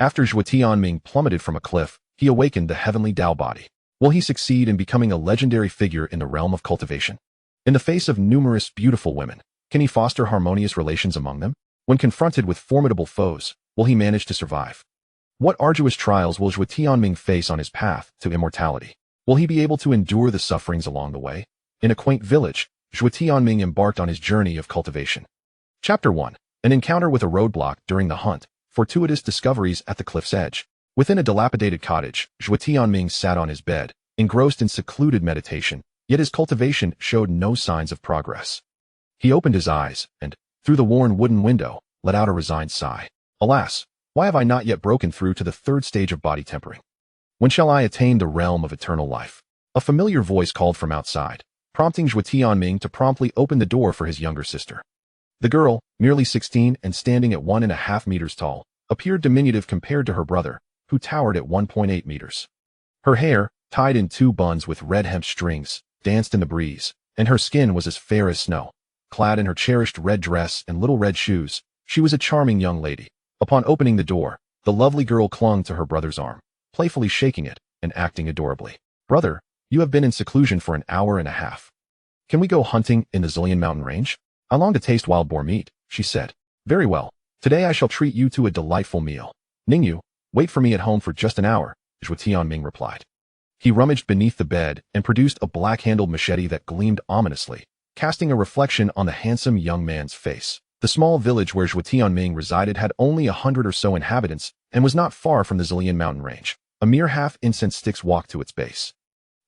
After Zhuo Tianming plummeted from a cliff, he awakened the Heavenly Tao Body. Will he succeed in becoming a legendary figure in the realm of cultivation? In the face of numerous beautiful women, can he foster harmonious relations among them? When confronted with formidable foes, will he manage to survive? What arduous trials will Zhuo Tianming face on his path to immortality? Will he be able to endure the sufferings along the way? In a quaint village, Zhuo Tianming embarked on his journey of cultivation. Chapter 1. An encounter with a roadblock during the hunt, fortuitous discoveries at the cliff's edge. Within a dilapidated cottage, Zhuo Tianming sat on his bed, engrossed in secluded meditation, yet his cultivation showed no signs of progress. He opened his eyes, and, through the worn wooden window, let out a resigned sigh. Alas, why have I not yet broken through to the third stage of body tempering? When shall I attain the realm of eternal life? A familiar voice called from outside, prompting Zhuo Tianming to promptly open the door for his younger sister. The girl, merely 16 and standing at 1.5 meters tall, appeared diminutive compared to her brother, who towered at 1.8 meters. Her hair, tied in 2 buns with red hemp strings, danced in the breeze, and her skin was as fair as snow. Clad in her cherished red dress and little red shoes, she was a charming young lady. Upon opening the door, the lovely girl clung to her brother's arm, playfully shaking it and acting adorably. "Brother, you have been in seclusion for an hour and a half. Can we go hunting in the Zelian Mountain range? I long to taste wild boar meat," she said. "Very well. Today I shall treat you to a delightful meal. Ningyu, wait for me at home for just an hour," Zhuo Tianming replied. He rummaged beneath the bed and produced a black-handled machete that gleamed ominously, casting a reflection on the handsome young man's face. The small village where Zhuo Tianming resided had only 100 or so inhabitants and was not far from the Zelian Mountain range, a mere half-incense stick's walk to its base.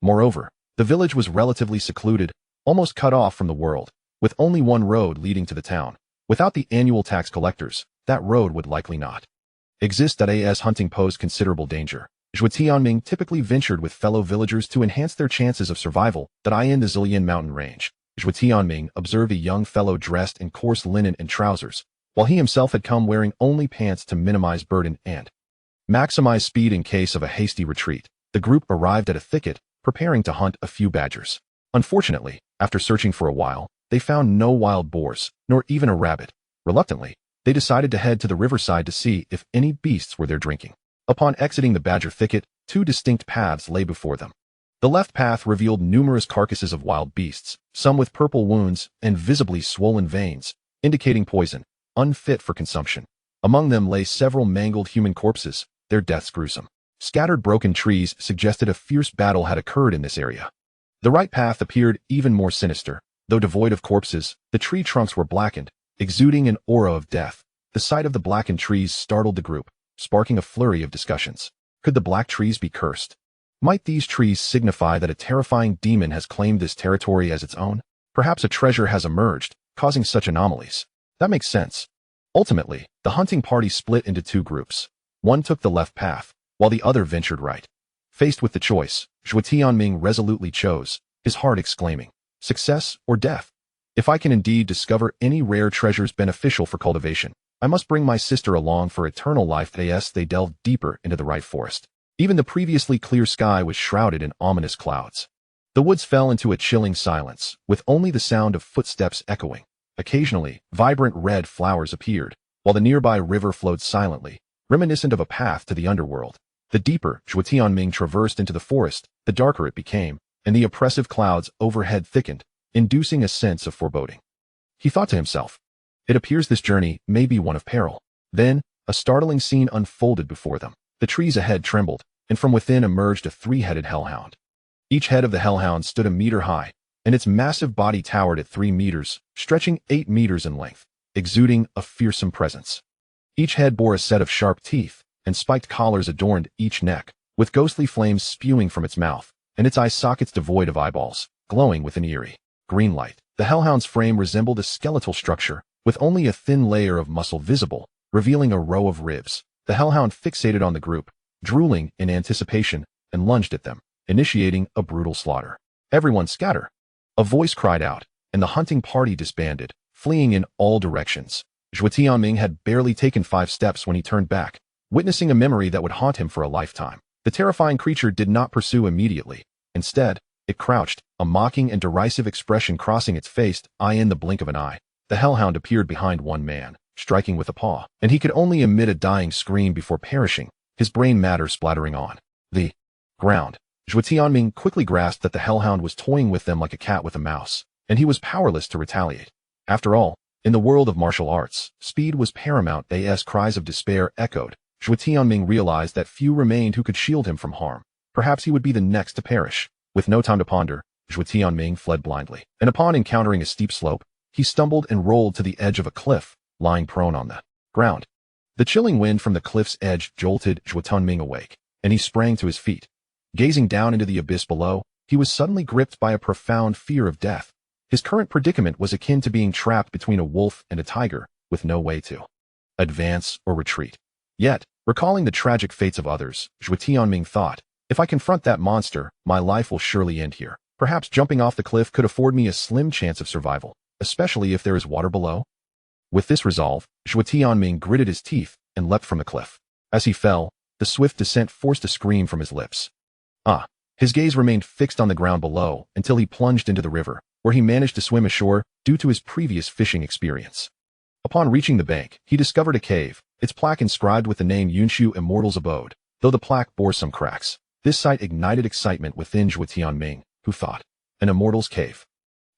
Moreover, the village was relatively secluded, almost cut off from the world, with only one road leading to the town. Without the annual tax collectors, that road would likely not exist. As hunting posed considerable danger, Zhuo Tianming typically ventured with fellow villagers to enhance their chances of survival. In the Zelian Mountain range, Zhuo Tianming observed a young fellow dressed in coarse linen and trousers, while he himself had come wearing only pants to minimize burden and maximize speed in case of a hasty retreat. The group arrived at a thicket, preparing to hunt a few badgers. Unfortunately, after searching for a while, they found no wild boars, nor even a rabbit. Reluctantly, they decided to head to the riverside to see if any beasts were there drinking. Upon exiting the badger thicket, 2 distinct paths lay before them. The left path revealed numerous carcasses of wild beasts, some with purple wounds and visibly swollen veins, indicating poison, unfit for consumption. Among them lay several mangled human corpses, their deaths gruesome. Scattered broken trees suggested a fierce battle had occurred in this area. The right path appeared even more sinister. Though devoid of corpses, the tree trunks were blackened, exuding an aura of death. The sight of the blackened trees startled the group, sparking a flurry of discussions. Could the black trees be cursed? Might these trees signify that a terrifying demon has claimed this territory as its own? Perhaps a treasure has emerged, causing such anomalies. That makes sense. Ultimately, the hunting party split into 2 groups. One took the left path, while the other ventured right. Faced with the choice, Zhuo Tianming resolutely chose, his heart exclaiming, "Success or death? If I can indeed discover any rare treasures beneficial for cultivation, I must bring my sister along for eternal life." As they delved deeper into the right forest, even the previously clear sky was shrouded in ominous clouds. The woods fell into a chilling silence, with only the sound of footsteps echoing. Occasionally, vibrant red flowers appeared, while the nearby river flowed silently, reminiscent of a path to the underworld. The deeper Zhuo Tianming traversed into the forest, the darker it became, and the oppressive clouds overhead thickened, inducing a sense of foreboding. He thought to himself, "It appears this journey may be one of peril." Then, a startling scene unfolded before them. The trees ahead trembled, and from within emerged a 3-headed hellhound. Each head of the hellhound stood 1 meter high, and its massive body towered at 3 meters, stretching 8 meters in length, exuding a fearsome presence. Each head bore a set of sharp teeth, and spiked collars adorned each neck, with ghostly flames spewing from its mouth, and its eye sockets devoid of eyeballs, glowing with an eerie green light. The hellhound's frame resembled a skeletal structure, with only a thin layer of muscle visible, revealing a row of ribs. The hellhound fixated on the group, drooling in anticipation, and lunged at them, initiating a brutal slaughter. "Everyone scatter!" A voice cried out, and the hunting party disbanded, fleeing in all directions. Zhuo Tianming had barely taken 5 steps when he turned back, witnessing a memory that would haunt him for a lifetime. The terrifying creature did not pursue immediately. Instead, it crouched, a mocking and derisive expression crossing its face. In the blink of an eye, the hellhound appeared behind one man, striking with a paw, and he could only emit a dying scream before perishing, his brain matter splattering on the ground. Zhuo Tianming quickly grasped that the hellhound was toying with them like a cat with a mouse, and he was powerless to retaliate. After all, in the world of martial arts, speed was paramount. As cries of despair echoed, Zhuo Tianming realized that few remained who could shield him from harm. Perhaps he would be the next to perish. With no time to ponder, Zhuo Tianming fled blindly, and upon encountering a steep slope, he stumbled and rolled to the edge of a cliff, lying prone on the ground. The chilling wind from the cliff's edge jolted Zhuo Tianming awake, and he sprang to his feet. Gazing down into the abyss below, he was suddenly gripped by a profound fear of death. His current predicament was akin to being trapped between a wolf and a tiger, with no way to advance or retreat. Yet, recalling the tragic fates of others, Zhuo Tianming thought, if I confront that monster, my life will surely end here. Perhaps jumping off the cliff could afford me a slim chance of survival, especially if there is water below. With this resolve, Zhuo Tianming gritted his teeth and leapt from the cliff. As he fell, the swift descent forced a scream from his lips. His gaze remained fixed on the ground below until he plunged into the river, where he managed to swim ashore due to his previous fishing experience. Upon reaching the bank, he discovered a cave, its plaque inscribed with the name Yunxiu Immortal's Abode, though the plaque bore some cracks. This sight ignited excitement within Zhuo Tianming, who thought, an immortal's cave.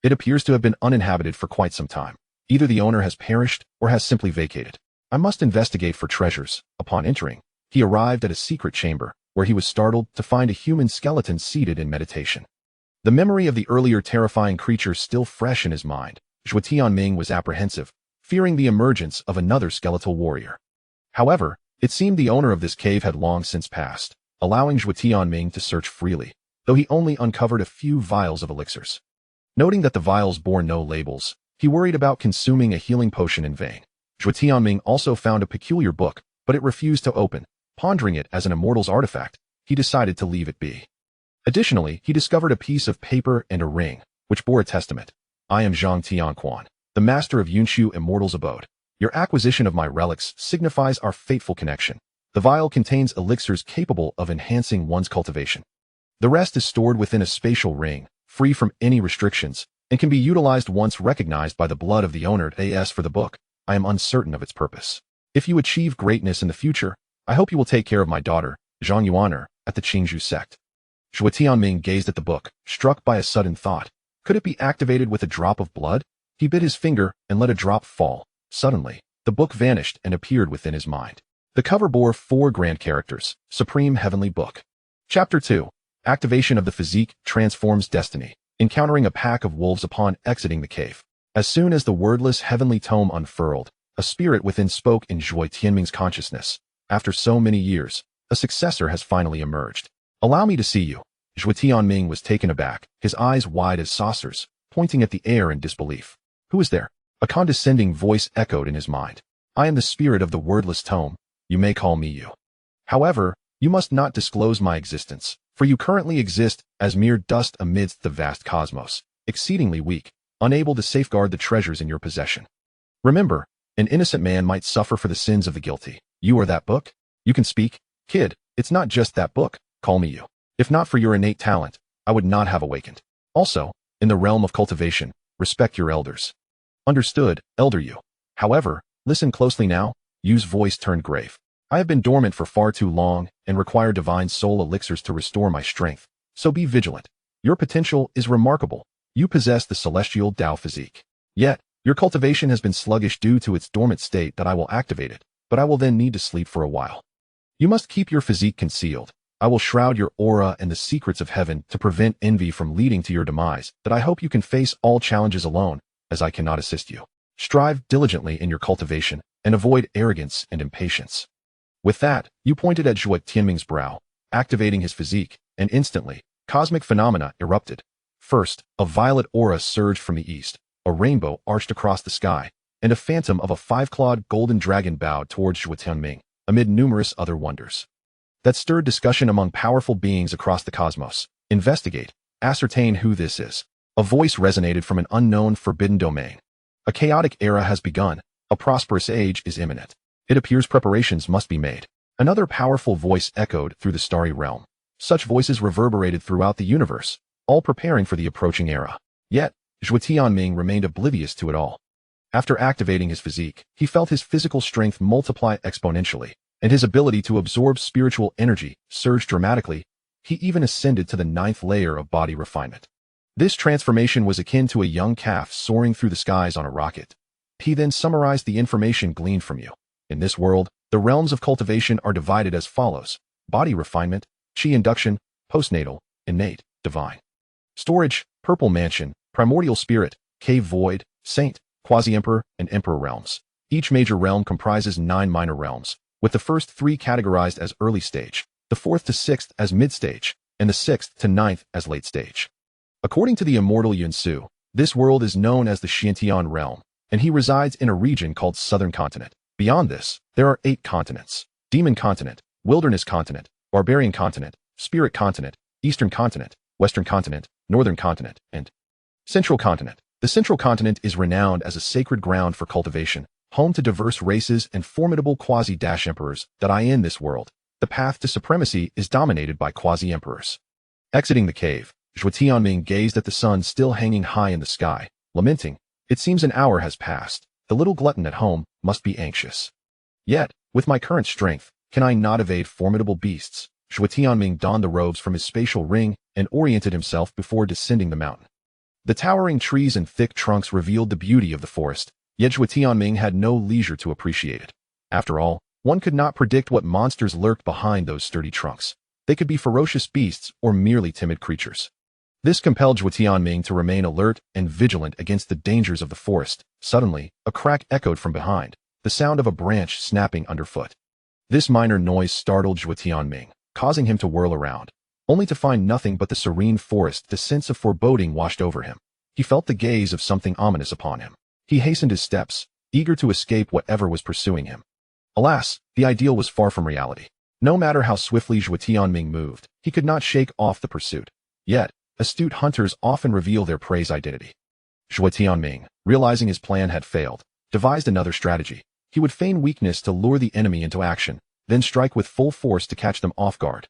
It appears to have been uninhabited for quite some time. Either the owner has perished or has simply vacated. I must investigate for treasures. Upon entering, he arrived at a secret chamber, where he was startled to find a human skeleton seated in meditation. The memory of the earlier terrifying creature still fresh in his mind, Zhuo Tianming was apprehensive, fearing the emergence of another skeletal warrior. However, it seemed the owner of this cave had long since passed, allowing Zhuo Tianming to search freely, though he only uncovered a few vials of elixirs. Noting that the vials bore no labels, he worried about consuming a healing potion in vain. Zhuo Tianming also found a peculiar book, but it refused to open. Pondering it as an immortal's artifact, he decided to leave it be. Additionally, he discovered a piece of paper and a ring, which bore a testament. I am Zhang Tianquan, the master of Yunxiu Immortal's Abode. Your acquisition of my relics signifies our fateful connection. The vial contains elixirs capable of enhancing one's cultivation. The rest is stored within a spatial ring, free from any restrictions, and can be utilized once recognized by the blood of the owner. As for the book, I am uncertain of its purpose. If you achieve greatness in the future, I hope you will take care of my daughter, Zhang Yuaner, at the Qingzhou sect. Zhuo Tianming gazed at the book, struck by a sudden thought. Could it be activated with a drop of blood? He bit his finger and let a drop fall. Suddenly, the book vanished and appeared within his mind. The cover bore 4 grand characters, Supreme Heavenly Book. Chapter 2. Activation of the Physique transforms destiny, encountering a pack of wolves upon exiting the cave. As soon as the wordless Heavenly Tome unfurled, a spirit within spoke in Zhuo Tianming's consciousness. After so many years, a successor has finally emerged. Allow me to see you. Zhuo Tianming was taken aback, his eyes wide as saucers, pointing at the air in disbelief. Who is there? A condescending voice echoed in his mind. I am the spirit of the wordless tome. You may call me you. However, you must not disclose my existence, for you currently exist as mere dust amidst the vast cosmos, exceedingly weak, unable to safeguard the treasures in your possession. Remember, an innocent man might suffer for the sins of the guilty. You are that book? You can speak? Kid, it's not just that book. Call me you. If not for your innate talent, I would not have awakened. Also, in the realm of cultivation, respect your elders. Understood, elder you. However, listen closely now. Yu's voice turned grave. I have been dormant for far too long and require divine soul elixirs to restore my strength. So be vigilant. Your potential is remarkable. You possess the celestial Dao physique. Yet, your cultivation has been sluggish due to its dormant state. That I will activate it, but I will then need to sleep for a while. You must keep your physique concealed. I will shroud your aura and the secrets of heaven to prevent envy from leading to your demise. That I hope you can face all challenges alone, as I cannot assist you. Strive diligently in your cultivation and avoid arrogance and impatience. With that, you pointed at Zhuo Tianming's brow, activating his physique, and instantly, cosmic phenomena erupted. First, a violet aura surged from the east, a rainbow arched across the sky, and a phantom of a 5-clawed golden dragon bowed towards Zhuo Tianming, amid numerous other wonders. That stirred discussion among powerful beings across the cosmos. Investigate, ascertain who this is. A voice resonated from an unknown forbidden domain. A chaotic era has begun. A prosperous age is imminent. It appears preparations must be made. Another powerful voice echoed through the starry realm. Such voices reverberated throughout the universe, all preparing for the approaching era. Yet, Zhuo Tianming remained oblivious to it all. After activating his physique, he felt his physical strength multiply exponentially, and his ability to absorb spiritual energy surged dramatically. He even ascended to the 9th layer of body refinement. This transformation was akin to a young calf soaring through the skies on a rocket. He then summarized the information gleaned from you. In this world, the realms of cultivation are divided as follows: body refinement, chi induction, postnatal, innate, divine. Storage, purple mansion, primordial spirit, cave void, saint, quasi-emperor, and emperor realms. Each major realm comprises 9 minor realms, with the first 3 categorized as early stage, the 4th to 6th as mid-stage, and the 6th to 9th as late stage. According to the immortal Yun Su, this world is known as the Xiantian realm, and he resides in a region called Southern Continent. Beyond this, there are 8 continents: Demon Continent, Wilderness Continent, Barbarian Continent, Spirit Continent, Eastern Continent, Western Continent, Northern Continent, and Central Continent. The Central Continent is renowned as a sacred ground for cultivation, home to diverse races and formidable quasi-emperors that are in this world. The path to supremacy is dominated by quasi-emperors. Exiting the cave, Zhuo Tianming gazed at the sun still hanging high in the sky, lamenting, "It seems an hour has passed. The little glutton at home must be anxious. Yet, with my current strength, can I not evade formidable beasts?" Zhuo Tianming donned the robes from his spatial ring and oriented himself before descending the mountain. The towering trees and thick trunks revealed the beauty of the forest, yet Zhuo Tianming had no leisure to appreciate it. After all, one could not predict what monsters lurked behind those sturdy trunks. They could be ferocious beasts or merely timid creatures. This compelled Zhuo Tianming to remain alert and vigilant against the dangers of the forest. Suddenly, a crack echoed from behind, the sound of a branch snapping underfoot. This minor noise startled Zhuo Tianming, causing him to whirl around, only to find nothing but the serene forest. The sense of foreboding washed over him. He felt the gaze of something ominous upon him. He hastened his steps, eager to escape whatever was pursuing him. Alas, the ideal was far from reality. No matter how swiftly Zhuo Tianming moved, he could not shake off the pursuit. Yet, astute hunters often reveal their prey's identity. Zhuo Tianming, realizing his plan had failed, devised another strategy. He would feign weakness to lure the enemy into action, then strike with full force to catch them off guard.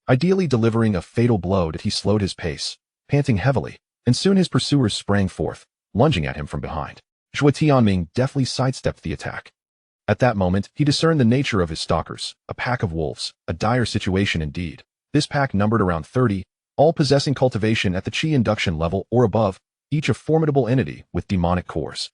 Ideally delivering a fatal blow, he slowed his pace, panting heavily, and soon his pursuers sprang forth, lunging at him from behind. Zhuo Tianming deftly sidestepped the attack. At that moment, he discerned the nature of his stalkers, a pack of wolves, a dire situation indeed. This pack numbered around 30, all possessing cultivation at the chi induction level or above, each a formidable entity with demonic cores.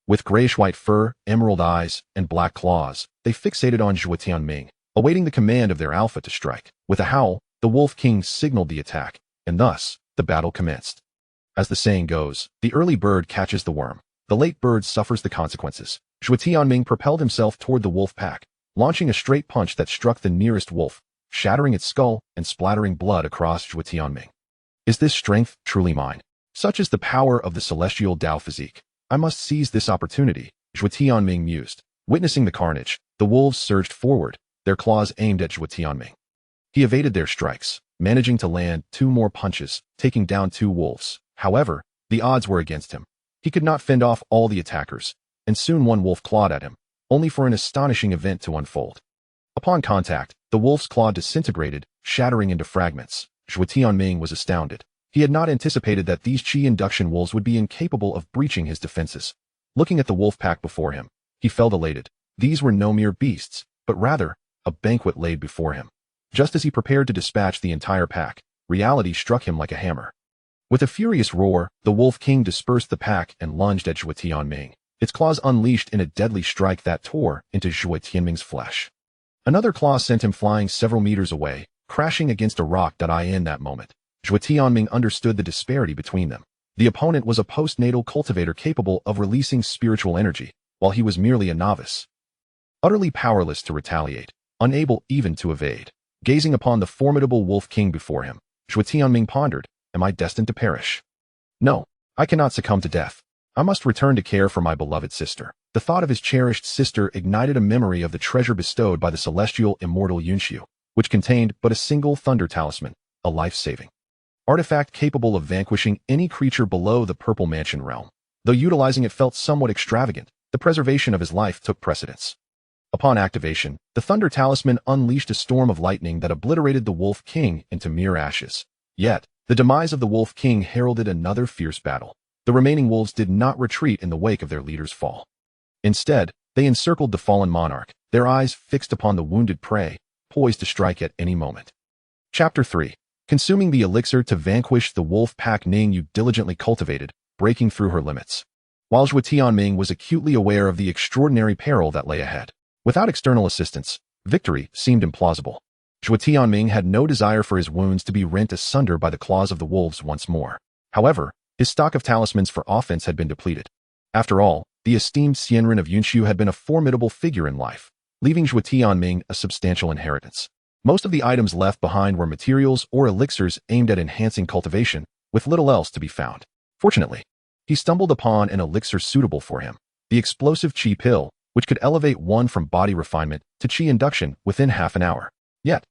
With grayish-white fur, emerald eyes, and black claws, they fixated on Zhuo Tianming, awaiting the command of their alpha to strike. With a howl, the Wolf King signaled the attack, and thus, the battle commenced. As the saying goes, the early bird catches the worm, the late bird suffers the consequences. Zhuo Tianming propelled himself toward the wolf pack, launching a straight punch that struck the nearest wolf, shattering its skull and splattering blood across Zhuo Tianming. Is this strength truly mine? Such is the power of the celestial Dao physique. I must seize this opportunity, Zhuo Tianming mused. Witnessing the carnage, the wolves surged forward, their claws aimed at Zhuo Tianming. He evaded their strikes, managing to land 2 more punches, taking down 2 wolves. However, the odds were against him. He could not fend off all the attackers, and soon one wolf clawed at him, only for an astonishing event to unfold. Upon contact, the wolf's claw disintegrated, shattering into fragments. Zhuo Tianming was astounded. He had not anticipated that these chi induction wolves would be incapable of breaching his defenses. Looking at the wolf pack before him, he felt elated. These were no mere beasts, but rather, a banquet laid before him. Just as he prepared to dispatch the entire pack, reality struck him like a hammer. With a furious roar, the Wolf King dispersed the pack and lunged at Zhuo Tianming, its claws unleashed in a deadly strike that tore into Zhuo Tianming's flesh. Another claw sent him flying several meters away, crashing against a rock. In that moment, Zhuo Tianming understood the disparity between them. The opponent was a postnatal cultivator capable of releasing spiritual energy, while he was merely a novice. Utterly powerless to retaliate, unable even to evade. Gazing upon the formidable Wolf King before him, Zhuo Tianming pondered, am I destined to perish? No, I cannot succumb to death. I must return to care for my beloved sister. The thought of his cherished sister ignited a memory of the treasure bestowed by the celestial immortal Yunxiu, which contained but a single thunder talisman, a life-saving artifact capable of vanquishing any creature below the Purple Mansion realm. Though utilizing it felt somewhat extravagant, the preservation of his life took precedence. Upon activation, the Thunder Talisman unleashed a storm of lightning that obliterated the Wolf King into mere ashes. Yet, the demise of the Wolf King heralded another fierce battle. The remaining wolves did not retreat in the wake of their leader's fall. Instead, they encircled the fallen monarch, their eyes fixed upon the wounded prey, poised to strike at any moment. Chapter 3. Consuming the elixir to vanquish the wolf pack Ningyu diligently cultivated, breaking through her limits. While Zhuo Tianming was acutely aware of the extraordinary peril that lay ahead. Without external assistance, victory seemed implausible. Zhuo Tianming had no desire for his wounds to be rent asunder by the claws of the wolves once more. However, his stock of talismans for offense had been depleted. After all, the esteemed Xianren of Yunxiu had been a formidable figure in life, leaving Zhuo Tianming a substantial inheritance. Most of the items left behind were materials or elixirs aimed at enhancing cultivation, with little else to be found. Fortunately, he stumbled upon an elixir suitable for him, the explosive Qi pill, which could elevate one from body refinement to Qi induction within half an hour. Yet,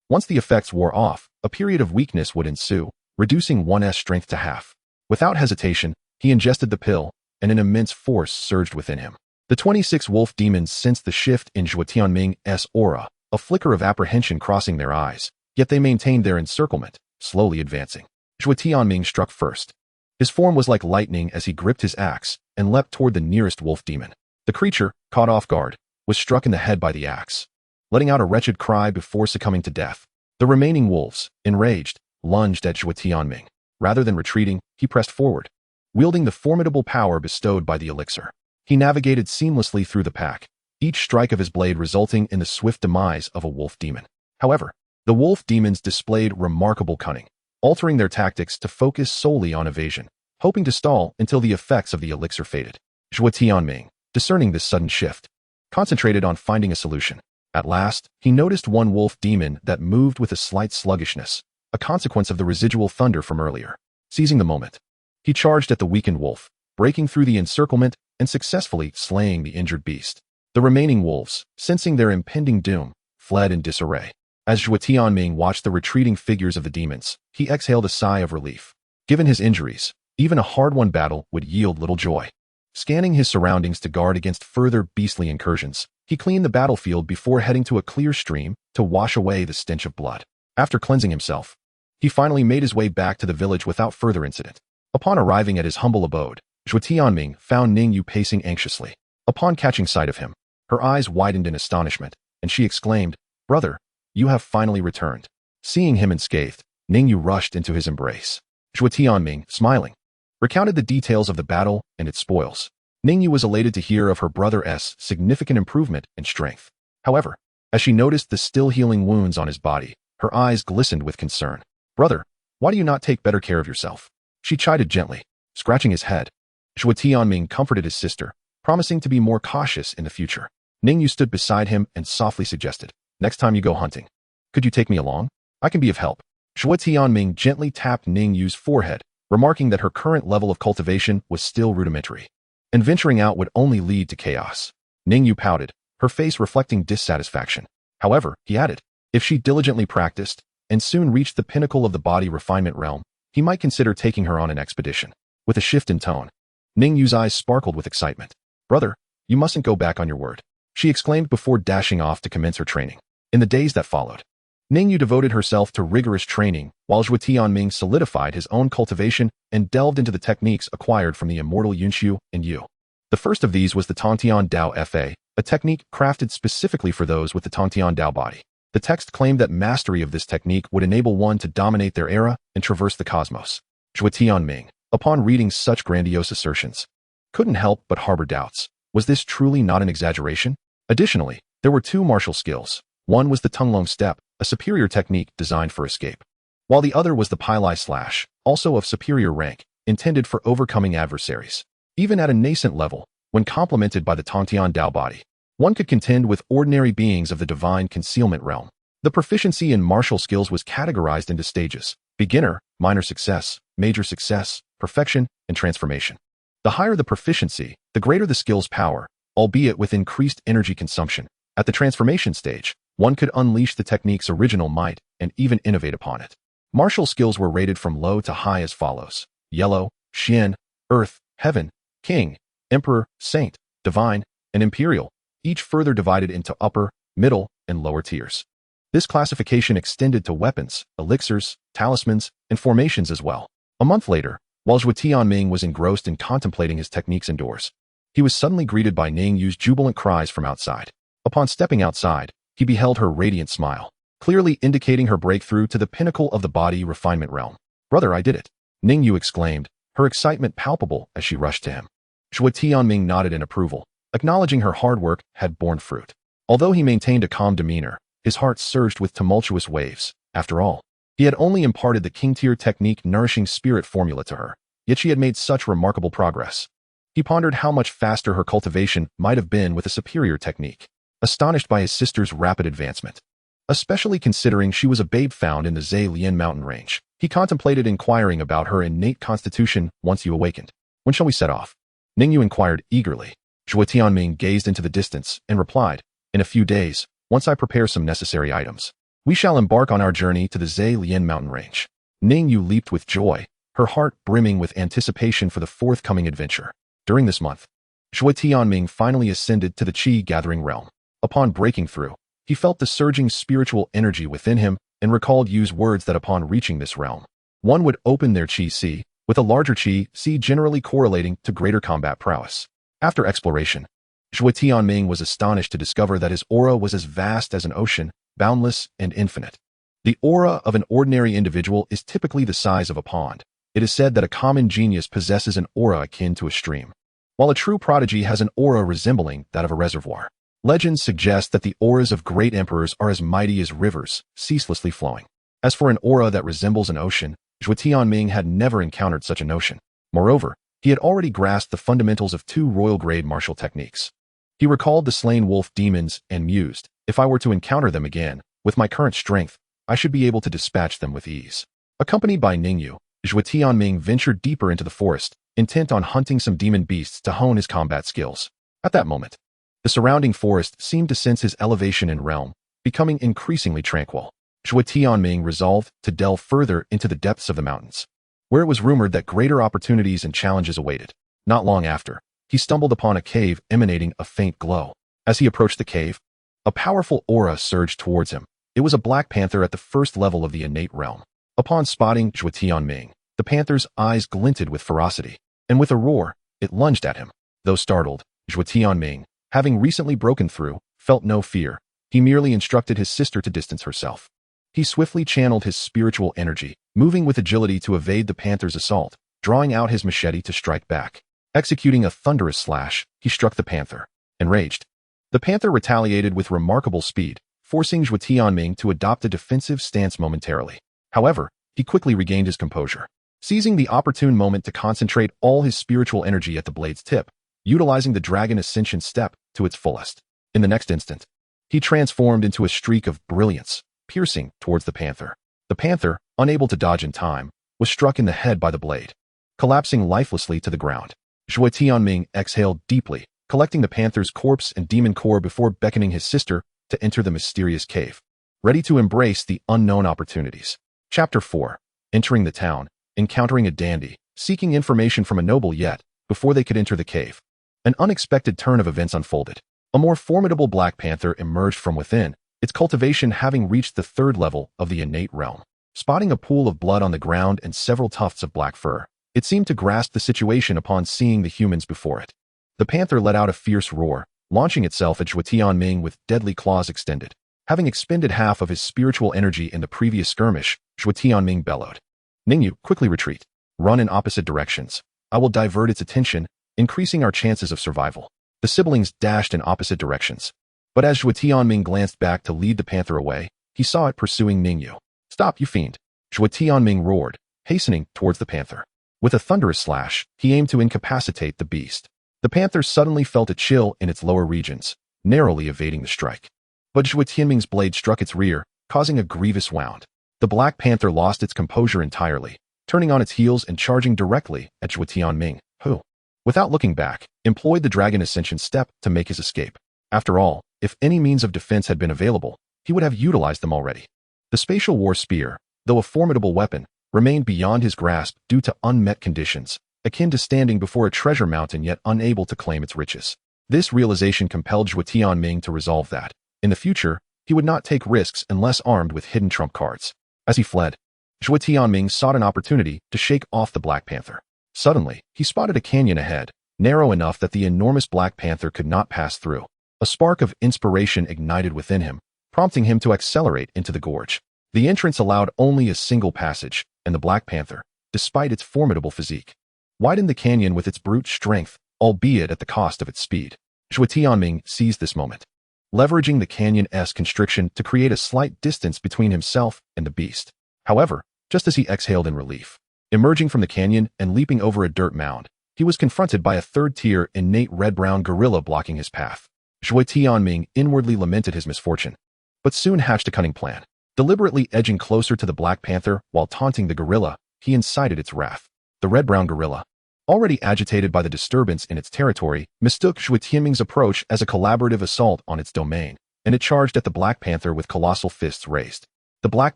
once the effects wore off, a period of weakness would ensue, reducing one's strength to half. Without hesitation, he ingested the pill, and an immense force surged within him. The 26 wolf demons sensed the shift in Zhuo Tianming's aura, a flicker of apprehension crossing their eyes, yet they maintained their encirclement, slowly advancing. Zhuo Tianming struck first. His form was like lightning as he gripped his axe and leapt toward the nearest wolf demon. The creature, caught off guard, was struck in the head by the axe, letting out a wretched cry before succumbing to death. The remaining wolves, enraged, lunged at Zhuo Tianming. Rather than retreating, he pressed forward, wielding the formidable power bestowed by the elixir. He navigated seamlessly through the pack, each strike of his blade resulting in the swift demise of a wolf demon. However, the wolf demons displayed remarkable cunning, altering their tactics to focus solely on evasion, hoping to stall until the effects of the elixir faded. Zhuo Tianming, discerning this sudden shift, concentrated on finding a solution. At last, he noticed one wolf demon that moved with a slight sluggishness, a consequence of the residual thunder from earlier. Seizing the moment, he charged at the weakened wolf, breaking through the encirclement and successfully slaying the injured beast. The remaining wolves, sensing their impending doom, fled in disarray. As Zhuo Tianming watched the retreating figures of the demons, he exhaled a sigh of relief. Given his injuries, even a hard-won battle would yield little joy. Scanning his surroundings to guard against further beastly incursions, he cleaned the battlefield before heading to a clear stream to wash away the stench of blood. After cleansing himself, he finally made his way back to the village without further incident. Upon arriving at his humble abode, Zhuo Tianming found Ningyu pacing anxiously. Upon catching sight of him, her eyes widened in astonishment, and she exclaimed, "Brother, you have finally returned." Seeing him unscathed, Ningyu rushed into his embrace. Zhuo Tianming, smiling, recounted the details of the battle and its spoils. Ningyu was elated to hear of her brother's significant improvement in strength. However, as she noticed the still healing wounds on his body, her eyes glistened with concern. "Brother, why do you not take better care of yourself?" She chided gently, scratching his head. Zhuo Tianming comforted his sister, promising to be more cautious in the future. Ningyu stood beside him and softly suggested, "Next time you go hunting, could you take me along? I can be of help." Zhuo Tianming gently tapped Ningyu's forehead, remarking that her current level of cultivation was still rudimentary, and venturing out would only lead to chaos. Ningyu pouted, her face reflecting dissatisfaction. However, he added, if she diligently practiced and soon reached the pinnacle of the body refinement realm, he might consider taking her on an expedition. With a shift in tone, Ningyu's eyes sparkled with excitement. "Brother, you mustn't go back on your word," she exclaimed before dashing off to commence her training. In the days that followed, Ningyu devoted herself to rigorous training while Zhuo Tianming solidified his own cultivation and delved into the techniques acquired from the immortal Yunxiu and Yu. The first of these was the Tongtian Dao Fa, a technique crafted specifically for those with the Tongtian Dao Body. The text claimed that mastery of this technique would enable one to dominate their era and traverse the cosmos. Zhuo Tianming, upon reading such grandiose assertions, couldn't help but harbor doubts. Was this truly not an exaggeration? Additionally, there were two martial skills. One was the Tunglong Step, a superior technique designed for escape, while the other was the Pilai Slash, also of superior rank, intended for overcoming adversaries. Even at a nascent level, when complemented by the Tongtian Dao Body, one could contend with ordinary beings of the divine concealment realm. The proficiency in martial skills was categorized into stages: beginner, minor success, major success, perfection, and transformation. The higher the proficiency, the greater the skill's power, albeit with increased energy consumption. At the transformation stage, one could unleash the technique's original might and even innovate upon it. Martial skills were rated from low to high as follows: Yellow, Xian, Earth, Heaven, King, Emperor, Saint, Divine, and Imperial, each further divided into upper, middle, and lower tiers. This classification extended to weapons, elixirs, talismans, and formations as well. A month later, While Zhuo Tianming was engrossed in contemplating his techniques indoors, he was suddenly greeted by Ningyu's jubilant cries from outside. Upon stepping outside, he beheld her radiant smile, clearly indicating her breakthrough to the pinnacle of the body refinement realm. "Brother, I did it!" Ningyu exclaimed, her excitement palpable as she rushed to him. Zhuo Tianming nodded in approval, acknowledging her hard work had borne fruit. Although he maintained a calm demeanor, his heart surged with tumultuous waves. After all, he had only imparted the king-tier technique nourishing spirit formula to her, yet she had made such remarkable progress. He pondered how much faster her cultivation might have been with a superior technique, astonished by his sister's rapid advancement. Especially considering she was a babe found in the Zelian Mountain range, he contemplated inquiring about her innate constitution once you awakened. "When shall we set off?" Ningyu inquired eagerly. Zhuo Tianming gazed into the distance and replied, "In a few days, once I prepare some necessary items, we shall embark on our journey to the Zelian Mountain range." Ningyu leaped with joy, her heart brimming with anticipation for the forthcoming adventure. During this month, Zhuo Tianming finally ascended to the Qi-gathering realm. Upon breaking through, he felt the surging spiritual energy within him and recalled Yu's words that upon reaching this realm, one would open their Qi Sea, with a larger Qi Sea generally correlating to greater combat prowess. After exploration, Zhuo Tianming was astonished to discover that his aura was as vast as an ocean, boundless and infinite. The aura of an ordinary individual is typically the size of a pond. It is said that a common genius possesses an aura akin to a stream, while a true prodigy has an aura resembling that of a reservoir. Legends suggest that the auras of great emperors are as mighty as rivers, ceaselessly flowing. As for an aura that resembles an ocean, Zhuo Tianming had never encountered such a notion. Moreover, he had already grasped the fundamentals of 2 royal-grade martial techniques. He recalled the slain wolf demons and mused, "If I were to encounter them again, with my current strength, I should be able to dispatch them with ease." Accompanied by Ningyu, Zhuo Tianming ventured deeper into the forest, intent on hunting some demon beasts to hone his combat skills. At that moment, the surrounding forest seemed to sense his elevation in realm, becoming increasingly tranquil. Zhuo Tianming resolved to delve further into the depths of the mountains, where it was rumored that greater opportunities and challenges awaited. Not long after, he stumbled upon a cave emanating a faint glow. As he approached the cave, a powerful aura surged towards him. It was a black panther at the first level of the innate realm. Upon spotting Zhuo Tianming, the panther's eyes glinted with ferocity, and with a roar, it lunged at him. Though startled, Zhuo Tianming, having recently broken through, felt no fear. He merely instructed his sister to distance herself. He swiftly channeled his spiritual energy, moving with agility to evade the panther's assault, drawing out his machete to strike back. Executing a thunderous slash, he struck the panther. Enraged, the panther retaliated with remarkable speed, forcing Zhuo Tianming to adopt a defensive stance momentarily. However, he quickly regained his composure, seizing the opportune moment to concentrate all his spiritual energy at the blade's tip, utilizing the dragon ascension step to its fullest. In the next instant, he transformed into a streak of brilliance, piercing towards the panther. The panther, unable to dodge in time, was struck in the head by the blade, collapsing lifelessly to the ground. Zhuo Tianming exhaled deeply, collecting the panther's corpse and demon core before beckoning his sister to enter the mysterious cave, ready to embrace the unknown opportunities. Chapter 4. Entering the town, encountering a dandy, seeking information from a noble yet, before they could enter the cave. An unexpected turn of events unfolded. A more formidable black panther emerged from within, its cultivation having reached the 3rd level of the innate realm. Spotting a pool of blood on the ground and several tufts of black fur, it seemed to grasp the situation upon seeing the humans before it. The panther let out a fierce roar, launching itself at Zhuo Tianming with deadly claws extended. Having expended half of his spiritual energy in the previous skirmish, Zhuo Tianming bellowed, "Ningyu, quickly retreat. Run in opposite directions. I will divert its attention, increasing our chances of survival." The siblings dashed in opposite directions. But as Zhuo Tianming glanced back to lead the panther away, he saw it pursuing Ningyu. "Stop, you fiend!" Zhuo Tianming roared, hastening towards the panther. With a thunderous slash, he aimed to incapacitate the beast. The panther suddenly felt a chill in its lower regions, narrowly evading the strike. But Zhuo Tianming's blade struck its rear, causing a grievous wound. The black panther lost its composure entirely, turning on its heels and charging directly at Zhuo Tianming, who, without looking back, employed the dragon ascension step to make his escape. After all, if any means of defense had been available, he would have utilized them already. The spatial war spear, though a formidable weapon, remained beyond his grasp due to unmet conditions, akin to standing before a treasure mountain yet unable to claim its riches. This realization compelled Zhuo Tianming to resolve that, in the future, he would not take risks unless armed with hidden trump cards. As he fled, Zhuo Tianming sought an opportunity to shake off the Black Panther. Suddenly, he spotted a canyon ahead, narrow enough that the enormous Black Panther could not pass through. A spark of inspiration ignited within him, prompting him to accelerate into the gorge. The entrance allowed only a single passage, and the Black Panther, despite its formidable physique, widened the canyon with its brute strength, albeit at the cost of its speed. Zhuo Tianming seized this moment, leveraging the canyon-esque constriction to create a slight distance between himself and the beast. However, just as he exhaled in relief, emerging from the canyon and leaping over a dirt mound, he was confronted by a third-tier innate red-brown gorilla blocking his path. Zhuo Tianming inwardly lamented his misfortune, but soon hatched a cunning plan. Deliberately edging closer to the Black Panther while taunting the gorilla, he incited its wrath. The red-brown gorilla, already agitated by the disturbance in its territory, mistook Zhuo Tianming's approach as a collaborative assault on its domain, and it charged at the Black Panther with colossal fists raised. The Black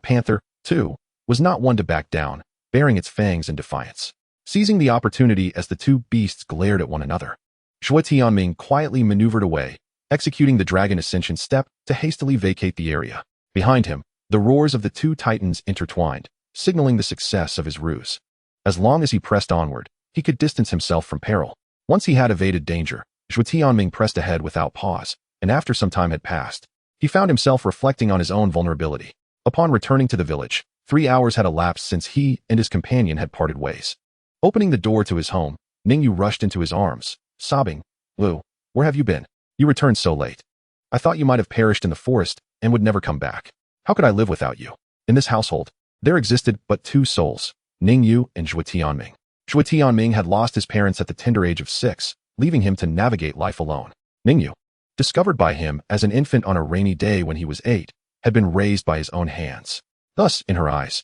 Panther, too, was not one to back down, baring its fangs in defiance. Seizing the opportunity as the two beasts glared at one another, Zhuo Tianming quietly maneuvered away, executing the Dragon Ascension step to hastily vacate the area. Behind him, the roars of the two titans intertwined, signaling the success of his ruse. As long as he pressed onward, he could distance himself from peril. Once he had evaded danger, Zhuo Tianming pressed ahead without pause, and after some time had passed, he found himself reflecting on his own vulnerability. Upon returning to the village, 3 hours had elapsed since he and his companion had parted ways. Opening the door to his home, Ningyu rushed into his arms, sobbing, "Lu, where have you been? You returned so late. I thought you might have perished in the forest and would never come back. How could I live without you?" In this household, there existed but two souls, Ningyu and Zhuo Tianming. Zhuo Tianming had lost his parents at the tender age of 6, leaving him to navigate life alone. Ningyu, discovered by him as an infant on a rainy day when he was 8, had been raised by his own hands. Thus, in her eyes,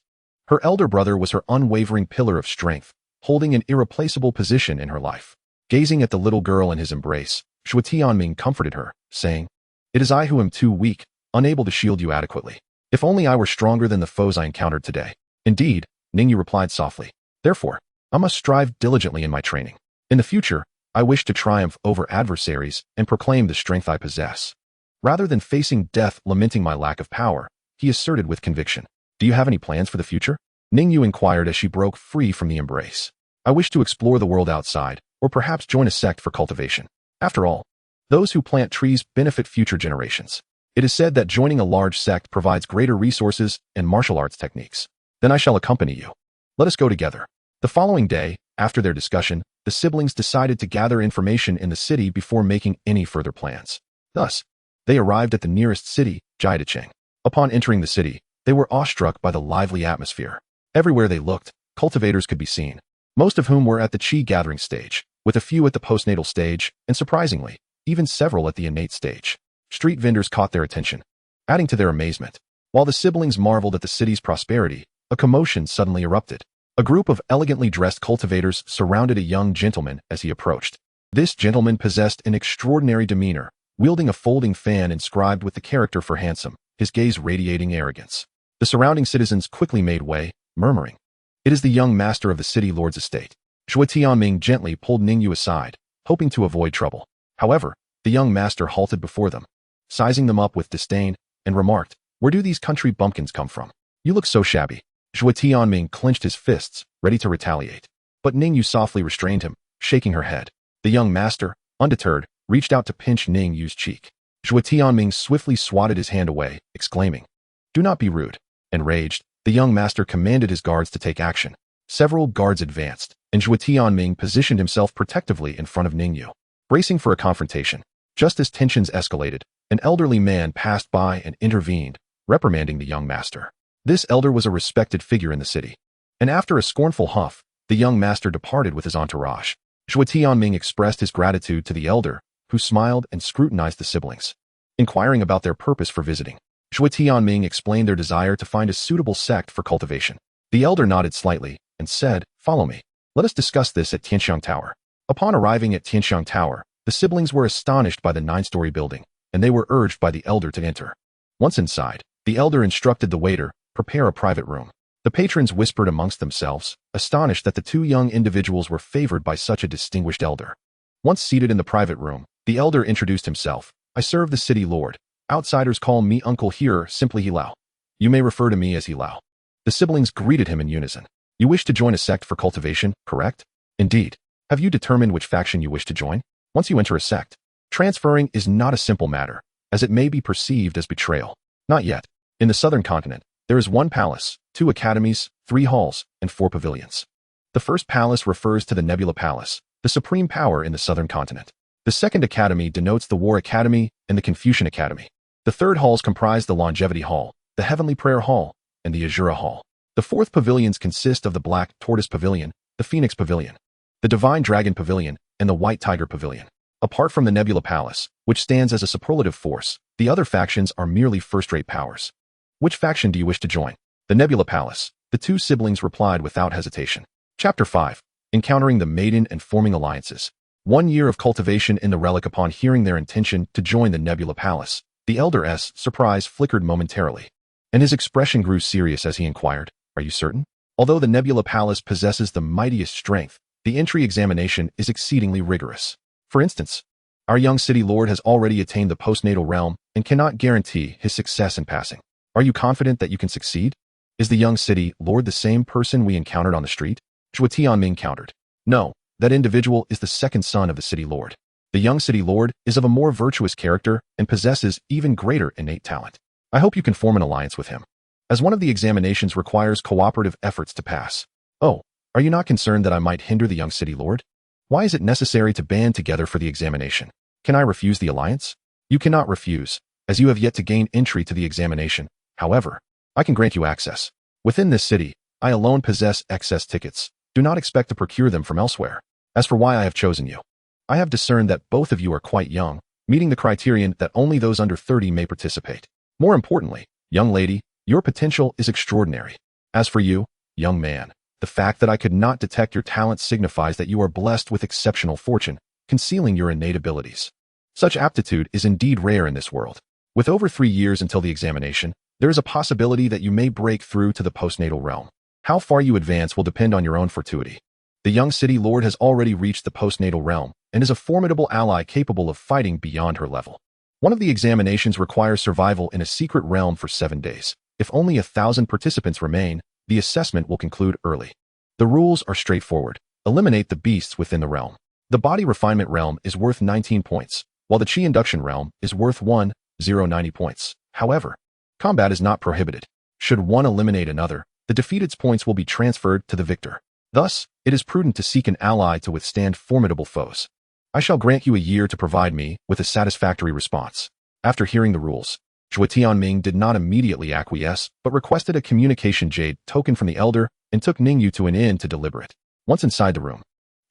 her elder brother was her unwavering pillar of strength, holding an irreplaceable position in her life. Gazing at the little girl in his embrace, Zhuo Tianming comforted her, saying, "It is I who am too weak, unable to shield you adequately. If only I were stronger than the foes I encountered today." "Indeed," Ningyu replied softly. "Therefore, I must strive diligently in my training. In the future, I wish to triumph over adversaries and proclaim the strength I possess." Rather than facing death lamenting my lack of power, he asserted with conviction, "Do you have any plans for the future?" Ningyu inquired as she broke free from the embrace. "I wish to explore the world outside, or perhaps join a sect for cultivation. After all, those who plant trees benefit future generations. It is said that joining a large sect provides greater resources and martial arts techniques. Then I shall accompany you. Let us go together." The following day, after their discussion, the siblings decided to gather information in the city before making any further plans. Thus, they arrived at the nearest city, Jiadacheng. Upon entering the city, they were awestruck by the lively atmosphere. Everywhere they looked, cultivators could be seen, most of whom were at the Qi gathering stage, with a few at the postnatal stage, and surprisingly, even several at the innate stage. Street vendors caught their attention, adding to their amazement. While the siblings marveled at the city's prosperity, a commotion suddenly erupted. A group of elegantly dressed cultivators surrounded a young gentleman as he approached. This gentleman possessed an extraordinary demeanor, wielding a folding fan inscribed with the character for handsome, his gaze radiating arrogance. The surrounding citizens quickly made way, murmuring, "It is the young master of the city lord's estate." Zhuo Tianming gently pulled Ningyu aside, hoping to avoid trouble. However, the young master halted before them, sizing them up with disdain, and remarked, "Where do these country bumpkins come from? You look so shabby." Zhuo Tianming clenched his fists, ready to retaliate. But Ningyu softly restrained him, shaking her head. The young master, undeterred, reached out to pinch Ningyu's cheek. Zhuo Tianming swiftly swatted his hand away, exclaiming, "Do not be rude." Enraged, the young master commanded his guards to take action. Several guards advanced, and Zhuo Tianming positioned himself protectively in front of Ningyu, bracing for a confrontation. Just as tensions escalated, an elderly man passed by and intervened, reprimanding the young master. This elder was a respected figure in the city, and after a scornful huff, the young master departed with his entourage. Zhuo Tianming expressed his gratitude to the elder, who smiled and scrutinized the siblings. Inquiring about their purpose for visiting, Zhuo Tianming explained their desire to find a suitable sect for cultivation. The elder nodded slightly and said, "Follow me. Let us discuss this at Tianxiang Tower." Upon arriving at Tianxiang Tower, the siblings were astonished by the 9-story building, and they were urged by the elder to enter. Once inside, the elder instructed the waiter, "Prepare a private room." The patrons whispered amongst themselves, astonished that the two young individuals were favored by such a distinguished elder. Once seated in the private room, the elder introduced himself. "I serve the city lord. Outsiders call me Uncle here, simply Hilao. You may refer to me as Hilao." The siblings greeted him in unison. "You wish to join a sect for cultivation, correct?" Indeed. Have you determined which faction you wish to join? Once you enter a sect, transferring is not a simple matter, as it may be perceived as betrayal. Not yet. In the southern continent, there is 1 palace, 2 academies, 3 halls, and 4 pavilions. The first palace refers to the Nebula Palace, the supreme power in the southern continent. The second academy denotes the War Academy and the Confucian Academy. The third halls comprise the Longevity Hall, the Heavenly Prayer Hall, and the Azure Hall. The 4th pavilions consist of the Black Tortoise Pavilion, the Phoenix Pavilion, the Divine Dragon Pavilion, and the White Tiger Pavilion. Apart from the Nebula Palace, which stands as a superlative force, the other factions are merely first-rate powers. Which faction do you wish to join? The Nebula Palace. The 2 siblings replied without hesitation. Chapter 5. Encountering the Maiden and forming alliances. 1 year of cultivation in the relic. Upon hearing their intention to join the Nebula Palace, the Elder's surprise flickered momentarily, and his expression grew serious as he inquired, "Are you certain?" Although the Nebula Palace possesses the mightiest strength, the entry examination is exceedingly rigorous. For instance, our young city lord has already attained the postnatal realm and cannot guarantee his success in passing. Are you confident that you can succeed? Is the young city lord the same person we encountered on the street? Zhuo Tianming countered. No, that individual is the second son of the city lord. The young city lord is of a more virtuous character and possesses even greater innate talent. I hope you can form an alliance with him, as one of the examinations requires cooperative efforts to pass. Oh, are you not concerned that I might hinder the young city lord? Why is it necessary to band together for the examination? Can I refuse the alliance? You cannot refuse, as you have yet to gain entry to the examination. However, I can grant you access. Within this city, I alone possess excess tickets. Do not expect to procure them from elsewhere. As for why I have chosen you, I have discerned that both of you are quite young, meeting the criterion that only those under 30 may participate. More importantly, young lady, your potential is extraordinary. As for you, young man, the fact that I could not detect your talent signifies that you are blessed with exceptional fortune, concealing your innate abilities. Such aptitude is indeed rare in this world. With over 3 years until the examination, there is a possibility that you may break through to the postnatal realm. How far you advance will depend on your own fortuity. The young city lord has already reached the postnatal realm and is a formidable ally capable of fighting beyond her level. One of the examinations requires survival in a secret realm for 7 days. If only 1,000 participants remain, the assessment will conclude early. The rules are straightforward. Eliminate the beasts within the realm. The body refinement realm is worth 19 points, while the chi induction realm is worth 1,090 points. However, combat is not prohibited. Should one eliminate another, the defeated's points will be transferred to the victor. Thus, it is prudent to seek an ally to withstand formidable foes. I shall grant you a year to provide me with a satisfactory response. After hearing the rules, Zhuo Tianming did not immediately acquiesce, but requested a communication jade token from the elder and took Ningyu to an inn to deliberate. Once inside the room,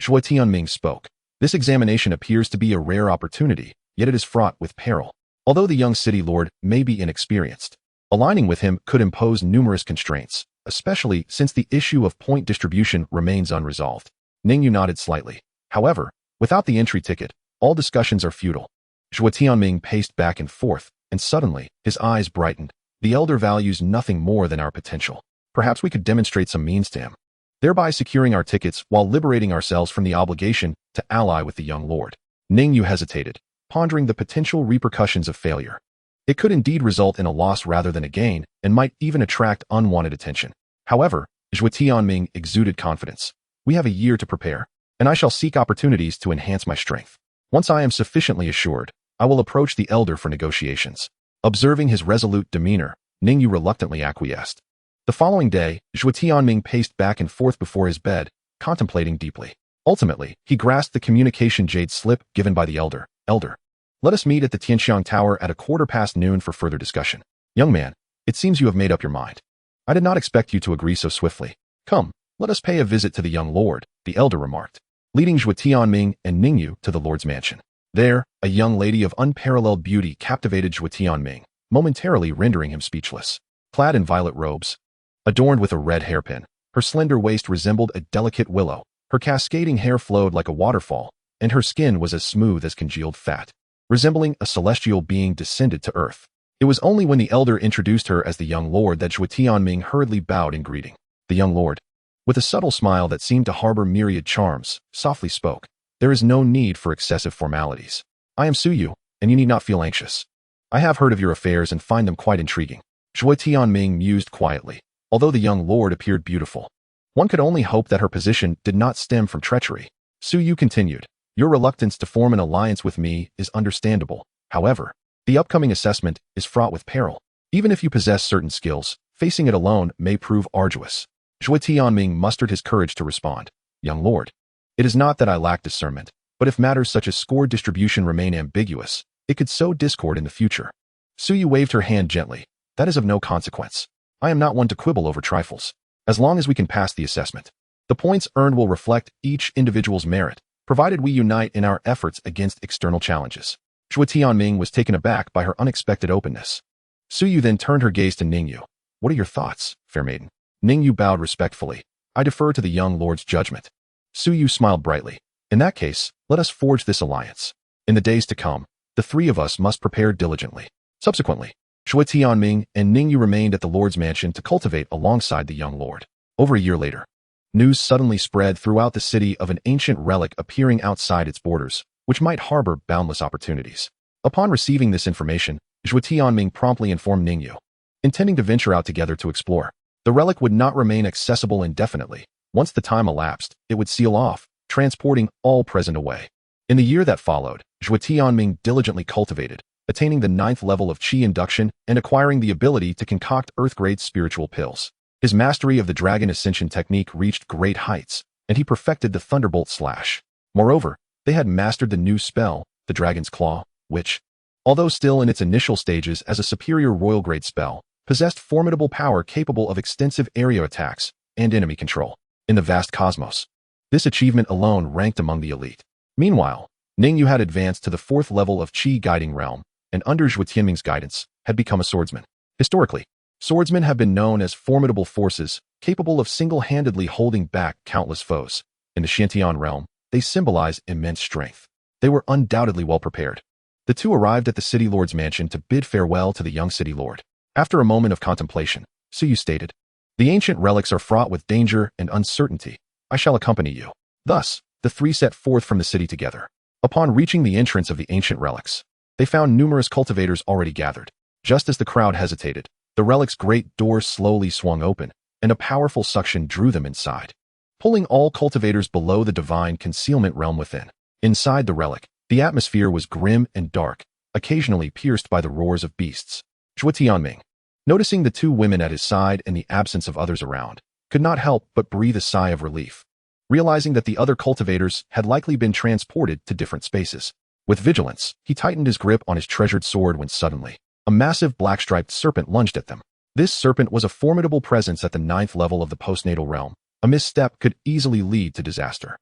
Zhuo Tianming spoke. This examination appears to be a rare opportunity, yet it is fraught with peril. Although the young city lord may be inexperienced, aligning with him could impose numerous constraints, especially since the issue of point distribution remains unresolved. Ningyu nodded slightly. However, without the entry ticket, all discussions are futile. Zhuo Tianming paced back and forth, and suddenly, his eyes brightened. The elder values nothing more than our potential. Perhaps we could demonstrate some means to him, thereby securing our tickets while liberating ourselves from the obligation to ally with the young lord. Ningyu hesitated, pondering the potential repercussions of failure. It could indeed result in a loss rather than a gain, and might even attract unwanted attention. However, Zhuo Tianming exuded confidence. We have a year to prepare, and I shall seek opportunities to enhance my strength. Once I am sufficiently assured, I will approach the elder for negotiations. Observing his resolute demeanor, Ningyu reluctantly acquiesced. The following day, Zhuo Tianming paced back and forth before his bed, contemplating deeply. Ultimately, he grasped the communication jade slip given by the elder. Elder, let us meet at the Tianxiang Tower at noon for further discussion. Young man, it seems you have made up your mind. I did not expect you to agree so swiftly. Come, let us pay a visit to the young lord, the elder remarked, leading Zhuo Tianming and Ningyu to the lord's mansion. There, a young lady of unparalleled beauty captivated Zhuo Tianming, momentarily rendering him speechless. Clad in violet robes, adorned with a red hairpin, her slender waist resembled a delicate willow, her cascading hair flowed like a waterfall, and her skin was as smooth as congealed fat, resembling a celestial being descended to earth. It was only when the elder introduced her as the young lord that Zhuo Tianming hurriedly bowed in greeting. The young lord, with a subtle smile that seemed to harbor myriad charms, softly spoke. There is no need for excessive formalities. I am Suyu, and you need not feel anxious. I have heard of your affairs and find them quite intriguing. Zhuo Tianming mused quietly. Although the young lord appeared beautiful, One could only hope that her position did not stem from treachery. Su Yu continued, "Your reluctance to form an alliance with me is understandable. However, the upcoming assessment is fraught with peril. Even if you possess certain skills, facing it alone may prove arduous." Zhuo Tianming mustered his courage to respond, "Young lord, it is not that I lack discernment, but if matters such as score distribution remain ambiguous, it could sow discord in the future." Su Yu waved her hand gently. "That is of no consequence. I am not one to quibble over trifles. As long as we can pass the assessment, the points earned will reflect each individual's merit, provided we unite in our efforts against external challenges." Zhuo Tianming was taken aback by her unexpected openness. Su Yu then turned her gaze to Ningyu. "What are your thoughts, fair maiden?" Ningyu bowed respectfully. "I defer to the young lord's judgment." Su Yu smiled brightly. "In that case, let us forge this alliance. In the days to come, the three of us must prepare diligently." Subsequently, Zhuo Tianming and Ningyu remained at the lord's mansion to cultivate alongside the young lord. Over a year later, news suddenly spread throughout the city of an ancient relic appearing outside its borders, which might harbor boundless opportunities. Upon receiving this information, Zhuo Tianming promptly informed Ningyu. Intending to venture out together to explore, the relic would not remain accessible indefinitely. Once the time elapsed, it would seal off, transporting all present away. In the year that followed, Zhuo Tianming diligently cultivated, attaining the 9th level of Qi induction and acquiring the ability to concoct Earth-grade spiritual pills. His mastery of the Dragon Ascension technique reached great heights, and he perfected the Thunderbolt Slash. Moreover, they had mastered the new spell, the Dragon's Claw, which, although still in its initial stages as a superior royal-grade spell, possessed formidable power capable of extensive area attacks and enemy control. In the vast cosmos, this achievement alone ranked among the elite. Meanwhile, Ningyu had advanced to the 4th level of Qi Guiding Realm, and under Zhuo Tianming's guidance, had become a swordsman. Historically, swordsmen have been known as formidable forces, capable of single-handedly holding back countless foes. In the Xiantian realm, they symbolize immense strength. They were undoubtedly well prepared. The two arrived at the city lord's mansion to bid farewell to the young city lord. After a moment of contemplation, Su Yu stated, "The ancient relics are fraught with danger and uncertainty. I shall accompany you." Thus, the three set forth from the city together. Upon reaching the entrance of the ancient relics, they found numerous cultivators already gathered. Just as the crowd hesitated, the relic's great door slowly swung open, and a powerful suction drew them inside, pulling all cultivators below the divine concealment realm within. Inside the relic, the atmosphere was grim and dark, occasionally pierced by the roars of beasts. Zhuo Tianming, noticing the two women at his side and the absence of others around, could not help but breathe a sigh of relief, realizing that the other cultivators had likely been transported to different spaces. With vigilance, he tightened his grip on his treasured sword when suddenly, a massive black-striped serpent lunged at them. This serpent was a formidable presence at the 9th level of the postnatal realm. A misstep could easily lead to disaster.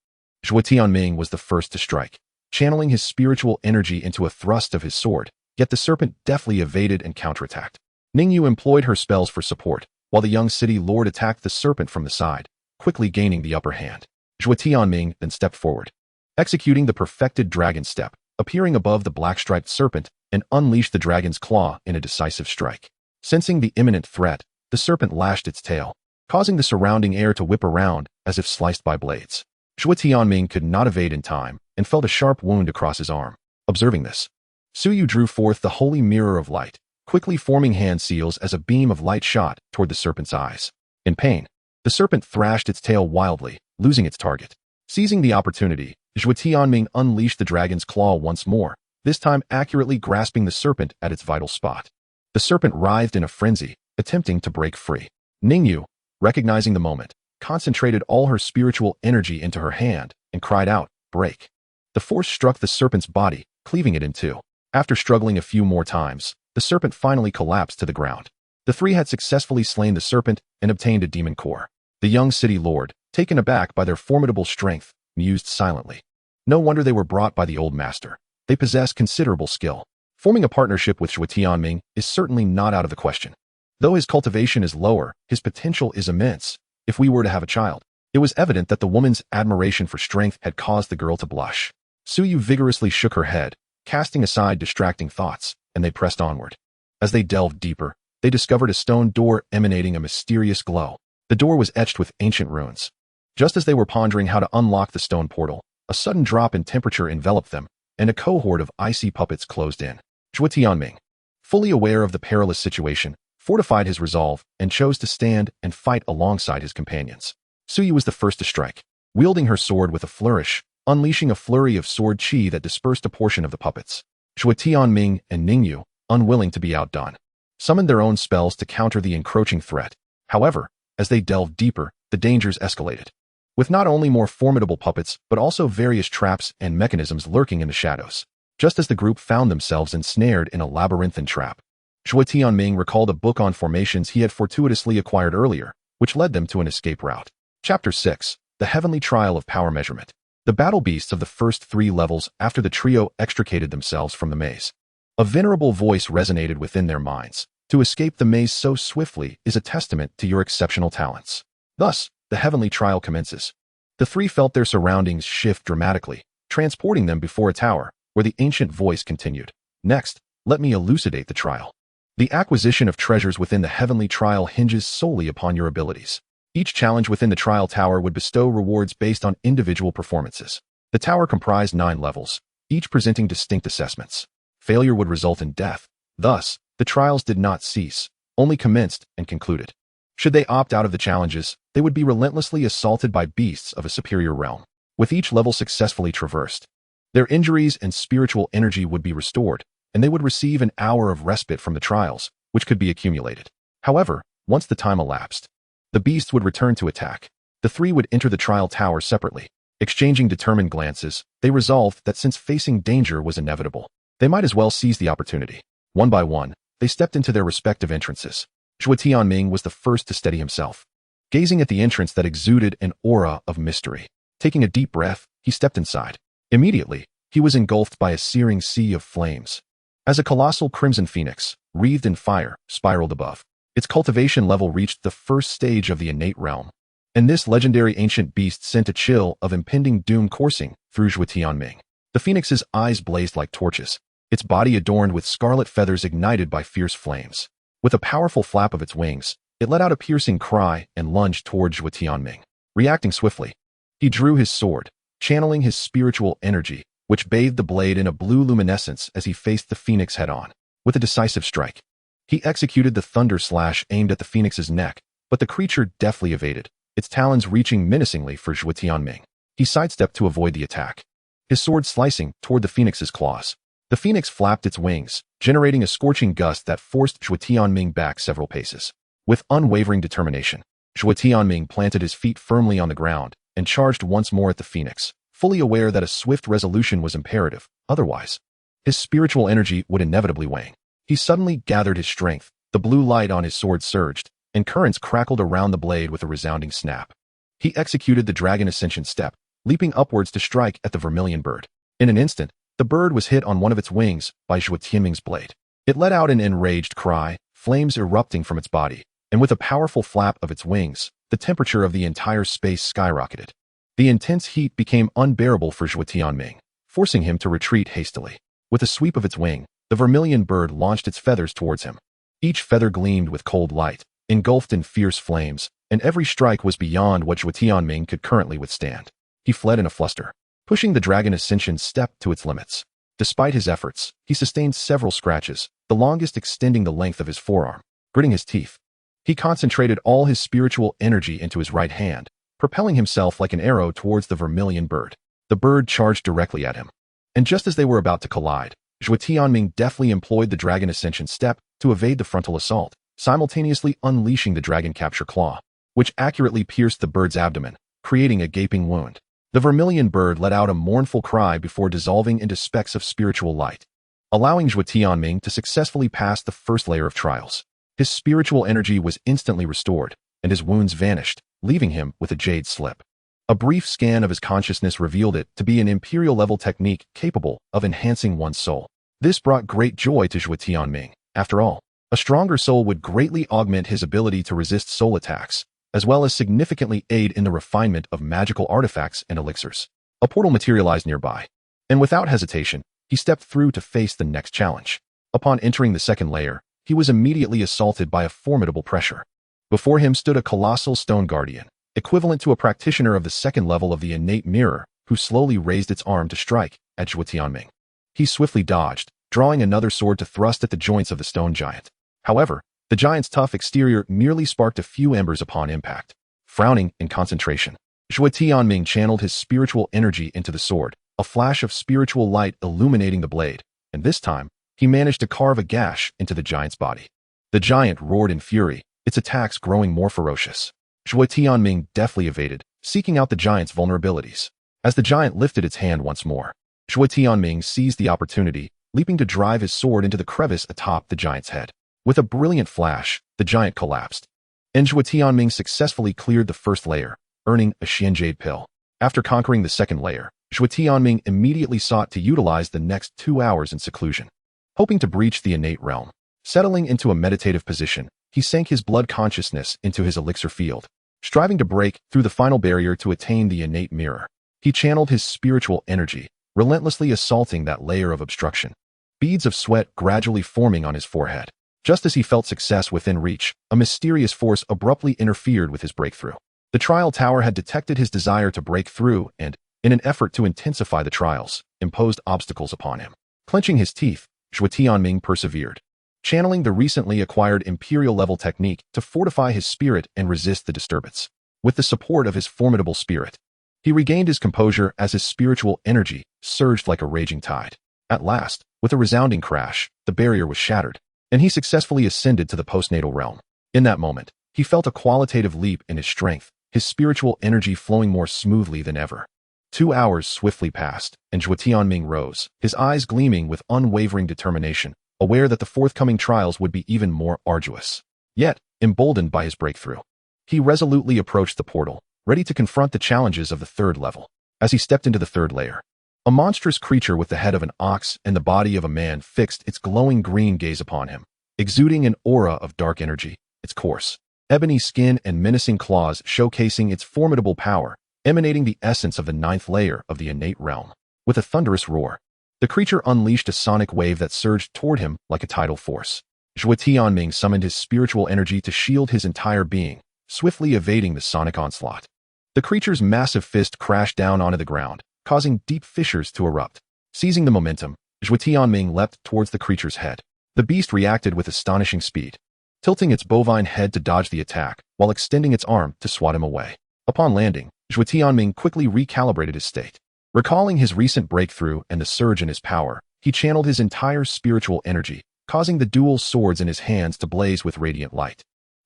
Zhuo Tianming was the first to strike, channeling his spiritual energy into a thrust of his sword, yet the serpent deftly evaded and counterattacked. Ningyu employed her spells for support, while the young city lord attacked the serpent from the side, quickly gaining the upper hand. Zhuo Tianming then stepped forward, executing the perfected dragon step, appearing above the black-striped serpent, and unleashed the dragon's claw in a decisive strike. Sensing the imminent threat, the serpent lashed its tail, causing the surrounding air to whip around as if sliced by blades. Zhuo Tianming could not evade in time and felt a sharp wound across his arm. Observing this, Su Yu drew forth the holy mirror of light, quickly forming hand seals as a beam of light shot toward the serpent's eyes. In pain, the serpent thrashed its tail wildly, losing its target. Seizing the opportunity, Zhuo Tianming unleashed the dragon's claw once more, this time accurately grasping the serpent at its vital spot. The serpent writhed in a frenzy, attempting to break free. Ningyu, recognizing the moment, concentrated all her spiritual energy into her hand and cried out, "Break!" The force struck the serpent's body, cleaving it in two. After struggling a few more times, the serpent finally collapsed to the ground. The three had successfully slain the serpent and obtained a demon core. The young city lord, taken aback by their formidable strength, mused silently. No wonder they were brought by the old master. They possess considerable skill. Forming a partnership with Zhuo Tianming is certainly not out of the question. Though his cultivation is lower, his potential is immense. If we were to have a child, it was evident that the woman's admiration for strength had caused the girl to blush. Su Yu vigorously shook her head, casting aside distracting thoughts, and they pressed onward. As they delved deeper, they discovered a stone door emanating a mysterious glow. The door was etched with ancient runes. Just as they were pondering how to unlock the stone portal, a sudden drop in temperature enveloped them, and a cohort of icy puppets closed in. Zhuo Tianming, fully aware of the perilous situation, fortified his resolve and chose to stand and fight alongside his companions. Suyi was the first to strike, wielding her sword with a flourish, unleashing a flurry of sword chi that dispersed a portion of the puppets. Zhuo Tianming and Ningyu, unwilling to be outdone, summoned their own spells to counter the encroaching threat. However, as they delved deeper, the dangers escalated, with not only more formidable puppets but also various traps and mechanisms lurking in the shadows. Just as the group found themselves ensnared in a labyrinthine trap, Zhuo Tianming recalled a book on formations he had fortuitously acquired earlier, which led them to an escape route. Chapter 6. The Heavenly Trial of Power Measurement. The battle beasts of the first 3 levels after the trio extricated themselves from the maze. A venerable voice resonated within their minds. To escape the maze so swiftly is a testament to your exceptional talents. Thus, the Heavenly Trial commences. The 3 felt their surroundings shift dramatically, transporting them before a tower, where the ancient voice continued. Next, let me elucidate the trial. The acquisition of treasures within the Heavenly Trial hinges solely upon your abilities. Each challenge within the trial tower would bestow rewards based on individual performances. The tower comprised 9 levels, each presenting distinct assessments. Failure would result in death. Thus, the trials did not cease, only commenced and concluded. Should they opt out of the challenges, they would be relentlessly assaulted by beasts of a superior realm. With each level successfully traversed, their injuries and spiritual energy would be restored, and they would receive an hour of respite from the trials, which could be accumulated. However, once the time elapsed, the beasts would return to attack. The 3 would enter the trial tower separately. Exchanging determined glances, they resolved that since facing danger was inevitable, they might as well seize the opportunity. One by one, they stepped into their respective entrances. Zhuo Tianming was the first to steady himself, gazing at the entrance that exuded an aura of mystery. Taking a deep breath, he stepped inside. Immediately, he was engulfed by a searing sea of flames. As a colossal crimson phoenix, wreathed in fire, spiraled above. Its cultivation level reached the first stage of the innate realm, and this legendary ancient beast sent a chill of impending doom coursing through Zhuo Tianming. The phoenix's eyes blazed like torches, its body adorned with scarlet feathers ignited by fierce flames. With a powerful flap of its wings, it let out a piercing cry and lunged toward Zhuo Tianming. Reacting swiftly, he drew his sword, channeling his spiritual energy, which bathed the blade in a blue luminescence as he faced the phoenix head-on. With a decisive strike, he executed the thunder slash aimed at the phoenix's neck, but the creature deftly evaded, its talons reaching menacingly for Zhuo Tianming. He sidestepped to avoid the attack, his sword slicing toward the phoenix's claws. The phoenix flapped its wings, generating a scorching gust that forced Zhuo Tianming back several paces. With unwavering determination, Zhuo Tianming planted his feet firmly on the ground and charged once more at the phoenix, fully aware that a swift resolution was imperative. Otherwise, his spiritual energy would inevitably wane. He suddenly gathered his strength, the blue light on his sword surged, and currents crackled around the blade with a resounding snap. He executed the dragon ascension step, leaping upwards to strike at the vermilion bird. In an instant, the bird was hit on one of its wings by Zhuo Tianming's blade. It let out an enraged cry, flames erupting from its body, and with a powerful flap of its wings, the temperature of the entire space skyrocketed. The intense heat became unbearable for Zhuo Tianming, forcing him to retreat hastily. With a sweep of its wing, the vermilion bird launched its feathers towards him. Each feather gleamed with cold light, engulfed in fierce flames, and every strike was beyond what Zhuo Tianming could currently withstand. He fled in a fluster, pushing the dragon ascension step to its limits. Despite his efforts, he sustained several scratches, the longest extending the length of his forearm. Gritting his teeth, he concentrated all his spiritual energy into his right hand, propelling himself like an arrow towards the vermilion bird. The bird charged directly at him, and just as they were about to collide, Zhuo Tianming deftly employed the dragon ascension step to evade the frontal assault, simultaneously unleashing the dragon capture claw, which accurately pierced the bird's abdomen, creating a gaping wound. The vermilion bird let out a mournful cry before dissolving into specks of spiritual light, allowing Zhuo Tianming to successfully pass the first layer of trials. His spiritual energy was instantly restored, and his wounds vanished, leaving him with a jade slip. A brief scan of his consciousness revealed it to be an imperial-level technique capable of enhancing one's soul. This brought great joy to Zhuo Tianming. After all, a stronger soul would greatly augment his ability to resist soul attacks, as well as significantly aid in the refinement of magical artifacts and elixirs. A portal materialized nearby, and without hesitation, he stepped through to face the next challenge. Upon entering the second layer, he was immediately assaulted by a formidable pressure. Before him stood a colossal stone guardian, equivalent to a practitioner of the second level of the innate mirror, who slowly raised its arm to strike at Zhuo Tianming. He swiftly dodged, drawing another sword to thrust at the joints of the stone giant. However, the giant's tough exterior merely sparked a few embers upon impact. Frowning in concentration, Zhuo Tianming channeled his spiritual energy into the sword, a flash of spiritual light illuminating the blade, and this time, he managed to carve a gash into the giant's body. The giant roared in fury, its attacks growing more ferocious. Zhuo Tianming deftly evaded, seeking out the giant's vulnerabilities. As the giant lifted its hand once more, Zhuo Tianming seized the opportunity, leaping to drive his sword into the crevice atop the giant's head. With a brilliant flash, the giant collapsed, and Zhuo Tianming successfully cleared the first layer, earning a Xianjade pill. After conquering the second layer, Zhuo Tianming immediately sought to utilize the next 2 hours in seclusion, hoping to breach the innate realm. Settling into a meditative position, he sank his blood consciousness into his elixir field, striving to break through the final barrier to attain the innate mirror. He channeled his spiritual energy, relentlessly assaulting that layer of obstruction, beads of sweat gradually forming on his forehead. Just as he felt success within reach, a mysterious force abruptly interfered with his breakthrough. The trial tower had detected his desire to break through and, in an effort to intensify the trials, imposed obstacles upon him. Clenching his teeth, Zhuo Tianming persevered, channeling the recently acquired imperial-level technique to fortify his spirit and resist the disturbance. With the support of his formidable spirit, he regained his composure as his spiritual energy surged like a raging tide. At last, with a resounding crash, the barrier was shattered, and he successfully ascended to the postnatal realm. In that moment, he felt a qualitative leap in his strength, his spiritual energy flowing more smoothly than ever. 2 hours swiftly passed, and Zhuo Tianming rose, his eyes gleaming with unwavering determination, aware that the forthcoming trials would be even more arduous. Yet, emboldened by his breakthrough, he resolutely approached the portal, ready to confront the challenges of the third level. As he stepped into the third layer, a monstrous creature with the head of an ox and the body of a man fixed its glowing green gaze upon him, exuding an aura of dark energy. Its coarse, ebony skin and menacing claws showcasing its formidable power, emanating the essence of the 9th layer of the innate realm. With a thunderous roar, the creature unleashed a sonic wave that surged toward him like a tidal force. Zhuo Tianming summoned his spiritual energy to shield his entire being, swiftly evading the sonic onslaught. The creature's massive fist crashed down onto the ground, causing deep fissures to erupt. Seizing the momentum, Zhuo Tianming leapt towards the creature's head. The beast reacted with astonishing speed, tilting its bovine head to dodge the attack, while extending its arm to swat him away. Upon landing, Zhuo Tianming quickly recalibrated his state. Recalling his recent breakthrough and the surge in his power, he channeled his entire spiritual energy, causing the dual swords in his hands to blaze with radiant light.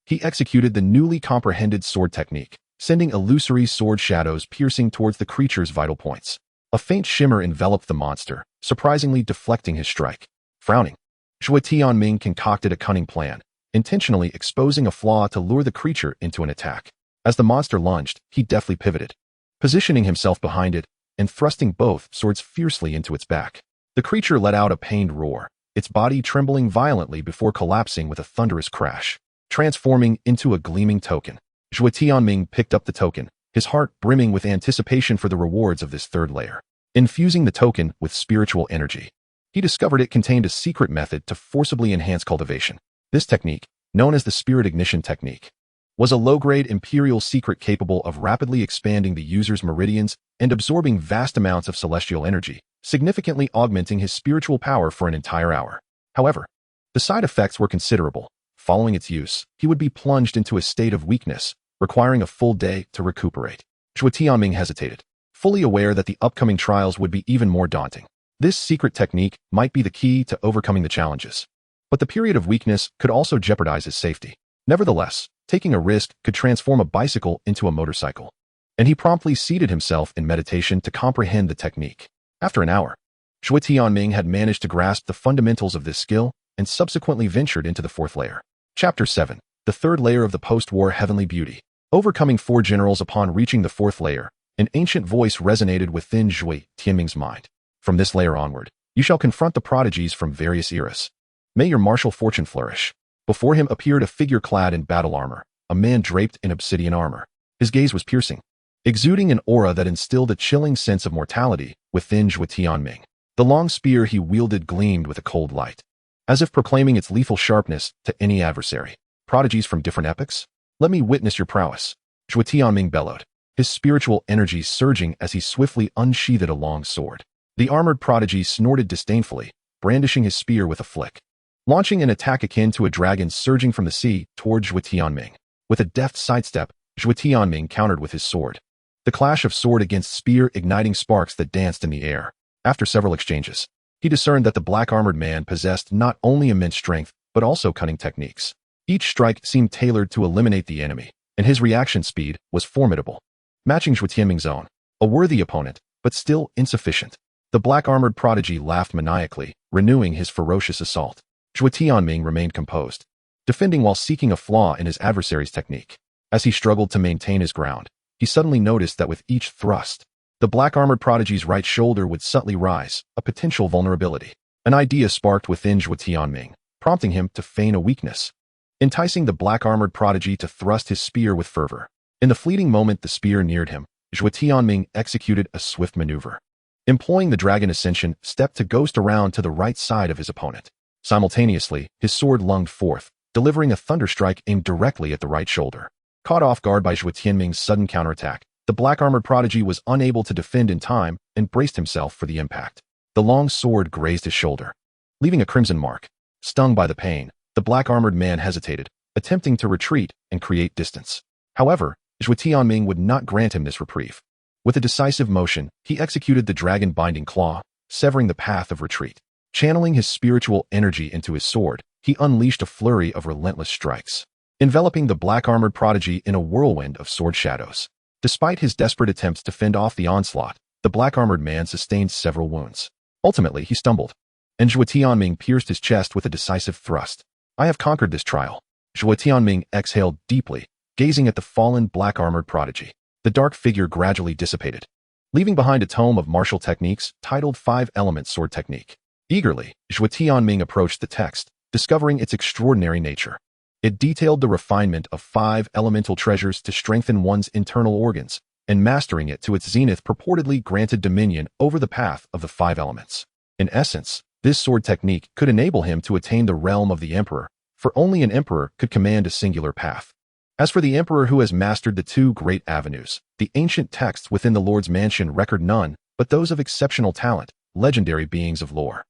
He executed the newly comprehended sword technique, sending illusory sword shadows piercing towards the creature's vital points. A faint shimmer enveloped the monster, surprisingly deflecting his strike. Frowning, Zhuo Tianming concocted a cunning plan, intentionally exposing a flaw to lure the creature into an attack. As the monster lunged, he deftly pivoted, positioning himself behind it and thrusting both swords fiercely into its back. The creature let out a pained roar, its body trembling violently before collapsing with a thunderous crash, transforming into a gleaming token. Zhuo Tianming picked up the token, his heart brimming with anticipation for the rewards of this third layer. Infusing the token with spiritual energy, he discovered it contained a secret method to forcibly enhance cultivation. This technique, known as the Spirit Ignition Technique, was a low-grade imperial secret capable of rapidly expanding the user's meridians and absorbing vast amounts of celestial energy, significantly augmenting his spiritual power for an entire hour. However, the side effects were considerable. Following its use, he would be plunged into a state of weakness, requiring a full day to recuperate. Zhuo Tianming hesitated, fully aware that the upcoming trials would be even more daunting. This secret technique might be the key to overcoming the challenges, but the period of weakness could also jeopardize his safety. Nevertheless, taking a risk could transform a bicycle into a motorcycle, and he promptly seated himself in meditation to comprehend the technique. After an hour, Zhuo Tianming had managed to grasp the fundamentals of this skill and subsequently ventured into the fourth layer. Chapter 7. The third layer of the post-war heavenly beauty. Overcoming 4 generals upon reaching the fourth layer, an ancient voice resonated within Zhuo Tianming's mind. From this layer onward, you shall confront the prodigies from various eras. May your martial fortune flourish. Before him appeared a figure clad in battle armor, a man draped in obsidian armor. His gaze was piercing, exuding an aura that instilled a chilling sense of mortality within Zhuo Tianming. The long spear he wielded gleamed with a cold light, as if proclaiming its lethal sharpness to any adversary. Prodigies from different epochs? Let me witness your prowess. Zhuo Tianming bellowed, his spiritual energy surging as he swiftly unsheathed a long sword. The armored prodigy snorted disdainfully, brandishing his spear with a flick, launching an attack akin to a dragon surging from the sea toward Zhuo Tianming. With a deft sidestep, Zhuo Tianming countered with his sword. The clash of sword against spear igniting sparks that danced in the air. After several exchanges, he discerned that the black-armored man possessed not only immense strength, but also cunning techniques. Each strike seemed tailored to eliminate the enemy, and his reaction speed was formidable, matching Zhuo Tianming's own. A worthy opponent, but still insufficient. The black-armored prodigy laughed maniacally, renewing his ferocious assault. Zhuo Tianming remained composed, defending while seeking a flaw in his adversary's technique. As he struggled to maintain his ground, he suddenly noticed that with each thrust, the black-armored prodigy's right shoulder would subtly rise, a potential vulnerability. An idea sparked within Zhuo Tianming, prompting him to feign a weakness, enticing the black-armored prodigy to thrust his spear with fervor. In the fleeting moment the spear neared him, Zhuo Tianming executed a swift maneuver. Employing the dragon ascension, stepped to ghost around to the right side of his opponent. Simultaneously, his sword lunged forth, delivering a thunderstrike aimed directly at the right shoulder. Caught off guard by Zhuo Tianming's sudden counterattack, the black-armored prodigy was unable to defend in time and braced himself for the impact. The long sword grazed his shoulder, leaving a crimson mark. Stung by the pain, the black-armored man hesitated, attempting to retreat and create distance. However, Zhuo Tianming would not grant him this reprieve. With a decisive motion, he executed the dragon-binding claw, severing the path of retreat. Channeling his spiritual energy into his sword, he unleashed a flurry of relentless strikes, enveloping the black-armored prodigy in a whirlwind of sword shadows. Despite his desperate attempts to fend off the onslaught, the black-armored man sustained several wounds. Ultimately, he stumbled, and Zhuo Tianming pierced his chest with a decisive thrust. I have conquered this trial. Zhuo Tianming exhaled deeply, gazing at the fallen black-armored prodigy. The dark figure gradually dissipated, leaving behind a tome of martial techniques titled 5-Element Sword Technique. Eagerly, Zhuo Tianming approached the text, discovering its extraordinary nature. It detailed the refinement of 5 elemental treasures to strengthen one's internal organs, and mastering it to its zenith purportedly granted dominion over the path of the 5 elements. In essence, this sword technique could enable him to attain the realm of the emperor, for only an emperor could command a singular path. As for the emperor who has mastered the 2 great avenues, the ancient texts within the Lord's mansion record none but those of exceptional talent, legendary beings of lore.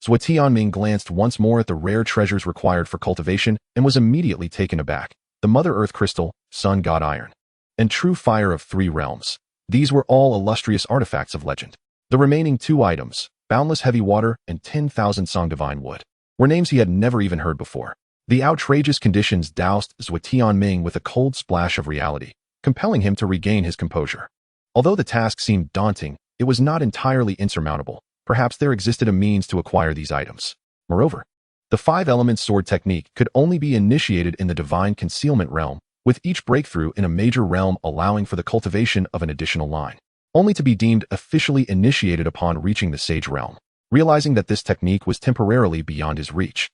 Zhuo Tianming glanced once more at the rare treasures required for cultivation and was immediately taken aback. The Mother Earth Crystal, Sun God Iron, and True Fire of 3 Realms. These were all illustrious artifacts of legend. The remaining 2 items, Boundless Heavy Water and 10,000 Song Divine Wood, were names he had never even heard before. The outrageous conditions doused Zhuo Tianming with a cold splash of reality, compelling him to regain his composure. Although the task seemed daunting, it was not entirely insurmountable. Perhaps there existed a means to acquire these items. Moreover, the 5-element sword technique could only be initiated in the divine concealment realm, with each breakthrough in a major realm allowing for the cultivation of an additional line, only to be deemed officially initiated upon reaching the sage realm. Realizing that this technique was temporarily beyond his reach,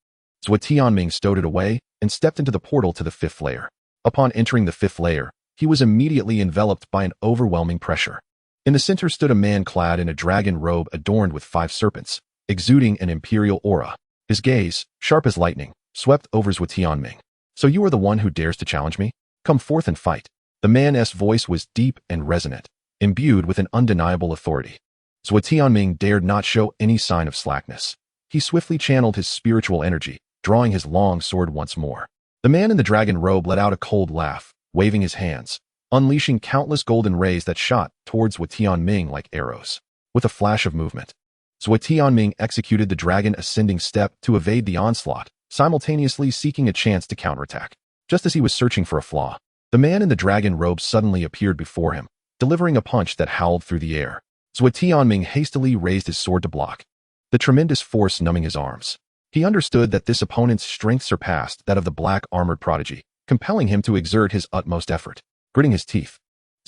Zhuo Tianming stowed it away and stepped into the portal to the 5th layer. Upon entering the 5th layer, he was immediately enveloped by an overwhelming pressure. In the center stood a man clad in a dragon robe adorned with 5 serpents, exuding an imperial aura. His gaze, sharp as lightning, swept over Zhuo Tianming. So you are the one who dares to challenge me? Come forth and fight. The man's voice was deep and resonant, imbued with an undeniable authority. Zhuo Tianming dared not show any sign of slackness. He swiftly channeled his spiritual energy, drawing his long sword once more. The man in the dragon robe let out a cold laugh, waving his hands, unleashing countless golden rays that shot towards Zhuo Tianming like arrows. With a flash of movement, Zhuo Tianming executed the dragon ascending step to evade the onslaught, simultaneously seeking a chance to counterattack. Just as he was searching for a flaw, the man in the dragon robe suddenly appeared before him, delivering a punch that howled through the air. Zhuo Tianming hastily raised his sword to block, the tremendous force numbing his arms. He understood that this opponent's strength surpassed that of the black-armored prodigy, compelling him to exert his utmost effort. Gritting his teeth,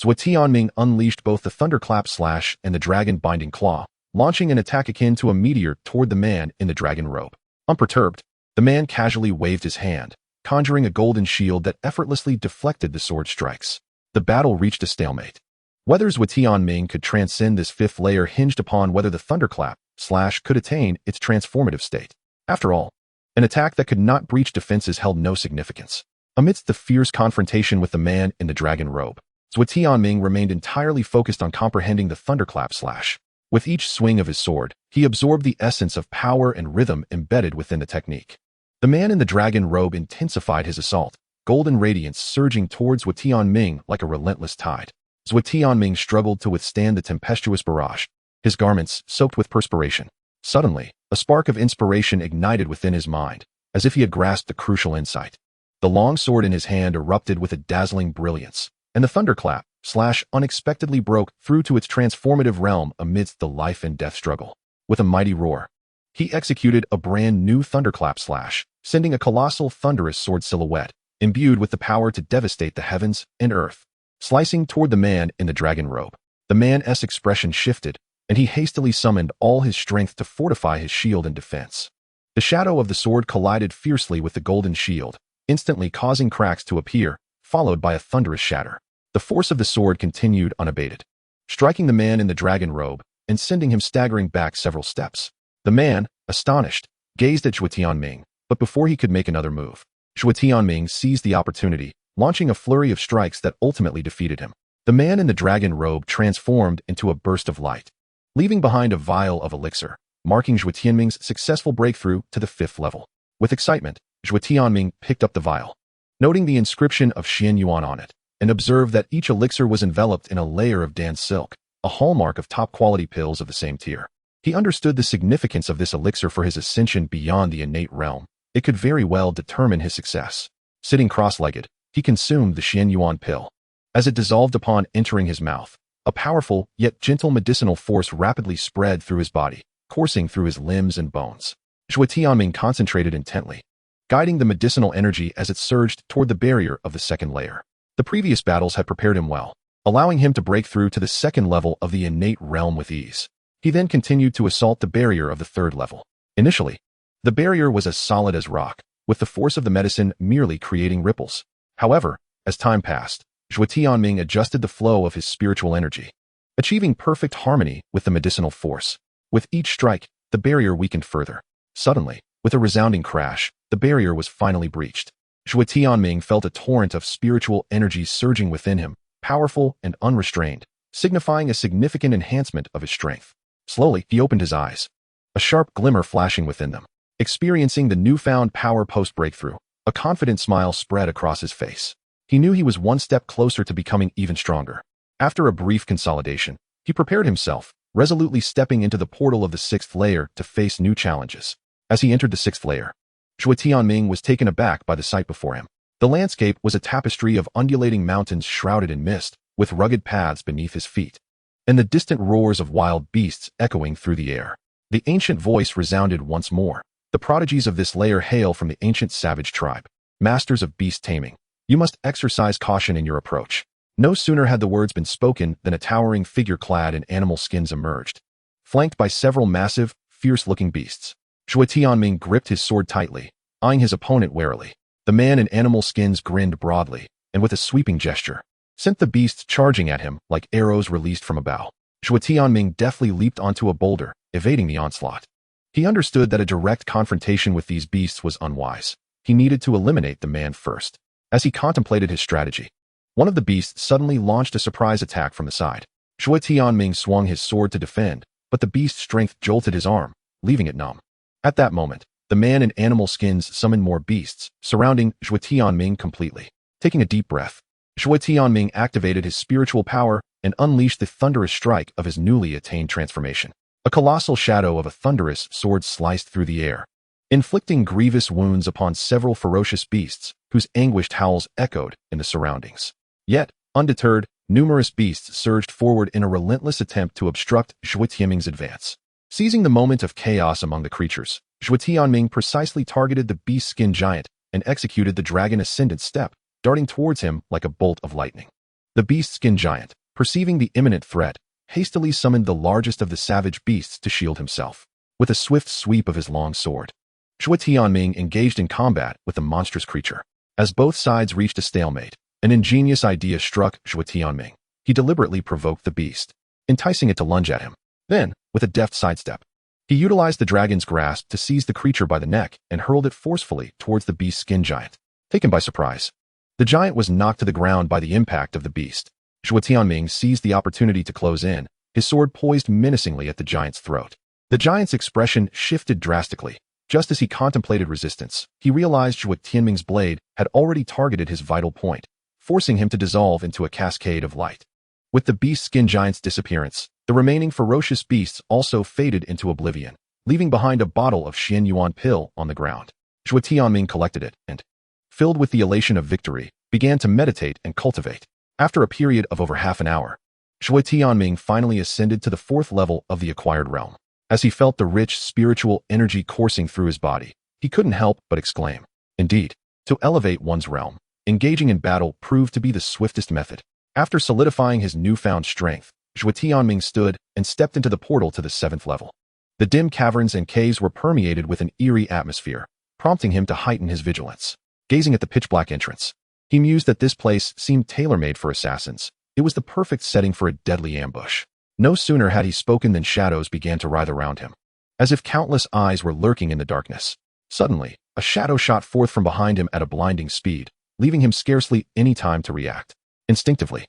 Zhuo Tianming unleashed both the thunderclap slash and the dragon-binding claw, launching an attack akin to a meteor toward the man in the dragon robe. Unperturbed, the man casually waved his hand, conjuring a golden shield that effortlessly deflected the sword strikes. The battle reached a stalemate. Whether Zhuo Tianming could transcend this 5th layer hinged upon whether the thunderclap slash could attain its transformative state. After all, an attack that could not breach defenses held no significance. Amidst the fierce confrontation with the man in the dragon robe, Zhuo Tianming remained entirely focused on comprehending the thunderclap slash. With each swing of his sword, he absorbed the essence of power and rhythm embedded within the technique. The man in the dragon robe intensified his assault, golden radiance surging towards Zhuo Tianming like a relentless tide. Zhuo Tianming struggled to withstand the tempestuous barrage, his garments soaked with perspiration. Suddenly, a spark of inspiration ignited within his mind, as if he had grasped a crucial insight. The long sword in his hand erupted with a dazzling brilliance, and the thunderclap slash unexpectedly broke through to its transformative realm amidst the life and death struggle. With a mighty roar, he executed a brand new thunderclap slash, sending a colossal thunderous sword silhouette, imbued with the power to devastate the heavens and earth, slicing toward the man in the dragon robe. The man's expression shifted, and he hastily summoned all his strength to fortify his shield and defense. The shadow of the sword collided fiercely with the golden shield, instantly causing cracks to appear, followed by a thunderous shatter. The force of the sword continued unabated, striking the man in the dragon robe and sending him staggering back several steps. The man, astonished, gazed at Zhuo Tianming, but before he could make another move, Zhuo Tianming seized the opportunity, launching a flurry of strikes that ultimately defeated him. The man in the dragon robe transformed into a burst of light, leaving behind a vial of elixir, marking Zhuo Tianming's successful breakthrough to the 5th level. With excitement, Zhuo Tianming picked up the vial, noting the inscription of Xian Yuan on it, and observed that each elixir was enveloped in a layer of Dan silk, a hallmark of top-quality pills of the same tier. He understood the significance of this elixir for his ascension beyond the innate realm. It could very well determine his success. Sitting cross-legged, he consumed the Xian Yuan pill. As it dissolved upon entering his mouth, a powerful yet gentle medicinal force rapidly spread through his body, coursing through his limbs and bones. Zhuo Tianming concentrated intently, guiding the medicinal energy as it surged toward the barrier of the 2nd layer. The previous battles had prepared him well, allowing him to break through to the 2nd level of the innate realm with ease. He then continued to assault the barrier of the 3rd level. Initially, the barrier was as solid as rock, with the force of the medicine merely creating ripples. However, as time passed, Zhuo Tianming adjusted the flow of his spiritual energy, achieving perfect harmony with the medicinal force. With each strike, the barrier weakened further. Suddenly, with a resounding crash, the barrier was finally breached. Zhuo Tianming felt a torrent of spiritual energy surging within him, powerful and unrestrained, signifying a significant enhancement of his strength. Slowly, he opened his eyes, a sharp glimmer flashing within them. Experiencing the newfound power post-breakthrough, a confident smile spread across his face. He knew he was one step closer to becoming even stronger. After a brief consolidation, he prepared himself, resolutely stepping into the portal of the 6th layer to face new challenges. As he entered the 6th layer, Zhuo Tianming was taken aback by the sight before him. The landscape was a tapestry of undulating mountains shrouded in mist, with rugged paths beneath his feet, and the distant roars of wild beasts echoing through the air. The ancient voice resounded once more. The prodigies of this layer hail from the ancient savage tribe, masters of beast taming. You must exercise caution in your approach. No sooner had the words been spoken than a towering figure clad in animal skins emerged, flanked by several massive, fierce-looking beasts. Zhuo Tianming gripped his sword tightly, eyeing his opponent warily. The man in animal skins grinned broadly, and with a sweeping gesture, sent the beasts charging at him like arrows released from a bow. Zhuo Tianming deftly leaped onto a boulder, evading the onslaught. He understood that a direct confrontation with these beasts was unwise. He needed to eliminate the man first. As he contemplated his strategy, one of the beasts suddenly launched a surprise attack from the side. Zhuo Tianming swung his sword to defend, but the beast's strength jolted his arm, leaving it numb. At that moment, the man in animal skins summoned more beasts, surrounding Zhuo Tianming completely. Taking a deep breath, Zhuo Tianming activated his spiritual power and unleashed the thunderous strike of his newly attained transformation. A colossal shadow of a thunderous sword sliced through the air, inflicting grievous wounds upon several ferocious beasts whose anguished howls echoed in the surroundings. Yet, undeterred, numerous beasts surged forward in a relentless attempt to obstruct Zhuo Tianming's advance. Seizing the moment of chaos among the creatures, Zhuo Tianming precisely targeted the beast-skin giant and executed the dragon ascendant step, darting towards him like a bolt of lightning. The beast-skin giant, perceiving the imminent threat, hastily summoned the largest of the savage beasts to shield himself. With a swift sweep of his long sword, Zhuo Tianming engaged in combat with the monstrous creature. As both sides reached a stalemate, an ingenious idea struck Zhuo Tianming. He deliberately provoked the beast, enticing it to lunge at him. Then, with a deft sidestep, he utilized the dragon's grasp to seize the creature by the neck and hurled it forcefully towards the beast-skin giant. Taken by surprise, the giant was knocked to the ground by the impact of the beast. Zhuo Tianming seized the opportunity to close in, his sword poised menacingly at the giant's throat. The giant's expression shifted drastically, Just as he contemplated resistance, he realized Zhuo Tianming's blade had already targeted his vital point, forcing him to dissolve into a cascade of light. With the beast skin giant's disappearance, the remaining ferocious beasts also faded into oblivion, leaving behind a bottle of Xian Yuan pill on the ground. Zhuo Tianming collected it and, filled with the elation of victory, began to meditate and cultivate. After a period of over half an hour, Zhuo Tianming finally ascended to the 4th level of the acquired realm. As he felt the rich spiritual energy coursing through his body, he couldn't help but exclaim, "Indeed, to elevate one's realm, engaging in battle proved to be the swiftest method." After solidifying his newfound strength, Zhuo Tianming stood and stepped into the portal to the 7th level. The dim caverns and caves were permeated with an eerie atmosphere, prompting him to heighten his vigilance. Gazing at the pitch-black entrance, he mused that this place seemed tailor-made for assassins. It was the perfect setting for a deadly ambush. No sooner had he spoken than shadows began to writhe around him, as if countless eyes were lurking in the darkness. Suddenly, a shadow shot forth from behind him at a blinding speed, leaving him scarcely any time to react. Instinctively,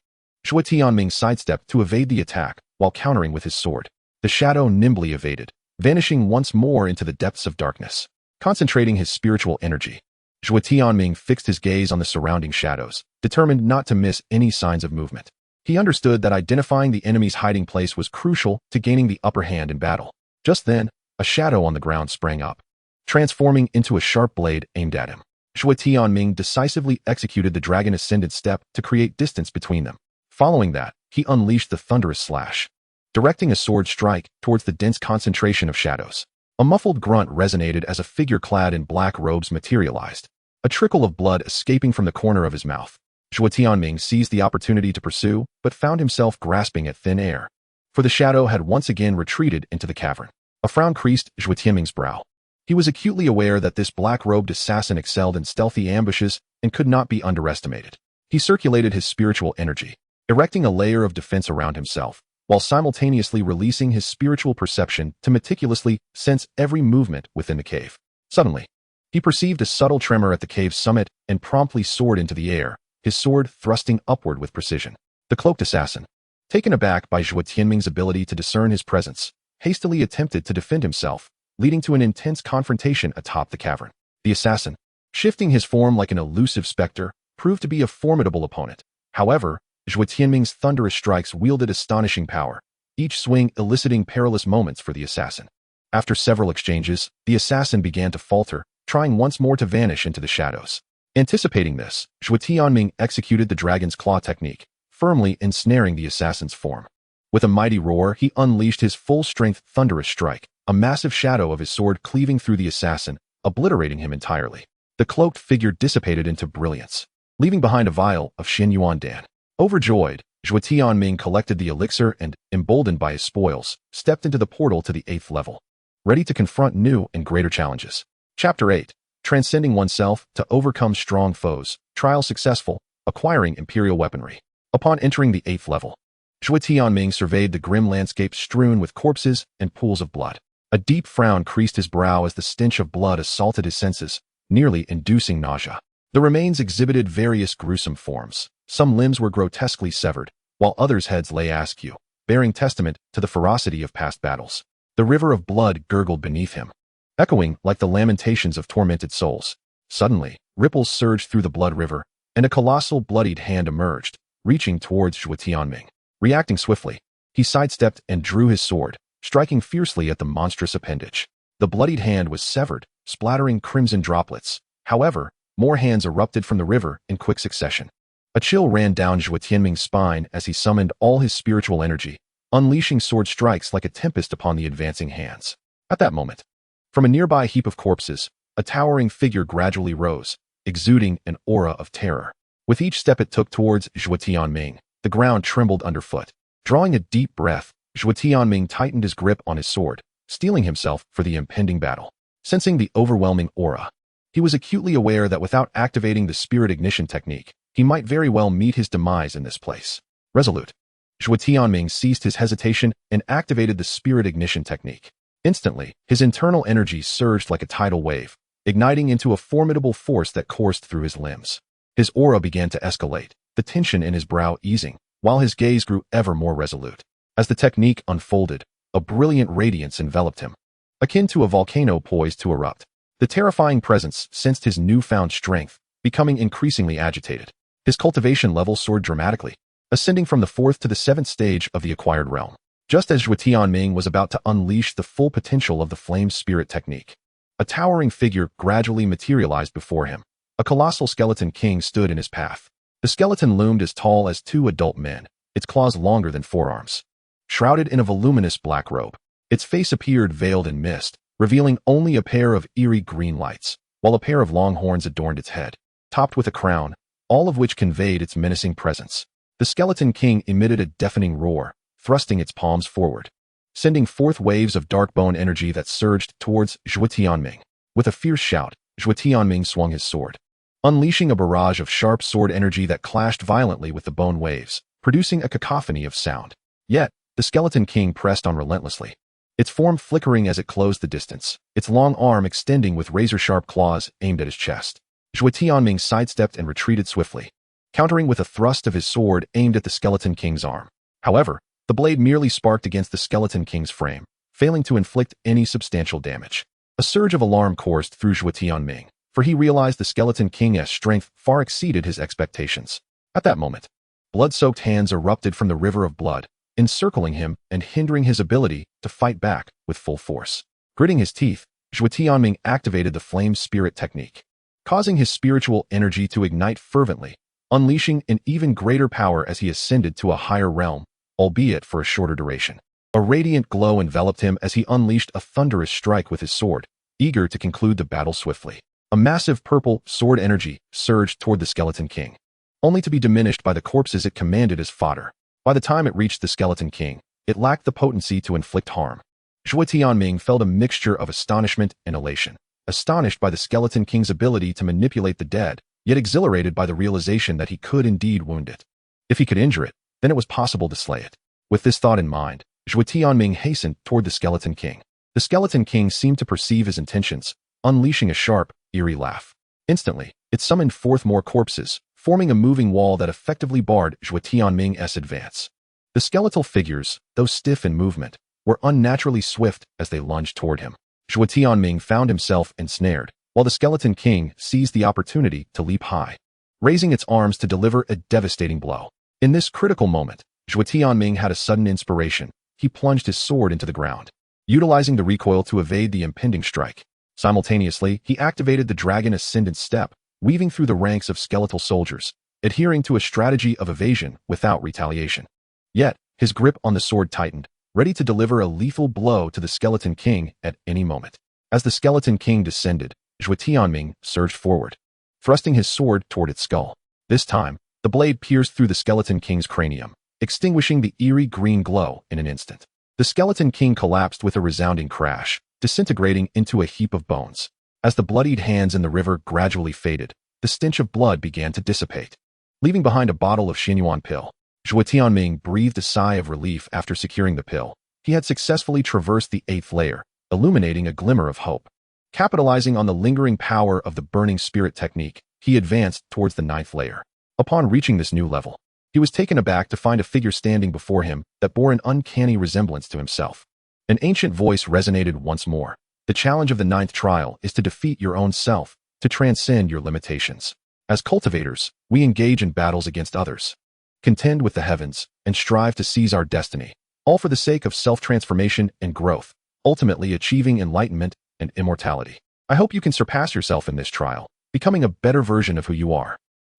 Zhuo Tianming sidestepped to evade the attack while countering with his sword. The shadow nimbly evaded, vanishing once more into the depths of darkness. Concentrating his spiritual energy, Zhuo Tianming fixed his gaze on the surrounding shadows, determined not to miss any signs of movement. He understood that identifying the enemy's hiding place was crucial to gaining the upper hand in battle. Just then, a shadow on the ground sprang up, transforming into a sharp blade aimed at him. Zhuo Tianming decisively executed the dragon ascendant step to create distance between them. Following that, he unleashed the thunderous slash, directing a sword strike towards the dense concentration of shadows. A muffled grunt resonated as a figure clad in black robes materialized, a trickle of blood escaping from the corner of his mouth. Zhuo Tianming seized the opportunity to pursue, but found himself grasping at thin air, for the shadow had once again retreated into the cavern. A frown creased Zhuo Tianming's brow. He was acutely aware that this black-robed assassin excelled in stealthy ambushes and could not be underestimated. He circulated his spiritual energy, erecting a layer of defense around himself, while simultaneously releasing his spiritual perception to meticulously sense every movement within the cave. Suddenly, he perceived a subtle tremor at the cave's summit and promptly soared into the air, his sword thrusting upward with precision. The cloaked assassin, taken aback by Zhuo Tianming's ability to discern his presence, hastily attempted to defend himself, leading to an intense confrontation atop the cavern. The assassin, shifting his form like an elusive specter, proved to be a formidable opponent. However, Zhuo Tianming's thunderous strikes wielded astonishing power, each swing eliciting perilous moments for the assassin. After several exchanges, the assassin began to falter, trying once more to vanish into the shadows. Anticipating this, Zhuo Tianming executed the dragon's claw technique, firmly ensnaring the assassin's form. With a mighty roar, he unleashed his full-strength thunderous strike, a massive shadow of his sword cleaving through the assassin, obliterating him entirely. The cloaked figure dissipated into brilliance, leaving behind a vial of Xian Yuan Dan. Overjoyed, Zhuo Tianming collected the elixir and, emboldened by his spoils, stepped into the portal to the 8th level, ready to confront new and greater challenges. Chapter 8. Transcending oneself to overcome strong foes. Trial successful. Acquiring imperial weaponry. Upon entering the 8th level, Zhuo Tianming surveyed the grim landscape strewn with corpses and pools of blood. A deep frown creased his brow as the stench of blood assaulted his senses, nearly inducing nausea. The remains exhibited various gruesome forms. Some limbs were grotesquely severed, while others' heads lay askew, bearing testament to the ferocity of past battles. The river of blood gurgled beneath him, echoing like the lamentations of tormented souls. Suddenly, ripples surged through the blood river, and a colossal bloodied hand emerged, reaching towards Zhuo Tianming. Reacting swiftly, he sidestepped and drew his sword, striking fiercely at the monstrous appendage. The bloodied hand was severed, splattering crimson droplets. However, more hands erupted from the river in quick succession. A chill ran down Zhuo Tianming's spine as he summoned all his spiritual energy, unleashing sword strikes like a tempest upon the advancing hands. At that moment, from a nearby heap of corpses, a towering figure gradually rose, exuding an aura of terror. With each step it took towards Zhuo Tianming, the ground trembled underfoot. Drawing a deep breath, Zhuo Tianming tightened his grip on his sword, steeling himself for the impending battle. Sensing the overwhelming aura, he was acutely aware that without activating the spirit ignition technique, he might very well meet his demise in this place. Resolute, Zhuo Tianming ceased his hesitation and activated the spirit ignition technique. Instantly, his internal energy surged like a tidal wave, igniting into a formidable force that coursed through his limbs. His aura began to escalate, the tension in his brow easing, while his gaze grew ever more resolute. As the technique unfolded, a brilliant radiance enveloped him. akin to a volcano poised to erupt. The terrifying presence sensed his newfound strength, becoming increasingly agitated. His cultivation level soared dramatically, ascending from the 4th to the 7th stage of the acquired realm. Just as Zhuo Tianming was about to unleash the full potential of the flame spirit technique, a towering figure gradually materialized before him. A colossal skeleton king stood in his path. The skeleton loomed as tall as 2 adult men, its claws longer than forearms. Shrouded in a voluminous black robe, its face appeared veiled in mist, revealing only a pair of eerie green lights, while a pair of long horns adorned its head, topped with a crown, all of which conveyed its menacing presence. The skeleton king emitted a deafening roar, thrusting its palms forward, sending forth waves of dark bone energy that surged towards Zhuo Tianming. With a fierce shout, Zhuo Tianming swung his sword, unleashing a barrage of sharp sword energy that clashed violently with the bone waves, producing a cacophony of sound. Yet, the skeleton king pressed on relentlessly, its form flickering as it closed the distance, its long arm extending with razor-sharp claws aimed at his chest. Zhuo Tianming sidestepped and retreated swiftly, countering with a thrust of his sword aimed at the skeleton king's arm. However, the blade merely sparked against the skeleton king's frame, failing to inflict any substantial damage. A surge of alarm coursed through Zhuo Tianming, for he realized the skeleton king's strength far exceeded his expectations. At that moment, blood-soaked hands erupted from the river of blood, encircling him and hindering his ability to fight back with full force. Gritting his teeth, Zhuo Tianming activated the flame spirit technique, causing his spiritual energy to ignite fervently, unleashing an even greater power as he ascended to a higher realm, albeit for a shorter duration. A radiant glow enveloped him as he unleashed a thunderous strike with his sword, eager to conclude the battle swiftly. A massive purple sword energy surged toward the skeleton king, only to be diminished by the corpses it commanded as fodder. By the time it reached the skeleton king, it lacked the potency to inflict harm. Zhuo Tianming felt a mixture of astonishment and elation, astonished by the skeleton king's ability to manipulate the dead, yet exhilarated by the realization that he could indeed wound it. If he could injure it, then it was possible to slay it. With this thought in mind, Zhuo Tianming hastened toward the skeleton king. The skeleton king seemed to perceive his intentions, unleashing a sharp, eerie laugh. Instantly, it summoned forth more corpses, forming a moving wall that effectively barred Zhuo Tianming's advance. The skeletal figures, though stiff in movement, were unnaturally swift as they lunged toward him. Zhuo Tianming found himself ensnared, while the skeleton king seized the opportunity to leap high, raising its arms to deliver a devastating blow. In this critical moment, Zhuo Tianming had a sudden inspiration. He plunged his sword into the ground, utilizing the recoil to evade the impending strike. Simultaneously, he activated the dragon ascendant step, weaving through the ranks of skeletal soldiers, adhering to a strategy of evasion without retaliation. Yet, his grip on the sword tightened, ready to deliver a lethal blow to the skeleton king at any moment. As the skeleton king descended, Zhuo Tianming surged forward, thrusting his sword toward its skull. This time, the blade pierced through the skeleton king's cranium, extinguishing the eerie green glow in an instant. The skeleton king collapsed with a resounding crash, disintegrating into a heap of bones. As the bloodied hands in the river gradually faded, the stench of blood began to dissipate. Leaving behind a bottle of Xinyuan pill, Zhuo Tianming breathed a sigh of relief after securing the pill. He had successfully traversed the 8th layer, illuminating a glimmer of hope. Capitalizing on the lingering power of the burning spirit technique, he advanced towards the 9th layer. Upon reaching this new level, he was taken aback to find a figure standing before him that bore an uncanny resemblance to himself. An ancient voice resonated once more. The challenge of the 9th trial is to defeat your own self, to transcend your limitations. As cultivators, we engage in battles against others, contend with the heavens, and strive to seize our destiny, all for the sake of self-transformation and growth, ultimately achieving enlightenment and immortality. I hope you can surpass yourself in this trial, becoming a better version of who you are.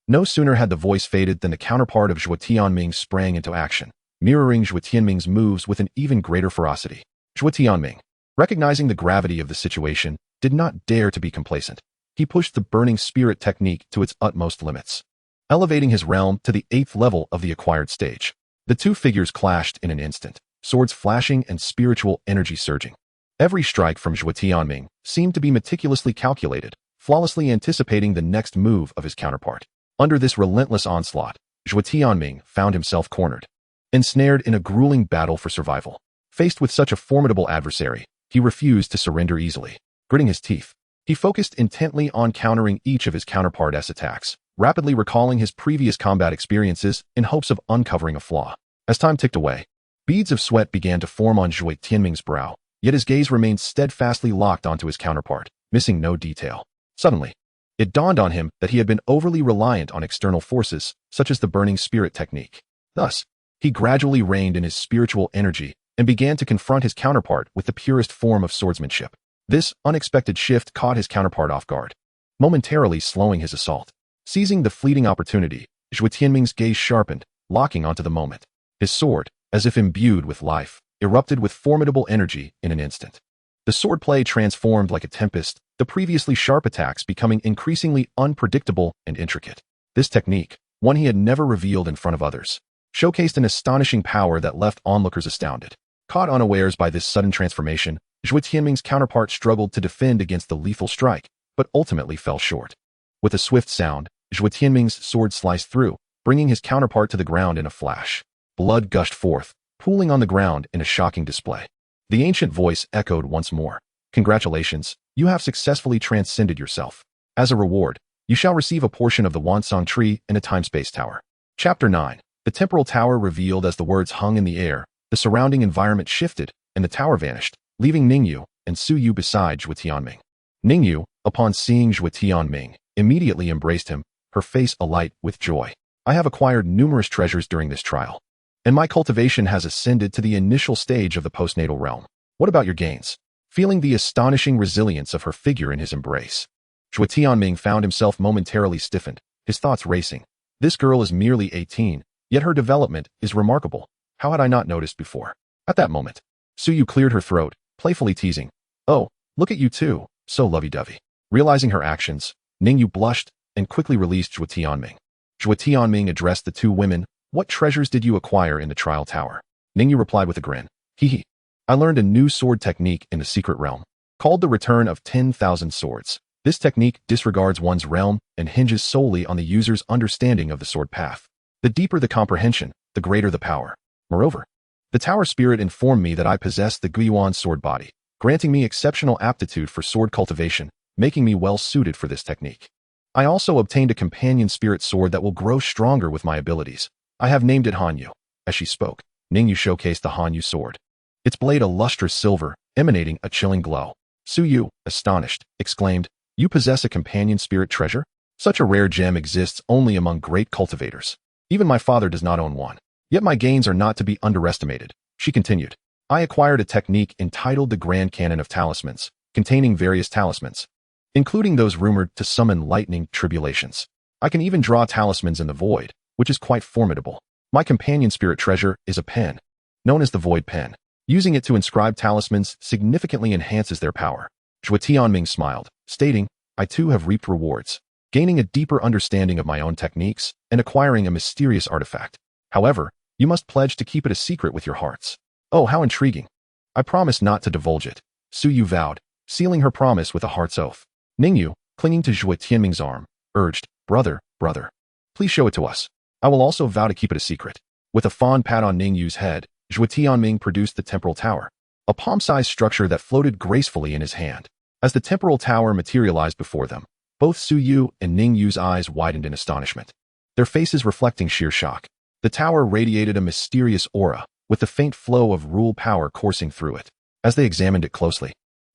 No sooner had the voice faded than the counterpart of Zhuo Tianming sprang into action, mirroring Zhuo Tianming's moves with an even greater ferocity. Zhuo Tianming, recognizing the gravity of the situation, did not dare to be complacent. He pushed the burning spirit technique to its utmost limits, elevating his realm to the 8th level of the acquired stage. The two figures clashed in an instant, swords flashing and spiritual energy surging. Every strike from Zhuo Tianming seemed to be meticulously calculated, flawlessly anticipating the next move of his counterpart. Under this relentless onslaught, Zhuo Tianming found himself cornered, ensnared in a grueling battle for survival. Faced with such a formidable adversary, he refused to surrender easily. Gritting his teeth, he focused intently on countering each of his counterpart's attacks, rapidly recalling his previous combat experiences in hopes of uncovering a flaw. As time ticked away, beads of sweat began to form on Zhuo Tianming's brow, yet his gaze remained steadfastly locked onto his counterpart, missing no detail. Suddenly, it dawned on him that he had been overly reliant on external forces, such as the burning spirit technique. Thus, he gradually reined in his spiritual energy and began to confront his counterpart with the purest form of swordsmanship. This unexpected shift caught his counterpart off guard, momentarily slowing his assault. Seizing the fleeting opportunity, Zhuo Tianming's gaze sharpened, locking onto the moment. His sword, as if imbued with life, erupted with formidable energy in an instant. The swordplay transformed like a tempest, the previously sharp attacks becoming increasingly unpredictable and intricate. This technique, one he had never revealed in front of others, showcased an astonishing power that left onlookers astounded. Caught unawares by this sudden transformation, Zhuo Tianming's counterpart struggled to defend against the lethal strike, but ultimately fell short. With a swift sound, Zhuo Tianming's sword sliced through, bringing his counterpart to the ground in a flash. Blood gushed forth, pooling on the ground in a shocking display. The ancient voice echoed once more. Congratulations, you have successfully transcended yourself. As a reward, you shall receive a portion of the Wansong tree in a time-space tower. Chapter 9. The temporal tower revealed as the words hung in the air, the surrounding environment shifted, and the tower vanished, leaving Ningyu and Su Yu beside Zhuo Tianming. Ningyu, upon seeing Zhuo Tianming, immediately embraced him, her face alight with joy. I have acquired numerous treasures during this trial, and my cultivation has ascended to the initial stage of the postnatal realm. What about your gains? Feeling the astonishing resilience of her figure in his embrace, Zhuo Tianming found himself momentarily stiffened, his thoughts racing. This girl is merely 18, yet her development is remarkable. How had I not noticed before? At that moment, Su Yu cleared her throat, playfully teasing. Oh, look at you too, so lovey-dovey. Realizing her actions, Ningyu blushed and quickly released Zhuo Tianming. Zhuo Tianming addressed the two women. What treasures did you acquire in the trial tower? Ningyu replied with a grin. Hee. I learned a new sword technique in the secret realm, called the Return of 10,000 Swords. This technique disregards one's realm and hinges solely on the user's understanding of the sword path. The deeper the comprehension, the greater the power. Moreover, the tower spirit informed me that I possess the Guiyuan sword body, granting me exceptional aptitude for sword cultivation, making me well suited for this technique. I also obtained a companion spirit sword that will grow stronger with my abilities. I have named it Hanyu. As she spoke, Ningyu showcased the Hanyu sword, its blade a lustrous silver, emanating a chilling glow. Su Yu, astonished, exclaimed, You possess a companion spirit treasure? Such a rare gem exists only among great cultivators. Even my father does not own one. Yet my gains are not to be underestimated. She continued. I acquired a technique entitled the Grand Canon of Talismans, containing various talismans, including those rumored to summon lightning tribulations. I can even draw talismans in the void, which is quite formidable. My companion spirit treasure is a pen, known as the Void Pen. Using it to inscribe talismans significantly enhances their power. Zhuo Tianming smiled, stating, I too have reaped rewards, gaining a deeper understanding of my own techniques and acquiring a mysterious artifact. However, you must pledge to keep it a secret with your hearts. Oh, how intriguing. I promise not to divulge it, Su Yu vowed, sealing her promise with a heart's oath. Ningyu, clinging to Zhuo Tianming's arm, urged, brother, please show it to us. I will also vow to keep it a secret. With a fond pat on Ningyu's head, Zhuo Tianming produced the temporal tower, a palm-sized structure that floated gracefully in his hand. As the temporal tower materialized before them, both Su Yu and Ningyu's eyes widened in astonishment, their faces reflecting sheer shock. The tower radiated a mysterious aura, with the faint flow of rule power coursing through it. As they examined it closely,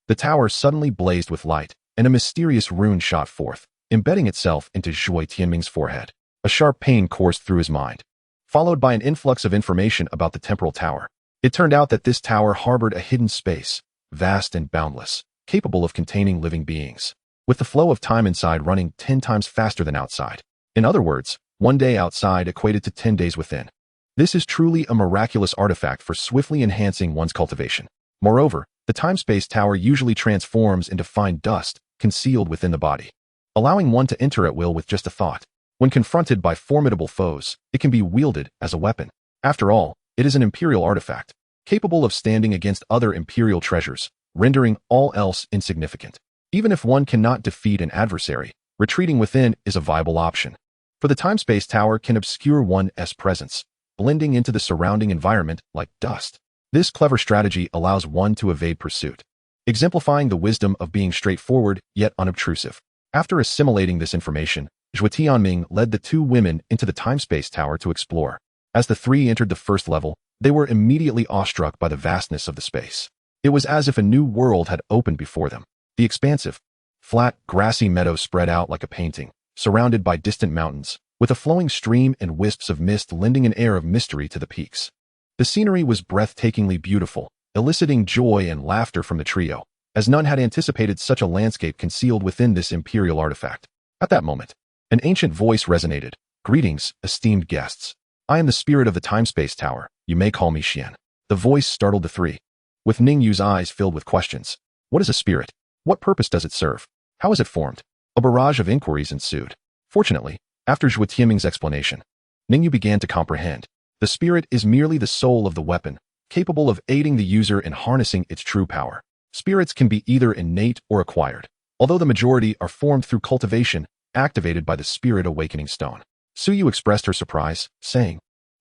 the tower suddenly blazed with light, and a mysterious rune shot forth, embedding itself into Zhuo Tianming's forehead. A sharp pain coursed through his mind, followed by an influx of information about the temporal tower. It turned out that this tower harbored a hidden space, vast and boundless, capable of containing living beings, with the flow of time inside running 10 times faster than outside. In other words, 1 day outside equated to 10 days within. This is truly a miraculous artifact for swiftly enhancing one's cultivation. Moreover, the time-space tower usually transforms into fine dust concealed within the body, allowing one to enter at will with just a thought. When confronted by formidable foes, it can be wielded as a weapon. After all, it is an imperial artifact, capable of standing against other imperial treasures, rendering all else insignificant. Even if one cannot defeat an adversary, retreating within is a viable option. For the time-space tower can obscure one's presence, blending into the surrounding environment like dust. This clever strategy allows one to evade pursuit, exemplifying the wisdom of being straightforward yet unobtrusive. After assimilating this information, Zhuo Tianming led the two women into the time-space tower to explore. As the three entered the first level, they were immediately awestruck by the vastness of the space. It was as if a new world had opened before them. The expansive, flat, grassy meadow spread out like a painting, surrounded by distant mountains, with a flowing stream and wisps of mist lending an air of mystery to the peaks. The scenery was breathtakingly beautiful, eliciting joy and laughter from the trio, as none had anticipated such a landscape concealed within this imperial artifact. At that moment, an ancient voice resonated. "Greetings, esteemed guests. I am the spirit of the time-space tower. You may call me Xian." The voice startled the three, with Ningyu's eyes filled with questions. What is a spirit? What purpose does it serve? How is it formed? A barrage of inquiries ensued. Fortunately, after Zhuo Tianming's explanation, Ningyu began to comprehend. The spirit is merely the soul of the weapon, capable of aiding the user in harnessing its true power. Spirits can be either innate or acquired, although the majority are formed through cultivation, activated by the Spirit Awakening Stone. Suyu expressed her surprise, saying,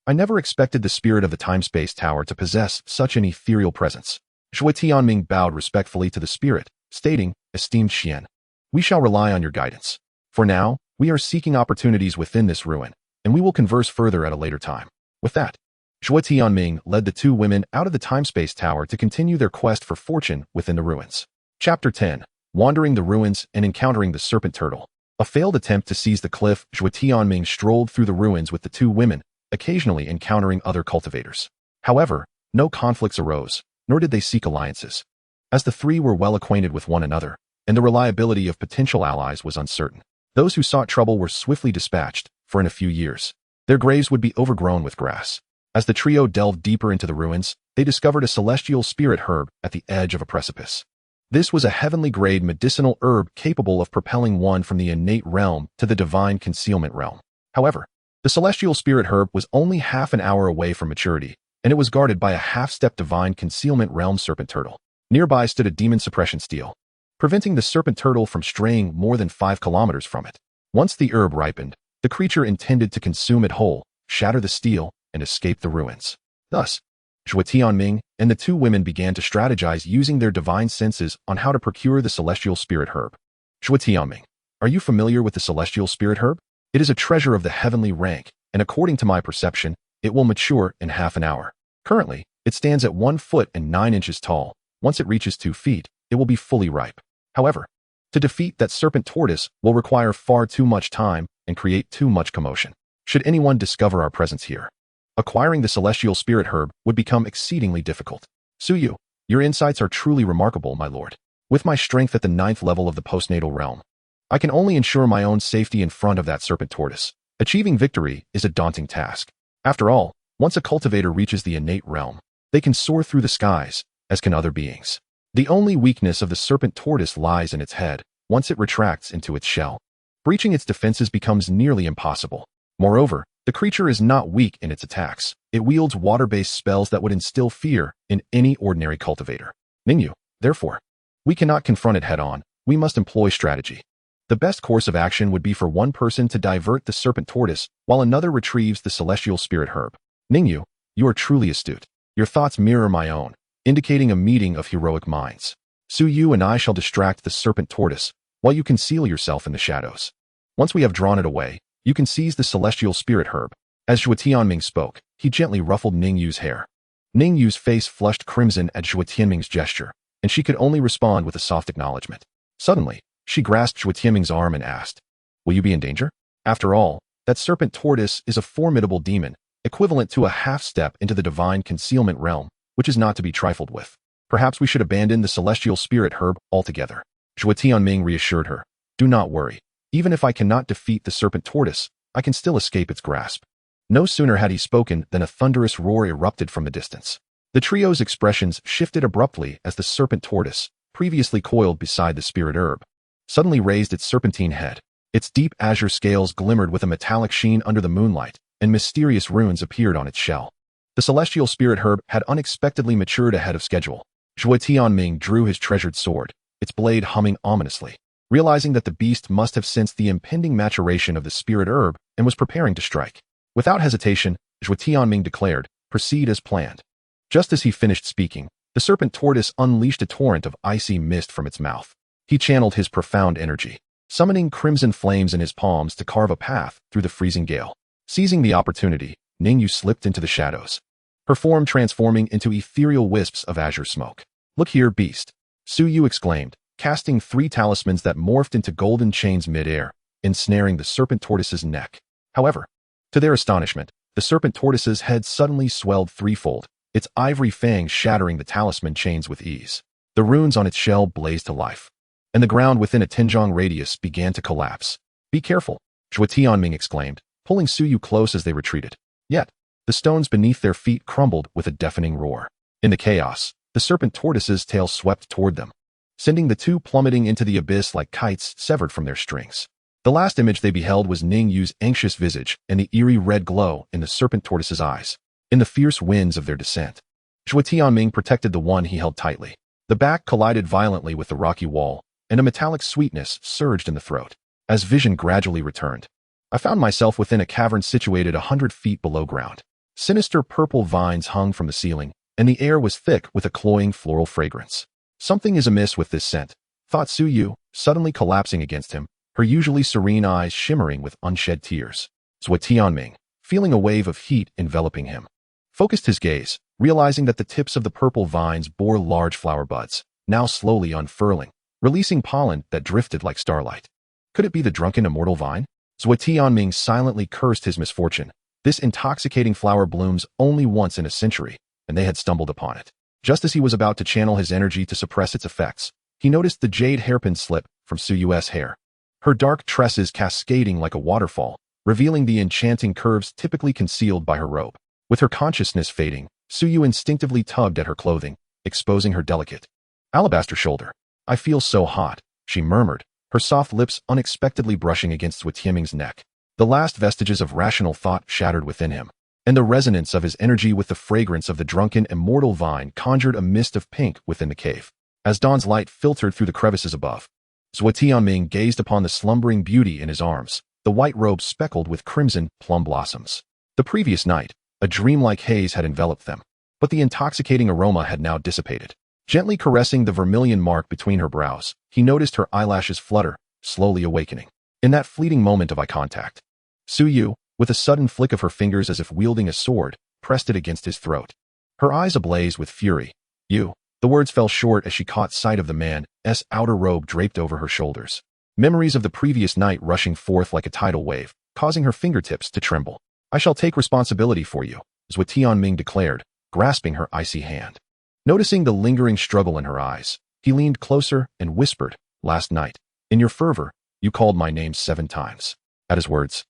I never expected the spirit of the time-space tower to possess such an ethereal presence. Zhuo Tianming bowed respectfully to the spirit, stating, Esteemed Xian, we shall rely on your guidance. For now, we are seeking opportunities within this ruin, and we will converse further at a later time. With that, Zhuo Tianming led the two women out of the time-space tower to continue their quest for fortune within the ruins. Chapter 10. Wandering the ruins and encountering the serpent turtle. A failed attempt to seize the cliff, Zhuo Tianming strolled through the ruins with the two women, occasionally encountering other cultivators. However, no conflicts arose, nor did they seek alliances, as the three were well acquainted with one another, and the reliability of potential allies was uncertain. Those who sought trouble were swiftly dispatched, for in a few years, their graves would be overgrown with grass. As the trio delved deeper into the ruins, they discovered a celestial spirit herb at the edge of a precipice. This was a heavenly-grade medicinal herb capable of propelling one from the innate realm to the divine concealment realm. However, the celestial spirit herb was only half an hour away from maturity, and it was guarded by a half-step divine concealment realm serpent turtle. Nearby stood a demon suppression steel, preventing the serpent turtle from straying more than 5 kilometers from it. Once the herb ripened, the creature intended to consume it whole, shatter the steel, and escape the ruins. Thus, Zhuo Tianming and the two women began to strategize using their divine senses on how to procure the celestial spirit herb. Zhuo Tianming, are you familiar with the celestial spirit herb? It is a treasure of the heavenly rank, and according to my perception, it will mature in half an hour. Currently, it stands at 1 foot and 9 inches tall. Once it reaches 2 feet, it will be fully ripe. However, to defeat that serpent tortoise will require far too much time and create too much commotion. Should anyone discover our presence here, acquiring the celestial spirit herb would become exceedingly difficult. Suyu, your insights are truly remarkable, my lord. With my strength at the 9th level of the postnatal realm, I can only ensure my own safety in front of that serpent tortoise. Achieving victory is a daunting task. After all, once a cultivator reaches the innate realm, they can soar through the skies, as can other beings. The only weakness of the serpent tortoise lies in its head. Once it retracts into its shell, breaching its defenses becomes nearly impossible. Moreover, the creature is not weak in its attacks. It wields water-based spells that would instill fear in any ordinary cultivator. Ningyu, therefore, we cannot confront it head-on. We must employ strategy. The best course of action would be for one person to divert the serpent tortoise, while another retrieves the celestial spirit herb. Ningyu, you are truly astute. Your thoughts mirror my own, indicating a meeting of heroic minds. Suyu and I shall distract the serpent tortoise, while you conceal yourself in the shadows. Once we have drawn it away, you can seize the celestial spirit herb. As Zhuo Tianming spoke, he gently ruffled Ningyu's hair. Ningyu's face flushed crimson at Zhuo Tianming's gesture, and she could only respond with a soft acknowledgement. Suddenly, she grasped Zhuo Tianming's arm and asked, Will you be in danger? After all, that serpent tortoise is a formidable demon, equivalent to a half-step into the divine concealment realm, which is not to be trifled with. Perhaps we should abandon the celestial spirit herb altogether. Zhuo Tianming reassured her. Do not worry. Even if I cannot defeat the serpent tortoise, I can still escape its grasp. No sooner had he spoken than a thunderous roar erupted from the distance. The trio's expressions shifted abruptly as the serpent tortoise, previously coiled beside the spirit herb, suddenly raised its serpentine head. Its deep azure scales glimmered with a metallic sheen under the moonlight, and mysterious runes appeared on its shell. The celestial spirit herb had unexpectedly matured ahead of schedule. Zhuo Tianming drew his treasured sword, its blade humming ominously, realizing that the beast must have sensed the impending maturation of the spirit herb and was preparing to strike. Without hesitation, Zhuo Tianming declared, Proceed as planned. Just as he finished speaking, the serpent tortoise unleashed a torrent of icy mist from its mouth. He channeled his profound energy, summoning crimson flames in his palms to carve a path through the freezing gale. Seizing the opportunity, Ningyu slipped into the shadows, her form transforming into ethereal wisps of azure smoke. Look here, beast, Su Yu exclaimed, casting 3 talismans that morphed into golden chains mid-air, ensnaring the serpent tortoise's neck. However, to their astonishment, the serpent tortoise's head suddenly swelled threefold, its ivory fangs shattering the talisman chains with ease. The runes on its shell blazed to life, and the ground within a Tinjong radius began to collapse. Be careful, Zhuo Tianming exclaimed, pulling Su Yu close as they retreated. Yet, the stones beneath their feet crumbled with a deafening roar. In the chaos, the serpent tortoise's tail swept toward them, sending the two plummeting into the abyss like kites severed from their strings. The last image they beheld was Ningyu's anxious visage and the eerie red glow in the serpent tortoise's eyes. In the fierce winds of their descent, Zhuo Tianming protected the one he held tightly. The back collided violently with the rocky wall, and a metallic sweetness surged in the throat. As vision gradually returned, I found myself within a cavern situated 100 feet below ground. Sinister purple vines hung from the ceiling, and the air was thick with a cloying floral fragrance. Something is amiss with this scent, thought Su Yu, suddenly collapsing against him, her usually serene eyes shimmering with unshed tears. Zhuo Tianming, feeling a wave of heat enveloping him, focused his gaze, realizing that the tips of the purple vines bore large flower buds, now slowly unfurling, releasing pollen that drifted like starlight. Could it be the drunken immortal vine? Zhuo Tianming silently cursed his misfortune. This intoxicating flower blooms only once in a century, and they had stumbled upon it. Just as he was about to channel his energy to suppress its effects, he noticed the jade hairpin slip from Su Yu's hair, her dark tresses cascading like a waterfall, revealing the enchanting curves typically concealed by her robe. With her consciousness fading, Su Yu instinctively tugged at her clothing, exposing her delicate alabaster shoulder. I feel so hot, she murmured, her soft lips unexpectedly brushing against Zhuo Tianming's neck. The last vestiges of rational thought shattered within him, and the resonance of his energy with the fragrance of the drunken immortal vine conjured a mist of pink within the cave. As dawn's light filtered through the crevices above, Zhuo Tianming gazed upon the slumbering beauty in his arms, the white robe speckled with crimson plum blossoms. The previous night, a dreamlike haze had enveloped them, but the intoxicating aroma had now dissipated. Gently caressing the vermilion mark between her brows, he noticed her eyelashes flutter, slowly awakening. In that fleeting moment of eye contact, Su Yu, with a sudden flick of her fingers as if wielding a sword, pressed it against his throat. Her eyes ablaze with fury. You. The words fell short as she caught sight of the man's outer robe draped over her shoulders. Memories of the previous night rushing forth like a tidal wave, causing her fingertips to tremble. I shall take responsibility for you, Zhuo Tianming declared, grasping her icy hand. Noticing the lingering struggle in her eyes, he leaned closer and whispered, last night, in your fervor, you called my name 7 times. At his words,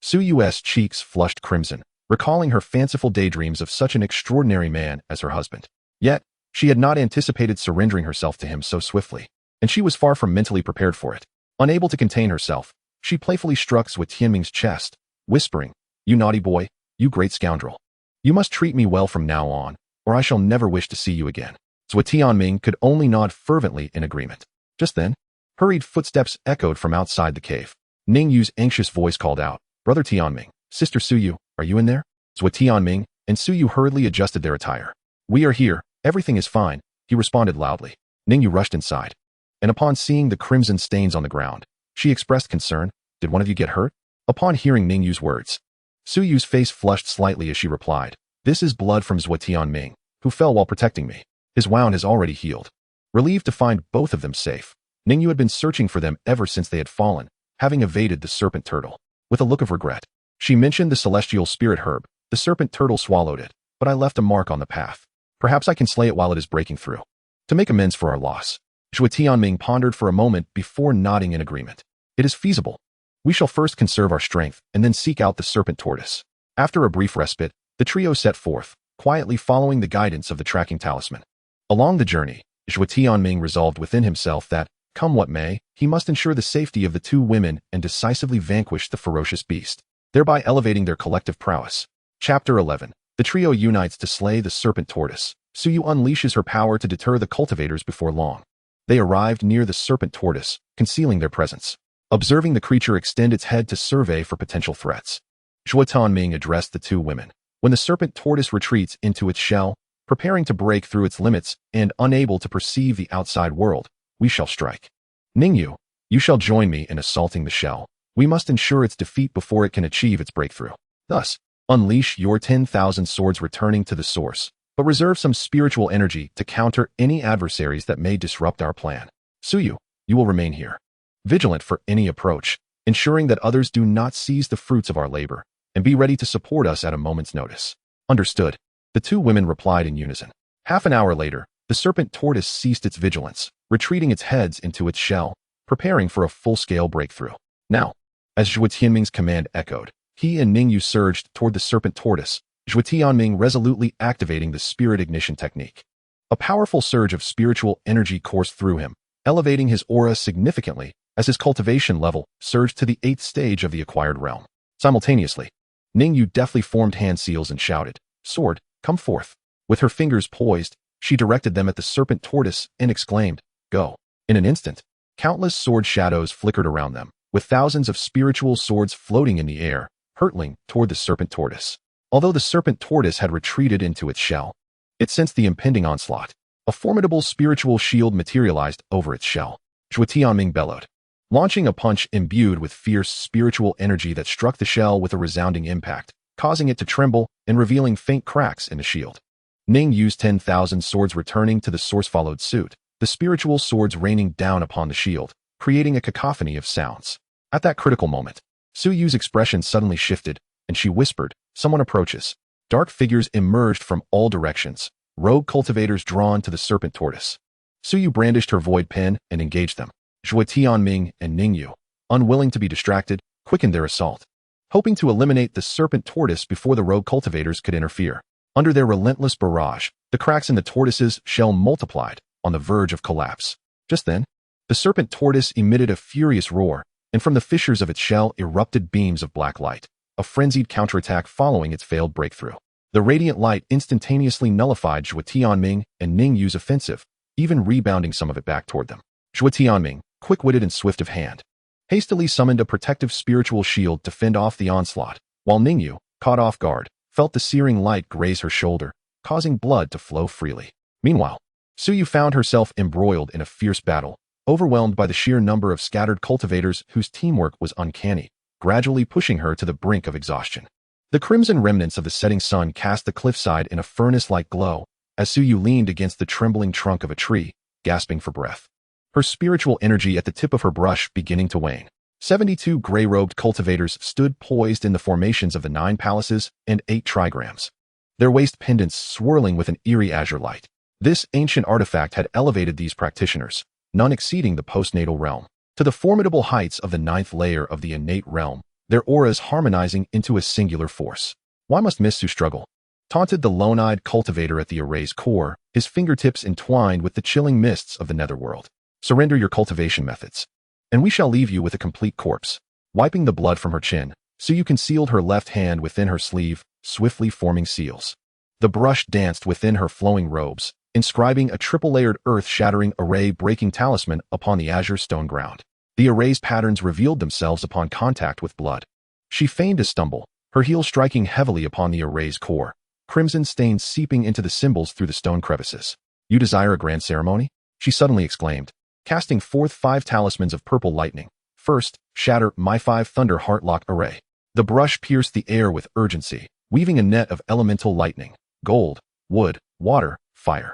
Su Yu's cheeks flushed crimson, recalling her fanciful daydreams of such an extraordinary man as her husband. Yet, she had not anticipated surrendering herself to him so swiftly, and she was far from mentally prepared for it. Unable to contain herself, she playfully struck Zhuo Tianming's chest, whispering, you naughty boy, you great scoundrel. You must treat me well from now on, or I shall never wish to see you again. Zhuo Tianming could only nod fervently in agreement. Just then, hurried footsteps echoed from outside the cave. Ningyu's anxious voice called out, Brother Tianming, Sister Su Yu, are you in there? Zhuo Tianming and Su Yu hurriedly adjusted their attire. We are here, everything is fine, he responded loudly. Ningyu rushed inside, and upon seeing the crimson stains on the ground, she expressed concern. Did one of you get hurt? Upon hearing Ningyu's words, Su Yu's face flushed slightly as she replied, this is blood from Zhuo Tianming, who fell while protecting me. His wound has already healed. Relieved to find both of them safe, Ningyu had been searching for them ever since they had fallen, having evaded the serpent turtle. With a look of regret, she mentioned the celestial spirit herb. The serpent turtle swallowed it, but I left a mark on the path. Perhaps I can slay it while it is breaking through, to make amends for our loss. Zhuo Tianming pondered for a moment before nodding in agreement. It is feasible. We shall first conserve our strength and then seek out the serpent tortoise. After a brief respite, the trio set forth, quietly following the guidance of the tracking talisman. Along the journey, Zhuo Tianming resolved within himself that, come what may, he must ensure the safety of the 2 women and decisively vanquish the ferocious beast, thereby elevating their collective prowess. Chapter 11. The trio unites to slay the serpent tortoise. Su Yu unleashes her power to deter the cultivators before long. They arrived near the serpent tortoise, concealing their presence. Observing the creature extend its head to survey for potential threats, Zhuo Tianming addressed the 2 women. When the serpent tortoise retreats into its shell, preparing to break through its limits and unable to perceive the outside world, we shall strike. Ningyu, you shall join me in assaulting the shell. We must ensure its defeat before it can achieve its breakthrough. Thus, unleash your 10,000 swords returning to the source. but reserve some spiritual energy to counter any adversaries that may disrupt our plan. Suyu, you will remain here, vigilant for any approach, ensuring that others do not seize the fruits of our labor, and be ready to support us at a moment's notice. Understood. The two women replied in unison. Half an hour later, the serpent tortoise ceased its vigilance, retreating its heads into its shell, preparing for a full-scale breakthrough. Now, as Zhuo Tianming's command echoed, he and Ningyu surged toward the serpent tortoise, Zhuo Tianming resolutely activating the spirit ignition technique. A powerful surge of spiritual energy coursed through him, elevating his aura significantly as his cultivation level surged to the 8th stage of the acquired realm. Simultaneously, Ningyu deftly formed hand seals and shouted, "Sword, come forth." With her fingers poised, she directed them at the serpent tortoise and exclaimed, "Go." In an instant, countless sword shadows flickered around them, with thousands of spiritual swords floating in the air, hurtling toward the serpent tortoise. Although the serpent tortoise had retreated into its shell, it sensed the impending onslaught. A formidable spiritual shield materialized over its shell. Zhuo Tianming bellowed, launching a punch imbued with fierce spiritual energy that struck the shell with a resounding impact, causing it to tremble and revealing faint cracks in the shield. Ning used 10,000 swords returning to the source followed suit, the spiritual swords raining down upon the shield, creating a cacophony of sounds. At that critical moment, Su Yu's expression suddenly shifted, and she whispered, "Someone approaches." Dark figures emerged from all directions, rogue cultivators drawn to the serpent tortoise. Su Yu brandished her void pen and engaged them. Zhuo Tianming and Ningyu, unwilling to be distracted, quickened their assault, hoping to eliminate the serpent tortoise before the rogue cultivators could interfere. Under their relentless barrage, the cracks in the tortoise's shell multiplied, on the verge of collapse. Just then, the serpent tortoise emitted a furious roar, and from the fissures of its shell erupted beams of black light, a frenzied counterattack following its failed breakthrough. The radiant light instantaneously nullified Zhuo Tianming and Ningyu's offensive, even rebounding some of it back toward them. Zhuo Tianming, quick-witted and swift of hand, hastily summoned a protective spiritual shield to fend off the onslaught, while Ningyu, caught off guard, felt the searing light graze her shoulder, causing blood to flow freely. Meanwhile, Suyu found herself embroiled in a fierce battle, overwhelmed by the sheer number of scattered cultivators whose teamwork was uncanny, gradually pushing her to the brink of exhaustion. The crimson remnants of the setting sun cast the cliffside in a furnace-like glow, as Suyu leaned against the trembling trunk of a tree, gasping for breath. Her spiritual energy at the tip of her brush beginning to wane. 72 gray-robed cultivators stood poised in the formations of the 9 palaces and 8 trigrams, their waist pendants swirling with an eerie azure light. This ancient artifact had elevated these practitioners, none exceeding the postnatal realm, to the formidable heights of the 9th layer of the innate realm, their auras harmonizing into a singular force. "Why must Miss Su struggle?" taunted the lone-eyed cultivator at the array's core, his fingertips entwined with the chilling mists of the netherworld. "Surrender your cultivation methods, and we shall leave you with a complete corpse." Wiping the blood from her chin, Suyu concealed her left hand within her sleeve, swiftly forming seals. The brush danced within her flowing robes, inscribing a triple-layered earth-shattering array-breaking talisman upon the azure stone ground. The array's patterns revealed themselves upon contact with blood. She feigned a stumble, her heel striking heavily upon the array's core, crimson stains seeping into the symbols through the stone crevices. "You desire a grand ceremony?" she suddenly exclaimed, casting forth 5 talismans of purple lightning. "First, shatter my 5 thunder heartlock array." The brush pierced the air with urgency, weaving a net of elemental lightning, gold, wood, water, fire,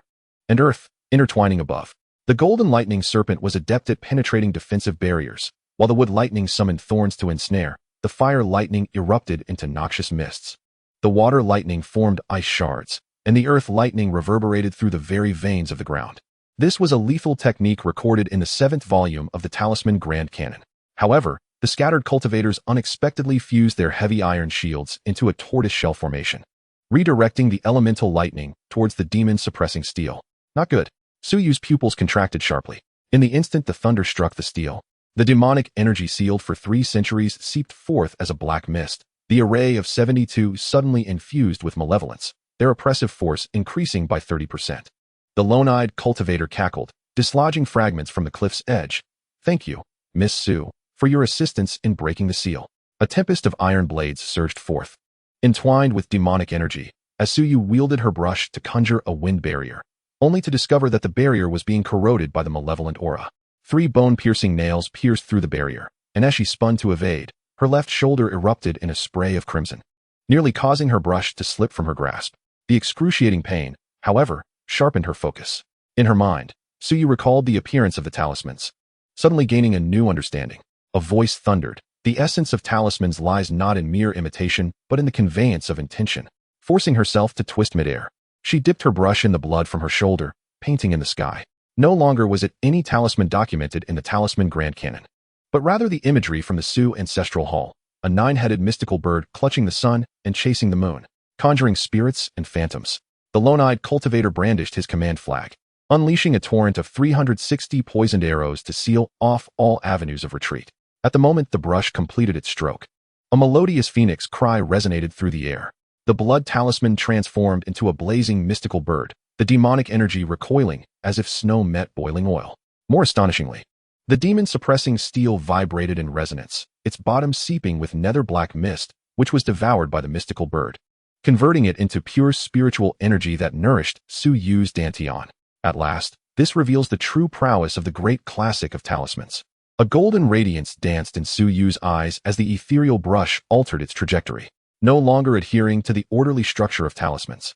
and earth, intertwining above. The golden lightning serpent was adept at penetrating defensive barriers, while the wood lightning summoned thorns to ensnare. The fire lightning erupted into noxious mists. The water lightning formed ice shards, and the earth lightning reverberated through the very veins of the ground. This was a lethal technique recorded in the 7th volume of the Talisman Grand Canon. However, the scattered cultivators unexpectedly fused their heavy iron shields into a tortoise-shell formation, redirecting the elemental lightning towards the demon-suppressing steel. Not good. Suyu's pupils contracted sharply. In the instant the thunder struck the steel, the demonic energy sealed for 3 centuries seeped forth as a black mist. The array of 72 suddenly infused with malevolence, their oppressive force increasing by 30%. The lone-eyed cultivator cackled, dislodging fragments from the cliff's edge. "Thank you, Miss Su, for your assistance in breaking the seal." A tempest of iron blades surged forth, entwined with demonic energy, as Suyu wielded her brush to conjure a wind barrier, only to discover that the barrier was being corroded by the malevolent aura. 3 bone-piercing nails pierced through the barrier, and as she spun to evade, her left shoulder erupted in a spray of crimson, nearly causing her brush to slip from her grasp. The excruciating pain, however, sharpened her focus. In her mind, Suyu recalled the appearance of the talismans. Suddenly gaining a new understanding, a voice thundered, "The essence of talismans lies not in mere imitation, but in the conveyance of intention." Forcing herself to twist midair, she dipped her brush in the blood from her shoulder, painting in the sky. No longer was it any talisman documented in the Talisman Grand Canon, but rather the imagery from the Su ancestral hall, a nine-headed mystical bird clutching the sun and chasing the moon, conjuring spirits and phantoms. The lone-eyed cultivator brandished his command flag, unleashing a torrent of 360 poisoned arrows to seal off all avenues of retreat. At the moment the brush completed its stroke, a melodious phoenix cry resonated through the air. The blood talisman transformed into a blazing mystical bird, the demonic energy recoiling as if snow met boiling oil. More astonishingly, the demon-suppressing steel vibrated in resonance, its bottom seeping with nether-black mist, which was devoured by the mystical bird, converting it into pure spiritual energy that nourished Suyu's dantian. At last, this reveals the true prowess of the great classic of talismans. A golden radiance danced in Suyu's eyes as the ethereal brush altered its trajectory, no longer adhering to the orderly structure of talismans.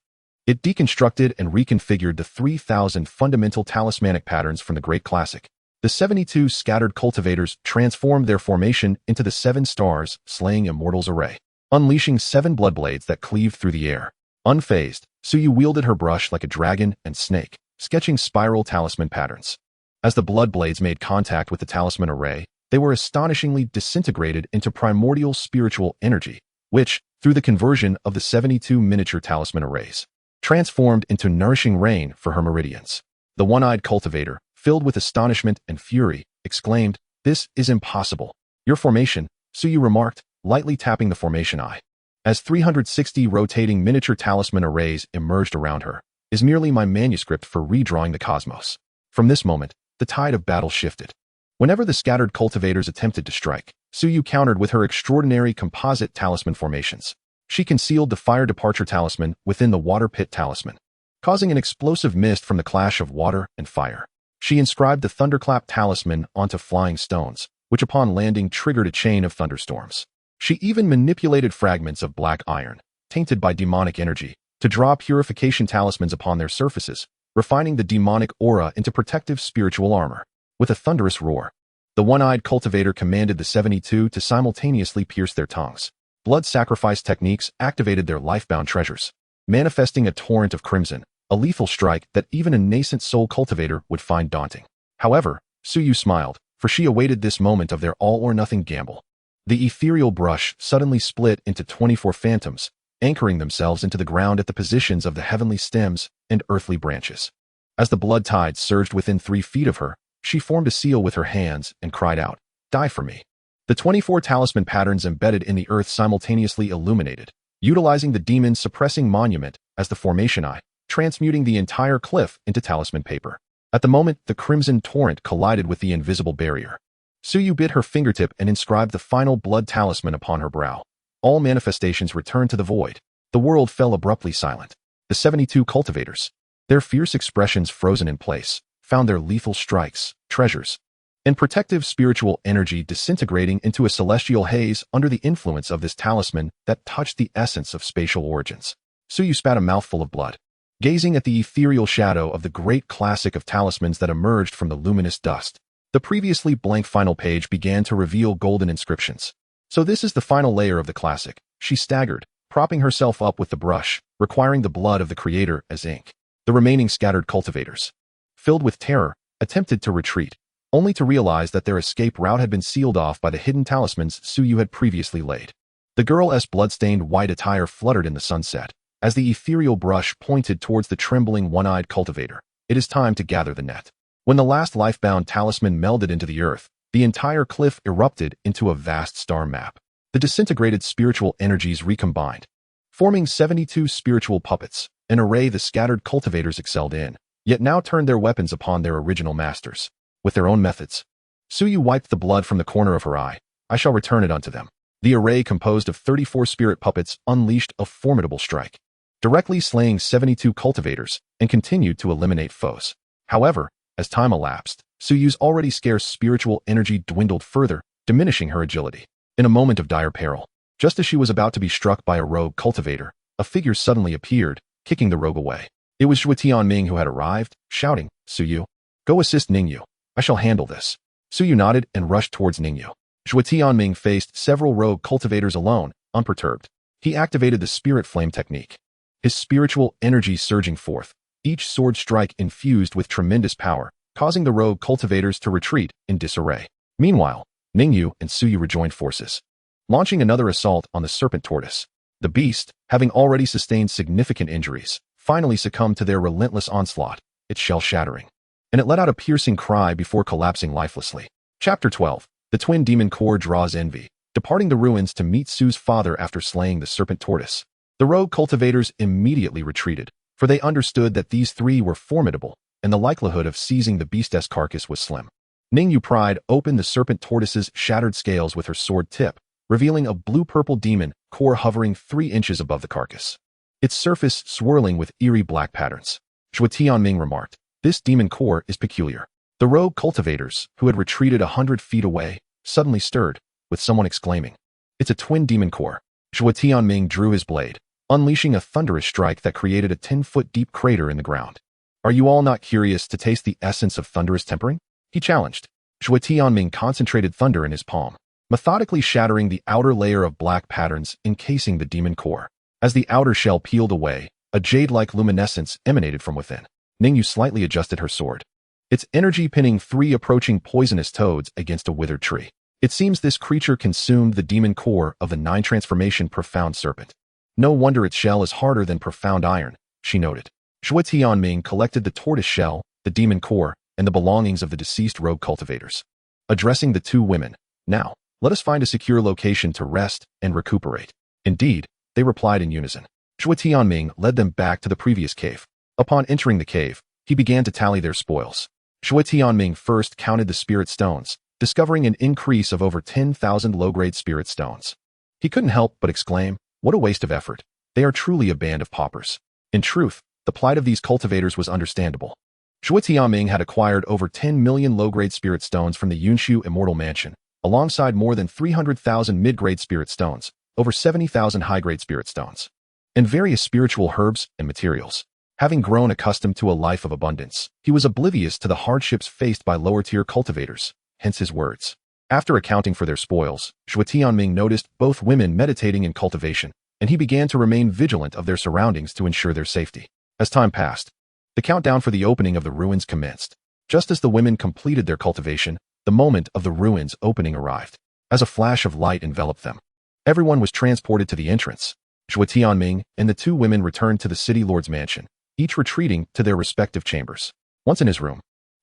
It deconstructed and reconfigured the 3,000 fundamental talismanic patterns from the great classic. The 72 scattered cultivators transformed their formation into the 7 stars slaying immortals array, unleashing 7 blood blades that cleaved through the air. Unfazed, Suyu wielded her brush like a dragon and snake, sketching spiral talisman patterns. As the blood blades made contact with the talisman array, they were astonishingly disintegrated into primordial spiritual energy, which, through the conversion of the 72 miniature talisman arrays, transformed into nourishing rain for her meridians. The one-eyed cultivator, filled with astonishment and fury, exclaimed, "This is impossible." "Your formation," Suyu remarked, lightly tapping the formation eye. As 360 rotating miniature talisman arrays emerged around her, "is merely my manuscript for redrawing the cosmos." From this moment, the tide of battle shifted. Whenever the scattered cultivators attempted to strike, Suyu countered with her extraordinary composite talisman formations. She concealed the fire departure talisman within the water pit talisman, causing an explosive mist from the clash of water and fire. She inscribed the thunderclap talisman onto flying stones, which upon landing triggered a chain of thunderstorms. She even manipulated fragments of black iron, tainted by demonic energy, to draw purification talismans upon their surfaces, refining the demonic aura into protective spiritual armor. With a thunderous roar, the one-eyed cultivator commanded the 72 to simultaneously pierce their tongues. Blood sacrifice techniques activated their life-bound treasures, manifesting a torrent of crimson, a lethal strike that even a nascent soul cultivator would find daunting. However, Suyu smiled, for she awaited this moment of their all-or-nothing gamble. The ethereal brush suddenly split into 24 phantoms, anchoring themselves into the ground at the positions of the heavenly stems and earthly branches. As the blood tide surged within 3 feet of her, she formed a seal with her hands and cried out, "Die for me." The 24 talisman patterns embedded in the earth simultaneously illuminated, utilizing the demon-suppressing monument as the formation eye, transmuting the entire cliff into talisman paper. At the moment, the crimson torrent collided with the invisible barrier. Suyu bit her fingertip and inscribed the final blood talisman upon her brow. All manifestations returned to the void. The world fell abruptly silent. The 72 cultivators, their fierce expressions frozen in place, found their lethal strikes, treasures, and protective spiritual energy disintegrating into a celestial haze under the influence of this talisman that touched the essence of spatial origins. Suyu spat a mouthful of blood, gazing at the ethereal shadow of the great classic of talismans that emerged from the luminous dust. The previously blank final page began to reveal golden inscriptions. "So this is the final layer of the classic," she staggered, propping herself up with the brush, requiring the blood of the creator as ink. The remaining scattered cultivators, filled with terror, attempted to retreat, only to realize that their escape route had been sealed off by the hidden talismans Suyu had previously laid. The girl's blood-stained white attire fluttered in the sunset, as the ethereal brush pointed towards the trembling one-eyed cultivator. "It is time to gather the net." When the last life-bound talisman melded into the earth, the entire cliff erupted into a vast star map. The disintegrated spiritual energies recombined, forming 72 spiritual puppets, an array the scattered cultivators excelled in, yet now turned their weapons upon their original masters. With their own methods, Suyu wiped the blood from the corner of her eye. "I shall return it unto them." The array, composed of 34 spirit puppets, unleashed a formidable strike, directly slaying 72 cultivators, and continued to eliminate foes. However, as time elapsed, Suyu's already scarce spiritual energy dwindled further, diminishing her agility. In a moment of dire peril, just as she was about to be struck by a rogue cultivator, a figure suddenly appeared, kicking the rogue away. It was Zhuo Tianming who had arrived, shouting, "Suyu, go assist Ningyu. I shall handle this." Suyu nodded and rushed towards Ningyu. Zhuo Tianming faced several rogue cultivators alone, unperturbed. He activated the spirit flame technique. His spiritual energy surging forth, each sword strike infused with tremendous power, causing the rogue cultivators to retreat in disarray. Meanwhile, Ningyu and Suyu rejoined forces, launching another assault on the serpent tortoise. The beast, having already sustained significant injuries, finally succumbed to their relentless onslaught, its shell shattering, and it let out a piercing cry before collapsing lifelessly. Chapter 12. The twin demon core draws envy, departing the ruins to meet Su's father after slaying the serpent tortoise. The rogue cultivators immediately retreated, for they understood that these three were formidable, and the likelihood of seizing the beast's carcass was slim. Ningyu pried open the serpent tortoise's shattered scales with her sword tip, revealing a blue-purple demon core hovering 3 inches above the carcass, its surface swirling with eerie black patterns. Zhuo Tianming remarked, "This demon core is peculiar." The rogue cultivators, who had retreated 100 feet away, suddenly stirred, with someone exclaiming, "It's a twin demon core." Zhuo Tianming drew his blade, unleashing a thunderous strike that created a 10-foot deep crater in the ground. "Are you all not curious to taste the essence of thunderous tempering?" he challenged. Zhuo Tianming concentrated thunder in his palm, methodically shattering the outer layer of black patterns encasing the demon core. As the outer shell peeled away, a jade-like luminescence emanated from within. Ningyu slightly adjusted her sword, its energy pinning 3 approaching poisonous toads against a withered tree. It seems this creature consumed the demon core of the 9-transformation profound serpent. No wonder its shell is harder than profound iron, she noted. Zhuo Tianming collected the tortoise shell, the demon core, and the belongings of the deceased rogue cultivators. Addressing the 2 women, "Now, let us find a secure location to rest and recuperate." "Indeed," they replied in unison. Zhuo Tianming led them back to the previous cave. Upon entering the cave, he began to tally their spoils. Zhuo Tianming first counted the spirit stones, discovering an increase of over 10,000 low-grade spirit stones. He couldn't help but exclaim, "What a waste of effort. They are truly a band of paupers." In truth, the plight of these cultivators was understandable. Zhuo Tianming had acquired over 10 million low-grade spirit stones from the Yunshu Immortal Mansion, alongside more than 300,000 mid-grade spirit stones, over 70,000 high-grade spirit stones, and various spiritual herbs and materials. Having grown accustomed to a life of abundance, he was oblivious to the hardships faced by lower-tier cultivators, hence his words. After accounting for their spoils, Zhuo Tianming noticed both women meditating in cultivation, and he began to remain vigilant of their surroundings to ensure their safety. As time passed, the countdown for the opening of the ruins commenced. Just as the women completed their cultivation, the moment of the ruins opening arrived. As a flash of light enveloped them, everyone was transported to the entrance. Zhuo Tianming and the 2 women returned to the city lord's mansion, each retreating to their respective chambers. Once in his room,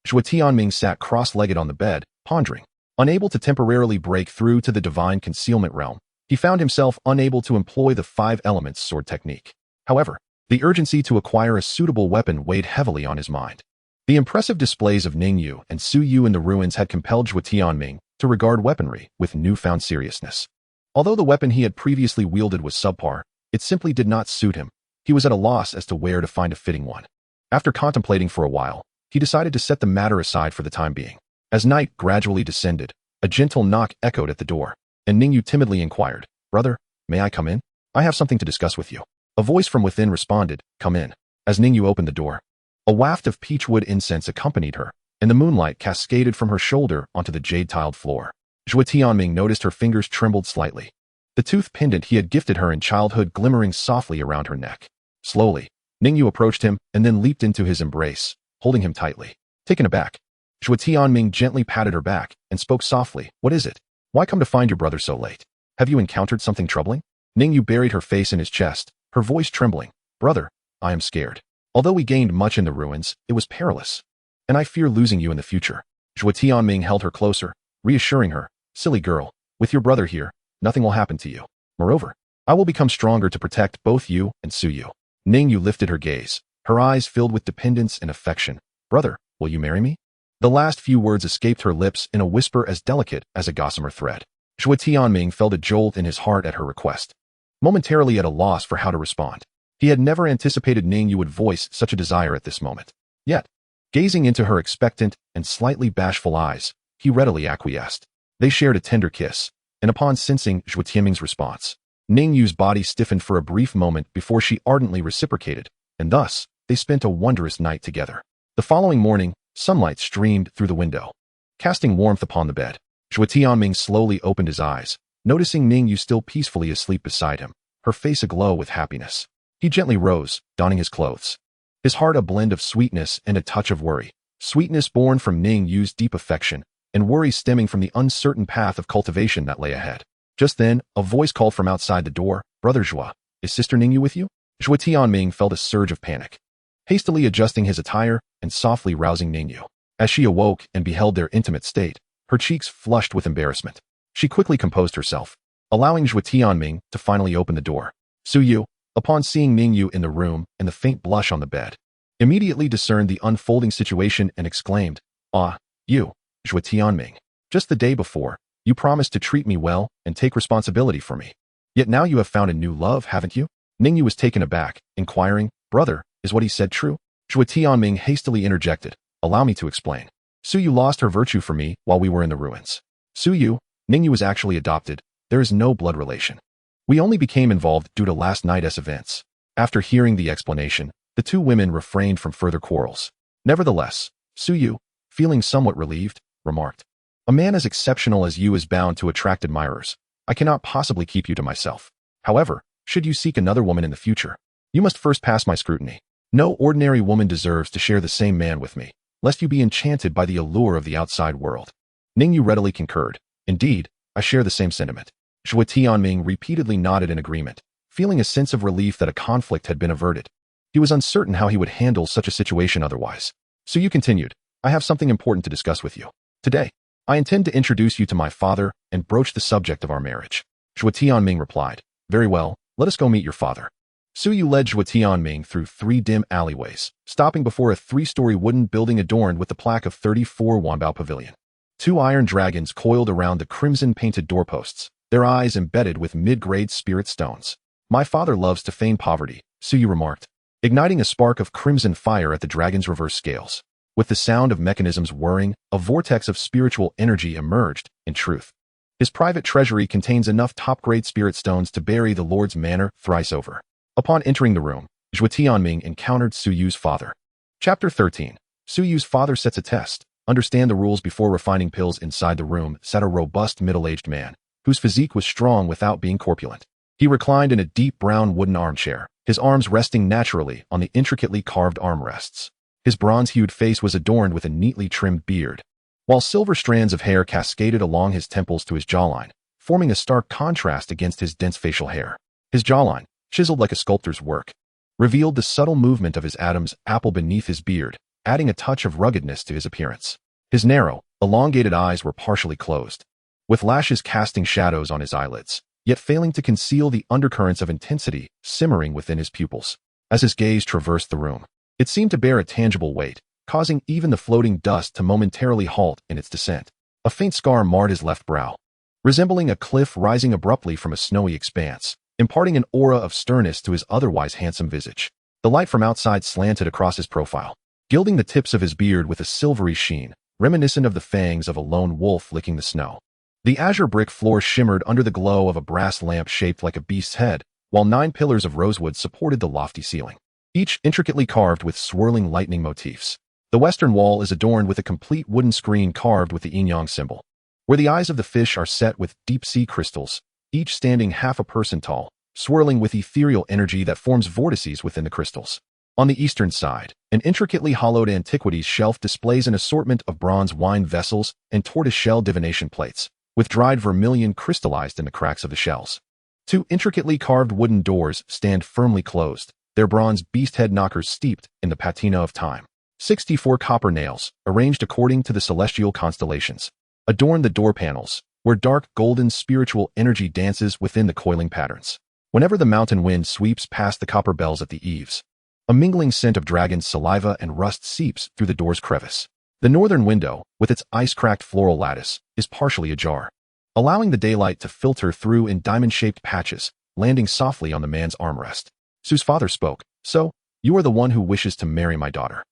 Zhuo Tianming sat cross-legged on the bed, pondering. Unable to temporarily break through to the divine concealment realm, he found himself unable to employ the 5 elements sword technique. However, the urgency to acquire a suitable weapon weighed heavily on his mind. The impressive displays of Ningyu and Suyu in the ruins had compelled Zhuo Tianming to regard weaponry with newfound seriousness. Although the weapon he had previously wielded was subpar, it simply did not suit him. He was at a loss as to where to find a fitting one. After contemplating for a while, he decided to set the matter aside for the time being. As night gradually descended, a gentle knock echoed at the door, and Ningyu timidly inquired, "Brother, may I come in? I have something to discuss with you." A voice from within responded, "Come in." As Ningyu opened the door, a waft of peachwood incense accompanied her, and the moonlight cascaded from her shoulder onto the jade-tiled floor. Zhuo Tianming noticed her fingers trembled slightly, the tooth pendant he had gifted her in childhood glimmering softly around her neck. Slowly, Ningyu approached him and then leaped into his embrace, holding him tightly. Taken aback, Zhuo Tianming gently patted her back and spoke softly, "What is it? Why come to find your brother so late? Have you encountered something troubling?" Ningyu buried her face in his chest, her voice trembling. "Brother, I am scared. Although we gained much in the ruins, it was perilous, and I fear losing you in the future." Zhuo Tianming held her closer, reassuring her, "Silly girl, with your brother here, nothing will happen to you. Moreover, I will become stronger to protect both you and Suyu." Ningyu lifted her gaze, her eyes filled with dependence and affection. "Brother, will you marry me?" The last few words escaped her lips in a whisper as delicate as a gossamer thread. Zhuo Tianming felt a jolt in his heart at her request, momentarily at a loss for how to respond. He had never anticipated Ningyu would voice such a desire at this moment. Yet, gazing into her expectant and slightly bashful eyes, he readily acquiesced. They shared a tender kiss, and upon sensing Zhuo Tianming's response, Ningyu's body stiffened for a brief moment before she ardently reciprocated, and thus, they spent a wondrous night together. The following morning, sunlight streamed through the window, casting warmth upon the bed. Zhuo Tianming slowly opened his eyes, noticing Ningyu still peacefully asleep beside him, her face aglow with happiness. He gently rose, donning his clothes. His heart a blend of sweetness and a touch of worry. Sweetness born from Ningyu's deep affection, and worry stemming from the uncertain path of cultivation that lay ahead. Just then, a voice called from outside the door, "Brother Zhuo, is Sister Ningyu with you?" Zhuo Tianming felt a surge of panic, hastily adjusting his attire and softly rousing Ningyu. As she awoke and beheld their intimate state, her cheeks flushed with embarrassment. She quickly composed herself, allowing Zhuo Tianming to finally open the door. Su Yu, upon seeing Ningyu in the room and the faint blush on the bed, immediately discerned the unfolding situation and exclaimed, "Ah, you, Zhuo Tianming. Just the day before, you promised to treat me well and take responsibility for me. Yet now you have found a new love, haven't you?" Ningyu was taken aback, inquiring, "Brother, is what he said true?" Zhuo Tianming hastily interjected, "Allow me to explain. Su Yu lost her virtue for me while we were in the ruins. Su Yu, Ningyu was actually adopted. There is no blood relation. We only became involved due to last night's events." After hearing the explanation, the two women refrained from further quarrels. Nevertheless, Su Yu, feeling somewhat relieved, remarked, "A man as exceptional as you is bound to attract admirers. I cannot possibly keep you to myself. However, should you seek another woman in the future, you must first pass my scrutiny. No ordinary woman deserves to share the same man with me, lest you be enchanted by the allure of the outside world." Ningyu readily concurred. "Indeed, I share the same sentiment." Zhuo Tianming repeatedly nodded in agreement, feeling a sense of relief that a conflict had been averted. He was uncertain how he would handle such a situation otherwise. So Yu continued, "I have something important to discuss with you. Today, I intend to introduce you to my father and broach the subject of our marriage." Zhuo Tianming replied, "Very well, let us go meet your father." Su Yu led Zhuo Tianming through 3 dim alleyways, stopping before a 3-story wooden building adorned with the plaque of 34 Wanbao Pavilion. 2 iron dragons coiled around the crimson-painted doorposts, their eyes embedded with mid-grade spirit stones. "My father loves to feign poverty," Su Yu remarked, igniting a spark of crimson fire at the dragon's reverse scales. With the sound of mechanisms whirring, a vortex of spiritual energy emerged. In truth, his private treasury contains enough top-grade spirit stones to bury the Lord's manor thrice over. Upon entering the room, Zhuo Tianming encountered Su Yu's father. Chapter 13. Su Yu's father sets a test. Understand the rules before refining pills. Inside the room sat a robust middle-aged man, whose physique was strong without being corpulent. He reclined in a deep brown wooden armchair, his arms resting naturally on the intricately carved armrests. His bronze-hued face was adorned with a neatly trimmed beard, while silver strands of hair cascaded along his temples to his jawline, forming a stark contrast against his dense facial hair. His jawline, chiseled like a sculptor's work, revealed the subtle movement of his Adam's apple beneath his beard, adding a touch of ruggedness to his appearance. His narrow, elongated eyes were partially closed, with lashes casting shadows on his eyelids, yet failing to conceal the undercurrents of intensity simmering within his pupils. As his gaze traversed the room, it seemed to bear a tangible weight, causing even the floating dust to momentarily halt in its descent. A faint scar marred his left brow, resembling a cliff rising abruptly from a snowy expanse, imparting an aura of sternness to his otherwise handsome visage. The light from outside slanted across his profile, gilding the tips of his beard with a silvery sheen, reminiscent of the fangs of a lone wolf licking the snow. The azure brick floor shimmered under the glow of a brass lamp shaped like a beast's head, while 9 pillars of rosewood supported the lofty ceiling, each intricately carved with swirling lightning motifs. The western wall is adorned with a complete wooden screen carved with the yin-yang symbol, where the eyes of the fish are set with deep-sea crystals, each standing half a person tall, swirling with ethereal energy that forms vortices within the crystals. On the eastern side, an intricately hollowed antiquities shelf displays an assortment of bronze wine vessels and tortoise-shell divination plates, with dried vermilion crystallized in the cracks of the shells. 2 intricately carved wooden doors stand firmly closed, their bronze beast head knockers steeped in the patina of time. 64 copper nails, arranged according to the celestial constellations, adorn the door panels, where dark golden spiritual energy dances within the coiling patterns. Whenever the mountain wind sweeps past the copper bells at the eaves, a mingling scent of dragon's saliva and rust seeps through the door's crevice. The northern window, with its ice-cracked floral lattice, is partially ajar, allowing the daylight to filter through in diamond-shaped patches, landing softly on the man's armrest. Su's father spoke, "So, you are the one who wishes to marry my daughter.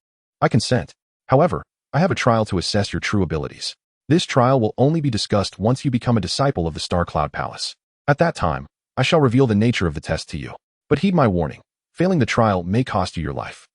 I consent. However, I have a trial to assess your true abilities. This trial will only be discussed once you become a disciple of the Star Cloud Palace. At that time, I shall reveal the nature of the test to you. But heed my warning. Failing the trial may cost you your life.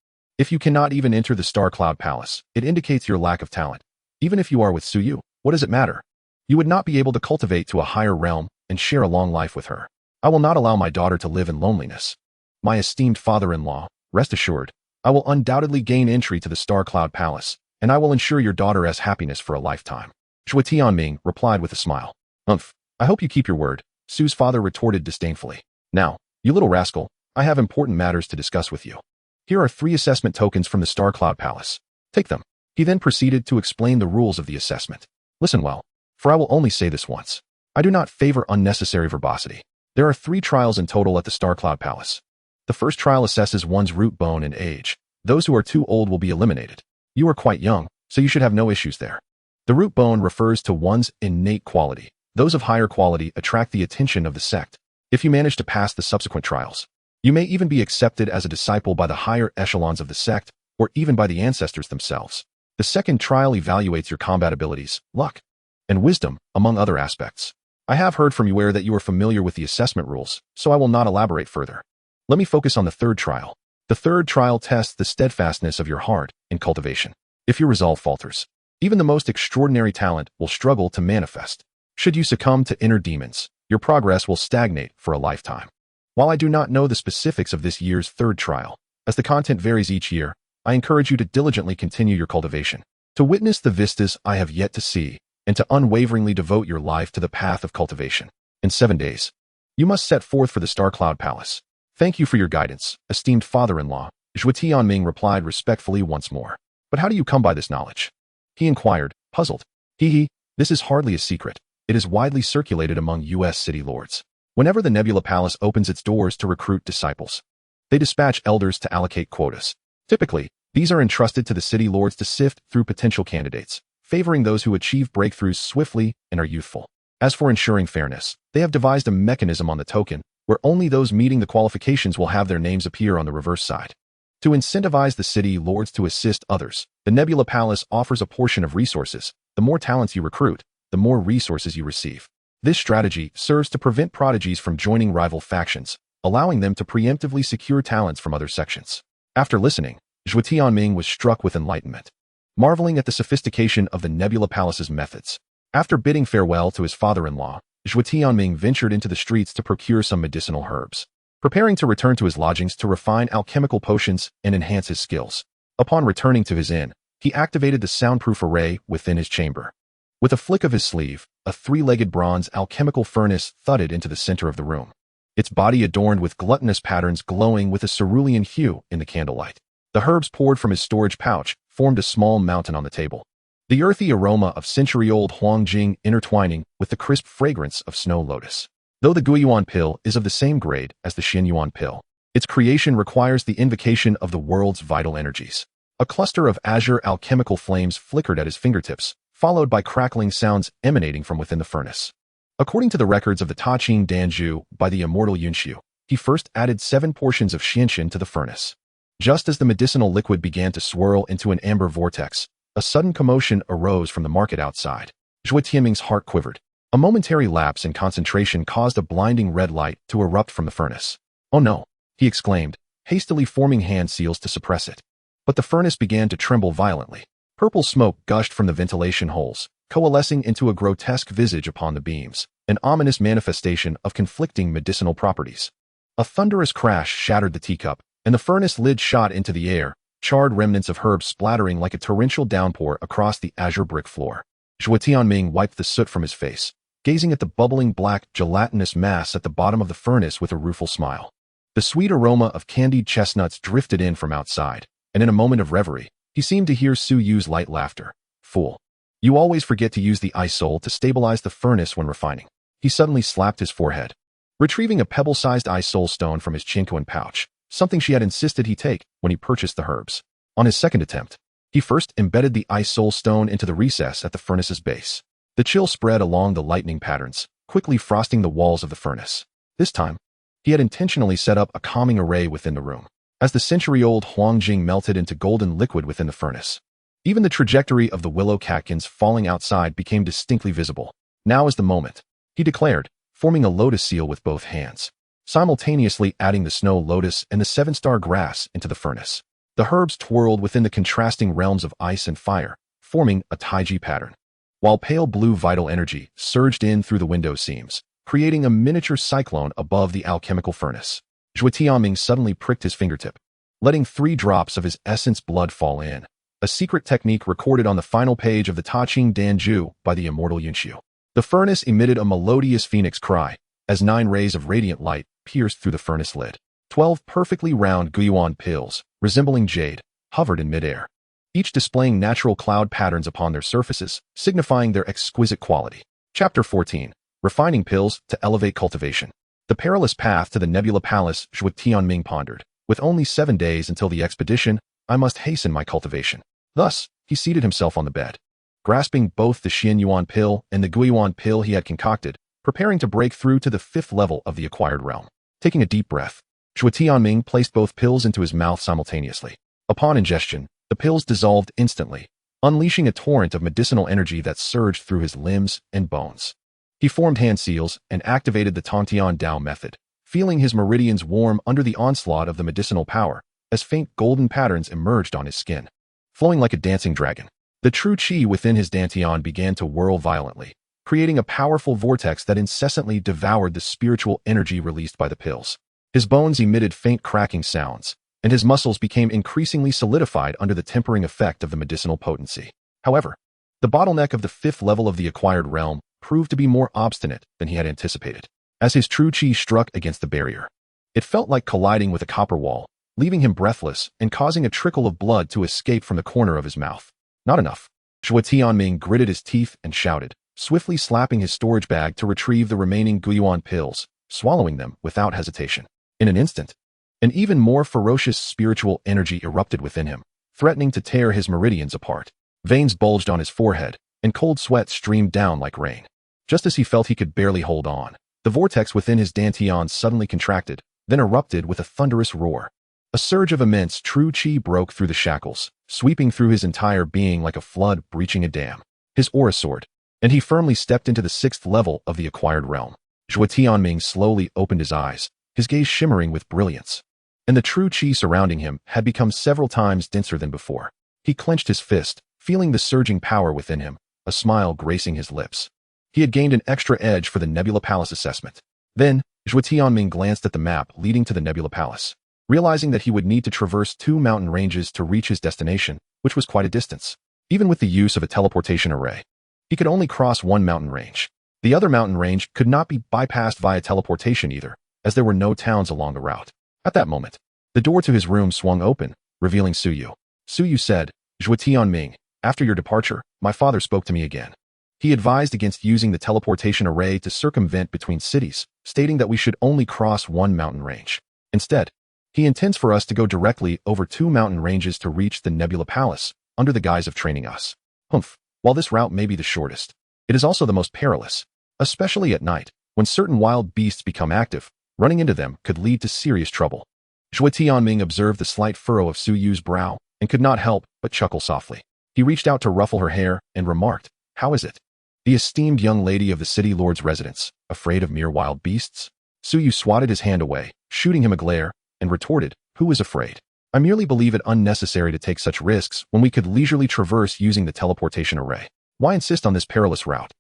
If you cannot even enter the Star Cloud Palace, it indicates your lack of talent. Even if you are with Suyu, what does it matter? You would not be able to cultivate to a higher realm and share a long life with her. I will not allow my daughter to live in loneliness. My esteemed father-in-law, rest assured, I will undoubtedly gain entry to the Star Cloud Palace, and I will ensure your daughter has happiness for a lifetime. Zhuo Tianming replied with a smile. I hope you keep your word, Su's father retorted disdainfully. Now, you little rascal, I have important matters to discuss with you. Here are 3 assessment tokens from the Star Cloud Palace. Take them. He then proceeded to explain the rules of the assessment. Listen well, for I will only say this once. I do not favor unnecessary verbosity. There are 3 trials in total at the Star Cloud Palace. The first trial assesses one's root bone and age. Those who are too old will be eliminated. You are quite young, so you should have no issues there. The root bone refers to one's innate quality. Those of higher quality attract the attention of the sect. If you manage to pass the subsequent trials, you may even be accepted as a disciple by the higher echelons of the sect, or even by the ancestors themselves. The second trial evaluates your combat abilities, luck, and wisdom, among other aspects. I have heard from you that you are familiar with the assessment rules, so I will not elaborate further. Let me focus on the third trial. The third trial tests the steadfastness of your heart in cultivation. If your resolve falters, even the most extraordinary talent will struggle to manifest. Should you succumb to inner demons, your progress will stagnate for a lifetime. While I do not know the specifics of this year's third trial, as the content varies each year, I encourage you to diligently continue your cultivation, to witness the vistas I have yet to see, and to unwaveringly devote your life to the path of cultivation. In 7 days, you must set forth for the Star Cloud Palace. Thank you for your guidance, esteemed father-in-law, Zhuo Tianming replied respectfully once more. But how do you come by this knowledge? He inquired, puzzled. This is hardly a secret. It is widely circulated among U.S. city lords. Whenever the Nebula Palace opens its doors to recruit disciples, they dispatch elders to allocate quotas. Typically, these are entrusted to the city lords to sift through potential candidates, favoring those who achieve breakthroughs swiftly and are youthful. As for ensuring fairness, they have devised a mechanism on the token where only those meeting the qualifications will have their names appear on the reverse side. To incentivize the city lords to assist others, the Nebula Palace offers a portion of resources. The more talents you recruit, the more resources you receive. This strategy serves to prevent prodigies from joining rival factions, allowing them to preemptively secure talents from other sections. After listening, Zhuo Tianming was struck with enlightenment, marveling at the sophistication of the Nebula Palace's methods. After bidding farewell to his father-in-law, Zhuo Tianming ventured into the streets to procure some medicinal herbs, preparing to return to his lodgings to refine alchemical potions and enhance his skills. Upon returning to his inn, he activated the soundproof array within his chamber. With a flick of his sleeve, a 3-legged bronze alchemical furnace thudded into the center of the room, its body adorned with gluttonous patterns glowing with a cerulean hue in the candlelight. The herbs poured from his storage pouch formed a small mountain on the table, the earthy aroma of century-old Huangjing intertwining with the crisp fragrance of snow lotus. Though the Guiyuan pill is of the same grade as the Xinyuan pill, its creation requires the invocation of the world's vital energies. A cluster of azure alchemical flames flickered at his fingertips, followed by crackling sounds emanating from within the furnace. According to the records of the Taqing Danju by the immortal Yunxiu, he first added 7 portions of xianxin to the furnace. Just as the medicinal liquid began to swirl into an amber vortex, a sudden commotion arose from the market outside. Zhuo Tianming's heart quivered. A momentary lapse in concentration caused a blinding red light to erupt from the furnace. Oh no, he exclaimed, hastily forming hand seals to suppress it. But the furnace began to tremble violently. Purple smoke gushed from the ventilation holes, coalescing into a grotesque visage upon the beams, an ominous manifestation of conflicting medicinal properties. A thunderous crash shattered the teacup, and the furnace lid shot into the air, charred remnants of herbs splattering like a torrential downpour across the azure brick floor. Zhuo Tianming wiped the soot from his face, gazing at the bubbling black, gelatinous mass at the bottom of the furnace with a rueful smile. The sweet aroma of candied chestnuts drifted in from outside, and in a moment of reverie, he seemed to hear Su Yu's light laughter. Fool. You always forget to use the ice soul to stabilize the furnace when refining. He suddenly slapped his forehead, retrieving a pebble-sized ice soul stone from his chinquan pouch, something she had insisted he take when he purchased the herbs. On his second attempt, he first embedded the ice soul stone into the recess at the furnace's base. The chill spread along the lightning patterns, quickly frosting the walls of the furnace. This time, he had intentionally set up a calming array within the room. As the century-old Huangjing melted into golden liquid within the furnace, even the trajectory of the willow catkins falling outside became distinctly visible. Now is the moment, he declared, forming a lotus seal with both hands, simultaneously adding the snow lotus and the 7-star grass into the furnace. The herbs twirled within the contrasting realms of ice and fire, forming a taiji pattern, while pale blue vital energy surged in through the window seams, creating a miniature cyclone above the alchemical furnace. Zhuo Tianming suddenly pricked his fingertip, letting 3 drops of his essence blood fall in, a secret technique recorded on the final page of the Taqing Danju by the immortal Yunxiu. The furnace emitted a melodious phoenix cry, as 9 rays of radiant light pierced through the furnace lid. 12 perfectly round guiyuan pills, resembling jade, hovered in midair, each displaying natural cloud patterns upon their surfaces, signifying their exquisite quality. Chapter 14. Refining pills to elevate cultivation. The perilous path to the Nebula Palace, Zhuo Tianming pondered. With only 7 days until the expedition, I must hasten my cultivation. Thus, he seated himself on the bed, grasping both the Xianyuan pill and the Guiyuan pill he had concocted, preparing to break through to the 5th level of the acquired realm. Taking a deep breath, Zhuo Tianming placed both pills into his mouth simultaneously. Upon ingestion, the pills dissolved instantly, unleashing a torrent of medicinal energy that surged through his limbs and bones. He formed hand seals and activated the Tantian Dao method, feeling his meridians warm under the onslaught of the medicinal power, as faint golden patterns emerged on his skin. Flowing like a dancing dragon, the true qi within his dantian began to whirl violently, creating a powerful vortex that incessantly devoured the spiritual energy released by the pills. His bones emitted faint cracking sounds, and his muscles became increasingly solidified under the tempering effect of the medicinal potency. However, the bottleneck of the 5th level of the acquired realm proved to be more obstinate than he had anticipated. As his true qi struck against the barrier, it felt like colliding with a copper wall, leaving him breathless and causing a trickle of blood to escape from the corner of his mouth. Not enough. Zhuo Tianming gritted his teeth and shouted, swiftly slapping his storage bag to retrieve the remaining guiyuan pills, swallowing them without hesitation. In an instant, an even more ferocious spiritual energy erupted within him, threatening to tear his meridians apart. Veins bulged on his forehead, and cold sweat streamed down like rain. Just as he felt he could barely hold on, the vortex within his dantian suddenly contracted, then erupted with a thunderous roar. A surge of immense true qi broke through the shackles, sweeping through his entire being like a flood breaching a dam. His aura soared, and he firmly stepped into the 6th level of the acquired realm. Zhuo Tianming slowly opened his eyes, his gaze shimmering with brilliance, and the true qi surrounding him had become several times denser than before. He clenched his fist, feeling the surging power within him, a smile gracing his lips. He had gained an extra edge for the Nebula Palace assessment. Then, Zhuo Tianming glanced at the map leading to the Nebula Palace, realizing that he would need to traverse 2 mountain ranges to reach his destination, which was quite a distance. Even with the use of a teleportation array, he could only cross 1 mountain range. The other mountain range could not be bypassed via teleportation either, as there were no towns along the route. At that moment, the door to his room swung open, revealing Suyu. Suyu said, Zhuo Tianming, after your departure, my father spoke to me again. He advised against using the teleportation array to circumvent between cities, stating that we should only cross 1 mountain range. Instead, he intends for us to go directly over 2 mountain ranges to reach the Nebula Palace, under the guise of training us. Humph, while this route may be the shortest, it is also the most perilous, especially at night, when certain wild beasts become active. Running into them could lead to serious trouble. Zhuo Tianming observed the slight furrow of Suyu's brow and could not help but chuckle softly. He reached out to ruffle her hair and remarked, how is it? The esteemed young lady of the city lord's residence, afraid of mere wild beasts? Suyu swatted his hand away, shooting him a glare, and retorted, who is afraid? I merely believe it unnecessary to take such risks when we could leisurely traverse using the teleportation array. Why insist on this perilous route?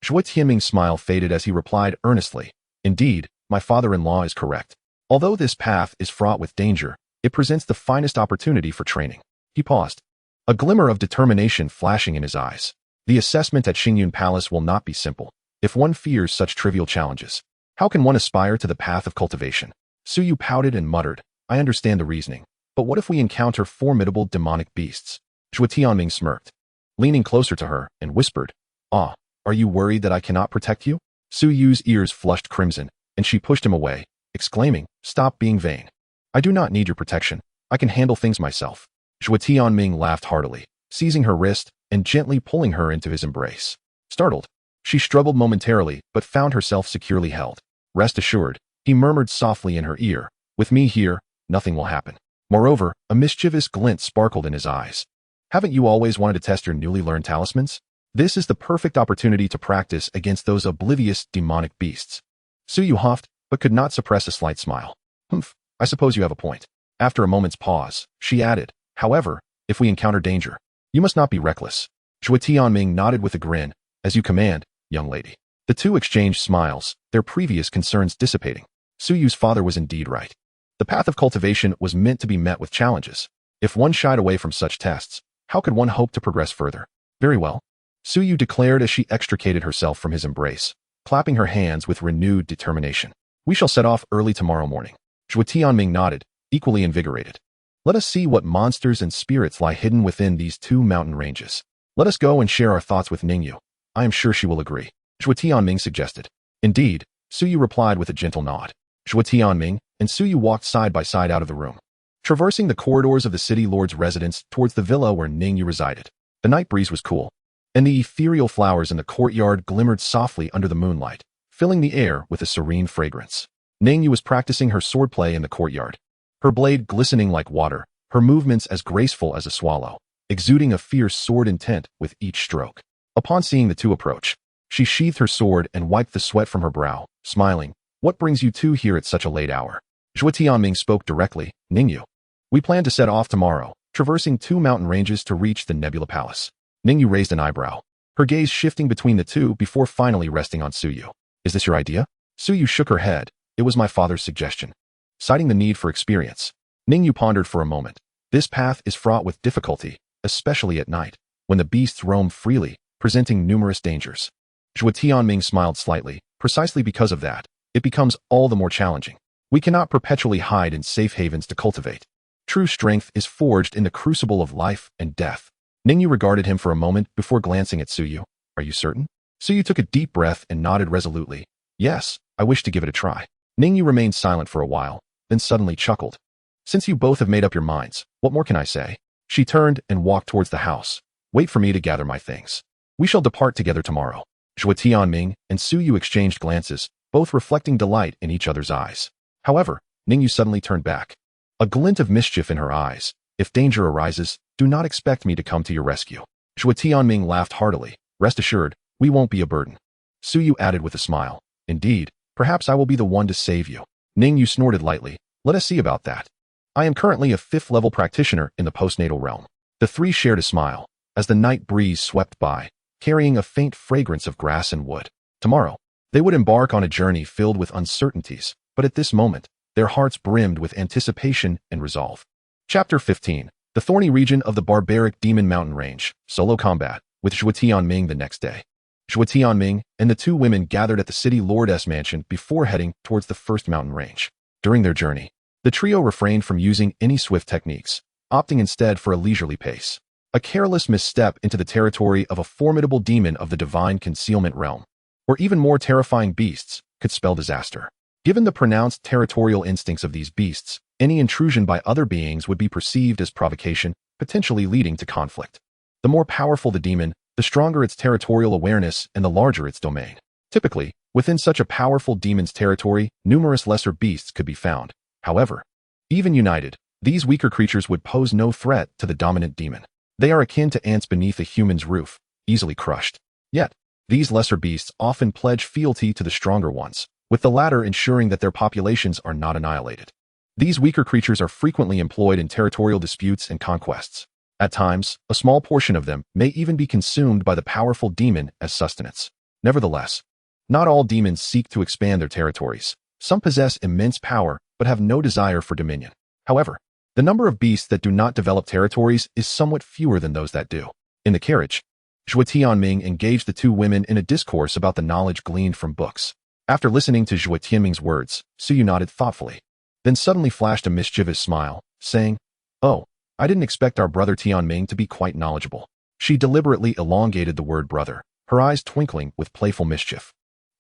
Zhuo Tianming's smile faded as he replied earnestly, indeed, my father-in-law is correct. Although this path is fraught with danger, it presents the finest opportunity for training. He paused, a glimmer of determination flashing in his eyes. The assessment at Xingyun Palace will not be simple. If one fears such trivial challenges, how can one aspire to the path of cultivation? Suyu pouted and muttered, I understand the reasoning, but what if we encounter formidable demonic beasts? Zhuo Tianming smirked, leaning closer to her, and whispered, are you worried that I cannot protect you? Suyu's ears flushed crimson, and she pushed him away, exclaiming, stop being vain. I do not need your protection. I can handle things myself. Zhuo Tianming laughed heartily, seizing her wrist and gently pulling her into his embrace. Startled, she struggled momentarily but found herself securely held. Rest assured, he murmured softly in her ear, with me here, nothing will happen. Moreover, a mischievous glint sparkled in his eyes. Haven't you always wanted to test your newly learned talismans? This is the perfect opportunity to practice against those oblivious demonic beasts. Suyu huffed, but could not suppress a slight smile. Humph, I suppose you have a point. After a moment's pause, she added, However, if we encounter danger, you must not be reckless. Zhuo Tianming nodded with a grin. As you command, young lady. The two exchanged smiles, their previous concerns dissipating. Su Yu's father was indeed right. The path of cultivation was meant to be met with challenges. If one shied away from such tests, how could one hope to progress further? Very well. Su Yu declared as she extricated herself from his embrace, clapping her hands with renewed determination. We shall set off early tomorrow morning. Zhuo Tianming nodded, equally invigorated. Let us see what monsters and spirits lie hidden within these two mountain ranges. Let us go and share our thoughts with Ningyu. I am sure she will agree. Zhuo Tianming suggested. Indeed, Su Yu replied with a gentle nod. Zhuo Tianming and Su Yu walked side by side out of the room, traversing the corridors of the city lord's residence towards the villa where Ningyu resided. The night breeze was cool, and the ethereal flowers in the courtyard glimmered softly under the moonlight, filling the air with a serene fragrance. Ningyu was practicing her swordplay in the courtyard, her blade glistening like water, her movements as graceful as a swallow, exuding a fierce sword intent with each stroke. Upon seeing the two approach, she sheathed her sword and wiped the sweat from her brow, smiling. What brings you two here at such a late hour? Zhuo Tianming spoke directly. Ningyu. We plan to set off tomorrow, traversing two mountain ranges to reach the Nebula Palace. Ningyu raised an eyebrow, her gaze shifting between the two before finally resting on Su Yu. Is this your idea? Su Yu shook her head. It was my father's suggestion. Citing the need for experience, Ningyu pondered for a moment. This path is fraught with difficulty, especially at night, when the beasts roam freely, presenting numerous dangers. Zhuo Tianming smiled slightly. Precisely because of that, it becomes all the more challenging. We cannot perpetually hide in safe havens to cultivate. True strength is forged in the crucible of life and death. Ningyu regarded him for a moment before glancing at Su Yu. Are you certain? Su Yu took a deep breath and nodded resolutely. Yes, I wish to give it a try. Ningyu remained silent for a while, then suddenly chuckled. Since you both have made up your minds, what more can I say? She turned and walked towards the house. Wait for me to gather my things. We shall depart together tomorrow. Zhuo Tianming and Su Yu exchanged glances, both reflecting delight in each other's eyes. However, Ningyu suddenly turned back, a glint of mischief in her eyes. If danger arises, do not expect me to come to your rescue. Zhuo Tianming laughed heartily. Rest assured, we won't be a burden. Su Yu added with a smile. Indeed, perhaps I will be the one to save you. Ningyu snorted lightly. Let us see about that. I am currently a 5th-level practitioner in the postnatal realm. The three shared a smile, as the night breeze swept by, carrying a faint fragrance of grass and wood. Tomorrow, they would embark on a journey filled with uncertainties, but at this moment, their hearts brimmed with anticipation and resolve. Chapter 15. The thorny region of the barbaric Demon Mountain Range. Solo combat, with Zhuo Tianming the next day. Zhuo Tianming and the two women gathered at the city lordess mansion before heading towards the first mountain range. During their journey, the trio refrained from using any swift techniques, opting instead for a leisurely pace. A careless misstep into the territory of a formidable demon of the divine concealment realm, or even more terrifying beasts, could spell disaster. Given the pronounced territorial instincts of these beasts, any intrusion by other beings would be perceived as provocation, potentially leading to conflict. The more powerful the demon, the stronger its territorial awareness and the larger its domain. Typically, within such a powerful demon's territory, numerous lesser beasts could be found. However, even united, these weaker creatures would pose no threat to the dominant demon. They are akin to ants beneath a human's roof, easily crushed. Yet, these lesser beasts often pledge fealty to the stronger ones, with the latter ensuring that their populations are not annihilated. These weaker creatures are frequently employed in territorial disputes and conquests. At times, a small portion of them may even be consumed by the powerful demon as sustenance. Nevertheless, not all demons seek to expand their territories. Some possess immense power but have no desire for dominion. However, the number of beasts that do not develop territories is somewhat fewer than those that do. In the carriage, Zhuo Tianming engaged the two women in a discourse about the knowledge gleaned from books. After listening to Zhuo Tianming's words, Su Yu nodded thoughtfully, then suddenly flashed a mischievous smile, saying, "Oh, I didn't expect our brother Tianming to be quite knowledgeable." She deliberately elongated the word brother, her eyes twinkling with playful mischief.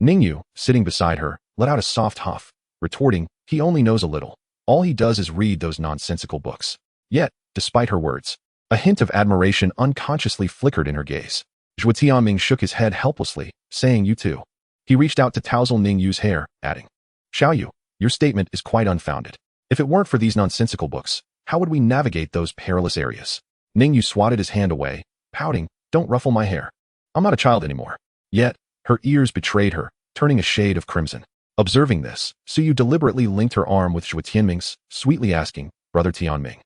Ningyu, sitting beside her, let out a soft huff, retorting, "He only knows a little. All he does is read those nonsensical books." Yet, despite her words, a hint of admiration unconsciously flickered in her gaze. Zhuo Tianming shook his head helplessly, saying, "You too." He reached out to tousle Ningyu's hair, adding, "Xiaoyu, your statement is quite unfounded. If it weren't for these nonsensical books, how would we navigate those perilous areas?" Ningyu swatted his hand away, pouting, "Don't ruffle my hair. I'm not a child anymore." Yet, her ears betrayed her, turning a shade of crimson. Observing this, Su Yu deliberately linked her arm with Zhuo Tianming's, sweetly asking, "Brother Tianming,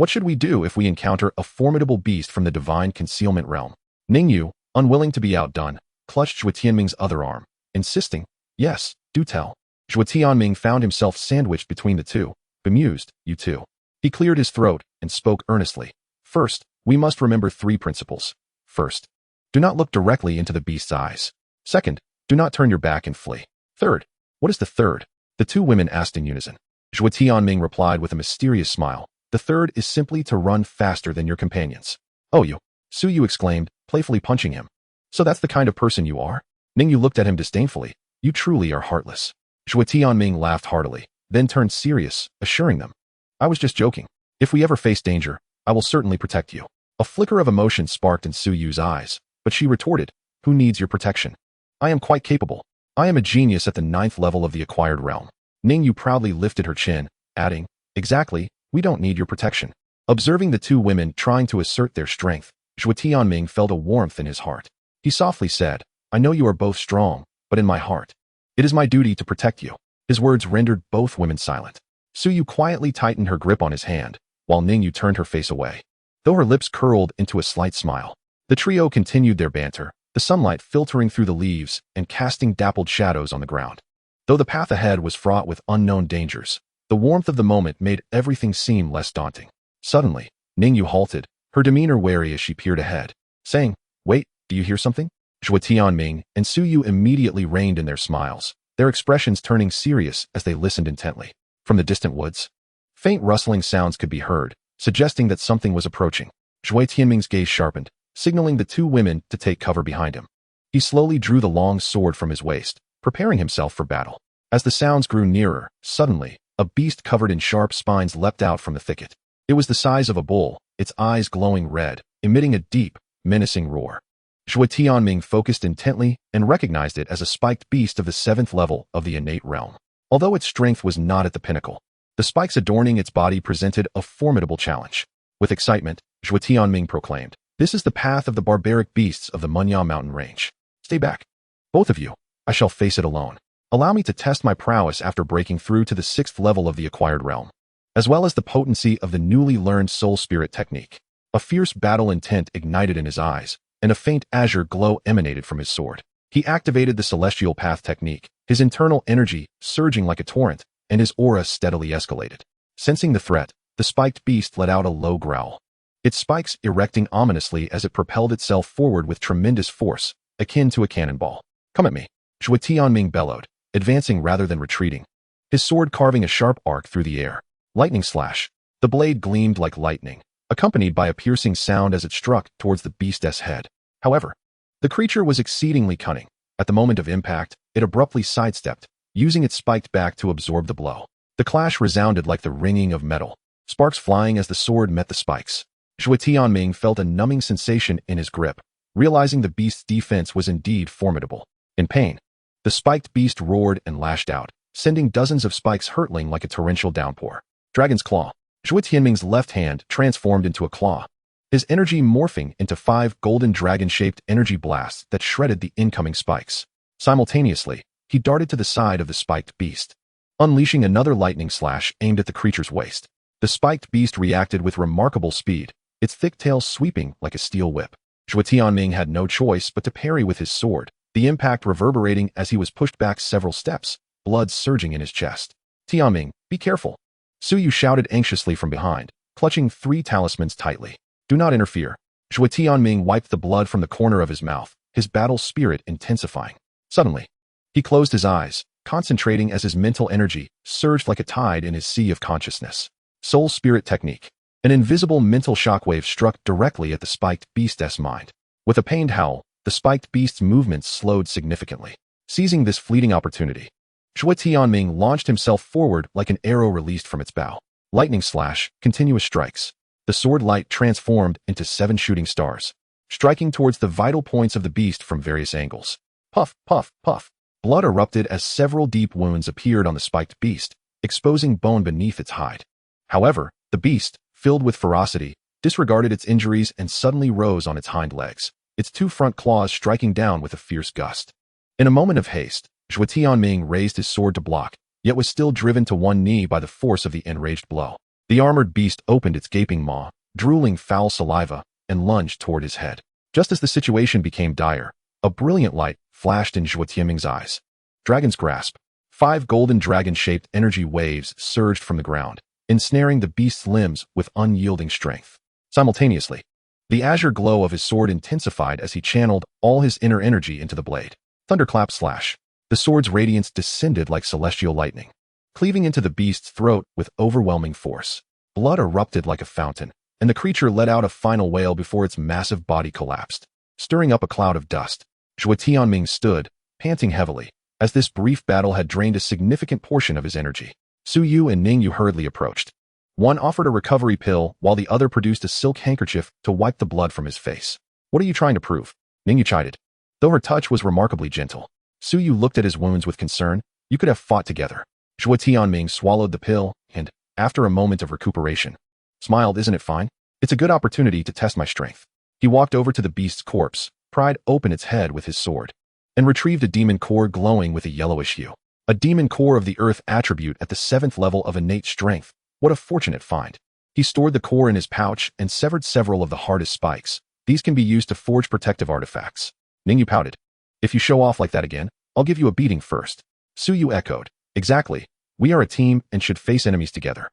What should we do if we encounter a formidable beast from the divine concealment realm? Ningyu, unwilling to be outdone, clutched Zhuo Tianming's other arm, insisting, yes, do tell. Zhuo Tianming found himself sandwiched between the two, bemused, you two. He cleared his throat and spoke earnestly. First, we must remember 3 principles. First, do not look directly into the beast's eyes. Second, do not turn your back and flee. Third, what is the third? The 2 women asked in unison. Zhuo Tianming replied with a mysterious smile. The third is simply to run faster than your companions. Oh, you. Su Yu exclaimed, playfully punching him. So that's the kind of person you are? Ningyu looked at him disdainfully. You truly are heartless. Zhuo Tianming laughed heartily, then turned serious, assuring them. I was just joking. If we ever face danger, I will certainly protect you. A flicker of emotion sparked in Su Yu's eyes, but she retorted, who needs your protection? I am quite capable. I am a genius at the 9th level of the acquired realm. Ningyu proudly lifted her chin, adding, exactly, we don't need your protection. Observing the 2 women trying to assert their strength, Zhuo Tianming felt a warmth in his heart. He softly said, I know you are both strong, but in my heart, it is my duty to protect you. His words rendered both women silent. Su Yu quietly tightened her grip on his hand, while Ningyu turned her face away. Though her lips curled into a slight smile, the trio continued their banter, the sunlight filtering through the leaves and casting dappled shadows on the ground. Though the path ahead was fraught with unknown dangers, the warmth of the moment made everything seem less daunting. Suddenly, Ningyu halted, her demeanor wary as she peered ahead, saying, wait, do you hear something? Zhuo Tianming and Su Yu immediately reined in their smiles, their expressions turning serious as they listened intently. From the distant woods, faint rustling sounds could be heard, suggesting that something was approaching. Zhuo Tianming's gaze sharpened, signaling the 2 women to take cover behind him. He slowly drew the long sword from his waist, preparing himself for battle. As the sounds grew nearer, suddenly, a beast covered in sharp spines leapt out from the thicket. It was the size of a bull, its eyes glowing red, emitting a deep, menacing roar. Zhuo Tianming focused intently and recognized it as a spiked beast of the 7th level of the innate realm. Although its strength was not at the pinnacle, the spikes adorning its body presented a formidable challenge. With excitement, Zhuo Tianming proclaimed, this is the path of the barbaric beasts of the Munya mountain range. Stay back. Both of you. I shall face it alone. Allow me to test my prowess after breaking through to the 6th level of the acquired realm, as well as the potency of the newly learned soul spirit technique. A fierce battle intent ignited in his eyes, and a faint azure glow emanated from his sword. He activated the celestial path technique, his internal energy surging like a torrent, and his aura steadily escalated. Sensing the threat, the spiked beast let out a low growl, its spikes erecting ominously as it propelled itself forward with tremendous force, akin to a cannonball. Come at me. Zhuo Tianming bellowed, advancing rather than retreating, his sword carving a sharp arc through the air. Lightning slash. The blade gleamed like lightning, accompanied by a piercing sound as it struck towards the beast's head. However, the creature was exceedingly cunning. At the moment of impact, it abruptly sidestepped, using its spiked back to absorb the blow. The clash resounded like the ringing of metal, sparks flying as the sword met the spikes. Zhuo Tianming felt a numbing sensation in his grip, realizing the beast's defense was indeed formidable. In pain, the spiked beast roared and lashed out, sending dozens of spikes hurtling like a torrential downpour. Dragon's Claw. Zhuo Tianming's left hand transformed into a claw, his energy morphing into 5 golden dragon-shaped energy blasts that shredded the incoming spikes. Simultaneously, he darted to the side of the spiked beast, unleashing another lightning slash aimed at the creature's waist. The spiked beast reacted with remarkable speed, its thick tail sweeping like a steel whip. Zhuo Tianming had no choice but to parry with his sword, the impact reverberating as he was pushed back several steps, blood surging in his chest. Tianming, be careful. Su Yu shouted anxiously from behind, clutching 3 talismans tightly. Do not interfere. Zhuo Tianming wiped the blood from the corner of his mouth, his battle spirit intensifying. Suddenly, he closed his eyes, concentrating as his mental energy surged like a tide in his sea of consciousness. Soul Spirit Technique. An invisible mental shockwave struck directly at the spiked beast's mind. With a pained howl, the spiked beast's movements slowed significantly. Seizing this fleeting opportunity, Zhuo Tianming launched himself forward like an arrow released from its bow. Lightning slash, continuous strikes. The sword light transformed into 7 shooting stars, striking towards the vital points of the beast from various angles. Puff, puff, puff. Blood erupted as several deep wounds appeared on the spiked beast, exposing bone beneath its hide. However, the beast, filled with ferocity, disregarded its injuries and suddenly rose on its hind legs, its 2 front claws striking down with a fierce gust. In a moment of haste, Zhuo Tianming raised his sword to block, yet was still driven to one knee by the force of the enraged blow. The armored beast opened its gaping maw, drooling foul saliva, and lunged toward his head. Just as the situation became dire, a brilliant light flashed in Zhuo Tianming's eyes. Dragon's grasp. 5 golden dragon-shaped energy waves surged from the ground, ensnaring the beast's limbs with unyielding strength. Simultaneously, the azure glow of his sword intensified as he channeled all his inner energy into the blade. Thunderclap slash. The sword's radiance descended like celestial lightning, cleaving into the beast's throat with overwhelming force. Blood erupted like a fountain, and the creature let out a final wail before its massive body collapsed, stirring up a cloud of dust. Zhuo Tianming stood, panting heavily, as this brief battle had drained a significant portion of his energy. Su Yu and Ningyu hurriedly approached. One offered a recovery pill, while the other produced a silk handkerchief to wipe the blood from his face. What are you trying to prove? Ningyu chided. Though her touch was remarkably gentle, Su Yu looked at his wounds with concern. You could have fought together. Zhuo Tianming swallowed the pill and, after a moment of recuperation, smiled. Isn't it fine? It's a good opportunity to test my strength. He walked over to the beast's corpse, pried open its head with his sword, and retrieved a demon core glowing with a yellowish hue. A demon core of the earth attribute at the 7th level of innate strength. What a fortunate find. He stored the core in his pouch and severed several of the hardest spikes. These can be used to forge protective artifacts. Ningyu pouted. If you show off like that again, I'll give you a beating first. Su Yu echoed. Exactly. We are a team and should face enemies together.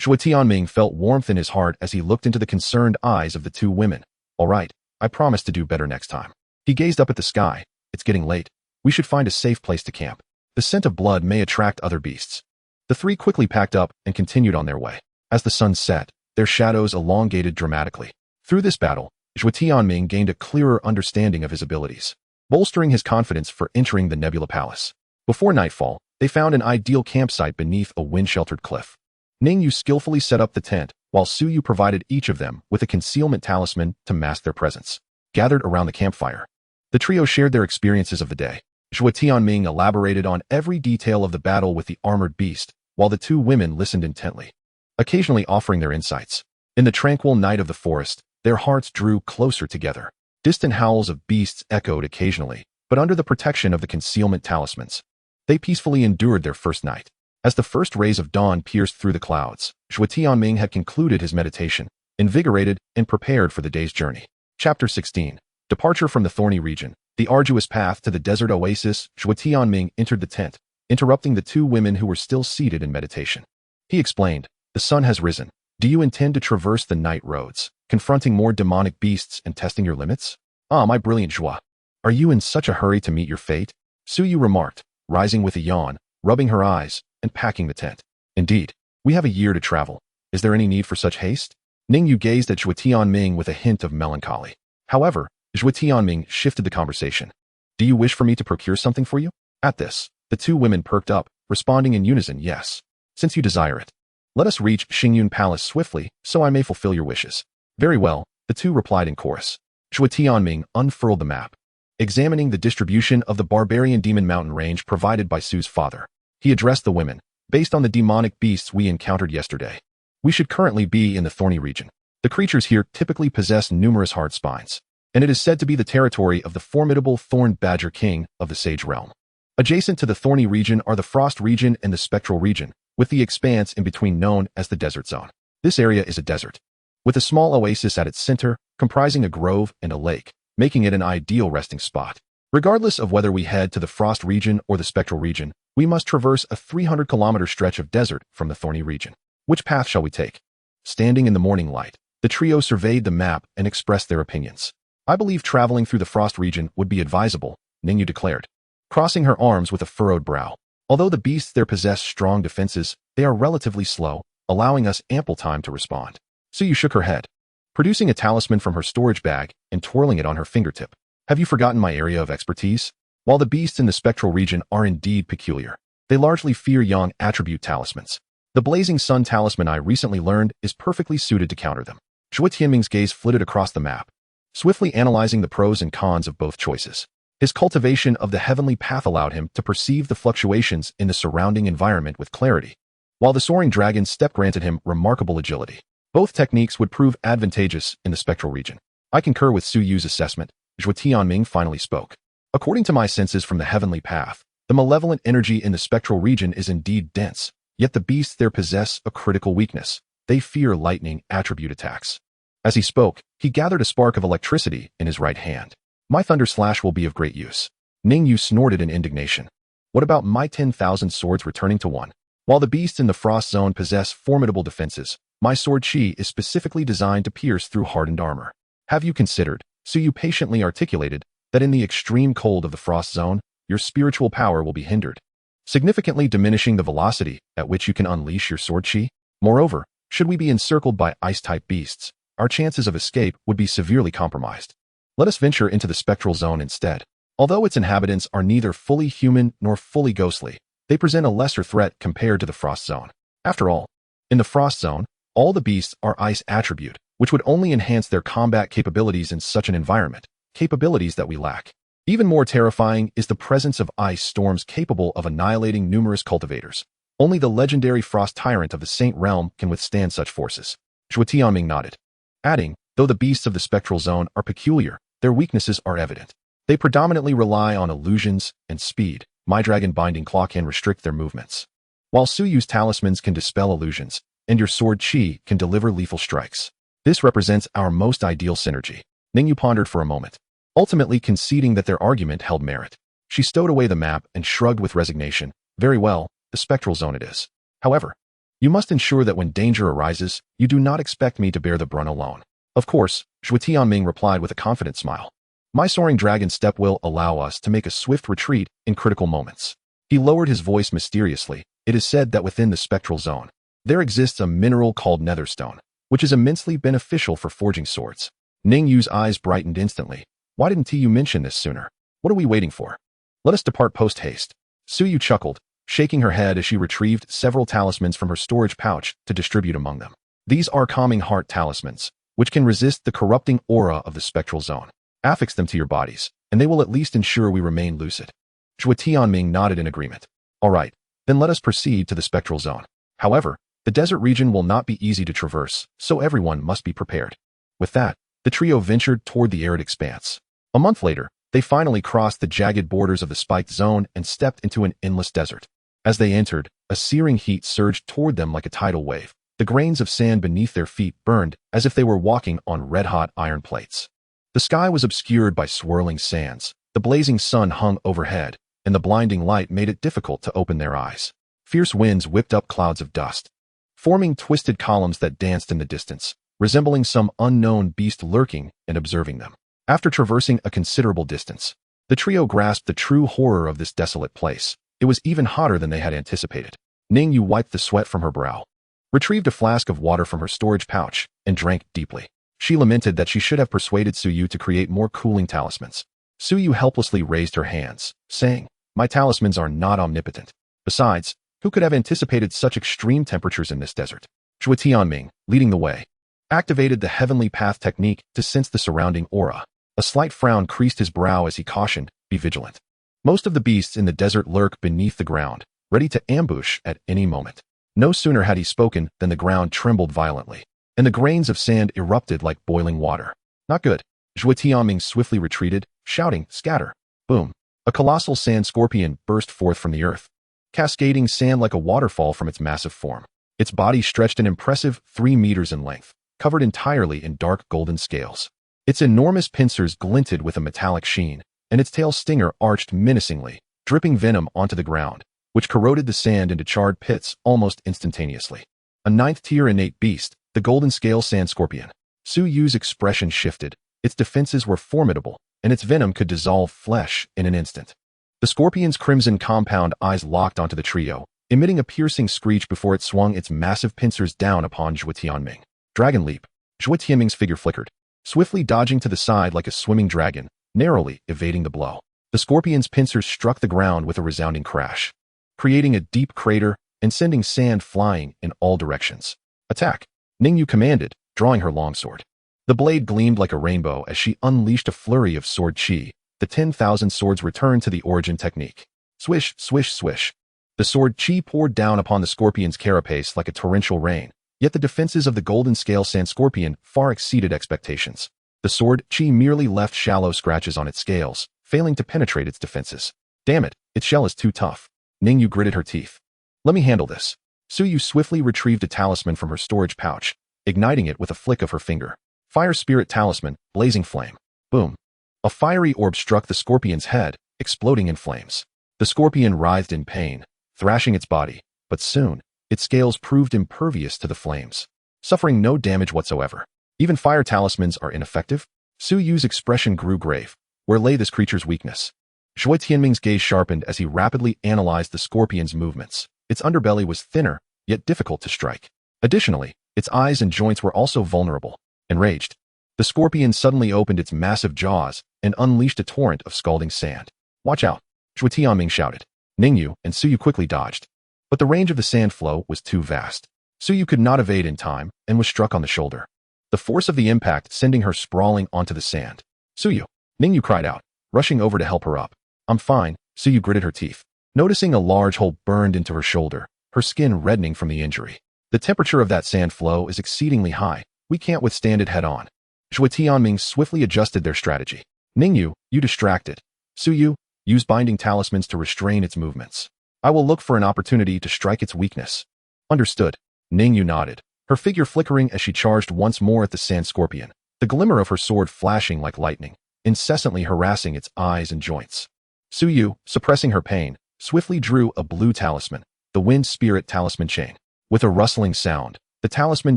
Zhuo Tianming felt warmth in his heart as he looked into the concerned eyes of the 2 women. All right, I promise to do better next time. He gazed up at the sky. It's getting late. We should find a safe place to camp. The scent of blood may attract other beasts. The 3 quickly packed up and continued on their way. As the sun set, their shadows elongated dramatically. Through this battle, Zhuo Tianming gained a clearer understanding of his abilities, bolstering his confidence for entering the Nebula Palace. Before nightfall, they found an ideal campsite beneath a wind-sheltered cliff. Ningyu skillfully set up the tent, while Su Yu provided each of them with a concealment talisman to mask their presence. Gathered around the campfire, the trio shared their experiences of the day. Zhuo Tianming elaborated on every detail of the battle with the armored beast, while the 2 women listened intently, occasionally offering their insights. In the tranquil night of the forest, their hearts drew closer together. Distant howls of beasts echoed occasionally, but under the protection of the concealment talismans, they peacefully endured their first night. As the first rays of dawn pierced through the clouds, Zhuo Tianming had concluded his meditation, invigorated and prepared for the day's journey. Chapter 16. Departure from the thorny region. The arduous path to the desert oasis. Zhuo Tianming entered the tent, interrupting the 2 women who were still seated in meditation. He explained, the sun has risen. Do you intend to traverse the night roads, confronting more demonic beasts and testing your limits? Ah, my brilliant Zhuo. Are you in such a hurry to meet your fate? Su Yu remarked, rising with a yawn, rubbing her eyes, and packing the tent. Indeed, we have a year to travel. Is there any need for such haste? Ningyu gazed at Zhuo Tianming with a hint of melancholy. However, Zhuo Tianming shifted the conversation. Do you wish for me to procure something for you? At this, the 2 women perked up, responding in unison, yes, since you desire it. Let us reach Xingyun Palace swiftly, so I may fulfill your wishes. Very well, the 2 replied in chorus. Zhuo Tianming unfurled the map, examining the distribution of the barbarian demon mountain range provided by Su's father. He addressed the women. Based on the demonic beasts we encountered yesterday, we should currently be in the thorny region. The creatures here typically possess numerous hard spines, and it is said to be the territory of the formidable Thorn Badger King of the Sage Realm. Adjacent to the thorny region are the Frost region and the Spectral region, with the expanse in between known as the Desert Zone. This area is a desert, with a small oasis at its center, comprising a grove and a lake, making it an ideal resting spot. Regardless of whether we head to the Frost region or the Spectral region, we must traverse a 300-kilometer stretch of desert from the thorny region. Which path shall we take? Standing in the morning light, the trio surveyed the map and expressed their opinions. I believe traveling through the Frost region would be advisable, Ningyu declared, crossing her arms with a furrowed brow. Although the beasts there possess strong defenses, they are relatively slow, allowing us ample time to respond. Su Yu shook her head, producing a talisman from her storage bag and twirling it on her fingertip. Have you forgotten my area of expertise? While the beasts in the Spectral region are indeed peculiar, they largely fear young attribute talismans. The Blazing Sun talisman I recently learned is perfectly suited to counter them. Zhuo Tianming's gaze flitted across the map, swiftly analyzing the pros and cons of both choices. His cultivation of the heavenly path allowed him to perceive the fluctuations in the surrounding environment with clarity, while the soaring dragon's step granted him remarkable agility. Both techniques would prove advantageous in the Spectral region. I concur with Su Yu's assessment. Zhuo Tianming finally spoke. According to my senses from the heavenly path, the malevolent energy in the Spectral region is indeed dense, yet the beasts there possess a critical weakness. They fear lightning attribute attacks. As he spoke, he gathered a spark of electricity in his right hand. My thunder slash will be of great use. Ningyu snorted in indignation. What about my 10,000 swords returning to one? While the beasts in the frost zone possess formidable defenses, my sword chi is specifically designed to pierce through hardened armor. Have you considered, Zhuo patiently articulated, that in the extreme cold of the frost zone, your spiritual power will be hindered, significantly diminishing the velocity at which you can unleash your sword chi? Moreover, should we be encircled by ice-type beasts, our chances of escape would be severely compromised. Let us venture into the spectral zone instead. Although its inhabitants are neither fully human nor fully ghostly, they present a lesser threat compared to the frost zone. After all, in the frost zone, all the beasts are ice attribute, which would only enhance their combat capabilities in such an environment, capabilities that we lack. Even more terrifying is the presence of ice storms capable of annihilating numerous cultivators. Only the legendary frost tyrant of the Saint Realm can withstand such forces. Zhuo Tianming nodded, adding, though the beasts of the spectral zone are peculiar, their weaknesses are evident. They predominantly rely on illusions and speed. My dragon binding claw can restrict their movements, while Zhuo's talismans can dispel illusions, and your sword chi can deliver lethal strikes. This represents our most ideal synergy. Ningyu pondered for a moment, ultimately conceding that their argument held merit. She stowed away the map and shrugged with resignation. Very well, the spectral zone it is. However, you must ensure that when danger arises, you do not expect me to bear the brunt alone. Of course, Zhuo Tianming replied with a confident smile. My soaring dragon step will allow us to make a swift retreat in critical moments. He lowered his voice mysteriously. It is said that within the spectral zone, there exists a mineral called netherstone, which is immensely beneficial for forging swords. Ningyu's eyes brightened instantly. Why didn't you mention this sooner? What are we waiting for? Let us depart post-haste. Zhuo chuckled, shaking her head as she retrieved several talismans from her storage pouch to distribute among them. These are calming heart talismans, which can resist the corrupting aura of the spectral zone. Affix them to your bodies, and they will at least ensure we remain lucid. Zhuo Tianming nodded in agreement. All right, then let us proceed to the spectral zone. However, the desert region will not be easy to traverse, so everyone must be prepared. With that, the trio ventured toward the arid expanse. A month later, they finally crossed the jagged borders of the spiked zone and stepped into an endless desert. As they entered, a searing heat surged toward them like a tidal wave. The grains of sand beneath their feet burned as if they were walking on red-hot iron plates. The sky was obscured by swirling sands, the blazing sun hung overhead, and the blinding light made it difficult to open their eyes. Fierce winds whipped up clouds of dust, forming twisted columns that danced in the distance, resembling some unknown beast lurking and observing them. After traversing a considerable distance, the trio grasped the true horror of this desolate place. It was even hotter than they had anticipated. Ningyu wiped the sweat from her brow, retrieved a flask of water from her storage pouch, and drank deeply. She lamented that she should have persuaded Zhuo to create more cooling talismans. Zhuo helplessly raised her hands, saying, "My talismans are not omnipotent. Besides, who could have anticipated such extreme temperatures in this desert?" Zhuo Tianming, leading the way, activated the Heavenly Path technique to sense the surrounding aura. A slight frown creased his brow as he cautioned, "Be vigilant. Most of the beasts in the desert lurk beneath the ground, ready to ambush at any moment." No sooner had he spoken than the ground trembled violently, and the grains of sand erupted like boiling water. Not good. Zhuo Tianming swiftly retreated, shouting, "Scatter!" Boom. A colossal sand scorpion burst forth from the earth, cascading sand like a waterfall from its massive form. Its body stretched an impressive 3 meters in length, covered entirely in dark golden scales. Its enormous pincers glinted with a metallic sheen, and its tail stinger arched menacingly, dripping venom onto the ground, which corroded the sand into charred pits almost instantaneously. A 9th-tier innate beast, the golden scale sand scorpion. Zhuo's expression shifted. Its defenses were formidable, and its venom could dissolve flesh in an instant. The scorpion's crimson compound eyes locked onto the trio, emitting a piercing screech before it swung its massive pincers down upon Zhuo Tianming. Dragon leap. Zhuo Tianming's figure flickered, swiftly dodging to the side like a swimming dragon, narrowly evading the blow. The scorpion's pincers struck the ground with a resounding crash, creating a deep crater and sending sand flying in all directions. "Attack!" Ningyu commanded, drawing her longsword. The blade gleamed like a rainbow as she unleashed a flurry of sword chi. The 10,000 swords returned to the origin technique. Swish, swish, swish. The sword chi poured down upon the scorpion's carapace like a torrential rain, yet the defenses of the golden scale sand scorpion far exceeded expectations. The sword chi merely left shallow scratches on its scales, failing to penetrate its defenses. "Damn it, its shell is too tough." Ningyu gritted her teeth. "Let me handle this." Suyu swiftly retrieved a talisman from her storage pouch, igniting it with a flick of her finger. Fire Spirit Talisman, Blazing Flame. Boom. A fiery orb struck the scorpion's head, exploding in flames. The scorpion writhed in pain, thrashing its body, but soon, its scales proved impervious to the flames, suffering no damage whatsoever. Even fire talismans are ineffective? Suyu's expression grew grave. Where lay this creature's weakness? Zhuo Tianming's gaze sharpened as he rapidly analyzed the scorpion's movements. Its underbelly was thinner, yet difficult to strike. Additionally, its eyes and joints were also vulnerable. Enraged, the scorpion suddenly opened its massive jaws and unleashed a torrent of scalding sand. Watch out, Zhuo Tianming shouted. Ningyu and Suyu quickly dodged. But the range of the sand flow was too vast. Suyu could not evade in time and was struck on the shoulder. The force of the impact sending her sprawling onto the sand. Suyu, Ningyu cried out, rushing over to help her up. I'm fine, Suyu gritted her teeth. Noticing a large hole burned into her shoulder, her skin reddening from the injury. The temperature of that sand flow is exceedingly high. We can't withstand it head-on. Zhuo Tianming swiftly adjusted their strategy. Ningyu, you distracted. Suyu, use binding talismans to restrain its movements. I will look for an opportunity to strike its weakness. Understood. Ningyu nodded, her figure flickering as she charged once more at the sand scorpion, the glimmer of her sword flashing like lightning, incessantly harassing its eyes and joints. Suyu, suppressing her pain, swiftly drew a blue talisman, the Wind Spirit Talisman Chain. With a rustling sound, the talisman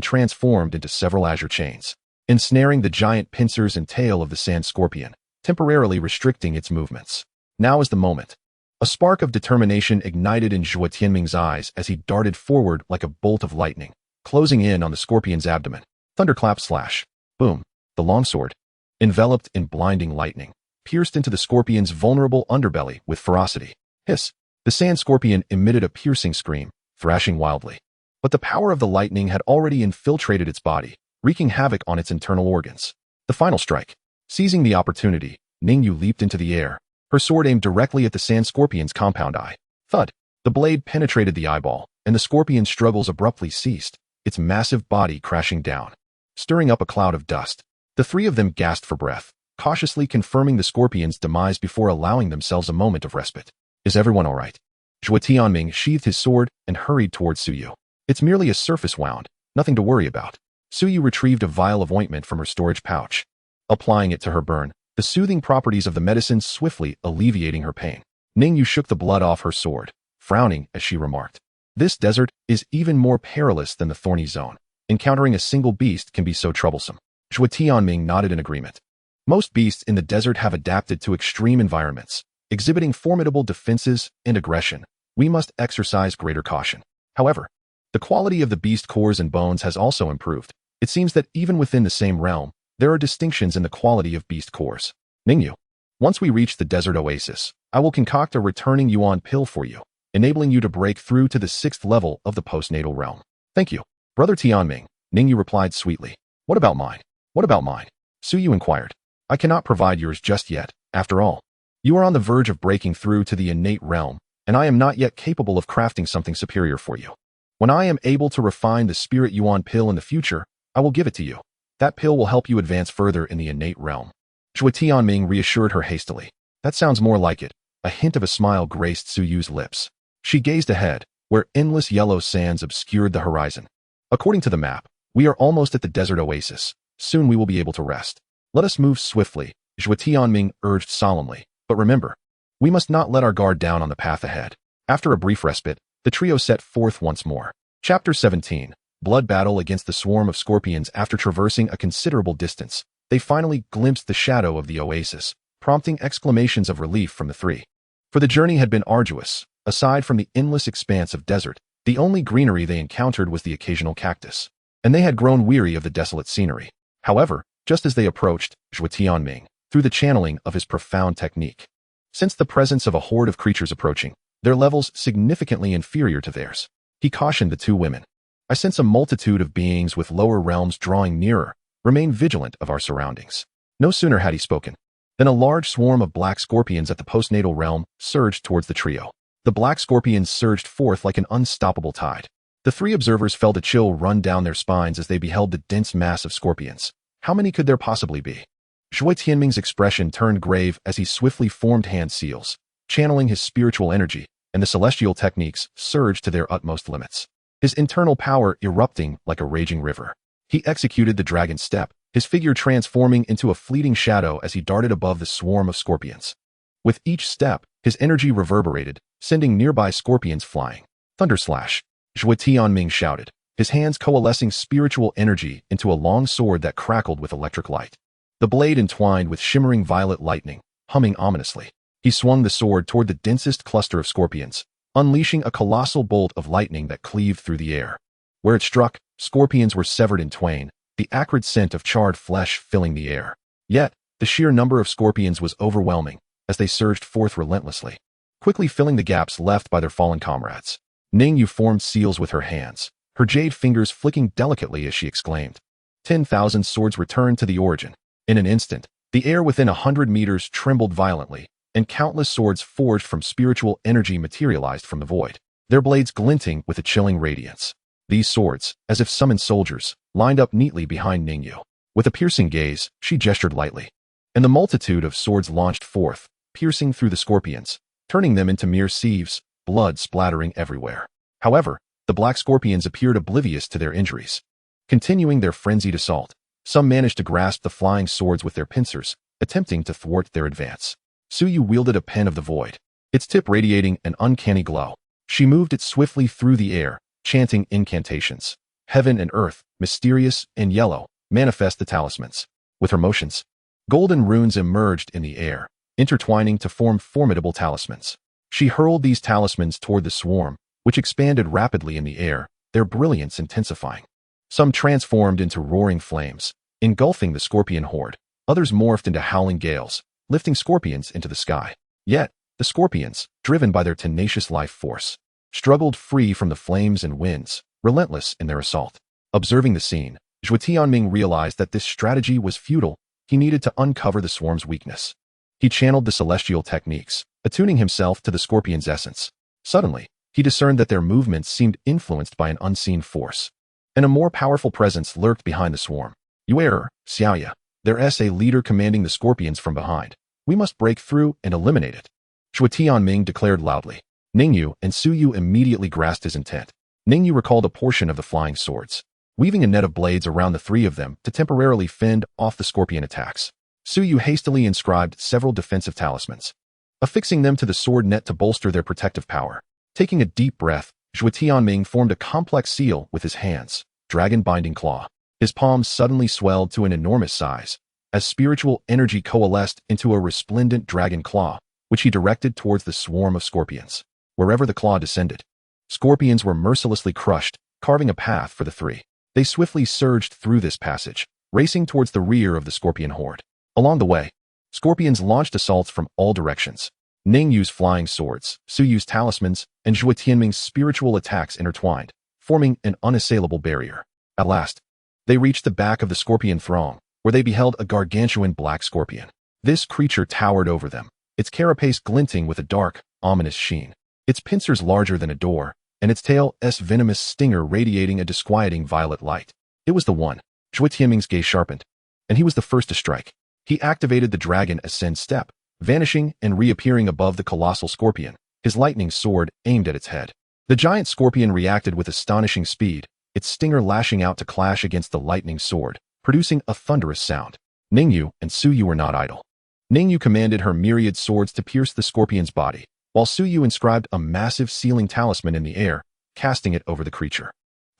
transformed into several azure chains, ensnaring the giant pincers and tail of the sand scorpion, temporarily restricting its movements. Now is the moment. A spark of determination ignited in Zhuo Tianming's eyes as he darted forward like a bolt of lightning, closing in on the scorpion's abdomen. Thunderclap slash. Boom. The longsword, enveloped in blinding lightning, pierced into the scorpion's vulnerable underbelly with ferocity. Hiss. The sand scorpion emitted a piercing scream, thrashing wildly. But the power of the lightning had already infiltrated its body, wreaking havoc on its internal organs. The final strike. Seizing the opportunity, Ningyu leaped into the air, her sword aimed directly at the sand scorpion's compound eye. Thud. The blade penetrated the eyeball, and the scorpion's struggles abruptly ceased, its massive body crashing down, stirring up a cloud of dust. The three of them gasped for breath, cautiously confirming the scorpion's demise before allowing themselves a moment of respite. Is everyone all right? Zhuo Tianming sheathed his sword and hurried towards Suyu. It's merely a surface wound, nothing to worry about. Suyu retrieved a vial of ointment from her storage pouch. Applying it to her burn, the soothing properties of the medicine swiftly alleviating her pain. Ningyu shook the blood off her sword, frowning as she remarked. This desert is even more perilous than the thorny zone. Encountering a single beast can be so troublesome. Zhuo Tianming nodded in agreement. Most beasts in the desert have adapted to extreme environments, exhibiting formidable defenses and aggression. We must exercise greater caution. However, the quality of the beast cores and bones has also improved. It seems that even within the same realm, there are distinctions in the quality of beast cores. Ningyu, once we reach the desert oasis, I will concoct a returning yuan pill for you, enabling you to break through to the 6th level of the postnatal realm. Thank you, Brother Tianming, Ningyu replied sweetly. What about mine? What about mine? Suyu inquired. I cannot provide yours just yet, after all. You are on the verge of breaking through to the innate realm, and I am not yet capable of crafting something superior for you. When I am able to refine the spirit yuan pill in the future, I will give it to you. That pill will help you advance further in the innate realm. Zhuo Tianming reassured her hastily. That sounds more like it. A hint of a smile graced Suyu's lips. She gazed ahead, where endless yellow sands obscured the horizon. According to the map, we are almost at the desert oasis. Soon we will be able to rest. Let us move swiftly, Zhuo Tianming urged solemnly. But remember, we must not let our guard down on the path ahead. After a brief respite, the trio set forth once more. Chapter 17. Blood battle against the swarm of scorpions. After traversing a considerable distance, they finally glimpsed the shadow of the oasis, prompting exclamations of relief from the three. For the journey had been arduous. Aside from the endless expanse of desert, the only greenery they encountered was the occasional cactus, and they had grown weary of the desolate scenery. However, just as they approached, Zhuo Tianming, through the channeling of his profound technique, sensed the presence of a horde of creatures approaching, their levels significantly inferior to theirs. He cautioned the two women. I sense a multitude of beings with lower realms drawing nearer. Remain vigilant of our surroundings. No sooner had he spoken than a large swarm of black scorpions at the postnatal realm surged towards the trio. The black scorpions surged forth like an unstoppable tide. The three observers felt a chill run down their spines as they beheld the dense mass of scorpions. How many could there possibly be? Zhuo Tianming's expression turned grave as he swiftly formed hand seals, channeling his spiritual energy, and the celestial techniques surged to their utmost limits. his internal power erupting like a raging river. He executed the dragon step, his figure transforming into a fleeting shadow as he darted above the swarm of scorpions. With each step, his energy reverberated, sending nearby scorpions flying. Thunderslash! Zhuo Tianming shouted, his hands coalescing spiritual energy into a long sword that crackled with electric light. The blade entwined with shimmering violet lightning, humming ominously. He swung the sword toward the densest cluster of scorpions, unleashing a colossal bolt of lightning that cleaved through the air. Where it struck, scorpions were severed in twain, the acrid scent of charred flesh filling the air. Yet, the sheer number of scorpions was overwhelming, as they surged forth relentlessly, quickly filling the gaps left by their fallen comrades. Ningyu formed seals with her hands, her jade fingers flicking delicately as she exclaimed. 10,000 swords returned to the origin. In an instant, the air within 100 meters trembled violently, and countless swords forged from spiritual energy materialized from the void, their blades glinting with a chilling radiance. These swords, as if summoned soldiers, lined up neatly behind Ningyu. With a piercing gaze, she gestured lightly, and the multitude of swords launched forth, piercing through the scorpions, turning them into mere sieves, blood splattering everywhere. However, the black scorpions appeared oblivious to their injuries. Continuing their frenzied assault, some managed to grasp the flying swords with their pincers, attempting to thwart their advance. Suyu wielded a pen of the void, its tip radiating an uncanny glow. She moved it swiftly through the air, chanting incantations. Heaven and earth, mysterious and yellow, manifest the talismans. With her motions, golden runes emerged in the air, intertwining to form formidable talismans. She hurled these talismans toward the swarm, which expanded rapidly in the air, their brilliance intensifying. Some transformed into roaring flames, engulfing the scorpion horde. Others morphed into howling gales, lifting scorpions into the sky. Yet, the scorpions, driven by their tenacious life force, struggled free from the flames and winds, relentless in their assault. Observing the scene, Zhuo Tianming realized that this strategy was futile. He needed to uncover the swarm's weakness. He channeled the celestial techniques, attuning himself to the scorpion's essence. Suddenly, he discerned that their movements seemed influenced by an unseen force, and a more powerful presence lurked behind the swarm. You error, Xiaoya. There's a leader commanding the scorpions from behind. We must break through and eliminate it. Zhuo Tianming declared loudly. Ningyu and Suyu immediately grasped his intent. Ningyu recalled a portion of the flying swords, weaving a net of blades around the three of them to temporarily fend off the scorpion attacks. Suyu hastily inscribed several defensive talismans, affixing them to the sword net to bolster their protective power. Taking a deep breath, Zhuo Tianming formed a complex seal with his hands, dragon-binding claw. His palms suddenly swelled to an enormous size, as spiritual energy coalesced into a resplendent dragon claw, which he directed towards the swarm of scorpions. Wherever the claw descended, scorpions were mercilessly crushed, carving a path for the three. They swiftly surged through this passage, racing towards the rear of the scorpion horde. Along the way, scorpions launched assaults from all directions. Ningyu's flying swords, Suyu's talismans, and Zhuo Tianming's spiritual attacks intertwined, forming an unassailable barrier. At last, they reached the back of the scorpion throng, where they beheld a gargantuan black scorpion. This creature towered over them, its carapace glinting with a dark, ominous sheen, its pincers larger than a door, and its tail's venomous stinger radiating a disquieting violet light. It was the one. Zhuo Tianming's gaze sharpened, and he was the first to strike. He activated the dragon ascend step, vanishing and reappearing above the colossal scorpion, his lightning sword aimed at its head. The giant scorpion reacted with astonishing speed, its stinger lashing out to clash against the lightning sword, producing a thunderous sound. Ningyu and Suyu were not idle. Ningyu commanded her myriad swords to pierce the scorpion's body, while Suyu inscribed a massive sealing talisman in the air, casting it over the creature.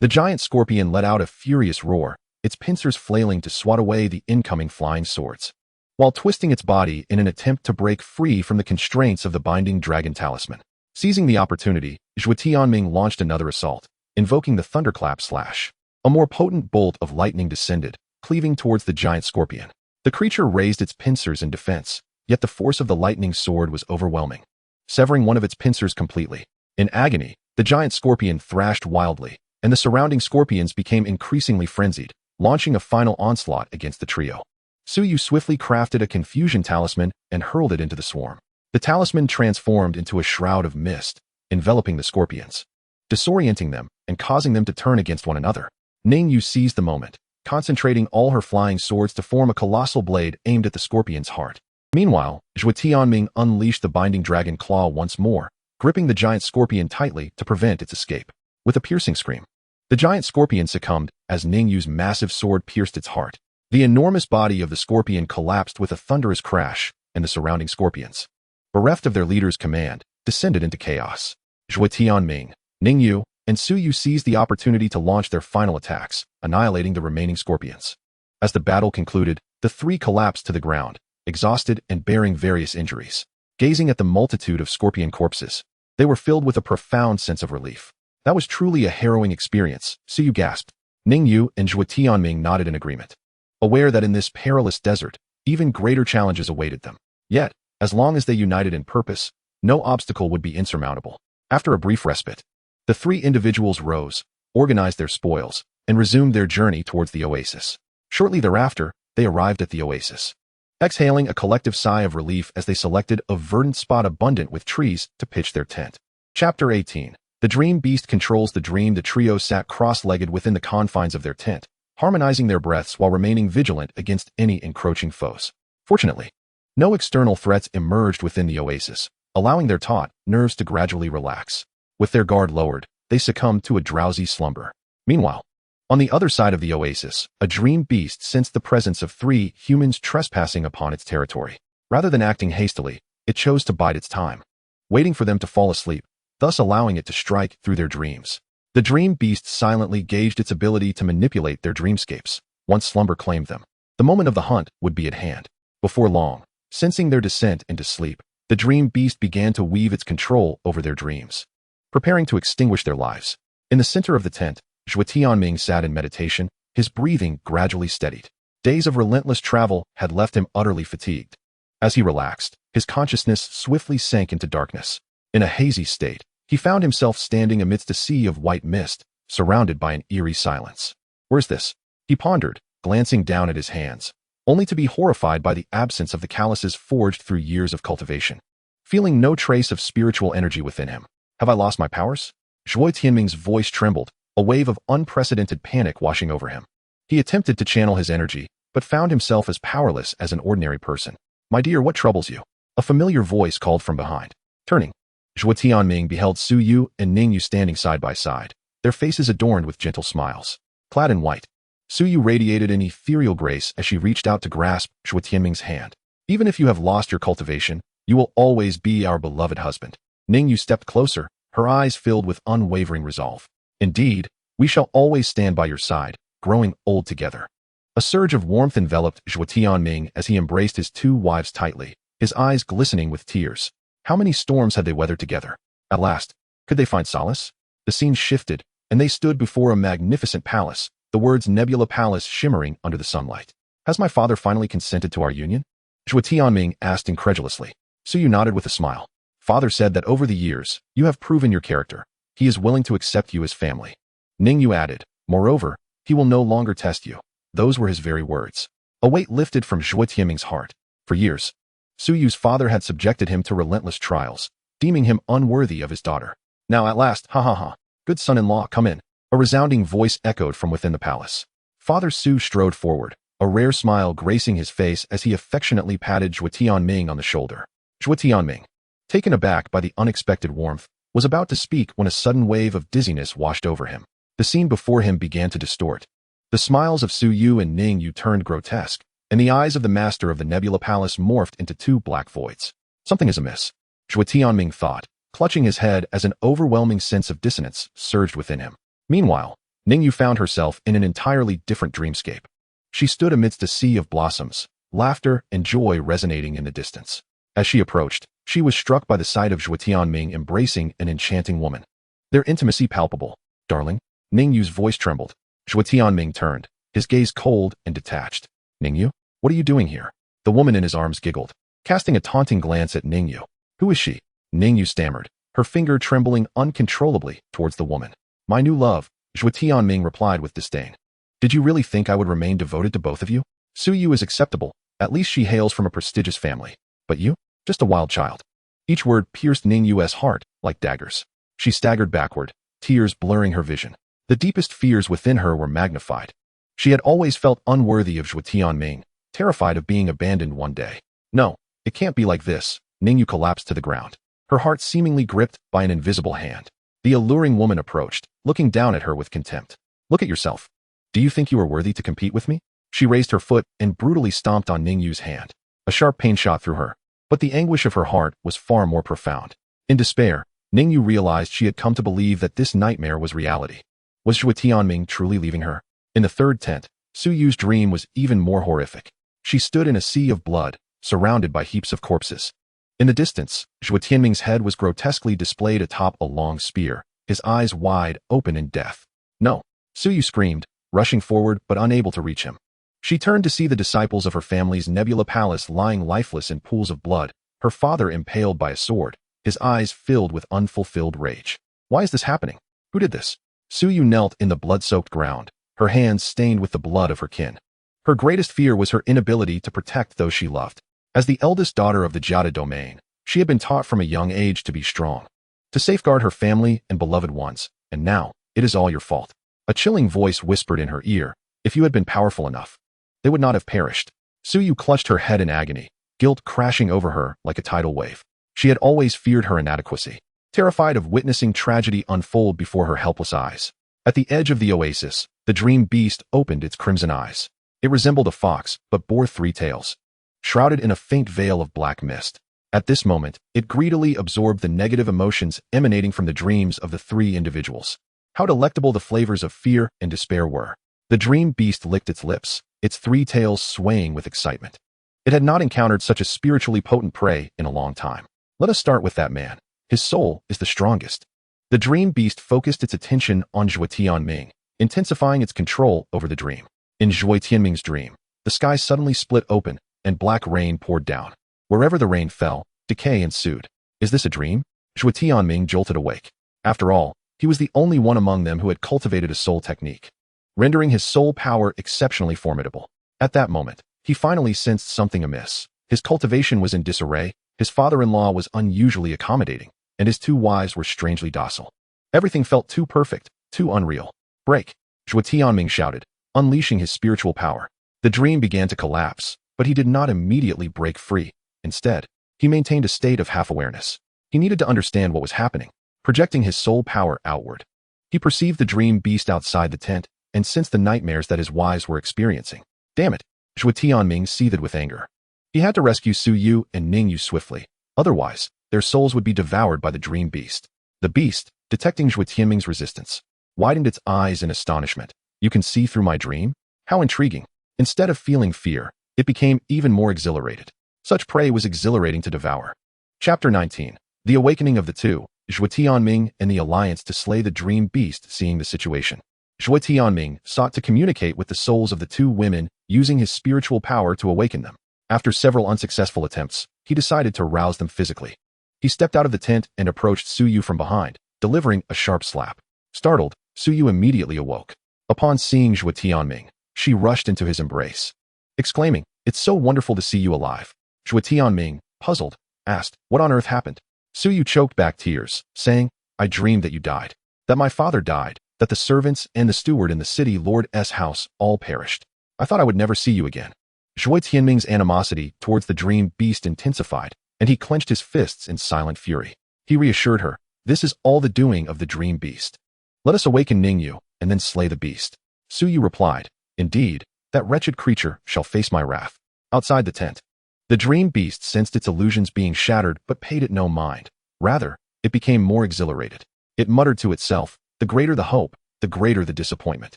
The giant scorpion let out a furious roar, its pincers flailing to swat away the incoming flying swords, while twisting its body in an attempt to break free from the constraints of the binding dragon talisman. Seizing the opportunity, Zhuo Tianming launched another assault, invoking the thunderclap slash. A more potent bolt of lightning descended, cleaving towards the giant scorpion. The creature raised its pincers in defense, yet the force of the lightning sword was overwhelming, severing one of its pincers completely. In agony, the giant scorpion thrashed wildly, and the surrounding scorpions became increasingly frenzied, launching a final onslaught against the trio. Suyu swiftly crafted a confusion talisman and hurled it into the swarm. The talisman transformed into a shroud of mist, enveloping the scorpions, disorienting them and causing them to turn against one another. Ningyu seized the moment, concentrating all her flying swords to form a colossal blade aimed at the scorpion's heart. Meanwhile, Zhuo Tianming unleashed the binding dragon claw once more, gripping the giant scorpion tightly to prevent its escape. with a piercing scream. The giant scorpion succumbed as Ningyu's massive sword pierced its heart. The enormous body of the scorpion collapsed with a thunderous crash, and the surrounding scorpions, bereft of their leader's command, descended into chaos. Zhuo Tianming, Ningyu, and Suyu seized the opportunity to launch their final attacks, annihilating the remaining scorpions. As the battle concluded, the three collapsed to the ground, exhausted and bearing various injuries. Gazing at the multitude of scorpion corpses, they were filled with a profound sense of relief. That was truly a harrowing experience, Suyu gasped. Ningyu and Zhuo Tianming nodded in agreement, aware that in this perilous desert, even greater challenges awaited them. Yet, as long as they united in purpose, no obstacle would be insurmountable. After a brief respite, the three individuals rose, organized their spoils, and resumed their journey towards the oasis. Shortly thereafter, they arrived at the oasis, exhaling a collective sigh of relief as they selected a verdant spot abundant with trees to pitch their tent. Chapter 18. The dream beast controls the dream. The trio sat cross-legged within the confines of their tent, harmonizing their breaths while remaining vigilant against any encroaching foes. Fortunately, no external threats emerged within the oasis, allowing their taut nerves to gradually relax. With their guard lowered, they succumbed to a drowsy slumber. Meanwhile, on the other side of the oasis, a dream beast sensed the presence of three humans trespassing upon its territory. Rather than acting hastily, it chose to bide its time, waiting for them to fall asleep, thus allowing it to strike through their dreams. The dream beast silently gauged its ability to manipulate their dreamscapes. Once slumber claimed them, the moment of the hunt would be at hand. Before long, sensing their descent into sleep, the dream beast began to weave its control over their dreams, preparing to extinguish their lives. In the center of the tent, Zhuo Tianming sat in meditation, his breathing gradually steadied. Days of relentless travel had left him utterly fatigued. As he relaxed, his consciousness swiftly sank into darkness. In a hazy state, he found himself standing amidst a sea of white mist, surrounded by an eerie silence. "Where's this?" he pondered, glancing down at his hands, only to be horrified by the absence of the calluses forged through years of cultivation. Feeling no trace of spiritual energy within him. "Have I lost my powers?" Zhuo Tianming's voice trembled, a wave of unprecedented panic washing over him. He attempted to channel his energy, but found himself as powerless as an ordinary person. "My dear, what troubles you?" A familiar voice called from behind. Turning, Zhuo Tianming beheld Suyu and Ningyu standing side by side, their faces adorned with gentle smiles. Clad in white, Suyu radiated an ethereal grace as she reached out to grasp Zhuo Tianming's hand. "Even if you have lost your cultivation, you will always be our beloved husband." Ningyu stepped closer, her eyes filled with unwavering resolve. "Indeed, we shall always stand by your side, growing old together." A surge of warmth enveloped Zhuo Tianming as he embraced his two wives tightly, his eyes glistening with tears. How many storms had they weathered together? At last, could they find solace? The scene shifted, and they stood before a magnificent palace, the words Nebula Palace shimmering under the sunlight. "Has my father finally consented to our union?" Zhuo Tianming asked incredulously. Suyu nodded with a smile. "Father said that over the years, you have proven your character. He is willing to accept you as family." Ningyu added, "Moreover, he will no longer test you." Those were his very words. A weight lifted from Zhuo Tianming's heart. For years, Suyu's father had subjected him to relentless trials, deeming him unworthy of his daughter. Now at last, ha ha ha, "Good son-in-law, come in." A resounding voice echoed from within the palace. Father Su strode forward, a rare smile gracing his face as he affectionately patted Zhuo Tianming on the shoulder. Zhuo Tianming, taken aback by the unexpected warmth, was about to speak when a sudden wave of dizziness washed over him. The scene before him began to distort. The smiles of Suyu and Ningyu turned grotesque, and the eyes of the master of the Nebula Palace morphed into two black voids. Something is amiss, Zhuo Tianming thought, clutching his head as an overwhelming sense of dissonance surged within him. Meanwhile, Ningyu found herself in an entirely different dreamscape. She stood amidst a sea of blossoms, laughter and joy resonating in the distance. As she approached, she was struck by the sight of Zhuo Tianming embracing an enchanting woman. Their intimacy palpable. "Darling?" Ningyu's voice trembled. Zhuo Tianming turned, his gaze cold and detached. "Ningyu, what are you doing here?" The woman in his arms giggled, casting a taunting glance at Ningyu. "Who is she?" Ningyu stammered, her finger trembling uncontrollably towards the woman. "My new love," Zhuo Tianming replied with disdain. "Did you really think I would remain devoted to both of you? Suyu is acceptable, at least she hails from a prestigious family. But you? Just a wild child." Each word pierced Ningyu's heart like daggers. She staggered backward, tears blurring her vision. The deepest fears within her were magnified. She had always felt unworthy of Zhuo Tianming, terrified of being abandoned one day. "No, it can't be like this." Ningyu collapsed to the ground, her heart seemingly gripped by an invisible hand. The alluring woman approached, looking down at her with contempt. Look at yourself. Do you think you are worthy to compete with me? She raised her foot and brutally stomped on Ningyu's hand. A sharp pain shot through her, but the anguish of her heart was far more profound. In despair, Ningyu realized she had come to believe that this nightmare was reality. Was Zhuo Tianming truly leaving her? In the third tent, Su Yu's dream was even more horrific. She stood in a sea of blood, surrounded by heaps of corpses. In the distance, Zhuo Tianming's head was grotesquely displayed atop a long spear, his eyes wide open in death. No! Su Yu screamed, rushing forward but unable to reach him. She turned to see the disciples of her family's Nebula Palace lying lifeless in pools of blood, her father impaled by a sword, his eyes filled with unfulfilled rage. Why is this happening? Who did this? Su Yu knelt in the blood-soaked ground, her hands stained with the blood of her kin. Her greatest fear was her inability to protect those she loved. As the eldest daughter of the Jiada domain, she had been taught from a young age to be strong, to safeguard her family and beloved ones, and now, it is all your fault. A chilling voice whispered in her ear, if you had been powerful enough, they would not have perished. Su Yu clutched her head in agony, guilt crashing over her like a tidal wave. She had always feared her inadequacy, terrified of witnessing tragedy unfold before her helpless eyes. At the edge of the oasis, the dream beast opened its crimson eyes. It resembled a fox, but bore 3 tails, shrouded in a faint veil of black mist. At this moment, it greedily absorbed the negative emotions emanating from the dreams of the 3 individuals. How delectable the flavors of fear and despair were. The dream beast licked its lips, its 3 tails swaying with excitement. It had not encountered such a spiritually potent prey in a long time. Let us start with that man. His soul is the strongest. The dream beast focused its attention on Zhuo Tianming, intensifying its control over the dream. In Zhuo Tianming's dream, the sky suddenly split open, and black rain poured down. Wherever the rain fell, decay ensued. Is this a dream? Zhuo Tianming jolted awake. After all, he was the only one among them who had cultivated a soul technique, rendering his soul power exceptionally formidable. At that moment, he finally sensed something amiss. His cultivation was in disarray, his father-in-law was unusually accommodating, and his 2 wives were strangely docile. Everything felt too perfect, too unreal. Break! Zhuo Tianming shouted, unleashing his spiritual power. The dream began to collapse, but he did not immediately break free. Instead, he maintained a state of half-awareness. He needed to understand what was happening, projecting his soul power outward. He perceived the dream beast outside the tent and sensed the nightmares that his wives were experiencing. Damn it! Zhuo Tianming seethed with anger. He had to rescue Su Yu and Ningyu swiftly, otherwise, their souls would be devoured by the dream beast. The beast, detecting Zhuo Tianming's resistance, widened its eyes in astonishment. You can see through my dream? How intriguing. Instead of feeling fear, it became even more exhilarated. Such prey was exhilarating to devour. Chapter 19. The Awakening of the Two, Zhuo Tianming and the Alliance to slay the dream beast. Seeing the situation, Zhuo Tianming sought to communicate with the souls of the 2 women, using his spiritual power to awaken them. After several unsuccessful attempts, he decided to rouse them physically. He stepped out of the tent and approached Su Yu from behind, delivering a sharp slap. Startled, Su Yu immediately awoke. Upon seeing Zhuo Tianming, she rushed into his embrace, exclaiming, "It's so wonderful to see you alive." Zhuo Tianming, puzzled, asked, "What on earth happened?" Su Yu choked back tears, saying, "I dreamed that you died, that my father died, that the servants and the steward in the city lord's house all perished. I thought I would never see you again." Zhuo Tianming's animosity towards the dream beast intensified, and he clenched his fists in silent fury. He reassured her, "This is all the doing of the dream beast. Let us awaken Ningyu, and then slay the beast." Su Yu replied, "Indeed, that wretched creature shall face my wrath." Outside the tent, the dream beast sensed its illusions being shattered but paid it no mind. Rather, it became more exhilarated. It muttered to itself, "The greater the hope, the greater the disappointment.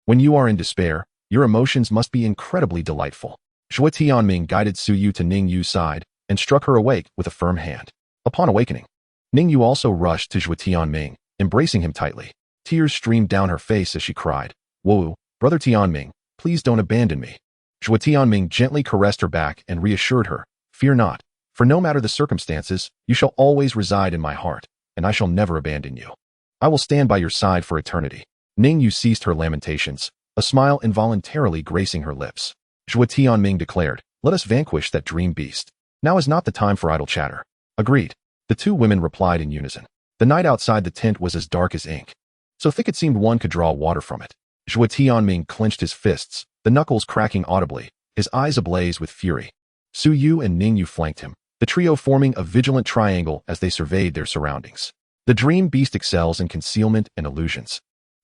When you are in despair, your emotions must be incredibly delightful." Zhuo Tianming guided Su Yu to Ningyu's side and struck her awake with a firm hand. Upon awakening, Ningyu also rushed to Zhuo Tianming, embracing him tightly. Tears streamed down her face as she cried, "Whoa, brother Tianming, please don't abandon me." Zhuo Tianming gently caressed her back and reassured her, "Fear not, for no matter the circumstances, you shall always reside in my heart, and I shall never abandon you. I will stand by your side for eternity." Ningyu ceased her lamentations, a smile involuntarily gracing her lips. Zhuo Tianming declared, "Let us vanquish that dream beast. Now is not the time for idle chatter." Agreed. The 2 women replied in unison. The night outside the tent was as dark as ink, so thick it seemed one could draw water from it. Zhuo Tianming clenched his fists, the knuckles cracking audibly, his eyes ablaze with fury. Su Yu and Ningyu flanked him, the trio forming a vigilant triangle as they surveyed their surroundings. The dream beast excels in concealment and illusions.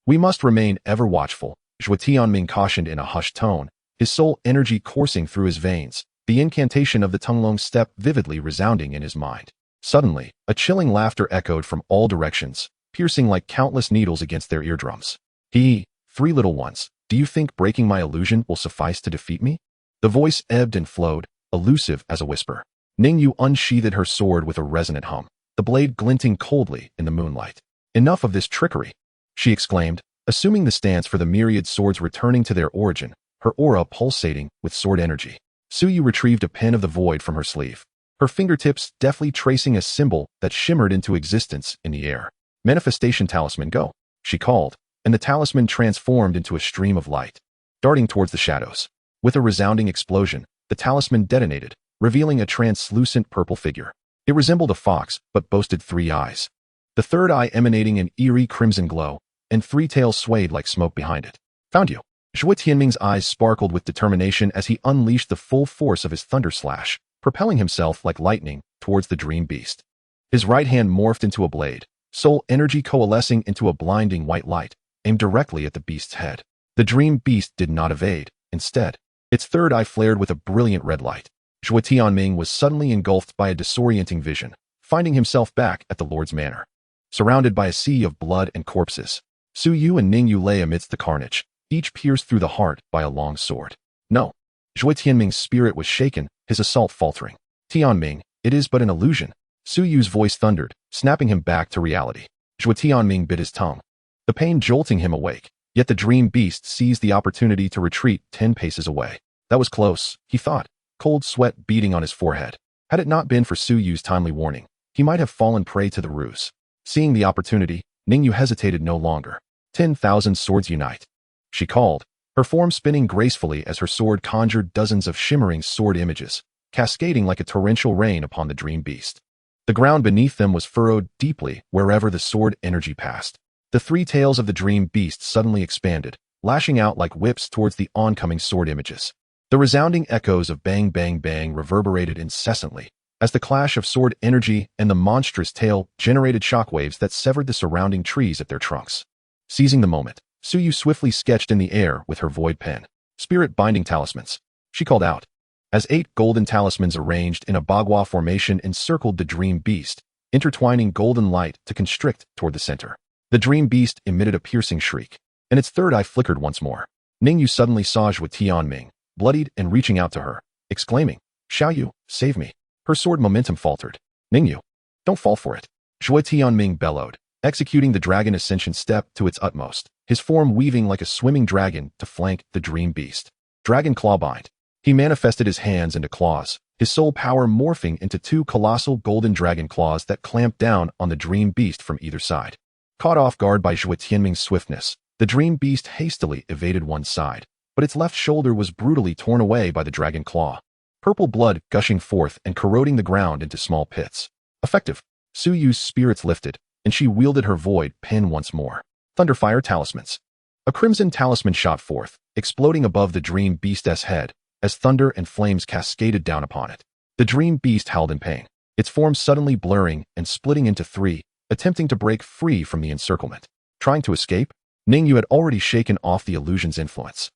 We must remain ever watchful, Zhuo Tianming cautioned in a hushed tone, his soul energy coursing through his veins, the incantation of the Tunglong step vividly resounding in his mind. Suddenly, a chilling laughter echoed from all directions, piercing like countless needles against their eardrums. Three little ones, do you think breaking my illusion will suffice to defeat me? The voice ebbed and flowed, elusive as a whisper. Ningyu unsheathed her sword with a resonant hum, the blade glinting coldly in the moonlight. Enough of this trickery, she exclaimed, assuming the stance for the myriad swords returning to their origin, her aura pulsating with sword energy. Suyu retrieved a pen of the void from her sleeve, her fingertips deftly tracing a symbol that shimmered into existence in the air. Manifestation talisman, go, she called, and the talisman transformed into a stream of light, darting towards the shadows. With a resounding explosion, the talisman detonated, revealing a translucent purple figure. It resembled a fox, but boasted 3 eyes. The third eye emanating an eerie crimson glow, and 3 tails swayed like smoke behind it. Found you. Zhuo Tianming's eyes sparkled with determination as he unleashed the full force of his thunder slash, propelling himself like lightning towards the dream beast. His right hand morphed into a blade, soul energy coalescing into a blinding white light, aimed directly at the beast's head. The dream beast did not evade. Instead, its third eye flared with a brilliant red light. Zhuo Tianming was suddenly engulfed by a disorienting vision, finding himself back at the Lord's manor. Surrounded by a sea of blood and corpses, Suyu and Ningyu lay amidst the carnage, each pierced through the heart by a long sword. No. Zhuo Tianming's spirit was shaken, his assault faltering. Tianming, it is but an illusion. Suyu's voice thundered, snapping him back to reality. Zhuo Tianming bit his tongue, the pain jolting him awake, yet the dream beast seized the opportunity to retreat 10 paces away. That was close, he thought, cold sweat beading on his forehead. Had it not been for Suyu's timely warning, he might have fallen prey to the ruse. Seeing the opportunity, Ningyu hesitated no longer. 10,000 swords unite, she called, her form spinning gracefully as her sword conjured dozens of shimmering sword images, cascading like a torrential rain upon the dream beast. The ground beneath them was furrowed deeply wherever the sword energy passed. The 3 tails of the dream beast suddenly expanded, lashing out like whips towards the oncoming sword images. The resounding echoes of bang bang bang reverberated incessantly, as the clash of sword energy and the monstrous tail generated shockwaves that severed the surrounding trees at their trunks. Seizing the moment, Suyu swiftly sketched in the air with her void pen. Spirit binding talismans, she called out, as 8 golden talismans arranged in a bagua formation encircled the dream beast, intertwining golden light to constrict toward the center. The dream beast emitted a piercing shriek, and its third eye flickered once more. Ningyu suddenly saw Zhuo Tianming, bloodied and reaching out to her, exclaiming, Xiaoyu, save me. Her sword momentum faltered. Ningyu, don't fall for it. Zhuo Tianming bellowed, executing the dragon ascension step to its utmost, his form weaving like a swimming dragon to flank the dream beast. Dragon claw bind. He manifested his hands into claws, his soul power morphing into 2 colossal golden dragon claws that clamped down on the dream beast from either side. Caught off guard by Zhuo Tianming's swiftness, the dream beast hastily evaded one side, but its left shoulder was brutally torn away by the dragon claw. Purple blood gushing forth and corroding the ground into small pits. Effective. Suyu's spirits lifted, and she wielded her void pen once more. Thunderfire talismans. A crimson talisman shot forth, exploding above the dream beast's head, as thunder and flames cascaded down upon it. The dream beast howled in pain, its form suddenly blurring and splitting into 3, attempting to break free from the encirclement. Trying to escape? Ningyu had already shaken off the illusion's influence.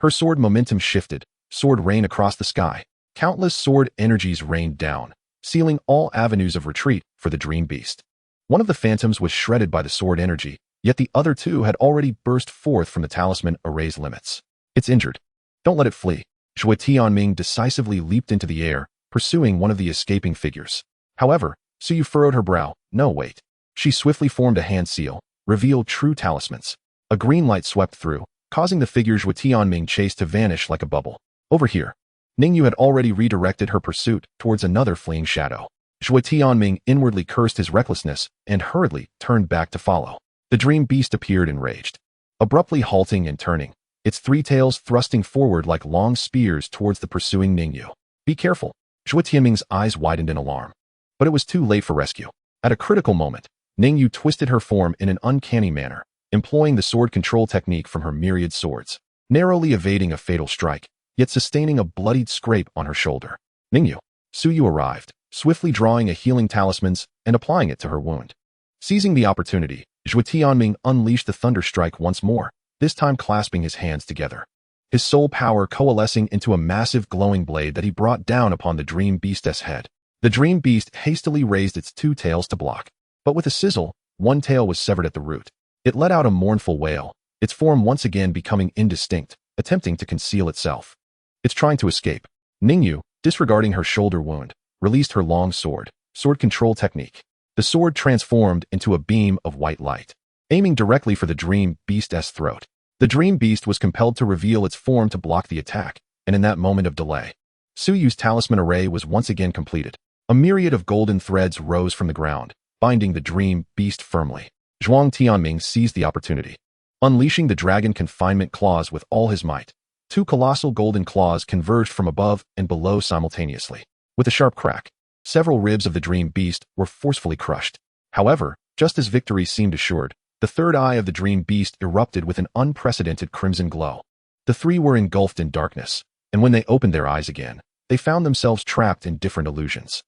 Her sword momentum shifted, sword rain across the sky. Countless sword energies rained down, sealing all avenues of retreat for the dream beast. One of the phantoms was shredded by the sword energy, yet the other 2 had already burst forth from the talisman array's limits. It's injured. Don't let it flee. Zhuo Tianming decisively leaped into the air, pursuing one of the escaping figures. However, Suyu furrowed her brow. No, wait. She swiftly formed a hand seal, revealed true talismans. A green light swept through, causing the figure Zhuo Tianming chased to vanish like a bubble. Over here. Ningyu had already redirected her pursuit towards another fleeing shadow. Zhuo Tianming inwardly cursed his recklessness and hurriedly turned back to follow. The dream beast appeared enraged, abruptly halting and turning, its 3 tails thrusting forward like long spears towards the pursuing Ningyu. Be careful. Zhuo Tianming's eyes widened in alarm. But it was too late for rescue. At a critical moment, Ningyu twisted her form in an uncanny manner, employing the sword control technique from her myriad swords, narrowly evading a fatal strike, yet sustaining a bloodied scrape on her shoulder. Ningyu. Suyu arrived, swiftly drawing a healing talisman and applying it to her wound. Seizing the opportunity, Zhuo Tianming unleashed the thunder strike once more, this time clasping his hands together. His soul power coalescing into a massive glowing blade that he brought down upon the dream beast's head. The dream beast hastily raised its two tails to block, but with a sizzle, one tail was severed at the root. It let out a mournful wail, its form once again becoming indistinct, attempting to conceal itself. It's trying to escape. Ningyu, disregarding her shoulder wound, released her long sword control technique. The sword transformed into a beam of white light, aiming directly for the dream beast's throat. The dream beast was compelled to reveal its form to block the attack, and in that moment of delay, Suyu's talisman array was once again completed. A myriad of golden threads rose from the ground, binding the dream beast firmly. Zhuo Tianming seized the opportunity. Unleashing the dragon confinement claws with all his might, two colossal golden claws converged from above and below simultaneously. With a sharp crack, several ribs of the dream beast were forcefully crushed. However, just as victory seemed assured, the third eye of the dream beast erupted with an unprecedented crimson glow. The three were engulfed in darkness, and when they opened their eyes again, they found themselves trapped in different illusions.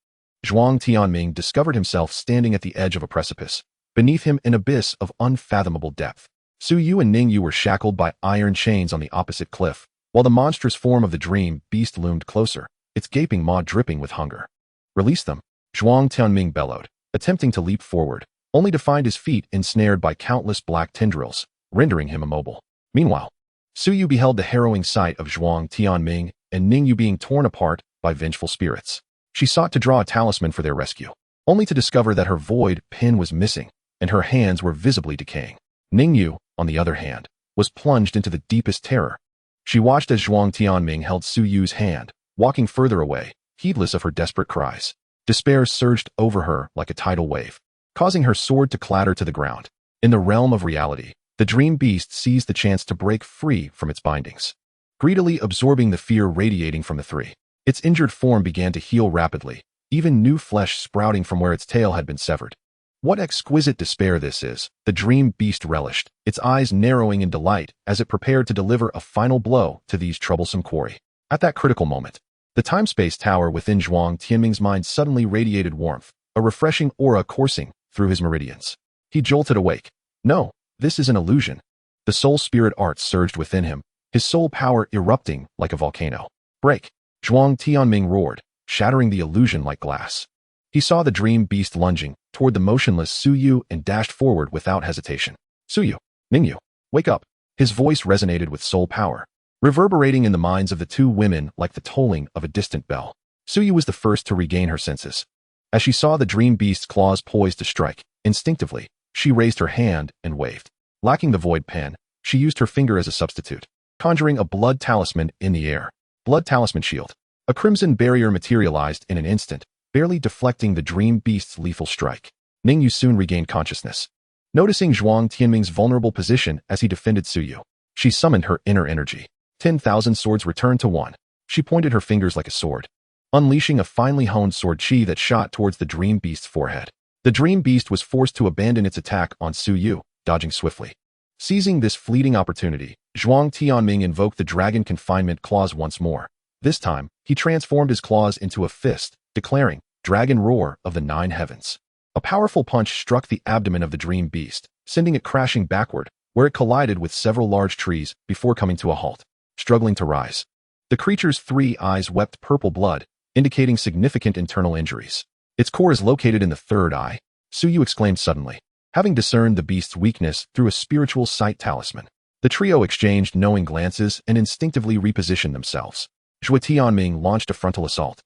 Zhuo Tianming discovered himself standing at the edge of a precipice, beneath him an abyss of unfathomable depth. Suyu and Ningyu were shackled by iron chains on the opposite cliff, while the monstrous form of the dream beast loomed closer, its gaping maw dripping with hunger. "Release them," Zhuo Tianming bellowed, attempting to leap forward, only to find his feet ensnared by countless black tendrils, rendering him immobile. Meanwhile, Suyu beheld the harrowing sight of Zhuo Tianming and Ningyu being torn apart by vengeful spirits. She sought to draw a talisman for their rescue, only to discover that her void pin was missing, and her hands were visibly decaying. Ningyu, on the other hand, was plunged into the deepest terror. She watched as Zhuo Tianming held Suyu's hand, walking further away, heedless of her desperate cries. Despair surged over her like a tidal wave, causing her sword to clatter to the ground. In the realm of reality, the dream beast seized the chance to break free from its bindings, greedily absorbing the fear radiating from the three. Its injured form began to heal rapidly, even new flesh sprouting from where its tail had been severed. What exquisite despair this is, the dream beast relished, its eyes narrowing in delight as it prepared to deliver a final blow to these troublesome quarry. At that critical moment, the time-space tower within Zhuo Tianming's mind suddenly radiated warmth, a refreshing aura coursing through his meridians. He jolted awake. No, this is an illusion. The soul spirit art surged within him, his soul power erupting like a volcano. Break! Zhuo Tianming roared, shattering the illusion like glass. He saw the dream beast lunging toward the motionless Suyu and dashed forward without hesitation. Suyu, Ningyu, wake up. His voice resonated with soul power, reverberating in the minds of the two women like the tolling of a distant bell. Suyu was the first to regain her senses. As she saw the dream beast's claws poised to strike, instinctively, she raised her hand and waved. Lacking the void pen, she used her finger as a substitute, conjuring a blood talisman in the air. Blood talisman shield. A crimson barrier materialized in an instant, barely deflecting the dream beast's lethal strike. Ningyu soon regained consciousness. Noticing Zhuo Tianming's vulnerable position as he defended Suyu, she summoned her inner energy. 10,000 swords returned to one. She pointed her fingers like a sword, unleashing a finely honed sword chi that shot towards the dream beast's forehead. The dream beast was forced to abandon its attack on Suyu, dodging swiftly. Seizing this fleeting opportunity, Zhuo Tianming invoked the dragon confinement claws once more. This time, he transformed his claws into a fist, declaring, "Dragon Roar of the Nine Heavens." A powerful punch struck the abdomen of the dream beast, sending it crashing backward, where it collided with several large trees before coming to a halt, struggling to rise. The creature's three eyes wept purple blood, indicating significant internal injuries. Its core is located in the third eye, Suyu exclaimed suddenly, having discerned the beast's weakness through a spiritual sight talisman. The trio exchanged knowing glances and instinctively repositioned themselves. Zhuo Tianming launched a frontal assault.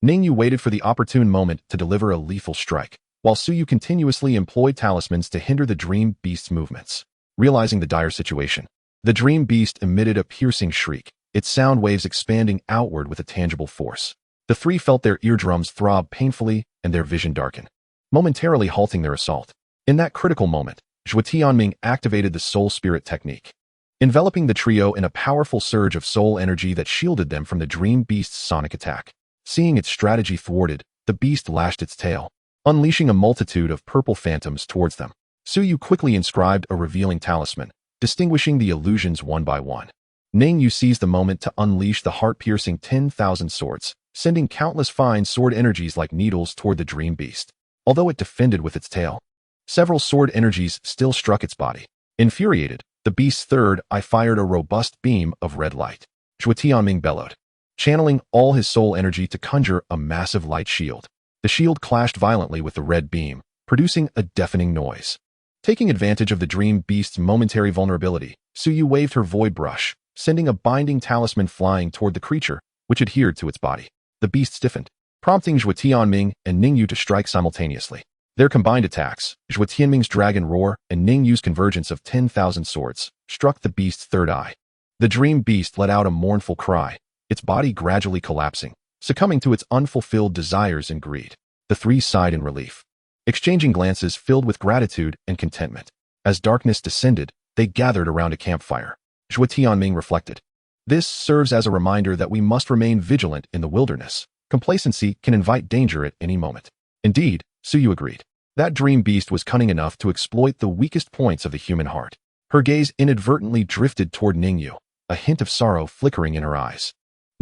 Ningyu waited for the opportune moment to deliver a lethal strike, while Suyu continuously employed talismans to hinder the dream beast's movements. Realizing the dire situation, the dream beast emitted a piercing shriek, its sound waves expanding outward with a tangible force. The three felt their eardrums throb painfully and their vision darken, momentarily halting their assault. In that critical moment, Zhuo Tianming activated the soul spirit technique, enveloping the trio in a powerful surge of soul energy that shielded them from the dream beast's sonic attack. Seeing its strategy thwarted, the beast lashed its tail, unleashing a multitude of purple phantoms towards them. Suyu quickly inscribed a revealing talisman, distinguishing the illusions one by one. Ningyu seized the moment to unleash the heart-piercing 10,000 swords, sending countless fine sword energies like needles toward the dream beast. Although it defended with its tail, Several sword energies still struck its body. Infuriated, the beast's third eye fired a robust beam of red light. Zhuo Tianming bellowed, channeling all his soul energy to conjure a massive light shield. The shield clashed violently with the red beam, producing a deafening noise. Taking advantage of the dream beast's momentary vulnerability, Suyu waved her void brush, sending a binding talisman flying toward the creature, which adhered to its body. The beast stiffened, prompting Zhuo Tianming and Ningyu to strike simultaneously. Their combined attacks, Zhuo Tianming's dragon roar and Ningyu's convergence of 10,000 swords, struck the beast's third eye. The dream beast let out a mournful cry, its body gradually collapsing, succumbing to its unfulfilled desires and greed. The three sighed in relief, exchanging glances filled with gratitude and contentment. As darkness descended, they gathered around a campfire. Zhuo Tianming reflected. This serves as a reminder that we must remain vigilant in the wilderness. Complacency can invite danger at any moment. Indeed, Suyu agreed. That dream beast was cunning enough to exploit the weakest points of the human heart. Her gaze inadvertently drifted toward Ningyu, a hint of sorrow flickering in her eyes.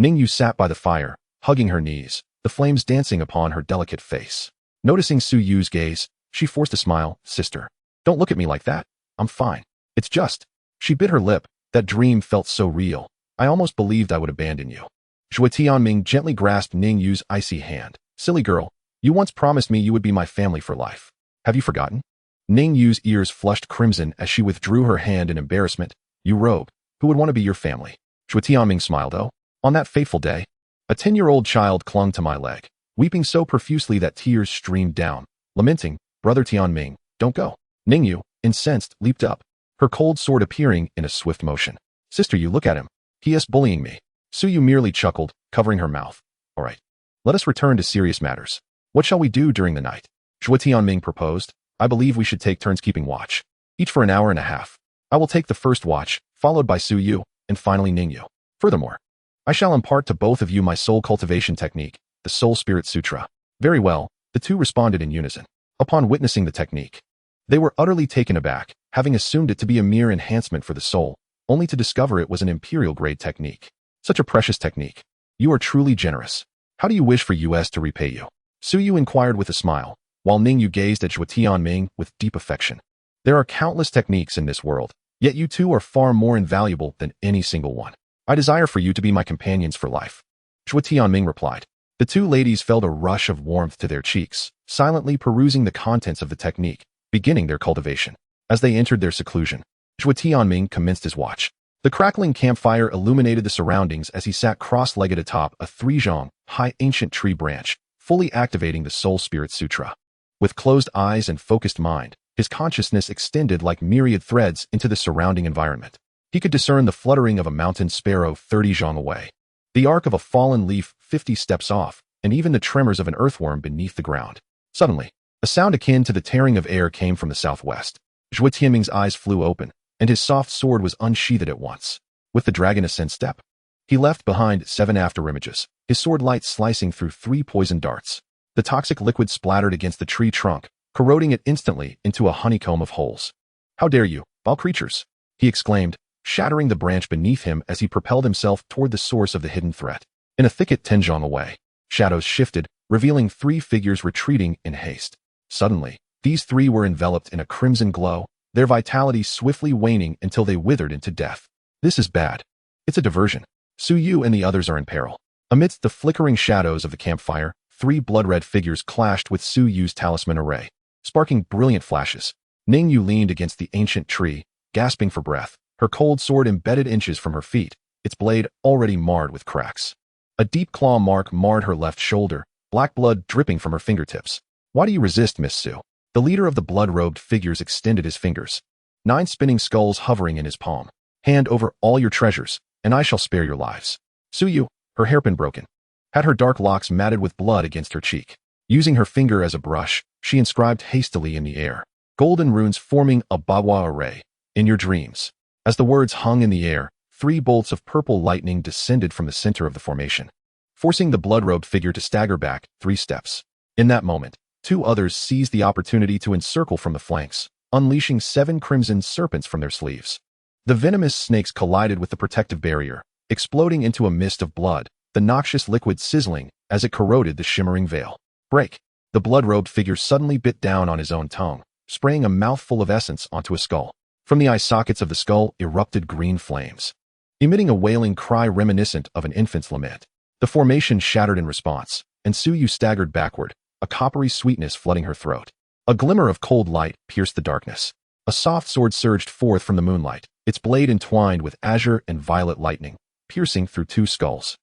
Ningyu sat by the fire, hugging her knees, the flames dancing upon her delicate face. Noticing Suyu's gaze, she forced a smile. Sister, don't look at me like that. I'm fine. It's just. She bit her lip. That dream felt so real. I almost believed I would abandon you. Zhuo Tianming gently grasped Ningyu's icy hand. Silly girl, you once promised me you would be my family for life. Have you forgotten? Ningyu's ears flushed crimson as she withdrew her hand in embarrassment. You rogue, who would want to be your family? Zhuo Tianming smiled. Oh, on that fateful day, a 10-year-old child clung to my leg, weeping so profusely that tears streamed down, lamenting, Brother Tianming, don't go. Ningyu, incensed, leaped up, her cold sword appearing in a swift motion. Sister, you look at him. He is bullying me. Suyu merely chuckled, covering her mouth. All right, let us return to serious matters. What shall we do during the night? Zhuo Tianming proposed. I believe we should take turns keeping watch, each for an hour and a half. I will take the first watch, followed by Suyu, and finally Ningyu. Furthermore, I shall impart to both of you my soul cultivation technique, the Soul Spirit Sutra. Very well, the two responded in unison. Upon witnessing the technique, they were utterly taken aback, having assumed it to be a mere enhancement for the soul, only to discover it was an imperial-grade technique. Such a precious technique. You are truly generous. How do you wish for us to repay you? Suyu inquired with a smile, while Ningyu gazed at Zhuo Tianming with deep affection. There are countless techniques in this world, yet you two are far more invaluable than any single one. I desire for you to be my companions for life. Zhuo Tianming replied. The two ladies felt a rush of warmth to their cheeks, silently perusing the contents of the technique, beginning their cultivation. As they entered their seclusion, Zhuo Tianming commenced his watch. The crackling campfire illuminated the surroundings as he sat cross-legged atop a 3-zhong, high ancient tree branch, fully activating the Soul Spirit Sutra. With closed eyes and focused mind, his consciousness extended like myriad threads into the surrounding environment. He could discern the fluttering of a mountain sparrow 30 zhong away, the arc of a fallen leaf 50 steps off, and even the tremors of an earthworm beneath the ground. Suddenly, a sound akin to the tearing of air came from the southwest. Zhuo Tianming's eyes flew open, and his soft sword was unsheathed at once. With the dragon ascent step, he left behind 7 afterimages, his sword light slicing through 3 poison darts. The toxic liquid splattered against the tree trunk, corroding it instantly into a honeycomb of holes. How dare you, vile creatures! He exclaimed, shattering the branch beneath him as he propelled himself toward the source of the hidden threat. In a thicket 10 zhong away, shadows shifted, revealing 3 figures retreating in haste. Suddenly, these 3 were enveloped in a crimson glow, their vitality swiftly waning until they withered into death. This is bad. It's a diversion. Suyu and the others are in peril. Amidst the flickering shadows of the campfire, 3 blood-red figures clashed with Suyu's talisman array, sparking brilliant flashes. Ningyu leaned against the ancient tree, gasping for breath, her cold sword embedded inches from her feet, its blade already marred with cracks. A deep claw mark marred her left shoulder, black blood dripping from her fingertips. Why do you resist, Miss Su? The leader of the blood-robed figures extended his fingers, 9 spinning skulls hovering in his palm. Hand over all your treasures, and I shall spare your lives. Suyu, her hairpin broken, had her dark locks matted with blood against her cheek. Using her finger as a brush, she inscribed hastily in the air, golden runes forming a bagua array. In your dreams. As the words hung in the air, 3 bolts of purple lightning descended from the center of the formation, forcing the blood-robed figure to stagger back 3 steps. In that moment, 2 others seized the opportunity to encircle from the flanks, unleashing 7 crimson serpents from their sleeves. The venomous snakes collided with the protective barrier, exploding into a mist of blood, the noxious liquid sizzling as it corroded the shimmering veil. Break! The blood-robed figure suddenly bit down on his own tongue, spraying a mouthful of essence onto a skull. From the eye sockets of the skull erupted green flames, emitting a wailing cry reminiscent of an infant's lament. The formation shattered in response, and Suyu staggered backward, a coppery sweetness flooding her throat. A glimmer of cold light pierced the darkness. A soft sword surged forth from the moonlight, its blade entwined with azure and violet lightning, piercing through two skulls.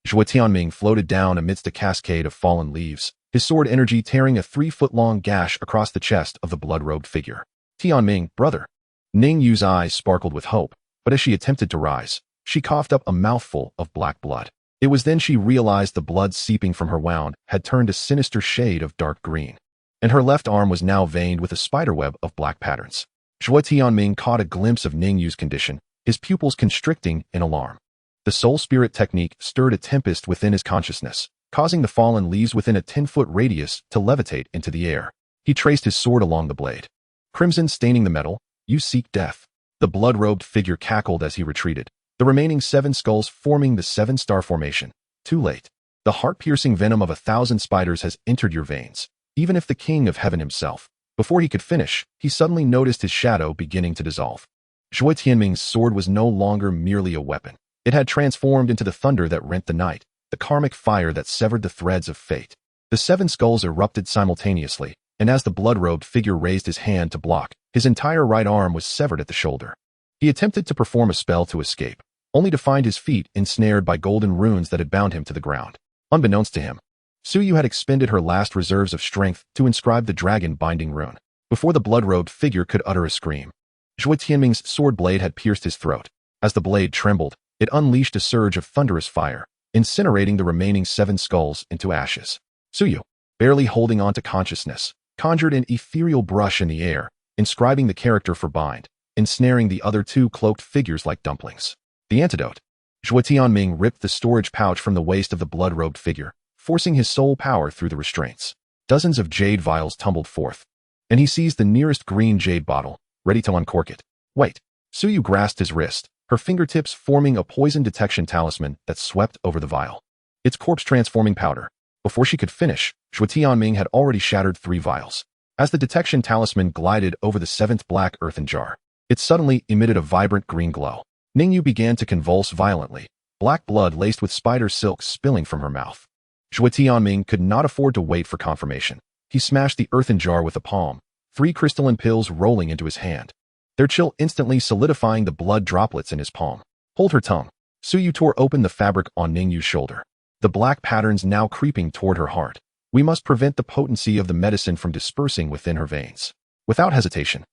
Zhuo Tianming floated down amidst a cascade of fallen leaves, his sword energy tearing a 3-foot-long gash across the chest of the blood-robed figure. Tianming, brother. Ningyu's eyes sparkled with hope, but as she attempted to rise, she coughed up a mouthful of black blood. It was then she realized the blood seeping from her wound had turned a sinister shade of dark green, and her left arm was now veined with a spiderweb of black patterns. Zhuo Tianming caught a glimpse of Ningyu's condition, his pupils constricting in alarm. The soul spirit technique stirred a tempest within his consciousness, causing the fallen leaves within a 10-foot radius to levitate into the air. He traced his sword along the blade. Crimson staining the metal, you seek death. The blood-robed figure cackled as he retreated, the remaining 7 skulls forming the 7-star formation. Too late. The heart-piercing venom of 1,000 spiders has entered your veins, even if the king of heaven himself. Before he could finish, he suddenly noticed his shadow beginning to dissolve. Zhuo Tianming's sword was no longer merely a weapon. It had transformed into the thunder that rent the night, the karmic fire that severed the threads of fate. The 7 skulls erupted simultaneously, and as the blood-robed figure raised his hand to block, his entire right arm was severed at the shoulder. He attempted to perform a spell to escape, only to find his feet ensnared by golden runes that had bound him to the ground. Unbeknownst to him, Suyu had expended her last reserves of strength to inscribe the dragon-binding rune. Before the blood-robed figure could utter a scream, Zhuo Tianming's sword blade had pierced his throat. As the blade trembled, it unleashed a surge of thunderous fire, incinerating the remaining 7 skulls into ashes. Suyu, barely holding on to consciousness, conjured an ethereal brush in the air, inscribing the character for bind, ensnaring the other 2 cloaked figures like dumplings. The antidote. Zhuo Tianming ripped the storage pouch from the waist of the blood-robed figure, forcing his soul power through the restraints. Dozens of jade vials tumbled forth, and he seized the nearest green jade bottle, ready to uncork it. Wait. Suyu grasped his wrist, her fingertips forming a poison detection talisman that swept over the vial. Its corpse-transforming powder. Before she could finish, Zhuo Tianming had already shattered 3 vials. As the detection talisman glided over the 7th black earthen jar, it suddenly emitted a vibrant green glow. Ningyu began to convulse violently, black blood laced with spider silk spilling from her mouth. Zhuo Tianming could not afford to wait for confirmation. He smashed the earthen jar with a palm, 3 crystalline pills rolling into his hand, their chill instantly solidifying the blood droplets in his palm. Hold her tongue. Suyu tore open the fabric on Ningyu's shoulder, the black patterns now creeping toward her heart. We must prevent the potency of the medicine from dispersing within her veins. Without hesitation,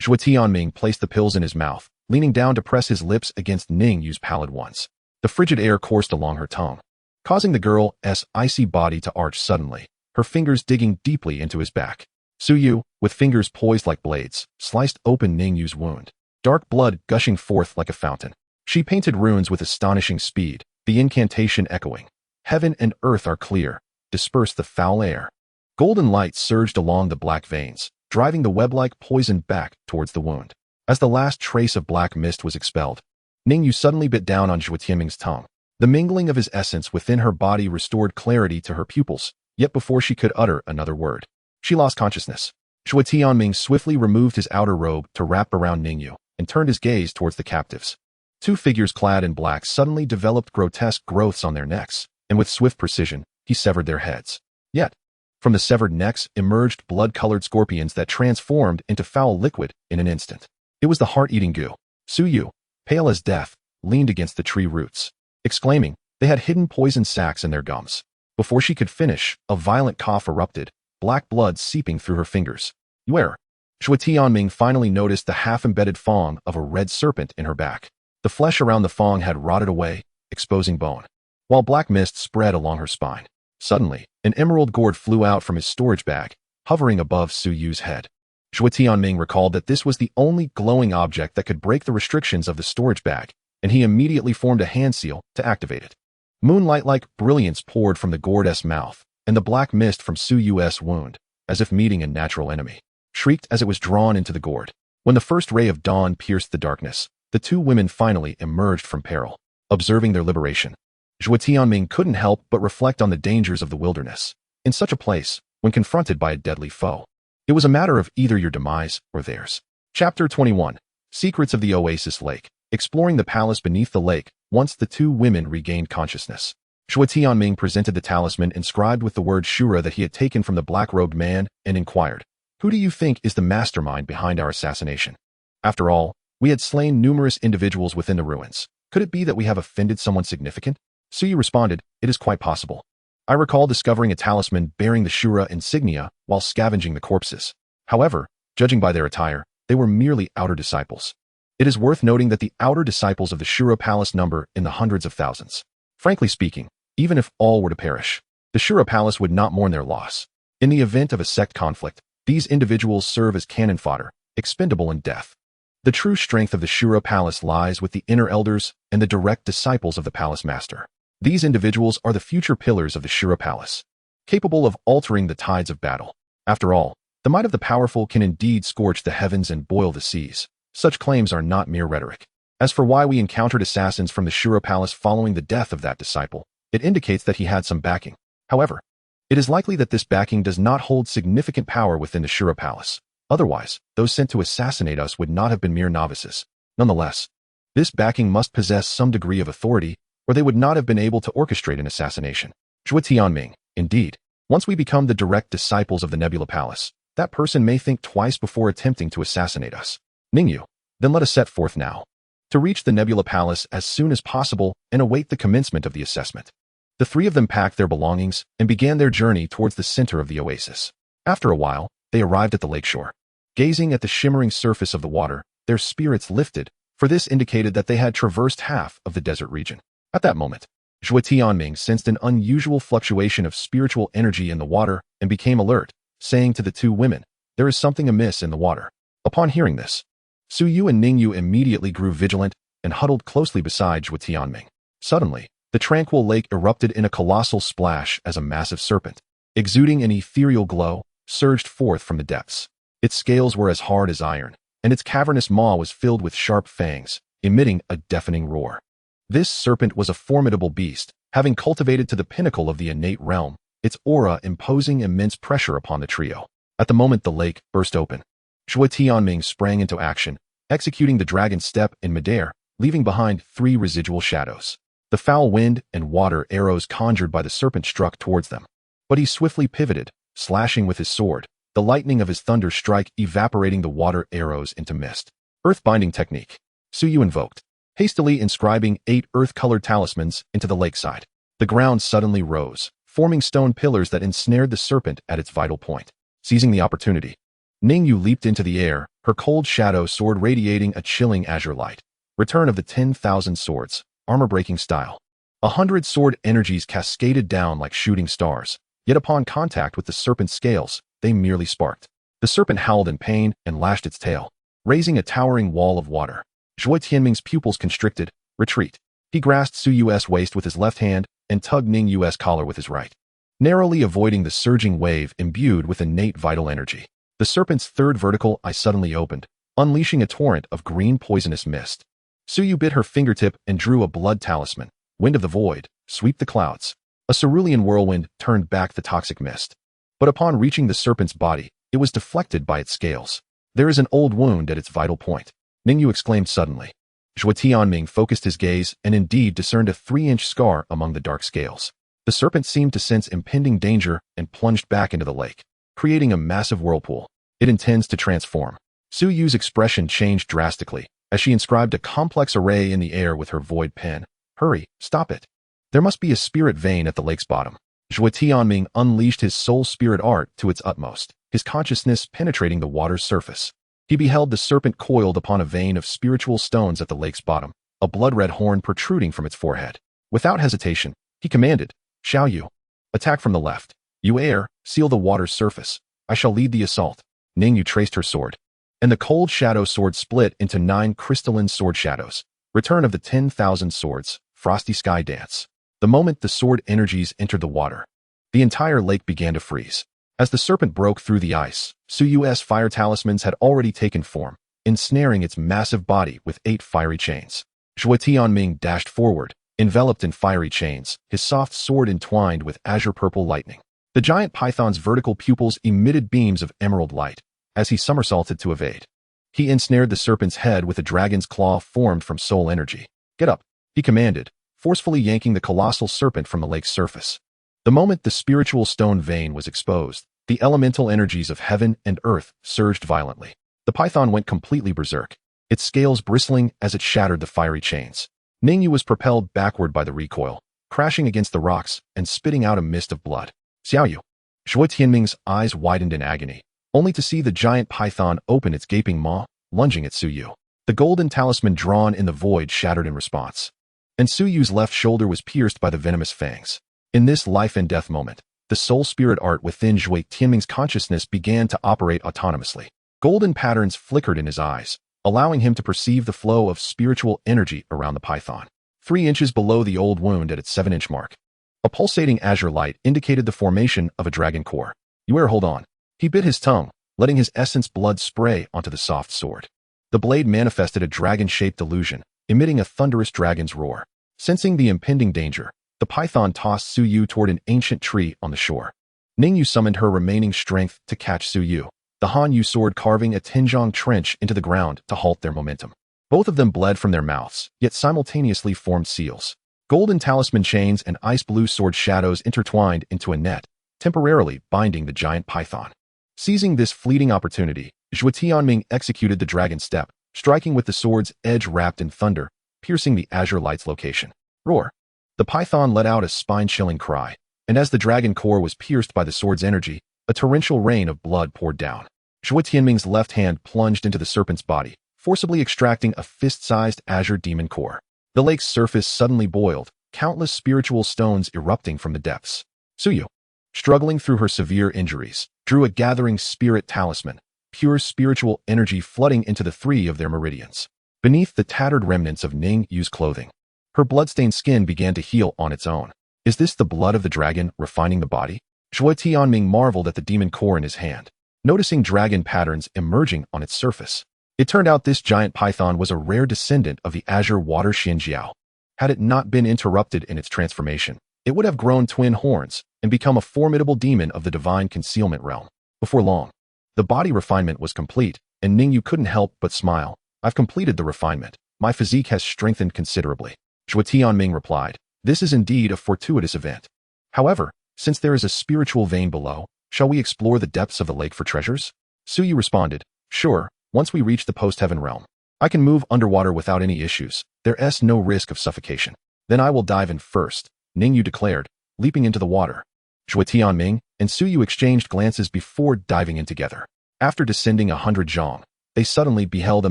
Zhuo Tianming placed the pills in his mouth, leaning down to press his lips against Ningyu's pallid ones. The frigid air coursed along her tongue, causing the girl's icy body to arch suddenly, her fingers digging deeply into his back. Suyu, with fingers poised like blades, sliced open Ningyu's wound, dark blood gushing forth like a fountain. She painted runes with astonishing speed, the incantation echoing. Heaven and earth are clear, disperse the foul air. Golden light surged along the black veins, driving the web-like poison back towards the wound. As the last trace of black mist was expelled, Ningyu suddenly bit down on Zhuo Tianming's tongue. The mingling of his essence within her body restored clarity to her pupils, yet before she could utter another word, she lost consciousness. Zhuo Tianming swiftly removed his outer robe to wrap around Ningyu and turned his gaze towards the captives. 2 figures clad in black suddenly developed grotesque growths on their necks, and with swift precision, he severed their heads. Yet, from the severed necks emerged blood-colored scorpions that transformed into foul liquid in an instant. It was the heart-eating goo. Suyu, pale as death, leaned against the tree roots, exclaiming, they had hidden poison sacs in their gums. Before she could finish, a violent cough erupted, black blood seeping through her fingers. Where? Zhuo Tianming finally noticed the half-embedded fang of a red serpent in her back. The flesh around the fang had rotted away, exposing bone, while black mist spread along her spine. Suddenly, an emerald gourd flew out from his storage bag, hovering above Suyu's head. Zhuo Tianming recalled that this was the only glowing object that could break the restrictions of the storage bag, and he immediately formed a hand seal to activate it. Moonlight-like brilliance poured from the gourd's mouth, and the black mist from Suyu's wound, as if meeting a natural enemy, shrieked as it was drawn into the gourd. When the first ray of dawn pierced the darkness, the 2 women finally emerged from peril. Observing their liberation, Zhuo Tianming couldn't help but reflect on the dangers of the wilderness. In such a place, when confronted by a deadly foe, It was a matter of either your demise or theirs. Chapter 21. Secrets of the Oasis Lake. Exploring the palace beneath the lake, once the two women regained consciousness. Zhuo Tianming presented the talisman inscribed with the word Shura that he had taken from the black-robed man and inquired, "Who do you think is the mastermind behind our assassination?" After all, we had slain numerous individuals within the ruins. Could it be that we have offended someone significant? Suyu responded, "It is quite possible. I recall discovering a talisman bearing the Shura insignia while scavenging the corpses. However, judging by their attire, they were merely outer disciples. It is worth noting that the outer disciples of the Shura Palace number in the hundreds of thousands. Frankly speaking, even if all were to perish, the Shura Palace would not mourn their loss. In the event of a sect conflict, these individuals serve as cannon fodder, expendable in death. The true strength of the Shura Palace lies with the inner elders and the direct disciples of the palace master. These individuals are the future pillars of the Shura Palace, capable of altering the tides of battle. After all, the might of the powerful can indeed scorch the heavens and boil the seas. Such claims are not mere rhetoric. As for why we encountered assassins from the Shura Palace following the death of that disciple, it indicates that he had some backing. However, it is likely that this backing does not hold significant power within the Shura Palace. Otherwise, those sent to assassinate us would not have been mere novices. Nonetheless, this backing must possess some degree of authority, or they would not have been able to orchestrate an assassination. Zhuo Tianming, indeed. Once we become the direct disciples of the Nebula Palace, that person may think twice before attempting to assassinate us. Ningyu, then let us set forth now, to reach the Nebula Palace as soon as possible and await the commencement of the assessment. The three of them packed their belongings and began their journey towards the center of the oasis. After a while, they arrived at the lakeshore. Gazing at the shimmering surface of the water, their spirits lifted, for this indicated that they had traversed half of the desert region. At that moment, Zhuo Tianming sensed an unusual fluctuation of spiritual energy in the water and became alert, saying to the two women, "There is something amiss in the water." Upon hearing this, Suyu and Ningyu immediately grew vigilant and huddled closely beside Zhuo Tianming. Suddenly, the tranquil lake erupted in a colossal splash as a massive serpent, exuding an ethereal glow, surged forth from the depths. Its scales were as hard as iron, and its cavernous maw was filled with sharp fangs, emitting a deafening roar. This serpent was a formidable beast, having cultivated to the pinnacle of the innate realm, its aura imposing immense pressure upon the trio. At the moment the lake burst open, Zhuo Tianming sprang into action, executing the dragon step in midair, leaving behind 3 residual shadows. The foul wind and water arrows conjured by the serpent struck towards them. But he swiftly pivoted, slashing with his sword, the lightning of his thunder strike evaporating the water arrows into mist. Earth-binding technique. Suyu invoked, hastily inscribing 8 earth-colored talismans into the lakeside. The ground suddenly rose, forming stone pillars that ensnared the serpent at its vital point. Seizing the opportunity, Ningyu leaped into the air, her cold shadow sword radiating a chilling azure light. Return of the 10,000 swords, armor-breaking style. 100 sword energies cascaded down like shooting stars, yet upon contact with the serpent's scales, they merely sparked. The serpent howled in pain and lashed its tail, raising a towering wall of water. Zhuo Tianming's pupils constricted. Retreat. He grasped Suyu's waist with his left hand and tugged Ningyu's collar with his right, narrowly avoiding the surging wave imbued with innate vital energy. The serpent's third vertical eye suddenly opened, unleashing a torrent of green poisonous mist. Suyu bit her fingertip and drew a blood talisman. Wind of the void, sweep the clouds. A cerulean whirlwind turned back the toxic mist. But upon reaching the serpent's body, it was deflected by its scales. There is an old wound at its vital point, Ningyu exclaimed suddenly. Zhuo Tianming focused his gaze and indeed discerned a 3-inch scar among the dark scales. The serpent seemed to sense impending danger and plunged back into the lake, creating a massive whirlpool. It intends to transform. Suyu's expression changed drastically as she inscribed a complex array in the air with her void pen. Hurry, stop it. There must be a spirit vein at the lake's bottom. Zhuo Tianming unleashed his soul spirit art to its utmost, his consciousness penetrating the water's surface. He beheld the serpent coiled upon a vein of spiritual stones at the lake's bottom, a blood-red horn protruding from its forehead. Without hesitation, he commanded, "Shall you attack from the left? You air, seal the water's surface. I shall lead the assault." Ningyu traced her sword, and the cold shadow sword split into 9 crystalline sword shadows. Return of the 10,000 swords, frosty sky dance. The moment the sword energies entered the water, the entire lake began to freeze. As the serpent broke through the ice, Suyu's fire talismans had already taken form, ensnaring its massive body with 8 fiery chains. Zhuo Tianming dashed forward, enveloped in fiery chains, his soft sword entwined with azure purple lightning. The giant python's vertical pupils emitted beams of emerald light as he somersaulted to evade. He ensnared the serpent's head with a dragon's claw formed from soul energy. "Get up," he commanded, forcefully yanking the colossal serpent from the lake's surface. The moment the spiritual stone vein was exposed, the elemental energies of heaven and earth surged violently. The python went completely berserk, its scales bristling as it shattered the fiery chains. Ningyu was propelled backward by the recoil, crashing against the rocks and spitting out a mist of blood. "Xiaoyu." Zhuo Tianming's eyes widened in agony, only to see the giant python open its gaping maw, lunging at Suyu. The golden talisman drawn in the void shattered in response, and Suyu's left shoulder was pierced by the venomous fangs. In this life and death moment, the soul spirit art within Zhuo Tianming's consciousness began to operate autonomously. Golden patterns flickered in his eyes, allowing him to perceive the flow of spiritual energy around the python. 3 inches below the old wound at its 7-inch mark, a pulsating azure light indicated the formation of a dragon core. Hold on." He bit his tongue, letting his essence blood spray onto the soft sword. The blade manifested a dragon-shaped illusion, emitting a thunderous dragon's roar. Sensing the impending danger, the python tossed Suyu toward an ancient tree on the shore. Ningyu summoned her remaining strength to catch Suyu, the Hanyu sword carving a Tinjiang trench into the ground to halt their momentum. Both of them bled from their mouths, yet simultaneously formed seals. Golden talisman chains and ice-blue sword shadows intertwined into a net, temporarily binding the giant python. Seizing this fleeting opportunity, Zhuo Tianming executed the dragon step, striking with the sword's edge wrapped in thunder, piercing the azure light's location. Roar! The python let out a spine-chilling cry, and as the dragon core was pierced by the sword's energy, a torrential rain of blood poured down. Zhuo Tianming's left hand plunged into the serpent's body, forcibly extracting a fist-sized azure demon core. The lake's surface suddenly boiled, countless spiritual stones erupting from the depths. Suyu, struggling through her severe injuries, drew a gathering spirit talisman, pure spiritual energy flooding into the 3 of their meridians. Beneath the tattered remnants of Ningyu's clothing, her bloodstained skin began to heal on its own. Is this the blood of the dragon refining the body? Zhuo Tianming marveled at the demon core in his hand, noticing dragon patterns emerging on its surface. It turned out this giant python was a rare descendant of the azure water Xinjiao. Had it not been interrupted in its transformation, it would have grown twin horns and become a formidable demon of the divine concealment realm. Before long, the body refinement was complete, and Ningyu couldn't help but smile. I've completed the refinement. My physique has strengthened considerably. Zhuo Tianming replied, this is indeed a fortuitous event. However, since there is a spiritual vein below, shall we explore the depths of the lake for treasures? Suyu responded, sure, once we reach the post-heaven realm. I can move underwater without any issues. There's no risk of suffocation. Then I will dive in first, Ningyu declared, leaping into the water. Zhuo Tianming and Suyu exchanged glances before diving in together. After descending 100 zhang, they suddenly beheld a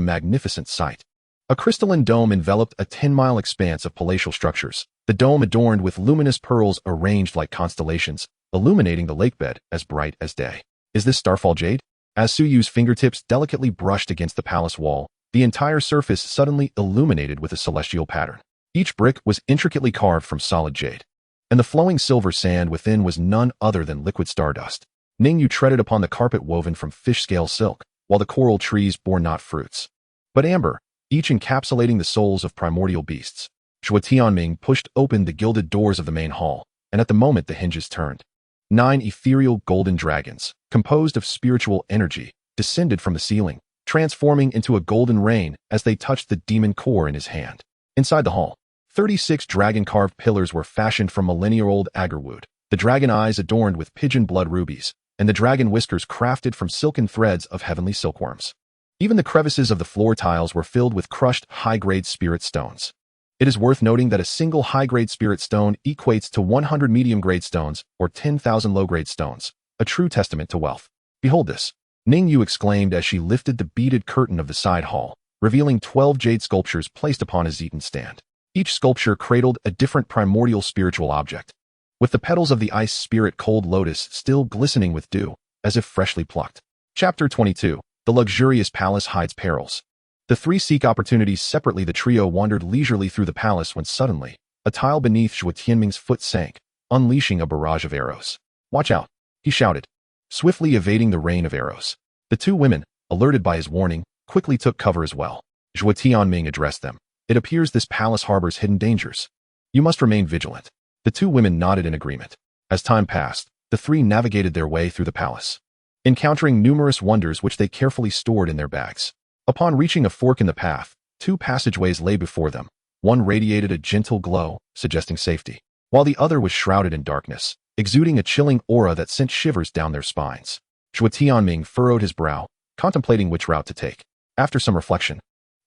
magnificent sight. A crystalline dome enveloped a 10-mile expanse of palatial structures, the dome adorned with luminous pearls arranged like constellations, illuminating the lakebed as bright as day. Is this starfall jade? As Suyu's fingertips delicately brushed against the palace wall, the entire surface suddenly illuminated with a celestial pattern. Each brick was intricately carved from solid jade, and the flowing silver sand within was none other than liquid stardust. Ningyu treaded upon the carpet woven from fish-scale silk, while the coral trees bore not fruits, but amber, each encapsulating the souls of primordial beasts. Zhuo Tianming pushed open the gilded doors of the main hall, and at the moment the hinges turned. 9 ethereal golden dragons, composed of spiritual energy, descended from the ceiling, transforming into a golden rain as they touched the demon core in his hand. Inside the hall, 36 dragon-carved pillars were fashioned from millennia-old agarwood, the dragon eyes adorned with pigeon blood rubies, and the dragon whiskers crafted from silken threads of heavenly silkworms. Even the crevices of the floor tiles were filled with crushed high-grade spirit stones. It is worth noting that a single high-grade spirit stone equates to 100 medium-grade stones or 10,000 low-grade stones, a true testament to wealth. Behold this, Ningyu exclaimed as she lifted the beaded curtain of the side hall, revealing 12 jade sculptures placed upon a Zeton stand. Each sculpture cradled a different primordial spiritual object, with the petals of the ice spirit cold lotus still glistening with dew, as if freshly plucked. Chapter 22. The luxurious palace hides perils. The 3 seek opportunities separately. The trio wandered leisurely through the palace when suddenly, a tile beneath Zhuo Tianming's foot sank, unleashing a barrage of arrows. Watch out, he shouted, swiftly evading the rain of arrows. The 2 women, alerted by his warning, quickly took cover as well. Zhuo Tianming addressed them. It appears this palace harbors hidden dangers. You must remain vigilant. The 2 women nodded in agreement. As time passed, the three navigated their way through the palace, encountering numerous wonders which they carefully stored in their bags. Upon reaching a fork in the path, two passageways lay before them. One radiated a gentle glow, suggesting safety, while the other was shrouded in darkness, exuding a chilling aura that sent shivers down their spines. Zhuo Tianming furrowed his brow, contemplating which route to take. After some reflection,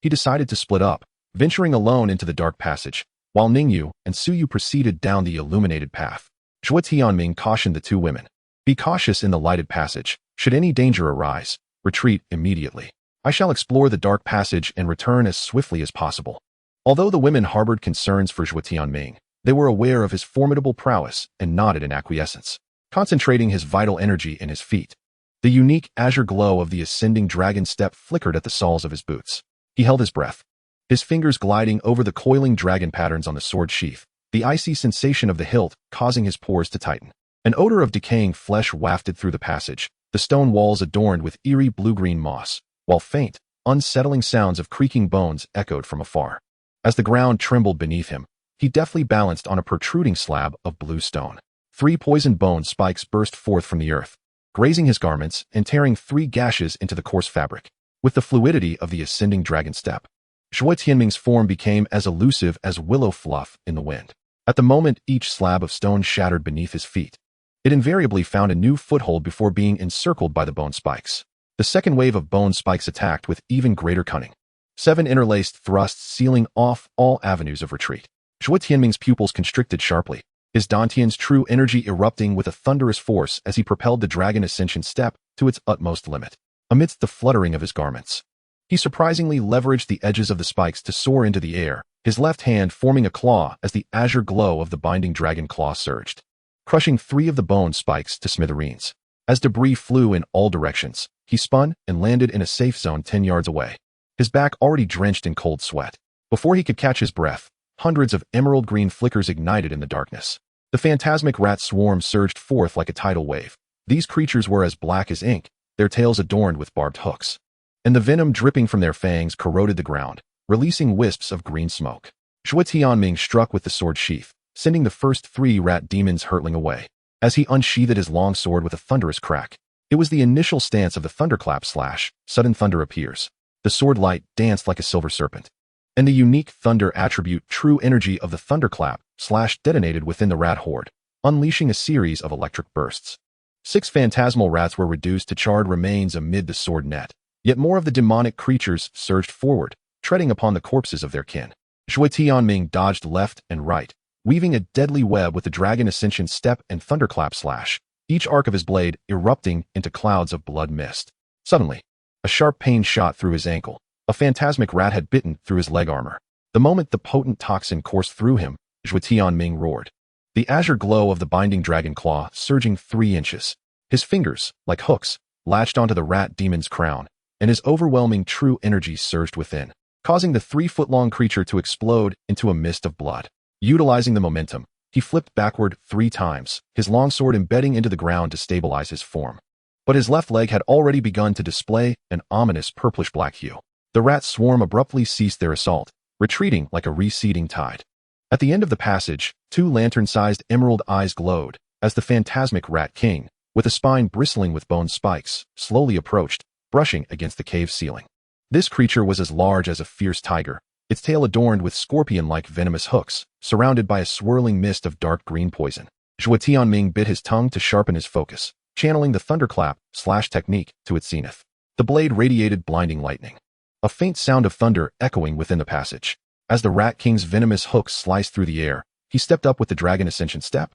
he decided to split up, venturing alone into the dark passage, while Ningyu and Suyu proceeded down the illuminated path. Zhuo Tianming cautioned the two women. Be cautious in the lighted passage. Should any danger arise, retreat immediately. I shall explore the dark passage and return as swiftly as possible. Although the women harbored concerns for Zhuo Tianming, they were aware of his formidable prowess and nodded in acquiescence, concentrating his vital energy in his feet. The unique azure glow of the ascending dragon step flickered at the soles of his boots. He held his breath, his fingers gliding over the coiling dragon patterns on the sword sheath, the icy sensation of the hilt causing his pores to tighten. An odor of decaying flesh wafted through the passage, the stone walls adorned with eerie blue-green moss, while faint, unsettling sounds of creaking bones echoed from afar. As the ground trembled beneath him, he deftly balanced on a protruding slab of blue stone. 3 poisoned bone spikes burst forth from the earth, grazing his garments and tearing 3 gashes into the coarse fabric. With the fluidity of the ascending dragon step, Zhuo Tianming's form became as elusive as willow fluff in the wind. At the moment each slab of stone shattered beneath his feet, it invariably found a new foothold before being encircled by the bone spikes. The second wave of bone spikes attacked with even greater cunning. 7 interlaced thrusts sealing off all avenues of retreat. Zhuo Tianming's pupils constricted sharply, his Dantian's true energy erupting with a thunderous force as he propelled the dragon ascension step to its utmost limit. Amidst the fluttering of his garments, he surprisingly leveraged the edges of the spikes to soar into the air, his left hand forming a claw as the azure glow of the binding dragon claw surged, crushing 3 of the bone spikes to smithereens. As debris flew in all directions, he spun and landed in a safe zone 10 yards away, his back already drenched in cold sweat. Before he could catch his breath, hundreds of emerald green flickers ignited in the darkness. The phantasmic rat swarm surged forth like a tidal wave. These creatures were as black as ink, their tails adorned with barbed hooks, and the venom dripping from their fangs corroded the ground, releasing wisps of green smoke. Zhuo Tianming struck with the sword sheath, sending the first 3 rat demons hurtling away. As he unsheathed his long sword with a thunderous crack, it was the initial stance of the thunderclap slash. Sudden thunder appears. The sword light danced like a silver serpent, and the unique thunder attribute true energy of the thunderclap slash detonated within the rat horde, unleashing a series of electric bursts. 6 phantasmal rats were reduced to charred remains amid the sword net, yet more of the demonic creatures surged forward, treading upon the corpses of their kin. Zhuo Tianming dodged left and right, weaving a deadly web with the dragon ascension step and thunderclap slash, each arc of his blade erupting into clouds of blood mist. Suddenly, a sharp pain shot through his ankle. A phantasmic rat had bitten through his leg armor. The moment the potent toxin coursed through him, Zhuo Tianming roared, the azure glow of the binding dragon claw surging 3 inches. His fingers, like hooks, latched onto the rat demon's crown, and his overwhelming true energy surged within, causing the 3-foot-long creature to explode into a mist of blood. Utilizing the momentum, he flipped backward 3 times, his longsword embedding into the ground to stabilize his form. But his left leg had already begun to display an ominous purplish-black hue. The rat swarm abruptly ceased their assault, retreating like a receding tide. At the end of the passage, 2 lantern-sized emerald eyes glowed as the phantasmic rat king, with a spine bristling with bone spikes, slowly approached, brushing against the cave ceiling. This creature was as large as a fierce tiger, its tail adorned with scorpion-like venomous hooks, surrounded by a swirling mist of dark green poison. Zhuo Tianming bit his tongue to sharpen his focus, channeling the thunderclap slash technique to its zenith. The blade radiated blinding lightning, a faint sound of thunder echoing within the passage. As the Rat King's venomous hooks sliced through the air, he stepped up with the Dragon Ascension step,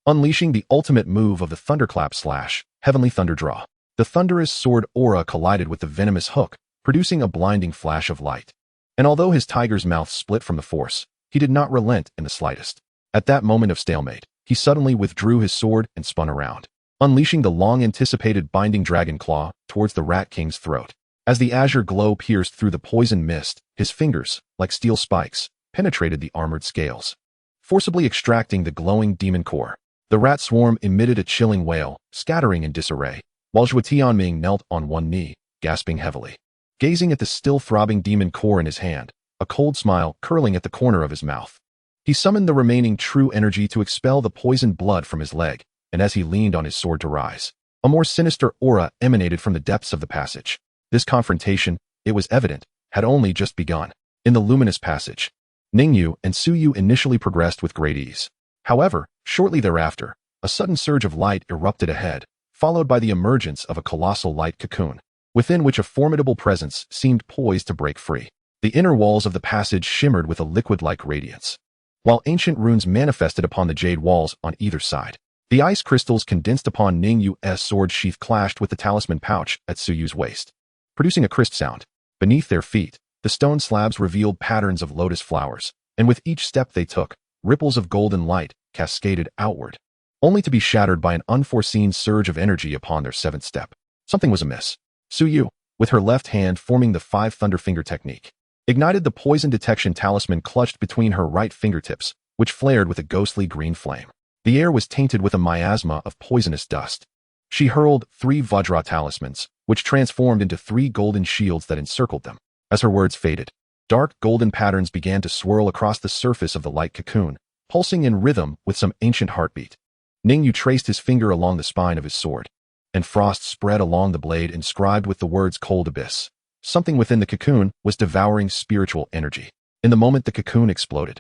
unleashing the ultimate move of the thunderclap slash, Heavenly Thunder Draw. The thunderous sword aura collided with the venomous hook, producing a blinding flash of light. And although his tiger's mouth split from the force, he did not relent in the slightest. At that moment of stalemate, he suddenly withdrew his sword and spun around, unleashing the long-anticipated binding dragon claw towards the Rat King's throat. As the azure glow pierced through the poison mist, his fingers, like steel spikes, penetrated the armored scales, forcibly extracting the glowing demon core. The rat swarm emitted a chilling wail, scattering in disarray, while Zhuo Tianming knelt on one knee, gasping heavily. Gazing at the still throbbing demon core in his hand, a cold smile curling at the corner of his mouth. He summoned the remaining true energy to expel the poisoned blood from his leg, and as he leaned on his sword to rise, a more sinister aura emanated from the depths of the passage. This confrontation, it was evident, had only just begun. In the luminous passage, Ningyu and Suyu initially progressed with great ease. However, shortly thereafter, a sudden surge of light erupted ahead, followed by the emergence of a colossal light cocoon, within which a formidable presence seemed poised to break free. The inner walls of the passage shimmered with a liquid-like radiance, while ancient runes manifested upon the jade walls on either side. The ice crystals condensed upon Ningyu's sword sheath clashed with the talisman pouch at Suyu's waist, producing a crisp sound. Beneath their feet, the stone slabs revealed patterns of lotus flowers, and with each step they took, ripples of golden light cascaded outward, only to be shattered by an unforeseen surge of energy upon their seventh step. Something was amiss. Suyu, with her left hand forming the 5 thunder finger technique, ignited the poison detection talisman clutched between her right fingertips, which flared with a ghostly green flame. The air was tainted with a miasma of poisonous dust. She hurled 3 Vajra talismans, which transformed into 3 golden shields that encircled them. As her words faded, dark golden patterns began to swirl across the surface of the light cocoon, pulsing in rhythm with some ancient heartbeat. Ningyu traced his finger along the spine of his sword, and frost spread along the blade inscribed with the words Cold Abyss. Something within the cocoon was devouring spiritual energy. In the moment the cocoon exploded,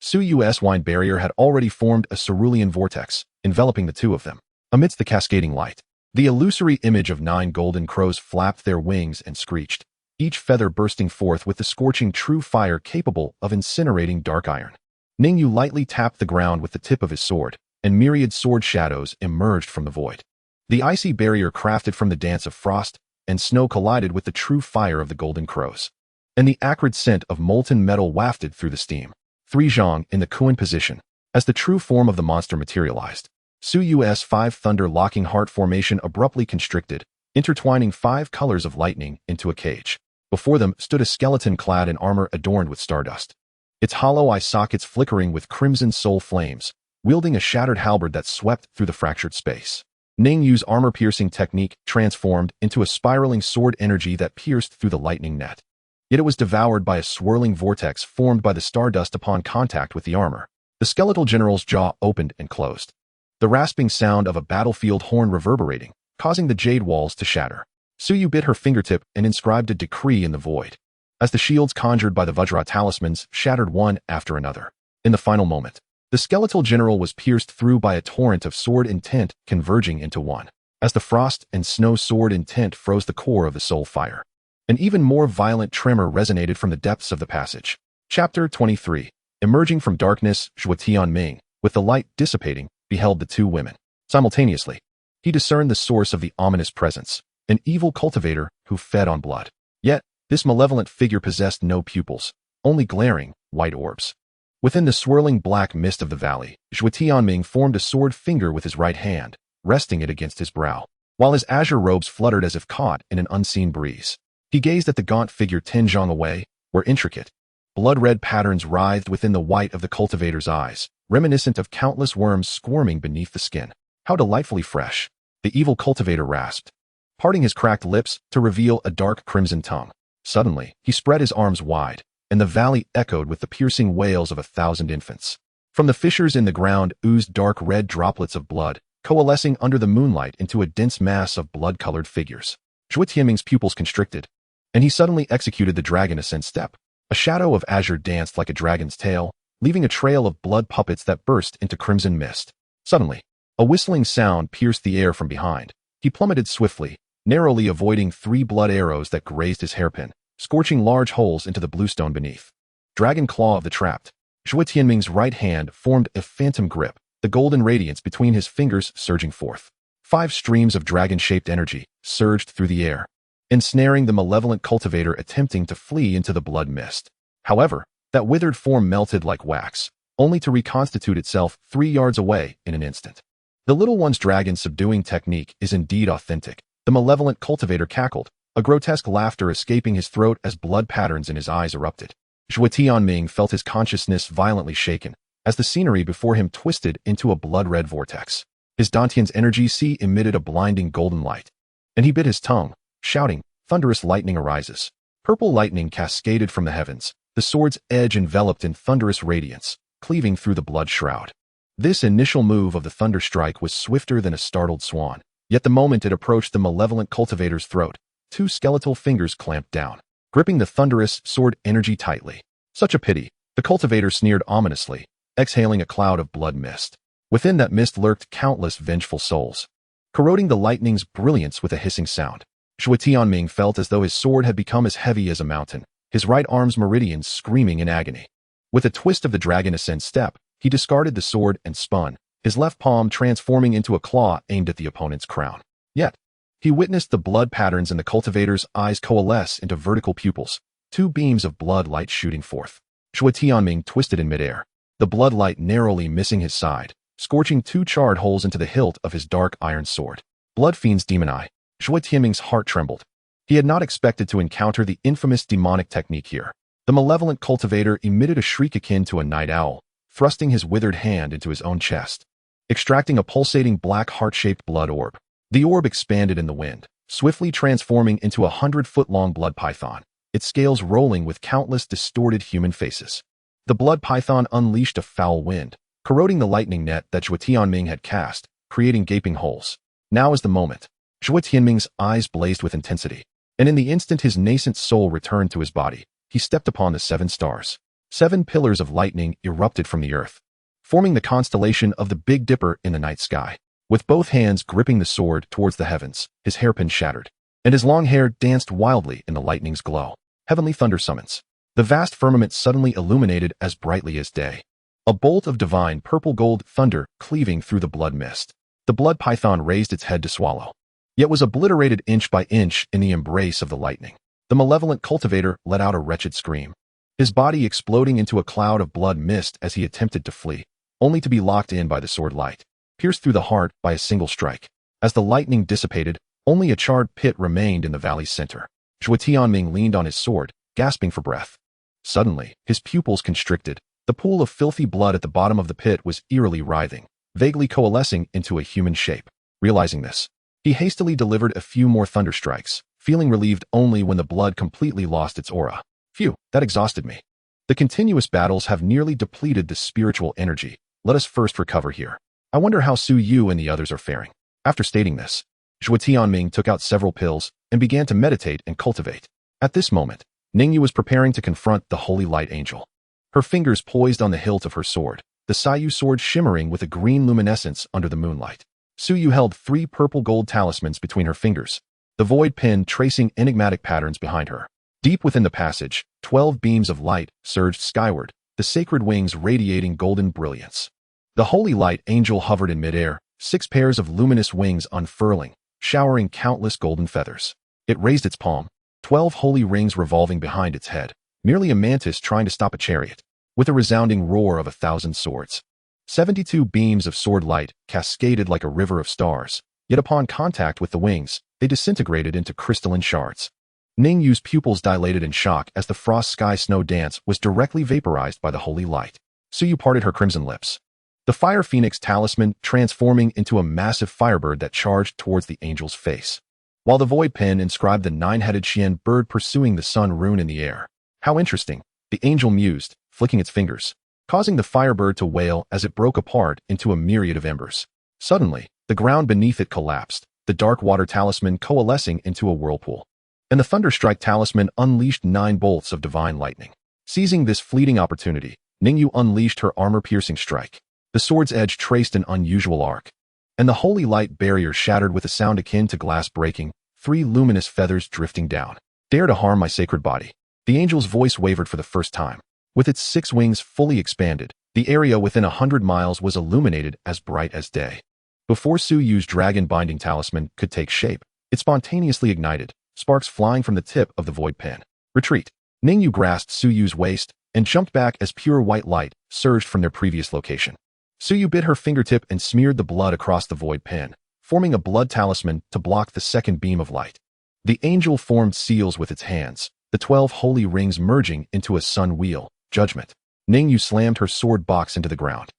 Suyu's wine barrier had already formed a cerulean vortex, enveloping the two of them. Amidst the cascading light, the illusory image of 9 golden crows flapped their wings and screeched, each feather bursting forth with the scorching true fire capable of incinerating dark iron. Ningyu lightly tapped the ground with the tip of his sword, and myriad sword shadows emerged from the void. The icy barrier crafted from the dance of frost and snow collided with the true fire of the golden crows, and the acrid scent of molten metal wafted through the steam. 3 Zhang in the Kuan position, as the true form of the monster materialized. Suyu's 5 thunder locking heart formation abruptly constricted, intertwining 5 colors of lightning into a cage. Before them stood a skeleton clad in armor adorned with stardust, its hollow eye sockets flickering with crimson soul flames, wielding a shattered halberd that swept through the fractured space. Ningyu's armor-piercing technique transformed into a spiraling sword energy that pierced through the lightning net. Yet it was devoured by a swirling vortex formed by the stardust upon contact with the armor. The skeletal general's jaw opened and closed, the rasping sound of a battlefield horn reverberating, causing the jade walls to shatter. Suyu bit her fingertip and inscribed a decree in the void, as the shields conjured by the Vajra talismans shattered one after another. In the final moment, the skeletal general was pierced through by a torrent of sword intent converging into one, as the frost and snow sword intent froze the core of the soul fire. An even more violent tremor resonated from the depths of the passage. Chapter 23. Emerging from darkness, Zhuo Tianming, with the light dissipating, beheld the 2 women. Simultaneously, he discerned the source of the ominous presence, an evil cultivator who fed on blood. Yet, this malevolent figure possessed no pupils, only glaring, white orbs. Within the swirling black mist of the valley, Zhuo Tianming formed a sword finger with his right hand, resting it against his brow, while his azure robes fluttered as if caught in an unseen breeze. He gazed at the gaunt figure 10 zhang away, where intricate, blood-red patterns writhed within the white of the cultivator's eyes, reminiscent of countless worms squirming beneath the skin. How delightfully fresh, the evil cultivator rasped, parting his cracked lips to reveal a dark crimson tongue. Suddenly, he spread his arms wide, and the valley echoed with the piercing wails of 1,000 infants. From the fissures in the ground oozed dark red droplets of blood, coalescing under the moonlight into a dense mass of blood-colored figures. Zhuo Tianming's pupils constricted, and he suddenly executed the dragon ascent step. A shadow of azure danced like a dragon's tail, leaving a trail of blood puppets that burst into crimson mist. Suddenly, a whistling sound pierced the air from behind. He plummeted swiftly, narrowly avoiding 3 blood arrows that grazed his hairpin, scorching large holes into the bluestone beneath. Dragon Claw of the Trapped. Zhuo Tianming's right hand formed a phantom grip, the golden radiance between his fingers surging forth. 5 streams of dragon-shaped energy surged through the air, ensnaring the malevolent cultivator attempting to flee into the blood mist. However, that withered form melted like wax, only to reconstitute itself 3 yards away in an instant. The little one's dragon subduing technique is indeed authentic. The malevolent cultivator cackled, a grotesque laughter escaping his throat as blood patterns in his eyes erupted. Zhuo Tianming felt his consciousness violently shaken, as the scenery before him twisted into a blood-red vortex. His Dantian's energy sea emitted a blinding golden light, and he bit his tongue, shouting, "Thunderous lightning arises." Purple lightning cascaded from the heavens, the sword's edge enveloped in thunderous radiance, cleaving through the blood shroud. This initial move of the thunder strike was swifter than a startled swan, yet the moment it approached the malevolent cultivator's throat, two skeletal fingers clamped down, gripping the thunderous sword energy tightly. Such a pity, the cultivator sneered ominously, exhaling a cloud of blood mist. Within that mist lurked countless vengeful souls, corroding the lightning's brilliance with a hissing sound. Zhuo Tianming felt as though his sword had become as heavy as a mountain, his right arm's meridians screaming in agony. With a twist of the dragon ascent step, he discarded the sword and spun, his left palm transforming into a claw aimed at the opponent's crown. Yet, he witnessed the blood patterns in the cultivator's eyes coalesce into vertical pupils, two beams of blood light shooting forth. Zhuo Tianming twisted in midair, the blood light narrowly missing his side, scorching two charred holes into the hilt of his dark iron sword. Blood Fiend's Demon Eye. Zhuo Tianming's heart trembled. He had not expected to encounter the infamous demonic technique here. The malevolent cultivator emitted a shriek akin to a night owl, thrusting his withered hand into his own chest, extracting a pulsating black heart-shaped blood orb. The orb expanded in the wind, swiftly transforming into a 100-foot-long blood python, its scales rolling with countless distorted human faces. The blood python unleashed a foul wind, corroding the lightning net that Zhuo Tianming had cast, creating gaping holes. Now is the moment. Zhuo Tianming's eyes blazed with intensity, and in the instant his nascent soul returned to his body, he stepped upon the 7 stars. 7 pillars of lightning erupted from the earth, forming the constellation of the Big Dipper in the night sky. With both hands gripping the sword towards the heavens, his hairpin shattered, and his long hair danced wildly in the lightning's glow. Heavenly thunder summons. The vast firmament suddenly illuminated as brightly as day. A bolt of divine purple-gold thunder cleaving through the blood mist. The blood python raised its head to swallow, yet was obliterated inch by inch in the embrace of the lightning. The malevolent cultivator let out a wretched scream, his body exploding into a cloud of blood mist as he attempted to flee, only to be locked in by the sword light, pierced through the heart by a single strike. As the lightning dissipated, only a charred pit remained in the valley's center. Zhuo Tianming leaned on his sword, gasping for breath. Suddenly, his pupils constricted. The pool of filthy blood at the bottom of the pit was eerily writhing, vaguely coalescing into a human shape. Realizing this, he hastily delivered a few more thunder strikes, feeling relieved only when the blood completely lost its aura. Phew, that exhausted me. The continuous battles have nearly depleted the spiritual energy. Let us first recover here. I wonder how Su Yu and the others are faring. After stating this, Zhuo Tianming took out several pills and began to meditate and cultivate. At this moment, Ningyu was preparing to confront the Holy Light Angel. Her fingers poised on the hilt of her sword, the Saiyu sword shimmering with a green luminescence under the moonlight. Su Yu held 3 purple-gold talismans between her fingers, the void pin tracing enigmatic patterns behind her. Deep within the passage, 12 beams of light surged skyward, the sacred wings radiating golden brilliance. The Holy Light Angel hovered in midair, 6 pairs of luminous wings unfurling, showering countless golden feathers. It raised its palm, 12 holy rings revolving behind its head, merely a mantis trying to stop a chariot. With a resounding roar of 1,000 swords, 72 beams of sword light cascaded like a river of stars, yet upon contact with the wings, they disintegrated into crystalline shards. Ningyu's pupils dilated in shock as the frost sky snow dance was directly vaporized by the holy light. Su Yu parted her crimson lips, the fire phoenix talisman transforming into a massive firebird that charged towards the angel's face, while the void pen inscribed the 9-headed Xian bird pursuing the sun rune in the air. How interesting, the angel mused, flicking its fingers, causing the firebird to wail as it broke apart into a myriad of embers. Suddenly, the ground beneath it collapsed, the dark water talisman coalescing into a whirlpool, and the thunderstrike talisman unleashed 9 bolts of divine lightning. Seizing this fleeting opportunity, Ningyu unleashed her armor-piercing strike. The sword's edge traced an unusual arc, and the holy light barrier shattered with a sound akin to glass breaking, 3 luminous feathers drifting down. Dare to harm my sacred body. The angel's voice wavered for the first time. With its 6 wings fully expanded, the area within 100 miles was illuminated as bright as day. Before Su Yu's dragon-binding talisman could take shape, it spontaneously ignited, sparks flying from the tip of the void pen. Retreat. Ningyu grasped Su Yu's waist and jumped back as pure white light surged from their previous location. Su Yu bit her fingertip and smeared the blood across the void pen, forming a blood talisman to block the second beam of light. The angel formed seals with its hands, the 12 holy rings merging into a sun wheel, judgment. Ningyu slammed her sword box into the ground,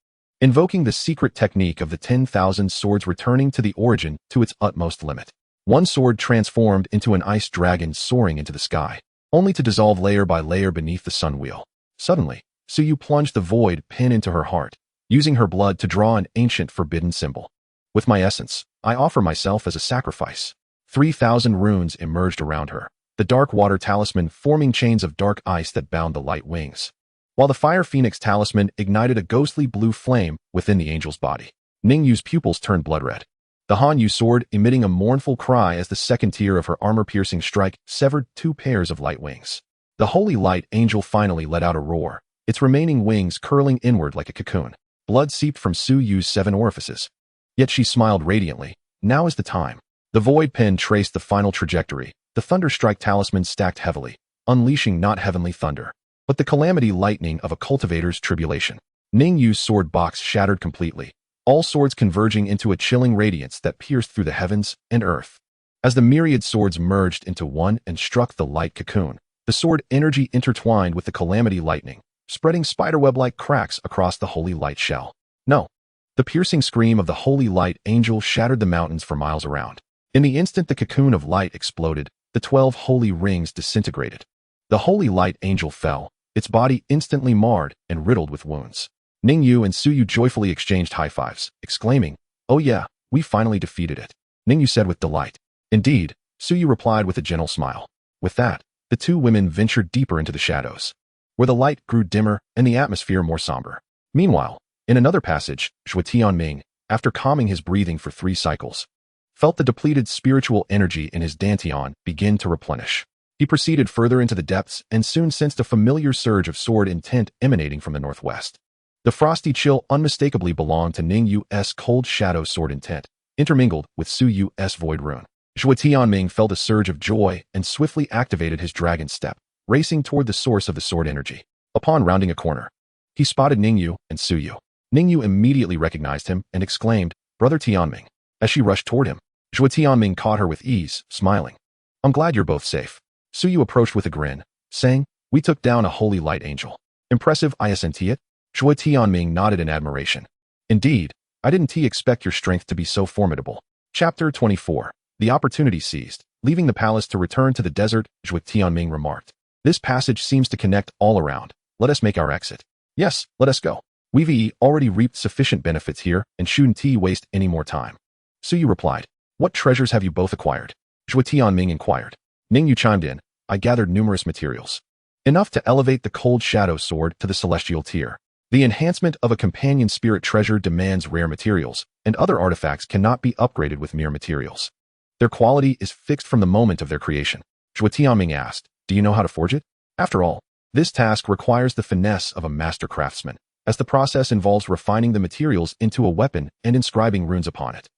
invoking the secret technique of the 10,000 swords, returning to the origin to its utmost limit. One sword transformed into an ice dragon soaring into the sky, only to dissolve layer by layer beneath the sun wheel. Suddenly, Su Yu plunged the void pin into her heart, using her blood to draw an ancient forbidden symbol. With my essence, I offer myself as a sacrifice. 3,000 runes emerged around her, the dark water talisman forming chains of dark ice that bound the light wings, while the fire phoenix talisman ignited a ghostly blue flame within the angel's body. Ningyu's pupils turned blood red, the Hanyu sword emitting a mournful cry as the second tier of her armor-piercing strike severed 2 pairs of light wings. The holy light angel finally let out a roar, its remaining wings curling inward like a cocoon. Blood seeped from Su Yu's 7 orifices. Yet she smiled radiantly. Now is the time. The void pen traced the final trajectory, the thunder strike talisman stacked heavily, unleashing not heavenly thunder, but the calamity lightning of a cultivator's tribulation. Ningyu's sword box shattered completely, all swords converging into a chilling radiance that pierced through the heavens and earth. As the myriad swords merged into one and struck the light cocoon, the sword energy intertwined with the calamity lightning, spreading spiderweb-like cracks across the holy light shell. No. The piercing scream of the holy light angel shattered the mountains for miles around. In the instant the cocoon of light exploded, the 12 holy rings disintegrated. The holy light angel fell, its body instantly marred and riddled with wounds. Ningyu and Su Yu joyfully exchanged high fives, exclaiming, "Oh yeah, we finally defeated it," Ningyu said with delight. Indeed, Su Yu replied with a gentle smile. With that, the 2 women ventured deeper into the shadows, where the light grew dimmer and the atmosphere more somber. Meanwhile, in another passage, Zhuo Tianming, after calming his breathing for 3 cycles, felt the depleted spiritual energy in his dantian begin to replenish. He proceeded further into the depths and soon sensed a familiar surge of sword intent emanating from the northwest. The frosty chill unmistakably belonged to Ningyu's cold shadow sword intent, intermingled with Su Yu's void rune. Zhuo Tianming felt a surge of joy and swiftly activated his dragon step, racing toward the source of the sword energy. Upon rounding a corner, he spotted Ningyu and Su Yu. Ningyu immediately recognized him and exclaimed, "Brother Tianming." As she rushed toward him, Zhuo Tianming caught her with ease, smiling. "I'm glad you're both safe." Su Yu approached with a grin, saying, "We took down a holy light angel. Impressive, isn't it?" Zhuo Tianming nodded in admiration. "Indeed, I didn't expect your strength to be so formidable." Chapter 24. The opportunity seized. Leaving the palace to return to the desert, Zhuo Tianming remarked, "This passage seems to connect all around. Let us make our exit." "Yes, let us go. We've already reaped sufficient benefits here and shouldn't waste any more time." Su Yu replied, "What treasures have you both acquired?" Zhuo Tianming inquired. Ningyu chimed in, "I gathered numerous materials. Enough to elevate the cold shadow sword to the celestial tier. The enhancement of a companion spirit treasure demands rare materials, and other artifacts cannot be upgraded with mere materials. Their quality is fixed from the moment of their creation." Zhuo Tianming asked, "Do you know how to forge it?" After all, this task requires the finesse of a master craftsman, as the process involves refining the materials into a weapon and inscribing runes upon it.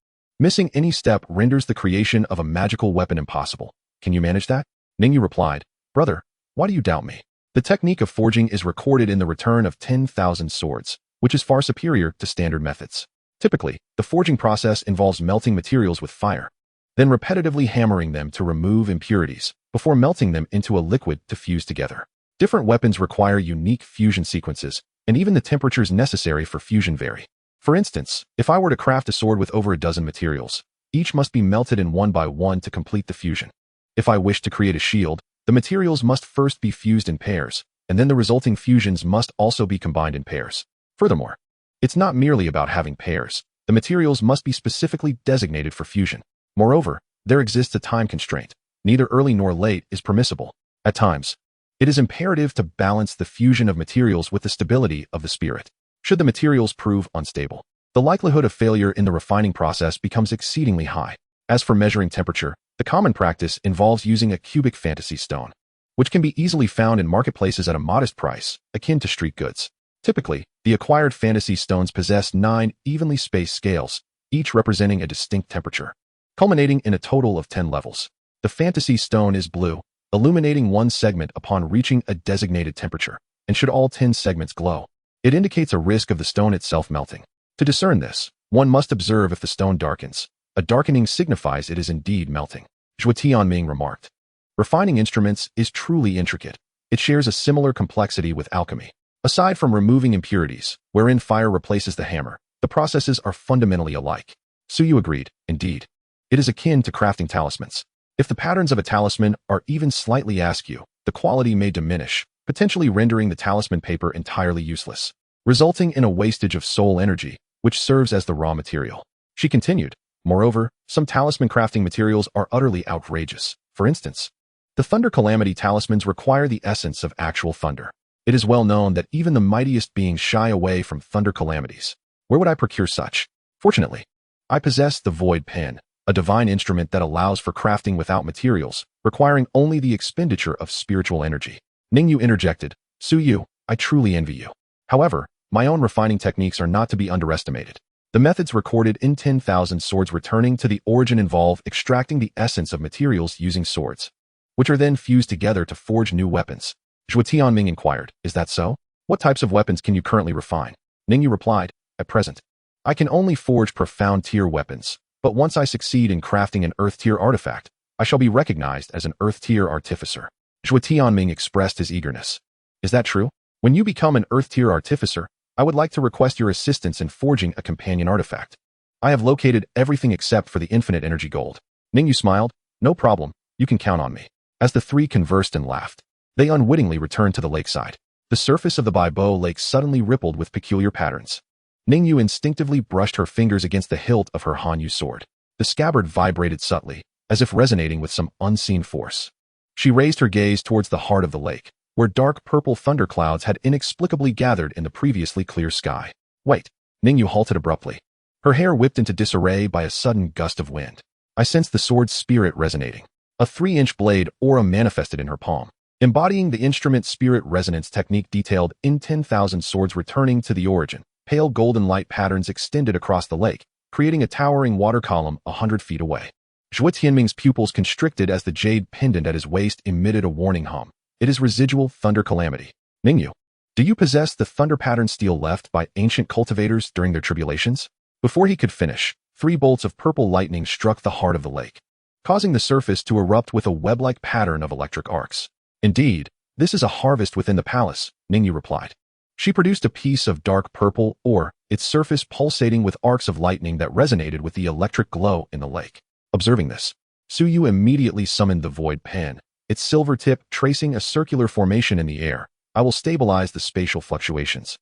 Missing any step renders the creation of a magical weapon impossible. Can you manage that? Ningyu replied, "Brother, why do you doubt me? The technique of forging is recorded in the return of 10,000 swords, which is far superior to standard methods. Typically, the forging process involves melting materials with fire, then repetitively hammering them to remove impurities, before melting them into a liquid to fuse together. Different weapons require unique fusion sequences, and even the temperatures necessary for fusion vary. For instance, if I were to craft a sword with over a dozen materials, each must be melted in one by one to complete the fusion. If I wish to create a shield, the materials must first be fused in pairs, and then the resulting fusions must also be combined in pairs. Furthermore, it's not merely about having pairs. The materials must be specifically designated for fusion. Moreover, there exists a time constraint. Neither early nor late is permissible. At times, it is imperative to balance the fusion of materials with the stability of the spirit. Should the materials prove unstable, the likelihood of failure in the refining process becomes exceedingly high. As for measuring temperature, the common practice involves using a cubic fantasy stone, which can be easily found in marketplaces at a modest price, akin to street goods. Typically, the acquired fantasy stones possess 9 evenly spaced scales, each representing a distinct temperature, culminating in a total of 10 levels. The fantasy stone is blue, illuminating one segment upon reaching a designated temperature, and should all 10 segments glow, it indicates a risk of the stone itself melting. To discern this, one must observe if the stone darkens. A darkening signifies it is indeed melting. Zhuo Tianming remarked. Refining instruments is truly intricate. It shares a similar complexity with alchemy. Aside from removing impurities, wherein fire replaces the hammer, the processes are fundamentally alike. Su Yu agreed, indeed. It is akin to crafting talismans. If the patterns of a talisman are even slightly askew, the quality may diminish, potentially rendering the talisman paper entirely useless. resulting in a wastage of soul energy, which serves as the raw material. She continued, moreover, some talisman crafting materials are utterly outrageous. For instance, the Thunder Calamity talismans require the essence of actual thunder. It is well known that even the mightiest beings shy away from thunder calamities. Where would I procure such? Fortunately, I possess the Void Pen, a divine instrument that allows for crafting without materials, requiring only the expenditure of spiritual energy. Ningyu interjected, Su Yu, I truly envy you. However, my own refining techniques are not to be underestimated. The methods recorded in 10,000 Swords Returning to the Origin involve extracting the essence of materials using swords, which are then fused together to forge new weapons. Zhuo Tianming inquired, is that so? What types of weapons can you currently refine? Ningyu replied, at present, I can only forge profound tier weapons, but once I succeed in crafting an earth tier artifact, I shall be recognized as an earth tier artificer. Zhuo Tianming expressed his eagerness. Is that true? When you become an earth tier artificer, I would like to request your assistance in forging a companion artifact. I have located everything except for the infinite energy gold. Ningyu smiled, no problem, you can count on me. As the three conversed and laughed, they unwittingly returned to the lakeside. The surface of the Baibo Lake suddenly rippled with peculiar patterns. Ningyu instinctively brushed her fingers against the hilt of her Hanyu sword. The scabbard vibrated subtly, as if resonating with some unseen force. She raised her gaze towards the heart of the lake, where dark purple thunderclouds had inexplicably gathered in the previously clear sky. Wait, Ningyu halted abruptly. Her hair whipped into disarray by a sudden gust of wind. I sensed the sword's spirit resonating. A 3-inch blade aura manifested in her palm, embodying the instrument spirit resonance technique detailed in 10,000 Swords Returning to the Origin. Pale golden light patterns extended across the lake, creating a towering water column 100 feet away. Zhuo Tianming's pupils constricted as the jade pendant at his waist emitted a warning hum. It is residual thunder calamity. Ningyu, do you possess the thunder pattern steel left by ancient cultivators during their tribulations? Before he could finish, 3 bolts of purple lightning struck the heart of the lake, causing the surface to erupt with a web-like pattern of electric arcs. Indeed, this is a harvest within the palace, Ningyu replied. She produced a piece of dark purple ore, its surface pulsating with arcs of lightning that resonated with the electric glow in the lake. Observing this, Su Yu immediately summoned the Void Pen, its silver tip tracing a circular formation in the air. I will stabilize the spatial fluctuations.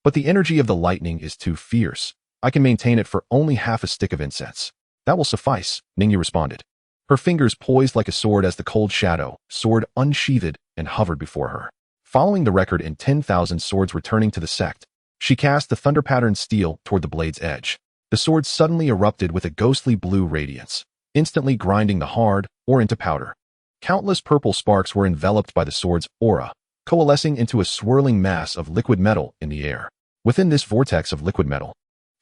But the energy of the lightning is too fierce. I can maintain it for only half a stick of incense. That will suffice, Ningyu responded. Her fingers poised like a sword as the cold shadow, sword unsheathed, and hovered before her. Following the record in 10,000 Swords Returning to the Sect, she cast the thunder pattern steel toward the blade's edge. The sword suddenly erupted with a ghostly blue radiance, instantly grinding the hard ore into powder. Countless purple sparks were enveloped by the sword's aura, coalescing into a swirling mass of liquid metal in the air. Within this vortex of liquid metal,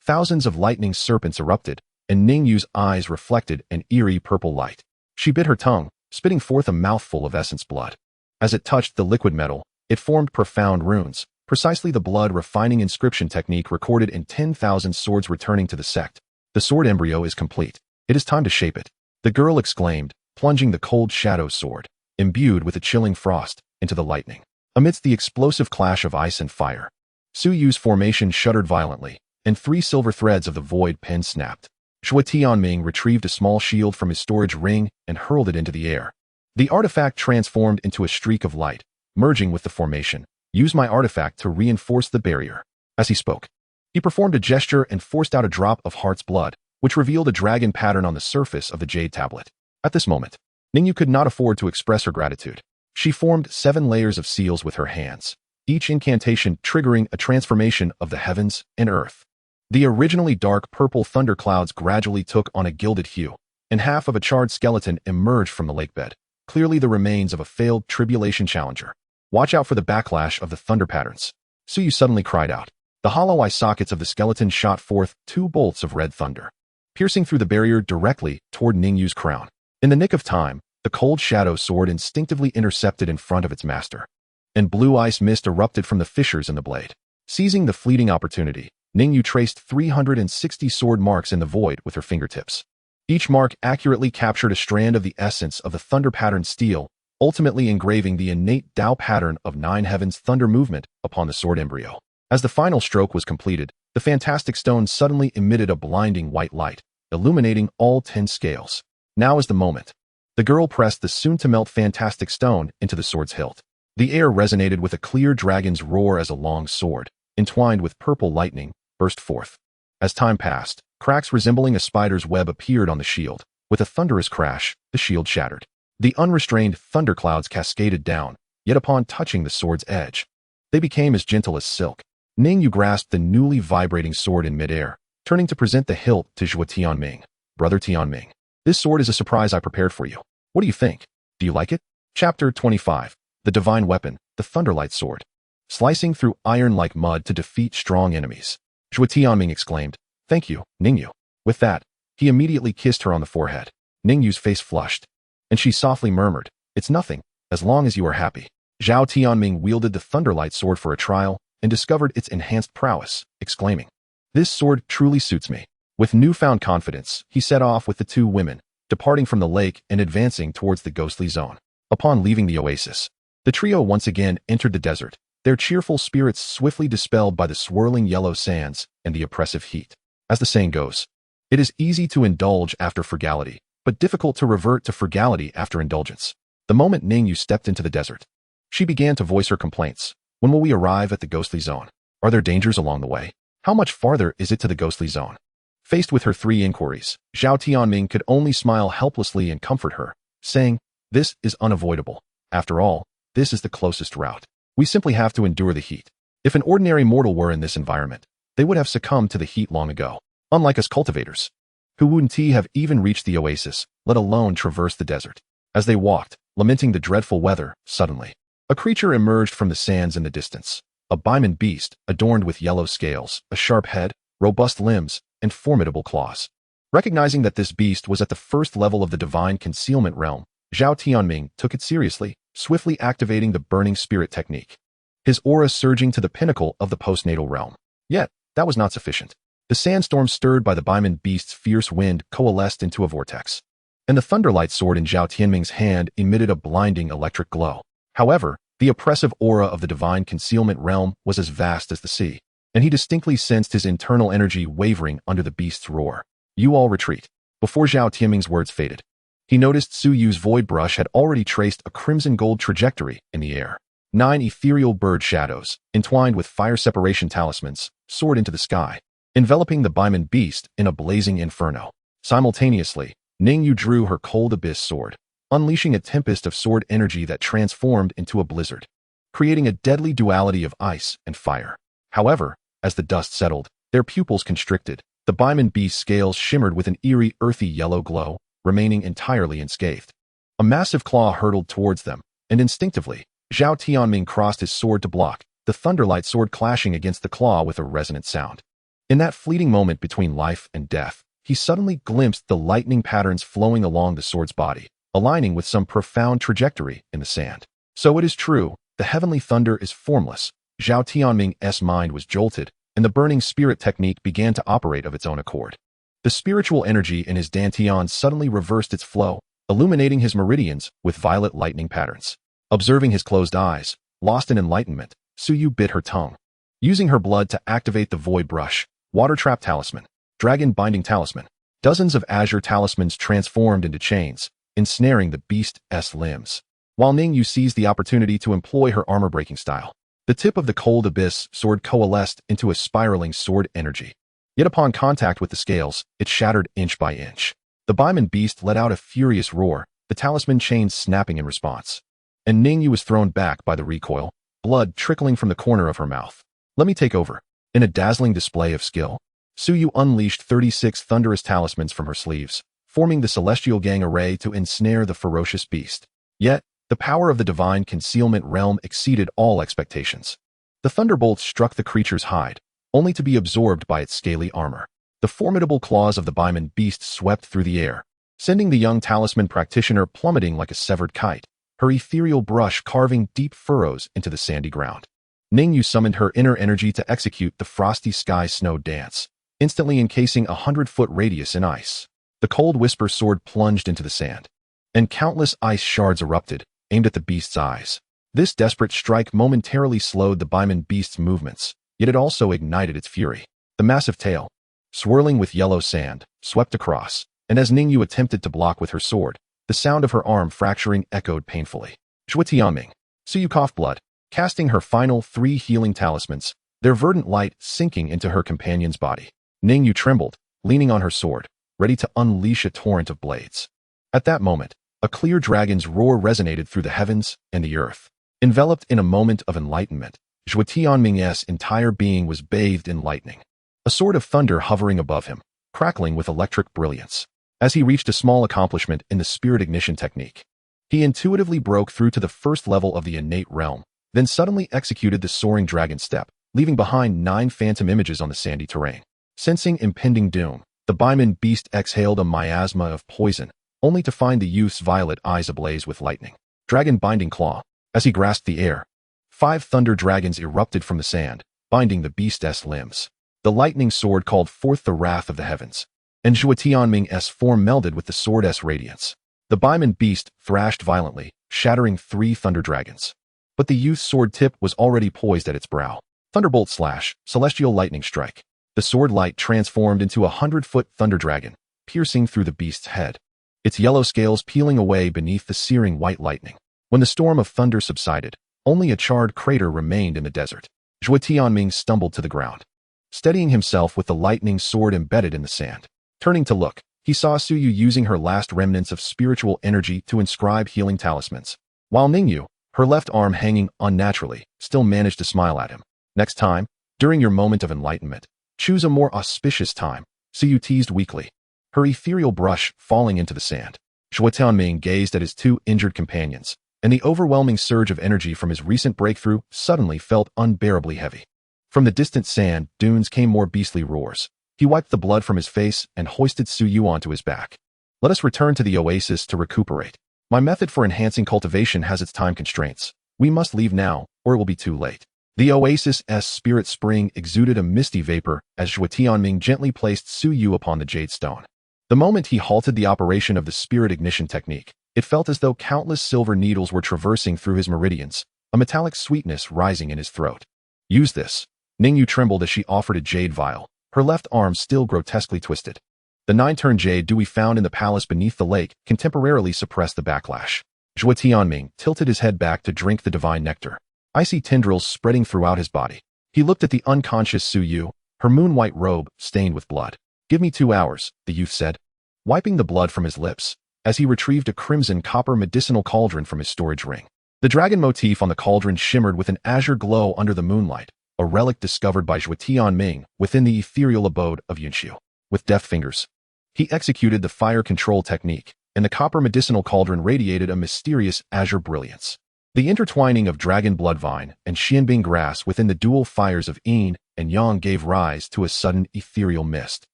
thousands of lightning serpents erupted, and Ningyu's eyes reflected an eerie purple light. She bit her tongue, spitting forth a mouthful of essence blood. As it touched the liquid metal, it formed profound runes, precisely the blood-refining inscription technique recorded in 10,000 Swords Returning to the Sect. The sword embryo is complete. It is time to shape it, the girl exclaimed, plunging the cold shadow sword, imbued with a chilling frost, into the lightning. Amidst the explosive clash of ice and fire, Su Yu's formation shuddered violently, and 3 silver threads of the Void Pen snapped. Zhuo Tianming retrieved a small shield from his storage ring and hurled it into the air. The artifact transformed into a streak of light, merging with the formation. Use my artifact to reinforce the barrier. As he spoke, he performed a gesture and forced out a drop of heart's blood, which revealed a dragon pattern on the surface of the jade tablet. At this moment, Ningyu could not afford to express her gratitude. She formed 7 layers of seals with her hands, each incantation triggering a transformation of the heavens and earth. The originally dark purple thunderclouds gradually took on a gilded hue, and half of a charred skeleton emerged from the lakebed, clearly the remains of a failed tribulation challenger. Watch out for the backlash of the thunder patterns. Su Yu suddenly cried out. The hollow eye sockets of the skeleton shot forth 2 bolts of red thunder, piercing through the barrier directly toward Ningyu's crown. In the nick of time, the cold shadow sword instinctively intercepted in front of its master, and blue ice mist erupted from the fissures in the blade. Seizing the fleeting opportunity, Ningyu traced 360 sword marks in the void with her fingertips. Each mark accurately captured a strand of the essence of the thunder pattern steel, ultimately engraving the innate Tao pattern of 9 heavens thunder movement upon the sword embryo. As the final stroke was completed, the fantastic stone suddenly emitted a blinding white light, illuminating all 10 scales. Now is the moment. The girl pressed the soon-to-melt fantastic stone into the sword's hilt. The air resonated with a clear dragon's roar as a long sword, entwined with purple lightning, burst forth. As time passed, cracks resembling a spider's web appeared on the shield. With a thunderous crash, the shield shattered. The unrestrained thunderclouds cascaded down, yet upon touching the sword's edge, they became as gentle as silk. Ningyu grasped the newly vibrating sword in midair, turning to present the hilt to Zhuo Tianming. Brother Tianming, this sword is a surprise I prepared for you. What do you think? Do you like it? Chapter 25. The Divine Weapon, the Thunderlight Sword. Slicing through iron like mud to defeat strong enemies. Zhuo Tianming exclaimed, "Thank you, Ningyu." With that, he immediately kissed her on the forehead. Ningyu's face flushed, and she softly murmured, "It's nothing, as long as you are happy." Zhuo Tianming wielded the Thunderlight Sword for a trial and discovered its enhanced prowess, exclaiming, "This sword truly suits me." With newfound confidence, he set off with the two women, departing from the lake and advancing towards the ghostly zone. Upon leaving the oasis, the trio once again entered the desert, their cheerful spirits swiftly dispelled by the swirling yellow sands and the oppressive heat. As the saying goes, it is easy to indulge after frugality, but difficult to revert to frugality after indulgence. The moment Ningyu stepped into the desert, she began to voice her complaints. When will we arrive at the ghostly zone? Are there dangers along the way? How much farther is it to the ghostly zone? Faced with her three inquiries, Zhuo Tianming could only smile helplessly and comfort her, saying, "This is unavoidable. After all, this is the closest route. We simply have to endure the heat. If an ordinary mortal were in this environment, they would have succumbed to the heat long ago. Unlike us cultivators, who wouldn't have even reached the oasis, let alone traverse the desert." As they walked, lamenting the dreadful weather, suddenly, a creature emerged from the sands in the distance. A bimon beast, adorned with yellow scales, a sharp head, robust limbs, and formidable claws. Recognizing that this beast was at the first level of the divine concealment realm, Zhuo Tianming took it seriously, swiftly activating the burning spirit technique, his aura surging to the pinnacle of the postnatal realm. Yet, that was not sufficient. The sandstorm stirred by the bimon beast's fierce wind coalesced into a vortex, and the thunderlight sword in Zhuo Tianming's hand emitted a blinding electric glow. However, the oppressive aura of the divine concealment realm was as vast as the sea, and he distinctly sensed his internal energy wavering under the beast's roar. "You all retreat." Before Zhuo Tianming's words faded, he noticed Su Yu's void brush had already traced a crimson gold trajectory in the air. 9 ethereal bird shadows, entwined with fire separation talismans, soared into the sky, enveloping the bimon beast in a blazing inferno. Simultaneously, Ningyu drew her cold abyss sword, unleashing a tempest of sword energy that transformed into a blizzard, creating a deadly duality of ice and fire. However, as the dust settled, their pupils constricted. The bimon beast's scales shimmered with an eerie, earthy yellow glow, remaining entirely unscathed. A massive claw hurtled towards them, and instinctively, Zhuo Tianming crossed his sword to block, the thunderlight sword clashing against the claw with a resonant sound. In that fleeting moment between life and death, he suddenly glimpsed the lightning patterns flowing along the sword's body, aligning with some profound trajectory in the sand. So it is true, the heavenly thunder is formless. Zhuo Tianming's mind was jolted, and the burning spirit technique began to operate of its own accord. The spiritual energy in his dantian suddenly reversed its flow, illuminating his meridians with violet lightning patterns. Observing his closed eyes, lost in enlightenment, Su Yu bit her tongue. Using her blood to activate the void brush, water trap talisman, dragon binding talisman, dozens of azure talismans transformed into chains, ensnaring the beast's limbs. While Ningyu seized the opportunity to employ her armor-breaking style, the tip of the cold abyss sword coalesced into a spiraling sword energy. Yet upon contact with the scales, it shattered inch by inch. The bimon beast let out a furious roar, the talisman chains snapping in response. And Ningyu was thrown back by the recoil, blood trickling from the corner of her mouth. "Let me take over." In a dazzling display of skill, Su Yu unleashed 36 thunderous talismans from her sleeves, forming the celestial gang array to ensnare the ferocious beast. Yet, the power of the divine concealment realm exceeded all expectations. The thunderbolts struck the creature's hide, only to be absorbed by its scaly armor. The formidable claws of the bimon beast swept through the air, sending the young talisman practitioner plummeting like a severed kite, her ethereal brush carving deep furrows into the sandy ground. Ningyu summoned her inner energy to execute the frosty sky snow dance, instantly encasing a 100-foot radius in ice. The cold whisper sword plunged into the sand, and countless ice shards erupted, aimed at the beast's eyes. This desperate strike momentarily slowed the bimon beast's movements, yet it also ignited its fury. The massive tail, swirling with yellow sand, swept across, and as Ningyu attempted to block with her sword, the sound of her arm fracturing echoed painfully. Zhuo Tianming, Su Yu coughed blood, casting her final 3 healing talismans, their verdant light sinking into her companion's body. Ningyu trembled, leaning on her sword, ready to unleash a torrent of blades. At that moment, a clear dragon's roar resonated through the heavens and the earth. Enveloped in a moment of enlightenment, Zhuo Tianming's entire being was bathed in lightning. A sword of thunder hovering above him, crackling with electric brilliance. As he reached a small accomplishment in the spirit ignition technique, he intuitively broke through to the first level of the innate realm, then suddenly executed the soaring dragon step, leaving behind 9 phantom images on the sandy terrain. Sensing impending doom, the Baiman beast exhaled a miasma of poison, only to find the youth's violet eyes ablaze with lightning. Dragon binding claw. As he grasped the air, 5 thunder dragons erupted from the sand, binding the beast's limbs. The lightning sword called forth the wrath of the heavens, and Zhuo Tianming's form melded with the sword's radiance. The Baiman beast thrashed violently, shattering 3 thunder dragons. But the youth's sword tip was already poised at its brow. Thunderbolt slash, celestial lightning strike. The sword light transformed into a 100-foot thunder dragon, piercing through the beast's head, its yellow scales peeling away beneath the searing white lightning. When the storm of thunder subsided, only a charred crater remained in the desert. Zhuo Tianming stumbled to the ground, steadying himself with the lightning sword embedded in the sand. Turning to look, he saw Suyu using her last remnants of spiritual energy to inscribe healing talismans, while Ningyu, her left arm hanging unnaturally, still managed to smile at him. Next time, during your moment of enlightenment, choose a more auspicious time, Suyu teased weakly, her ethereal brush falling into the sand. Zhuo Tianming gazed at his 2 injured companions, and the overwhelming surge of energy from his recent breakthrough suddenly felt unbearably heavy. From the distant sand dunes came more beastly roars. He wiped the blood from his face and hoisted Suyu onto his back. Let us return to the oasis to recuperate. My method for enhancing cultivation has its time constraints. We must leave now, or it will be too late. The oasis's spirit spring exuded a misty vapor as Zhuo Tianming gently placed Suyu upon the jade stone. The moment he halted the operation of the spirit ignition technique, it felt as though countless silver needles were traversing through his meridians, a metallic sweetness rising in his throat. Use this. Ningyu trembled as she offered a jade vial, her left arm still grotesquely twisted. The 9-turn jade dew we found in the palace beneath the lake can temporarily suppress the backlash. Zhuo Tianming tilted his head back to drink the divine nectar, icy tendrils spreading throughout his body. He looked at the unconscious Suyu, her moon-white robe stained with blood. Give me 2 hours, the youth said, wiping the blood from his lips, as he retrieved a crimson copper medicinal cauldron from his storage ring. The dragon motif on the cauldron shimmered with an azure glow under the moonlight, a relic discovered by Zhuo Tianming within the ethereal abode of Yunxiu. With deft fingers, he executed the fire control technique, and the copper medicinal cauldron radiated a mysterious azure brilliance. The intertwining of dragon bloodvine and xianbing grass within the dual fires of yin and yang gave rise to a sudden ethereal mist,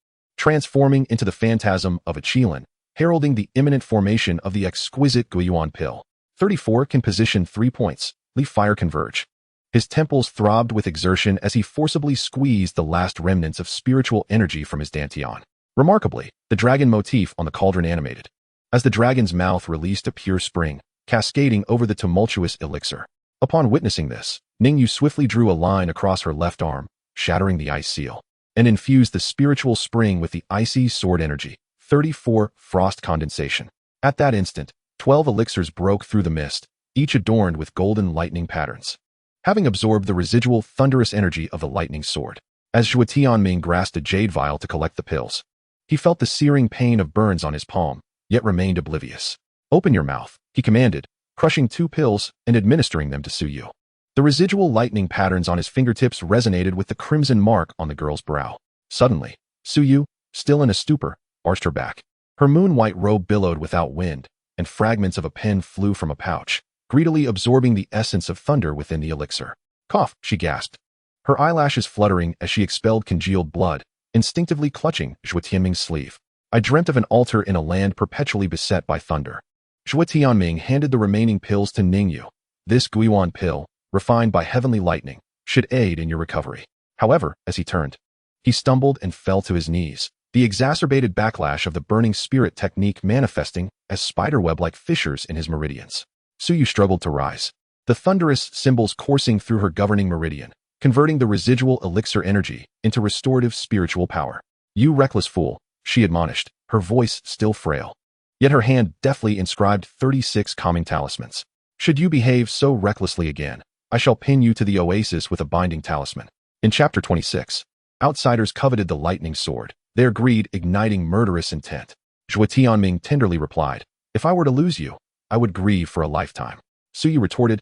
transforming into the phantasm of a qilin, heralding the imminent formation of the exquisite Guiyuan pill. 34 can position 3 points, leave fire converge. His temples throbbed with exertion as he forcibly squeezed the last remnants of spiritual energy from his dantian. Remarkably, the dragon motif on the cauldron animated, as the dragon's mouth released a pure spring, cascading over the tumultuous elixir. Upon witnessing this, Ningyu swiftly drew a line across her left arm, shattering the ice seal, and infused the spiritual spring with the icy sword energy. 34 frost condensation. At that instant, 12 elixirs broke through the mist, each adorned with golden lightning patterns, having absorbed the residual thunderous energy of the lightning sword. As Zhuo Tianming grasped a jade vial to collect the pills, he felt the searing pain of burns on his palm, yet remained oblivious. Open your mouth, he commanded, crushing 2 pills and administering them to Suyu. The residual lightning patterns on his fingertips resonated with the crimson mark on the girl's brow. Suddenly, Suyu, still in a stupor, arched her back. Her moon-white robe billowed without wind, and fragments of a pen flew from a pouch, greedily absorbing the essence of thunder within the elixir. Cough, she gasped, her eyelashes fluttering as she expelled congealed blood, instinctively clutching Zhuo Tianming's sleeve. I dreamt of an altar in a land perpetually beset by thunder. Zhuo Tianming handed the remaining pills to Ningyu. This Guiyuan pill, refined by heavenly lightning, should aid in your recovery. However, as he turned, he stumbled and fell to his knees, the exacerbated backlash of the burning spirit technique manifesting as spiderweb-like fissures in his meridians. Suyu struggled to rise, the thunderous symbols coursing through her governing meridian, converting the residual elixir energy into restorative spiritual power. You reckless fool, she admonished, her voice still frail. Yet her hand deftly inscribed 36 calming talismans. Should you behave so recklessly again, I shall pin you to the oasis with a binding talisman. In Chapter 26, outsiders coveted the lightning sword, their greed igniting murderous intent. Zhuo Tianming tenderly replied, "If I were to lose you, I would grieve for a lifetime." Suyu retorted,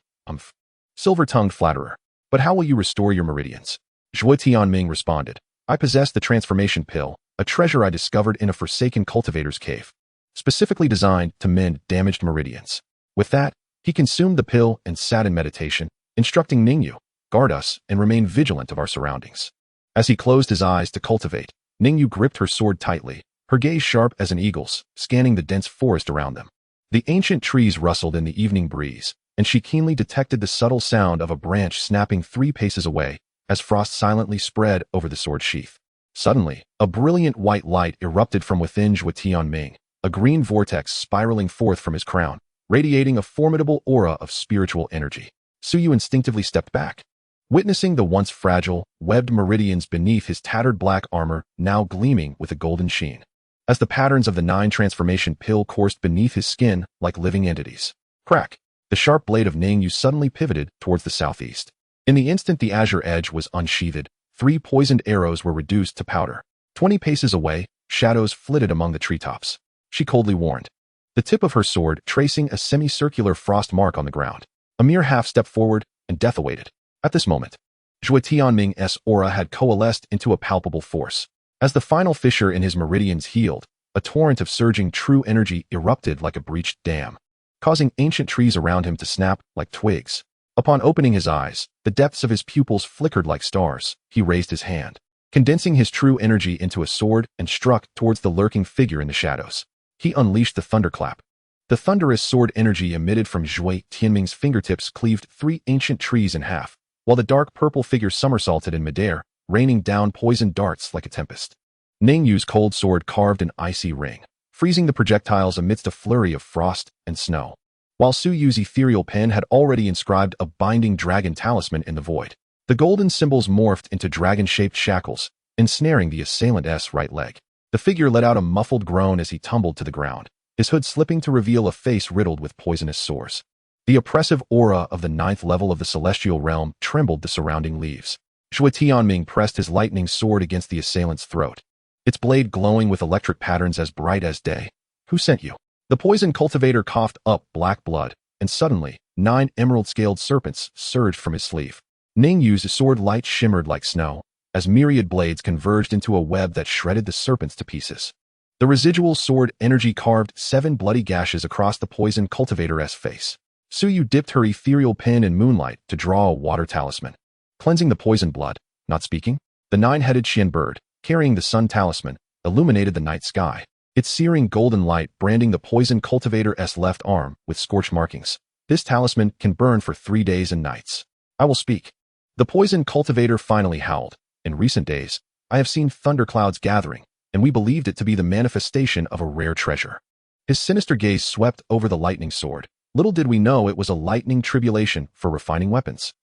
silver-tongued flatterer. "But how will you restore your meridians?" Zhuo Tianming responded, "I possess the transformation pill, a treasure I discovered in a forsaken cultivator's cave, specifically designed to mend damaged meridians." With that, he consumed the pill and sat in meditation, instructing Ningyu, "Guard us and remain vigilant of our surroundings." As he closed his eyes to cultivate, Ningyu gripped her sword tightly, her gaze sharp as an eagle's, scanning the dense forest around them. The ancient trees rustled in the evening breeze, and she keenly detected the subtle sound of a branch snapping 3 paces away as frost silently spread over the sword sheath. Suddenly, a brilliant white light erupted from within Zhuo Tianming, a green vortex spiraling forth from his crown, radiating a formidable aura of spiritual energy. Suyu instinctively stepped back, witnessing the once fragile, webbed meridians beneath his tattered black armor now gleaming with a golden sheen, as the patterns of the 9 transformation pill coursed beneath his skin like living entities. Crack! The sharp blade of Ningyu suddenly pivoted towards the southeast. In the instant the azure edge was unsheathed, 3 poisoned arrows were reduced to powder. 20 paces away, shadows flitted among the treetops. She coldly warned, the tip of her sword tracing a semicircular frost mark on the ground. A mere half-step forward, and death awaited. At this moment, Zhuo Tianming's aura had coalesced into a palpable force. As the final fissure in his meridians healed, a torrent of surging true energy erupted like a breached dam, causing ancient trees around him to snap like twigs. Upon opening his eyes, the depths of his pupils flickered like stars. He raised his hand, condensing his true energy into a sword and struck towards the lurking figure in the shadows. He unleashed the thunderclap. The thunderous sword energy emitted from Zhuo Tianming's fingertips cleaved 3 ancient trees in half, while the dark purple figure somersaulted in midair, raining down poisoned darts like a tempest. Ningyu's cold sword carved an icy ring, freezing the projectiles amidst a flurry of frost and snow, while Suyu's ethereal pen had already inscribed a binding dragon talisman in the void. The golden symbols morphed into dragon-shaped shackles, ensnaring the assailant's right leg. The figure let out a muffled groan as he tumbled to the ground, his hood slipping to reveal a face riddled with poisonous sores. The oppressive aura of the 9th level of the celestial realm trembled the surrounding leaves. Zhuo Tianming pressed his lightning sword against the assailant's throat, its blade glowing with electric patterns as bright as day. "Who sent you?" The poison cultivator coughed up black blood, and suddenly, 9 emerald-scaled serpents surged from his sleeve. Ningyu's sword light shimmered like snow, as myriad blades converged into a web that shredded the serpents to pieces. The residual sword energy carved 7 bloody gashes across the poison cultivator's face. Suyu dipped her ethereal pen in moonlight to draw a water talisman, cleansing the poisoned blood. Not speaking, the 9-headed Xian bird, carrying the sun talisman, illuminated the night sky, its searing golden light branding the poison cultivator's left arm with scorched markings. "This talisman can burn for 3 days and nights. I will speak." The poison cultivator finally howled. "In recent days, I have seen thunderclouds gathering, and we believed it to be the manifestation of a rare treasure." His sinister gaze swept over the lightning sword. Little did we know it was a lightning tribulation for refining weapons.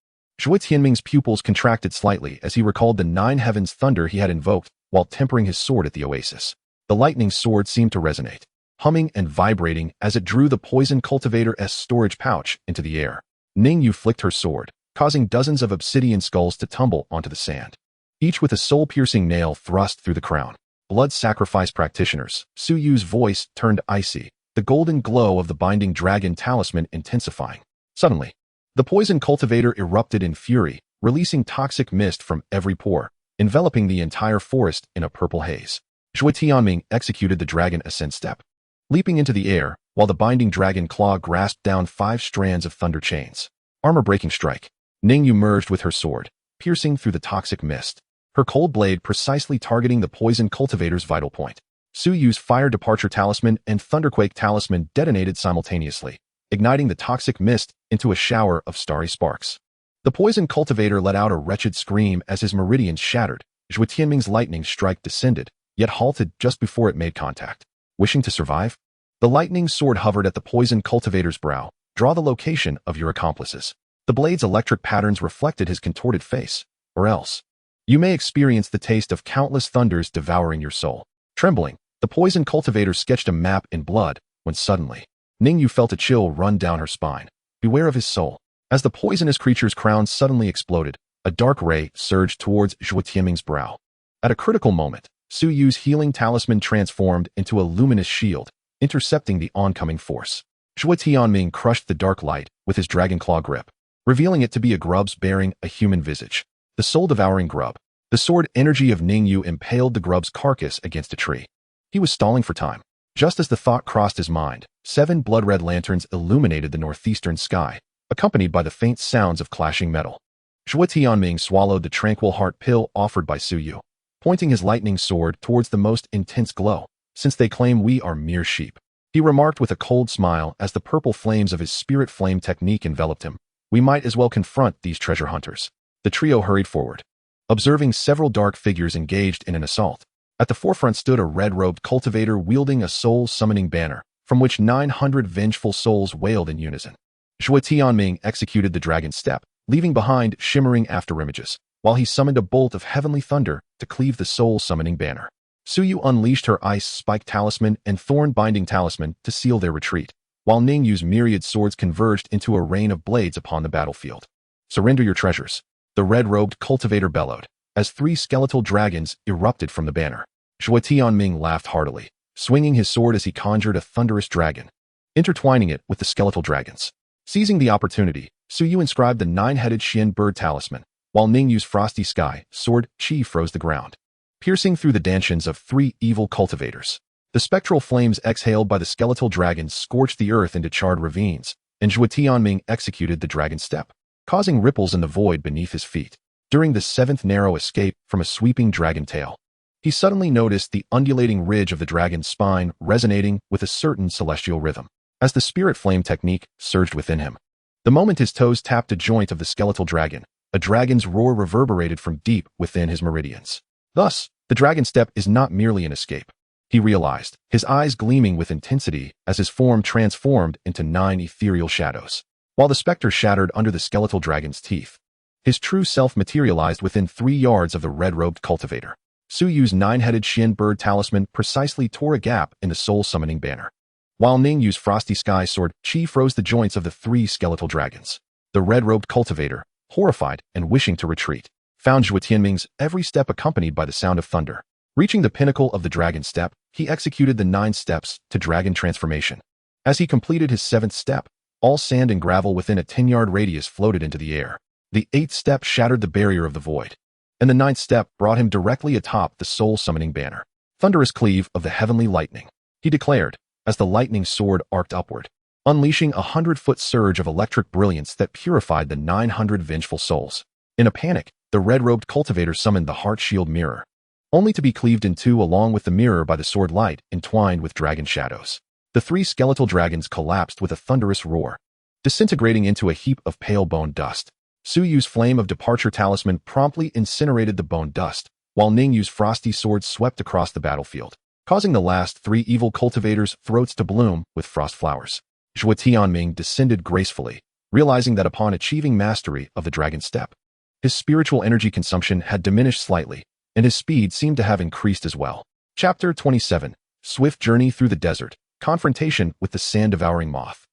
Zhuo Tianming's pupils contracted slightly as he recalled the 9 heavens thunder he had invoked while tempering his sword at the oasis. The lightning sword seemed to resonate, humming and vibrating as it drew the poison cultivator's storage pouch into the air. Ningyu flicked her sword, causing dozens of obsidian skulls to tumble onto the sand, each with a soul-piercing nail thrust through the crown. "Blood sacrifice practitioners." Suyu's voice turned icy, the golden glow of the binding dragon talisman intensifying. Suddenly, the poison cultivator erupted in fury, releasing toxic mist from every pore, enveloping the entire forest in a purple haze. Zhuo Tianming executed the dragon ascent step, leaping into the air, while the binding dragon claw grasped down 5 strands of thunder chains. Armor-breaking strike. Ningyu merged with her sword, piercing through the toxic mist, her cold blade precisely targeting the poison cultivator's vital point. Suyu's fire departure talisman and thunderquake talisman detonated simultaneously, igniting the toxic mist into a shower of starry sparks. The poison cultivator let out a wretched scream as his meridians shattered. Zhuo Tianming's lightning strike descended, yet halted just before it made contact. Wishing to survive? The lightning sword hovered at the poison cultivator's brow. "Draw the location of your accomplices." The blade's electric patterns reflected his contorted face. "Or else, you may experience the taste of countless thunders devouring your soul." Trembling, the poison cultivator sketched a map in blood, when suddenly, Ningyu felt a chill run down her spine. "Beware of his soul." As the poisonous creature's crown suddenly exploded, A dark ray surged towards Zhuo Tianming's brow. At a critical moment, Su Yu's healing talisman transformed into a luminous shield, intercepting the oncoming force. Zhuo Tianming crushed the dark light with his dragon claw grip, revealing it to be a grub's bearing a human visage. The soul-devouring grub. The sword energy of Ningyu impaled the grub's carcass against a tree. He was stalling for time. Just as the thought crossed his mind, 7 blood-red lanterns illuminated the northeastern sky, accompanied by the faint sounds of clashing metal. Zhuo Tianming swallowed the tranquil heart pill offered by Su Yu, pointing his lightning sword towards the most intense glow. Since they claim we are mere sheep, he remarked with a cold smile as the purple flames of his spirit flame technique enveloped him, we might as well confront these treasure hunters. The trio hurried forward, observing several dark figures engaged in an assault. At the forefront stood a red-robed cultivator wielding a soul-summoning banner, from which 900 vengeful souls wailed in unison. Zhuo Tianming executed the dragon step, leaving behind shimmering afterimages, while he summoned a bolt of heavenly thunder to cleave the soul-summoning banner. Su Yu unleashed her ice spike talisman and thorn binding talisman to seal their retreat, while Ningyu's myriad swords converged into a rain of blades upon the battlefield. Surrender your treasures, the red-robed cultivator bellowed, as 3 skeletal dragons erupted from the banner. Zhuo Tianming laughed heartily, swinging his sword as he conjured a thunderous dragon, intertwining it with the skeletal dragons. Seizing the opportunity, Su Yu inscribed the 9-headed Xian bird talisman, while Ningyu's frosty sky sword chi froze the ground, piercing through the dantians of 3 evil cultivators. The spectral flames exhaled by the skeletal dragons scorched the earth into charred ravines, and Zhuo Tianming executed the dragon step, causing ripples in the void beneath his feet. During the 7th narrow escape from a sweeping dragon tail, he suddenly noticed the undulating ridge of the dragon's spine resonating with a certain celestial rhythm, as the spirit flame technique surged within him. The moment his toes tapped a joint of the skeletal dragon, a dragon's roar reverberated from deep within his meridians. Thus, the dragon step is not merely an escape, he realized, his eyes gleaming with intensity as his form transformed into 9 ethereal shadows. While the specter shattered under the skeletal dragon's teeth, his true self materialized within 3 yards of the red-robed cultivator. Su Yu's 9-headed Xian bird talisman precisely tore a gap in the soul-summoning banner, while Ningyu's frosty sky sword chi froze the joints of the 3 skeletal dragons. The red-robed cultivator, horrified and wishing to retreat, found Zhuo Tianming's every step accompanied by the sound of thunder. Reaching the pinnacle of the dragon step, he executed the 9 steps to dragon transformation. As he completed his 7th step, all sand and gravel within a 10-yard radius floated into the air. The 8th step shattered the barrier of the void, and the 9th step brought him directly atop the soul-summoning banner. Thunderous cleave of the heavenly lightning, he declared, as the lightning sword arced upward, unleashing a 100-foot surge of electric brilliance that purified the 900 vengeful souls. In a panic, the red-robed cultivator summoned the heart shield mirror, only to be cleaved in 2 along with the mirror by the sword light entwined with dragon shadows. The 3 skeletal dragons collapsed with a thunderous roar, disintegrating into a heap of pale bone dust. Su Yu's flame of departure talisman promptly incinerated the bone dust, while Ningyu's frosty sword swept across the battlefield, causing the last 3 evil cultivators' throats to bloom with frost flowers. Zhuo Tianming descended gracefully, realizing that upon achieving mastery of the dragon step, his spiritual energy consumption had diminished slightly, and his speed seemed to have increased as well. Chapter 27. Swift Journey Through the Desert, Confrontation with the Sand-Devouring Moth.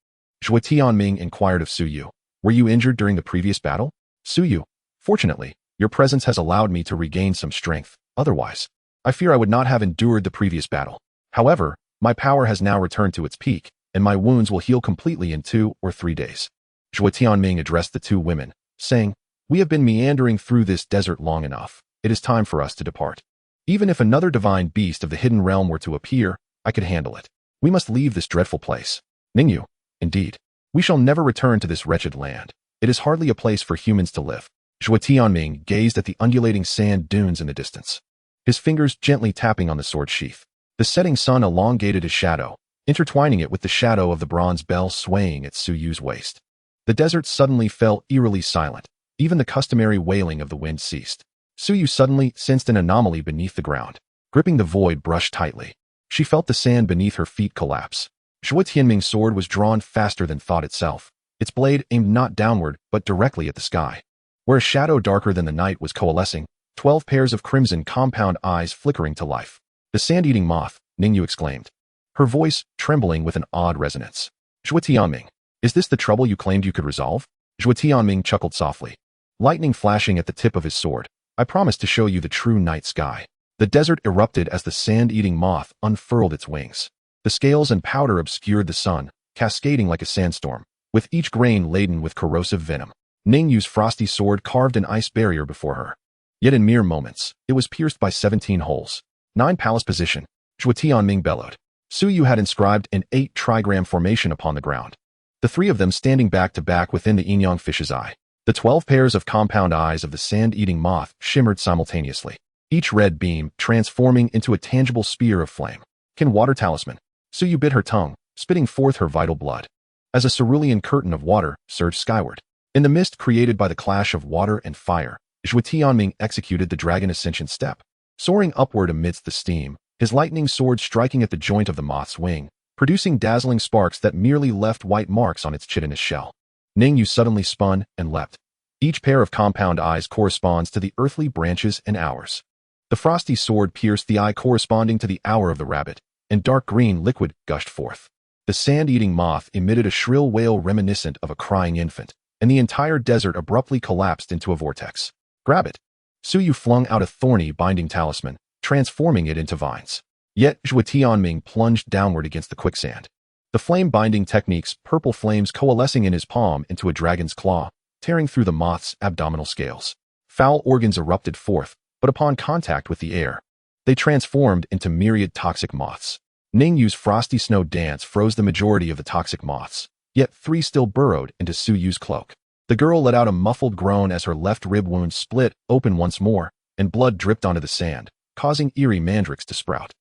Zhuo Tianming inquired of Su Yu, were you injured during the previous battle? Su Yu, fortunately, your presence has allowed me to regain some strength. Otherwise, I fear I would not have endured the previous battle. However, my power has now returned to its peak, and my wounds will heal completely in 2 or 3 days. Zhuo Tianming addressed the 2 women, saying, we have been meandering through this desert long enough. It is time for us to depart. Even if another divine beast of the hidden realm were to appear, I could handle it. We must leave this dreadful place. Ningyu, indeed. We shall never return to this wretched land. It is hardly a place for humans to live. Zhuo Tianming gazed at the undulating sand dunes in the distance, his fingers gently tapping on the sword sheath. The setting sun elongated his shadow, intertwining it with the shadow of the bronze bell swaying at Su Yu's waist. The desert suddenly fell eerily silent. Even the customary wailing of the wind ceased. Su Yu suddenly sensed an anomaly beneath the ground. Gripping the void brush tightly, she felt the sand beneath her feet collapse. Zhuo Tianming's sword was drawn faster than thought itself, its blade aimed not downward but directly at the sky, where a shadow darker than the night was coalescing, 12 pairs of crimson compound eyes flickering to life. The sand-eating moth, Ningyu exclaimed, her voice trembling with an odd resonance. Zhuo Tianming, is this the trouble you claimed you could resolve? Zhuo Tianming chuckled softly. lightning flashing at the tip of his sword. I promise to show you the true night sky. The desert erupted as the sand-eating moth unfurled its wings. The scales and powder obscured the sun, cascading like a sandstorm, with each grain laden with corrosive venom. Ningyu's frosty sword carved an ice barrier before her. Yet in mere moments, it was pierced by 17 holes. 9 palace position. Zhuo Tianming bellowed. Suyu had inscribed an 8 trigram formation upon the ground. The 3 of them standing back to back within the yin-yang fish's eye. The 12 pairs of compound eyes of the sand-eating moth shimmered simultaneously, each red beam transforming into a tangible spear of flame. Can water talisman. Suyu bit her tongue, spitting forth her vital blood. As a cerulean curtain of water surged skyward. In the mist created by the clash of water and fire, Zhuo Tianming executed the dragon ascension step. Soaring upward amidst the steam, his lightning sword striking at the joint of the moth's wing, producing dazzling sparks that merely left white marks on its chitinous shell. Ningyu suddenly spun and leapt. Each pair of compound eyes corresponds to the earthly branches and hours. The frosty sword pierced the eye corresponding to the hour of the rabbit, and dark green liquid gushed forth. The sand-eating moth emitted a shrill wail reminiscent of a crying infant, and the entire desert abruptly collapsed into a vortex. Grab it. Suyu flung out a thorny binding talisman, transforming it into vines. Yet Zhuo Tianming plunged downward against the quicksand. The flame-binding techniques, purple flames coalescing in his palm into a dragon's claw, tearing through the moth's abdominal scales. Foul organs erupted forth, but upon contact with the air, they transformed into myriad toxic moths. Ningyu's frosty snow dance froze the majority of the toxic moths, yet 3 still burrowed into Suyu's cloak. The girl let out a muffled groan as her left rib wound split open once more, and blood dripped onto the sand, causing eerie mandrakes to sprout.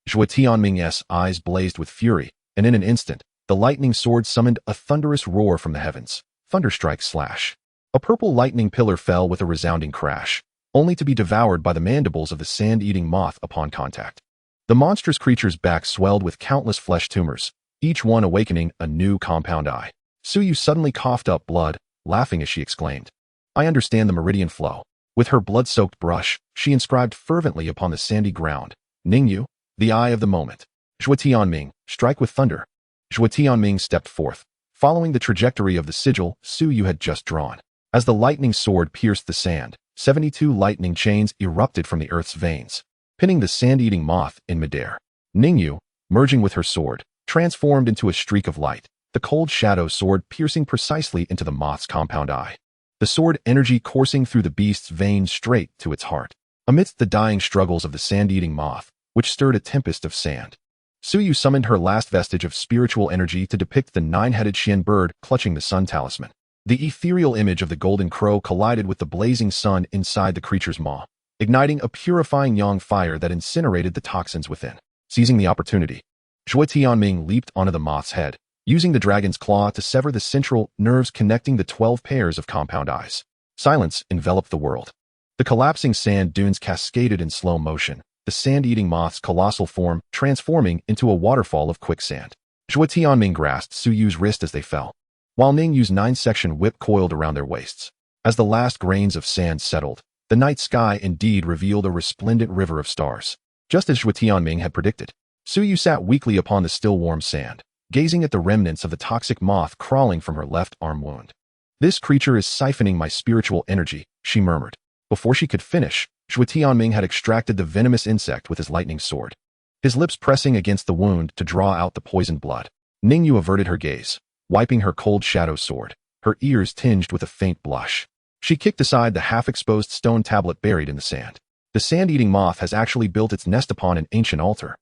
Zhuo Tianming's eyes blazed with fury, and in an instant, the lightning sword summoned a thunderous roar from the heavens. Thunderstrike slash. A purple lightning pillar fell with a resounding crash, only to be devoured by the mandibles of the sand-eating moth upon contact. The monstrous creature's back swelled with countless flesh tumors, each one awakening a new compound eye. Suyu suddenly coughed up blood, laughing as she exclaimed, "I understand the meridian flow." With her blood-soaked brush, she inscribed fervently upon the sandy ground, "Ningyu, the eye of the moment. Zhuo Tianming, strike with thunder." Zhuo Tianming stepped forth, following the trajectory of the sigil Suyu had just drawn. As the lightning sword pierced the sand, 72 lightning chains erupted from the earth's veins, pinning the sand-eating moth in midair. Ningyu, merging with her sword, transformed into a streak of light, the cold shadow sword piercing precisely into the moth's compound eye. The sword energy coursing through the beast's veins straight to its heart. Amidst the dying struggles of the sand-eating moth, which stirred a tempest of sand, Suyu summoned her last vestige of spiritual energy to depict the 9-headed Xian bird clutching the sun talisman. The ethereal image of the golden crow collided with the blazing sun inside the creature's maw, igniting a purifying yang fire that incinerated the toxins within. Seizing the opportunity, Zhuo Tianming leaped onto the moth's head, using the dragon's claw to sever the central nerves connecting the 12 pairs of compound eyes. Silence enveloped the world. The collapsing sand dunes cascaded in slow motion, the sand-eating moth's colossal form transforming into a waterfall of quicksand. Zhuo Tianming grasped Suyu's wrist as they fell, while Ningyu's 9-section whip coiled around their waists. As the last grains of sand settled, the night sky indeed revealed a resplendent river of stars. Just as Zhuo Tianming had predicted, Suyu sat weakly upon the still warm sand, gazing at the remnants of the toxic moth crawling from her left arm wound. "This creature is siphoning my spiritual energy," she murmured. Before she could finish, Zhuo Tianming had extracted the venomous insect with his lightning sword, his lips pressing against the wound to draw out the poisoned blood. Ningyu averted her gaze, wiping her cold shadow sword, her ears tinged with a faint blush. She kicked aside the half-exposed stone tablet buried in the sand. The sand-eating moth has actually built its nest upon an ancient altar.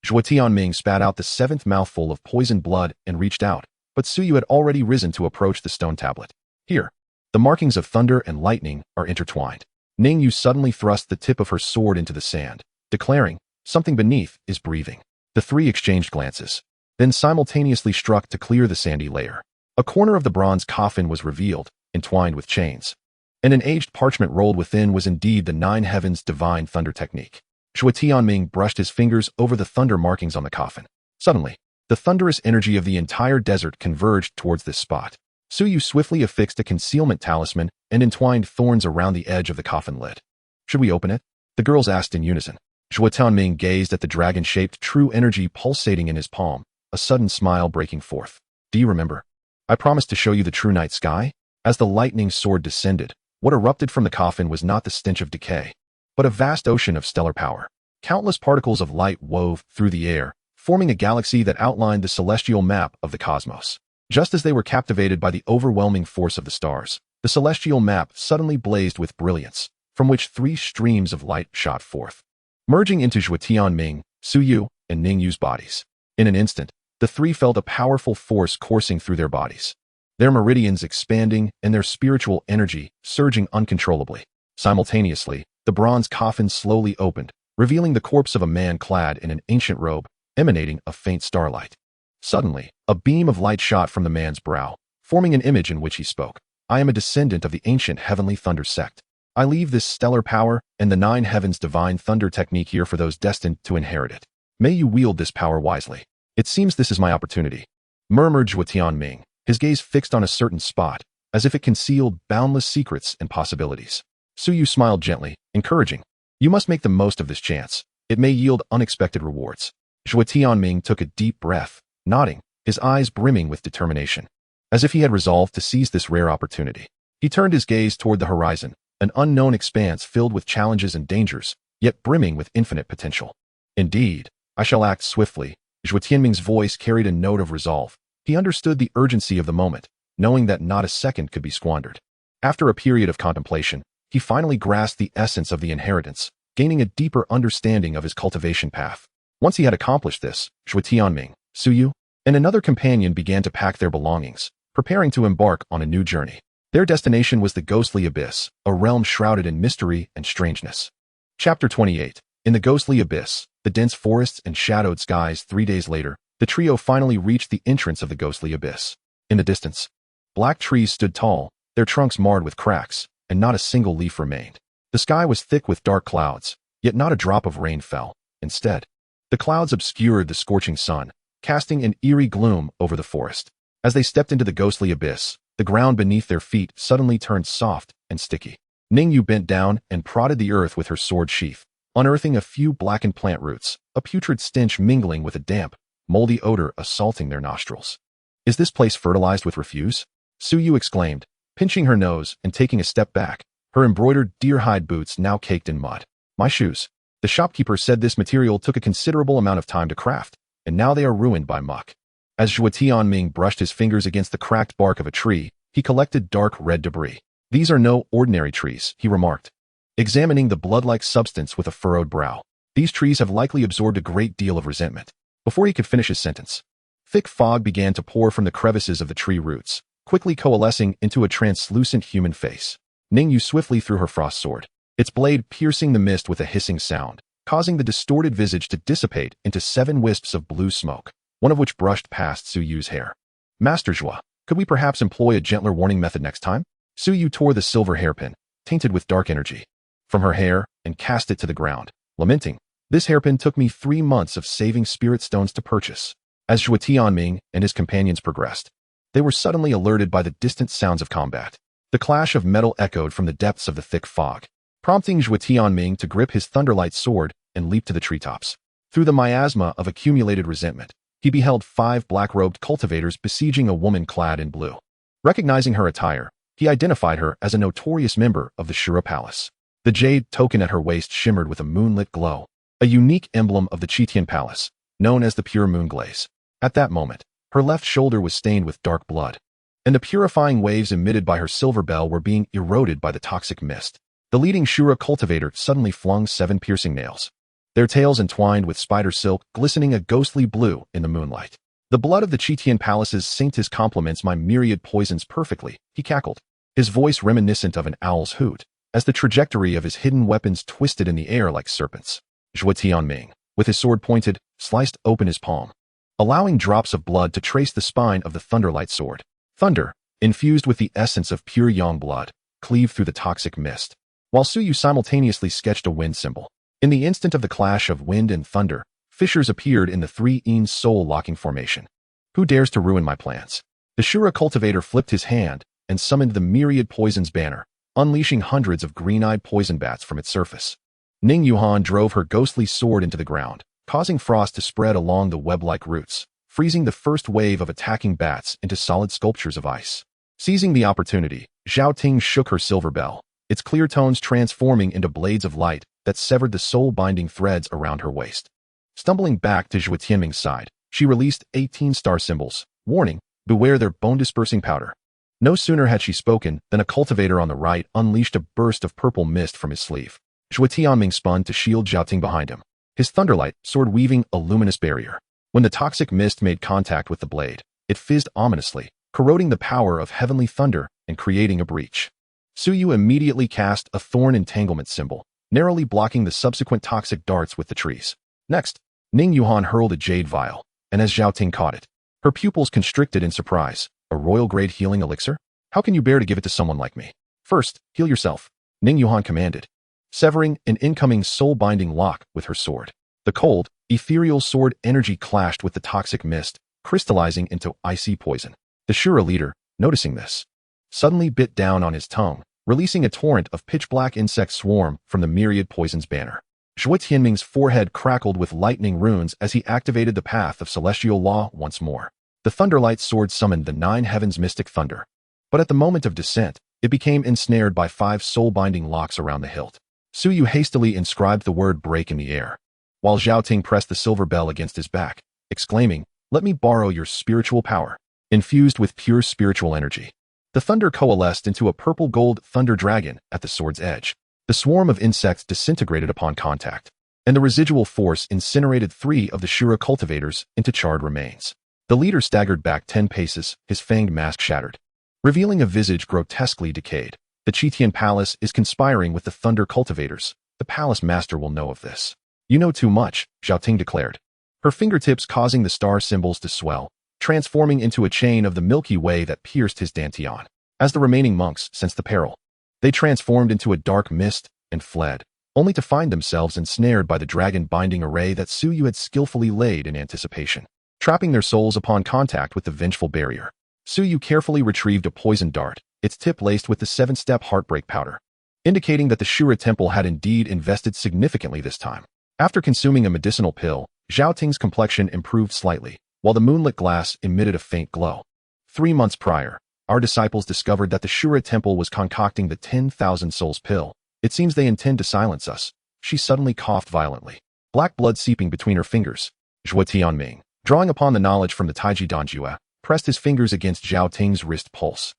Zhuo Tianming spat out the 7th mouthful of poisoned blood and reached out, but Suyu had already risen to approach the stone tablet. "Here." The markings of thunder and lightning are intertwined. Ningyu suddenly thrust the tip of her sword into the sand, declaring, "Something beneath is breathing." The 3 exchanged glances, then simultaneously struck to clear the sandy layer. A corner of the bronze coffin was revealed, entwined with chains, and an aged parchment rolled within was indeed the 9 heavens' divine thunder technique. Zhuo Tianming brushed his fingers over the thunder markings on the coffin. Suddenly, the thunderous energy of the entire desert converged towards this spot. Suyu swiftly affixed a concealment talisman and entwined thorns around the edge of the coffin lid. "Should we open it?" the girls asked in unison. Zhuo Tianming gazed at the dragon-shaped true energy pulsating in his palm, a sudden smile breaking forth. "Do you remember? I promised to show you the true night sky?" As the lightning sword descended, What erupted from the coffin was not the stench of decay, but a vast ocean of stellar power. Countless particles of light wove through the air, forming a galaxy that outlined the celestial map of the cosmos. Just as they were captivated by the overwhelming force of the stars, the celestial map suddenly blazed with brilliance, from which 3 streams of light shot forth, merging into Zhuo Tianming, Suyu, and Ningyu's bodies. In an instant, the 3 felt a powerful force coursing through their bodies, their meridians expanding and their spiritual energy surging uncontrollably. Simultaneously, the bronze coffin slowly opened, revealing the corpse of a man clad in an ancient robe, emanating a faint starlight. Suddenly, a beam of light shot from the man's brow, forming an image in which he spoke. I am a descendant of the ancient Heavenly Thunder Sect. I leave this stellar power and the 9 heavens divine thunder technique here for those destined to inherit it. May you wield this power wisely. It seems this is my opportunity, murmured Zhuo Tianming, his gaze fixed on a certain spot, as if it concealed boundless secrets and possibilities. Suyu smiled gently, encouraging. You must make the most of this chance. It may yield unexpected rewards. Zhuo Tianming took a deep breath, nodding, his eyes brimming with determination, as if he had resolved to seize this rare opportunity. He turned his gaze toward the horizon, an unknown expanse filled with challenges and dangers, yet brimming with infinite potential. Indeed, I shall act swiftly. Zhuo Tianming's voice carried a note of resolve. He understood the urgency of the moment, knowing that not a second could be squandered. After a period of contemplation, he finally grasped the essence of the inheritance, gaining a deeper understanding of his cultivation path. Once he had accomplished this, Zhuo Tianming, Suyu, and another companion began to pack their belongings, preparing to embark on a new journey. Their destination was the ghostly abyss, a realm shrouded in mystery and strangeness. Chapter 28. In the ghostly abyss, the dense forests and shadowed skies. 3 days later, the trio finally reached the entrance of the ghostly abyss. In the distance, black trees stood tall, their trunks marred with cracks, and not a single leaf remained. The sky was thick with dark clouds, yet not a drop of rain fell. Instead, the clouds obscured the scorching sun, casting an eerie gloom over the forest. As they stepped into the ghostly abyss, the ground beneath their feet suddenly turned soft and sticky. Ningyu bent down and prodded the earth with her sword sheath, unearthing a few blackened plant roots, a putrid stench mingling with a damp, moldy odor assaulting their nostrils. Is this place fertilized with refuse? Suyu exclaimed, pinching her nose and taking a step back, her embroidered deer-hide boots now caked in mud. My shoes. The shopkeeper said this material took a considerable amount of time to craft, and now they are ruined by muck. As Zhuo Tianming brushed his fingers against the cracked bark of a tree, he collected dark red debris. These are no ordinary trees, he remarked, examining the blood-like substance with a furrowed brow. These trees have likely absorbed a great deal of resentment. Before he could finish his sentence, thick fog began to pour from the crevices of the tree roots, quickly coalescing into a translucent human face. Ningyu swiftly threw her frost sword, its blade piercing the mist with a hissing sound, causing the distorted visage to dissipate into 7 wisps of blue smoke, one of which brushed past Suyu's hair. Master Zhuo, could we perhaps employ a gentler warning method next time? Suyu tore the silver hairpin, tainted with dark energy, from her hair and cast it to the ground, lamenting, this hairpin took me 3 months of saving spirit stones to purchase. As Zhuo Tianming and his companions progressed, they were suddenly alerted by the distant sounds of combat. The clash of metal echoed from the depths of the thick fog, prompting Zhuo Tianming to grip his thunderlight sword and leap to the treetops. Through the miasma of accumulated resentment, he beheld 5 black-robed cultivators besieging a woman clad in blue. Recognizing her attire, he identified her as a notorious member of the Shura Palace. The jade token at her waist shimmered with a moonlit glow, a unique emblem of the Chitian Palace, known as the Pure Moon Glaze. At that moment, her left shoulder was stained with dark blood, and the purifying waves emitted by her silver bell were being eroded by the toxic mist. The leading Shura cultivator suddenly flung 7 piercing nails, their tails entwined with spider silk glistening a ghostly blue in the moonlight. The blood of the Chitian Palace's saint complements my myriad poisons perfectly, he cackled, his voice reminiscent of an owl's hoot, as the trajectory of his hidden weapons twisted in the air like serpents. Zhuo Tianming, with his sword pointed, sliced open his palm, allowing drops of blood to trace the spine of the thunderlight sword. Thunder, infused with the essence of pure yang blood, cleaved through the toxic mist, while Suyu simultaneously sketched a wind symbol. In the instant of the clash of wind and thunder, fissures appeared in the 3 soul-locking formation. Who dares to ruin my plans? The Shura cultivator flipped his hand and summoned the myriad poisons banner, unleashing hundreds of green-eyed poison bats from its surface. Ningyu drove her ghostly sword into the ground, causing frost to spread along the web-like roots, freezing the first wave of attacking bats into solid sculptures of ice. Seizing the opportunity, Zhao Ting shook her silver bell, its clear tones transforming into blades of light that severed the soul-binding threads around her waist. Stumbling back to Zhuo Tianming's side, she released 18 star symbols, warning, beware their bone-dispersing powder. No sooner had she spoken than a cultivator on the right unleashed a burst of purple mist from his sleeve. Zhuo Tianming spun to shield Zhao Ting behind him, his thunderlight sword weaving a luminous barrier. When the toxic mist made contact with the blade, it fizzed ominously, corroding the power of heavenly thunder and creating a breach. Suyu immediately cast a thorn entanglement symbol, narrowly blocking the subsequent toxic darts with the trees. Next, Ningyu hurled a jade vial, and as Zhao Ting caught it, her pupils constricted in surprise. A royal-grade healing elixir? How can you bear to give it to someone like me? First, heal yourself, Ningyu commanded, severing an incoming soul-binding lock with her sword. The cold, ethereal sword energy clashed with the toxic mist, crystallizing into icy poison. The Shura leader, noticing this, suddenly bit down on his tongue, releasing a torrent of pitch-black insect swarm from the myriad poison's banner. Zhuo Tianming's forehead crackled with lightning runes as he activated the path of celestial law once more. The Thunderlight sword summoned the 9 heavens' mystic thunder. But at the moment of descent, it became ensnared by 5 soul-binding locks around the hilt. Suyu hastily inscribed the word break in the air, while Zhao Ting pressed the silver bell against his back, exclaiming, "Let me borrow your spiritual power." Infused with pure spiritual energy, the thunder coalesced into a purple-gold thunder dragon at the sword's edge. The swarm of insects disintegrated upon contact, and the residual force incinerated 3 of the Shura cultivators into charred remains. The leader staggered back 10 paces, his fanged mask shattered, revealing a visage grotesquely decayed. The Qitian Palace is conspiring with the Thunder cultivators. The palace master will know of this. You know too much, Zhao Ting declared, her fingertips causing the star symbols to swell, transforming into a chain of the Milky Way that pierced his dantian. As the remaining monks sensed the peril, they transformed into a dark mist and fled, only to find themselves ensnared by the dragon-binding array that Suyu had skillfully laid in anticipation, trapping their souls upon contact with the vengeful barrier. Suyu carefully retrieved a poisoned dart, its tip laced with the 7-step heartbreak powder, indicating that the Shura temple had indeed invested significantly this time. After consuming a medicinal pill, Zhao Ting's complexion improved slightly, while the moonlit glass emitted a faint glow. 3 months prior, our disciples discovered that the Shura temple was concocting the 10,000 souls pill. It seems they intend to silence us. She suddenly coughed violently, black blood seeping between her fingers. Zhuo Tianming, drawing upon the knowledge from the Taiji Danjue, pressed his fingers against Zhao Ting's wrist pulse.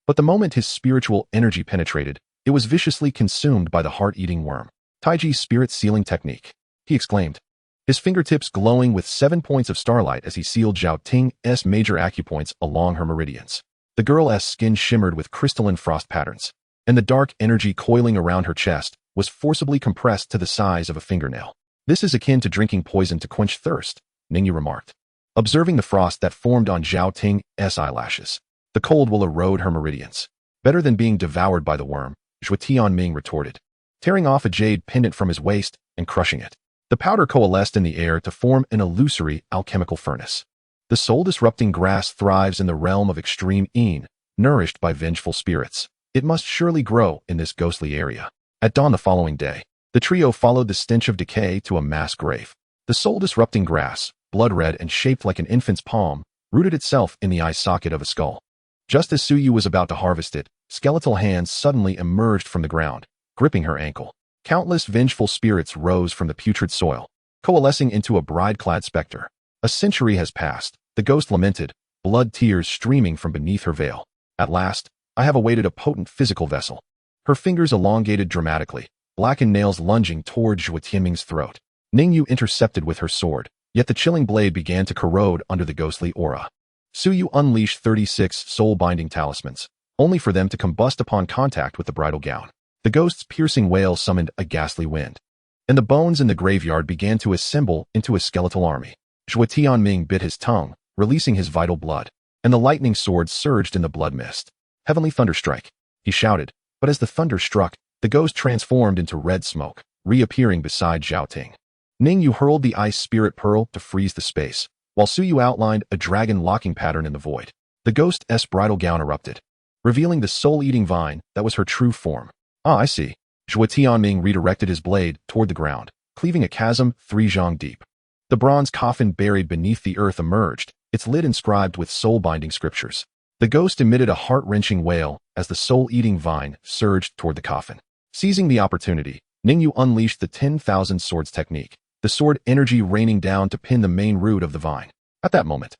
But the moment his spiritual energy penetrated, it was viciously consumed by the heart-eating worm. Taiji's spirit sealing technique, he exclaimed, his fingertips glowing with 7 points of starlight as he sealed Zhao Ting's major acupoints along her meridians. The girl's skin shimmered with crystalline frost patterns, and the dark energy coiling around her chest was forcibly compressed to the size of a fingernail. This is akin to drinking poison to quench thirst, Ningyu remarked, observing the frost that formed on Zhao Ting's eyelashes. The cold will erode her meridians. Better than being devoured by the worm, Zhuo Tianming retorted, tearing off a jade pendant from his waist and crushing it. The powder coalesced in the air to form an illusory alchemical furnace. The soul-disrupting grass thrives in the realm of extreme Yin, nourished by vengeful spirits. It must surely grow in this ghostly area. At dawn the following day, the trio followed the stench of decay to a mass grave. The soul-disrupting grass, blood-red and shaped like an infant's palm, rooted itself in the eye socket of a skull. Just as Suyu was about to harvest it, skeletal hands suddenly emerged from the ground, gripping her ankle. Countless vengeful spirits rose from the putrid soil, coalescing into a bride-clad specter. A century has passed, the ghost lamented, blood tears streaming from beneath her veil. At last, I have awaited a potent physical vessel. Her fingers elongated dramatically, blackened nails lunging toward Zhuo Tianming's throat. Ningyu intercepted with her sword, yet the chilling blade began to corrode under the ghostly aura. Suyu unleashed 36 soul-binding talismans, only for them to combust upon contact with the bridal gown. The ghost's piercing wail summoned a ghastly wind, and the bones in the graveyard began to assemble into a skeletal army. Zhuo Tianming bit his tongue, releasing his vital blood, and the lightning sword surged in the blood mist. Heavenly Thunderstrike, he shouted, but as the thunder struck, the ghost transformed into red smoke, reappearing beside Zhao Ting. Ningyu hurled the ice spirit pearl to freeze the space, while Suyu outlined a dragon locking pattern in the void. The ghost's bridal gown erupted, revealing the soul-eating vine that was her true form. Ah, I see. Zhuo Tianming redirected his blade toward the ground, cleaving a chasm 3 zhang deep. The bronze coffin buried beneath the earth emerged, its lid inscribed with soul-binding scriptures. The ghost emitted a heart-wrenching wail as the soul-eating vine surged toward the coffin. Seizing the opportunity, Ningyu unleashed the 10,000 swords technique, the sword energy raining down to pin the main root of the vine. At that moment,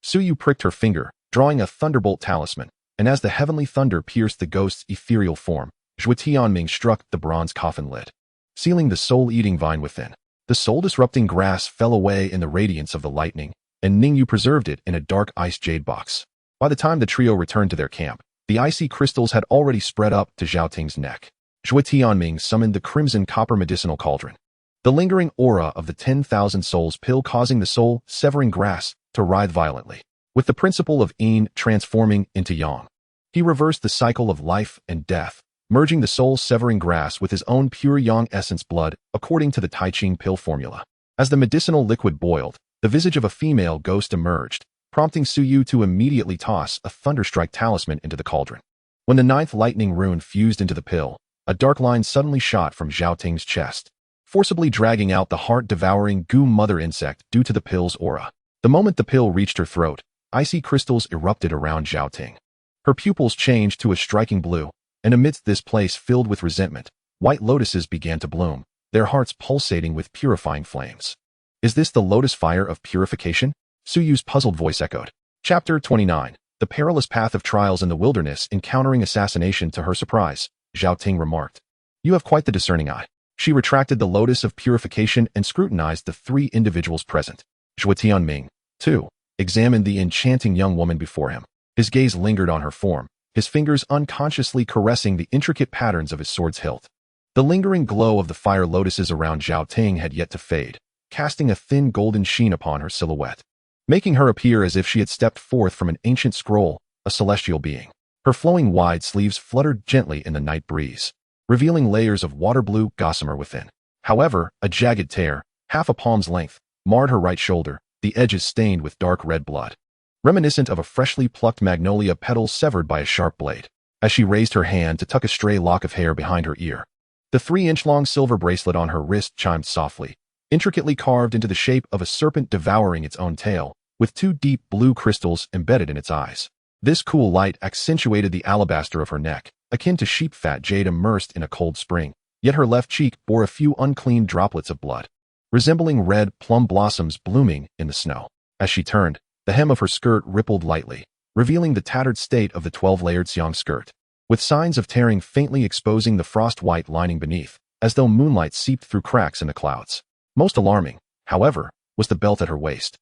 Suyu pricked her finger, drawing a thunderbolt talisman, and as the heavenly thunder pierced the ghost's ethereal form, Zhuo Tianming struck the bronze coffin lid, sealing the soul-eating vine within. The soul-disrupting grass fell away in the radiance of the lightning, and Ningyu preserved it in a dark ice jade box. By the time the trio returned to their camp, the icy crystals had already spread up to Zhao Ting's neck. Zhuo Tianming summoned the crimson copper medicinal cauldron, the lingering aura of the 10,000 souls pill causing the soul-severing grass to writhe violently. With the principle of yin transforming into yang, he reversed the cycle of life and death, merging the soul-severing grass with his own pure yang essence blood according to the Tai Ching pill formula. As the medicinal liquid boiled, the visage of a female ghost emerged, prompting Suyu to immediately toss a thunderstrike talisman into the cauldron. When the 9th lightning rune fused into the pill, a dark line suddenly shot from Zhao Ting's chest, forcibly dragging out the heart-devouring goo mother insect due to the pill's aura. The moment the pill reached her throat, icy crystals erupted around Zhao Ting. Her pupils changed to a striking blue, and amidst this place filled with resentment, white lotuses began to bloom, their hearts pulsating with purifying flames. Is this the lotus fire of purification? Suyu's puzzled voice echoed. Chapter 29. The perilous path of trials in the wilderness encountering assassination. To her surprise, Zhao Ting remarked, "You have quite the discerning eye." She retracted the lotus of purification and scrutinized the 3 individuals present. Zhuo Tianming, too, examined the enchanting young woman before him. His gaze lingered on her form, his fingers unconsciously caressing the intricate patterns of his sword's hilt. The lingering glow of the fire lotuses around Zhao Ting had yet to fade, casting a thin golden sheen upon her silhouette, making her appear as if she had stepped forth from an ancient scroll, a celestial being. Her flowing wide sleeves fluttered gently in the night breeze, revealing layers of water-blue gossamer within. However, a jagged tear, half a palm's length, marred her right shoulder, the edges stained with dark red blood, reminiscent of a freshly plucked magnolia petal severed by a sharp blade. As she raised her hand to tuck a stray lock of hair behind her ear, the 3-inch-long silver bracelet on her wrist chimed softly, intricately carved into the shape of a serpent devouring its own tail, with 2 deep blue crystals embedded in its eyes. This cool light accentuated the alabaster of her neck, akin to sheep-fat jade immersed in a cold spring, yet her left cheek bore a few unclean droplets of blood, resembling red plum blossoms blooming in the snow. As she turned, the hem of her skirt rippled lightly, revealing the tattered state of the 12-layered xiang skirt, with signs of tearing faintly exposing the frost-white lining beneath, as though moonlight seeped through cracks in the clouds. Most alarming, however, was the belt at her waist.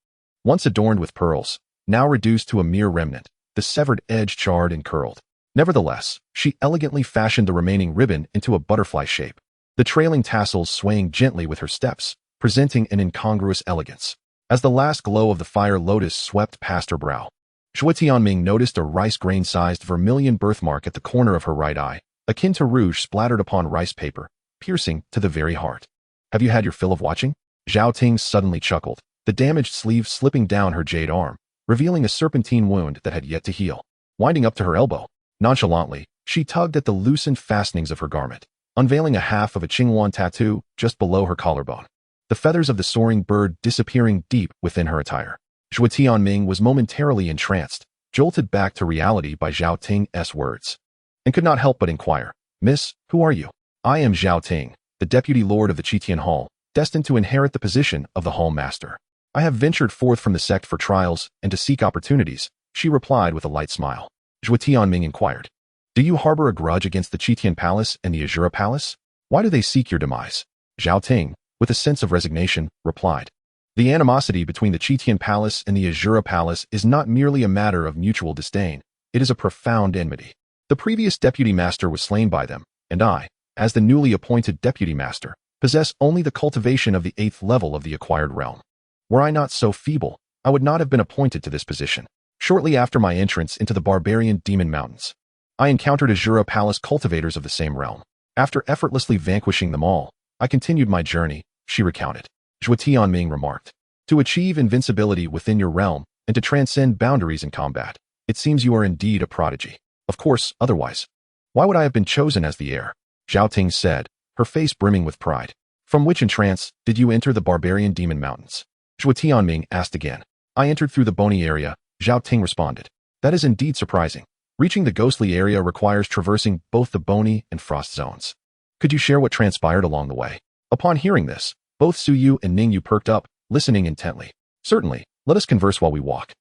Once adorned with pearls, now reduced to a mere remnant, the severed edge charred and curled. Nevertheless, she elegantly fashioned the remaining ribbon into a butterfly shape, the trailing tassels swaying gently with her steps, presenting an incongruous elegance. As the last glow of the fire lotus swept past her brow, Zhuo Tianming noticed a rice grain-sized vermilion birthmark at the corner of her right eye, akin to rouge splattered upon rice paper, piercing to the very heart. "Have you had your fill of watching?" Zhao Ting suddenly chuckled, the damaged sleeve slipping down her jade arm, revealing a serpentine wound that had yet to heal. Winding up to her elbow, nonchalantly, she tugged at the loosened fastenings of her garment, unveiling a half of a Qingyuan tattoo just below her collarbone, the feathers of the soaring bird disappearing deep within her attire. Zhuo Tianming was momentarily entranced, jolted back to reality by Zhao Ting's words, and could not help but inquire, "Miss, who are you?" "I am Zhao Ting, the deputy lord of the Qitian Hall, destined to inherit the position of the Hall Master. I have ventured forth from the sect for trials and to seek opportunities," she replied with a light smile. Zhuo Tianming inquired, "Do you harbor a grudge against the Qitian Palace and the Azure Palace? Why do they seek your demise?" Zhao Ting, with a sense of resignation, replied, "The animosity between the Qitian Palace and the Azure Palace is not merely a matter of mutual disdain, it is a profound enmity. The previous deputy master was slain by them, and I, as the newly appointed deputy master, possess only the cultivation of the 8th level of the acquired realm. Were I not so feeble, I would not have been appointed to this position. Shortly after my entrance into the barbarian Demon Mountains, I encountered Azure Palace cultivators of the same realm. After effortlessly vanquishing them all, I continued my journey," she recounted. Zhuo Tianming remarked, "To achieve invincibility within your realm and to transcend boundaries in combat, it seems you are indeed a prodigy. Of course, otherwise, why would I have been chosen as the heir?" Zhao Ting said, her face brimming with pride. "From which entrance did you enter the barbarian Demon Mountains?" Zhuo Tianming asked again. "I entered through the bony area," Zhao Ting responded. That is indeed surprising. Reaching the ghostly area requires traversing both the bony and frost zones. Could you share what transpired along the way? Upon hearing this, both Suyu and Ningyu perked up, listening intently. Certainly, let us converse while we walk,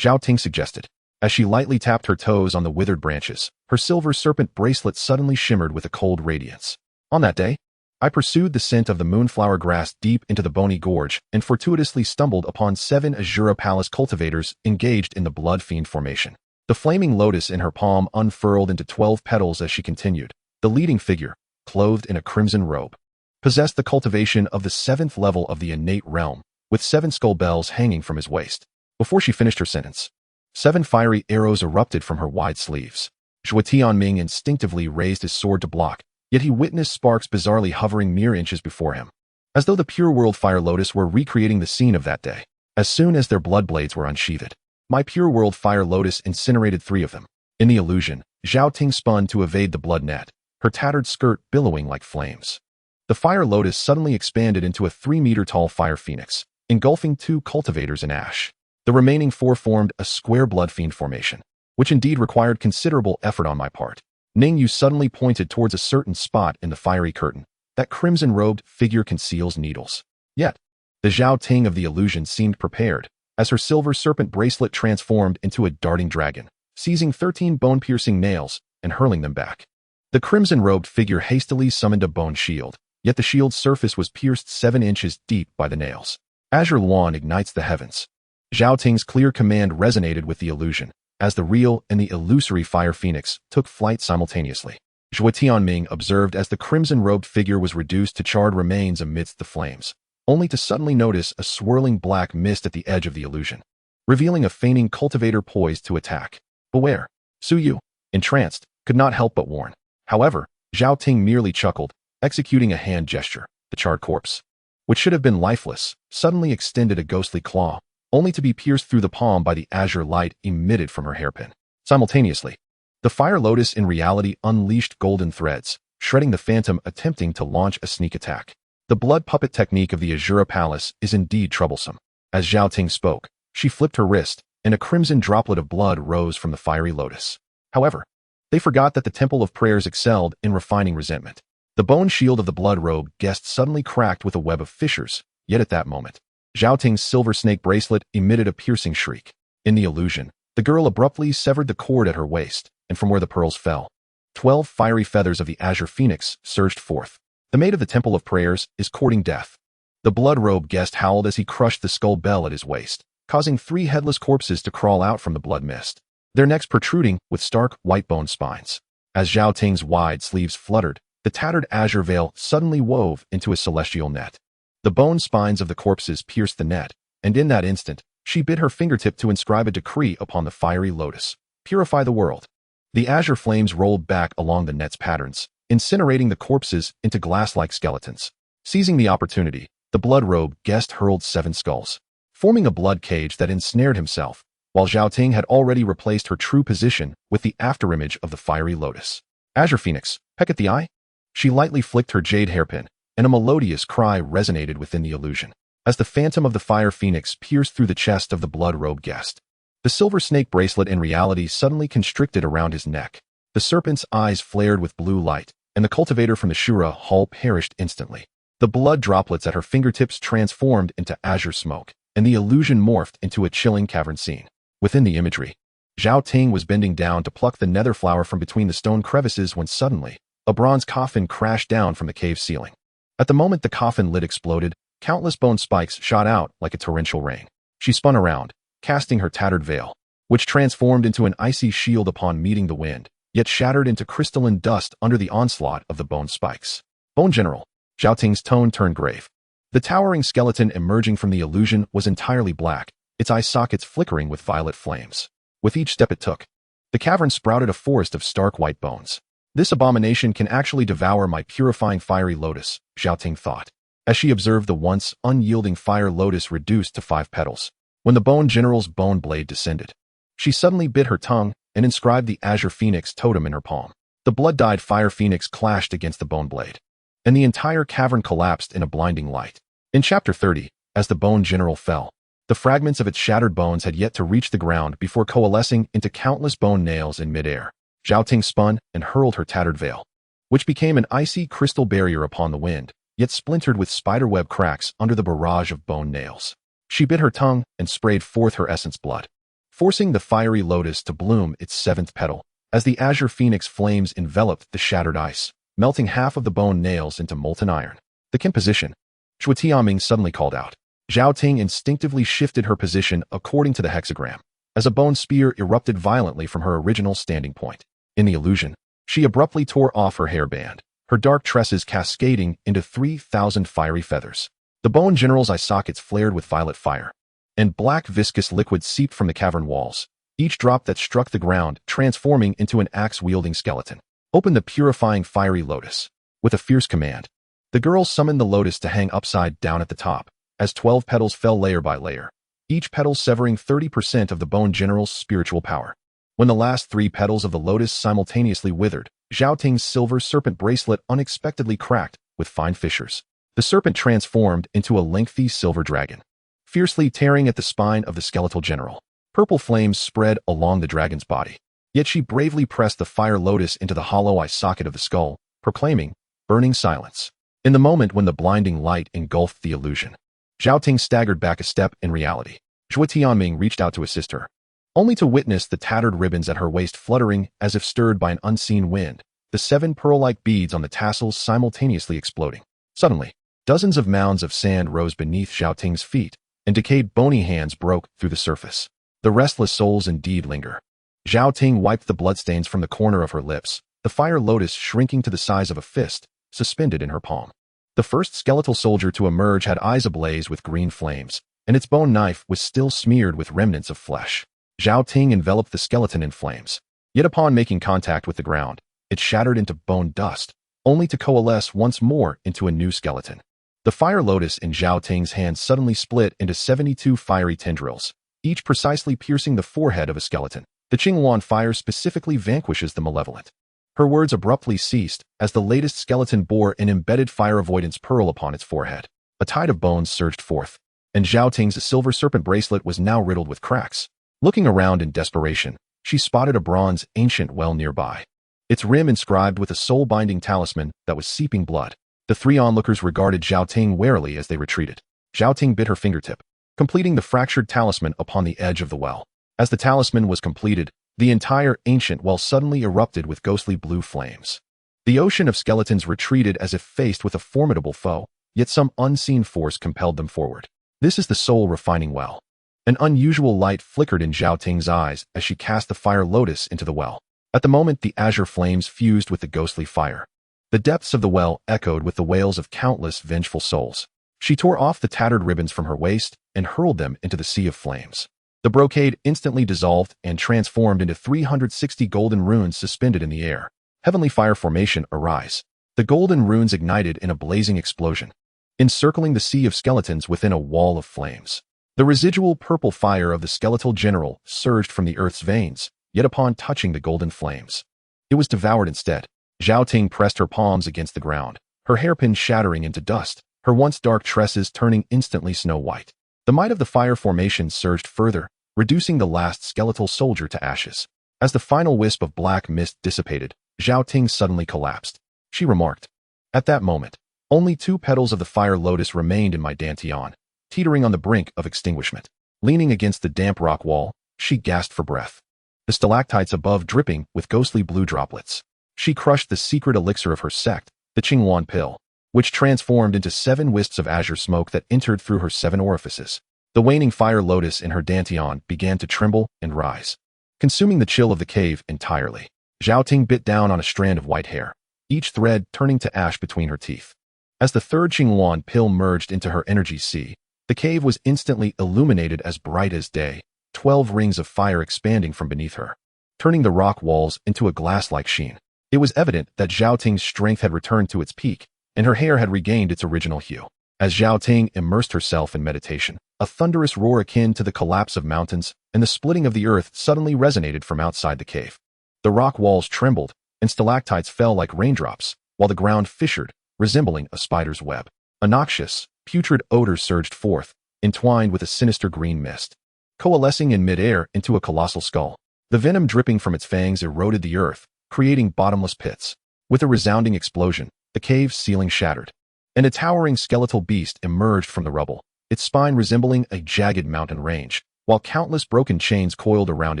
Zhao Ting suggested. As she lightly tapped her toes on the withered branches, her silver serpent bracelet suddenly shimmered with a cold radiance. On that day, I pursued the scent of the moonflower grass deep into the bony gorge and fortuitously stumbled upon 7 Azure Palace cultivators engaged in the blood fiend formation. The flaming lotus in her palm unfurled into 12 petals as she continued. The leading figure, clothed in a crimson robe, possessed the cultivation of the 7th level of the innate realm, with 7 skull bells hanging from his waist. Before she finished her sentence, 7 fiery arrows erupted from her wide sleeves. Zhuo Tianming instinctively raised his sword to block, yet he witnessed sparks bizarrely hovering mere inches before him, as though the pure world fire lotus were recreating the scene of that day. As soon as their blood blades were unsheathed, my pure world fire lotus incinerated 3 of them. In the illusion, Zhao Ting spun to evade the blood net, her tattered skirt billowing like flames. The fire lotus suddenly expanded into a 3-meter-tall fire phoenix, engulfing 2 cultivators in ash. The remaining 4 formed a square blood fiend formation, which indeed required considerable effort on my part. Ningyu suddenly pointed towards a certain spot in the fiery curtain. That crimson-robed figure conceals needles. Yet, the Zhao Ting of the illusion seemed prepared, as her silver serpent bracelet transformed into a darting dragon, seizing 13 bone-piercing nails and hurling them back. The crimson-robed figure hastily summoned a bone shield, yet the shield's surface was pierced 7 inches deep by the nails. Azure Lawn ignites the heavens. Zhao Ting's clear command resonated with the illusion, as the real and the illusory fire phoenix took flight simultaneously. Zhuo Tianming observed as the crimson-robed figure was reduced to charred remains amidst the flames, only to suddenly notice a swirling black mist at the edge of the illusion, revealing a feigning cultivator poised to attack. Beware! Suyu, entranced, could not help but warn. However, Zhao Ting merely chuckled, executing a hand gesture. The charred corpse, which should have been lifeless, suddenly extended a ghostly claw, only to be pierced through the palm by the azure light emitted from her hairpin. Simultaneously, the fire lotus in reality unleashed golden threads, shredding the phantom attempting to launch a sneak attack. The blood puppet technique of the Azure Palace is indeed troublesome. As Zhao Ting spoke, she flipped her wrist, and a crimson droplet of blood rose from the fiery lotus. However, they forgot that the Temple of Prayers excelled in refining resentment. The bone shield of the blood-robed guest suddenly cracked with a web of fissures, yet at that moment, Zhao Ting's silver snake bracelet emitted a piercing shriek. In the illusion, the girl abruptly severed the cord at her waist, and from where the pearls fell, 12 fiery feathers of the azure phoenix surged forth. The maid of the Temple of Prayers is courting death. The blood-robed guest howled as he crushed the skull bell at his waist, causing 3 headless corpses to crawl out from the blood mist, their necks protruding with stark, white bone spines. As Zhao Ting's wide sleeves fluttered, the tattered azure veil suddenly wove into a celestial net. The bone spines of the corpses pierced the net, and in that instant, she bit her fingertip to inscribe a decree upon the fiery lotus. Purify the world. The azure flames rolled back along the net's patterns, incinerating the corpses into glass-like skeletons. Seizing the opportunity, the blood-robed guest hurled 7 skulls, forming a blood cage that ensnared himself, while Zhao Ting had already replaced her true position with the afterimage of the fiery lotus. Azure Phoenix, peck at the eye? She lightly flicked her jade hairpin, and a melodious cry resonated within the illusion, as the phantom of the fire phoenix pierced through the chest of the blood-robed guest. The silver snake bracelet in reality suddenly constricted around his neck. The serpent's eyes flared with blue light, and the cultivator from the Shura hall perished instantly. The blood droplets at her fingertips transformed into azure smoke, and the illusion morphed into a chilling cavern scene. Within the imagery, Zhao Ting was bending down to pluck the nether flower from between the stone crevices when suddenly, a bronze coffin crashed down from the cave ceiling. At the moment the coffin lid exploded, countless bone spikes shot out like a torrential rain. She spun around, casting her tattered veil, which transformed into an icy shield upon meeting the wind, yet shattered into crystalline dust under the onslaught of the bone spikes. Bone General, Zhao Ting's tone turned grave. The towering skeleton emerging from the illusion was entirely black, its eye sockets flickering with violet flames. With each step it took, the cavern sprouted a forest of stark white bones. This abomination can actually devour my purifying fiery lotus, Zhao Ting thought, as she observed the once unyielding fire lotus reduced to 5 petals. When the Bone General's bone blade descended, she suddenly bit her tongue and inscribed the Azure Phoenix totem in her palm. The blood-dyed fire phoenix clashed against the bone blade, and the entire cavern collapsed in a blinding light. In Chapter 30, as the Bone General fell, The fragments of its shattered bones had yet to reach the ground before coalescing into countless bone nails in midair. Zhao Ting spun and hurled her tattered veil, which became an icy crystal barrier upon the wind, yet splintered with spiderweb cracks under the barrage of bone nails. She bit her tongue and sprayed forth her essence blood, forcing the fiery lotus to bloom its seventh petal, as the azure phoenix flames enveloped the shattered ice, melting half of the bone nails into molten iron. The composition, Zhuo Tianming suddenly called out. Zhao Ting instinctively shifted her position according to the hexagram, as a bone spear erupted violently from her original standing point. In the illusion, she abruptly tore off her hairband, her dark tresses cascading into 3,000 fiery feathers. The bone general's eye sockets flared with violet fire, and black viscous liquid seeped from the cavern walls, each drop that struck the ground transforming into an axe-wielding skeleton. Open the purifying fiery lotus. With a fierce command, the girl summoned the lotus to hang upside down at the top, as 12 petals fell layer by layer, each petal severing 30% of the bone general's spiritual power. When the last 3 petals of the lotus simultaneously withered, Zhao Ting's silver serpent bracelet unexpectedly cracked with fine fissures. The serpent transformed into a lengthy silver dragon, fiercely tearing at the spine of the skeletal general. Purple flames spread along the dragon's body, yet she bravely pressed the fire lotus into the hollow eye socket of the skull, proclaiming, "Burning silence." In the moment when the blinding light engulfed the illusion, Zhao Ting staggered back a step in reality. Zhuo Tianming reached out to assist her, only to witness the tattered ribbons at her waist fluttering as if stirred by an unseen wind, the 7 pearl-like beads on the tassels simultaneously exploding. Suddenly, dozens of mounds of sand rose beneath Zhao Ting's feet, and decayed bony hands broke through the surface. The restless souls indeed linger. Zhao Ting wiped the bloodstains from the corner of her lips, the fire lotus shrinking to the size of a fist, suspended in her palm. The first skeletal soldier to emerge had eyes ablaze with green flames, and its bone knife was still smeared with remnants of flesh. Zhao Ting enveloped the skeleton in flames, yet upon making contact with the ground, it shattered into bone dust, only to coalesce once more into a new skeleton. The fire lotus in Zhao Ting's hand suddenly split into 72 fiery tendrils, each precisely piercing the forehead of a skeleton. The Qinghuan fire specifically vanquishes the malevolent. Her words abruptly ceased as the latest skeleton bore an embedded fire avoidance pearl upon its forehead. A tide of bones surged forth, and Zhao Ting's silver serpent bracelet was now riddled with cracks. Looking around in desperation, she spotted a bronze ancient well nearby, its rim inscribed with a soul-binding talisman that was seeping blood. The 3 onlookers regarded Zhao Ting warily as they retreated. Zhao Ting bit her fingertip, completing the fractured talisman upon the edge of the well. As the talisman was completed, the entire ancient well suddenly erupted with ghostly blue flames. The ocean of skeletons retreated as if faced with a formidable foe, yet some unseen force compelled them forward. This is the soul refining well. An unusual light flickered in Zhao Ting's eyes as she cast the fire lotus into the well. At the moment, the azure flames fused with the ghostly fire. The depths of the well echoed with the wails of countless vengeful souls. She tore off the tattered ribbons from her waist and hurled them into the sea of flames. The brocade instantly dissolved and transformed into 360 golden runes suspended in the air. Heavenly fire formation, arise. The golden runes ignited in a blazing explosion, encircling the sea of skeletons within a wall of flames. The residual purple fire of the skeletal general surged from the earth's veins, yet upon touching the golden flames, it was devoured instead. Zhao Ting pressed her palms against the ground, her hairpin shattering into dust, her once dark tresses turning instantly snow white. The might of the fire formation surged further, reducing the last skeletal soldier to ashes. As the final wisp of black mist dissipated, Zhao Ting suddenly collapsed. She remarked, "At that moment, only 2 petals of the fire lotus remained in my dantian, teetering on the brink of extinguishment." Leaning against the damp rock wall, she gasped for breath, the stalactites above dripping with ghostly blue droplets. She crushed the secret elixir of her sect, the Qinghuan pill, which transformed into 7 wisps of azure smoke that entered through her 7 orifices. The waning fire lotus in her dantian began to tremble and rise, consuming the chill of the cave entirely. Zhao Ting bit down on a strand of white hair, each thread turning to ash between her teeth. As the 3rd Qinghuan pill merged into her energy sea, the cave was instantly illuminated as bright as day, 12 rings of fire expanding from beneath her, turning the rock walls into a glass-like sheen. It was evident that Zhao Ting's strength had returned to its peak, and her hair had regained its original hue. As Zhao Ting immersed herself in meditation, a thunderous roar akin to the collapse of mountains and the splitting of the earth suddenly resonated from outside the cave. The rock walls trembled, and stalactites fell like raindrops, while the ground fissured, resembling a spider's web. A noxious, putrid odor surged forth, entwined with a sinister green mist, coalescing in midair into a colossal skull. The venom dripping from its fangs eroded the earth, creating bottomless pits. With a resounding explosion, the cave's ceiling shattered, and a towering skeletal beast emerged from the rubble, its spine resembling a jagged mountain range, while countless broken chains coiled around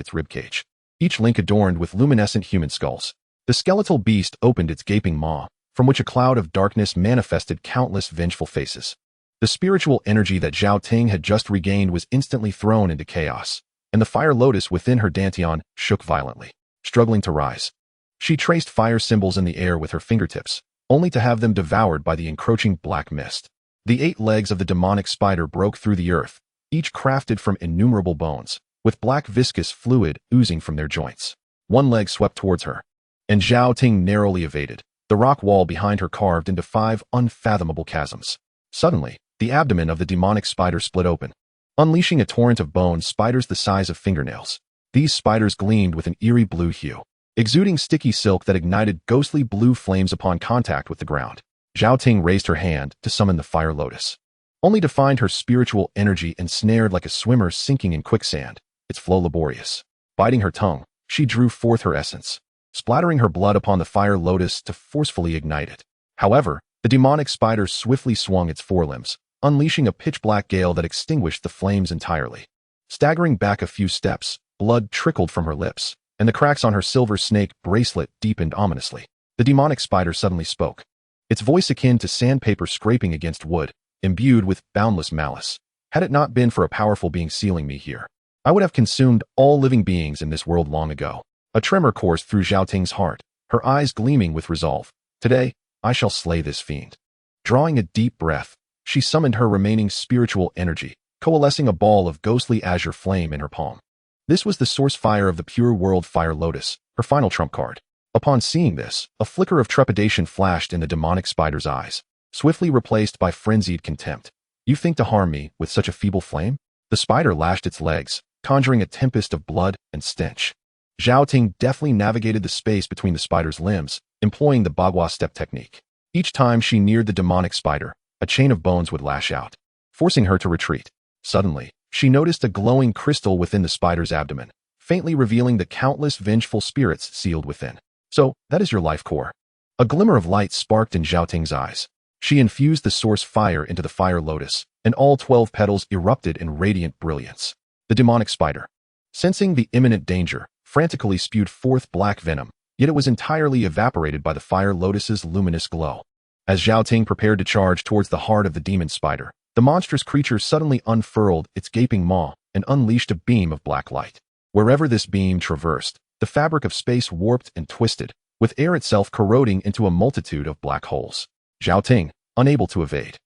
its ribcage, each link adorned with luminescent human skulls. The skeletal beast opened its gaping maw, from which a cloud of darkness manifested countless vengeful faces. The spiritual energy that Zhuo Ting had just regained was instantly thrown into chaos, and the fire lotus within her dantian shook violently, struggling to rise. She traced fire symbols in the air with her fingertips, only to have them devoured by the encroaching black mist. The 8 legs of the demonic spider broke through the earth, each crafted from innumerable bones, with black viscous fluid oozing from their joints. One leg swept towards her, and Zhuo Ting narrowly evaded, the rock wall behind her carved into 5 unfathomable chasms. Suddenly, the abdomen of the demonic spider split open, unleashing a torrent of bones, spiders the size of fingernails. These spiders gleamed with an eerie blue hue, exuding sticky silk that ignited ghostly blue flames upon contact with the ground. Zhuo Ting raised her hand to summon the fire lotus, only to find her spiritual energy ensnared like a swimmer sinking in quicksand, its flow laborious. Biting her tongue, she drew forth her essence, splattering her blood upon the fire lotus to forcefully ignite it. However, the demonic spider swiftly swung its forelimbs, unleashing a pitch-black gale that extinguished the flames entirely. Staggering back a few steps, blood trickled from her lips, and the cracks on her silver snake bracelet deepened ominously. The demonic spider suddenly spoke, its voice akin to sandpaper scraping against wood, imbued with boundless malice. Had it not been for a powerful being sealing me here, I would have consumed all living beings in this world long ago. A tremor coursed through Zhuo Ting's heart, her eyes gleaming with resolve. Today, I shall slay this fiend. Drawing a deep breath, she summoned her remaining spiritual energy, coalescing a ball of ghostly azure flame in her palm. This was the source fire of the pure world fire lotus, her final trump card. Upon seeing this, a flicker of trepidation flashed in the demonic spider's eyes, swiftly replaced by frenzied contempt. You think to harm me with such a feeble flame? The spider lashed its legs, conjuring a tempest of blood and stench. Zhuo Ting deftly navigated the space between the spider's limbs, employing the Bagua step technique. Each time she neared the demonic spider, a chain of bones would lash out, forcing her to retreat. Suddenly, she noticed a glowing crystal within the spider's abdomen, faintly revealing the countless vengeful spirits sealed within. So, that is your life core. A glimmer of light sparked in Zhuo Ting's eyes. She infused the source fire into the fire lotus, and all 12 petals erupted in radiant brilliance. The demonic spider, sensing the imminent danger, frantically spewed forth black venom, yet it was entirely evaporated by the fire lotus's luminous glow. As Zhuo Ting prepared to charge towards the heart of the demon spider, the monstrous creature suddenly unfurled its gaping maw and unleashed a beam of black light. Wherever this beam traversed, the fabric of space warped and twisted, with air itself corroding into a multitude of black holes. Zhuo Ting, unable to evade,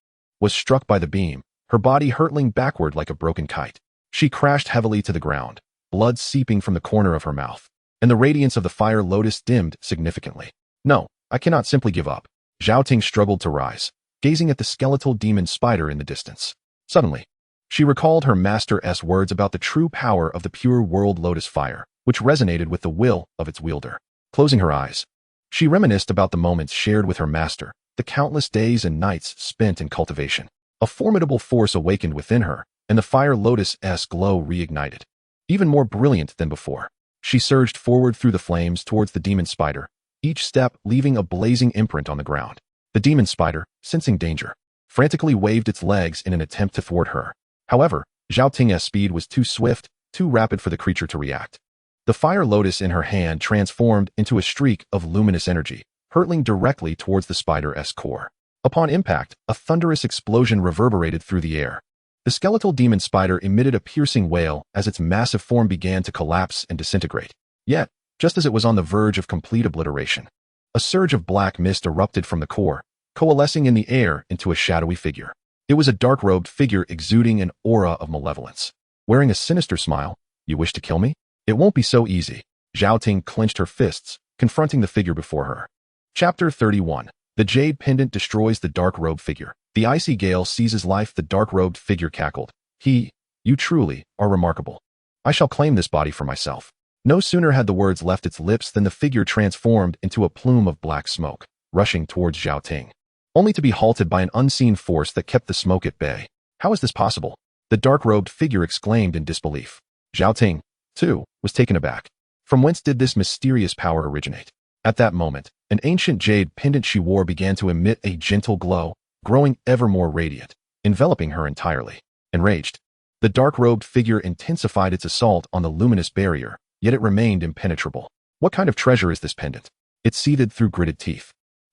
was struck by the beam, her body hurtling backward like a broken kite. She crashed heavily to the ground, blood seeping from the corner of her mouth, and the radiance of the fire lotus dimmed significantly. No, I cannot simply give up. Zhuo Ting struggled to rise, gazing at the skeletal demon spider in the distance. Suddenly, she recalled her master's words about the true power of the pure world lotus fire, which resonated with the will of its wielder. Closing her eyes, she reminisced about the moments shared with her master, the countless days and nights spent in cultivation. A formidable force awakened within her, and the fire lotus's glow reignited. Even more brilliant than before, she surged forward through the flames towards the demon spider, each step leaving a blazing imprint on the ground. The demon spider, sensing danger, frantically waved its legs in an attempt to thwart her. However, Zhuo Ting's speed was too swift, too rapid for the creature to react. The fire lotus in her hand transformed into a streak of luminous energy, hurtling directly towards the spider's core. Upon impact, a thunderous explosion reverberated through the air. The skeletal demon spider emitted a piercing wail as its massive form began to collapse and disintegrate. Yet, just as it was on the verge of complete obliteration, a surge of black mist erupted from the core, coalescing in the air into a shadowy figure. It was a dark-robed figure exuding an aura of malevolence. Wearing a sinister smile, "You wish to kill me? It won't be so easy." Zhuo Ting clenched her fists, confronting the figure before her. Chapter 31. The jade pendant destroys the dark-robed figure. The icy gale seizes life. The dark-robed figure cackled. You truly are remarkable. I shall claim this body for myself." No sooner had the words left its lips than the figure transformed into a plume of black smoke, rushing towards Zhuo Ting, only to be halted by an unseen force that kept the smoke at bay. How is this possible? The dark-robed figure exclaimed in disbelief. Zhao Ting, too, was taken aback. From whence did this mysterious power originate? At that moment, an ancient jade pendant she wore began to emit a gentle glow, growing ever more radiant, enveloping her entirely. Enraged, the dark-robed figure intensified its assault on the luminous barrier, yet it remained impenetrable. What kind of treasure is this pendant? It seethed through gritted teeth.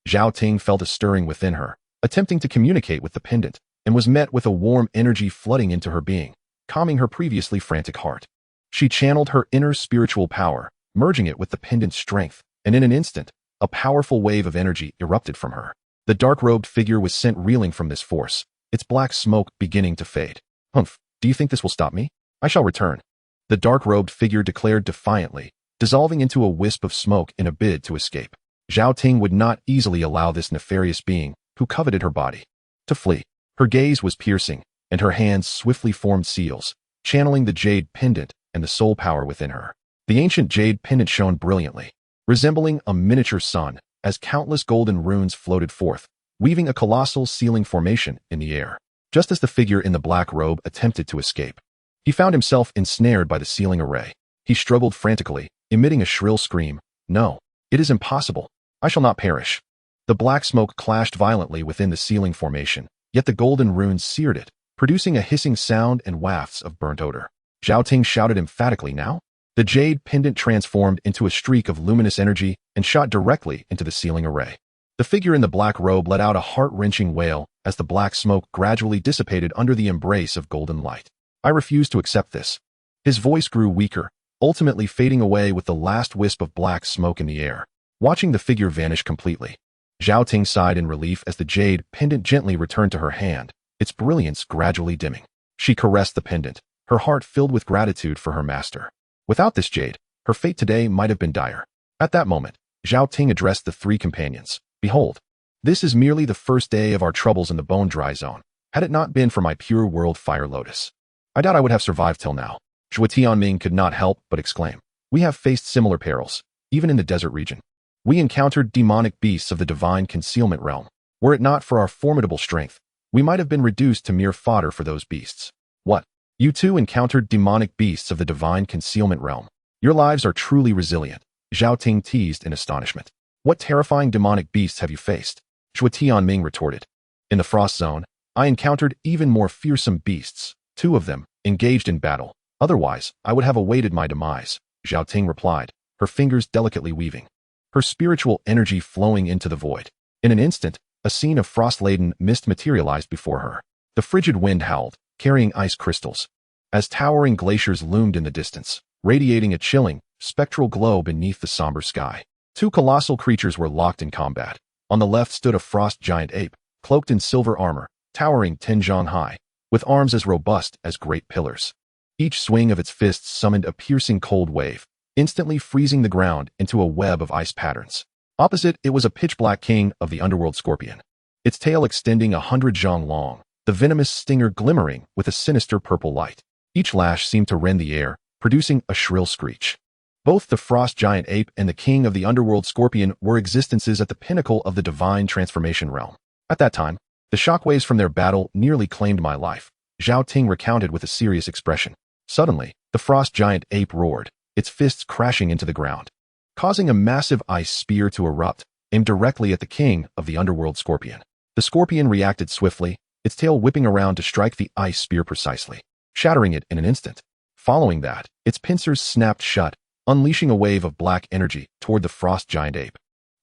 Zhao Ting felt a stirring within her, attempting to communicate with the pendant, and was met with a warm energy flooding into her being, calming her previously frantic heart. She channeled her inner spiritual power, merging it with the pendant's strength, and in an instant, a powerful wave of energy erupted from her. The dark-robed figure was sent reeling from this force, its black smoke beginning to fade. Humph, do you think this will stop me? I shall return. The dark-robed figure declared defiantly, dissolving into a wisp of smoke in a bid to escape. Zhao Ting would not easily allow this nefarious being, who coveted her body, to flee. Her gaze was piercing, and her hands swiftly formed seals, channeling the jade pendant and the soul power within her. The ancient jade pendant shone brilliantly, resembling a miniature sun, as countless golden runes floated forth, weaving a colossal sealing formation in the air. Just as the figure in the black robe attempted to escape, he found himself ensnared by the sealing array. He struggled frantically, emitting a shrill scream. No, it is impossible. I shall not perish. The black smoke clashed violently within the sealing formation, yet the golden runes seared it, producing a hissing sound and wafts of burnt odor. Zhao Ting shouted emphatically now. The jade pendant transformed into a streak of luminous energy and shot directly into the sealing array. The figure in the black robe let out a heart-wrenching wail as the black smoke gradually dissipated under the embrace of golden light. I refuse to accept this. His voice grew weaker, ultimately fading away with the last wisp of black smoke in the air. Watching the figure vanish completely, Zhao Ting sighed in relief as the jade pendant gently returned to her hand, its brilliance gradually dimming. She caressed the pendant, her heart filled with gratitude for her master. Without this jade, her fate today might have been dire. At that moment, Zhao Ting addressed the three companions. Behold, this is merely the first day of our troubles in the bone-dry zone. Had it not been for my pure world fire lotus, I doubt I would have survived till now. Zhuo Tianming could not help but exclaim. We have faced similar perils, even in the desert region. We encountered demonic beasts of the divine concealment realm. Were it not for our formidable strength, we might have been reduced to mere fodder for those beasts. What? You too encountered demonic beasts of the divine concealment realm. Your lives are truly resilient, Zhao Ting teased in astonishment. What terrifying demonic beasts have you faced? Zhuo Tianming retorted. In the frost zone, I encountered even more fearsome beasts, 2 of them, engaged in battle. Otherwise, I would have awaited my demise, Zhao Ting replied, her fingers delicately weaving, her spiritual energy flowing into the void. In an instant, a scene of frost-laden mist materialized before her. The frigid wind howled, carrying ice crystals, as towering glaciers loomed in the distance, radiating a chilling, spectral glow beneath the somber sky. 2 colossal creatures were locked in combat. On the left stood a frost giant ape, cloaked in silver armor, towering 10 zhang high, with arms as robust as great pillars. Each swing of its fists summoned a piercing cold wave, instantly freezing the ground into a web of ice patterns. Opposite, it was a pitch-black king of the underworld scorpion, its tail extending 100 zhang long, the venomous stinger glimmering with a sinister purple light. Each lash seemed to rend the air, producing a shrill screech. Both the frost giant ape and the king of the underworld scorpion were existences at the pinnacle of the divine transformation realm. At that time, the shockwaves from their battle nearly claimed my life, Zhao Ting recounted with a serious expression. Suddenly, the frost giant ape roared, its fists crashing into the ground, causing a massive ice spear to erupt, aimed directly at the king of the underworld scorpion. The scorpion reacted swiftly, its tail whipping around to strike the ice spear precisely, shattering it in an instant. Following that, its pincers snapped shut, unleashing a wave of black energy toward the frost giant ape.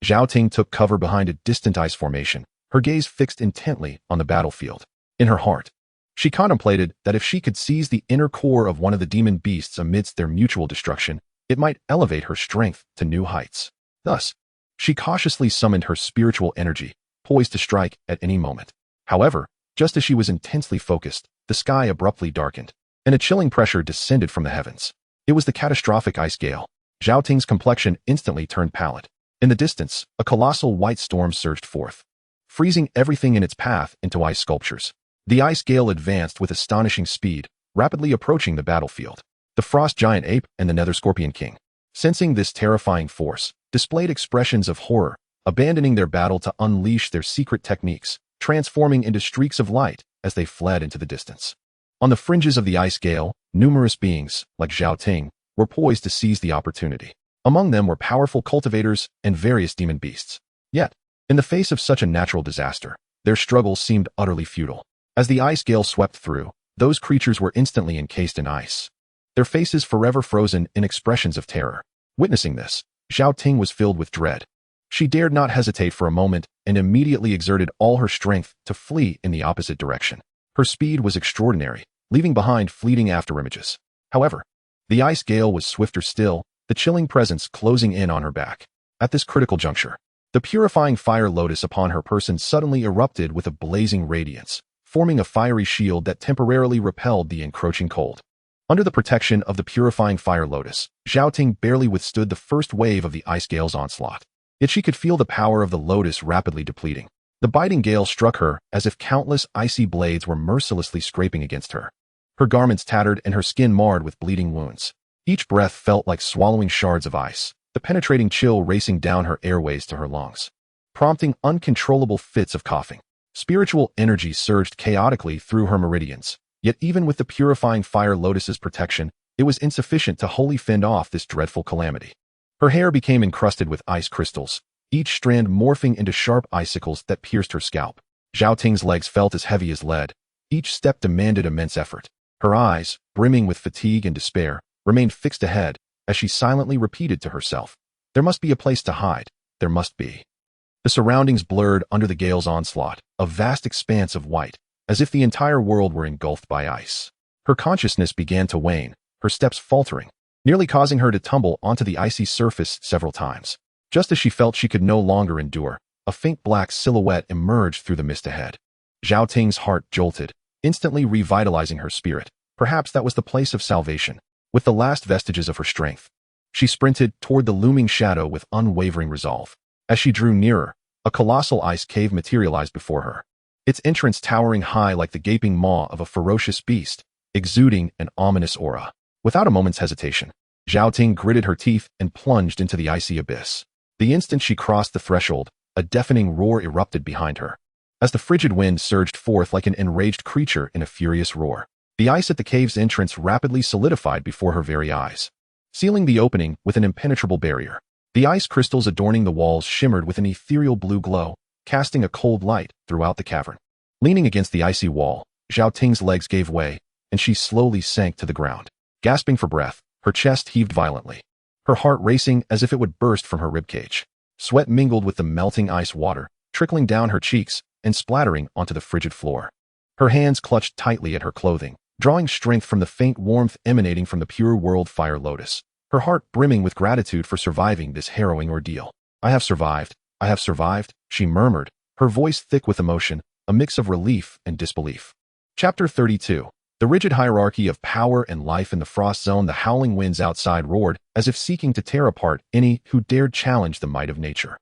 Zhao Ting took cover behind a distant ice formation, her gaze fixed intently on the battlefield. In her heart, she contemplated that if she could seize the inner core of one of the demon beasts amidst their mutual destruction, it might elevate her strength to new heights. Thus, she cautiously summoned her spiritual energy, poised to strike at any moment. However, just as she was intensely focused, the sky abruptly darkened, and a chilling pressure descended from the heavens. It was the catastrophic ice gale. Zhao Ting's complexion instantly turned pallid. In the distance, a colossal white storm surged forth, freezing everything in its path into ice sculptures. The ice gale advanced with astonishing speed, rapidly approaching the battlefield. The frost giant ape and the nether scorpion king, sensing this terrifying force, displayed expressions of horror, abandoning their battle to unleash their secret techniques, transforming into streaks of light as they fled into the distance. On the fringes of the ice gale, numerous beings, like Zhuo Ting, were poised to seize the opportunity. Among them were powerful cultivators and various demon beasts. Yet, in the face of such a natural disaster, their struggles seemed utterly futile. As the ice gale swept through, those creatures were instantly encased in ice, their faces forever frozen in expressions of terror. Witnessing this, Zhuo Ting was filled with dread. She dared not hesitate for a moment and immediately exerted all her strength to flee in the opposite direction. Her speed was extraordinary, leaving behind fleeting afterimages. However, the ice gale was swifter still, the chilling presence closing in on her back. At this critical juncture, the purifying fire lotus upon her person suddenly erupted with a blazing radiance, forming a fiery shield that temporarily repelled the encroaching cold. Under the protection of the purifying fire lotus, Zhuo Ting barely withstood the first wave of the ice gale's onslaught. Yet she could feel the power of the lotus rapidly depleting. The biting gale struck her as if countless icy blades were mercilessly scraping against her. Her garments tattered and her skin marred with bleeding wounds. Each breath felt like swallowing shards of ice, the penetrating chill racing down her airways to her lungs, prompting uncontrollable fits of coughing. Spiritual energy surged chaotically through her meridians, yet even with the purifying fire lotus's protection, it was insufficient to wholly fend off this dreadful calamity. Her hair became encrusted with ice crystals, each strand morphing into sharp icicles that pierced her scalp. Zhuo Ting's legs felt as heavy as lead. Each step demanded immense effort. Her eyes, brimming with fatigue and despair, remained fixed ahead as she silently repeated to herself, "There must be a place to hide. There must be." The surroundings blurred under the gale's onslaught, a vast expanse of white, as if the entire world were engulfed by ice. Her consciousness began to wane, her steps faltering, nearly causing her to tumble onto the icy surface several times. Just as she felt she could no longer endure, a faint black silhouette emerged through the mist ahead. Zhuo Ting's heart jolted, instantly revitalizing her spirit. Perhaps that was the place of salvation. With the last vestiges of her strength, she sprinted toward the looming shadow with unwavering resolve. As she drew nearer, a colossal ice cave materialized before her, its entrance towering high like the gaping maw of a ferocious beast, exuding an ominous aura. Without a moment's hesitation, Zhuo Ting gritted her teeth and plunged into the icy abyss. The instant she crossed the threshold, a deafening roar erupted behind her. As the frigid wind surged forth like an enraged creature in a furious roar, the ice at the cave's entrance rapidly solidified before her very eyes, sealing the opening with an impenetrable barrier. The ice crystals adorning the walls shimmered with an ethereal blue glow, casting a cold light throughout the cavern. Leaning against the icy wall, Zhuo Ting's legs gave way, and she slowly sank to the ground. Gasping for breath, her chest heaved violently, her heart racing as if it would burst from her ribcage. Sweat mingled with the melting ice water, trickling down her cheeks and splattering onto the frigid floor. Her hands clutched tightly at her clothing, drawing strength from the faint warmth emanating from the pure world fire lotus, her heart brimming with gratitude for surviving this harrowing ordeal. "I have survived, she murmured, her voice thick with emotion, a mix of relief and disbelief. Chapter 32. The rigid hierarchy of power and life in the frost zone. The howling winds outside roared, as if seeking to tear apart any who dared challenge the might of nature.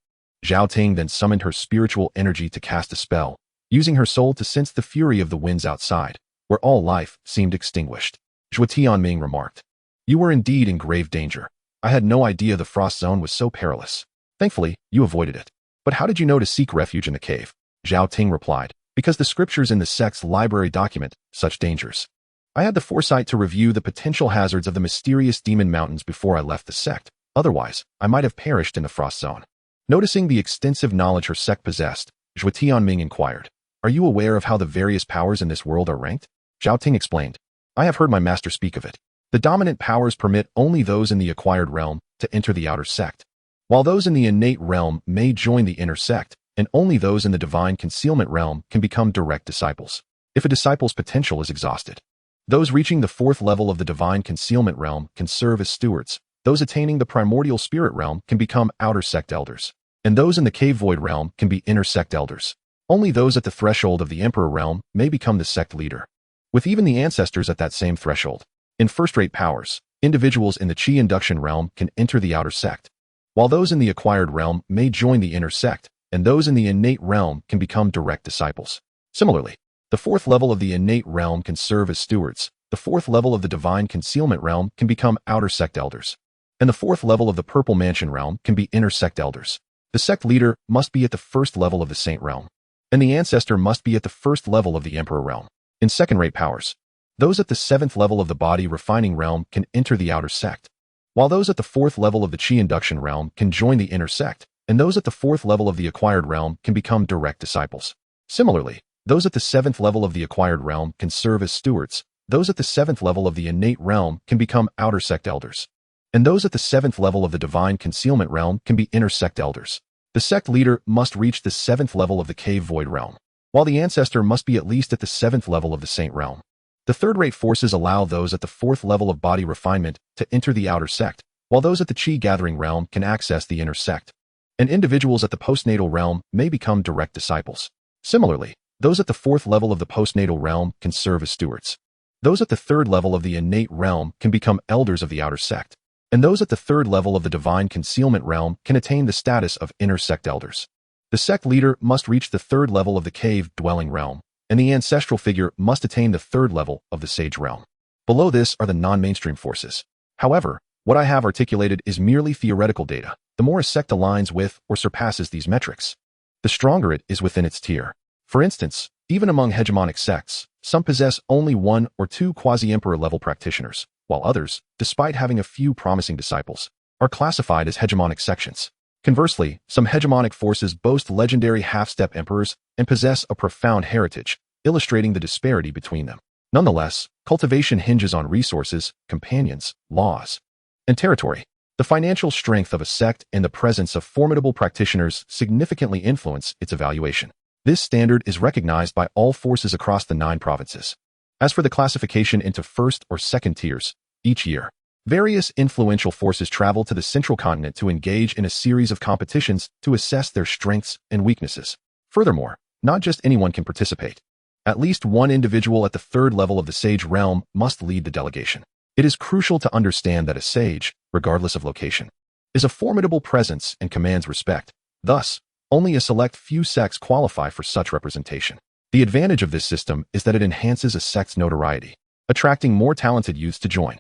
Zhuo Ting then summoned her spiritual energy to cast a spell, using her soul to sense the fury of the winds outside, where all life seemed extinguished. Zhuo Tianming remarked, "You were indeed in grave danger. I had no idea the frost zone was so perilous. Thankfully, you avoided it. But how did you know to seek refuge in the cave?" Zhuo Ting replied, "Because the scriptures in the sect's library document such dangers. I had the foresight to review the potential hazards of the mysterious demon mountains before I left the sect. Otherwise, I might have perished in the frost zone." Noticing the extensive knowledge her sect possessed, Zhuo Tianming inquired, "Are you aware of how the various powers in this world are ranked?" Zhuo Ting explained, "I have heard my master speak of it. The dominant powers permit only those in the acquired realm to enter the outer sect, while those in the innate realm may join the inner sect, and only those in the divine concealment realm can become direct disciples, if a disciple's potential is exhausted. Those reaching the 4th level of the divine concealment realm can serve as stewards, those attaining the primordial spirit realm can become outer sect elders, and those in the cave void realm can be inner sect elders. Only those at the threshold of the emperor realm may become the sect leader, with even the ancestors at that same threshold. In first-rate powers, individuals in the chi induction realm can enter the outer sect, while those in the acquired realm may join the inner sect, and those in the innate realm can become direct disciples. Similarly, the 4th level of the innate realm can serve as stewards, the 4th level of the divine concealment realm can become outer sect elders, and the 4th level of the purple mansion realm can be inner sect elders. The sect leader must be at the 1st level of the saint realm, and the ancestor must be at the 1st level of the emperor realm. In second-rate powers, Those at the 7th level of the body refining realm can enter the outer sect, while those at the 4th level of the chi induction realm can join the inner sect, and those at the 4th level of the acquired realm can become direct disciples. Similarly, those at the 7th level of the acquired realm can serve as stewards, those at the 7th level of the innate realm can become outer sect elders, and those at the 7th level of the divine concealment realm can be inner sect elders. The sect leader must reach the 7th level of the cave void realm, while the ancestor must be at least at the 7th level of the saint realm. The third-rate forces allow those at the 4th level of body refinement to enter the outer sect, while those at the chi gathering realm can access the inner sect, and individuals at the postnatal realm may become direct disciples. Similarly, those at the 4th level of the postnatal realm can serve as stewards. Those at the 3rd level of the innate realm can become elders of the outer sect, and those at the 3rd level of the divine concealment realm can attain the status of inner sect elders. The sect leader must reach the 3rd level of the cave dwelling realm, and the ancestral figure must attain the 3rd level of the sage realm. Below this are the non-mainstream forces. However, what I have articulated is merely theoretical data. The more a sect aligns with or surpasses these metrics, the stronger it is within its tier. For instance, even among hegemonic sects, some possess only 1 or 2 quasi-emperor level practitioners, while others, despite having a few promising disciples, are classified as hegemonic sections. Conversely, some hegemonic forces boast legendary half-step emperors and possess a profound heritage, illustrating the disparity between them. Nonetheless, cultivation hinges on resources, companions, laws, and territory. The financial strength of a sect and the presence of formidable practitioners significantly influence its evaluation. This standard is recognized by all forces across the 9 provinces. As for the classification into 1st or 2nd tiers, each year, various influential forces travel to the central continent to engage in a series of competitions to assess their strengths and weaknesses. Furthermore, not just anyone can participate. At least one individual at the 3rd level of the sage realm must lead the delegation. It is crucial to understand that a sage, regardless of location, is a formidable presence and commands respect. Thus, only a select few sects qualify for such representation. The advantage of this system is that it enhances a sect's notoriety, attracting more talented youths to join.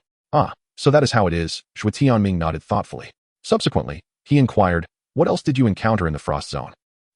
So that is how it is, Zhuo Tianming nodded thoughtfully. Subsequently, he inquired, what else did you encounter in the frost zone?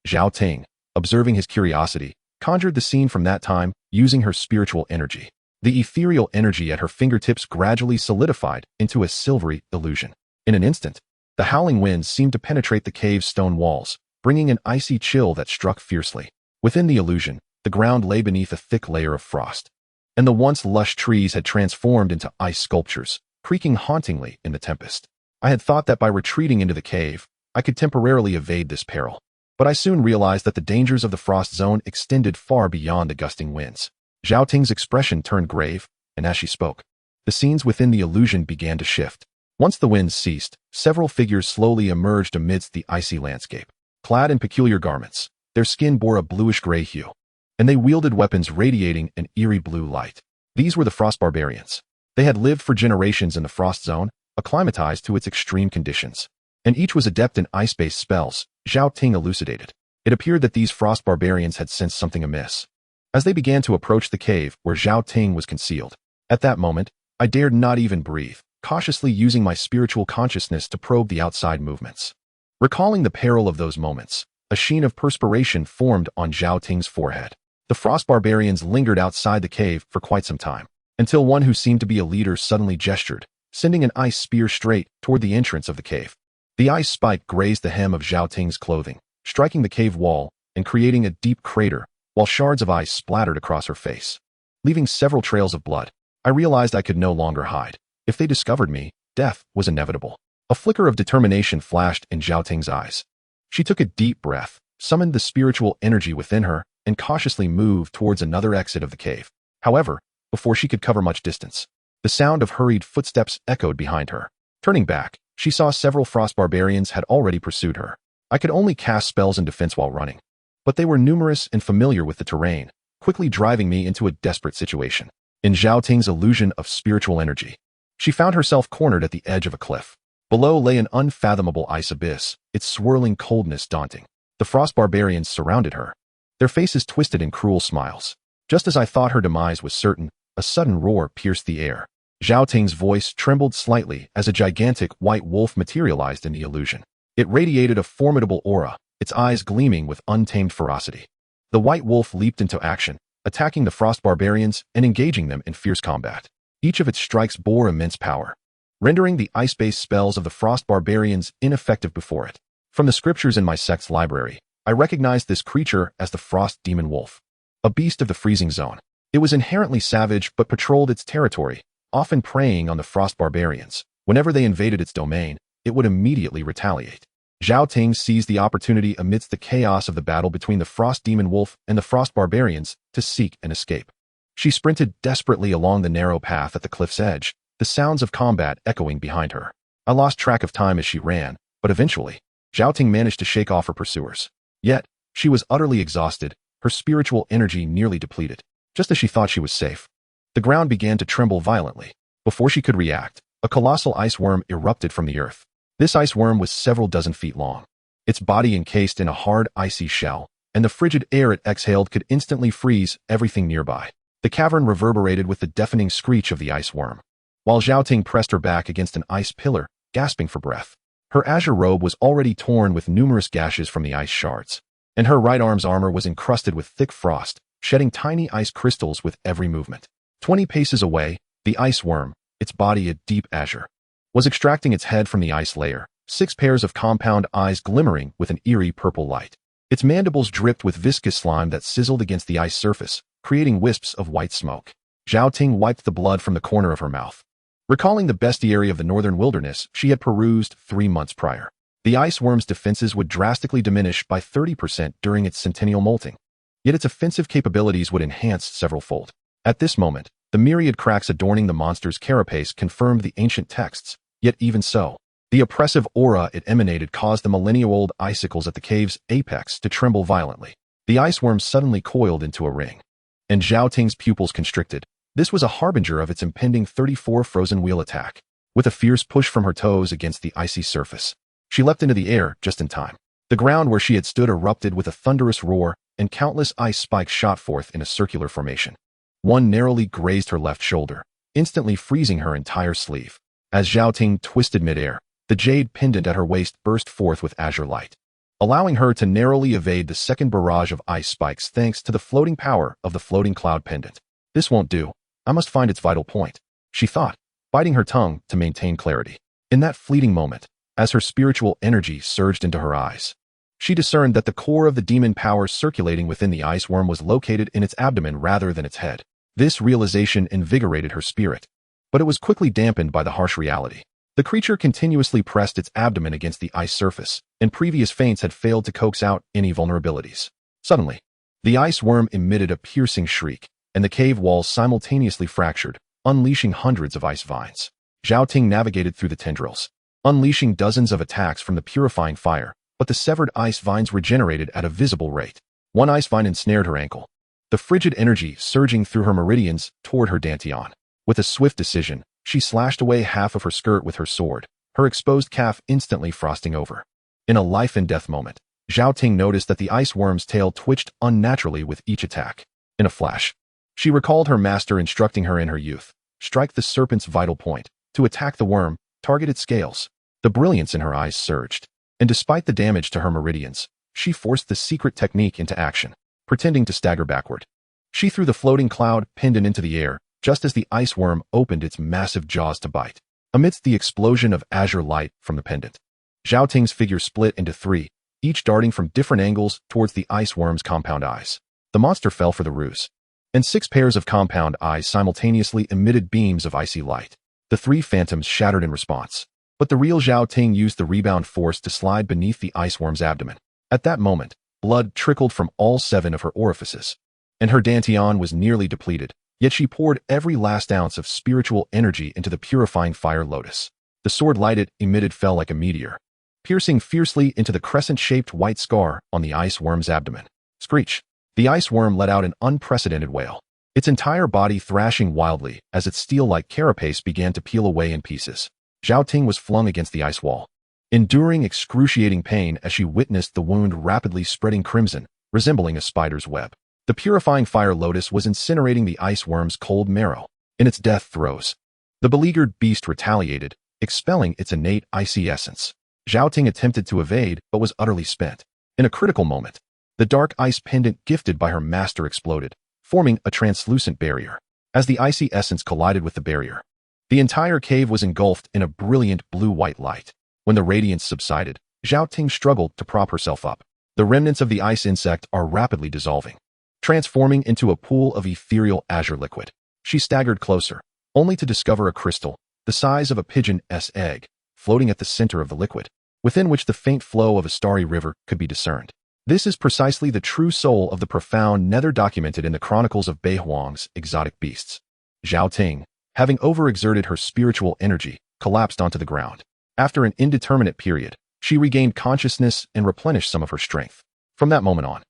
Zhao Ting, observing his curiosity, conjured the scene from that time using her spiritual energy. The ethereal energy at her fingertips gradually solidified into a silvery illusion. In an instant, the howling winds seemed to penetrate the cave's stone walls, bringing an icy chill that struck fiercely. Within the illusion, the ground lay beneath a thick layer of frost, and the once lush trees had transformed into ice sculptures, creaking hauntingly in the tempest. I had thought that by retreating into the cave, I could temporarily evade this peril, but I soon realized that the dangers of the frost zone extended far beyond the gusting winds. Zhao Ting's expression turned grave, and as she spoke, the scenes within the illusion began to shift. Once the winds ceased, several figures slowly emerged amidst the icy landscape. Clad in peculiar garments, their skin bore a bluish-gray hue, and they wielded weapons radiating an eerie blue light. These were the frost barbarians. They had lived for generations in the frost zone, acclimatized to its extreme conditions, and each was adept in ice-based spells, Zhao Ting elucidated. It appeared that these frost barbarians had sensed something amiss as they began to approach the cave where Zhao Ting was concealed. At that moment, I dared not even breathe, cautiously using my spiritual consciousness to probe the outside movements. Recalling the peril of those moments, a sheen of perspiration formed on Zhao Ting's forehead. The frost barbarians lingered outside the cave for quite some time, until one who seemed to be a leader suddenly gestured, sending an ice spear straight toward the entrance of the cave. The ice spike grazed the hem of Zhao Ting's clothing, striking the cave wall and creating a deep crater, while shards of ice splattered across her face, leaving several trails of blood. I realized I could no longer hide. If they discovered me, death was inevitable. A flicker of determination flashed in Zhao Ting's eyes. She took a deep breath, summoned the spiritual energy within her, and cautiously moved towards another exit of the cave. However, before she could cover much distance, the sound of hurried footsteps echoed behind her. Turning back, she saw several frost barbarians had already pursued her. I could only cast spells in defense while running, but they were numerous and familiar with the terrain, quickly driving me into a desperate situation. In Zhao Ting's illusion of spiritual energy, she found herself cornered at the edge of a cliff. Below lay an unfathomable ice abyss, its swirling coldness daunting. The frost barbarians surrounded her, their faces twisted in cruel smiles. Just as I thought her demise was certain, a sudden roar pierced the air. Zhao Ting's voice trembled slightly as a gigantic white wolf materialized in the illusion. It radiated a formidable aura, its eyes gleaming with untamed ferocity. The white wolf leaped into action, attacking the frost barbarians and engaging them in fierce combat. Each of its strikes bore immense power, rendering the ice-based spells of the frost barbarians ineffective before it. From the scriptures in my sect's library, I recognized this creature as the frost demon wolf, a beast of the freezing zone. It was inherently savage but patrolled its territory, often preying on the frost barbarians. Whenever they invaded its domain, it would immediately retaliate. Zhuo Ting seized the opportunity amidst the chaos of the battle between the frost demon wolf and the frost barbarians to seek an escape. She sprinted desperately along the narrow path at the cliff's edge, the sounds of combat echoing behind her. I lost track of time as she ran, but eventually, Zhuo Ting managed to shake off her pursuers. Yet, she was utterly exhausted, her spiritual energy nearly depleted. Just as she thought she was safe, the ground began to tremble violently. Before she could react, a colossal ice worm erupted from the earth. This ice worm was several dozen feet long, its body encased in a hard, icy shell, and the frigid air it exhaled could instantly freeze everything nearby. The cavern reverberated with the deafening screech of the ice worm, while Zhuo Ting pressed her back against an ice pillar, gasping for breath. Her azure robe was already torn with numerous gashes from the ice shards, and her right arm's armor was encrusted with thick frost, shedding tiny ice crystals with every movement. 20 paces away, the ice worm, its body a deep azure, was extracting its head from the ice layer, 6 pairs of compound eyes glimmering with an eerie purple light. Its mandibles dripped with viscous slime that sizzled against the ice surface, creating wisps of white smoke. Zhuo Ting wiped the blood from the corner of her mouth, recalling the bestiary of the northern wilderness she had perused 3 months prior. The ice worm's defenses would drastically diminish by 30% during its centennial molting, yet its offensive capabilities would enhance several-fold. At this moment, the myriad cracks adorning the monster's carapace confirmed the ancient texts, yet even so, the oppressive aura it emanated caused the millennia-old icicles at the cave's apex to tremble violently. The ice worm suddenly coiled into a ring, and Zhuo Ting's pupils constricted. This was a harbinger of its impending 34 frozen wheel attack. With a fierce push from her toes against the icy surface, she leapt into the air just in time. The ground where she had stood erupted with a thunderous roar, and countless ice spikes shot forth in a circular formation. One narrowly grazed her left shoulder, instantly freezing her entire sleeve. As Zhuo Ting twisted midair, the jade pendant at her waist burst forth with azure light, allowing her to narrowly evade the second barrage of ice spikes thanks to the floating power of the floating cloud pendant. This won't do. I must find its vital point, she thought, biting her tongue to maintain clarity. In that fleeting moment, as her spiritual energy surged into her eyes, she discerned that the core of the demon power circulating within the ice worm was located in its abdomen rather than its head. This realization invigorated her spirit, but it was quickly dampened by the harsh reality. The creature continuously pressed its abdomen against the ice surface, and previous feints had failed to coax out any vulnerabilities. Suddenly, the ice worm emitted a piercing shriek, and the cave walls simultaneously fractured, unleashing hundreds of ice vines. Zhuo Ting navigated through the tendrils, unleashing dozens of attacks from the purifying fire, but the severed ice vines regenerated at a visible rate. One ice vine ensnared her ankle, the frigid energy surging through her meridians toward her dantian. With a swift decision, she slashed away half of her skirt with her sword, her exposed calf instantly frosting over. In a life-and-death moment, Zhuo Ting noticed that the ice worm's tail twitched unnaturally with each attack. In a flash, she recalled her master instructing her in her youth, strike the serpent's vital point. To attack the worm, target its scales. The brilliance in her eyes surged, and despite the damage to her meridians, she forced the secret technique into action. Pretending to stagger backward, she threw the floating cloud pendant into the air, just as the ice worm opened its massive jaws to bite. Amidst the explosion of azure light from the pendant, Zhuo Ting's figure split into 3, each darting from different angles towards the ice worm's compound eyes. The monster fell for the ruse, and 6 pairs of compound eyes simultaneously emitted beams of icy light. The 3 phantoms shattered in response, but the real Zhuo Ting used the rebound force to slide beneath the ice worm's abdomen. At that moment, blood trickled from all 7 of her orifices, and her dantian was nearly depleted, yet she poured every last ounce of spiritual energy into the purifying fire lotus. The sword light it emitted fell like a meteor, piercing fiercely into the crescent-shaped white scar on the ice worm's abdomen. Screech! The ice worm let out an unprecedented wail, its entire body thrashing wildly as its steel-like carapace began to peel away in pieces. Zhuo Ting was flung against the ice wall, enduring excruciating pain as she witnessed the wound rapidly spreading crimson, resembling a spider's web. The purifying fire lotus was incinerating the ice worm's cold marrow. In its death throes, the beleaguered beast retaliated, expelling its innate icy essence. Zhuo Ting attempted to evade, but was utterly spent. In a critical moment, the dark ice pendant gifted by her master exploded, forming a translucent barrier. As the icy essence collided with the barrier, the entire cave was engulfed in a brilliant blue-white light. When the radiance subsided, Zhuo Ting struggled to prop herself up. The remnants of the ice insect are rapidly dissolving, transforming into a pool of ethereal azure liquid. She staggered closer, only to discover a crystal, the size of a pigeon's egg, floating at the center of the liquid, within which the faint flow of a starry river could be discerned. This is precisely the true soul of the profound nether documented in the chronicles of Bai Huang's exotic beasts. Zhuo Ting, having overexerted her spiritual energy, collapsed onto the ground. After an indeterminate period, she regained consciousness and replenished some of her strength. From that moment on,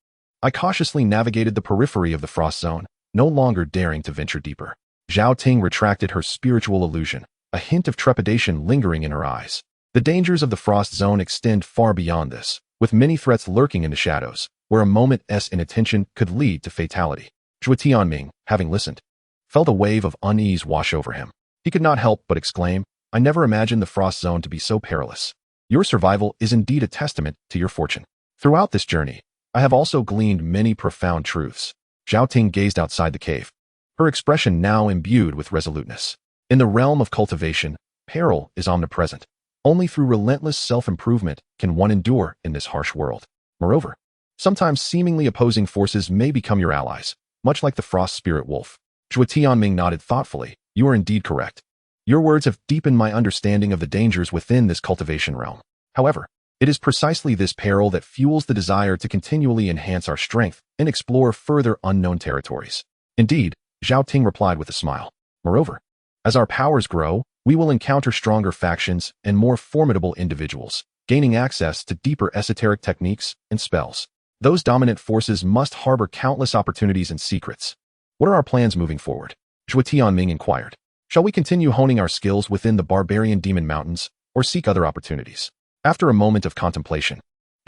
I cautiously navigated the periphery of the frost zone, no longer daring to venture deeper. Zhuo Ting retracted her spiritual illusion, a hint of trepidation lingering in her eyes. The dangers of the frost zone extend far beyond this, with many threats lurking in the shadows, where a moment's inattention could lead to fatality. Zhuo Tianming, having listened, felt a wave of unease wash over him. He could not help but exclaim, "I never imagined the frost zone to be so perilous. Your survival is indeed a testament to your fortune. Throughout this journey, I have also gleaned many profound truths." Zhuo Ting gazed outside the cave, her expression now imbued with resoluteness. In the realm of cultivation, peril is omnipresent. Only through relentless self-improvement can one endure in this harsh world. Moreover, sometimes seemingly opposing forces may become your allies, much like the frost spirit wolf. Zhuo Tianming nodded thoughtfully. "You are indeed correct. Your words have deepened my understanding of the dangers within this cultivation realm. However, it is precisely this peril that fuels the desire to continually enhance our strength and explore further unknown territories." "Indeed," Zhuo Ting replied with a smile. "Moreover, as our powers grow, we will encounter stronger factions and more formidable individuals, gaining access to deeper esoteric techniques and spells. Those dominant forces must harbor countless opportunities and secrets. What are our plans moving forward?" Zhuo Tianming inquired. "Shall we continue honing our skills within the barbarian demon mountains, or seek other opportunities?" After a moment of contemplation,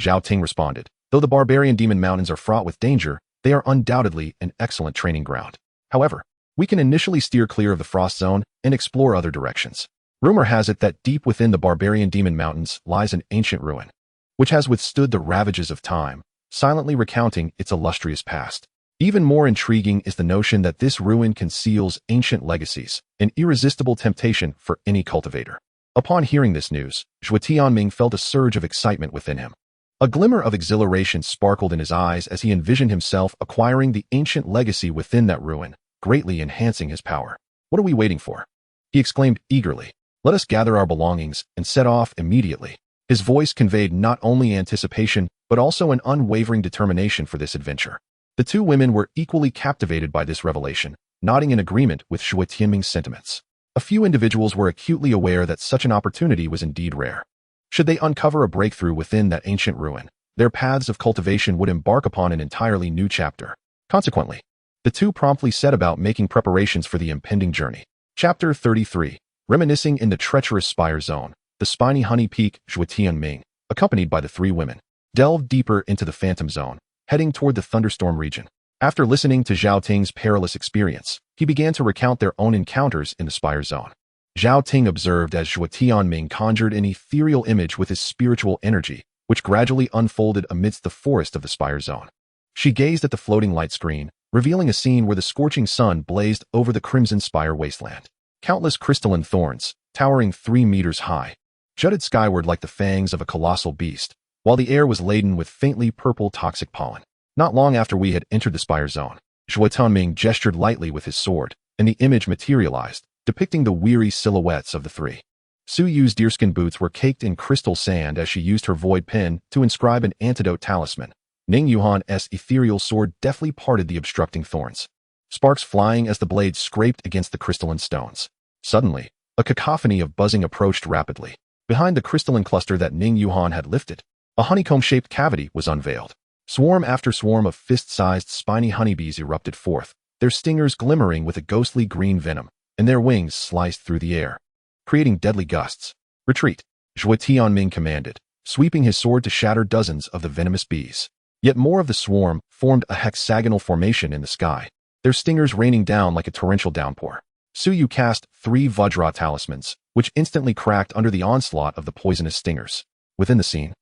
Zhuo Ting responded, "Though the barbarian demon mountains are fraught with danger, they are undoubtedly an excellent training ground. However, we can initially steer clear of the frost zone and explore other directions. Rumor has it that deep within the barbarian demon mountains lies an ancient ruin, which has withstood the ravages of time, silently recounting its illustrious past. Even more intriguing is the notion that this ruin conceals ancient legacies, an irresistible temptation for any cultivator." Upon hearing this news, Zhuo Tianming felt a surge of excitement within him. A glimmer of exhilaration sparkled in his eyes as he envisioned himself acquiring the ancient legacy within that ruin, greatly enhancing his power. "What are we waiting for?" he exclaimed eagerly. "Let us gather our belongings and set off immediately." His voice conveyed not only anticipation, but also an unwavering determination for this adventure. The two women were equally captivated by this revelation, nodding in agreement with Zhuo Tianming's sentiments. A few individuals were acutely aware that such an opportunity was indeed rare. Should they uncover a breakthrough within that ancient ruin, their paths of cultivation would embark upon an entirely new chapter. Consequently, the two promptly set about making preparations for the impending journey. Chapter 33. Reminiscing in the treacherous spire zone, the spiny honey peak. Zhuo Tianming, accompanied by the three women, delved deeper into the phantom zone, heading toward the thunderstorm region. After listening to Zhuo Ting's perilous experience, he began to recount their own encounters in the spire zone. Zhuo Ting observed as Zhuo Tianming conjured an ethereal image with his spiritual energy, which gradually unfolded amidst the forest of the spire zone. She gazed at the floating light screen, revealing a scene where the scorching sun blazed over the crimson spire wasteland. Countless crystalline thorns, towering 3 meters high, jutted skyward like the fangs of a colossal beast, while the air was laden with faintly purple toxic pollen. Not long after we had entered the spire zone, Zhuo Tianming gestured lightly with his sword, and the image materialized, depicting the weary silhouettes of the three. Su Yu's deerskin boots were caked in crystal sand as she used her void pen to inscribe an antidote talisman. Ningyu's ethereal sword deftly parted the obstructing thorns, sparks flying as the blade scraped against the crystalline stones. Suddenly, a cacophony of buzzing approached rapidly. Behind the crystalline cluster that Ningyu had lifted, a honeycomb-shaped cavity was unveiled. Swarm after swarm of fist-sized spiny honeybees erupted forth, their stingers glimmering with a ghostly green venom, and their wings sliced through the air, creating deadly gusts. "Retreat," Zhuo Tianming commanded, sweeping his sword to shatter dozens of the venomous bees. Yet more of the swarm formed a hexagonal formation in the sky, their stingers raining down like a torrential downpour. Su Yu cast 3 Vajra talismans, which instantly cracked under the onslaught of the poisonous stingers. Within the scene,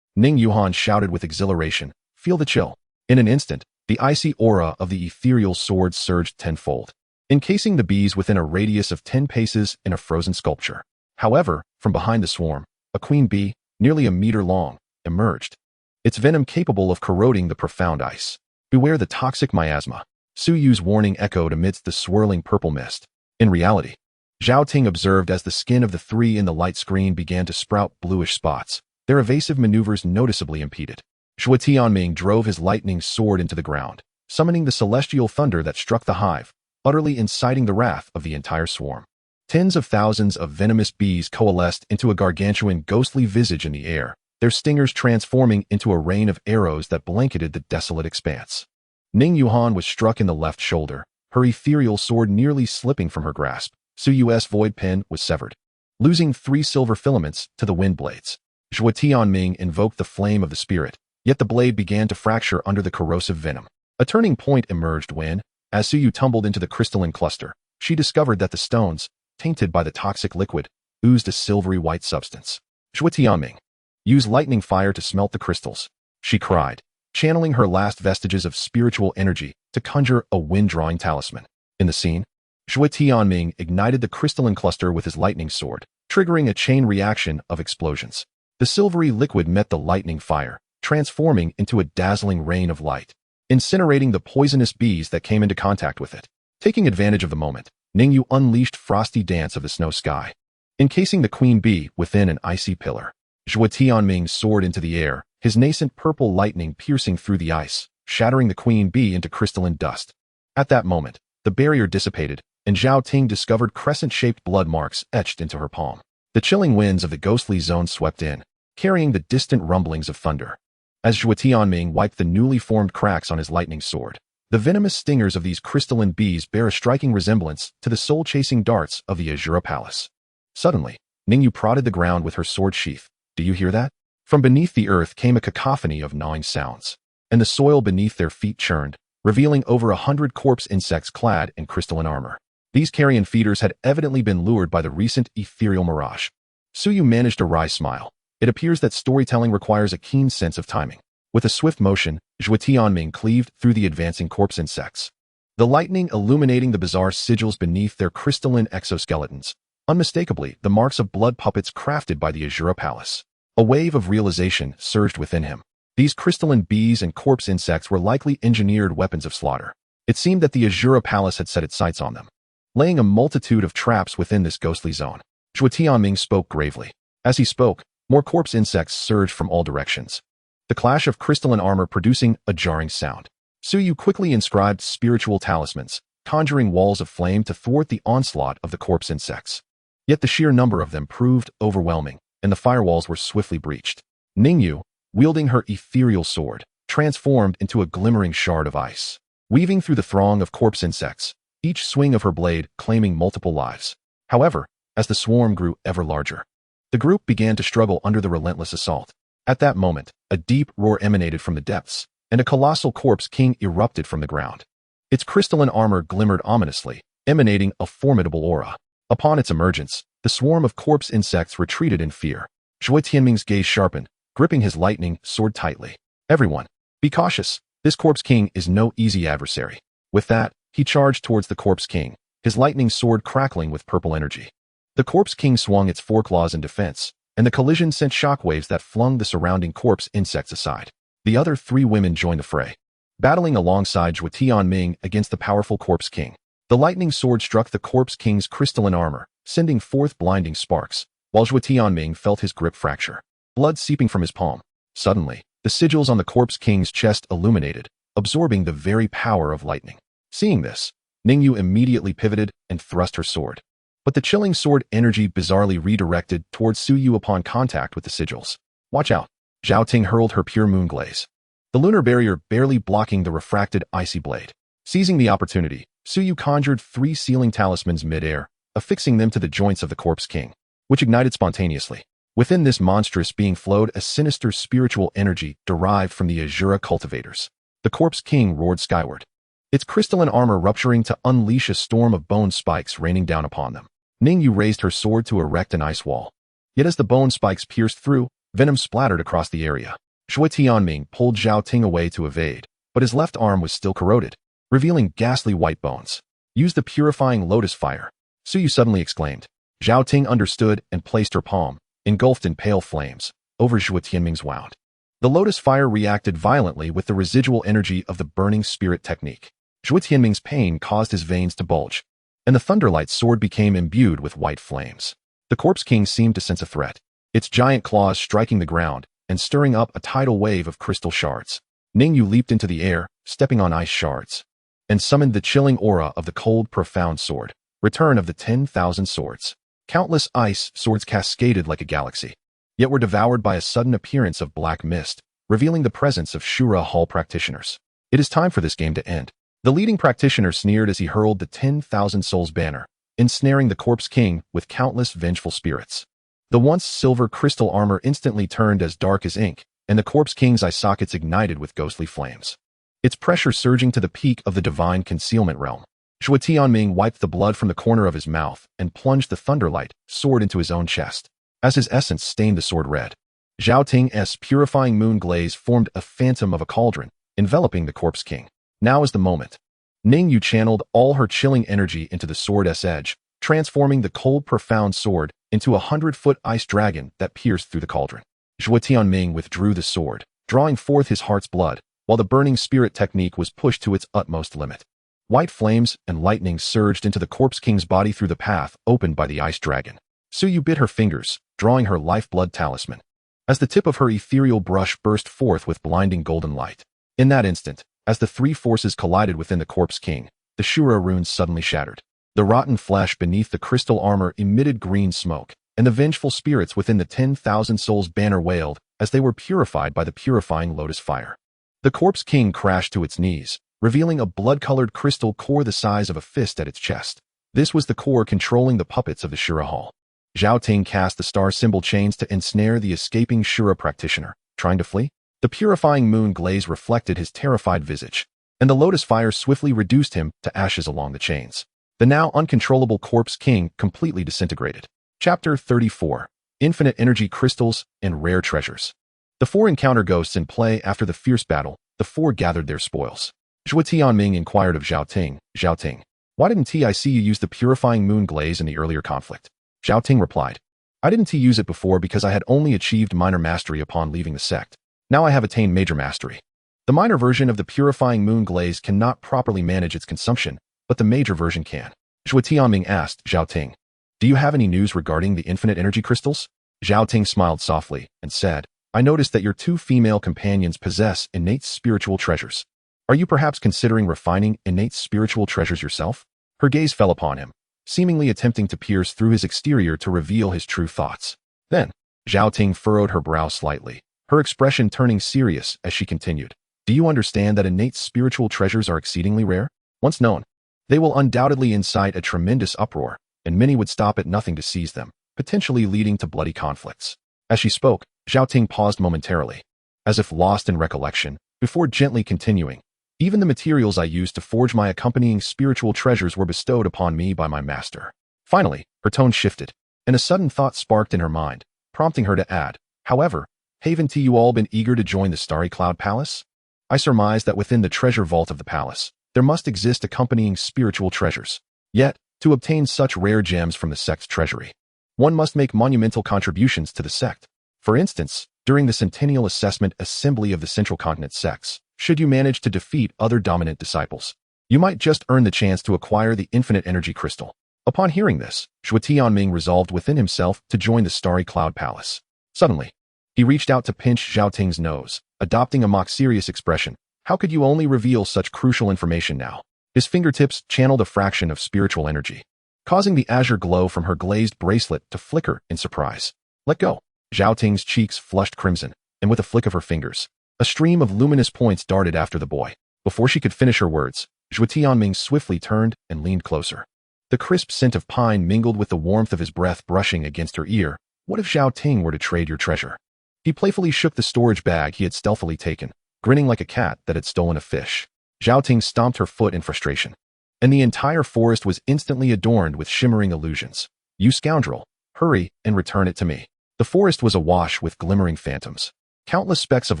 Ningyu shouted with exhilaration, "Feel the chill." In an instant, The icy aura of the ethereal sword surged tenfold, encasing the bees within a radius of 10 paces in a frozen sculpture. However, from behind the swarm, a queen bee, nearly a meter long, emerged, its venom capable of corroding the profound ice. Beware the toxic miasma. Su Yu's warning echoed amidst the swirling purple mist. In reality, Zhao Ting observed as the skin of the three in the light screen began to sprout bluish spots, their evasive maneuvers noticeably impeded. Zhuo Tianming drove his lightning sword into the ground, summoning the celestial thunder that struck the hive, utterly inciting the wrath of the entire swarm. Tens of thousands of venomous bees coalesced into a gargantuan ghostly visage in the air, their stingers transforming into a rain of arrows that blanketed the desolate expanse. Ningyu was struck in the left shoulder, her ethereal sword nearly slipping from her grasp. Su Yu's void pin was severed, losing 3 silver filaments to the wind blades. Zhuo Tianming invoked the flame of the spirit, yet the blade began to fracture under the corrosive venom. A turning point emerged when, as Su Yu tumbled into the crystalline cluster, she discovered that the stones, tainted by the toxic liquid, oozed a silvery white substance. Zhuo Tianming, use lightning fire to smelt the crystals, she cried, channeling her last vestiges of spiritual energy to conjure a wind-drawing talisman. In the scene, Zhuo Tianming ignited the crystalline cluster with his lightning sword, triggering a chain reaction of explosions. The silvery liquid met the lightning fire, transforming into a dazzling rain of light, incinerating the poisonous bees that came into contact with it. Taking advantage of the moment, Ningyu unleashed frosty dance of the snow sky, encasing the queen bee within an icy pillar. Zhuo Tianming soared into the air, his nascent purple lightning piercing through the ice, shattering the queen bee into crystalline dust. At that moment, the barrier dissipated, and Zhao Ting discovered crescent-shaped blood marks etched into her palm. The chilling winds of the ghostly zone swept in, carrying the distant rumblings of thunder. As Zhuo Tianming wiped the newly formed cracks on his lightning sword, the venomous stingers of these crystalline bees bear a striking resemblance to the soul-chasing darts of the Azure Palace. Suddenly, Ningyu prodded the ground with her sword sheath. Do you hear that? From beneath the earth came a cacophony of gnawing sounds, and the soil beneath their feet churned, revealing over 100 corpse insects clad in crystalline armor. These carrion feeders had evidently been lured by the recent ethereal mirage. Su Yu managed a wry smile. It appears that storytelling requires a keen sense of timing. With a swift motion, Zhuo Tianming cleaved through the advancing corpse insects, the lightning illuminating the bizarre sigils beneath their crystalline exoskeletons, unmistakably the marks of blood puppets crafted by the Azure Palace. A wave of realization surged within him. These crystalline bees and corpse insects were likely engineered weapons of slaughter. It seemed that the Azure Palace had set its sights on them, laying a multitude of traps within this ghostly zone. Zhuo Tianming spoke gravely. As he spoke, more corpse insects surged from all directions, the clash of crystalline armor producing a jarring sound. Su Yu quickly inscribed spiritual talismans, conjuring walls of flame to thwart the onslaught of the corpse insects. Yet the sheer number of them proved overwhelming, and the firewalls were swiftly breached. Ningyu, wielding her ethereal sword, transformed into a glimmering shard of ice, weaving through the throng of corpse insects, each swing of her blade claiming multiple lives. However, as the swarm grew ever larger, the group began to struggle under the relentless assault. At that moment, a deep roar emanated from the depths, and a colossal corpse king erupted from the ground. Its crystalline armor glimmered ominously, emanating a formidable aura. Upon its emergence, the swarm of corpse insects retreated in fear. Zhuo Tianming's gaze sharpened, gripping his lightning sword tightly. Everyone, be cautious. This corpse king is no easy adversary. With that, he charged towards the corpse king, his lightning sword crackling with purple energy. The corpse king swung its foreclaws in defense, and the collision sent shockwaves that flung the surrounding corpse insects aside. The other 3 women joined the fray, battling alongside Zhuo Tianming against the powerful corpse king. The lightning sword struck the corpse king's crystalline armor, sending forth blinding sparks, while Zhuo Tianming felt his grip fracture, blood seeping from his palm. Suddenly, the sigils on the corpse king's chest illuminated, absorbing the very power of lightning. Seeing this, Ningyu immediately pivoted and thrust her sword. But the chilling sword energy bizarrely redirected towards Su Yu upon contact with the sigils. Watch out! Zhao Ting hurled her pure moon glaze, the lunar barrier barely blocking the refracted icy blade. Seizing the opportunity, Su Yu conjured 3 sealing talismans mid-air, affixing them to the joints of the corpse king, which ignited spontaneously. Within this monstrous being flowed a sinister spiritual energy derived from the Azure cultivators. The corpse king roared skyward, its crystalline armor rupturing to unleash a storm of bone spikes raining down upon them. Ningyu raised her sword to erect an ice wall. Yet as the bone spikes pierced through, venom splattered across the area. Zhuo Tianming pulled Zhao Ting away to evade, but his left arm was still corroded, revealing ghastly white bones. Use the purifying lotus fire, Suyu suddenly exclaimed. Zhao Ting understood and placed her palm, engulfed in pale flames, over Zhuo Tianming's wound. The lotus fire reacted violently with the residual energy of the burning spirit technique. Zhuo Tianming's pain caused his veins to bulge, and the Thunderlight sword became imbued with white flames. The Corpse King seemed to sense a threat, its giant claws striking the ground and stirring up a tidal wave of crystal shards. Ningyu leaped into the air, stepping on ice shards, and summoned the chilling aura of the cold, profound sword, return of the 10,000 swords. Countless ice swords cascaded like a galaxy, yet were devoured by a sudden appearance of black mist, revealing the presence of Shura Hall practitioners. It is time for this game to end. The leading practitioner sneered as he hurled the 10,000 souls banner, ensnaring the Corpse King with countless vengeful spirits. The once silver crystal armor instantly turned as dark as ink, and the Corpse King's eye sockets ignited with ghostly flames, its pressure surging to the peak of the divine concealment realm. Zhuo Tianming wiped the blood from the corner of his mouth and plunged the Thunderlight sword into his own chest. As his essence stained the sword red, Zhao Ting's purifying moon glaze formed a phantom of a cauldron, enveloping the Corpse King. Now is the moment. Ningyu channeled all her chilling energy into the sword's edge, transforming the cold, profound sword into a 100-foot ice dragon that pierced through the cauldron. Zhuo Tianming withdrew the sword, drawing forth his heart's blood, while the burning spirit technique was pushed to its utmost limit. White flames and lightning surged into the Corpse King's body through the path opened by the ice dragon. Suyu bit her fingers, drawing her lifeblood talisman, as the tip of her ethereal brush burst forth with blinding golden light. In that instant, as the three forces collided within the Corpse King, the Shura runes suddenly shattered. The rotten flesh beneath the crystal armor emitted green smoke, and the vengeful spirits within the 10,000 souls banner wailed as they were purified by the purifying lotus fire. The Corpse King crashed to its knees, revealing a blood-colored crystal core the size of a fist at its chest. This was the core controlling the puppets of the Shura Hall. Zhao Ting cast the star symbol chains to ensnare the escaping Shura practitioner, trying to flee. The purifying moon glaze reflected his terrified visage, and the lotus fire swiftly reduced him to ashes along the chains. The now uncontrollable Corpse King completely disintegrated. Chapter 34. Infinite Energy Crystals and Rare Treasures. The four encounter ghosts in play after the fierce battle. The four gathered their spoils. Zhuo Tianming inquired of Zhao Ting, why didn't I see you use the purifying moon glaze in the earlier conflict? Zhao Ting replied, I didn't use it before because I had only achieved minor mastery upon leaving the sect. Now I have attained major mastery. The minor version of the purifying moon glaze cannot properly manage its consumption, but the major version can. Zhuo Tianming asked Zhao Ting, do you have any news regarding the infinite energy crystals? Zhao Ting smiled softly and said, I noticed that your two female companions possess innate spiritual treasures. Are you perhaps considering refining innate spiritual treasures yourself? Her gaze fell upon him, seemingly attempting to pierce through his exterior to reveal his true thoughts. Then, Zhao Ting furrowed her brow slightly, her expression turning serious as she continued. Do you understand that innate spiritual treasures are exceedingly rare? Once known, they will undoubtedly incite a tremendous uproar, and many would stop at nothing to seize them, potentially leading to bloody conflicts. As she spoke, Zhao Ting paused momentarily, as if lost in recollection, before gently continuing. Even the materials I used to forge my accompanying spiritual treasures were bestowed upon me by my master. Finally, her tone shifted, and a sudden thought sparked in her mind, prompting her to add, however, haven't you all been eager to join the Starry Cloud Palace? I surmise that within the treasure vault of the palace, there must exist accompanying spiritual treasures. Yet, to obtain such rare gems from the sect's treasury, one must make monumental contributions to the sect. For instance, during the Centennial Assessment Assembly of the Central Continent sects, should you manage to defeat other dominant disciples, you might just earn the chance to acquire the infinite energy crystal. Upon hearing this, Zhuo Tianming resolved within himself to join the Starry Cloud Palace. Suddenly, he reached out to pinch Zhao Ting's nose, adopting a mock-serious expression. How could you only reveal such crucial information now? His fingertips channeled a fraction of spiritual energy, causing the azure glow from her glazed bracelet to flicker in surprise. Let go. Zhao Ting's cheeks flushed crimson, and with a flick of her fingers, a stream of luminous points darted after the boy. Before she could finish her words, Zhuo Tianming swiftly turned and leaned closer. The crisp scent of pine mingled with the warmth of his breath brushing against her ear. What if Zhao Ting were to trade your treasure? He playfully shook the storage bag he had stealthily taken, grinning like a cat that had stolen a fish. Zhao Ting stomped her foot in frustration, and the entire forest was instantly adorned with shimmering illusions. You scoundrel, hurry and return it to me. The forest was awash with glimmering phantoms, countless specks of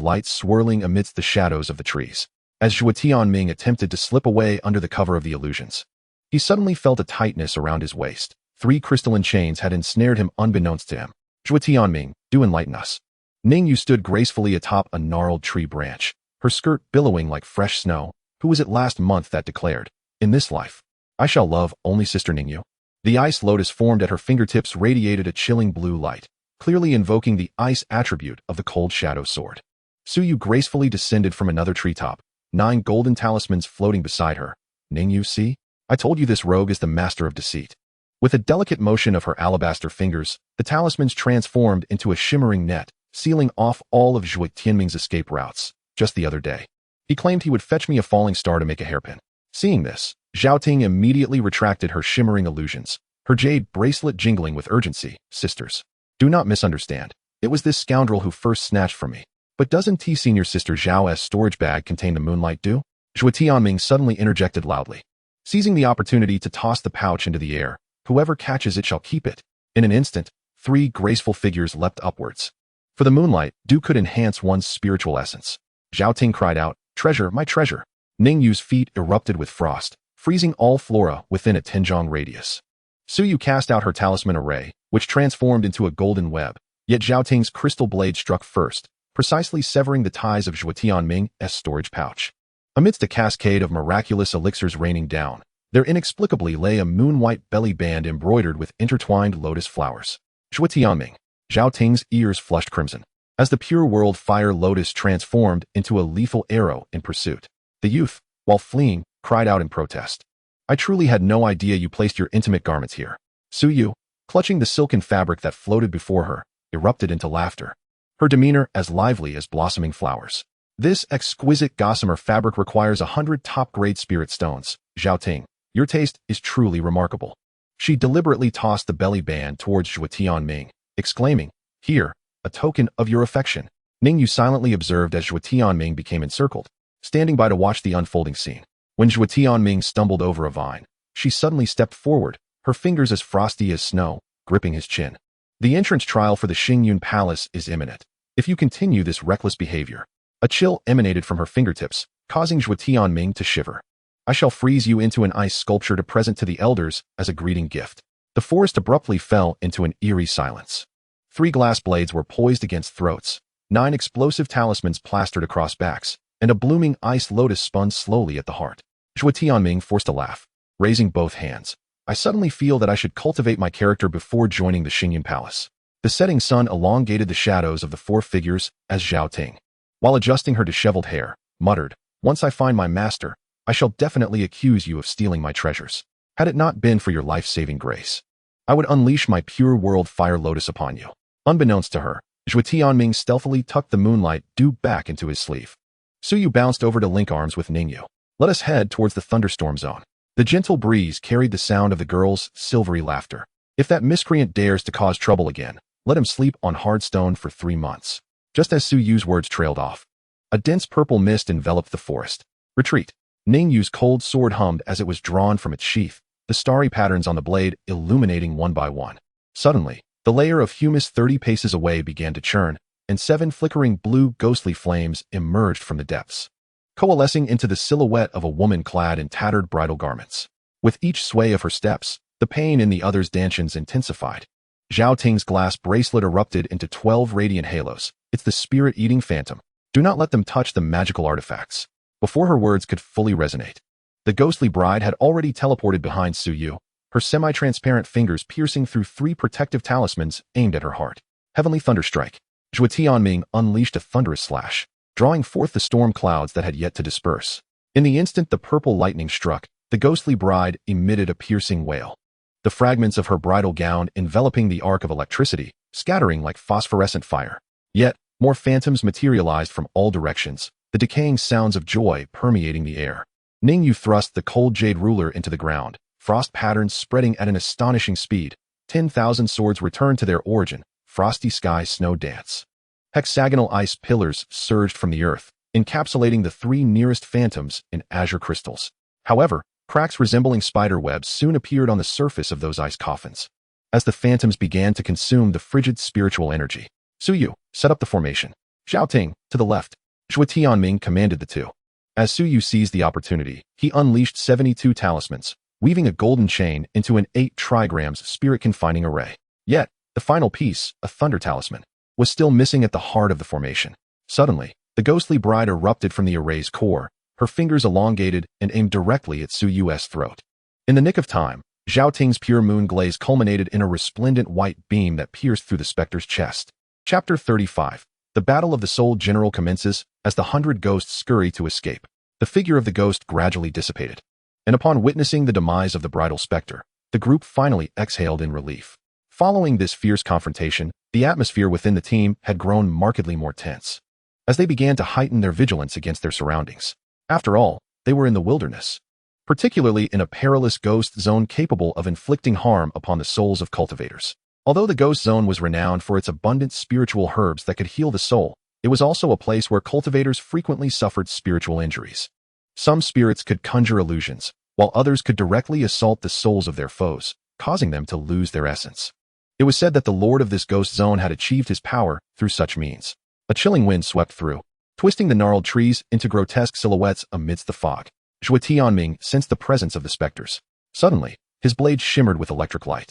light swirling amidst the shadows of the trees. as Zhuo Tianming attempted to slip away under the cover of the illusions. He suddenly felt a tightness around his waist. 3 crystalline chains had ensnared him unbeknownst to him. Zhuo Tianming, do enlighten us. Ningyu stood gracefully atop a gnarled tree branch, her skirt billowing like fresh snow. Who was it last month that declared, "In this life, I shall love only Sister Ningyu"? The ice lotus formed at her fingertips radiated a chilling blue light, clearly invoking the ice attribute of the cold shadow sword. Suyu gracefully descended from another treetop, 9 golden talismans floating beside her. Ningyu, see? I told you this rogue is the master of deceit. With a delicate motion of her alabaster fingers, the talismans transformed into a shimmering net, sealing off all of Zhuo Tianming's escape routes. Just the other day, he claimed he would fetch me a falling star to make a hairpin. Seeing this, Zhao Ting immediately retracted her shimmering illusions, her jade bracelet jingling with urgency. Sisters, do not misunderstand. It was this scoundrel who first snatched from me. But doesn't Senior Sister Zhao's storage bag contain the moonlight dew? Zhuo Tianming suddenly interjected loudly. Seizing the opportunity to toss the pouch into the air, whoever catches it shall keep it. In an instant, 3 graceful figures leapt upwards. For the moonlight, dew could enhance one's spiritual essence. Zhao Ting cried out, "Treasure, my treasure!" Ningyu's feet erupted with frost, freezing all flora within a Tenjong radius. Suyu cast out her talisman array, which transformed into a golden web, yet Zhao Ting's crystal blade struck first, precisely severing the ties of Zhuo Tianming's storage pouch. Amidst a cascade of miraculous elixirs raining down, there inexplicably lay a moon-white belly band embroidered with intertwined lotus flowers. Zhuo Tianming. Zhao Ting's ears flushed crimson, as the pure world fire lotus transformed into a lethal arrow in pursuit. The youth, while fleeing, cried out in protest. I truly had no idea you placed your intimate garments here. Suyu, clutching the silken fabric that floated before her, erupted into laughter, her demeanor as lively as blossoming flowers. This exquisite gossamer fabric requires 100 top-grade spirit stones. Zhao Ting, your taste is truly remarkable. She deliberately tossed the belly band towards Zhuo Tianming, exclaiming, "Here, a token of your affection." Ningyu silently observed as Zhuo Tianming became encircled, standing by to watch the unfolding scene. When Zhuo Tianming stumbled over a vine, she suddenly stepped forward, her fingers as frosty as snow, gripping his chin. The entrance trial for the Xingyun Palace is imminent. If you continue this reckless behavior, a chill emanated from her fingertips, causing Zhuo Tianming to shiver. I shall freeze you into an ice sculpture to present to the elders as a greeting gift. The forest abruptly fell into an eerie silence. 3 glass blades were poised against throats, 9 explosive talismans plastered across backs, and a blooming ice lotus spun slowly at the heart. Zhuo Tianming forced a laugh, raising both hands. I suddenly feel that I should cultivate my character before joining the Xingyun Palace. The setting sun elongated the shadows of the 4 figures as Zhao Ting, while adjusting her disheveled hair, muttered, "Once I find my master, I shall definitely accuse you of stealing my treasures. Had it not been for your life-saving grace, I would unleash my pure world fire lotus upon you." Unbeknownst to her, Zhuo Tianming stealthily tucked the moonlight dew back into his sleeve. Suyu bounced over to link arms with Ningyu. Let us head towards the thunderstorm zone. The gentle breeze carried the sound of the girls' silvery laughter. If that miscreant dares to cause trouble again, let him sleep on hard stone for 3 months. Just as Suyu's words trailed off, a dense purple mist enveloped the forest. Retreat. Ningyu's cold sword hummed as it was drawn from its sheath, the starry patterns on the blade illuminating one by one. Suddenly, the layer of humus 30 paces away began to churn, and 7 flickering blue ghostly flames emerged from the depths, coalescing into the silhouette of a woman clad in tattered bridal garments. With each sway of her steps, the pain in the other's dantions intensified. Zhao Ting's glass bracelet erupted into 12 radiant halos. It's the spirit-eating phantom. Do not let them touch the magical artifacts. Before her words could fully resonate, the ghostly bride had already teleported behind Suyu, her semi-transparent fingers piercing through 3 protective talismans aimed at her heart. Heavenly Thunderstrike. Zhuo Tianming unleashed a thunderous slash, drawing forth the storm clouds that had yet to disperse. In the instant the purple lightning struck, the ghostly bride emitted a piercing wail, the fragments of her bridal gown enveloping the arc of electricity, scattering like phosphorescent fire. Yet, more phantoms materialized from all directions, the decaying sounds of joy permeating the air. Ningyu thrust the cold jade ruler into the ground, frost patterns spreading at an astonishing speed. 10,000 swords returned to their origin, frosty sky snow dance. Hexagonal ice pillars surged from the earth, encapsulating the 3 nearest phantoms in azure crystals. However, cracks resembling spider webs soon appeared on the surface of those ice coffins, as the phantoms began to consume the frigid spiritual energy. Suyu, set up the formation. Zhao Ting, to the left. Zhuo Tianming commanded the 2. As Suyu seized the opportunity, he unleashed 72 talismans, weaving a golden chain into an 8 trigrams spirit-confining array. Yet, the final piece, a thunder talisman, was still missing at the heart of the formation. Suddenly, the ghostly bride erupted from the array's core, her fingers elongated and aimed directly at Suyu's throat. In the nick of time, Zhao Ting's pure moon glaze culminated in a resplendent white beam that pierced through the specter's chest. Chapter 35. The battle of the soul general commences as the 100 ghosts scurry to escape. The figure of the ghost gradually dissipated, and upon witnessing the demise of the bridal specter, the group finally exhaled in relief. Following this fierce confrontation, the atmosphere within the team had grown markedly more tense, as they began to heighten their vigilance against their surroundings. After all, they were in the wilderness, particularly in a perilous ghost zone capable of inflicting harm upon the souls of cultivators. Although the ghost zone was renowned for its abundant spiritual herbs that could heal the soul, it was also a place where cultivators frequently suffered spiritual injuries. Some spirits could conjure illusions, while others could directly assault the souls of their foes, causing them to lose their essence. It was said that the lord of this ghost zone had achieved his power through such means. A chilling wind swept through, twisting the gnarled trees into grotesque silhouettes amidst the fog. Zhuo Tianming sensed the presence of the specters. Suddenly, his blade shimmered with electric light.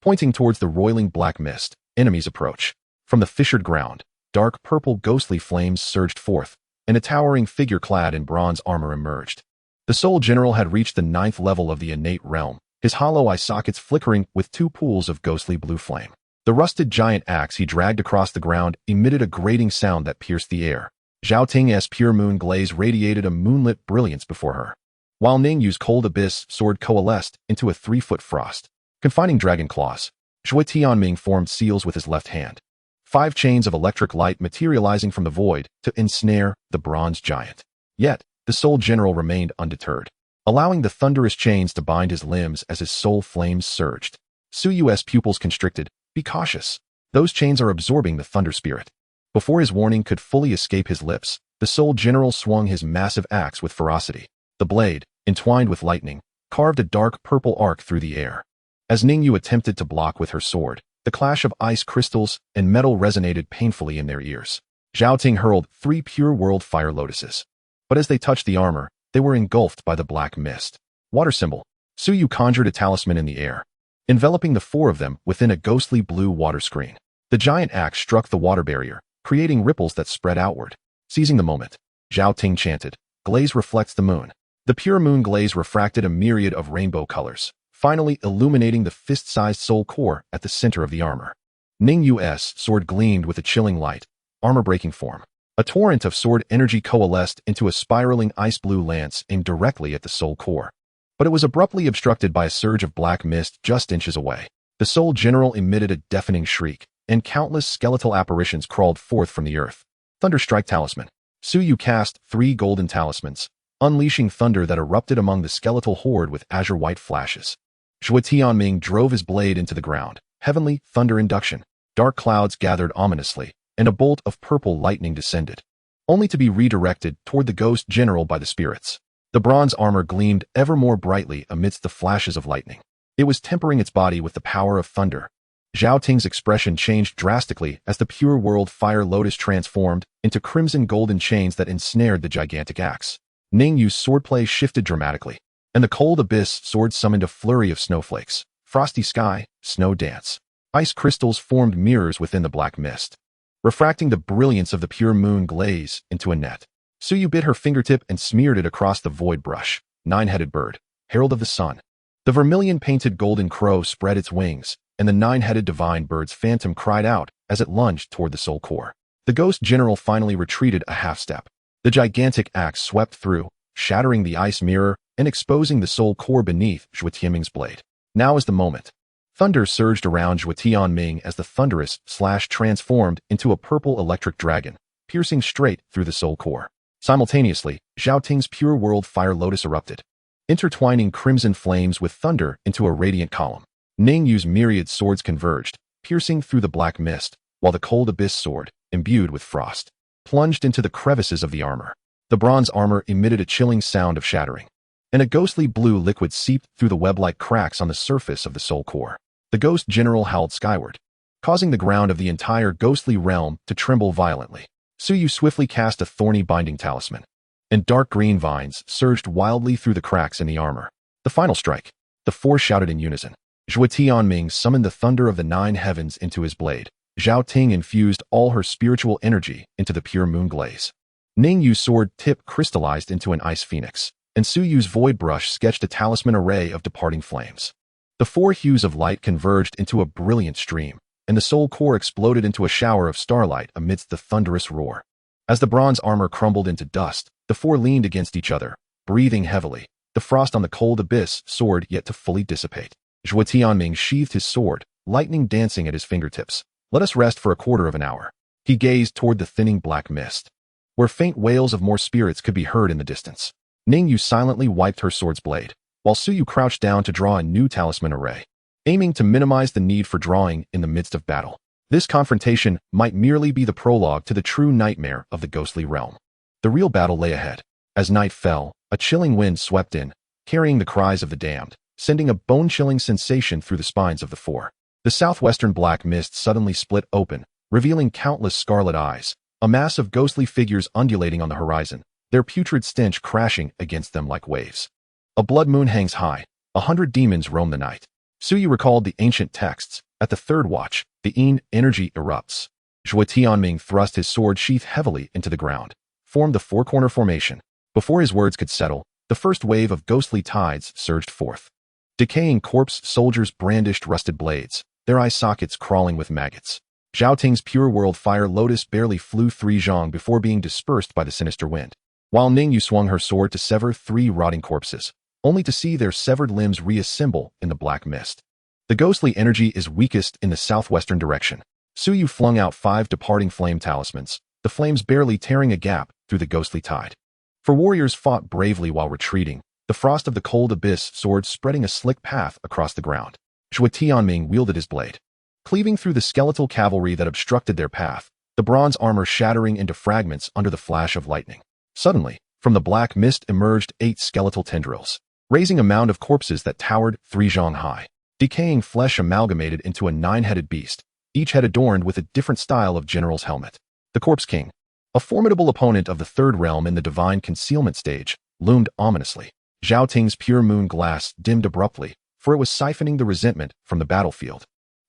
Pointing towards the roiling black mist, enemies approach. From the fissured ground, dark purple ghostly flames surged forth, and a towering figure clad in bronze armor emerged. The soul general had reached the 9th level of the innate realm, his hollow eye sockets flickering with 2 pools of ghostly blue flame. The rusted giant axe he dragged across the ground emitted a grating sound that pierced the air. Zhao Ting's pure moon glaze radiated a moonlit brilliance before her, while Ningyu's cold abyss sword coalesced into a 3-foot frost. Confining dragon claws, Zhuo Tianming formed seals with his left hand, 5 chains of electric light materializing from the void to ensnare the bronze giant. Yet, the soul general remained undeterred, allowing the thunderous chains to bind his limbs as his soul flames surged. Suyu's pupils constricted. Be cautious. Those chains are absorbing the thunder spirit. Before his warning could fully escape his lips, the soul general swung his massive axe with ferocity. The blade, entwined with lightning, carved a dark purple arc through the air. As Ningyu attempted to block with her sword, the clash of ice crystals and metal resonated painfully in their ears. Zhao Ting hurled 3 pure world fire lotuses, but as they touched the armor, they were engulfed by the black mist. Water symbol. Suyu conjured a talisman in the air, enveloping the 4 of them within a ghostly blue water screen. The giant axe struck the water barrier, creating ripples that spread outward. Seizing the moment, Zhao Ting chanted, "Glaze reflects the moon." The pure moon glaze refracted a myriad of rainbow colors, finally illuminating the fist-sized soul core at the center of the armor. Ningyu's sword gleamed with a chilling light, armor-breaking form. A torrent of sword energy coalesced into a spiraling ice blue lance aimed directly at the soul core. But it was abruptly obstructed by a surge of black mist just inches away. The soul general emitted a deafening shriek, and countless skeletal apparitions crawled forth from the earth. Thunderstrike Talisman. Suyu cast 3 golden talismans, unleashing thunder that erupted among the skeletal horde with azure white flashes. Zhuo Tianming drove his blade into the ground. Heavenly Thunder Induction. Dark clouds gathered ominously, and a bolt of purple lightning descended, only to be redirected toward the ghost general by the spirits. The bronze armor gleamed ever more brightly amidst the flashes of lightning. It was tempering its body with the power of thunder. Zhao Ting's expression changed drastically as the pure world fire lotus transformed into crimson golden chains that ensnared the gigantic axe. Ningyu's swordplay shifted dramatically, and the cold abyss sword summoned a flurry of snowflakes. Frosty sky, snow dance. Ice crystals formed mirrors within the black mist, refracting the brilliance of the pure moon glaze into a net. Suyu bit her fingertip and smeared it across the void brush. 9-headed bird, herald of the sun. The vermilion-painted golden crow spread its wings, and the 9-headed divine bird's phantom cried out as it lunged toward the soul core. The ghost general finally retreated a half-step. The gigantic axe swept through, shattering the ice mirror and exposing the soul core beneath Zhuo Tianming's blade. Now is the moment. Thunder surged around Zhuo Tianming as the thunderous slash transformed into a purple electric dragon, piercing straight through the soul core. Simultaneously, Zhao Ting's pure world fire lotus erupted, intertwining crimson flames with thunder into a radiant column. Ningyu's myriad swords converged, piercing through the black mist, while the cold abyss sword, imbued with frost, plunged into the crevices of the armor. The bronze armor emitted a chilling sound of shattering, and a ghostly blue liquid seeped through the web-like cracks on the surface of the soul core. The ghost general howled skyward, causing the ground of the entire ghostly realm to tremble violently. Suyu swiftly cast a thorny binding talisman, and dark green vines surged wildly through the cracks in the armor. The final strike. The four shouted in unison. Zhuo Tianming summoned the thunder of the 9 heavens into his blade. Zhao Ting infused all her spiritual energy into the pure moon glaze. Ningyu's sword tip crystallized into an ice phoenix, and Suyu's void brush sketched a talisman array of departing flames. The 4 hues of light converged into a brilliant stream, and the soul core exploded into a shower of starlight amidst the thunderous roar. As the bronze armor crumbled into dust, the 4 leaned against each other, breathing heavily, the frost on the cold abyss sword yet to fully dissipate. Zhuo Tianming sheathed his sword, lightning dancing at his fingertips. Let us rest for a quarter of an hour. He gazed toward the thinning black mist, where faint wails of more spirits could be heard in the distance. Ningyu silently wiped her sword's blade, while Suyu crouched down to draw a new talisman array, aiming to minimize the need for drawing in the midst of battle. This confrontation might merely be the prologue to the true nightmare of the ghostly realm. The real battle lay ahead. As night fell, a chilling wind swept in, carrying the cries of the damned, sending a bone-chilling sensation through the spines of the 4. The southwestern black mist suddenly split open, revealing countless scarlet eyes, a mass of ghostly figures undulating on the horizon, their putrid stench crashing against them like waves. A blood moon hangs high. 100 demons roam the night. Suyu recalled the ancient texts. At the 3rd watch, the Yin energy erupts. Zhuo Tianming thrust his sword sheath heavily into the ground, formed the 4-corner formation. Before his words could settle, the first wave of ghostly tides surged forth. Decaying corpse soldiers brandished rusted blades, their eye sockets crawling with maggots. Zhao Ting's pure world fire lotus barely flew 3 zhang before being dispersed by the sinister wind, while Ningyu swung her sword to sever 3 rotting corpses, only to see their severed limbs reassemble in the black mist. The ghostly energy is weakest in the southwestern direction. Suyu flung out 5 departing flame talismans, the flames barely tearing a gap through the ghostly tide. For warriors fought bravely while retreating, the frost of the cold abyss sword spreading a slick path across the ground. Zhuo Tianming wielded his blade, cleaving through the skeletal cavalry that obstructed their path, the bronze armor shattering into fragments under the flash of lightning. Suddenly, from the black mist emerged 8 skeletal tendrils, raising a mound of corpses that towered 3 zhang high. Decaying flesh amalgamated into a 9-headed beast, each head adorned with a different style of general's helmet. The Corpse King, a formidable opponent of the 3rd realm in the divine concealment stage, loomed ominously. Zhao Ting's pure moon glass dimmed abruptly, for it was siphoning the resentment from the battlefield.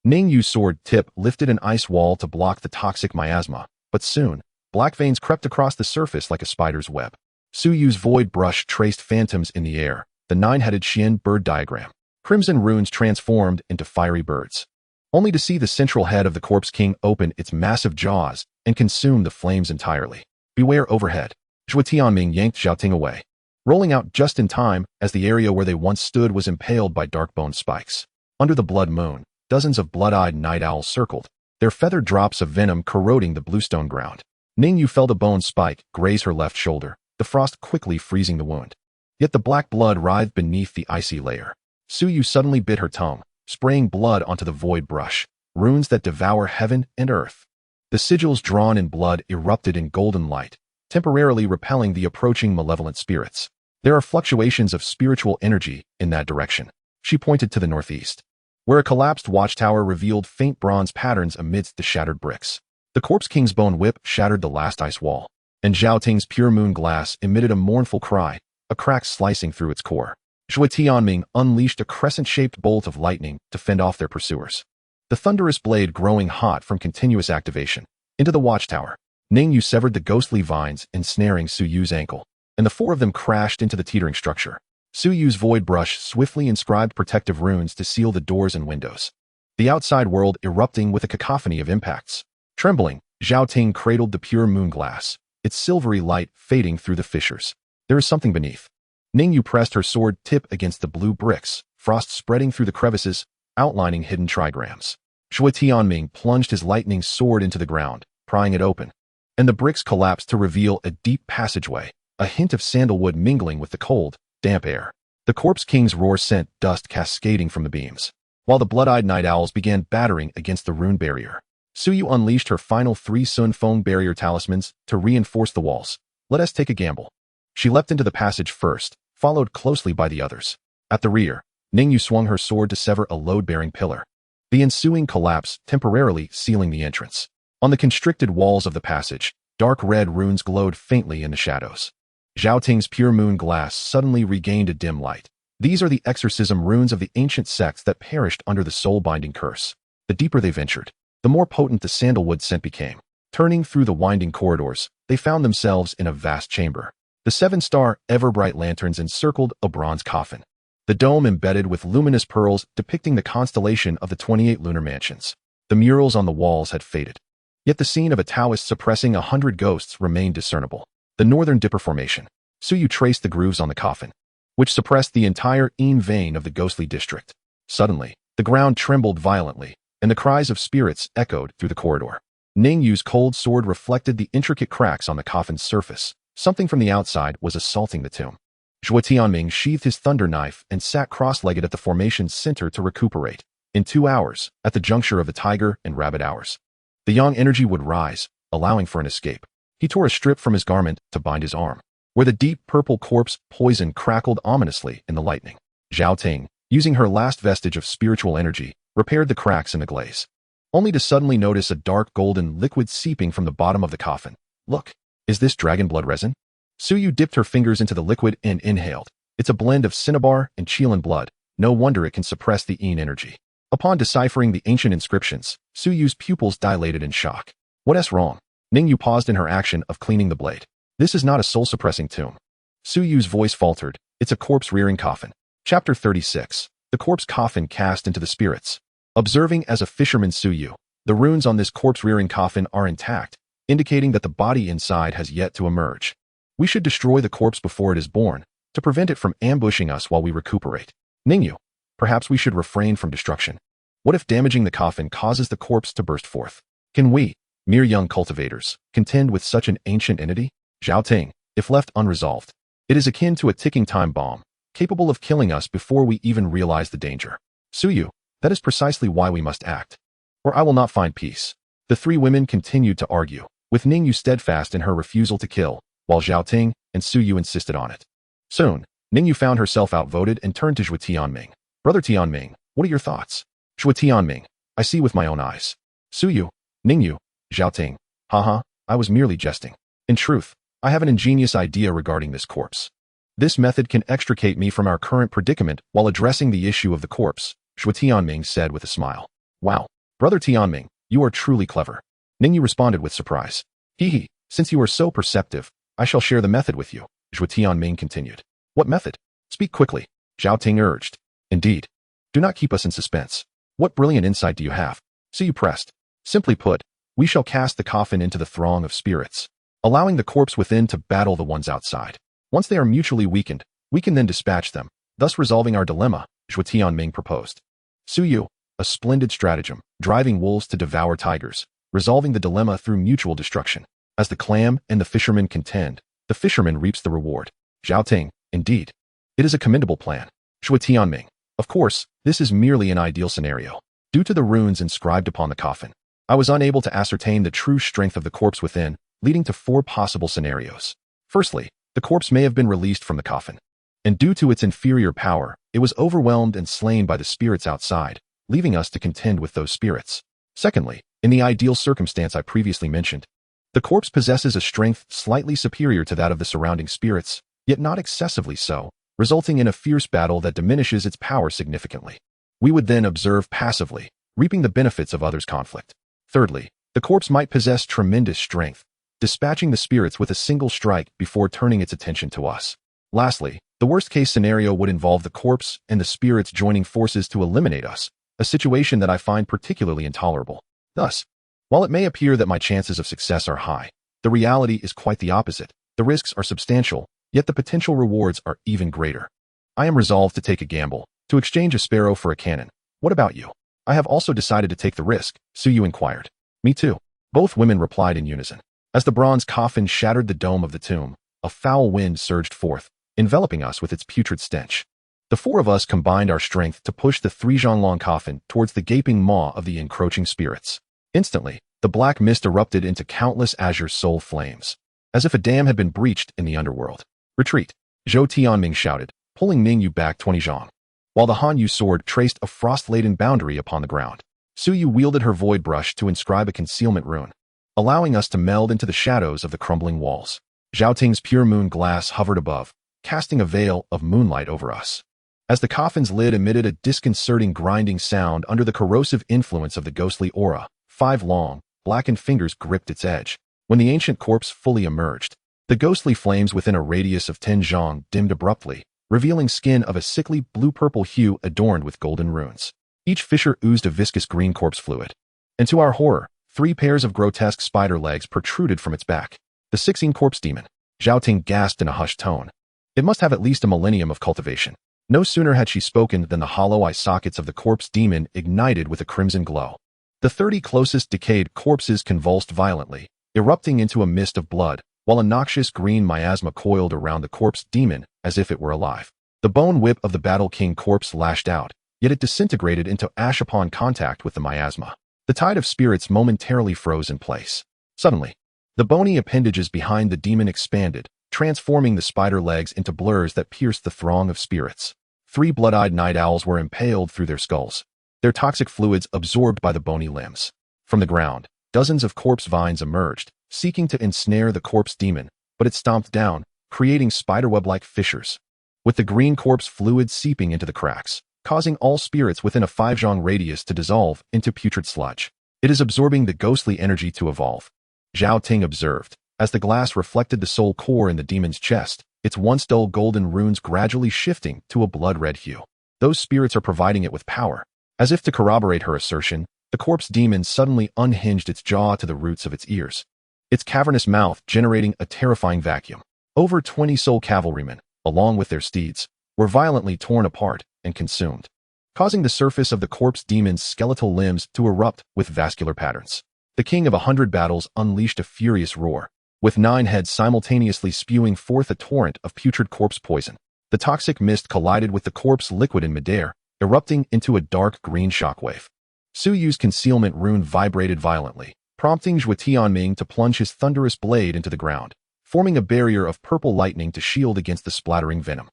Ningyu's sword tip lifted an ice wall to block the toxic miasma, but soon, black veins crept across the surface like a spider's web. Suyu's void brush traced phantoms in the air, the 9-headed Xian bird diagram. Crimson runes transformed into fiery birds, only to see the central head of the Corpse King open its massive jaws and consume the flames entirely. Beware overhead. Zhuo Tianming yanked Zhao Ting away, rolling out just in time as the area where they once stood was impaled by dark-boned spikes. Under the blood moon, dozens of blood-eyed night owls circled, their feathered drops of venom corroding the bluestone ground. Ningyu felt a bone spike graze her left shoulder, the frost quickly freezing the wound. Yet the black blood writhed beneath the icy layer. Suyu suddenly bit her tongue, spraying blood onto the void brush, runes that devour heaven and earth. The sigils drawn in blood erupted in golden light, temporarily repelling the approaching malevolent spirits. There are fluctuations of spiritual energy in that direction. She pointed to the northeast, where a collapsed watchtower revealed faint bronze patterns amidst the shattered bricks. The Corpse King's bone whip shattered the last ice wall, and Zhao Ting's pure moon glass emitted a mournful cry, a crack slicing through its core. Zhuo Tianming unleashed a crescent-shaped bolt of lightning to fend off their pursuers, the thunderous blade growing hot from continuous activation. Into the watchtower, Ningyu severed the ghostly vines ensnaring Suyu's ankle, and the 4 of them crashed into the teetering structure. Suyu's void brush swiftly inscribed protective runes to seal the doors and windows, the outside world erupting with a cacophony of impacts. Trembling, Zhao Ting cradled the pure moon glass, its silvery light fading through the fissures. There is something beneath. Ningyu pressed her sword tip against the blue bricks, frost spreading through the crevices, outlining hidden trigrams. Zhuo Tianming plunged his lightning sword into the ground, prying it open, and the bricks collapsed to reveal a deep passageway, a hint of sandalwood mingling with the cold, damp air. The Corpse King's roar sent dust cascading from the beams, while the blood-eyed night owls began battering against the rune barrier. Suyu unleashed her final 3 Sun Feng barrier talismans to reinforce the walls. Let us take a gamble. She leapt into the passage first, followed closely by the others. At the rear, Ningyu swung her sword to sever a load-bearing pillar, the ensuing collapse temporarily sealing the entrance. On the constricted walls of the passage, dark red runes glowed faintly in the shadows. Zhao Ting's pure moon glass suddenly regained a dim light. These are the exorcism runes of the ancient sects that perished under the soul-binding curse. The deeper they ventured, the more potent the sandalwood scent became. Turning through the winding corridors, they found themselves in a vast chamber. The 7-star, ever-bright lanterns encircled a bronze coffin. The dome embedded with luminous pearls depicting the constellation of the 28 lunar mansions. The murals on the walls had faded. Yet the scene of a Taoist suppressing 100 ghosts remained discernible. The northern Dipper Formation. Suyu traced the grooves on the coffin, which suppressed the entire Yin vein of the ghostly district. Suddenly, the ground trembled violently, and the cries of spirits echoed through the corridor. Ningyu's cold sword reflected the intricate cracks on the coffin's surface. Something from the outside was assaulting the tomb. Zhuo Tianming sheathed his thunder knife and sat cross-legged at the formation's center to recuperate. In 2 hours, at the juncture of the tiger and rabbit hours, the yang energy would rise, allowing for an escape. He tore a strip from his garment to bind his arm, where the deep purple corpse poison crackled ominously in the lightning. Zhao Ting, using her last vestige of spiritual energy, repaired the cracks in the glaze, only to suddenly notice a dark golden liquid seeping from the bottom of the coffin. Look, is this dragon blood resin? Suyu dipped her fingers into the liquid and inhaled. It's a blend of cinnabar and Qilin blood. No wonder it can suppress the Yin energy. Upon deciphering the ancient inscriptions, Suyu's pupils dilated in shock. What's wrong? Ningyu paused in her action of cleaning the blade. This is not a soul-suppressing tomb. Suyu's voice faltered. It's a corpse-rearing coffin. Chapter 36. The corpse coffin cast into the spirits. Observing as a fisherman Suyu, the runes on this corpse-rearing coffin are intact, indicating that the body inside has yet to emerge. We should destroy the corpse before it is born, to prevent it from ambushing us while we recuperate. Ningyu, perhaps we should refrain from destruction. What if damaging the coffin causes the corpse to burst forth? Can we, mere young cultivators, contend with such an ancient entity? Zhao Ting, if left unresolved, it is akin to a ticking time bomb, capable of killing us before we even realize the danger. Suyu, that is precisely why we must act, or I will not find peace. The 3 women continued to argue, with Ningyu steadfast in her refusal to kill, while Zhao Ting and Suyu insisted on it. Soon, Ningyu found herself outvoted and turned to Zhuo Tianming. Brother Tianming, what are your thoughts? Zhuo Tianming, I see with my own eyes. Suyu, Ningyu, Zhao Ting, haha, I was merely jesting. In truth, I have an ingenious idea regarding this corpse. This method can extricate me from our current predicament while addressing the issue of the corpse, Zhuo Tianming said with a smile. Wow, Brother Tianming, you are truly clever. Ningyu responded with surprise. Hee, since you are so perceptive, I shall share the method with you, Zhuo Tianming continued. What method? Speak quickly, Zhao Ting urged. Indeed. Do not keep us in suspense. What brilliant insight do you have? Suyu pressed. Simply put, we shall cast the coffin into the throng of spirits, allowing the corpse within to battle the ones outside. Once they are mutually weakened, we can then dispatch them, thus resolving our dilemma, Zhuo Tianming proposed. Suyu, a splendid stratagem, driving wolves to devour tigers, resolving the dilemma through mutual destruction. As the clam and the fisherman contend, the fisherman reaps the reward. Zhao Ting, indeed. It is a commendable plan. Zhuo Tianming, of course, this is merely an ideal scenario. Due to the runes inscribed upon the coffin, I was unable to ascertain the true strength of the corpse within, leading to 4 possible scenarios. Firstly, the corpse may have been released from the coffin, and due to its inferior power, it was overwhelmed and slain by the spirits outside, leaving us to contend with those spirits. Secondly, in the ideal circumstance I previously mentioned, the corpse possesses a strength slightly superior to that of the surrounding spirits, yet not excessively so, resulting in a fierce battle that diminishes its power significantly. We would then observe passively, reaping the benefits of others' conflict. Thirdly, the corpse might possess tremendous strength, dispatching the spirits with a single strike before turning its attention to us. Lastly, the worst-case scenario would involve the corpse and the spirits joining forces to eliminate us, a situation that I find particularly intolerable. Thus, while it may appear that my chances of success are high, the reality is quite the opposite. The risks are substantial, yet the potential rewards are even greater. I am resolved to take a gamble, to exchange a sparrow for a cannon. What about you? I have also decided to take the risk, Suyu inquired. Me too. Both women replied in unison. As the bronze coffin shattered the dome of the tomb, a foul wind surged forth, enveloping us with its putrid stench. The 4 of us combined our strength to push the 3-zhonglong coffin towards the gaping maw of the encroaching spirits. Instantly, the black mist erupted into countless azure soul flames, as if a dam had been breached in the underworld. Retreat, Zhuo Tianming shouted, pulling Ningyu back 20 zhong, while the Hanyu sword traced a frost-laden boundary upon the ground. Suyu wielded her void brush to inscribe a concealment rune, allowing us to meld into the shadows of the crumbling walls. Zhao Ting's pure moon glass hovered above, casting a veil of moonlight over us. As the coffin's lid emitted a disconcerting grinding sound under the corrosive influence of the ghostly aura, 5 long, blackened fingers gripped its edge. When the ancient corpse fully emerged, the ghostly flames within a radius of 10 zhang dimmed abruptly, revealing skin of a sickly blue-purple hue adorned with golden runes. Each fissure oozed a viscous green corpse fluid. And to our horror, 3 pairs of grotesque spider legs protruded from its back. The 16 corpse demon. Zhao Ting gasped in a hushed tone. It must have at least a millennium of cultivation. No sooner had she spoken than the hollow eye sockets of the corpse demon ignited with a crimson glow. The 30 closest decayed corpses convulsed violently, erupting into a mist of blood, while a noxious green miasma coiled around the corpse demon as if it were alive. The bone whip of the Battle King corpse lashed out, yet it disintegrated into ash upon contact with the miasma. The tide of spirits momentarily froze in place. Suddenly, the bony appendages behind the demon expanded, transforming the spider legs into blurs that pierced the throng of spirits. 3 blood-eyed night owls were impaled through their skulls, their toxic fluids absorbed by the bony limbs. From the ground, dozens of corpse vines emerged, seeking to ensnare the corpse demon, but it stomped down, creating spiderweb-like fissures. With the green corpse fluid seeping into the cracks, causing all spirits within a 5 zhang radius to dissolve into putrid sludge. It is absorbing the ghostly energy to evolve. Zhao Ting observed, as the glass reflected the soul core in the demon's chest, its once dull golden runes gradually shifting to a blood-red hue. Those spirits are providing it with power. As if to corroborate her assertion, the corpse demon suddenly unhinged its jaw to the roots of its ears, its cavernous mouth generating a terrifying vacuum. Over 20 soul cavalrymen, along with their steeds, were violently torn apart and consumed, causing the surface of the corpse demon's skeletal limbs to erupt with vascular patterns. The king of 100 battles unleashed a furious roar, with 9 heads simultaneously spewing forth a torrent of putrid corpse poison. The toxic mist collided with the corpse liquid in midair, erupting into a dark green shockwave. Su Yu's concealment rune vibrated violently, prompting Zhuo Tianming to plunge his thunderous blade into the ground, forming a barrier of purple lightning to shield against the splattering venom.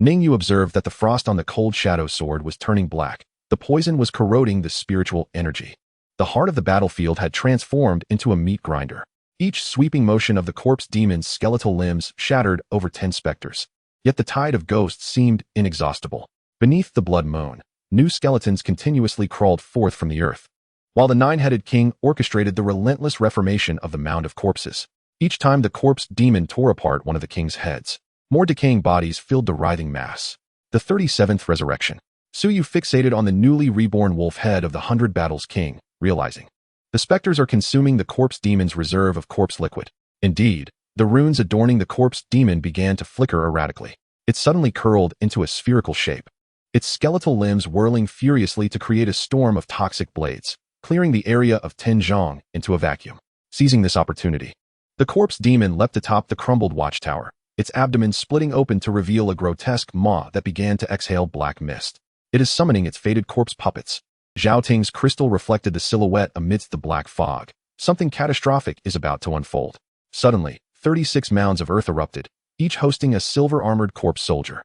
Ningyu observed that the frost on the cold shadow sword was turning black. The poison was corroding the spiritual energy. The heart of the battlefield had transformed into a meat grinder. Each sweeping motion of the corpse demon's skeletal limbs shattered over 10 specters. Yet the tide of ghosts seemed inexhaustible. Beneath the blood moan, new skeletons continuously crawled forth from the earth, while the 9-headed king orchestrated the relentless reformation of the mound of corpses. Each time the corpse demon tore apart one of the king's heads, more decaying bodies filled the writhing mass. The 37th resurrection. Su Yu fixated on the newly reborn wolf head of the 100 battles king, realizing the specters are consuming the corpse demon's reserve of corpse liquid. Indeed, the runes adorning the corpse demon began to flicker erratically. It suddenly curled into a spherical shape, its skeletal limbs whirling furiously to create a storm of toxic blades, clearing the area of 10 zhang into a vacuum. Seizing this opportunity, the corpse demon leapt atop the crumbled watchtower, its abdomen splitting open to reveal a grotesque maw that began to exhale black mist. It is summoning its faded corpse puppets. Zhao Ting's crystal reflected the silhouette amidst the black fog. Something catastrophic is about to unfold. Suddenly, 36 mounds of earth erupted, each hosting a silver-armored corpse soldier.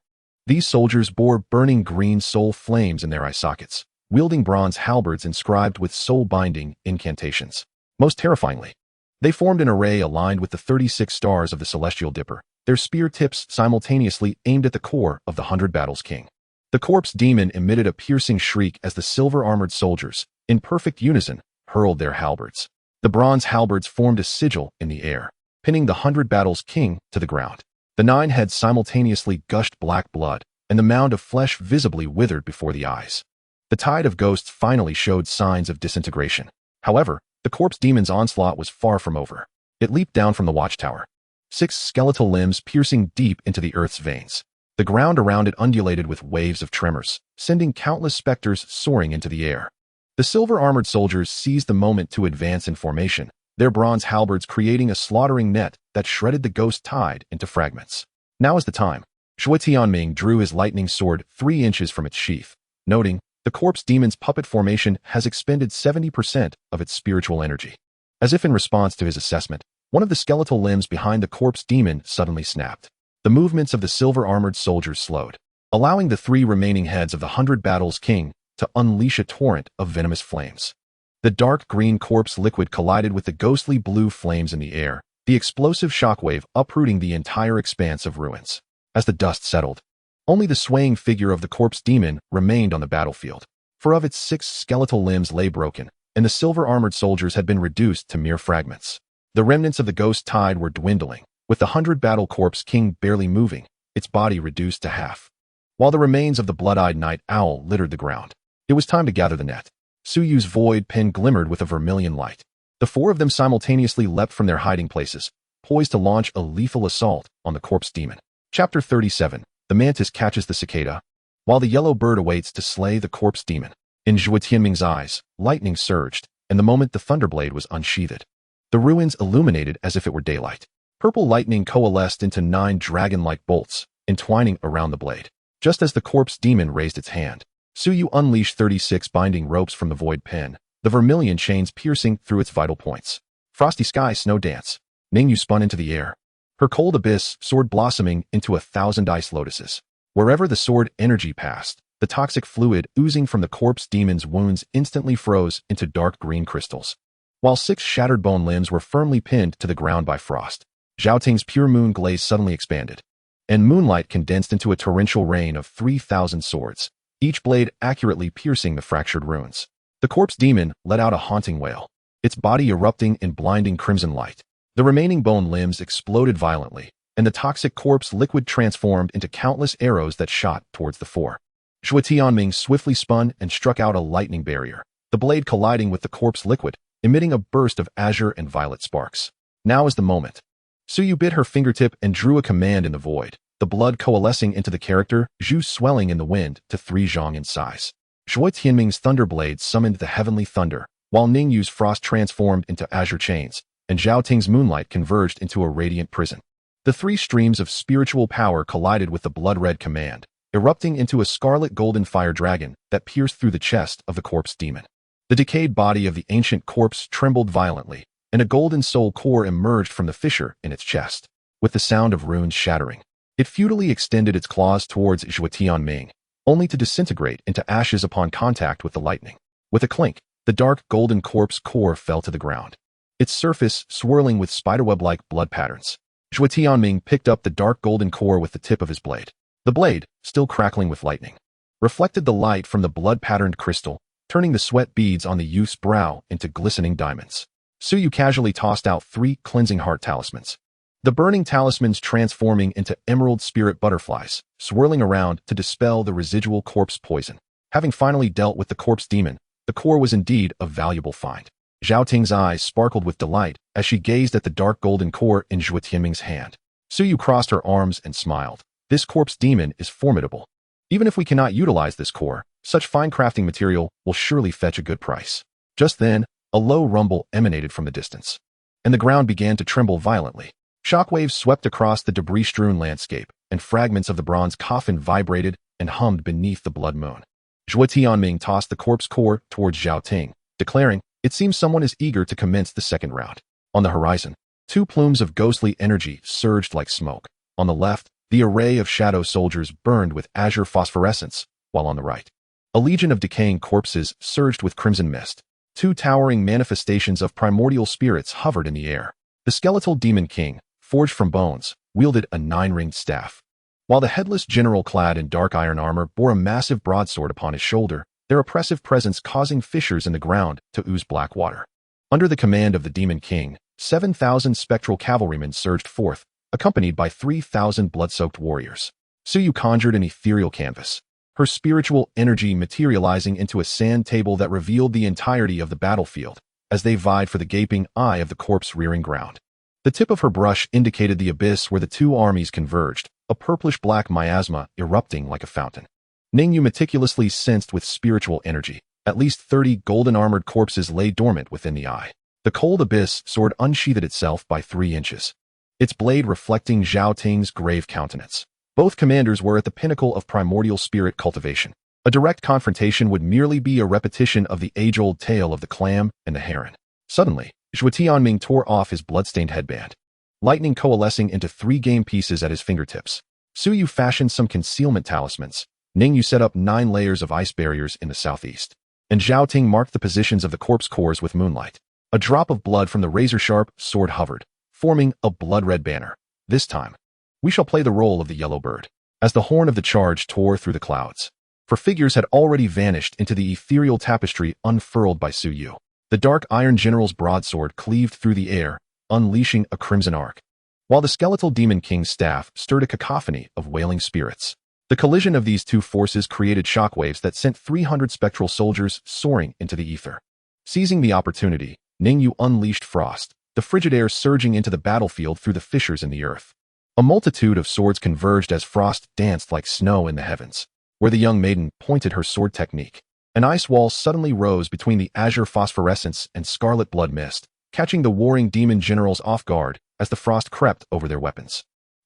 These soldiers bore burning green soul flames in their eye sockets, wielding bronze halberds inscribed with soul-binding incantations. Most terrifyingly, they formed an array aligned with the 36 stars of the celestial dipper, their spear tips simultaneously aimed at the core of the 100 battles king. The corpse demon emitted a piercing shriek as the silver-armored soldiers, in perfect unison, hurled their halberds. The bronze halberds formed a sigil in the air, pinning the 100 battles king to the ground. The 9 heads simultaneously gushed black blood, and the mound of flesh visibly withered before the eyes. The tide of ghosts finally showed signs of disintegration. However, the corpse demon's onslaught was far from over. It leaped down from the watchtower, 6 skeletal limbs piercing deep into the earth's veins. The ground around it undulated with waves of tremors, sending countless specters soaring into the air. The silver-armored soldiers seized the moment to advance in formation, their bronze halberds creating a slaughtering net that shredded the ghost tide into fragments. Now is the time. Zhuo Tianming drew his lightning sword 3 inches from its sheath, noting, the corpse demon's puppet formation has expended 70% of its spiritual energy. As if in response to his assessment, one of the skeletal limbs behind the corpse demon suddenly snapped. The movements of the silver-armored soldiers slowed, allowing the 3 remaining heads of the 100 battles king to unleash a torrent of venomous flames. The dark green corpse liquid collided with the ghostly blue flames in the air, the explosive shockwave uprooting the entire expanse of ruins. As the dust settled, only the swaying figure of the corpse demon remained on the battlefield. For of its 6 skeletal limbs lay broken, and the silver-armored soldiers had been reduced to mere fragments. The remnants of the ghost tide were dwindling, with the 100 battle corpse king barely moving, its body reduced to half, while the remains of the blood-eyed night owl littered the ground. It was time to gather the net. Suyu's void pen glimmered with a vermilion light. The 4 of them simultaneously leapt from their hiding places, poised to launch a lethal assault on the corpse demon. Chapter 37. The mantis catches the cicada, while the yellow bird awaits to slay the corpse demon. In Zhuo Tianming's eyes, lightning surged, and the moment the thunderblade was unsheathed, the ruins illuminated as if it were daylight. Purple lightning coalesced into 9 dragon-like bolts, entwining around the blade. Just as the corpse demon raised its hand, Suyu unleashed 36 binding ropes from the void pen, the vermilion chains piercing through its vital points. Frosty sky snow dance. Ningyu spun into the air, her cold abyss sword blossoming into 1,000 ice lotuses. Wherever the sword energy passed, the toxic fluid oozing from the corpse demon's wounds instantly froze into dark green crystals, while 6 shattered bone limbs were firmly pinned to the ground by frost. Zhao Ting's pure moon glaze suddenly expanded, and moonlight condensed into a torrential rain of 3,000 swords, each blade accurately piercing the fractured runes. The corpse demon let out a haunting wail, its body erupting in blinding crimson light. The remaining bone limbs exploded violently, and the toxic corpse liquid transformed into countless arrows that shot towards the 4. Zhuo Tianming swiftly spun and struck out a lightning barrier, the blade colliding with the corpse liquid, emitting a burst of azure and violet sparks. Now is the moment. Suyu bit her fingertip and drew a command in the void, the blood coalescing into the character, Zhu swelling in the wind to 3 zhong in size. Zhuo Tianming's thunderblade summoned the heavenly thunder, while Ningyu's frost transformed into azure chains, and Zhao Ting's moonlight converged into a radiant prison. The 3 streams of spiritual power collided with the blood-red command, erupting into a scarlet golden fire dragon that pierced through the chest of the corpse demon. The decayed body of the ancient corpse trembled violently, and a golden soul core emerged from the fissure in its chest. With the sound of runes shattering, it futilely extended its claws towards Zhuo Tianming, only to disintegrate into ashes upon contact with the lightning. With a clink, the dark golden corpse core fell to the ground, its surface swirling with spiderweb-like blood patterns. Zhuo Tianming picked up the dark golden core with the tip of his blade. The blade, still crackling with lightning, reflected the light from the blood-patterned crystal, turning the sweat beads on the youth's brow into glistening diamonds. Suyu casually tossed out 3 cleansing heart talismans, the burning talismans transforming into emerald spirit butterflies, swirling around to dispel the residual corpse poison. Having finally dealt with the corpse demon, the core was indeed a valuable find. Zhao Ting's eyes sparkled with delight as she gazed at the dark golden core in Zhuo Tianming's hand. Suyu crossed her arms and smiled. This corpse demon is formidable. Even if we cannot utilize this core, such fine crafting material will surely fetch a good price. Just then, a low rumble emanated from the distance, and the ground began to tremble violently. Shockwaves swept across the debris-strewn landscape, and fragments of the bronze coffin vibrated and hummed beneath the blood moon. Zhuo Tianming tossed the corpse core towards Zhao Ting, declaring, "It seems someone is eager to commence the second round." On the horizon, 2 plumes of ghostly energy surged like smoke. On the left, the array of shadow soldiers burned with azure phosphorescence, while on the right, a legion of decaying corpses surged with crimson mist. 2 towering manifestations of primordial spirits hovered in the air. The skeletal demon king, forged from bones, wielded a 9-ringed staff, while the headless general clad in dark iron armor bore a massive broadsword upon his shoulder, their oppressive presence causing fissures in the ground to ooze black water. Under the command of the demon king, 7,000 spectral cavalrymen surged forth, accompanied by 3,000 blood-soaked warriors. Suyu conjured an ethereal canvas, her spiritual energy materializing into a sand table that revealed the entirety of the battlefield, as they vied for the gaping eye of the corpse-rearing ground. The tip of her brush indicated the abyss where the 2 armies converged, a purplish-black miasma erupting like a fountain. Ningyu meticulously sensed with spiritual energy. At least 30 golden-armored corpses lay dormant within the eye. The cold abyss sword unsheathed itself by 3 inches, its blade reflecting Zhao Ting's grave countenance. Both commanders were at the pinnacle of primordial spirit cultivation. A direct confrontation would merely be a repetition of the age-old tale of the clam and the heron. Suddenly, Zhuo Tianming tore off his blood-stained headband, lightning coalescing into 3 game pieces at his fingertips. Suyu fashioned some concealment talismans. Ningyu set up 9 layers of ice barriers in the southeast, and Zhao Ting marked the positions of the corpse cores with moonlight. A drop of blood from the razor-sharp sword hovered, forming a blood-red banner. This time, we shall play the role of the yellow bird, as the horn of the charge tore through the clouds. For figures had already vanished into the ethereal tapestry unfurled by Su Yu. The dark iron general's broadsword cleaved through the air, unleashing a crimson arc, while the skeletal demon king's staff stirred a cacophony of wailing spirits. The collision of these two forces created shockwaves that sent 300 spectral soldiers soaring into the ether. Seizing the opportunity, Ningyu unleashed frost, the frigid air surging into the battlefield through the fissures in the earth. A multitude of swords converged as frost danced like snow in the heavens. Where the young maiden pointed her sword technique, an ice wall suddenly rose between the azure phosphorescence and scarlet blood mist, catching the warring demon generals off guard as the frost crept over their weapons.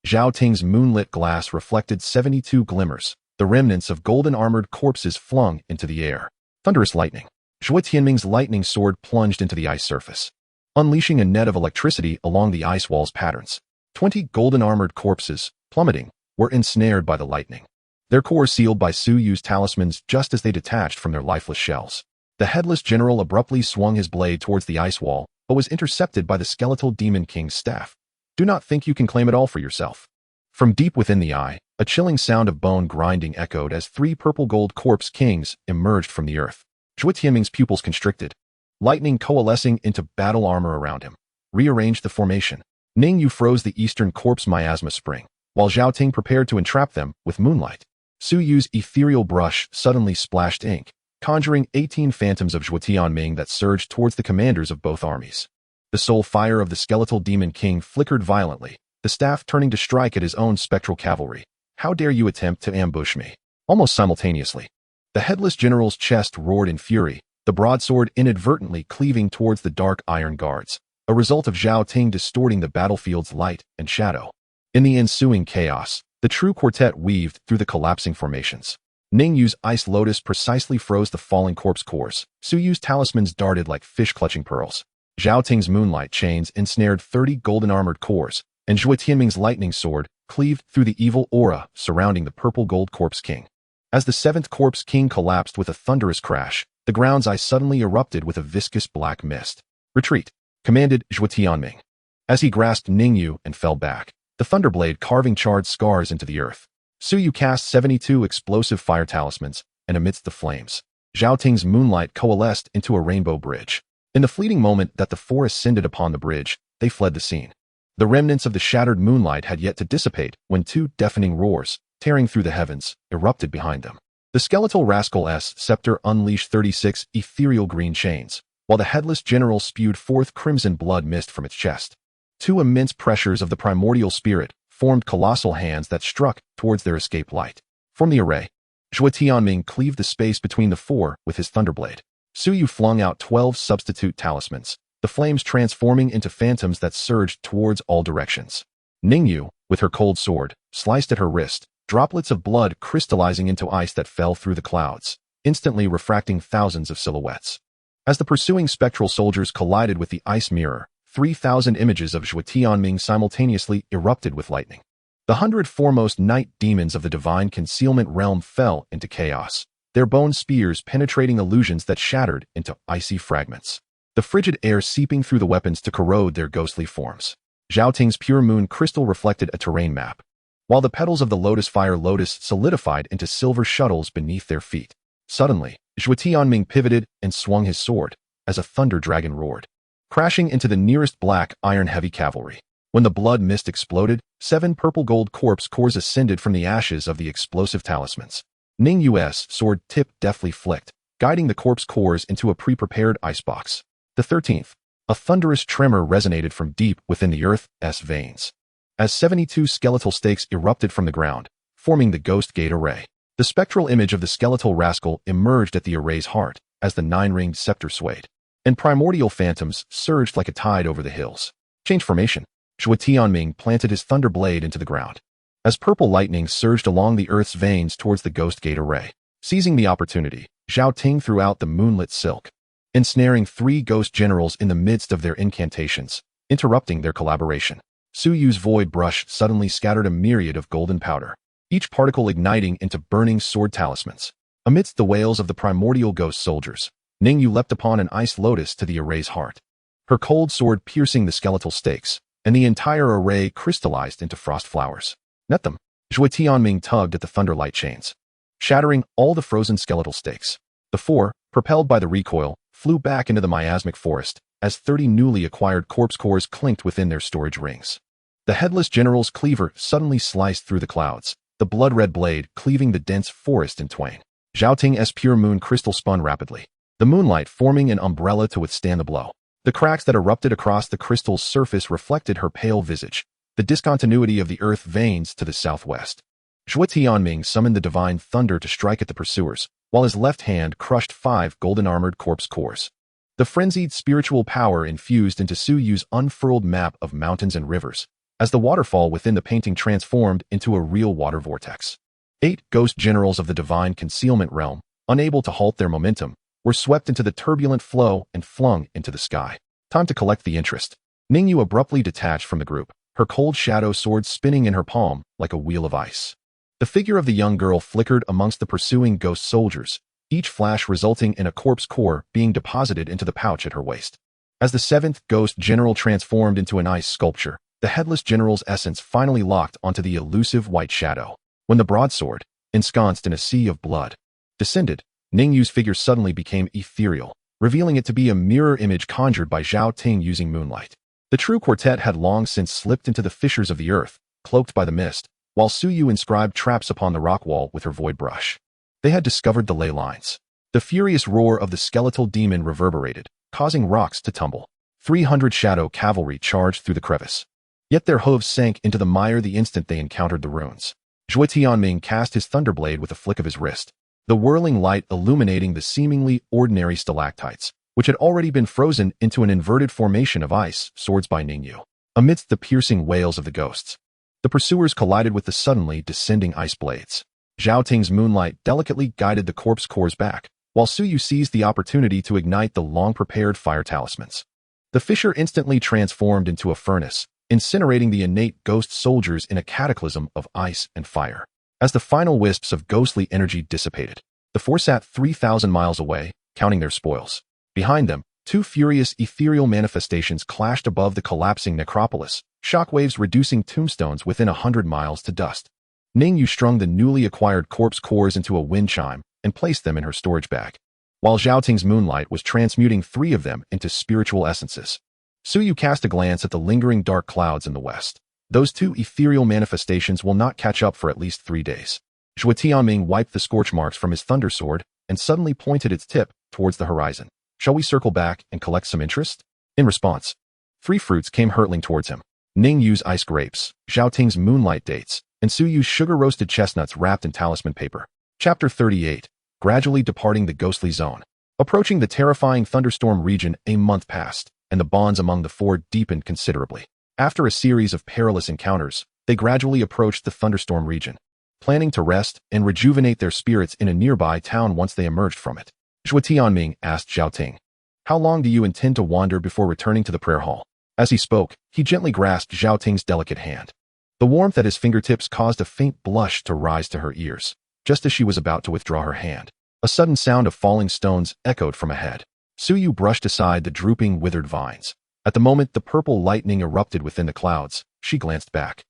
Zhao Ting's moonlit glass reflected 72 glimmers, the remnants of golden-armored corpses flung into the air. Thunderous lightning. Zhuo Tianming's lightning sword plunged into the ice surface, unleashing a net of electricity along the ice wall's patterns. 20 golden-armored corpses, plummeting, were ensnared by the lightning, their cores sealed by Su Yu's talismans just as they detached from their lifeless shells. The headless general abruptly swung his blade towards the ice wall, but was intercepted by the skeletal demon king's staff. Do not think you can claim it all for yourself. From deep within the eye, a chilling sound of bone grinding echoed as 3 purple-gold corpse kings emerged from the earth. Zhuo Tianming's pupils constricted, lightning coalescing into battle armor around him, rearranged the formation. Ningyu froze the eastern corpse miasma spring, while Zhao Ting prepared to entrap them with moonlight. Su Yu's ethereal brush suddenly splashed ink, conjuring 18 phantoms of Zhuo Tianming that surged towards the commanders of both armies. The soul fire of the skeletal demon king flickered violently, the staff turning to strike at his own spectral cavalry. How dare you attempt to ambush me? Almost simultaneously, the headless general's chest roared in fury, the broadsword inadvertently cleaving towards the dark iron guards, a result of Zhao Ting distorting the battlefield's light and shadow. In the ensuing chaos, the true quartet weaved through the collapsing formations. Ningyu's ice lotus precisely froze the falling corpse cores. Su Yu's talismans darted like fish-clutching pearls. Zhao Ting's moonlight chains ensnared 30 golden-armored cores, and Zhuo Tianming's lightning sword cleaved through the evil aura surrounding the purple-gold corpse king. As the 7th corpse king collapsed with a thunderous crash, the ground's ice suddenly erupted with a viscous black mist. Retreat, commanded Zhuo Tianming. As he grasped Ningyu and fell back, the thunderblade carving charred scars into the earth. Su Yu cast 72 explosive fire talismans, and amidst the flames, Zhao Ting's moonlight coalesced into a rainbow bridge. In the fleeting moment that the four ascended upon the bridge, they fled the scene. The remnants of the shattered moonlight had yet to dissipate when 2 deafening roars, tearing through the heavens, erupted behind them. The skeletal rascal's scepter unleashed 36 ethereal green chains, while the headless general spewed forth crimson blood mist from its chest. 2 immense pressures of the primordial spirit formed colossal hands that struck towards their escape light. From the array, Zhuo Tianming cleaved the space between the 4 with his thunderblade. Su Yu flung out 12 substitute talismans, the flames transforming into phantoms that surged towards all directions. Ningyu, with her cold sword, sliced at her wrist, droplets of blood crystallizing into ice that fell through the clouds, instantly refracting thousands of silhouettes. As the pursuing spectral soldiers collided with the ice mirror, 3,000 images of Zhuo Tianming simultaneously erupted with lightning. The 100 foremost night demons of the divine concealment realm fell into chaos, their bone spears penetrating illusions that shattered into icy fragments, the frigid air seeping through the weapons to corrode their ghostly forms. Zhao Ting's pure moon crystal reflected a terrain map, while the petals of the lotus fire lotus solidified into silver shuttles beneath their feet. Suddenly, Zhuo Tianming pivoted and swung his sword, as a thunder dragon roared, crashing into the nearest black iron-heavy cavalry. When the blood mist exploded, 7 purple-gold corpse cores ascended from the ashes of the explosive talismans. Ningyu's sword tip deftly flicked, guiding the corpse cores into a pre-prepared icebox. The 13th, a thunderous tremor resonated from deep within the earth's veins, as 72 skeletal stakes erupted from the ground, forming the Ghost Gate array. The spectral image of the skeletal rascal emerged at the array's heart as the 9-ringed scepter swayed, and primordial phantoms surged like a tide over the hills. Change formation. Zhuo Tianming planted his thunder blade into the ground, as purple lightning surged along the earth's veins towards the Ghost Gate array. Seizing the opportunity, Zhao Ting threw out the moonlit silk, ensnaring 3 ghost generals in the midst of their incantations, interrupting their collaboration. Su Yu's void brush suddenly scattered a myriad of golden powder, each particle igniting into burning sword talismans. Amidst the wails of the primordial ghost soldiers, Ningyu leapt upon an ice lotus to the array's heart, her cold sword piercing the skeletal stakes, and the entire array crystallized into frost flowers. Net them. Zhuo Tianming tugged at the thunder light chains, shattering all the frozen skeletal stakes. The four, propelled by the recoil, flew back into the miasmic forest as 30 newly acquired corpse cores clinked within their storage rings. The headless general's cleaver suddenly sliced through the clouds, the blood-red blade cleaving the dense forest in twain. Zhao Ting's pure moon crystal spun rapidly, the moonlight forming an umbrella to withstand the blow. The cracks that erupted across the crystal's surface reflected her pale visage, the discontinuity of the earth veins to the southwest. Zhuo Tianming summoned the divine thunder to strike at the pursuers, while his left hand crushed 5 golden-armored corpse cores. The frenzied spiritual power infused into Su Yu's unfurled map of mountains and rivers, as the waterfall within the painting transformed into a real water vortex. 8 ghost generals of the divine concealment realm, unable to halt their momentum, were swept into the turbulent flow and flung into the sky. Time to collect the interest. Ningyu abruptly detached from the group, her cold shadow sword spinning in her palm like a wheel of ice. The figure of the young girl flickered amongst the pursuing ghost soldiers, each flash resulting in a corpse core being deposited into the pouch at her waist. As the 7th ghost general transformed into an ice sculpture, the headless general's essence finally locked onto the elusive white shadow. When the broadsword, ensconced in a sea of blood, descended, Ningyu's figure suddenly became ethereal, revealing it to be a mirror image conjured by Zhao Ting using moonlight. The true quartet had long since slipped into the fissures of the earth, cloaked by the mist, while Su Yu inscribed traps upon the rock wall with her void brush. They had discovered the ley lines. The furious roar of the skeletal demon reverberated, causing rocks to tumble. 300 shadow cavalry charged through the crevice. Yet their hooves sank into the mire the instant they encountered the ruins. Zhuo Tianming cast his thunderblade with a flick of his wrist, the whirling light illuminating the seemingly ordinary stalactites, which had already been frozen into an inverted formation of ice swords by Ningyu. Amidst the piercing wails of the ghosts, the pursuers collided with the suddenly descending ice blades. Zhao Ting's moonlight delicately guided the corpse cores back, while Su Yu seized the opportunity to ignite the long-prepared fire talismans. The fissure instantly transformed into a furnace, incinerating the innate ghost soldiers in a cataclysm of ice and fire. As the final wisps of ghostly energy dissipated, the four sat 3,000 miles away, counting their spoils. Behind them, 2 furious ethereal manifestations clashed above the collapsing necropolis, shockwaves reducing tombstones within 100 miles to dust. Ningyu strung the newly acquired corpse cores into a wind chime and placed them in her storage bag, while Zhao Ting's moonlight was transmuting 3 of them into spiritual essences. Su Yu cast a glance at the lingering dark clouds in the west. Those 2 ethereal manifestations will not catch up for at least 3 days. Zhuo Tianming wiped the scorch marks from his thunder sword and suddenly pointed its tip towards the horizon. Shall we circle back and collect some interest? In response, 3 fruits came hurtling towards him. Ningyu's ice grapes, Zhao Ting's moonlight dates, and Su Yu's sugar-roasted chestnuts wrapped in talisman paper. Chapter 38. Gradually departing the ghostly zone. Approaching the terrifying thunderstorm region, a month passed, and the bonds among the 4 deepened considerably. After a series of perilous encounters, they gradually approached the thunderstorm region, planning to rest and rejuvenate their spirits in a nearby town once they emerged from it. Zhuo Tianming asked Zhao Ting, "How long do you intend to wander before returning to the prayer hall?" As he spoke, he gently grasped Zhao Ting's delicate hand. The warmth at his fingertips caused a faint blush to rise to her ears, just as she was about to withdraw her hand. A sudden sound of falling stones echoed from ahead. Su Yu brushed aside the drooping, withered vines. At the moment the purple lightning erupted within the clouds, she glanced back,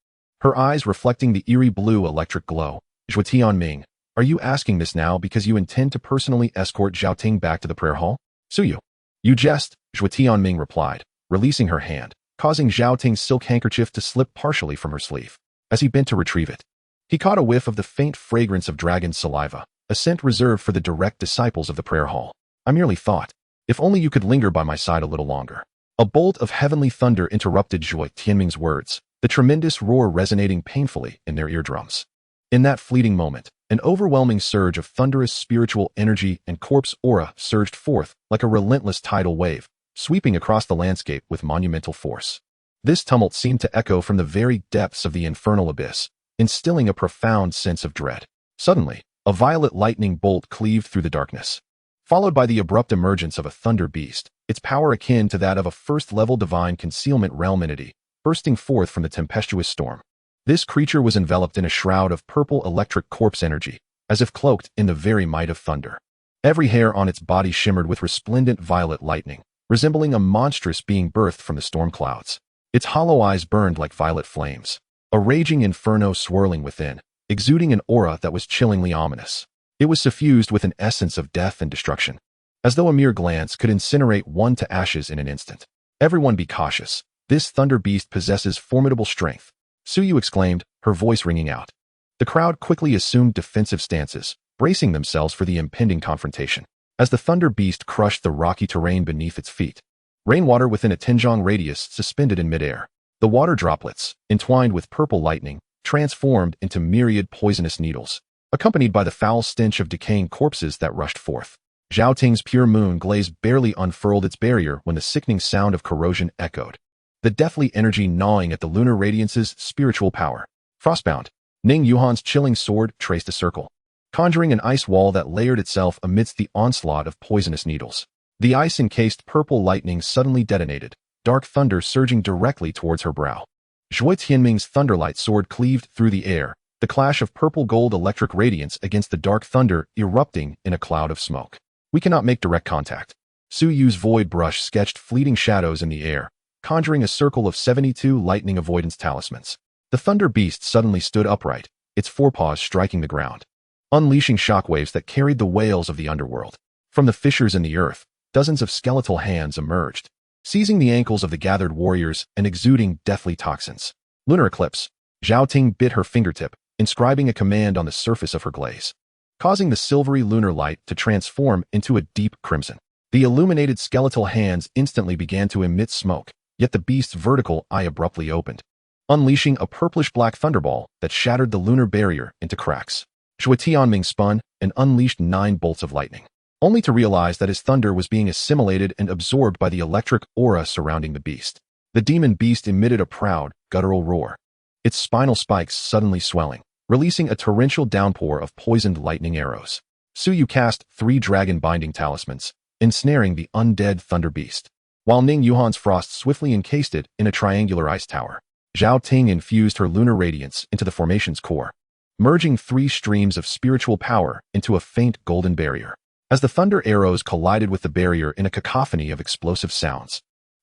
her eyes reflecting the eerie blue electric glow. "Zhuo Tianming, are you asking this now because you intend to personally escort Zhao Ting back to the prayer hall?" "Su Yu, you jest," Zhuo Tianming replied, releasing her hand, causing Zhao Ting's silk handkerchief to slip partially from her sleeve. As he bent to retrieve it, he caught a whiff of the faint fragrance of dragon saliva, a scent reserved for the direct disciples of the prayer hall. "I merely thought, if only you could linger by my side a little longer." A bolt of heavenly thunder interrupted Zhuo Tianming's words, the tremendous roar resonating painfully in their eardrums. In that fleeting moment, an overwhelming surge of thunderous spiritual energy and corpse aura surged forth like a relentless tidal wave, sweeping across the landscape with monumental force. This tumult seemed to echo from the very depths of the infernal abyss, instilling a profound sense of dread. Suddenly, a violet lightning bolt cleaved through the darkness, followed by the abrupt emergence of a thunder beast, its power akin to that of a first-level divine concealment realm entity, bursting forth from the tempestuous storm. This creature was enveloped in a shroud of purple electric corpse energy, as if cloaked in the very might of thunder. Every hair on its body shimmered with resplendent violet lightning, resembling a monstrous being birthed from the storm clouds. Its hollow eyes burned like violet flames, a raging inferno swirling within, exuding an aura that was chillingly ominous. It was suffused with an essence of death and destruction, as though a mere glance could incinerate one to ashes in an instant. Everyone be cautious. This thunder beast possesses formidable strength, Suyu exclaimed, her voice ringing out. The crowd quickly assumed defensive stances, bracing themselves for the impending confrontation. As the thunder beast crushed the rocky terrain beneath its feet, rainwater within a 10-jong radius suspended in midair. The water droplets, entwined with purple lightning, transformed into myriad poisonous needles, accompanied by the foul stench of decaying corpses that rushed forth. Zhao Ting's pure moon glaze barely unfurled its barrier when the sickening sound of corrosion echoed, the deathly energy gnawing at the lunar radiance's spiritual power. Frostbound, Ningyu's chilling sword traced a circle, conjuring an ice wall that layered itself amidst the onslaught of poisonous needles. The ice-encased purple lightning suddenly detonated, dark thunder surging directly towards her brow. Zhuo Tianming's thunderlight sword cleaved through the air, the clash of purple-gold electric radiance against the dark thunder erupting in a cloud of smoke. We cannot make direct contact. Su Yu's void brush sketched fleeting shadows in the air, conjuring a circle of 72 lightning avoidance talismans. The thunder beast suddenly stood upright, its forepaws striking the ground, unleashing shockwaves that carried the wails of the underworld. From the fissures in the earth, dozens of skeletal hands emerged, seizing the ankles of the gathered warriors and exuding deathly toxins. Lunar eclipse. Zhao Ting bit her fingertip, inscribing a command on the surface of her glaze, causing the silvery lunar light to transform into a deep crimson. The illuminated skeletal hands instantly began to emit smoke, yet the beast's vertical eye abruptly opened, unleashing a purplish-black thunderball that shattered the lunar barrier into cracks. Zhuo Tianming spun and unleashed 9 bolts of lightning, only to realize that his thunder was being assimilated and absorbed by the electric aura surrounding the beast. The demon beast emitted a proud, guttural roar, its spinal spikes suddenly swelling, releasing a torrential downpour of poisoned lightning arrows. Suyu cast 3 dragon-binding talismans, ensnaring the undead thunder beast, while Ningyu's frost swiftly encased it in a triangular ice tower. Zhao Ting infused her lunar radiance into the formation's core, merging 3 streams of spiritual power into a faint golden barrier. As the thunder arrows collided with the barrier in a cacophony of explosive sounds,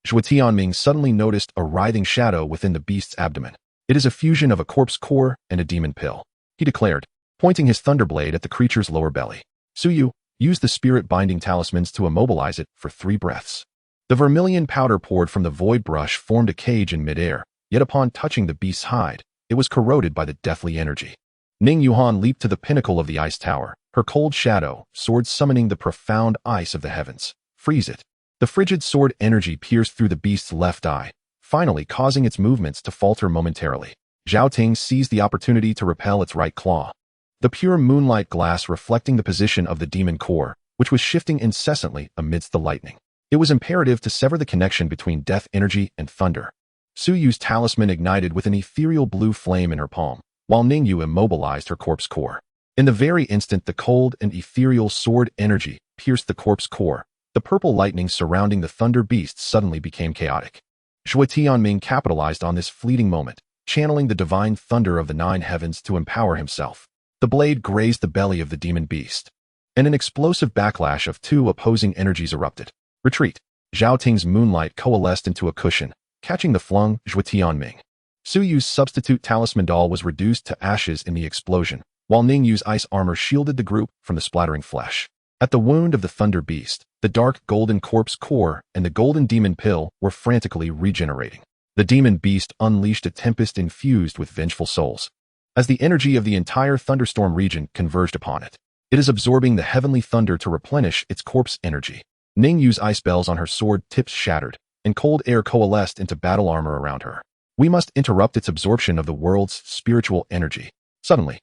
Zhuo Tianming suddenly noticed a writhing shadow within the beast's abdomen. It is a fusion of a corpse core and a demon pill, he declared, pointing his thunderblade at the creature's lower belly. Suyu, use the spirit-binding talismans to immobilize it for 3 breaths. The vermilion powder poured from the void brush formed a cage in midair, yet upon touching the beast's hide, it was corroded by the deathly energy. Ningyuan leaped to the pinnacle of the ice tower, her cold shadow, sword summoning the profound ice of the heavens. Freeze it. The frigid sword energy pierced through the beast's left eye, finally causing its movements to falter momentarily. Zhao Ting seized the opportunity to repel its right claw, the pure moonlight glass reflecting the position of the demon core, which was shifting incessantly amidst the lightning. It was imperative to sever the connection between death energy and thunder. Suyu's talisman ignited with an ethereal blue flame in her palm, while Ningyu immobilized her corpse core. In the very instant the cold and ethereal sword energy pierced the corpse core, the purple lightning surrounding the thunder beast suddenly became chaotic. Zhuo Tianming capitalized on this fleeting moment, channeling the divine thunder of the 9 heavens to empower himself. The blade grazed the belly of the demon beast, and an explosive backlash of 2 opposing energies erupted. Retreat. Zhao Ting's moonlight coalesced into a cushion, catching the flung Zhuo Tianming. Suyu's substitute talisman doll was reduced to ashes in the explosion, while Ningyu's ice armor shielded the group from the splattering flesh. At the wound of the thunder beast, the dark golden corpse core and the golden demon pill were frantically regenerating. The demon beast unleashed a tempest infused with vengeful souls, as the energy of the entire thunderstorm region converged upon it. It is absorbing the heavenly thunder to replenish its corpse energy. Ningyu's ice bells on her sword tips shattered, and cold air coalesced into battle armor around her. We must interrupt its absorption of the world's spiritual energy. Suddenly,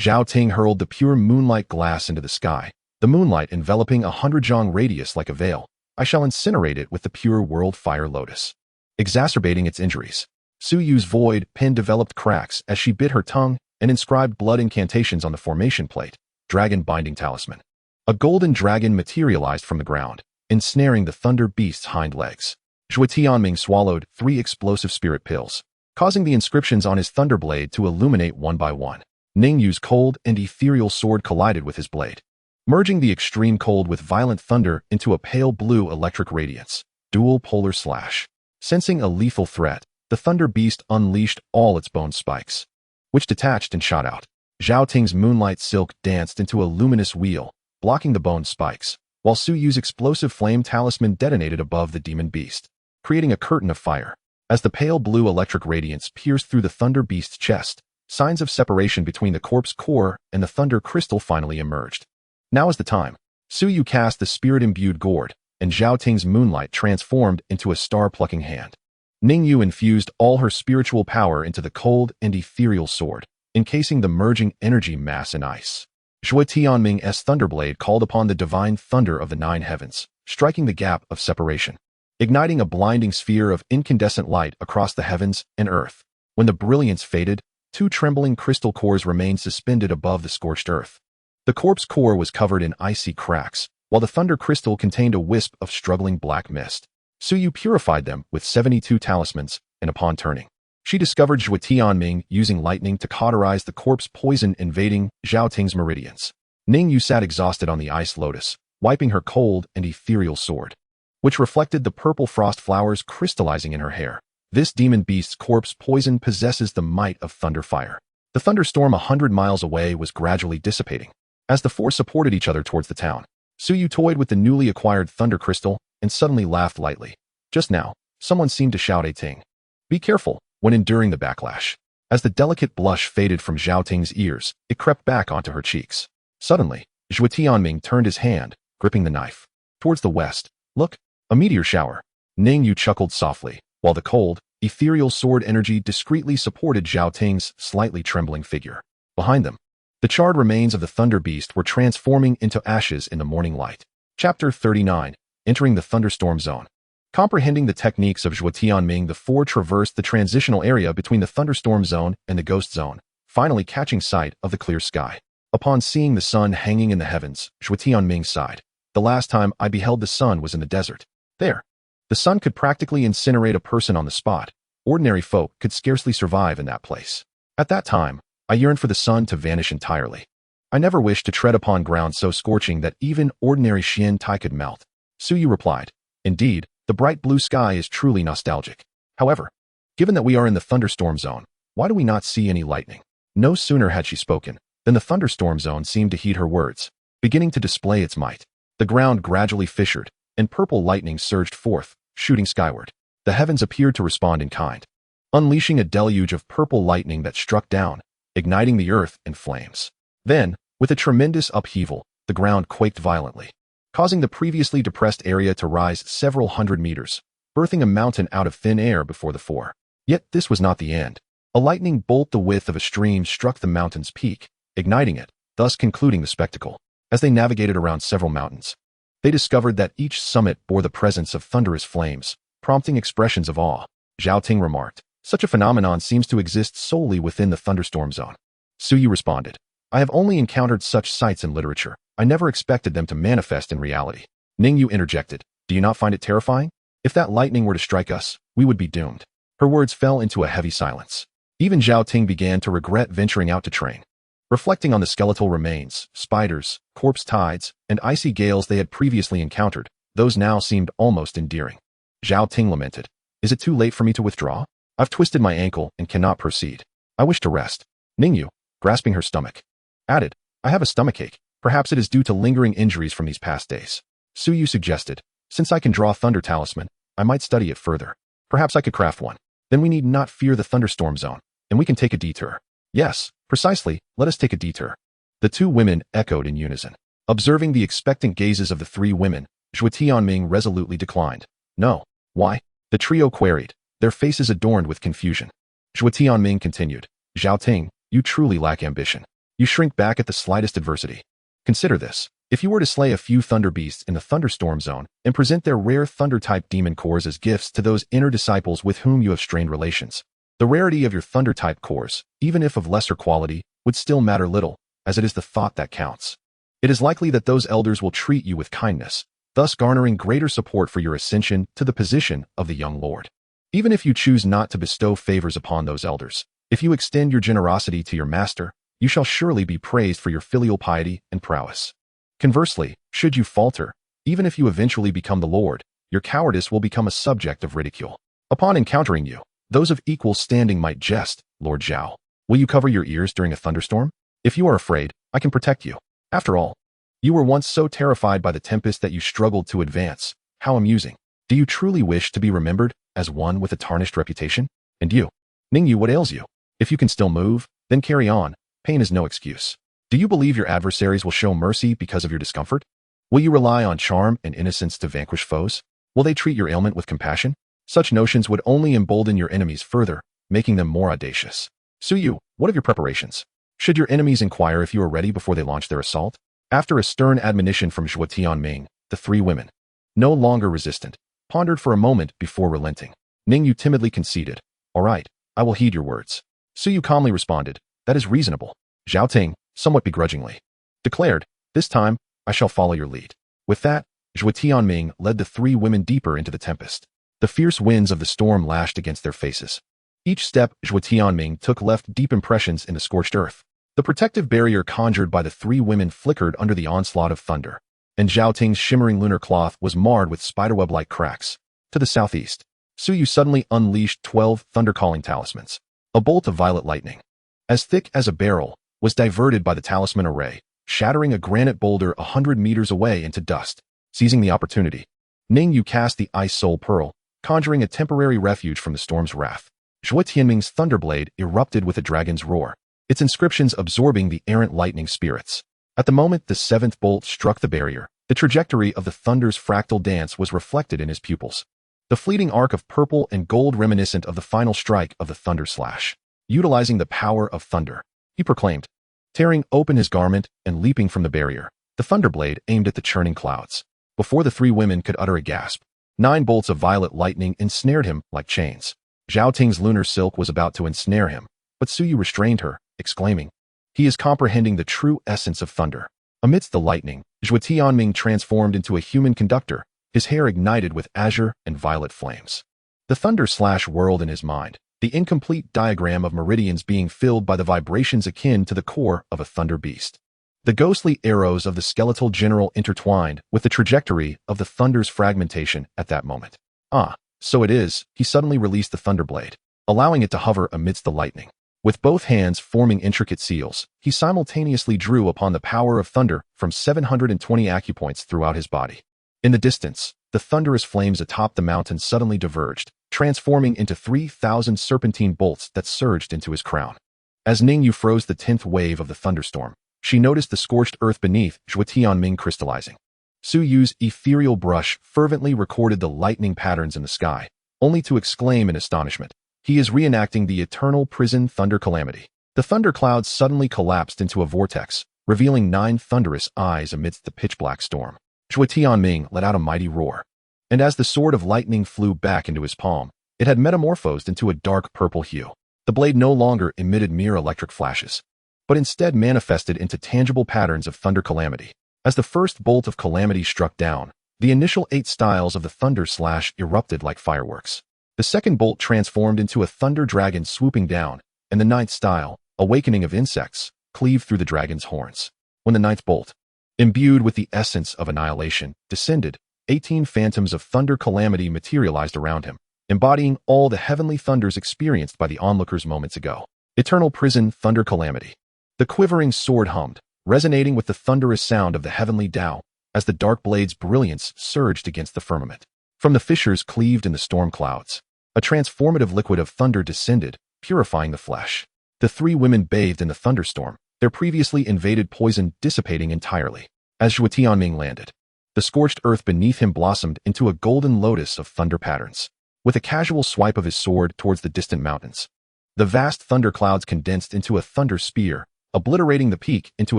Zhao Ting hurled the pure moonlight glass into the sky, the moonlight enveloping 100-jong radius like a veil. I shall incinerate it with the pure world fire lotus, exacerbating its injuries. Suyu's void pen developed cracks as she bit her tongue and inscribed blood incantations on the formation plate. Dragon binding talisman. A golden dragon materialized from the ground, ensnaring the thunder beast's hind legs. Zhuo Tianming swallowed 3 explosive spirit pills, causing the inscriptions on his thunderblade to illuminate one by one. Ningyu's cold and ethereal sword collided with his blade, merging the extreme cold with violent thunder into a pale blue electric radiance. Dual polar slash. Sensing a lethal threat, the thunder beast unleashed all its bone spikes, which detached and shot out. Zhao Ting's moonlight silk danced into a luminous wheel, blocking the bone spikes, while Su Yu's explosive flame talisman detonated above the demon beast, creating a curtain of fire. As the pale blue electric radiance pierced through the thunder beast's chest, signs of separation between the corpse core and the thunder crystal finally emerged. Now is the time. Su Yu cast the spirit-imbued gourd, and Zhao Ting's moonlight transformed into a star-plucking hand. Ningyu infused all her spiritual power into the cold and ethereal sword, encasing the merging energy mass in ice. Zhuo Tianming's thunderblade called upon the divine thunder of the nine heavens, striking the gap of separation, igniting a blinding sphere of incandescent light across the heavens and earth. When the brilliance faded, two trembling crystal cores remained suspended above the scorched earth. The corpse core was covered in icy cracks, while the thunder crystal contained a wisp of struggling black mist. Su Yu purified them with 72 talismans, and upon turning, she discovered Zhuo Tianming using lightning to cauterize the corpse poison invading Zhao Ting's meridians. Ningyu sat exhausted on the ice lotus, wiping her cold and ethereal sword, which reflected the purple frost flowers crystallizing in her hair. This demon beast's corpse poison possesses the might of thunder fire. The thunderstorm 100 miles away was gradually dissipating. As the four supported each other towards the town, Su Yu toyed with the newly acquired thunder crystal and suddenly laughed lightly. Just now, someone seemed to shout a ting. Be careful when enduring the backlash. As the delicate blush faded from Zhao Ting's ears, it crept back onto her cheeks. Suddenly, Zhuo Tianming turned his hand, gripping the knife. Towards the west, look, a meteor shower. Ningyu chuckled softly, while the cold, ethereal sword energy discreetly supported Zhao Ting's slightly trembling figure. Behind them, the charred remains of the thunder beast were transforming into ashes in the morning light. Chapter 39. Entering the thunderstorm zone. Comprehending the techniques of Zhuo Tianming, the four traversed the transitional area between the thunderstorm zone and the ghost zone, finally catching sight of the clear sky. Upon seeing the sun hanging in the heavens, Zhuo Tianming sighed. The last time I beheld the sun was in the desert. There, the sun could practically incinerate a person on the spot. Ordinary folk could scarcely survive in that place. At that time, I yearned for the sun to vanish entirely. I never wished to tread upon ground so scorching that even ordinary Xian Tai could melt. Su Yu replied, Indeed, the bright blue sky is truly nostalgic. However, given that we are in the thunderstorm zone, why do we not see any lightning? No sooner had she spoken than the thunderstorm zone seemed to heed her words, beginning to display its might. The ground gradually fissured, and purple lightning surged forth, shooting skyward. The heavens appeared to respond in kind, unleashing a deluge of purple lightning that struck down, igniting the earth in flames. Then, with a tremendous upheaval, the ground quaked violently, causing the previously depressed area to rise several hundred meters, birthing a mountain out of thin air before the four. Yet this was not the end. A lightning bolt the width of a stream struck the mountain's peak, igniting it, thus concluding the spectacle. As they navigated around several mountains, they discovered that each summit bore the presence of thunderous flames, prompting expressions of awe. Zhao Ting remarked, Such a phenomenon seems to exist solely within the thunderstorm zone. Su Yu responded, I have only encountered such sights in literature. I never expected them to manifest in reality. Ningyu interjected, Do you not find it terrifying? If that lightning were to strike us, we would be doomed. Her words fell into a heavy silence. Even Zhao Ting began to regret venturing out to train. Reflecting on the skeletal remains, spiders, corpse tides, and icy gales they had previously encountered, those now seemed almost endearing. Zhao Ting lamented, Is it too late for me to withdraw? I've twisted my ankle and cannot proceed. I wish to rest. Ningyu, grasping her stomach, added, I have a stomachache. Perhaps it is due to lingering injuries from these past days. Su Yu suggested, Since I can draw thunder talisman, I might study it further. Perhaps I could craft one. Then we need not fear the thunderstorm zone, and we can take a detour. Yes, precisely, let us take a detour. The two women echoed in unison. Observing the expectant gazes of the three women, Zhuo Tianming resolutely declined. No. Why? The trio queried, their faces adorned with confusion. Zhuo Tianming continued, Zhao Ting, you truly lack ambition. You shrink back at the slightest adversity. Consider this. If you were to slay a few thunder beasts in the thunderstorm zone and present their rare thunder-type demon cores as gifts to those inner disciples with whom you have strained relations, the rarity of your thunder-type cores, even if of lesser quality, would still matter little, as it is the thought that counts. It is likely that those elders will treat you with kindness, thus garnering greater support for your ascension to the position of the young lord. Even if you choose not to bestow favors upon those elders, if you extend your generosity to your master, you shall surely be praised for your filial piety and prowess. Conversely, should you falter, even if you eventually become the lord, your cowardice will become a subject of ridicule. Upon encountering you, Those of equal standing might jest, Lord Zhao. Will you cover your ears during a thunderstorm? If you are afraid, I can protect you. After all, you were once so terrified by the tempest that you struggled to advance. How amusing. Do you truly wish to be remembered as one with a tarnished reputation? And you, Ningyu, what ails you? If you can still move, then carry on. Pain is no excuse. Do you believe your adversaries will show mercy because of your discomfort? Will you rely on charm and innocence to vanquish foes? Will they treat your ailment with compassion? Such notions would only embolden your enemies further, making them more audacious. Suyu, what of your preparations? Should your enemies inquire if you are ready before they launch their assault? After a stern admonition from Zhuo Tianming, the three women, no longer resistant, pondered for a moment before relenting. Ningyu timidly conceded, "All right, I will heed your words." Suyu calmly responded, "That is reasonable." Zhao Ting, somewhat begrudgingly, declared, "This time, I shall follow your lead." With that, Zhuo Tianming led the three women deeper into the tempest. The fierce winds of the storm lashed against their faces. Each step Zhuo Tianming took left deep impressions in the scorched earth. The protective barrier conjured by the three women flickered under the onslaught of thunder, and Zhao Ting's shimmering lunar cloth was marred with spiderweb-like cracks. To the southeast, Suyu suddenly unleashed 12 thunder-calling talismans. A bolt of violet lightning, as thick as a barrel, was diverted by the talisman array, shattering a granite boulder 100 meters away into dust. Seizing the opportunity, Ningyu cast the Ice Soul Pearl, conjuring a temporary refuge from the storm's wrath. Zhuo Tianming's thunderblade erupted with a dragon's roar, its inscriptions absorbing the errant lightning spirits. At the moment the seventh bolt struck the barrier, the trajectory of the thunder's fractal dance was reflected in his pupils. The fleeting arc of purple and gold reminiscent of the final strike of the thunder slash. Utilizing the power of thunder, he proclaimed, tearing open his garment and leaping from the barrier. The thunderblade aimed at the churning clouds. Before the three women could utter a gasp, 9 bolts of violet lightning ensnared him like chains. Zhao Ting's lunar silk was about to ensnare him, but Suyu restrained her, exclaiming, "He is comprehending the true essence of thunder." Amidst the lightning, Zhuo Tianming transformed into a human conductor, his hair ignited with azure and violet flames. The thunder slash whirled in his mind, the incomplete diagram of meridians being filled by the vibrations akin to the core of a thunder beast. The ghostly arrows of the skeletal general intertwined with the trajectory of the thunder's fragmentation at that moment. "Ah, so it is," he suddenly released the thunderblade, allowing it to hover amidst the lightning. With both hands forming intricate seals, he simultaneously drew upon the power of thunder from 720 acupoints throughout his body. In the distance, the thunderous flames atop the mountain suddenly diverged, transforming into 3,000 serpentine bolts that surged into his crown. As Ningyu froze the 10th wave of the thunderstorm, she noticed the scorched earth beneath Zhuo Tianming crystallizing. Suyu's ethereal brush fervently recorded the lightning patterns in the sky, only to exclaim in astonishment, "He is reenacting the eternal prison thunder calamity." The thunder clouds suddenly collapsed into a vortex, revealing 9 thunderous eyes amidst the pitch-black storm. Zhuo Tianming let out a mighty roar, and as the sword of lightning flew back into his palm, it had metamorphosed into a dark purple hue. The blade no longer emitted mere electric flashes, but instead manifested into tangible patterns of thunder calamity. As the first bolt of calamity struck down, the initial 8 styles of the thunder slash erupted like fireworks. The second bolt transformed into a thunder dragon swooping down, and the 9th style, awakening of insects, cleaved through the dragon's horns. When the 9th bolt, imbued with the essence of annihilation, descended, 18 phantoms of thunder calamity materialized around him, embodying all the heavenly thunders experienced by the onlookers moments ago. Eternal prison thunder calamity. The quivering sword hummed, resonating with the thunderous sound of the heavenly Tao, as the dark blade's brilliance surged against the firmament. From the fissures cleaved in the storm clouds, a transformative liquid of thunder descended, purifying the flesh. The three women bathed in the thunderstorm, their previously invaded poison dissipating entirely. As Zhuo Tianming landed, the scorched earth beneath him blossomed into a golden lotus of thunder patterns. With a casual swipe of his sword towards the distant mountains, the vast thunder clouds condensed into a thunder spear, obliterating the peak into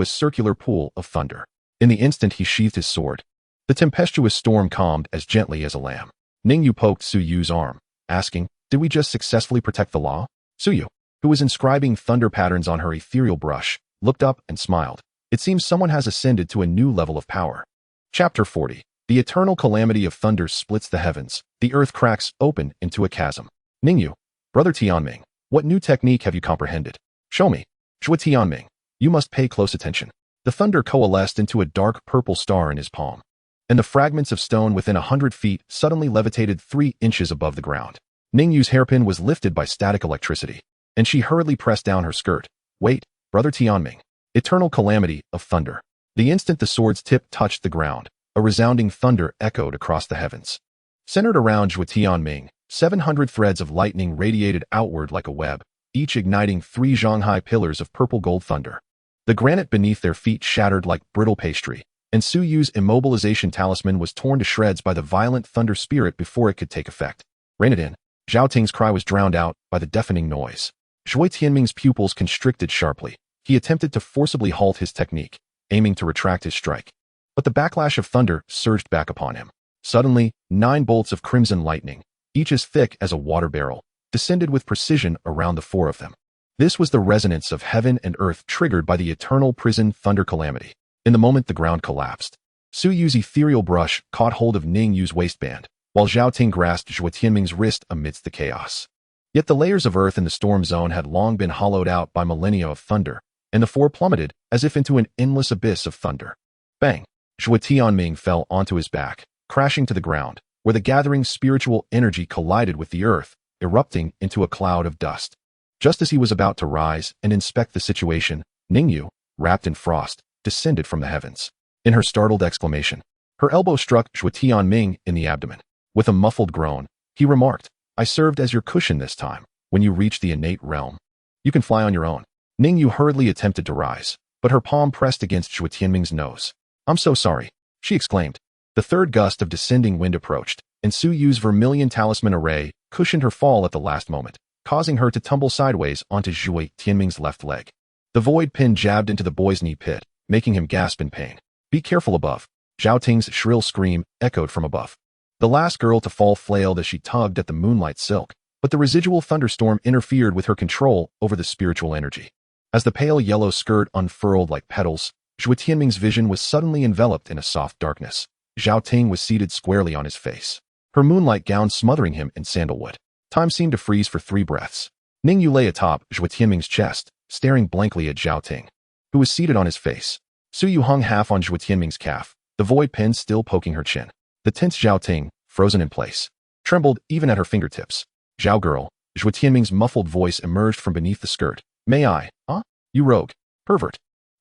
a circular pool of thunder. In the instant he sheathed his sword, the tempestuous storm calmed as gently as a lamb. Ningyu poked Suyu's arm, asking, "Did we just successfully protect the law?" Suyu, who was inscribing thunder patterns on her ethereal brush, looked up and smiled. "It seems someone has ascended to a new level of power." Chapter 40. The eternal calamity of thunder splits the heavens. The earth cracks open into a chasm. Ningyu, brother Tianming, what new technique have you comprehended? Show me. Zhuo Tianming, you must pay close attention. The thunder coalesced into a dark purple star in his palm, and the fragments of stone within 100 feet suddenly levitated 3 inches above the ground. Ningyu's hairpin was lifted by static electricity, and she hurriedly pressed down her skirt. Wait, brother Tianming. Eternal calamity of thunder. The instant the sword's tip touched the ground, a resounding thunder echoed across the heavens. Centered around Zhuo Tianming, 700 threads of lightning radiated outward like a web, each igniting 3 Shanghai pillars of purple gold thunder. The granite beneath their feet shattered like brittle pastry, and Su Yu's immobilization talisman was torn to shreds by the violent thunder spirit before it could take effect. Rein it in. Zhao Ting's cry was drowned out by the deafening noise. Zhuo Tianming's pupils constricted sharply. He attempted to forcibly halt his technique, aiming to retract his strike. But the backlash of thunder surged back upon him. Suddenly, 9 bolts of crimson lightning, each as thick as a water barrel, descended with precision around the 4 of them. This was the resonance of heaven and earth triggered by the eternal prison thunder calamity. In the moment the ground collapsed, Su Yu's ethereal brush caught hold of Ningyu's waistband, while Zhao Ting grasped Zhuo Tianming's wrist amidst the chaos. Yet the layers of earth in the storm zone had long been hollowed out by millennia of thunder, and the 4 plummeted as if into an endless abyss of thunder. Bang! Zhuo Tianming fell onto his back, crashing to the ground, where the gathering spiritual energy collided with the earth, erupting into a cloud of dust. Just as he was about to rise and inspect the situation, Ningyu, wrapped in frost, descended from the heavens. In her startled exclamation, her elbow struck Zhuo Tianming in the abdomen. With a muffled groan, he remarked, "I served as your cushion this time. When you reach the innate realm, you can fly on your own." Ningyu hurriedly attempted to rise, but her palm pressed against Zhuo Tianming's nose. "I'm so sorry," she exclaimed. The third gust of descending wind approached, and Su Yu's vermilion talisman array cushioned her fall at the last moment, causing her to tumble sideways onto Zhuo Tianming's left leg. The void pin jabbed into the boy's knee pit, making him gasp in pain. "Be careful above." Zhao Ting's shrill scream echoed from above. The last girl to fall flailed as she tugged at the moonlight silk, but the residual thunderstorm interfered with her control over the spiritual energy. As the pale yellow skirt unfurled like petals, Zhuo Tianming's vision was suddenly enveloped in a soft darkness. Zhao Ting was seated squarely on his face, her moonlight gown smothering him in sandalwood. Time seemed to freeze for 3 breaths. Ningyu lay atop Zhuo Tianming's chest, staring blankly at Zhao Ting, who was seated on his face. Su Yu hung half on Zhuo Tianming's calf, the void pin still poking her chin. The tense Zhao Ting, frozen in place, trembled even at her fingertips. "Zhao girl," Zhuo Tianming's muffled voice emerged from beneath the skirt. "May I? Huh? You rogue. Pervert."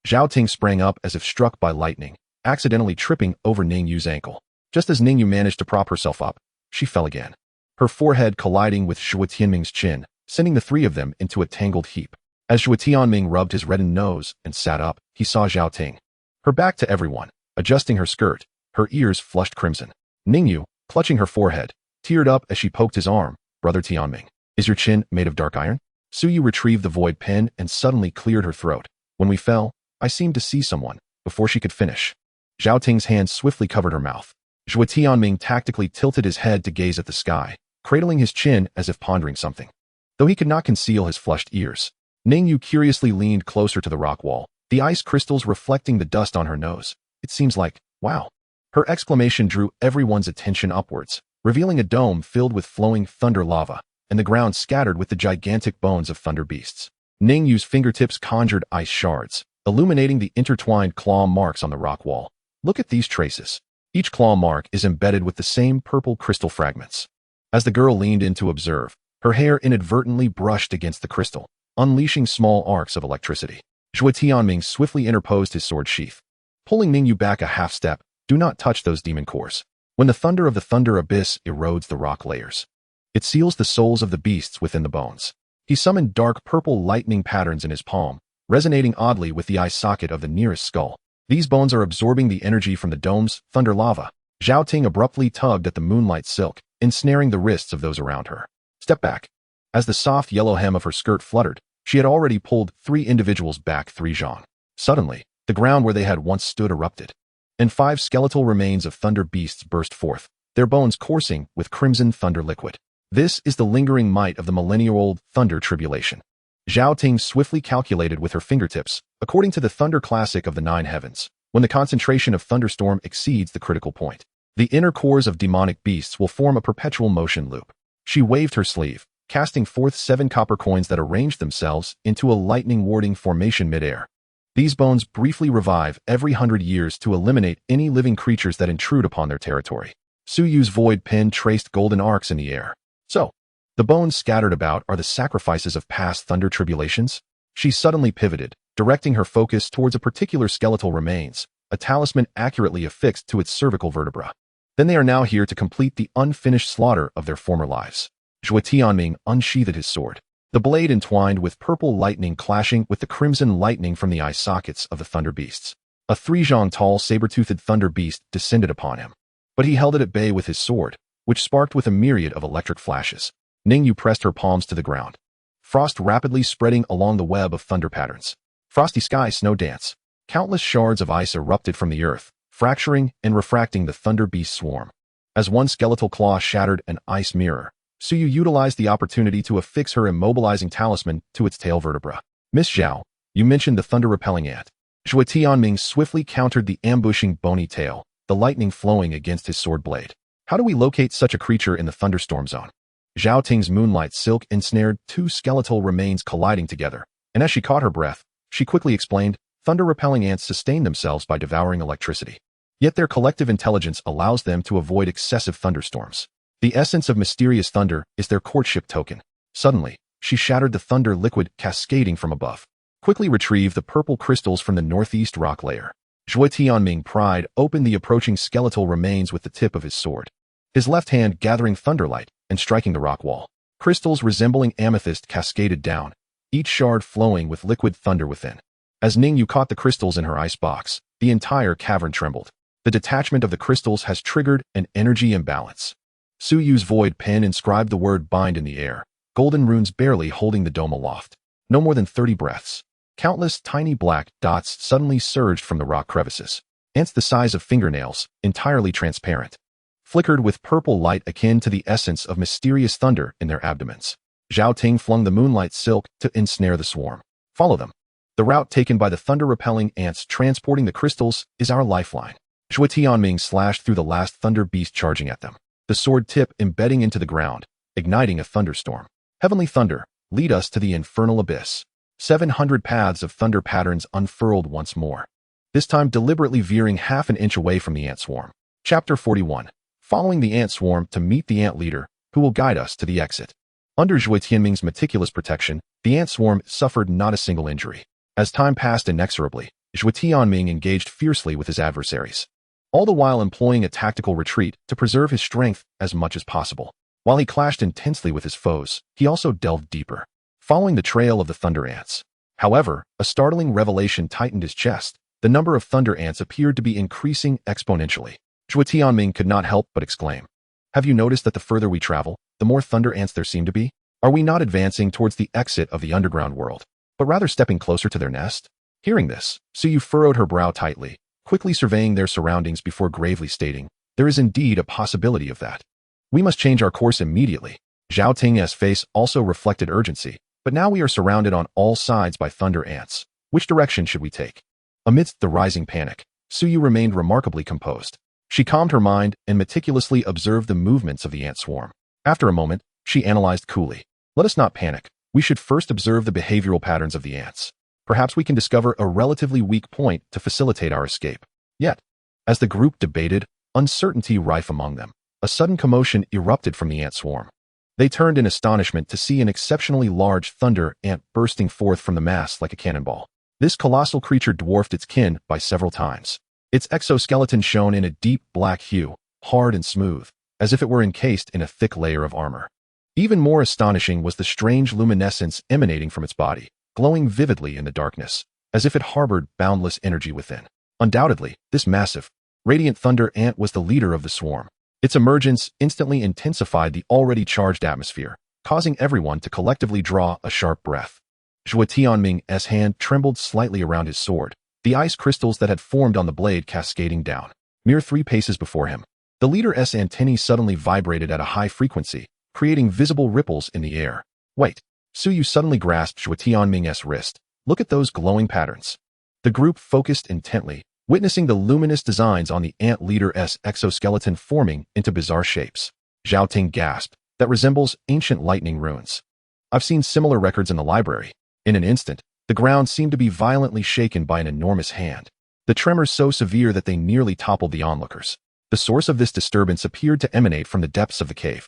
Zhao Ting sprang up as if struck by lightning, accidentally tripping over Ningyu's ankle. Just as Ningyu managed to prop herself up, she fell again, her forehead colliding with Zhuo Tianming's chin, sending the 3 of them into a tangled heap. As Zhuo Tianming rubbed his reddened nose and sat up, he saw Zhao Ting, her back to everyone, adjusting her skirt, her ears flushed crimson. Ningyu, clutching her forehead, teared up as she poked his arm. "Brother Tianming, is your chin made of dark iron?" Su Yu retrieved the void pin and suddenly cleared her throat. "When we fell, I seemed to see someone." Before she could finish, Zhao Ting's hand swiftly covered her mouth. Zhuo Tianming tactically tilted his head to gaze at the sky, cradling his chin as if pondering something. Though he could not conceal his flushed ears, Ningyu curiously leaned closer to the rock wall, the ice crystals reflecting the dust on her nose. "It seems like, wow." Her exclamation drew everyone's attention upwards, revealing a dome filled with flowing thunder lava, and the ground scattered with the gigantic bones of thunder beasts. Ningyu's fingertips conjured ice shards, illuminating the intertwined claw marks on the rock wall. "Look at these traces. Each claw mark is embedded with the same purple crystal fragments." As the girl leaned in to observe, her hair inadvertently brushed against the crystal, unleashing small arcs of electricity. Zhuo Tianming swiftly interposed his sword sheath, pulling Ningyu back a half step. "Do not touch those demon cores. When the thunder of the thunder abyss erodes the rock layers, it seals the souls of the beasts within the bones." He summoned dark purple lightning patterns in his palm, resonating oddly with the eye socket of the nearest skull. "These bones are absorbing the energy from the dome's thunder lava." Zhao Ting abruptly tugged at the moonlight silk, ensnaring the wrists of those around her. "Step back." As the soft yellow hem of her skirt fluttered, she had already pulled 3 individuals back 3 zhang. Suddenly, the ground where they had once stood erupted, and 5 skeletal remains of thunder beasts burst forth, their bones coursing with crimson thunder liquid. This is the lingering might of the millennia-old thunder tribulation. Zhao Ting swiftly calculated with her fingertips, according to the thunder classic of the 9 heavens, when the concentration of thunderstorm exceeds the critical point, the inner cores of demonic beasts will form a perpetual motion loop. She waved her sleeve, casting forth 7 copper coins that arranged themselves into a lightning-warding formation midair. These bones briefly revive every 100 years to eliminate any living creatures that intrude upon their territory. Su Yu's void pin traced golden arcs in the air. "So, The bones scattered about are the sacrifices of past thunder tribulations? She suddenly pivoted, directing her focus towards a particular skeletal remains, a talisman accurately affixed to its cervical vertebra. Then they are now here to complete the unfinished slaughter of their former lives. Zhuo Tianming unsheathed his sword, the blade entwined with purple lightning clashing with the crimson lightning from the eye sockets of the thunder beasts. A 3-zhang tall saber-toothed thunder beast descended upon him, but he held it at bay with his sword, which sparked with a myriad of electric flashes. Ningyu pressed her palms to the ground, frost rapidly spreading along the web of thunder patterns. Frosty sky snow dance. Countless shards of ice erupted from the earth, fracturing and refracting the thunder beast swarm. As one skeletal claw shattered an ice mirror, Suyu utilized the opportunity to affix her immobilizing talisman to its tail vertebra. Miss Zhao, you mentioned the thunder-repelling ant. Zhuo Tianming swiftly countered the ambushing bony tail, the lightning flowing against his sword blade. How do we locate such a creature in the thunderstorm zone? Zhao Ting's moonlight silk ensnared 2 skeletal remains colliding together, and as she caught her breath, she quickly explained, thunder-repelling ants sustain themselves by devouring electricity. Yet their collective intelligence allows them to avoid excessive thunderstorms. The essence of mysterious thunder is their courtship token. Suddenly, she shattered the thunder liquid cascading from above. Quickly retrieved the purple crystals from the northeast rock layer. Zhuo Tianming pried open the approaching skeletal remains with the tip of his sword, his left hand gathering thunderlight and striking the rock wall. Crystals resembling amethyst cascaded down, each shard flowing with liquid thunder within. As Ningyu caught the crystals in her ice box, the entire cavern trembled. The detachment of the crystals has triggered an energy imbalance. Suyu's void pen inscribed the word bind in the air, golden runes barely holding the dome aloft. No more than 30 breaths. Countless tiny black dots suddenly surged from the rock crevices. Ants the size of fingernails, entirely transparent, flickered with purple light akin to the essence of mysterious thunder in their abdomens. Zhao Ting flung the moonlight silk to ensnare the swarm. Follow them. The route taken by the thunder-repelling ants transporting the crystals is our lifeline. Zhuo Tianming slashed through the last thunder beast charging at them, the sword tip embedding into the ground, igniting a thunderstorm. Heavenly thunder, lead us to the infernal abyss. 700 paths of thunder patterns unfurled once more, this time deliberately veering half an inch away from the ant swarm. Chapter 41. Following the ant swarm to meet the ant leader, who will guide us to the exit. Under Zhuo Tianming's meticulous protection, the ant swarm suffered not a single injury. As time passed inexorably, Zhuo Tianming engaged fiercely with his adversaries, all the while employing a tactical retreat to preserve his strength as much as possible. While he clashed intensely with his foes, he also delved deeper, following the trail of the thunder ants. However, a startling revelation tightened his chest. The number of thunder ants appeared to be increasing exponentially. Zhuo Tianming could not help but exclaim, "Have you noticed that the further we travel, the more thunder ants there seem to be? Are we not advancing towards the exit of the underground world, but rather stepping closer to their nest?" Hearing this, Suyu furrowed her brow tightly, quickly surveying their surroundings before gravely stating, "There is indeed a possibility of that. We must change our course immediately." Zhao Ting's face also reflected urgency, but now we are surrounded on all sides by thunder ants. Which direction should we take? Amidst the rising panic, Suyu remained remarkably composed. She calmed her mind and meticulously observed the movements of the ant swarm. After a moment, she analyzed coolly. "Let us not panic. We should first observe the behavioral patterns of the ants. Perhaps we can discover a relatively weak point to facilitate our escape." Yet, as the group debated, uncertainty rife among them, a sudden commotion erupted from the ant swarm. They turned in astonishment to see an exceptionally large thunder ant bursting forth from the mass like a cannonball. This colossal creature dwarfed its kin by several times. Its exoskeleton shone in a deep black hue, hard and smooth, as if it were encased in a thick layer of armor. Even more astonishing was the strange luminescence emanating from its body, glowing vividly in the darkness, as if it harbored boundless energy within. Undoubtedly, this massive, radiant thunder ant was the leader of the swarm. Its emergence instantly intensified the already charged atmosphere, causing everyone to collectively draw a sharp breath. Zhuo Tianming's hand trembled slightly around his sword, the ice crystals that had formed on the blade cascading down. Mere 3 paces before him, the leader's antennae suddenly vibrated at a high frequency, creating visible ripples in the air. "Wait." Suyu suddenly grasped Zhuo Tianming's wrist. "Look at those glowing patterns." The group focused intently, witnessing the luminous designs on the ant leader's exoskeleton forming into bizarre shapes. Zhao Ting gasped, "That resembles ancient lightning runes. I've seen similar records in the library." In an instant, the ground seemed to be violently shaken by an enormous hand, the tremors so severe that they nearly toppled the onlookers. The source of this disturbance appeared to emanate from the depths of the cave.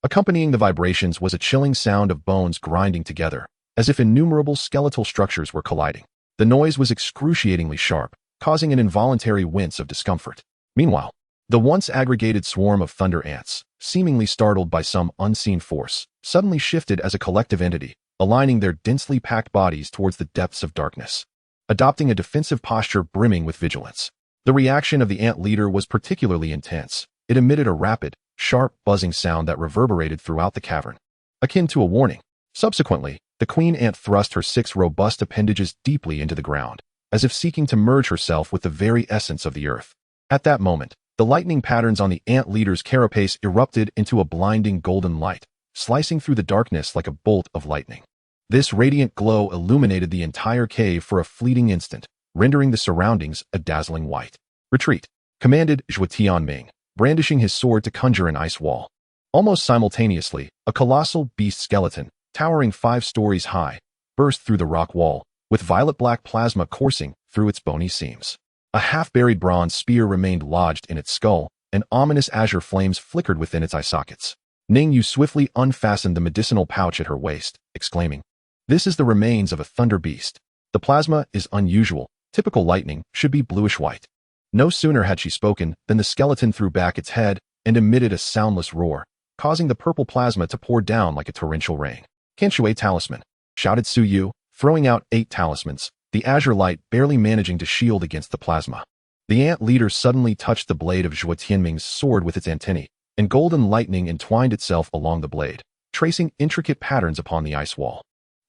Accompanying the vibrations was a chilling sound of bones grinding together, as if innumerable skeletal structures were colliding. The noise was excruciatingly sharp, causing an involuntary wince of discomfort. Meanwhile, the once aggregated swarm of thunder ants, seemingly startled by some unseen force, suddenly shifted as a collective entity, aligning their densely packed bodies towards the depths of darkness, adopting a defensive posture brimming with vigilance. The reaction of the ant leader was particularly intense. It emitted a rapid, sharp buzzing sound that reverberated throughout the cavern, akin to a warning. Subsequently, the queen ant thrust her 6 robust appendages deeply into the ground, as if seeking to merge herself with the very essence of the earth. At that moment, the lightning patterns on the ant leader's carapace erupted into a blinding golden light, slicing through the darkness like a bolt of lightning. This radiant glow illuminated the entire cave for a fleeting instant, rendering the surroundings a dazzling white. "Retreat," commanded Zhuo Tianming, brandishing his sword to conjure an ice wall. Almost simultaneously, a colossal beast skeleton, towering 5 stories high, burst through the rock wall, with violet-black plasma coursing through its bony seams. A half-buried bronze spear remained lodged in its skull, and ominous azure flames flickered within its eye sockets. Ningyu swiftly unfastened the medicinal pouch at her waist, exclaiming, "This is the remains of a thunder beast. The plasma is unusual. Typical lightning should be bluish-white." No sooner had she spoken than the skeleton threw back its head and emitted a soundless roar, causing the purple plasma to pour down like a torrential rain. "Kanshui talisman," shouted Su Yu, throwing out 8 talismans, the azure light barely managing to shield against the plasma. The ant leader suddenly touched the blade of Zhuo Tianming's sword with its antennae, and golden lightning entwined itself along the blade, tracing intricate patterns upon the ice wall.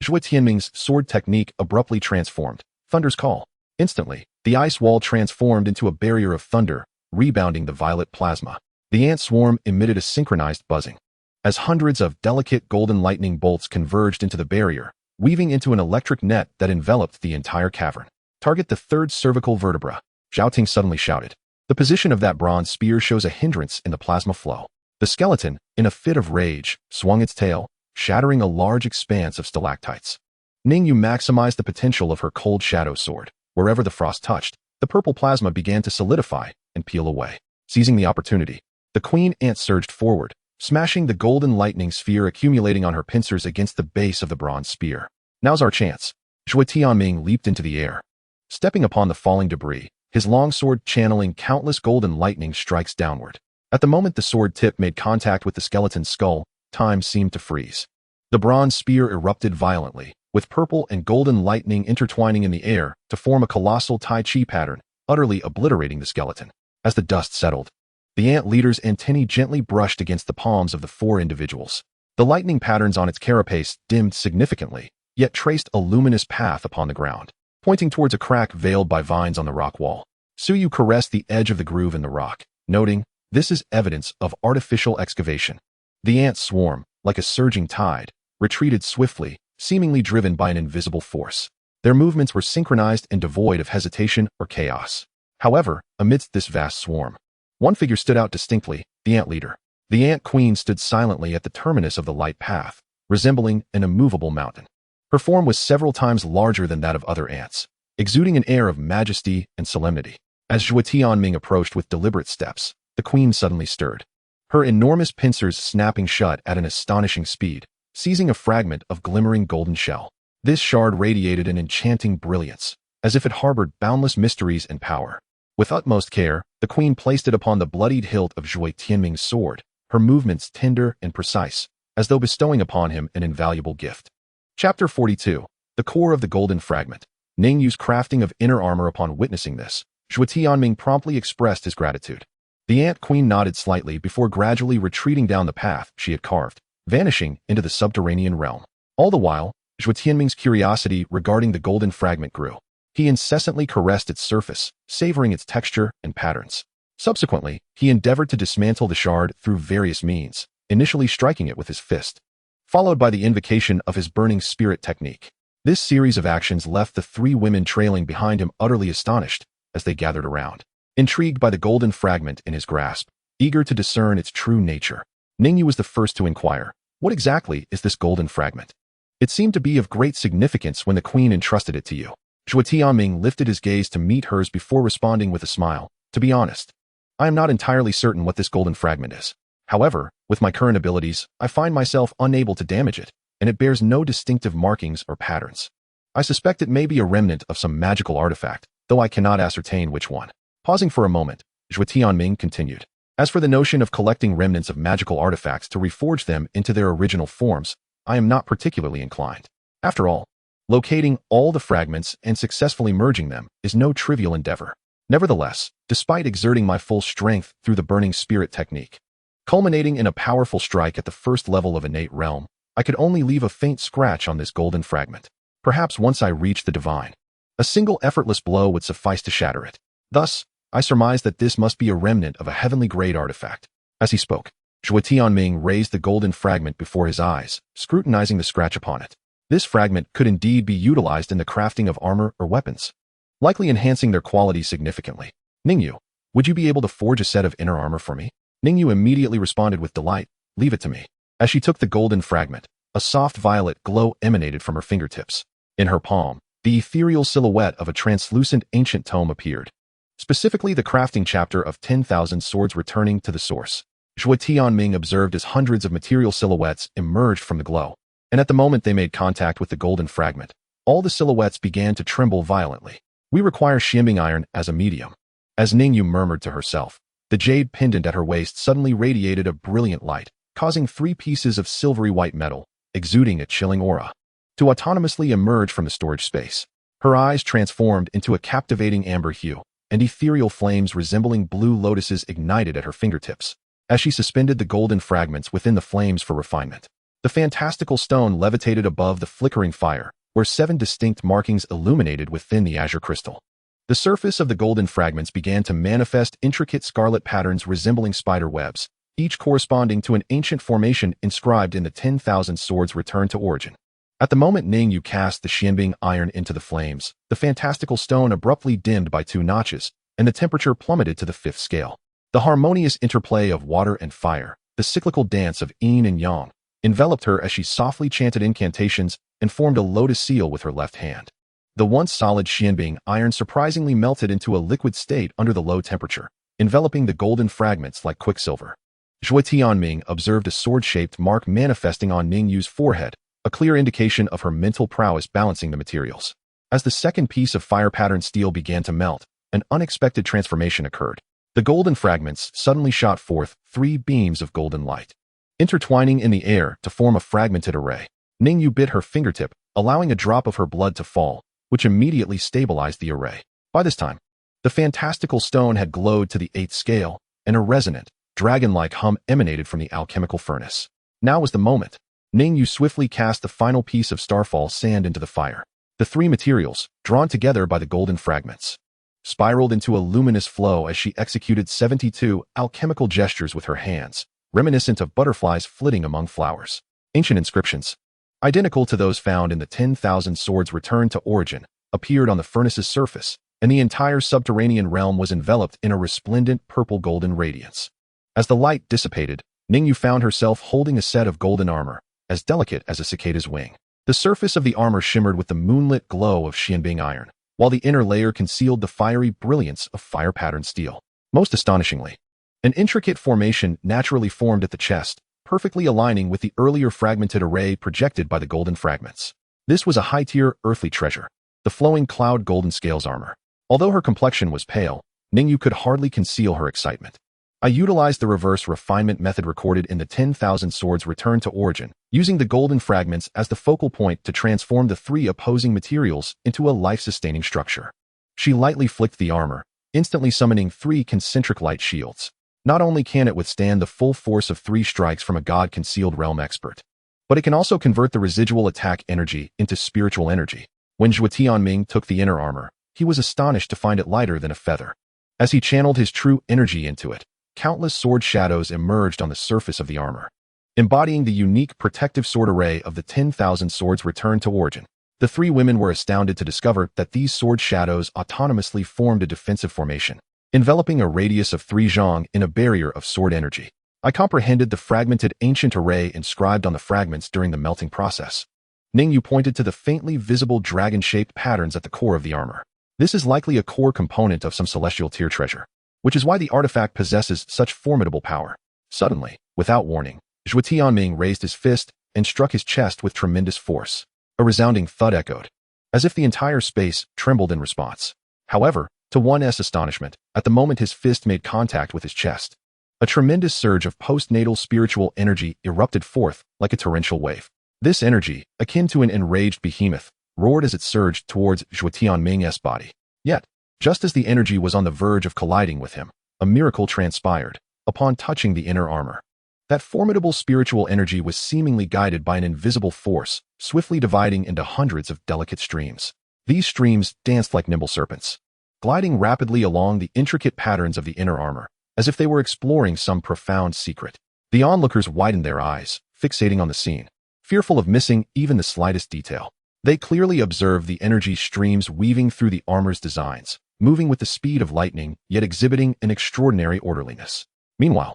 Zhuo Tianming's sword technique abruptly transformed. Thunder's call. Instantly, the ice wall transformed into a barrier of thunder, rebounding the violet plasma. The ant swarm emitted a synchronized buzzing, as hundreds of delicate golden lightning bolts converged into the barrier, weaving into an electric net that enveloped the entire cavern. "Target the 3rd cervical vertebra," Zhao Ting suddenly shouted. "The position of that bronze spear shows a hindrance in the plasma flow." The skeleton, in a fit of rage, swung its tail, shattering a large expanse of stalactites. Ningyu maximized the potential of her cold shadow sword. Wherever the frost touched, the purple plasma began to solidify and peel away. Seizing the opportunity, the queen ant surged forward, smashing the golden lightning sphere accumulating on her pincers against the base of the bronze spear. "Now's our chance." Zhuo Tianming leaped into the air. Stepping upon the falling debris, his longsword channeling countless golden lightning strikes downward. At the moment the sword tip made contact with the skeleton's skull, time seemed to freeze. The bronze spear erupted violently, with purple and golden lightning intertwining in the air to form a colossal Tai Chi pattern, utterly obliterating the skeleton. As the dust settled, the ant leader's antennae gently brushed against the palms of the 4 individuals. The lightning patterns on its carapace dimmed significantly, yet traced a luminous path upon the ground, pointing towards a crack veiled by vines on the rock wall. Su Yu caressed the edge of the groove in the rock, noting, "This is evidence of artificial excavation." The ant swarm, like a surging tide, retreated swiftly, seemingly driven by an invisible force. Their movements were synchronized and devoid of hesitation or chaos. However, amidst this vast swarm, one figure stood out distinctly, the ant leader. The ant queen stood silently at the terminus of the light path, resembling an immovable mountain. Her form was several times larger than that of other ants, exuding an air of majesty and solemnity. As Zhuo Tianming approached with deliberate steps, the queen suddenly stirred, her enormous pincers snapping shut at an astonishing speed, seizing a fragment of glimmering golden shell. This shard radiated an enchanting brilliance, as if it harbored boundless mysteries and power. With utmost care, the queen placed it upon the bloodied hilt of Zhuo Tianming's sword, her movements tender and precise, as though bestowing upon him an invaluable gift. Chapter 42. The Core of the Golden Fragment. Ningyu's crafting of inner armor. Upon witnessing this, Zhuo Tianming promptly expressed his gratitude. The ant queen nodded slightly before gradually retreating down the path she had carved, vanishing into the subterranean realm. All the while, Zhuo Tianming's curiosity regarding the golden fragment grew. He incessantly caressed its surface, savoring its texture and patterns. Subsequently, he endeavored to dismantle the shard through various means, initially striking it with his fist, followed by the invocation of his burning spirit technique. This series of actions left the 3 women trailing behind him utterly astonished as they gathered around, intrigued by the golden fragment in his grasp, eager to discern its true nature. Ningyu was the first to inquire, "What exactly is this golden fragment? It seemed to be of great significance when the queen entrusted it to you." Zhuo Tianming lifted his gaze to meet hers before responding with a smile. "To be honest, I am not entirely certain what this golden fragment is. However, with my current abilities, I find myself unable to damage it, and it bears no distinctive markings or patterns. I suspect it may be a remnant of some magical artifact, though I cannot ascertain which one. Pausing for a moment, Zhuo Tianming continued. As for the notion of collecting remnants of magical artifacts to reforge them into their original forms, I am not particularly inclined. After all, locating all the fragments and successfully merging them is no trivial endeavor. Nevertheless, despite exerting my full strength through the burning spirit technique, culminating in a powerful strike at the first level of innate realm, I could only leave a faint scratch on this golden fragment. Perhaps once I reach the divine, a single effortless blow would suffice to shatter it. Thus, I surmised that this must be a remnant of a heavenly grade artifact. As he spoke, Zhuo Tianming raised the golden fragment before his eyes, scrutinizing the scratch upon it. This fragment could indeed be utilized in the crafting of armor or weapons, likely enhancing their quality significantly. Ningyu, would you be able to forge a set of inner armor for me? Ningyu immediately responded with delight, leave it to me. As she took the golden fragment, a soft violet glow emanated from her fingertips. In her palm, the ethereal silhouette of a translucent ancient tome appeared, specifically the crafting chapter of 10,000 swords returning to the source. Zhuo Tianming observed as hundreds of material silhouettes emerged from the glow, and at the moment they made contact with the golden fragment, all the silhouettes began to tremble violently. We require Xianbing iron as a medium. As Ningyu murmured to herself, the jade pendant at her waist suddenly radiated a brilliant light, causing 3 pieces of silvery white metal, exuding a chilling aura, to autonomously emerge from the storage space. Her eyes transformed into a captivating amber hue, and ethereal flames resembling blue lotuses ignited at her fingertips. As she suspended the golden fragments within the flames for refinement, the fantastical stone levitated above the flickering fire, where 7 distinct markings illuminated within the azure crystal. The surface of the golden fragments began to manifest intricate scarlet patterns resembling spider webs, each corresponding to an ancient formation inscribed in the 10,000 swords return to origin. At the moment Ningyu cast the Xianbing iron into the flames, the fantastical stone abruptly dimmed by 2 notches, and the temperature plummeted to the 5th scale. The harmonious interplay of water and fire, the cyclical dance of yin and yang, enveloped her as she softly chanted incantations and formed a lotus seal with her left hand. The once solid Xianbing iron surprisingly melted into a liquid state under the low temperature, enveloping the golden fragments like quicksilver. Zhuo Tianming observed a sword-shaped mark manifesting on Ningyu's forehead, a clear indication of her mental prowess balancing the materials. As the second piece of fire-patterned steel began to melt, an unexpected transformation occurred. The golden fragments suddenly shot forth 3 beams of golden light, intertwining in the air to form a fragmented array. Ningyu bit her fingertip, allowing a drop of her blood to fall, which immediately stabilized the array. By this time, the fantastical stone had glowed to the 8th scale, and a resonant, dragon-like hum emanated from the alchemical furnace. Now was the moment. Ningyu swiftly cast the final piece of starfall sand into the fire. The 3 materials, drawn together by the golden fragments, spiraled into a luminous flow as she executed 72 alchemical gestures with her hands, reminiscent of butterflies flitting among flowers. Ancient inscriptions, identical to those found in the 10,000 swords return to origin, appeared on the furnace's surface, and the entire subterranean realm was enveloped in a resplendent purple-golden radiance. As the light dissipated, Ningyu found herself holding a set of golden armor, as delicate as a cicada's wing. The surface of the armor shimmered with the moonlit glow of Xianbing iron, while the inner layer concealed the fiery brilliance of fire-patterned steel. Most astonishingly, an intricate formation naturally formed at the chest, perfectly aligning with the earlier fragmented array projected by the golden fragments. This was a high-tier earthly treasure, the flowing cloud golden scales armor. Although her complexion was pale, Ningyu could hardly conceal her excitement. I utilized the reverse refinement method recorded in the 10,000 swords return to origin, using the golden fragments as the focal point to transform the 3 opposing materials into a life-sustaining structure. She lightly flicked the armor, instantly summoning 3 concentric light shields. Not only can it withstand the full force of 3 strikes from a god-concealed realm expert, but it can also convert the residual attack energy into spiritual energy. When Zhuo Tianming took the inner armor, he was astonished to find it lighter than a feather. As he channeled his true energy into it, countless sword shadows emerged on the surface of the armor, embodying the unique protective sword array of the 10,000 swords returned to origin. The 3 women were astounded to discover that these sword shadows autonomously formed a defensive formation, enveloping a radius of 3 zhang in a barrier of sword energy. I comprehended the fragmented ancient array inscribed on the fragments during the melting process. Ningyu pointed to the faintly visible dragon-shaped patterns at the core of the armor. This is likely a core component of some celestial tier treasure, which is why the artifact possesses such formidable power. Suddenly, Without warning, Zhuo Tianming raised his fist and struck his chest with tremendous force. A resounding thud echoed, as if the entire space trembled in response. However, to one's astonishment, at the moment his fist made contact with his chest, a tremendous surge of postnatal spiritual energy erupted forth like a torrential wave. This energy, akin to an enraged behemoth, roared as it surged towards Zhuo Tianming's body. Yet, just as the energy was on the verge of colliding with him, a miracle transpired. Upon touching the inner armor, that formidable spiritual energy was seemingly guided by an invisible force, swiftly dividing into hundreds of delicate streams. These streams danced like nimble serpents, gliding rapidly along the intricate patterns of the inner armor, as if they were exploring some profound secret. The onlookers widened their eyes, fixating on the scene, fearful of missing even the slightest detail. They clearly observed the energy streams weaving through the armor's designs, moving with the speed of lightning, yet exhibiting an extraordinary orderliness. Meanwhile,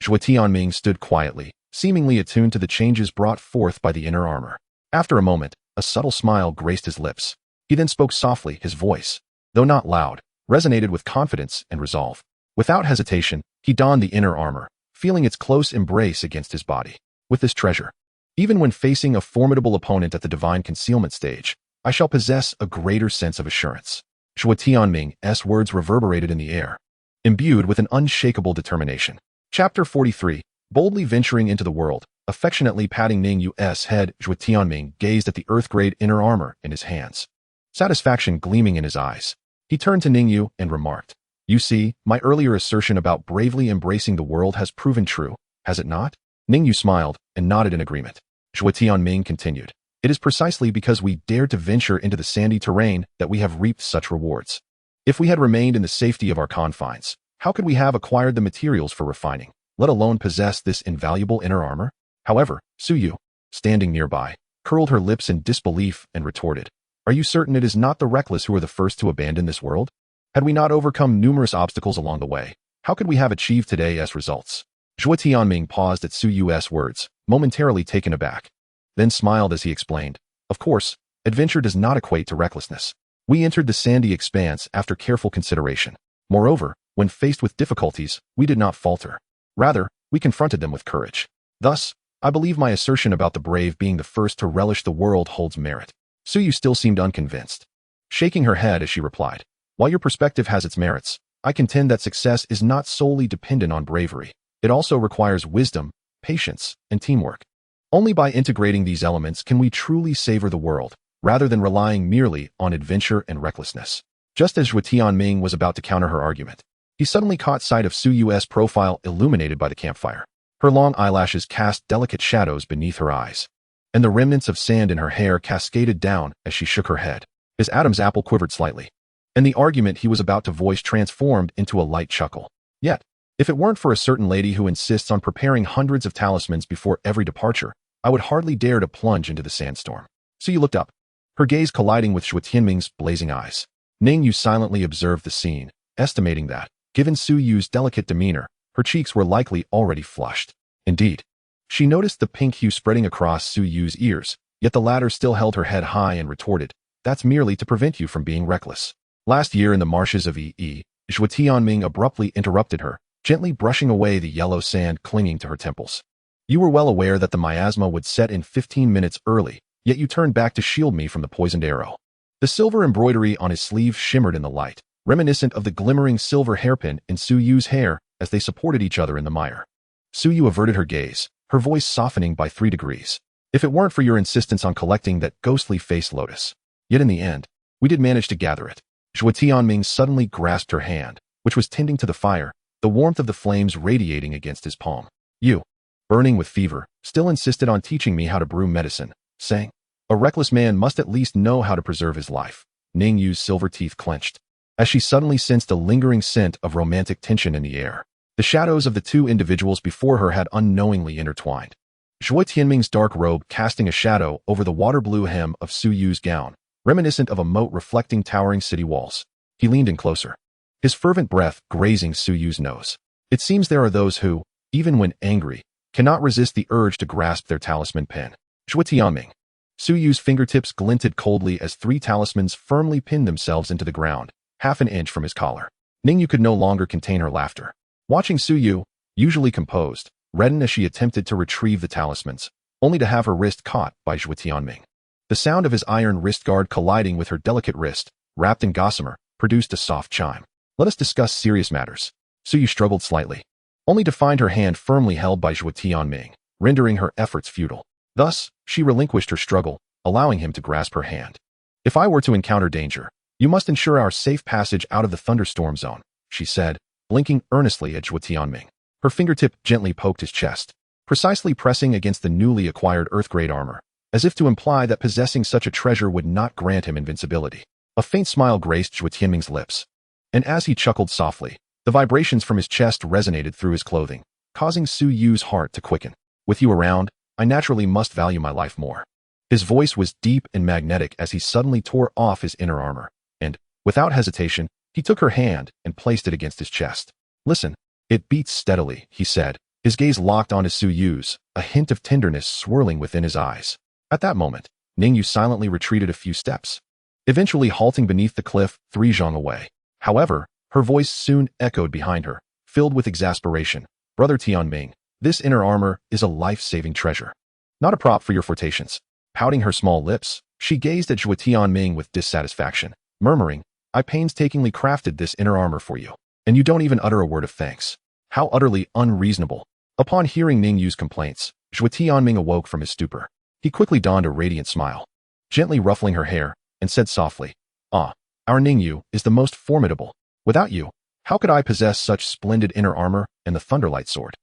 Zhuo Tianming stood quietly, seemingly attuned to the changes brought forth by the inner armor. After a moment, a subtle smile graced his lips. He then spoke softly, his voice, though not loud, resonated with confidence and resolve. Without hesitation, he donned the inner armor, feeling its close embrace against his body. With this treasure, even when facing a formidable opponent at the divine concealment stage, I shall possess a greater sense of assurance. Zhuo Tianming's words reverberated in the air, imbued with an unshakable determination. Chapter 43. Boldly venturing into the world, affectionately patting Ningyu's head, Zhuo Tianming gazed at the earth-grade inner armor in his hands, satisfaction gleaming in his eyes. He turned to Ningyu and remarked, "You see, my earlier assertion about bravely embracing the world has proven true, has it not?" Ningyu smiled and nodded in agreement. Zhuo Tianming continued, "It is precisely because we dared to venture into the sandy terrain that we have reaped such rewards. If we had remained in the safety of our confines, how could we have acquired the materials for refining, let alone possess this invaluable inner armor?" However, Suyu, standing nearby, curled her lips in disbelief and retorted, "Are you certain it is not the reckless who are the first to abandon this world? Had we not overcome numerous obstacles along the way, how could we have achieved today's results?" Zhuo Tianming paused at Suyu's words, momentarily taken aback, then smiled as he explained, "Of course, adventure does not equate to recklessness. We entered the sandy expanse after careful consideration. Moreover, when faced with difficulties, we did not falter. Rather, we confronted them with courage. Thus, I believe my assertion about the brave being the first to relish the world holds merit." Suyu still seemed unconvinced, shaking her head as she replied, "While your perspective has its merits, I contend that success is not solely dependent on bravery. It also requires wisdom, patience, and teamwork. Only by integrating these elements can we truly savor the world, rather than relying merely on adventure and recklessness." Just as Zhuo Tianming was about to counter her argument, he suddenly caught sight of Suyu's profile illuminated by the campfire. Her long eyelashes cast delicate shadows beneath her eyes, and the remnants of sand in her hair cascaded down as she shook her head. His Adam's apple quivered slightly, and the argument he was about to voice transformed into a light chuckle. Yet, if it weren't for a certain lady who insists on preparing hundreds of talismans before every departure, I would hardly dare to plunge into the sandstorm. Suyu looked up, her gaze colliding with Zhuo Tianming's blazing eyes. Ningyu silently observed the scene, estimating that, given Suyu's delicate demeanor, her cheeks were likely already flushed. Indeed, she noticed the pink hue spreading across Suyu's ears, yet the latter still held her head high and retorted, "That's merely to prevent you from being reckless." Last year in the marshes of Zhuo Tianming abruptly interrupted her, gently brushing away the yellow sand clinging to her temples. "You were well aware that the miasma would set in 15 minutes early, yet you turned back to shield me from the poisoned arrow." The silver embroidery on his sleeve shimmered in the light, reminiscent of the glimmering silver hairpin in Suyu's hair as they supported each other in the mire. Suyu averted her gaze, her voice softening by 3 degrees. "If it weren't for your insistence on collecting that ghostly face lotus. Yet in the end, we did manage to gather it." Zhuo Tianming suddenly grasped her hand, which was tending to the fire, the warmth of the flames radiating against his palm. "You, burning with fever, still insisted on teaching me how to brew medicine, saying, 'A reckless man must at least know how to preserve his life.'" Ningyu's silver teeth clenched, as she suddenly sensed a lingering scent of romantic tension in the air. The shadows of the two individuals before her had unknowingly intertwined. Zhuo Tianming's dark robe casting a shadow over the water-blue hem of Suyu's gown, reminiscent of a moat reflecting towering city walls. He leaned in closer, his fervent breath grazing Suyu's nose. "It seems there are those who, even when angry, cannot resist the urge to grasp their talisman pen." Zhuo Tianming. Suyu's fingertips glinted coldly as 3 talismans firmly pinned themselves into the ground, half an inch from his collar. Ningyu could no longer contain her laughter. Watching Suyu, usually composed, redden as she attempted to retrieve the talismans, only to have her wrist caught by Zhuo Tianming. The sound of his iron wrist guard colliding with her delicate wrist, wrapped in gossamer, produced a soft chime. Let us discuss serious matters. Suyu struggled slightly, only to find her hand firmly held by Zhuo Tianming, rendering her efforts futile. Thus, she relinquished her struggle, allowing him to grasp her hand. If I were to encounter danger, you must ensure our safe passage out of the thunderstorm zone, she said, blinking earnestly at Zhuo Tianming. Her fingertip gently poked his chest, precisely pressing against the newly acquired earth-grade armor, as if to imply that possessing such a treasure would not grant him invincibility. A faint smile graced Zhuo Tianming's lips, and as he chuckled softly, the vibrations from his chest resonated through his clothing, causing Su Yu's heart to quicken. With you around, I naturally must value my life more. His voice was deep and magnetic as he suddenly tore off his inner armor, and, without hesitation, he took her hand and placed it against his chest. Listen, it beats steadily, he said, his gaze locked onto Su Yu's, a hint of tenderness swirling within his eyes. At that moment, Ningyu silently retreated a few steps, eventually halting beneath the cliff 3 zhang away. However, her voice soon echoed behind her, filled with exasperation. Brother Tianming, this inner armor is a life-saving treasure, not a prop for your flirtations. Pouting her small lips, she gazed at Zhuo Tianming with dissatisfaction, murmuring, I painstakingly crafted this inner armor for you, and you don't even utter a word of thanks. How utterly unreasonable. Upon hearing Ningyu's complaints, Zhuo Tianming awoke from his stupor. He quickly donned a radiant smile, gently ruffling her hair, and said softly, Ah, our Ningyu is the most formidable. Without you, how could I possess such splendid inner armor and the Thunderlight sword?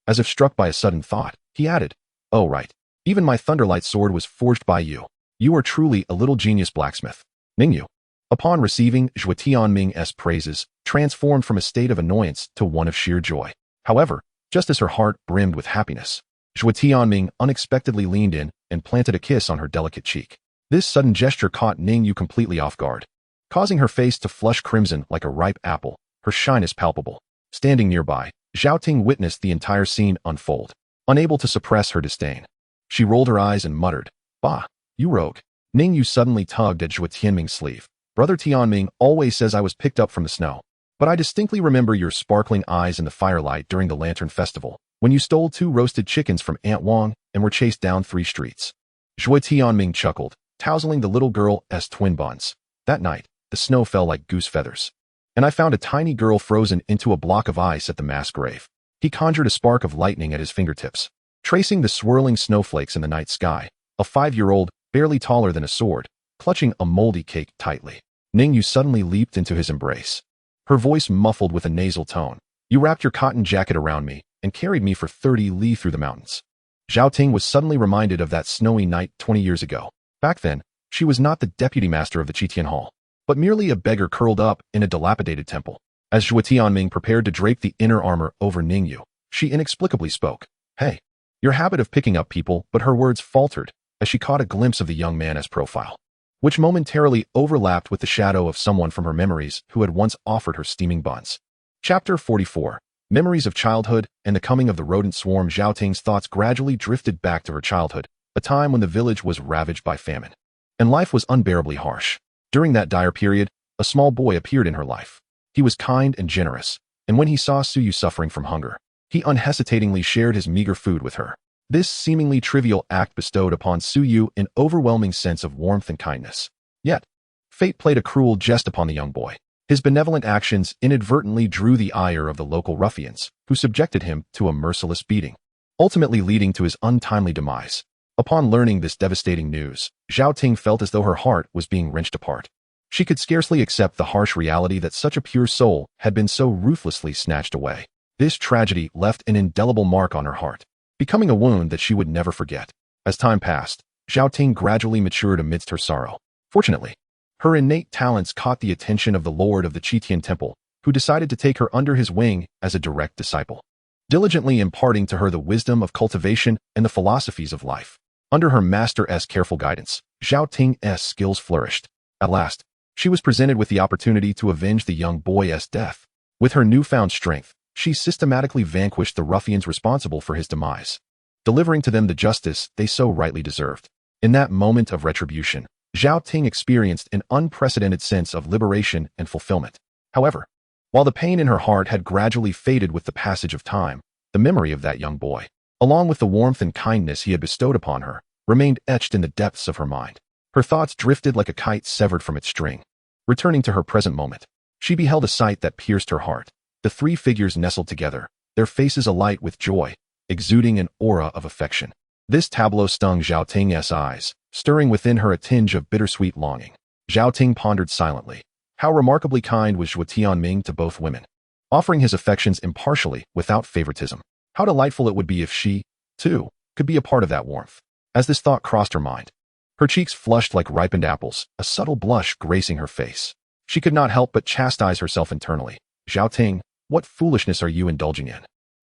As if struck by a sudden thought, he added, Oh right, even my Thunderlight sword was forged by you. You are truly a little genius blacksmith. Ningyu, upon receiving Zhuo Tianming's praises, transformed from a state of annoyance to one of sheer joy. However, just as her heart brimmed with happiness, Zhuo Tianming unexpectedly leaned in and planted a kiss on her delicate cheek. This sudden gesture caught Ningyu completely off guard, causing her face to flush crimson like a ripe apple, her shyness palpable. Standing nearby, Zhao Ting witnessed the entire scene unfold, unable to suppress her disdain. She rolled her eyes and muttered, Bah, you rogue. Ningyu suddenly tugged at Zhuo Tianming's sleeve. Brother Tianming always says I was picked up from the snow, but I distinctly remember your sparkling eyes in the firelight during the Lantern Festival, when you stole 2 roasted chickens from Aunt Wang and were chased down 3 streets. Zhuo Tianming chuckled, tousling the little girl's twin buns. That night, the snow fell like goose feathers, and I found a tiny girl frozen into a block of ice at the mass grave. He conjured a spark of lightning at his fingertips, tracing the swirling snowflakes in the night sky. A 5-year-old, barely taller than a sword, clutching a moldy cake tightly. Ningyu suddenly leaped into his embrace, her voice muffled with a nasal tone. You wrapped your cotton jacket around me and carried me for 30 li through the mountains. Zhao Ting was suddenly reminded of that snowy night 20 years ago. Back then, she was not the deputy master of the Qitian Hall, but merely a beggar curled up in a dilapidated temple. As Zhuo Tianming prepared to drape the inner armor over Ningyu, she inexplicably spoke. Hey, your habit of picking up people, but her words faltered as she caught a glimpse of the young man's profile, which momentarily overlapped with the shadow of someone from her memories who had once offered her steaming buns. Chapter 44. Memories of Childhood and the Coming of the Rodent Swarm. Zhao Ting's thoughts gradually drifted back to her childhood, a time when the village was ravaged by famine, and life was unbearably harsh. During that dire period, a small boy appeared in her life. He was kind and generous, and when he saw Suyu suffering from hunger, he unhesitatingly shared his meager food with her. This seemingly trivial act bestowed upon Suyu an overwhelming sense of warmth and kindness. Yet, fate played a cruel jest upon the young boy. His benevolent actions inadvertently drew the ire of the local ruffians, who subjected him to a merciless beating, ultimately leading to his untimely demise. Upon learning this devastating news, Zhao Ting felt as though her heart was being wrenched apart. She could scarcely accept the harsh reality that such a pure soul had been so ruthlessly snatched away. This tragedy left an indelible mark on her heart, becoming a wound that she would never forget. As time passed, Zhao Ting gradually matured amidst her sorrow. Fortunately, her innate talents caught the attention of the Lord of the Qitian Temple, who decided to take her under his wing as a direct disciple, diligently imparting to her the wisdom of cultivation and the philosophies of life. Under her master's careful guidance, Zhao Ting's skills flourished. At last, she was presented with the opportunity to avenge the young boy's death. With her newfound strength, she systematically vanquished the ruffians responsible for his demise, delivering to them the justice they so rightly deserved. In that moment of retribution, Zhao Ting experienced an unprecedented sense of liberation and fulfillment. However, while the pain in her heart had gradually faded with the passage of time, The memory of that young boy, along with the warmth and kindness he had bestowed upon her, remained etched in the depths of her mind. Her thoughts drifted like a kite severed from its string. Returning to her present moment, she beheld a sight that pierced her heart. The three figures nestled together, their faces alight with joy, exuding an aura of affection. This tableau stung Zhao Ting's eyes, stirring within her a tinge of bittersweet longing. Zhao Ting pondered silently. How remarkably kind was Zhuo Tianming to both women, offering his affections impartially, without favoritism. How delightful it would be if she, too, could be a part of that warmth. As this thought crossed her mind, her cheeks flushed like ripened apples, a subtle blush gracing her face. She could not help but chastise herself internally. Zhao Ting, what foolishness are you indulging in?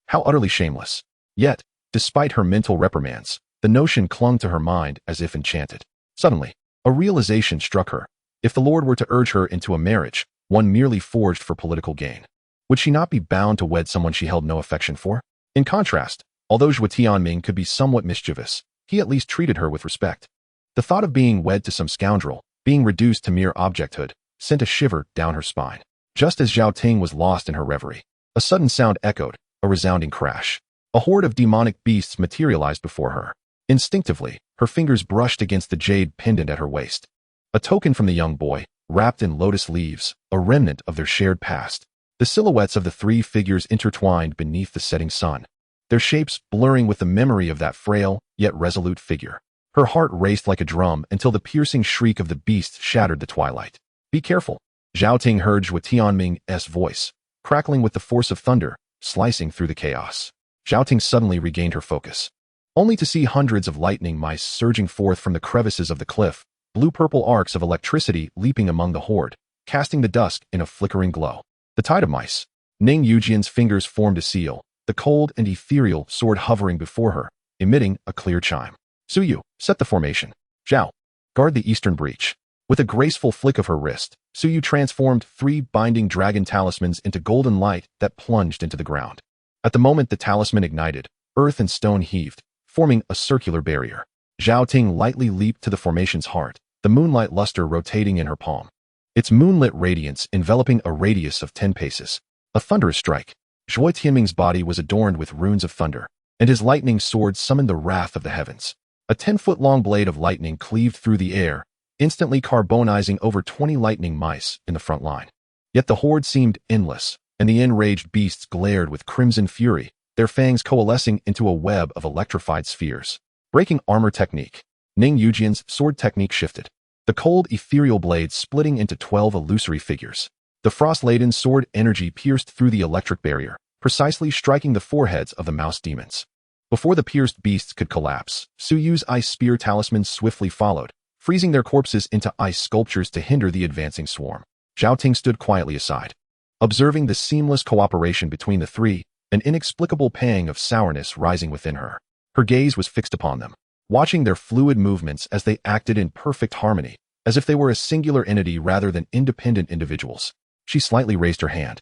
How utterly shameless. Yet, despite her mental reprimands, the notion clung to her mind as if enchanted. Suddenly, a realization struck her. If the Lord were to urge her into a marriage, one merely forged for political gain, would she not be bound to wed someone she held no affection for? In contrast, although Zhuo Tianming could be somewhat mischievous, he at least treated her with respect. The thought of being wed to some scoundrel, being reduced to mere objecthood, sent a shiver down her spine. Just as Zhao Ting was lost in her reverie, a sudden sound echoed, a resounding crash. A horde of demonic beasts materialized before her. Instinctively, her fingers brushed against the jade pendant at her waist. A token from the young boy, wrapped in lotus leaves, a remnant of their shared past. The silhouettes of the three figures intertwined beneath the setting sun, their shapes blurring with the memory of that frail, yet resolute figure. Her heart raced like a drum until the piercing shriek of the beast shattered the twilight. Be careful. Zhao Ting heard Zhuo Tianming's voice, crackling with the force of thunder, slicing through the chaos. Zhao Ting suddenly regained her focus, only to see hundreds of lightning mice surging forth from the crevices of the cliff, blue-purple arcs of electricity leaping among the horde, casting the dusk in a flickering glow. The tide of mice. Ningyu's fingers formed a seal, the cold and ethereal sword hovering before her, emitting a clear chime. Suyu, set the formation. Zhao, guard the eastern breach. With a graceful flick of her wrist, Suyu transformed 3 binding dragon talismans into golden light that plunged into the ground. At the moment the talisman ignited, earth and stone heaved, forming a circular barrier. Zhao Ting lightly leaped to the formation's heart, the moonlight luster rotating in her palm, its moonlit radiance enveloping a radius of 10 paces. A thunderous strike. Zhuo Tianming's body was adorned with runes of thunder, and his lightning sword summoned the wrath of the heavens. A 10-foot-long blade of lightning cleaved through the air, instantly carbonizing over 20 lightning mice in the front line. Yet the horde seemed endless, and the enraged beasts glared with crimson fury, their fangs coalescing into a web of electrified spheres. Breaking armor technique. Ningyu's sword technique shifted, the cold ethereal blade splitting into 12 illusory figures. The frost-laden sword energy pierced through the electric barrier, precisely striking the foreheads of the mouse demons. Before the pierced beasts could collapse, Suyu's ice spear talisman swiftly followed, freezing their corpses into ice sculptures to hinder the advancing swarm. Zhao Ting stood quietly aside, observing the seamless cooperation between the three, an inexplicable pang of sourness rising within her. Her gaze was fixed upon them, watching their fluid movements as they acted in perfect harmony, as if they were a singular entity rather than independent individuals. She slightly raised her hand,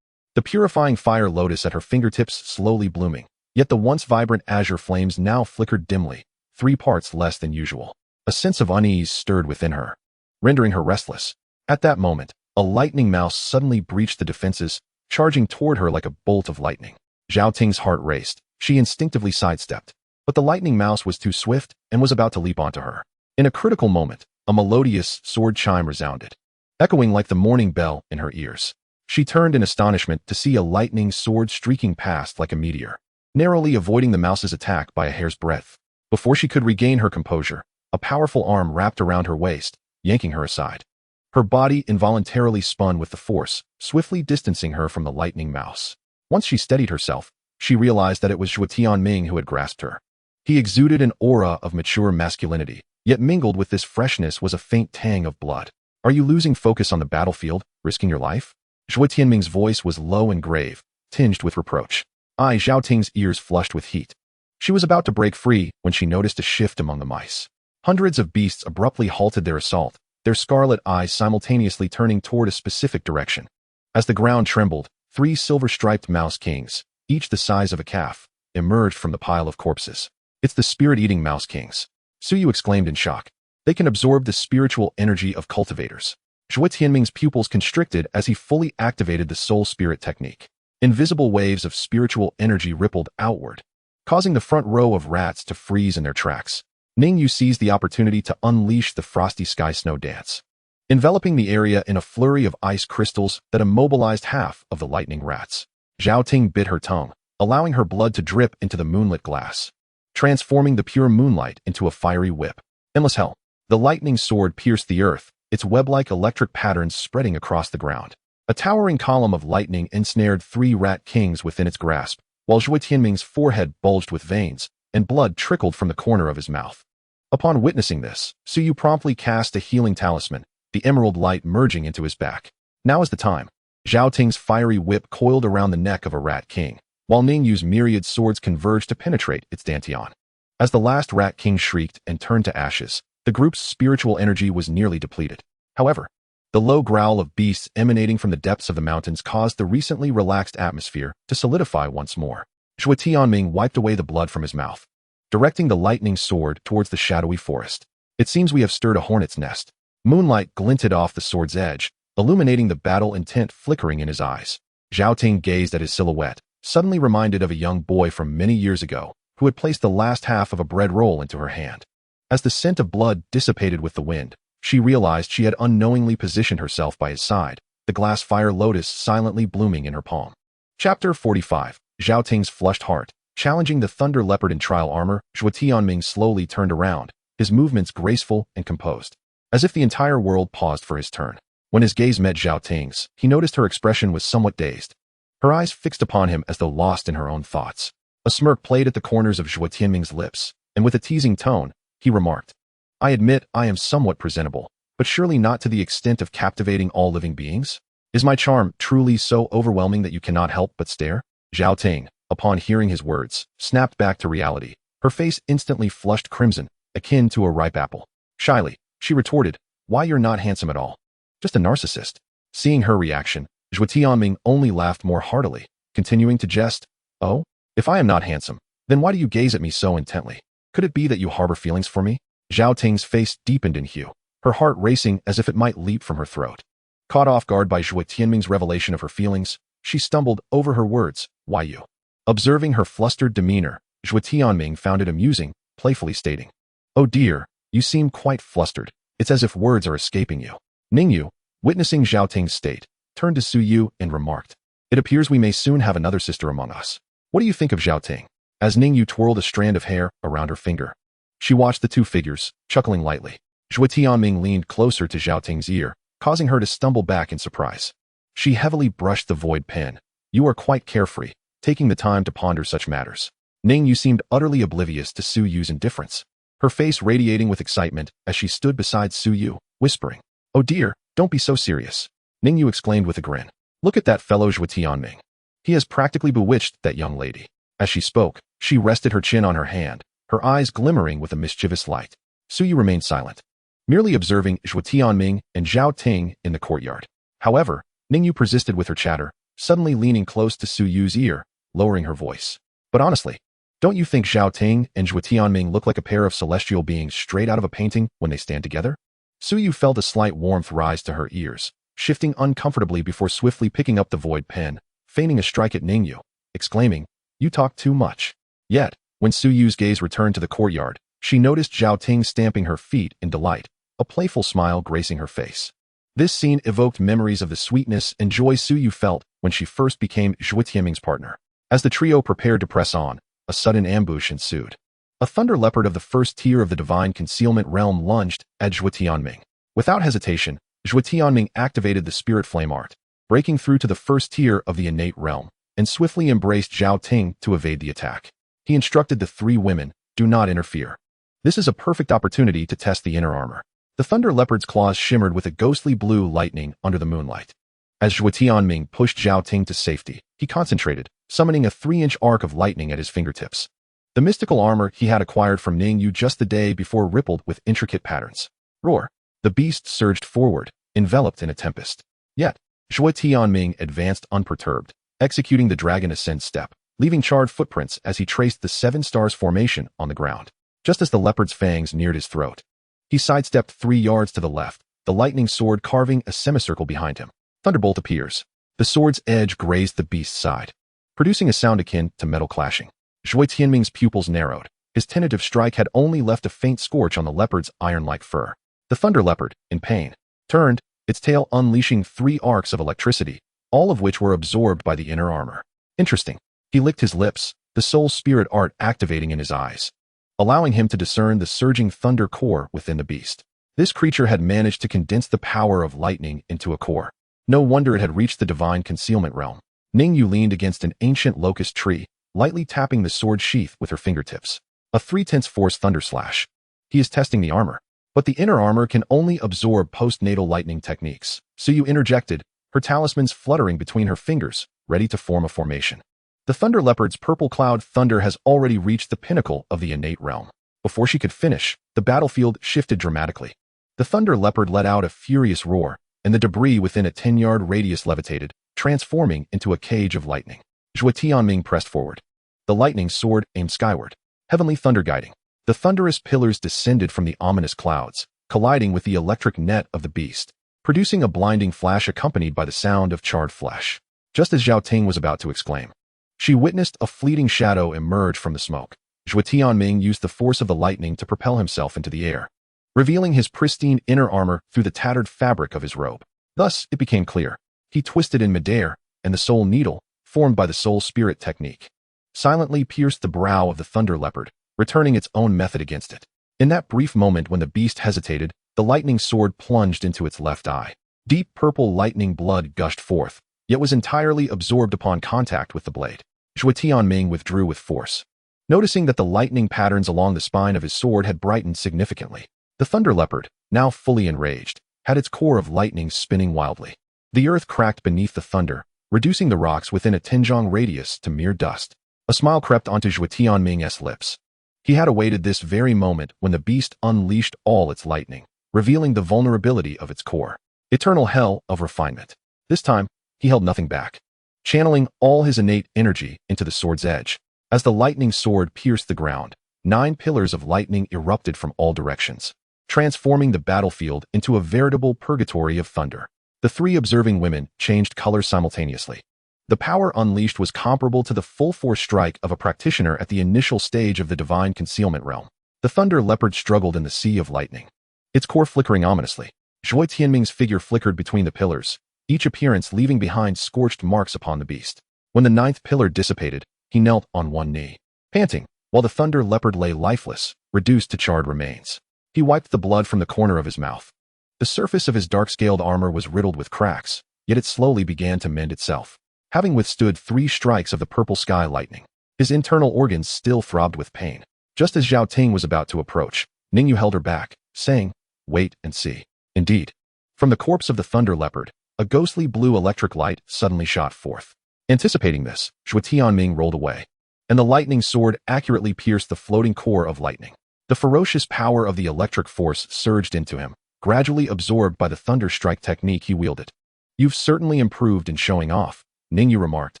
the purifying fire lotus at her fingertips slowly blooming, yet the once vibrant azure flames now flickered dimly, 3 parts less than usual. A sense of unease stirred within her, rendering her restless. At that moment, a lightning mouse suddenly breached the defenses, charging toward her like a bolt of lightning. Zhao Ting's heart raced. She instinctively sidestepped, but the lightning mouse was too swift and was about to leap onto her. In a critical moment, a melodious sword chime resounded, echoing like the morning bell in her ears. She turned in astonishment to see a lightning sword streaking past like a meteor, narrowly avoiding the mouse's attack by a hair's breadth. Before she could regain her composure, a powerful arm wrapped around her waist, yanking her aside. Her body involuntarily spun with the force, swiftly distancing her from the lightning mouse. Once she steadied herself, she realized that it was Zhuo Tianming who had grasped her. He exuded an aura of mature masculinity, yet mingled with this freshness was a faint tang of blood. Are you losing focus on the battlefield, risking your life? Zhuo Tianming's voice was low and grave, tinged with reproach. Zhao Ting's ears flushed with heat. She was about to break free when she noticed a shift among the mice. Hundreds of beasts abruptly halted their assault, their scarlet eyes simultaneously turning toward a specific direction. As the ground trembled, 3 silver-striped mouse kings, each the size of a calf, emerged from the pile of corpses. It's the spirit-eating mouse kings. Suyu exclaimed in shock. They can absorb the spiritual energy of cultivators. Zhuo Tianming's pupils constricted as he fully activated the soul spirit technique. Invisible waves of spiritual energy rippled outward, causing the front row of rats to freeze in their tracks. Ningyu seized the opportunity to unleash the frosty sky snow dance, enveloping the area in a flurry of ice crystals that immobilized half of the lightning rats. Zhao Ting bit her tongue, allowing her blood to drip into the moonlit glass, transforming the pure moonlight into a fiery whip. Endless hell. The lightning sword pierced the earth, its web-like electric patterns spreading across the ground. A towering column of lightning ensnared 3 rat kings within its grasp, while Zhuo Tianming's forehead bulged with veins, and blood trickled from the corner of his mouth. Upon witnessing this, Suyu promptly cast a healing talisman, the emerald light merging into his back. Now is the time. Zhao Ting's fiery whip coiled around the neck of a rat king, while Ningyu's myriad swords converged to penetrate its dantian. As the last rat king shrieked and turned to ashes, the group's spiritual energy was nearly depleted. However, the low growl of beasts emanating from the depths of the mountains caused the recently relaxed atmosphere to solidify once more. Zhuo Tianming wiped away the blood from his mouth, directing the lightning sword towards the shadowy forest. It seems we have stirred a hornet's nest. Moonlight glinted off the sword's edge, illuminating the battle intent flickering in his eyes. Zhao Ting gazed at his silhouette, suddenly reminded of a young boy from many years ago who had placed the last half of a bread roll into her hand. As the scent of blood dissipated with the wind, she realized she had unknowingly positioned herself by his side, the glass fire lotus silently blooming in her palm. Chapter 45. Zhao Ting's flushed heart. Challenging the thunder leopard in trial armor, Zhuo Tianming slowly turned around, his movements graceful and composed, as if the entire world paused for his turn. When his gaze met Zhao Ting's, he noticed her expression was somewhat dazed, her eyes fixed upon him as though lost in her own thoughts. A smirk played at the corners of Zhuo Tianming's lips, and with a teasing tone, he remarked, "I admit I am somewhat presentable, but surely not to the extent of captivating all living beings? Is my charm truly so overwhelming that you cannot help but stare?" Zhao Ting, upon hearing his words, snapped back to reality. Her face instantly flushed crimson, akin to a ripe apple. Shyly, she retorted, "Why, you're not handsome at all. Just a narcissist." Seeing her reaction, Zhuo Tianming only laughed more heartily, continuing to jest, "Oh? If I am not handsome, then why do you gaze at me so intently? Could it be that you harbor feelings for me?" Zhao Ting's face deepened in hue, her heart racing as if it might leap from her throat. Caught off guard by Zhuo Tianming's revelation of her feelings, she stumbled over her words, "Why you?" Observing her flustered demeanor, Zhuo Tianming found it amusing, playfully stating, "Oh dear, you seem quite flustered. It's as if words are escaping you." Ningyu, witnessing Zhao Ting's state, turned to Suyu and remarked, "It appears we may soon have another sister among us. What do you think of Zhao Ting?" As Ningyu twirled a strand of hair around her finger, she watched the two figures, chuckling lightly. Zhuo Tianming leaned closer to Zhao Ting's ear, causing her to stumble back in surprise. She heavily brushed the void pen. "You are quite carefree, taking the time to ponder such matters." Ningyu seemed utterly oblivious to Suyu's indifference, her face radiating with excitement as she stood beside Suyu, whispering, "Oh dear, don't be so serious." Ningyu exclaimed with a grin, "Look at that fellow Zhuo Tianming. He has practically bewitched that young lady." As she spoke, she rested her chin on her hand, her eyes glimmering with a mischievous light. Suyu remained silent, merely observing Zhuo Tianming and Zhao Ting in the courtyard. However, Ningyu persisted with her chatter, suddenly leaning close to Suyu's ear, lowering her voice. "But honestly, don't you think Zhao Ting and Zhuo Tianming look like a pair of celestial beings straight out of a painting when they stand together?" Suyu felt a slight warmth rise to her ears, shifting uncomfortably before swiftly picking up the void pen, feigning a strike at Ningyu, exclaiming, "You talk too much." Yet, when Suyu's gaze returned to the courtyard, she noticed Zhao Ting stamping her feet in delight, a playful smile gracing her face. This scene evoked memories of the sweetness and joy Suyu felt when she first became Zhuo Tianming's partner. As the trio prepared to press on, a sudden ambush ensued. A thunder leopard of the first tier of the divine concealment realm lunged at Zhuo Tianming. Without hesitation, Zhuo Tianming activated the spirit flame art, breaking through to the first tier of the innate realm, and swiftly embraced Zhao Ting to evade the attack. He instructed the 3 women, "Do not interfere. This is a perfect opportunity to test the inner armor." The thunder leopard's claws shimmered with a ghostly blue lightning under the moonlight. As Zhuo Tianming pushed Zhao Ting to safety, he concentrated, summoning a 3-inch arc of lightning at his fingertips. The mystical armor he had acquired from Ningyu just the day before rippled with intricate patterns. Roar! The beast surged forward, enveloped in a tempest. Yet, Zhuo Tianming advanced unperturbed, executing the dragon ascent step, leaving charred footprints as he traced the 7 stars formation on the ground. Just as the leopard's fangs neared his throat, he sidestepped 3 yards to the left, the lightning sword carving a semicircle behind him. Thunderbolt appears. The sword's edge grazed the beast's side, producing a sound akin to metal clashing. Zhuo Tianming's pupils narrowed. His tentative strike had only left a faint scorch on the leopard's iron-like fur. The thunder leopard, in pain, turned, its tail unleashing 3 arcs of electricity, all of which were absorbed by the inner armor. Interesting. He licked his lips, the soul spirit art activating in his eyes, allowing him to discern the surging thunder core within the beast. This creature had managed to condense the power of lightning into a core. No wonder it had reached the divine concealment realm. Ningyu leaned against an ancient locust tree, lightly tapping the sword sheath with her fingertips. A 3/10 force thunder slash. He is testing the armor. But the inner armor can only absorb postnatal lightning techniques. Zhuo interjected, her talismans fluttering between her fingers, ready to form a formation. The thunder leopard's purple cloud thunder has already reached the pinnacle of the innate realm. Before she could finish, the battlefield shifted dramatically. The thunder leopard let out a furious roar, and the debris within a 10-yard radius levitated, transforming into a cage of lightning. Zhuo Tianming pressed forward. The lightning sword aimed skyward. Heavenly thunder guiding. The thunderous pillars descended from the ominous clouds, colliding with the electric net of the beast, producing a blinding flash accompanied by the sound of charred flesh. Just as Zhao Ting was about to exclaim, she witnessed a fleeting shadow emerge from the smoke. Zhuo Tianming used the force of the lightning to propel himself into the air, revealing his pristine inner armor through the tattered fabric of his robe. Thus, it became clear. He twisted in midair, and the soul needle, formed by the soul spirit technique, silently pierced the brow of the thunder leopard, returning its own method against it. In that brief moment when the beast hesitated, the lightning sword plunged into its left eye. Deep purple lightning blood gushed forth, yet was entirely absorbed upon contact with the blade. Zhuo Tianming withdrew with force, noticing that the lightning patterns along the spine of his sword had brightened significantly. The thunder leopard, now fully enraged, had its core of lightning spinning wildly. The earth cracked beneath the thunder, reducing the rocks within a 10-zhang radius to mere dust. A smile crept onto Zhuo Tianming's lips. He had awaited this very moment when the beast unleashed all its lightning, revealing the vulnerability of its core. Eternal hell of refinement. This time, he held nothing back, channeling all his innate energy into the sword's edge. As the lightning sword pierced the ground, 9 pillars of lightning erupted from all directions, transforming the battlefield into a veritable purgatory of thunder. The 3 observing women changed color simultaneously. The power unleashed was comparable to the full-force strike of a practitioner at the initial stage of the divine concealment realm. The thunder leopard struggled in the sea of lightning, its core flickering ominously. Zhuo Tianming's figure flickered between the pillars, each appearance leaving behind scorched marks upon the beast. When the 9th pillar dissipated, he knelt on one knee, panting, while the thunder leopard lay lifeless, reduced to charred remains. He wiped the blood from the corner of his mouth. The surface of his dark-scaled armor was riddled with cracks, yet it slowly began to mend itself. Having withstood 3 strikes of the purple sky lightning, his internal organs still throbbed with pain. Just as Zhao Ting was about to approach, Ningyu held her back, saying, "Wait and see." Indeed, from the corpse of the thunder leopard, a ghostly blue electric light suddenly shot forth. Anticipating this, Zhuo Tianming rolled away, and the lightning sword accurately pierced the floating core of lightning. The ferocious power of the electric force surged into him, gradually absorbed by the thunder strike technique he wielded. "You've certainly improved in showing off," Ningyu remarked,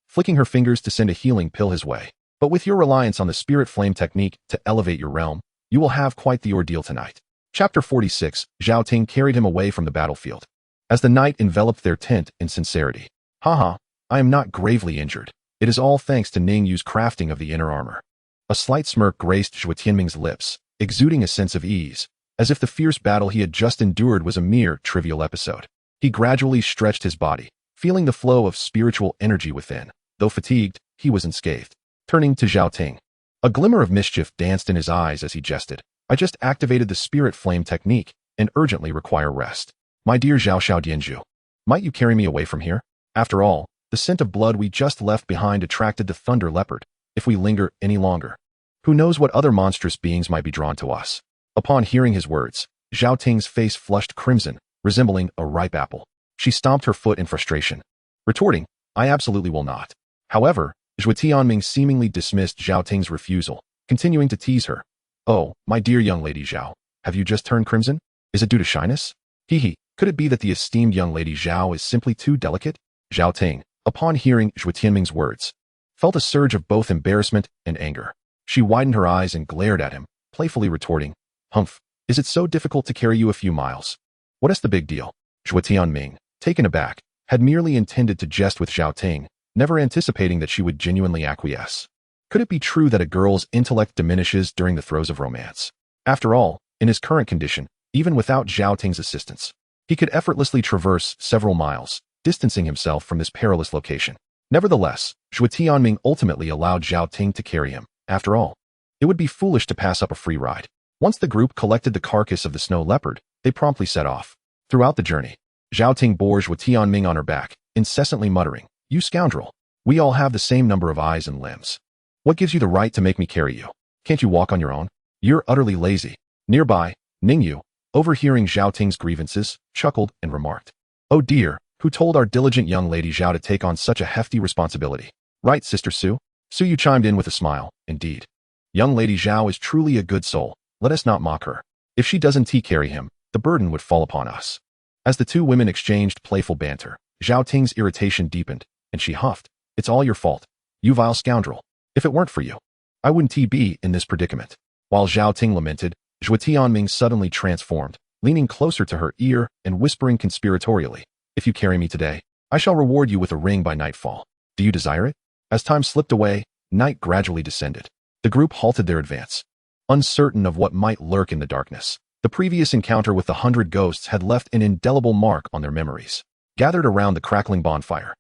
flicking her fingers to send a healing pill his way. "But with your reliance on the spirit flame technique to elevate your realm, you will have quite the ordeal tonight." Chapter 46, Zhao Ting carried him away from the battlefield. As the night enveloped their tent in sincerity. "Haha, I am not gravely injured. It is all thanks to Ningyu's crafting of the inner armor." A slight smirk graced Zhuo Tianming's lips, exuding a sense of ease, as if the fierce battle he had just endured was a mere trivial episode. He gradually stretched his body, feeling the flow of spiritual energy within. Though fatigued, he was unscathed. Turning to Zhao Ting, a glimmer of mischief danced in his eyes as he jested. "I just activated the spirit flame technique and urgently require rest. My dear Zhao Dianzhu, might you carry me away from here? After all, the scent of blood we just left behind attracted the thunder leopard. If we linger any longer, who knows what other monstrous beings might be drawn to us?" Upon hearing his words, Zhao Ting's face flushed crimson, resembling a ripe apple. She stomped her foot in frustration, retorting, "I absolutely will not." However, Zhuo Tianming seemingly dismissed Zhao Ting's refusal, continuing to tease her. "Oh, my dear young lady Zhao, have you just turned crimson? Is it due to shyness? Hee, could it be that the esteemed young lady Zhao is simply too delicate?" Zhao Ting, upon hearing Zhuo Tianming's words, felt a surge of both embarrassment and anger. She widened her eyes and glared at him, playfully retorting, "Humph, is it so difficult to carry you a few miles? What is the big deal?" Zhuo Tianming, taken aback, had merely intended to jest with Zhao Ting, never anticipating that she would genuinely acquiesce. Could it be true that a girl's intellect diminishes during the throes of romance? After all, in his current condition, even without Zhao Ting's assistance, he could effortlessly traverse several miles, distancing himself from this perilous location. Nevertheless, Zhuo Tianming ultimately allowed Zhao Ting to carry him. After all, it would be foolish to pass up a free ride. Once the group collected the carcass of the snow leopard, they promptly set off. Throughout the journey, Zhao Ting bore Zhuo Tianming on her back, incessantly muttering, "You scoundrel! We all have the same number of eyes and limbs. What gives you the right to make me carry you? Can't you walk on your own? You're utterly lazy." Nearby, Ningyu, overhearing Zhao Ting's grievances, chuckled and remarked, "Oh dear, who told our diligent young lady Zhao to take on such a hefty responsibility? Right, Sister Su?" Suyu chimed in with a smile. "Indeed. Young lady Zhao is truly a good soul. Let us not mock her. If she doesn't carry him, the burden would fall upon us." As the two women exchanged playful banter, Zhao Ting's irritation deepened, and she huffed, "It's all your fault, you vile scoundrel. If it weren't for you, I wouldn't be in this predicament." While Zhao Ting lamented, Zhuo Tianming suddenly transformed, leaning closer to her ear and whispering conspiratorially, "If you carry me today, I shall reward you with a ring by nightfall. Do you desire it?" As time slipped away, night gradually descended. The group halted their advance, uncertain of what might lurk in the darkness. The previous encounter with the 100 ghosts had left an indelible mark on their memories. Gathered around the crackling bonfire,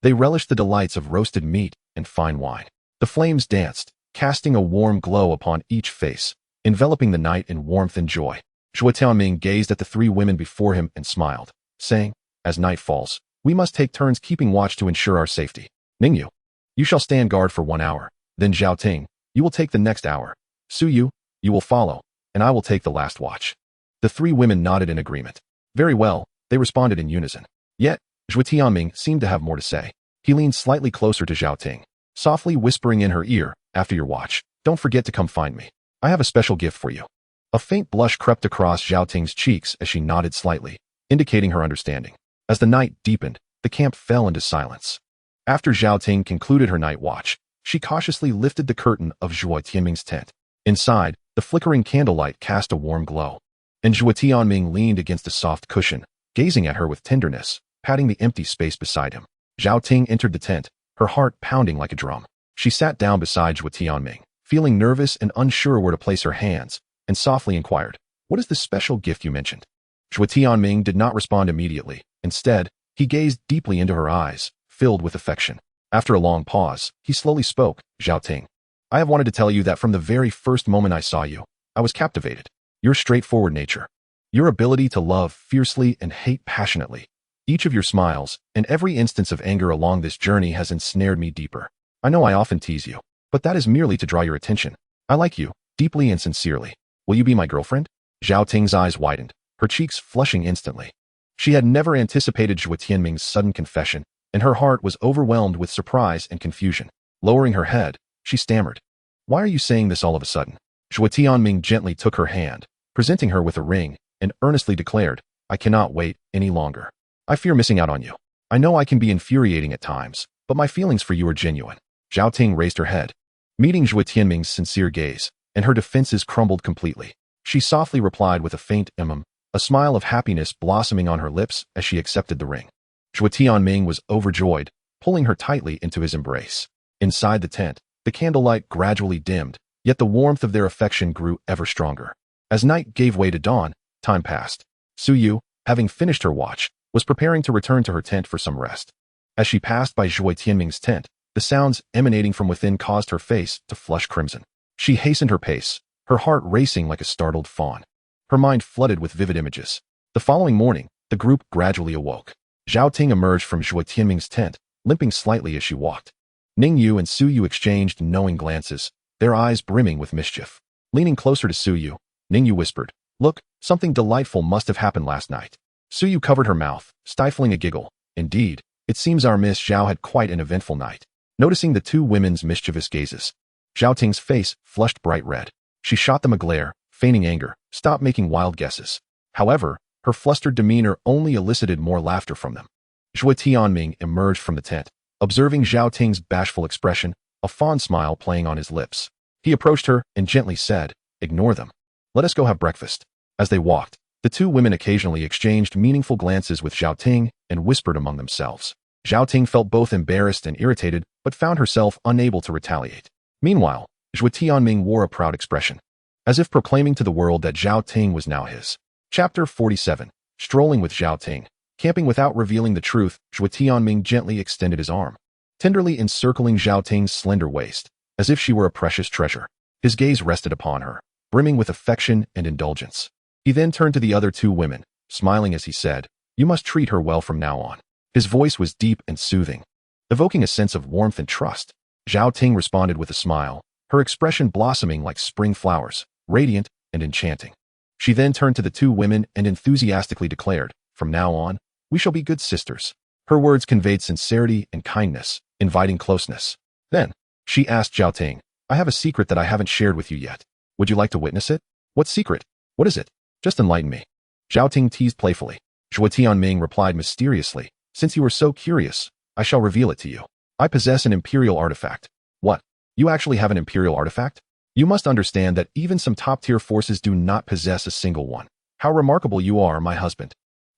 they relished the delights of roasted meat and fine wine. The flames danced, casting a warm glow upon each face, enveloping the night in warmth and joy. Zhuo Tianming gazed at the three women before him and smiled, saying, "As night falls, we must take turns keeping watch to ensure our safety. Ningyu, you shall stand guard for 1 hour. Then Zhao Ting, you will take the next hour. Suyu, you will follow, and I will take the last watch." The three women nodded in agreement. "Very well," they responded in unison. Yet, Zhuo Tianming seemed to have more to say. He leaned slightly closer to Zhao Ting, softly whispering in her ear, "After your watch, don't forget to come find me. I have a special gift for you." A faint blush crept across Zhao Ting's cheeks as she nodded slightly, indicating her understanding. As the night deepened, the camp fell into silence. After Zhao Ting concluded her night watch, she cautiously lifted the curtain of Zhuo Tianming's tent. Inside, the flickering candlelight cast a warm glow, and Zhuo Tianming leaned against a soft cushion, gazing at her with tenderness, patting the empty space beside him. Zhao Ting entered the tent, her heart pounding like a drum. She sat down beside Zhuo Tianming, feeling nervous and unsure where to place her hands, and softly inquired, "What is the special gift you mentioned?" Zhuo Tianming did not respond immediately. Instead, he gazed deeply into her eyes, filled with affection. After a long pause, he slowly spoke, "Zhao Ting, I have wanted to tell you that from the very first moment I saw you, I was captivated. Your straightforward nature, your ability to love fiercely and hate passionately, each of your smiles, and every instance of anger along this journey has ensnared me deeper. I know I often tease you, but that is merely to draw your attention. I like you, deeply and sincerely. Will you be my girlfriend?" Zhao Ting's eyes widened, her cheeks flushing instantly. She had never anticipated Zhuo Tianming's sudden confession, and her heart was overwhelmed with surprise and confusion. Lowering her head, she stammered, "Why are you saying this all of a sudden?" Zhuo Tianming gently took her hand, presenting her with a ring, and earnestly declared, "I cannot wait any longer. I fear missing out on you. I know I can be infuriating at times, but my feelings for you are genuine." Zhao Ting raised her head, meeting Zhuo Tianming's sincere gaze, and her defenses crumbled completely. She softly replied with a faint a smile of happiness blossoming on her lips as she accepted the ring. Zhuo Tianming was overjoyed, pulling her tightly into his embrace. Inside the tent, the candlelight gradually dimmed, yet the warmth of their affection grew ever stronger. As night gave way to dawn, time passed. Suyu, having finished her watch, was preparing to return to her tent for some rest. As she passed by Zhuo Tianming's tent, the sounds emanating from within caused her face to flush crimson. She hastened her pace, her heart racing like a startled fawn. Her mind flooded with vivid images. The following morning, the group gradually awoke. Zhao Ting emerged from Zhuo Tianming's tent, limping slightly as she walked. Ningyu and Suyu exchanged knowing glances, their eyes brimming with mischief. Leaning closer to Suyu, Ningyu whispered, "Look, something delightful must have happened last night." Suyu covered her mouth, stifling a giggle. Indeed, it seems our Miss Zhao had quite an eventful night. Noticing the two women's mischievous gazes, Zhao Ting's face flushed bright red. She shot them a glare, feigning anger, "Stop making wild guesses." However, her flustered demeanor only elicited more laughter from them. Zhuo Tianming emerged from the tent, observing Zhao Ting's bashful expression, a fond smile playing on his lips. He approached her and gently said, "Ignore them. Let us go have breakfast." As they walked, The two women occasionally exchanged meaningful glances with Zhao Ting and whispered among themselves. Zhao Ting felt both embarrassed and irritated, but found herself unable to retaliate. Meanwhile, Zhuo Tianming wore a proud expression, as if proclaiming to the world that Zhao Ting was now his. Chapter 47. Strolling with Zhao Ting. Camping without revealing the truth, Zhuo Tianming gently extended his arm, tenderly encircling Zhao Ting's slender waist, as if she were a precious treasure. His gaze rested upon her, brimming with affection and indulgence. He then turned to the other two women, smiling as he said, "You must treat her well from now on." His voice was deep and soothing, evoking a sense of warmth and trust. Zhao Ting responded with a smile, her expression blossoming like spring flowers, radiant and enchanting. She then turned to the two women and enthusiastically declared, "From now on, we shall be good sisters." Her words conveyed sincerity and kindness, inviting closeness. Then, she asked Zhao Ting, "I have a secret that I haven't shared with you yet. Would you like to witness it?" "What secret? What is it? Just enlighten me." Zhao Ting teased playfully. Zhuo Tianming replied mysteriously, "Since you are so curious, I shall reveal it to you. I possess an imperial artifact." "What? You actually have an imperial artifact? You must understand that even some top-tier forces do not possess a single one. How remarkable you are, my husband."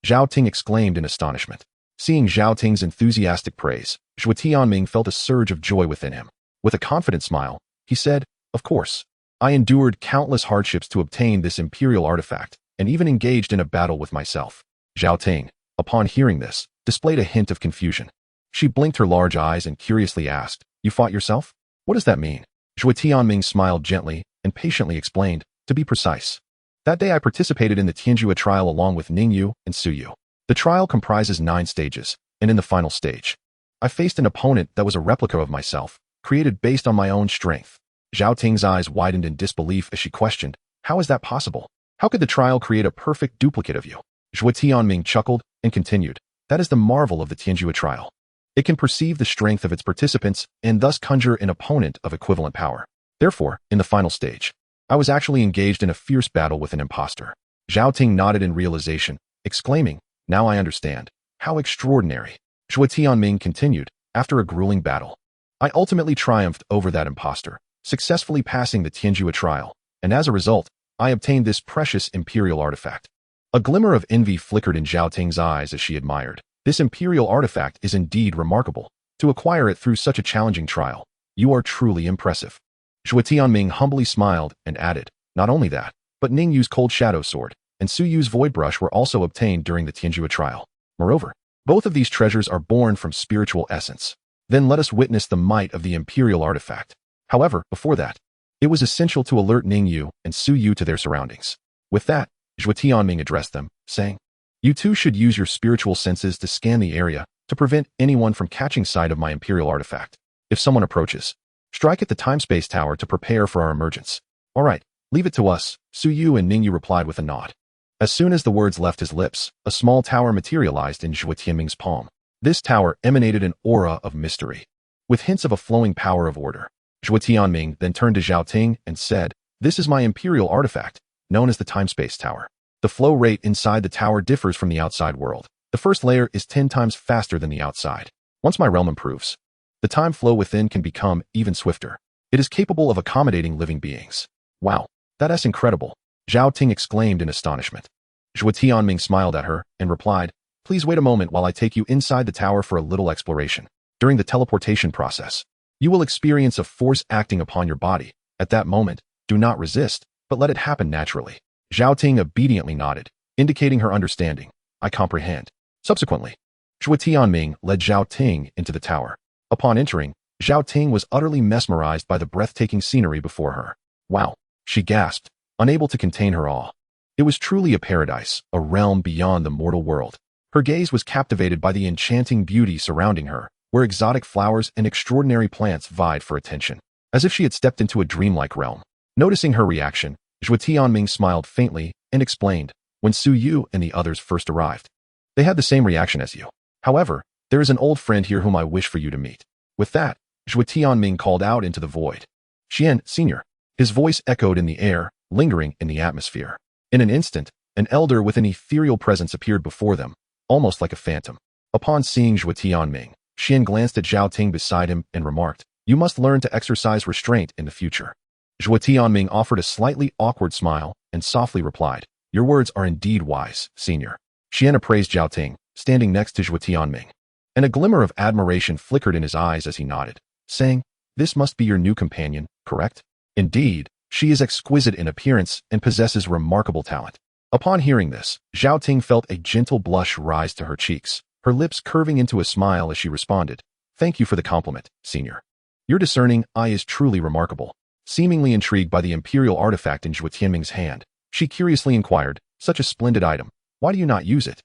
Zhao Ting exclaimed in astonishment. Seeing Zhao Ting's enthusiastic praise, Zhuo Tianming felt a surge of joy within him. With a confident smile, he said, "Of course. I endured countless hardships to obtain this imperial artifact, and even engaged in a battle with myself." Zhao Ting, upon hearing this, displayed a hint of confusion. She blinked her large eyes and curiously asked, "You fought yourself? What does that mean?" Zhuo Tianming smiled gently and patiently explained, "To be precise, that day I participated in the Tianjua trial along with Ningyu and Suyu. The trial comprises 9 stages, and in the final stage, I faced an opponent that was a replica of myself, created based on my own strength." Zhao Ting's eyes widened in disbelief as she questioned, "How is that possible? How could the trial create a perfect duplicate of you?" Zhuo Tianming chuckled and continued, "That is the marvel of the Tianjua trial. It can perceive the strength of its participants and thus conjure an opponent of equivalent power. Therefore, in the final stage, I was actually engaged in a fierce battle with an imposter." Zhao Ting nodded in realization, exclaiming, "Now I understand. How extraordinary." Zhuo Tianming continued, "After a grueling battle, I ultimately triumphed over that imposter, successfully passing the Tianjua trial, and as a result, I obtained this precious imperial artifact." A glimmer of envy flickered in Zhao Ting's eyes as she admired. "This imperial artifact is indeed remarkable. To acquire it through such a challenging trial, you are truly impressive." Zhuo Tianming humbly smiled and added, "Not only that, but Ningyu's cold shadow sword and Suyu's void brush were also obtained during the Tianjua trial. Moreover, both of these treasures are born from spiritual essence. Then let us witness the might of the imperial artifact." However, before that, it was essential to alert Ningyu and Suyu to their surroundings. With that, Zhuo Tianming addressed them, saying, "You two should use your spiritual senses to scan the area to prevent anyone from catching sight of my imperial artifact. If someone approaches, strike at the time-space tower to prepare for our emergence." "All right, leave it to us," Suyu and Ningyu replied with a nod. As soon as the words left his lips, a small tower materialized in Zhuo Tianming's palm. This tower emanated an aura of mystery, with hints of a flowing power of order. Zhuo Tianming then turned to Zhao Ting and said, "This is my imperial artifact, known as the time-space tower. The flow rate inside the tower differs from the outside world. The first layer is 10 times faster than the outside. Once my realm improves, the time flow within can become even swifter. It is capable of accommodating living beings." "Wow, that's incredible," Zhao Ting exclaimed in astonishment. Zhuo Tianming smiled at her and replied, "Please wait a moment while I take you inside the tower for a little exploration. During the teleportation process, you will experience a force acting upon your body. At that moment, do not resist, but let it happen naturally." Zhao Ting obediently nodded, indicating her understanding. "I comprehend." Subsequently, Zhuo Tianming led Zhao Ting into the tower. Upon entering, Zhao Ting was utterly mesmerized by the breathtaking scenery before her. "Wow," she gasped, unable to contain her awe. It was truly a paradise, a realm beyond the mortal world. Her gaze was captivated by the enchanting beauty surrounding her, where exotic flowers and extraordinary plants vied for attention, as if she had stepped into a dreamlike realm. Noticing her reaction, Zhuo Tianming smiled faintly and explained, "When Suyu and the others first arrived, they had the same reaction as you. However, there is an old friend here whom I wish for you to meet." With that, Zhuo Tianming called out into the void, "Xian, Senior." His voice echoed in the air, lingering in the atmosphere. In an instant, an elder with an ethereal presence appeared before them, almost like a phantom. Upon seeing Zhuo Tianming, Xian glanced at Zhao Ting beside him and remarked, "You must learn to exercise restraint in the future." Zhuo Tianming offered a slightly awkward smile and softly replied, Your words are indeed wise, senior. Xian appraised Zhao Ting, standing next to Zhuo Tianming, and a glimmer of admiration flickered in his eyes as he nodded, saying, "This must be your new companion, correct?" "Indeed, she is exquisite in appearance and possesses remarkable talent." Upon hearing this, Zhao Ting felt a gentle blush rise to her cheeks, her lips curving into a smile as she responded, "Thank you for the compliment, senior. Your discerning eye is truly remarkable." Seemingly intrigued by the imperial artifact in Zhuo Tianming's hand, she curiously inquired, "Such a splendid item, why do you not use it?"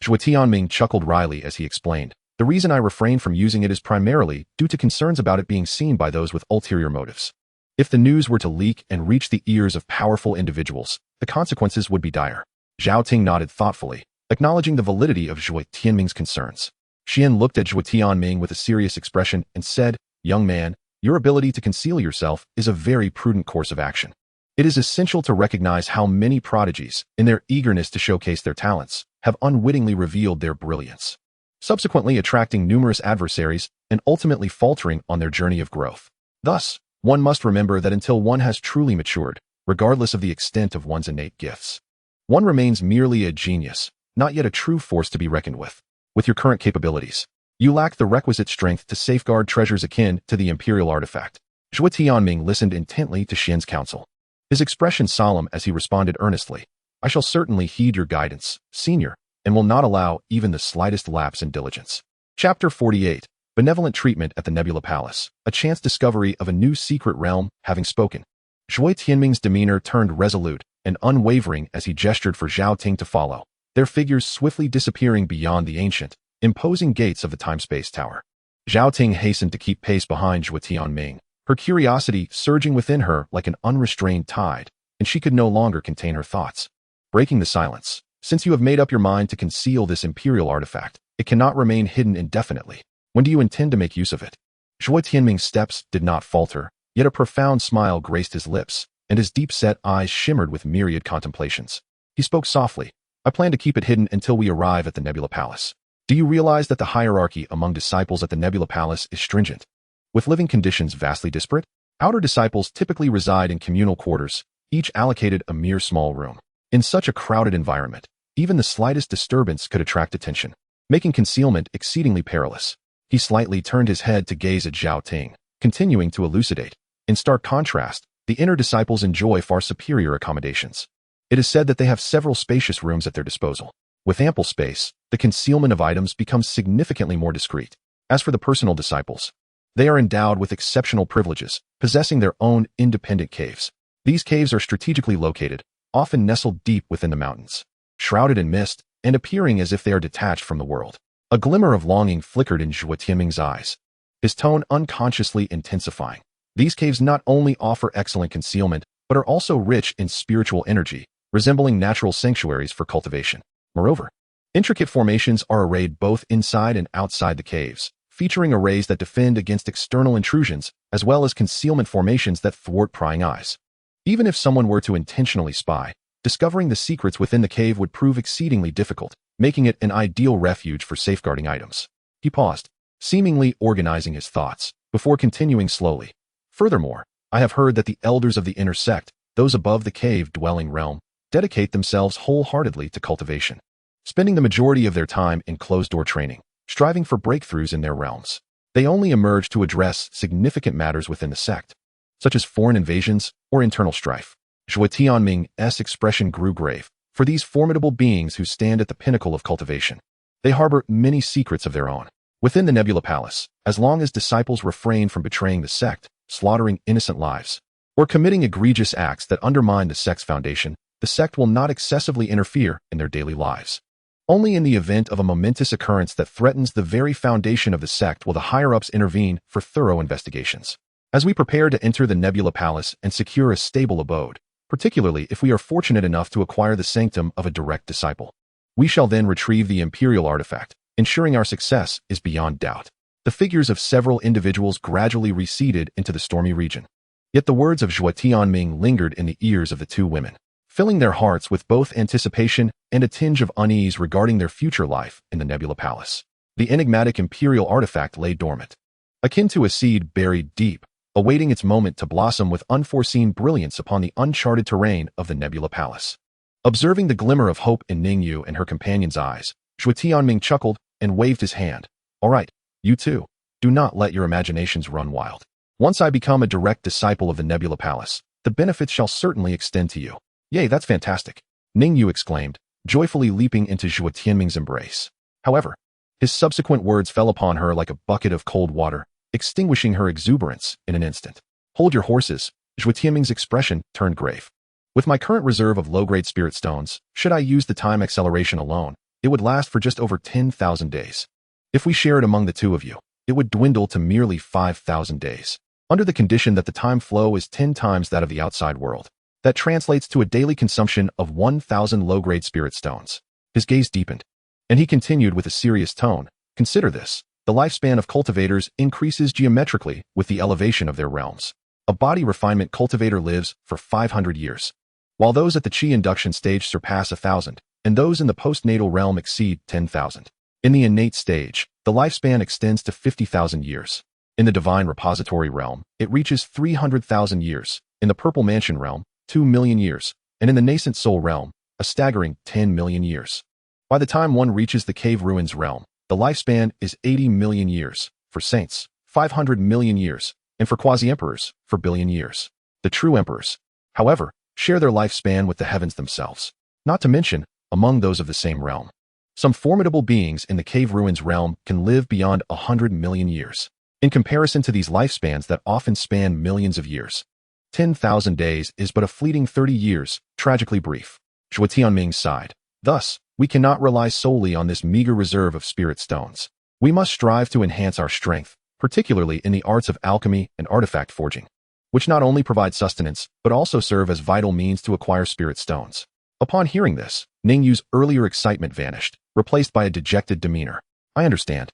Zhuo Tianming chuckled wryly as he explained, "The reason I refrain from using it is primarily due to concerns about it being seen by those with ulterior motives. If the news were to leak and reach the ears of powerful individuals, the consequences would be dire." Zhao Ting nodded thoughtfully, acknowledging the validity of Zhuo Tianming's concerns. Xian looked at Zhuo Tianming with a serious expression and said, "Young man, your ability to conceal yourself is a very prudent course of action. It is essential to recognize how many prodigies, in their eagerness to showcase their talents, have unwittingly revealed their brilliance, subsequently attracting numerous adversaries and ultimately faltering on their journey of growth. Thus, one must remember that until one has truly matured, regardless of the extent of one's innate gifts, one remains merely a genius, not yet a true force to be reckoned with. With your current capabilities, you lack the requisite strength to safeguard treasures akin to the imperial artifact." Zhuo Tianming listened intently to Xian's counsel, his expression solemn as he responded earnestly, "I shall certainly heed your guidance, senior, and will not allow even the slightest lapse in diligence." Chapter 48. Benevolent Treatment at the Nebula Palace, a chance discovery of a new secret realm. Having spoken, Zhuo Tianming's demeanor turned resolute and unwavering as he gestured for Zhao Ting to follow, their figures swiftly disappearing beyond the ancient, imposing gates of the time-space tower. Zhao Ting hastened to keep pace behind Zhuo Tianming, her curiosity surging within her like an unrestrained tide, and she could no longer contain her thoughts. Breaking the silence, "Since you have made up your mind to conceal this imperial artifact, it cannot remain hidden indefinitely. When do you intend to make use of it?" Zhuo Tianming's steps did not falter, yet a profound smile graced his lips, and his deep-set eyes shimmered with myriad contemplations. He spoke softly, "I plan to keep it hidden until we arrive at the Nebula Palace. Do you realize that the hierarchy among disciples at the Nebula Palace is stringent? With living conditions vastly disparate, outer disciples typically reside in communal quarters, each allocated a mere small room. In such a crowded environment, even the slightest disturbance could attract attention, making concealment exceedingly perilous." He slightly turned his head to gaze at Zhao Ting, continuing to elucidate. "In stark contrast, the inner disciples enjoy far superior accommodations. It is said that they have several spacious rooms at their disposal. With ample space, the concealment of items becomes significantly more discreet. As for the personal disciples, they are endowed with exceptional privileges, possessing their own independent caves. These caves are strategically located, often nestled deep within the mountains, shrouded in mist, and appearing as if they are detached from the world." A glimmer of longing flickered in Zhuo Tianming's eyes, his tone unconsciously intensifying. These caves not only offer excellent concealment, but are also rich in spiritual energy, resembling natural sanctuaries for cultivation. Moreover, intricate formations are arrayed both inside and outside the caves, featuring arrays that defend against external intrusions, as well as concealment formations that thwart prying eyes. Even if someone were to intentionally spy, discovering the secrets within the cave would prove exceedingly difficult, making it an ideal refuge for safeguarding items. He paused, seemingly organizing his thoughts, before continuing slowly. "Furthermore, I have heard that the elders of the inner sect, those above the cave-dwelling realm, dedicate themselves wholeheartedly to cultivation, spending the majority of their time in closed-door training, striving for breakthroughs in their realms. They only emerge to address significant matters within the sect, such as foreign invasions or internal strife." Zhuo Tianming's expression grew grave. For these formidable beings who stand at the pinnacle of cultivation, they harbor many secrets of their own. Within the Nebula Palace, as long as disciples refrain from betraying the sect, slaughtering innocent lives, or committing egregious acts that undermine the sect's foundation, the sect will not excessively interfere in their daily lives. Only in the event of a momentous occurrence that threatens the very foundation of the sect will the higher-ups intervene for thorough investigations. As we prepare to enter the Nebula Palace and secure a stable abode, particularly if we are fortunate enough to acquire the sanctum of a direct disciple, we shall then retrieve the imperial artifact, ensuring our success is beyond doubt. The figures of several individuals gradually receded into the stormy region. Yet the words of Zhuo Tianming lingered in the ears of the two women, filling their hearts with both anticipation and a tinge of unease regarding their future life in the Nebula Palace. The enigmatic imperial artifact lay dormant, akin to a seed buried deep, awaiting its moment to blossom with unforeseen brilliance upon the uncharted terrain of the Nebula Palace. Observing the glimmer of hope in Ningyu and her companion's eyes, Zhuo Tianming chuckled and waved his hand. All right, you two. Do not let your imaginations run wild. Once I become a direct disciple of the Nebula Palace, the benefits shall certainly extend to you. Yay, that's fantastic. Ningyu exclaimed, joyfully leaping into Zhuo Tianming's embrace. However, his subsequent words fell upon her like a bucket of cold water, extinguishing her exuberance in an instant. Hold your horses. Zhuo Tianming's expression turned grave. With my current reserve of low-grade spirit stones, should I use the time acceleration alone, it would last for just over 10,000 days. If we share it among the two of you, it would dwindle to merely 5,000 days. Under the condition that the time flow is 10 times that of the outside world. That translates to a daily consumption of 1,000 low-grade spirit stones. His gaze deepened, and he continued with a serious tone. Consider this. The lifespan of cultivators increases geometrically with the elevation of their realms. A body refinement cultivator lives for 500 years, while those at the Qi induction stage surpass 1,000, and those in the postnatal realm exceed 10,000. In the innate stage, the lifespan extends to 50,000 years. In the divine repository realm, it reaches 300,000 years. In the purple mansion realm, 2 million years, and in the nascent soul realm, a staggering 10 million years. By the time one reaches the cave ruins realm, the lifespan is 80 million years, for saints, 500 million years, and for quasi-emperors, for billion years. The true emperors, however, share their lifespan with the heavens themselves, not to mention among those of the same realm. Some formidable beings in the cave ruins realm can live beyond 100 million years. In comparison to these lifespans that often span millions of years, 10,000 days is but a fleeting 30 years, tragically brief. Zhuo Tianming sighed. Thus, we cannot rely solely on this meager reserve of spirit stones. We must strive to enhance our strength, particularly in the arts of alchemy and artifact forging, which not only provide sustenance, but also serve as vital means to acquire spirit stones. Upon hearing this, Ningyu's earlier excitement vanished, replaced by a dejected demeanor. I understand.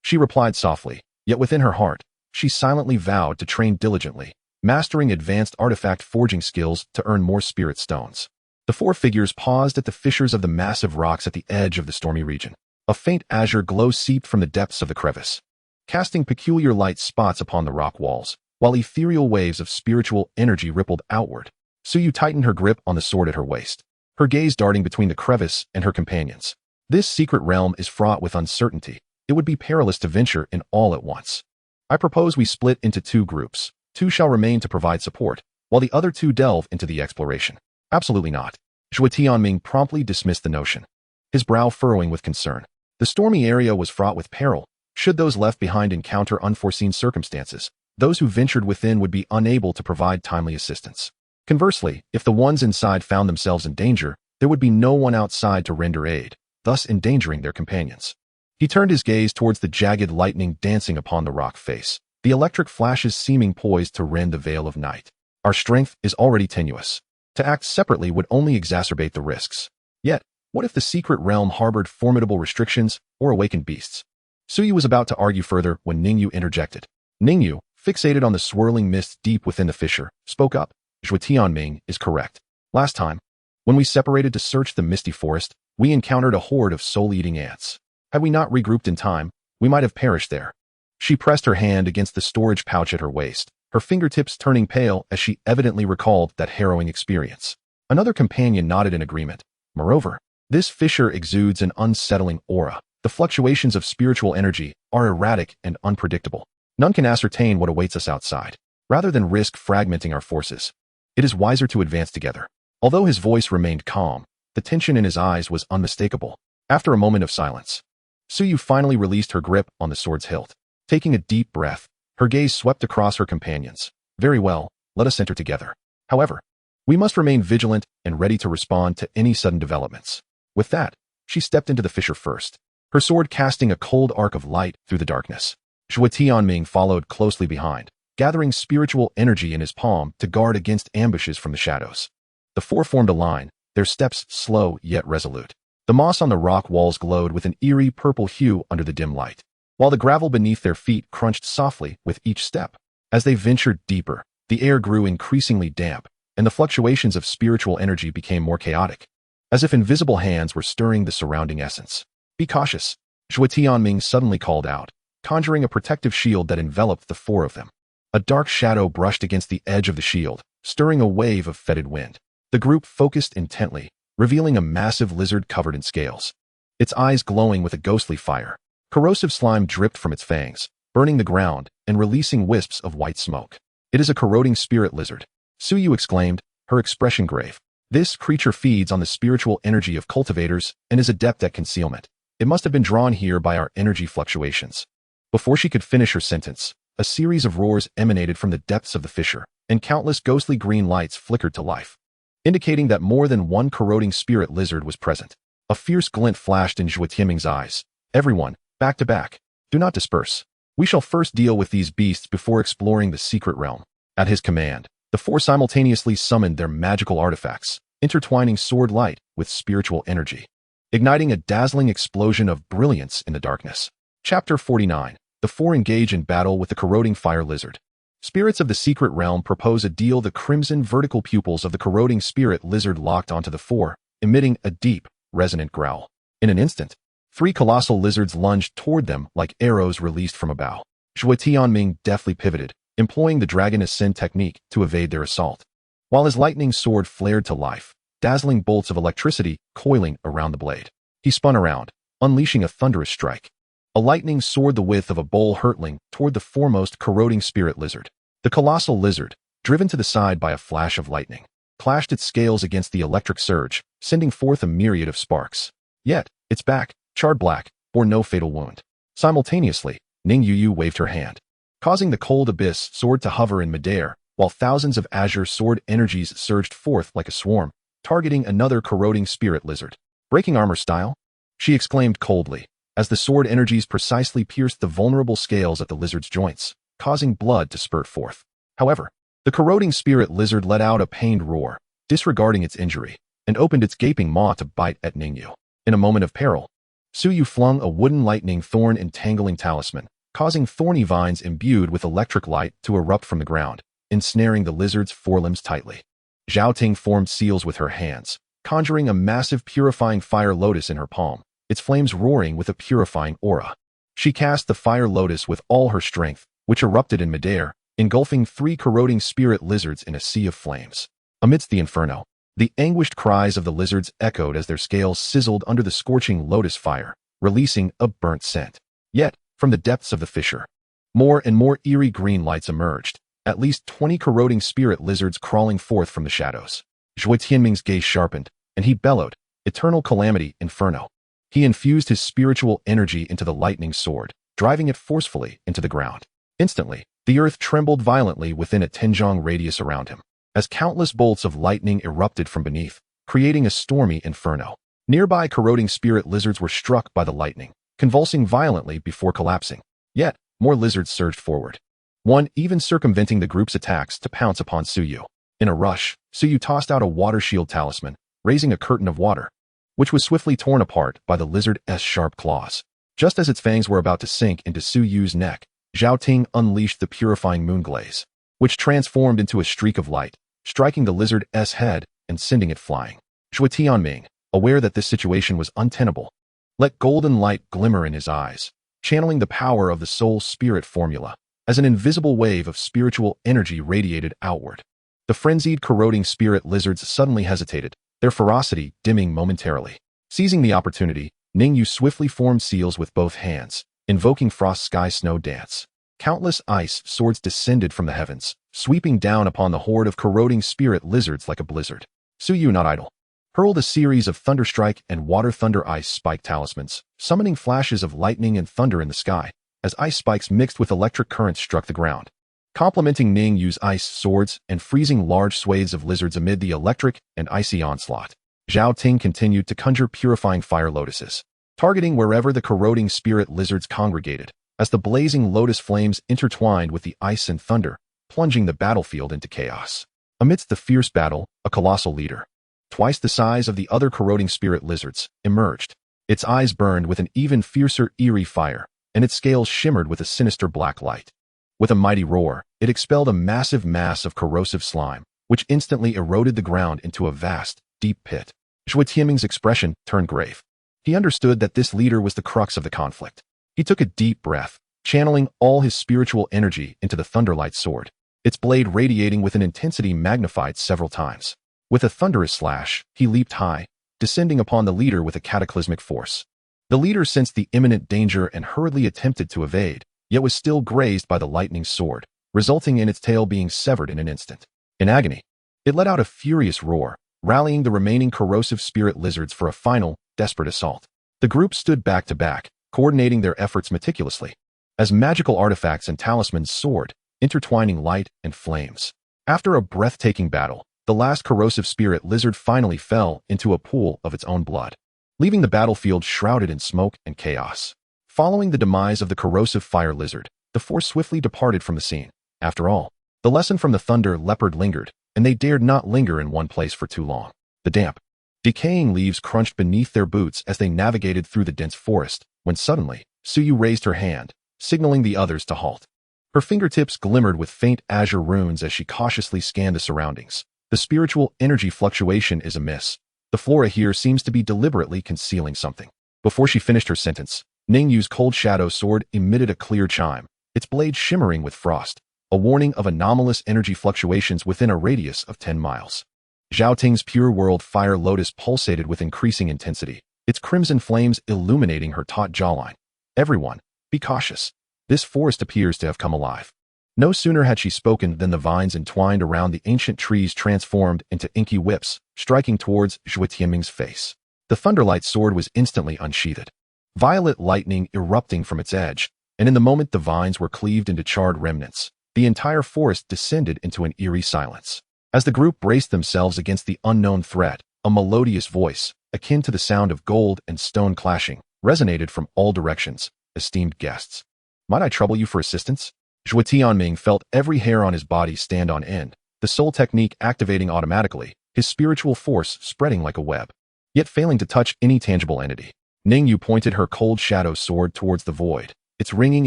She replied softly, yet within her heart, she silently vowed to train diligently, mastering advanced artifact forging skills to earn more spirit stones. The four figures paused at the fissures of the massive rocks at the edge of the stormy region. A faint azure glow seeped from the depths of the crevice, casting peculiar light spots upon the rock walls, while ethereal waves of spiritual energy rippled outward. Suyu tightened her grip on the sword at her waist, her gaze darting between the crevice and her companions. This secret realm is fraught with uncertainty. It would be perilous to venture in all at once. I propose we split into two groups. Two shall remain to provide support, while the other two delve into the exploration. Absolutely not. Zhuo Tianming promptly dismissed the notion, his brow furrowing with concern. The stormy area was fraught with peril. Should those left behind encounter unforeseen circumstances, those who ventured within would be unable to provide timely assistance. Conversely, if the ones inside found themselves in danger, there would be no one outside to render aid, thus endangering their companions. He turned his gaze towards the jagged lightning dancing upon the rock face, the electric flashes seeming poised to rend the veil of night. Our strength is already tenuous. To act separately would only exacerbate the risks. Yet, what if the secret realm harbored formidable restrictions or awakened beasts? Suyu was about to argue further when Ningyu interjected. Ningyu, fixated on the swirling mist deep within the fissure, spoke up. Zhuo Tianming is correct. Last time, when we separated to search the misty forest, we encountered a horde of soul-eating ants. Had we not regrouped in time, we might have perished there. She pressed her hand against the storage pouch at her waist, her fingertips turning pale as she evidently recalled that harrowing experience. Another companion nodded in agreement. Moreover, this fissure exudes an unsettling aura. The fluctuations of spiritual energy are erratic and unpredictable. None can ascertain what awaits us outside. Rather than risk fragmenting our forces, it is wiser to advance together. Although his voice remained calm, the tension in his eyes was unmistakable. After a moment of silence, Suyu finally released her grip on the sword's hilt. Taking a deep breath, her gaze swept across her companions. Very well, let us enter together. However, we must remain vigilant and ready to respond to any sudden developments. With that, she stepped into the fissure first, her sword casting a cold arc of light through the darkness. Zhuo Tianming followed closely behind, gathering spiritual energy in his palm to guard against ambushes from the shadows. The four formed a line, their steps slow yet resolute. The moss on the rock walls glowed with an eerie purple hue under the dim light, while the gravel beneath their feet crunched softly with each step. As they ventured deeper, the air grew increasingly damp, and the fluctuations of spiritual energy became more chaotic, as if invisible hands were stirring the surrounding essence. Be cautious, Zhuo Tianming suddenly called out, conjuring a protective shield that enveloped the four of them. A dark shadow brushed against the edge of the shield, stirring a wave of fetid wind. The group focused intently, revealing a massive lizard covered in scales. Its eyes glowing with a ghostly fire. Corrosive slime dripped from its fangs, burning the ground and releasing wisps of white smoke. It is a corroding spirit lizard, Suyu exclaimed, her expression grave. This creature feeds on the spiritual energy of cultivators and is adept at concealment. It must have been drawn here by our energy fluctuations. Before she could finish her sentence, a series of roars emanated from the depths of the fissure, and countless ghostly green lights flickered to life, indicating that more than one corroding spirit lizard was present. A fierce glint flashed in Zhuo Tianming's eyes. Everyone, back to back. Do not disperse. We shall first deal with these beasts before exploring the secret realm. At his command, the four simultaneously summoned their magical artifacts, intertwining sword light with spiritual energy, igniting a dazzling explosion of brilliance in the darkness. Chapter 49. The four engage in battle with the corroding fire lizard. Spirits of the secret realm propose a deal. The crimson vertical pupils of the corroding spirit lizard locked onto the four, emitting a deep, resonant growl. In an instant, three colossal lizards lunged toward them like arrows released from a bow. Zhuo Tianming deftly pivoted, employing the dragon ascend technique to evade their assault, while his lightning sword flared to life, dazzling bolts of electricity coiling around the blade. He spun around, unleashing a thunderous strike. A lightning soared the width of a bowl hurtling toward the foremost corroding spirit lizard. The colossal lizard, driven to the side by a flash of lightning, clashed its scales against the electric surge, sending forth a myriad of sparks. Yet, its back, charred black, bore no fatal wound. Simultaneously, Ningyu waved her hand, causing the cold abyss sword to hover in midair, while thousands of azure sword energies surged forth like a swarm, targeting another corroding spirit lizard. Breaking armor style? She exclaimed coldly, as the sword energies precisely pierced the vulnerable scales at the lizard's joints, causing blood to spurt forth. However, the corroding spirit lizard let out a pained roar, disregarding its injury, and opened its gaping maw to bite at Ningyu. In a moment of peril, Suyu flung a wooden lightning thorn entangling talisman, causing thorny vines imbued with electric light to erupt from the ground, ensnaring the lizard's forelimbs tightly. Zhao Ting formed seals with her hands, conjuring a massive purifying fire lotus in her palm, its flames roaring with a purifying aura. She cast the fire lotus with all her strength, which erupted in midair, engulfing three corroding spirit lizards in a sea of flames. Amidst the inferno, the anguished cries of the lizards echoed as their scales sizzled under the scorching lotus fire, releasing a burnt scent. Yet, from the depths of the fissure, more and more eerie green lights emerged, at least 20 corroding spirit lizards crawling forth from the shadows. Zhuo Tianming's gaze sharpened, and he bellowed, "Eternal calamity, inferno." He infused his spiritual energy into the lightning sword, driving it forcefully into the ground. Instantly, the earth trembled violently within a 10-zhang radius around him, as countless bolts of lightning erupted from beneath, creating a stormy inferno. Nearby corroding spirit lizards were struck by the lightning, convulsing violently before collapsing. Yet, more lizards surged forward, one even circumventing the group's attacks to pounce upon Suyu. In a rush, Suyu tossed out a water shield talisman, raising a curtain of water, which was swiftly torn apart by the lizard's sharp claws. Just as its fangs were about to sink into Suyu's neck, Zhao Ting unleashed the purifying moonglaze, which transformed into a streak of light, striking the lizard's head and sending it flying. Zhuo Tianming, aware that this situation was untenable, let golden light glimmer in his eyes, channeling the power of the soul spirit formula, as an invisible wave of spiritual energy radiated outward. The frenzied corroding spirit lizards suddenly hesitated, their ferocity dimming momentarily. Seizing the opportunity, Ningyu swiftly formed seals with both hands, invoking Frost Sky Snow Dance. Countless ice swords descended from the heavens, sweeping down upon the horde of corroding spirit lizards like a blizzard. Suyu, not idle, hurled a series of thunderstrike and water thunder ice spike talismans, summoning flashes of lightning and thunder in the sky, as ice spikes mixed with electric currents struck the ground, complementing Ningyu's ice swords and freezing large swathes of lizards amid the electric and icy onslaught. Zhao Ting continued to conjure purifying fire lotuses, targeting wherever the corroding spirit lizards congregated, as the blazing lotus flames intertwined with the ice and thunder, plunging the battlefield into chaos. Amidst the fierce battle, a colossal leader, twice the size of the other corroding spirit lizards, emerged. Its eyes burned with an even fiercer eerie fire, and its scales shimmered with a sinister black light. With a mighty roar, it expelled a massive mass of corrosive slime, which instantly eroded the ground into a vast, deep pit. Zhuo Tianming's expression turned grave. He understood that this leader was the crux of the conflict. He took a deep breath, channeling all his spiritual energy into the Thunderlight sword, its blade radiating with an intensity magnified several times. With a thunderous slash, he leaped high, descending upon the leader with a cataclysmic force. The leader sensed the imminent danger and hurriedly attempted to evade, yet was still grazed by the lightning sword, resulting in its tail being severed in an instant. In agony, it let out a furious roar, rallying the remaining corrosive spirit lizards for a final, desperate assault. The group stood back to back, coordinating their efforts meticulously, as magical artifacts and talismans soared, intertwining light and flames. After a breathtaking battle, the last corrosive spirit lizard finally fell into a pool of its own blood, leaving the battlefield shrouded in smoke and chaos. Following the demise of the corrosive fire lizard, the four swiftly departed from the scene. After all, the lesson from the thunder leopard lingered, and they dared not linger in one place for too long. The damp, decaying leaves crunched beneath their boots as they navigated through the dense forest, when suddenly, Suyu raised her hand, signaling the others to halt. Her fingertips glimmered with faint azure runes as she cautiously scanned the surroundings. The spiritual energy fluctuation is amiss. The flora here seems to be deliberately concealing something. Before she finished her sentence, Ningyu's cold shadow sword emitted a clear chime, its blade shimmering with frost, a warning of anomalous energy fluctuations within a radius of 10 miles. Zhao Ting's pure world fire lotus pulsated with increasing intensity, its crimson flames illuminating her taut jawline. Everyone, be cautious. This forest appears to have come alive. No sooner had she spoken than the vines entwined around the ancient trees transformed into inky whips, striking towards Zhuo Tianming's face. The thunderlight sword was instantly unsheathed, violet lightning erupting from its edge, and in the moment the vines were cleaved into charred remnants, the entire forest descended into an eerie silence. As the group braced themselves against the unknown threat, a melodious voice, akin to the sound of gold and stone clashing, resonated from all directions. Esteemed guests, might I trouble you for assistance? Zhuo Tianming felt every hair on his body stand on end, the soul technique activating automatically, his spiritual force spreading like a web, yet failing to touch any tangible entity. Ningyu pointed her cold shadow sword towards the void, its ringing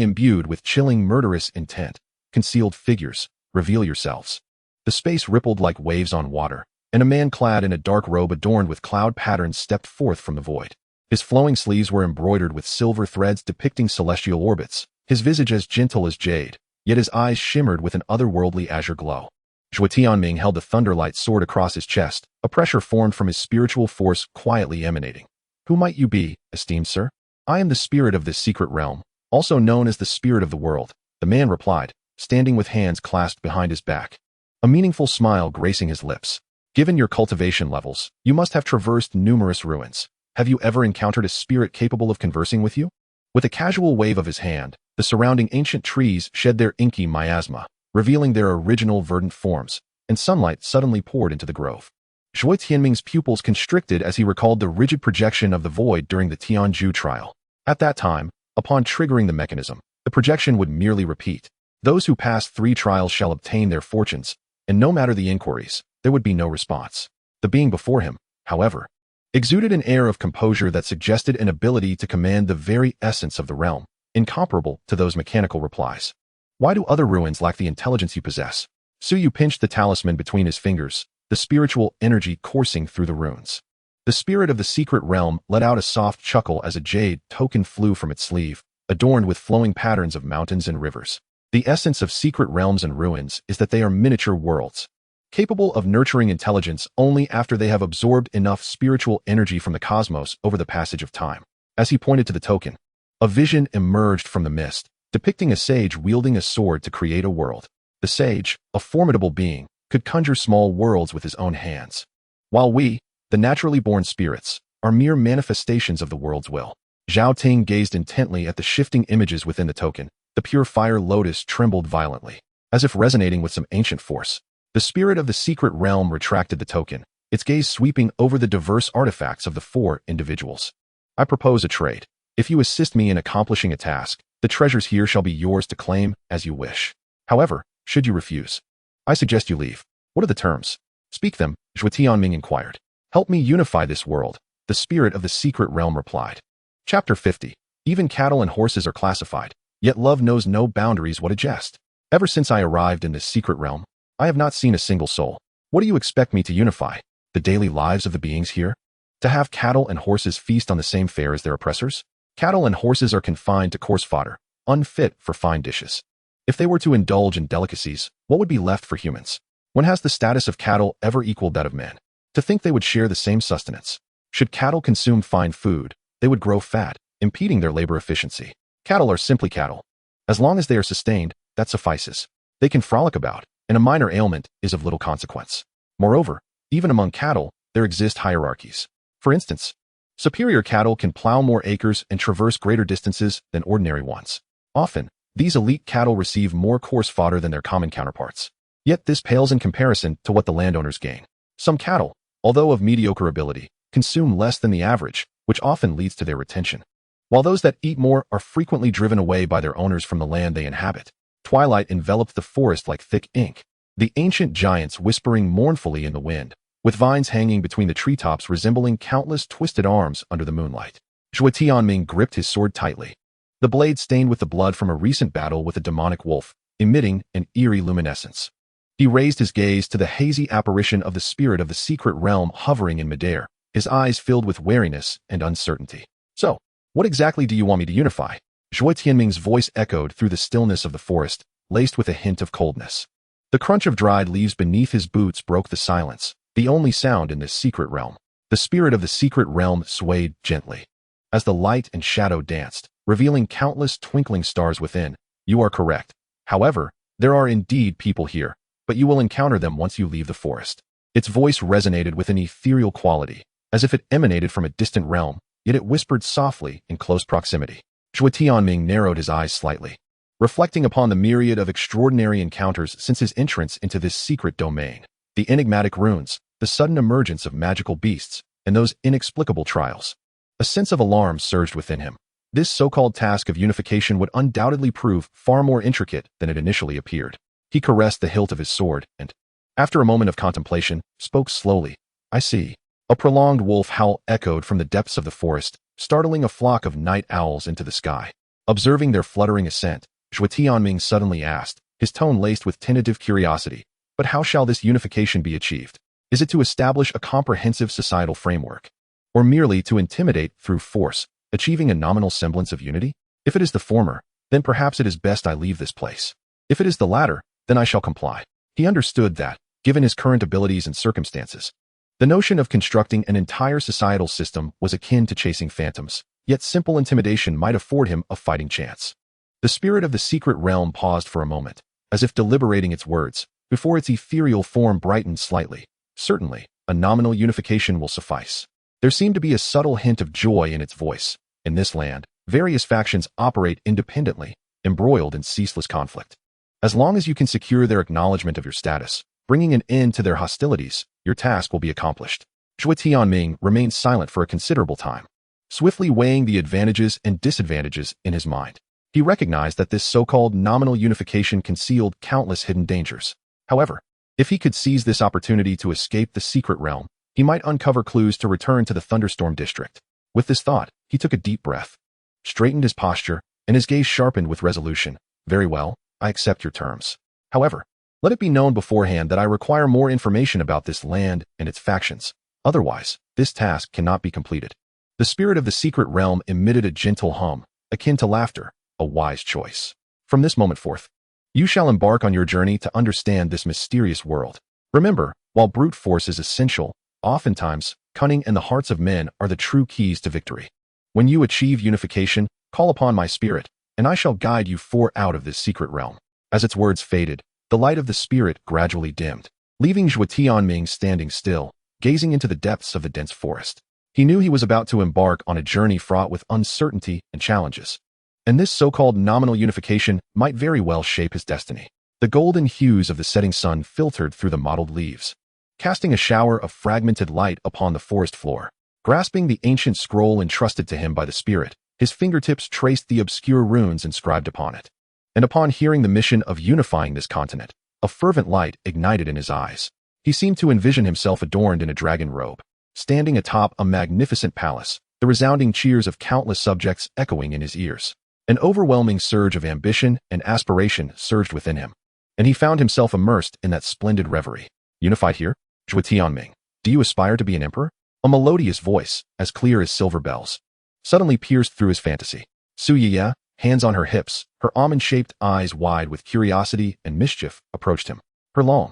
imbued with chilling murderous intent. Concealed figures, reveal yourselves. The space rippled like waves on water, and a man clad in a dark robe adorned with cloud patterns stepped forth from the void. His flowing sleeves were embroidered with silver threads depicting celestial orbits, his visage as gentle as jade, yet his eyes shimmered with an otherworldly azure glow. Zhuo Tianming held the thunderlight sword across his chest, a pressure formed from his spiritual force quietly emanating. Who might you be, esteemed sir? I am the spirit of this secret realm, also known as the spirit of the world, the man replied, standing with hands clasped behind his back, a meaningful smile gracing his lips. Given your cultivation levels, you must have traversed numerous ruins. Have you ever encountered a spirit capable of conversing with you? With a casual wave of his hand, the surrounding ancient trees shed their inky miasma, revealing their original verdant forms, and sunlight suddenly poured into the grove. Zhuo Tianming's pupils constricted as he recalled the rigid projection of the void during the Tianzhu trial. At that time, upon triggering the mechanism, the projection would merely repeat. Those who pass 3 trials shall obtain their fortunes, and no matter the inquiries, there would be no response. The being before him, however, exuded an air of composure that suggested an ability to command the very essence of the realm, incomparable to those mechanical replies. Why do other ruins lack the intelligence you possess? Suyu pinched the talisman between his fingers, the spiritual energy coursing through the runes. The spirit of the secret realm let out a soft chuckle as a jade token flew from its sleeve, adorned with flowing patterns of mountains and rivers. The essence of secret realms and ruins is that they are miniature worlds, capable of nurturing intelligence only after they have absorbed enough spiritual energy from the cosmos over the passage of time. As he pointed to the token, a vision emerged from the mist, depicting a sage wielding a sword to create a world. The sage, a formidable being, could conjure small worlds with his own hands, while we, the naturally born spirits, are mere manifestations of the world's will. Zhao Ting gazed intently at the shifting images within the token. The pure fire lotus trembled violently, as if resonating with some ancient force. The spirit of the secret realm retracted the token, its gaze sweeping over the diverse artifacts of the 4 individuals. I propose a trade. If you assist me in accomplishing a task, the treasures here shall be yours to claim as you wish. However, should you refuse, I suggest you leave. What are the terms? Speak them, Zhuo Tianming inquired. Help me unify this world, the spirit of the secret realm replied. Chapter 50. Even cattle and horses are classified, yet love knows no boundaries. What a jest. Ever since I arrived in this secret realm, I have not seen a single soul. What do you expect me to unify? The daily lives of the beings here? To have cattle and horses feast on the same fare as their oppressors? Cattle and horses are confined to coarse fodder, unfit for fine dishes. If they were to indulge in delicacies, what would be left for humans? When has the status of cattle ever equaled that of men? To think they would share the same sustenance. Should cattle consume fine food, they would grow fat, impeding their labor efficiency. Cattle are simply cattle. As long as they are sustained, that suffices. They can frolic about, and a minor ailment is of little consequence. Moreover, even among cattle, there exist hierarchies. For instance, superior cattle can plow more acres and traverse greater distances than ordinary ones. Often, these elite cattle receive more coarse fodder than their common counterparts. Yet this pales in comparison to what the landowners gain. Some cattle, although of mediocre ability, consume less than the average, which often leads to their retention. While those that eat more are frequently driven away by their owners from the land they inhabit. Twilight enveloped the forest like thick ink, the ancient giants whispering mournfully in the wind, with vines hanging between the treetops resembling countless twisted arms under the moonlight. Zhuo Tianming gripped his sword tightly, the blade stained with the blood from a recent battle with a demonic wolf, emitting an eerie luminescence. He raised his gaze to the hazy apparition of the spirit of the secret realm hovering in midair, his eyes filled with wariness and uncertainty. So, what exactly do you want me to unify? Zhuo Tianming's voice echoed through the stillness of the forest, laced with a hint of coldness. The crunch of dried leaves beneath his boots broke the silence, the only sound in this secret realm. The spirit of the secret realm swayed gently, as the light and shadow danced, revealing countless twinkling stars within. You are correct. However, there are indeed people here, but you will encounter them once you leave the forest. Its voice resonated with an ethereal quality, as if it emanated from a distant realm, yet it whispered softly in close proximity. Zhuo Tianming narrowed his eyes slightly, reflecting upon the myriad of extraordinary encounters since his entrance into this secret domain. The enigmatic runes, the sudden emergence of magical beasts, and those inexplicable trials. A sense of alarm surged within him. This so-called task of unification would undoubtedly prove far more intricate than it initially appeared. He caressed the hilt of his sword and, after a moment of contemplation, spoke slowly. I see. A prolonged wolf howl echoed from the depths of the forest, startling a flock of night owls into the sky. Observing their fluttering ascent, Zhuo Tianming suddenly asked, his tone laced with tentative curiosity, but how shall this unification be achieved? Is it to establish a comprehensive societal framework, or merely to intimidate through force, achieving a nominal semblance of unity? If it is the former, then perhaps it is best I leave this place. If it is the latter, then I shall comply. He understood that, given his current abilities and circumstances, the notion of constructing an entire societal system was akin to chasing phantoms, yet simple intimidation might afford him a fighting chance. The spirit of the secret realm paused for a moment, as if deliberating its words, before its ethereal form brightened slightly. Certainly, a nominal unification will suffice. There seemed to be a subtle hint of joy in its voice. In this land, various factions operate independently, embroiled in ceaseless conflict. As long as you can secure their acknowledgement of your status, bringing an end to their hostilities, your task will be accomplished. Zhuo Tianming remained silent for a considerable time, swiftly weighing the advantages and disadvantages in his mind. He recognized that this so-called nominal unification concealed countless hidden dangers. However, if he could seize this opportunity to escape the secret realm, he might uncover clues to return to the Thunderstorm District. With this thought, he took a deep breath, straightened his posture, and his gaze sharpened with resolution. Very well, I accept your terms. However, let it be known beforehand that I require more information about this land and its factions. Otherwise, this task cannot be completed. The spirit of the secret realm emitted a gentle hum, akin to laughter, a wise choice. From this moment forth, you shall embark on your journey to understand this mysterious world. Remember, while brute force is essential, oftentimes, cunning and the hearts of men are the true keys to victory. When you achieve unification, call upon my spirit, and I shall guide you out of this secret realm. As its words faded, the light of the spirit gradually dimmed, leaving Zhuo Tianming standing still, gazing into the depths of the dense forest. He knew he was about to embark on a journey fraught with uncertainty and challenges, and this so-called nominal unification might very well shape his destiny. The golden hues of the setting sun filtered through the mottled leaves, casting a shower of fragmented light upon the forest floor. Grasping the ancient scroll entrusted to him by the spirit, his fingertips traced the obscure runes inscribed upon it. And upon hearing the mission of unifying this continent, a fervent light ignited in his eyes. He seemed to envision himself adorned in a dragon robe, standing atop a magnificent palace, the resounding cheers of countless subjects echoing in his ears. An overwhelming surge of ambition and aspiration surged within him, and he found himself immersed in that splendid reverie. Unified here? Zhuo Tianming, do you aspire to be an emperor? A melodious voice, as clear as silver bells, suddenly pierced through his fantasy. Su Yiya, hands on her hips, her almond-shaped eyes wide with curiosity and mischief, approached him. Her long,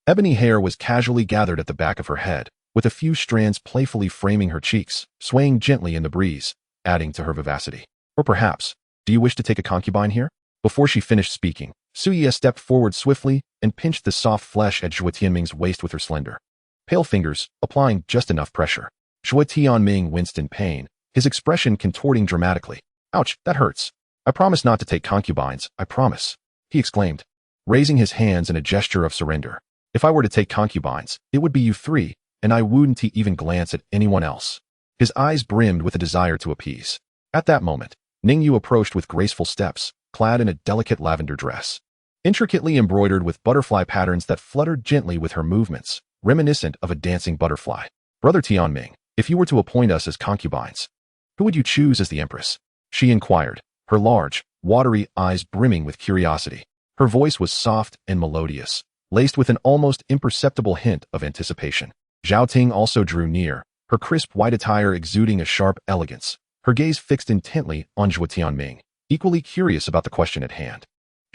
ebony hair was casually gathered at the back of her head, with a few strands playfully framing her cheeks, swaying gently in the breeze, adding to her vivacity. Or perhaps, do you wish to take a concubine here? Before she finished speaking, Suye stepped forward swiftly and pinched the soft flesh at Zhuo Tianming's waist with her slender, pale fingers, applying just enough pressure. Zhuo Tianming winced in pain, his expression contorting dramatically. Ouch, that hurts. I promise not to take concubines, I promise, he exclaimed, raising his hands in a gesture of surrender. If I were to take concubines, it would be you three, and I wouldn't even glance at anyone else. His eyes brimmed with a desire to appease. At that moment, Ningyu approached with graceful steps, clad in a delicate lavender dress, intricately embroidered with butterfly patterns that fluttered gently with her movements, reminiscent of a dancing butterfly. Brother Tianming, if you were to appoint us as concubines, who would you choose as the empress? She inquired, her large, watery eyes brimming with curiosity. Her voice was soft and melodious, laced with an almost imperceptible hint of anticipation. Zhao Ting also drew near, her crisp white attire exuding a sharp elegance, her gaze fixed intently on Zhuo Tianming, equally curious about the question at hand.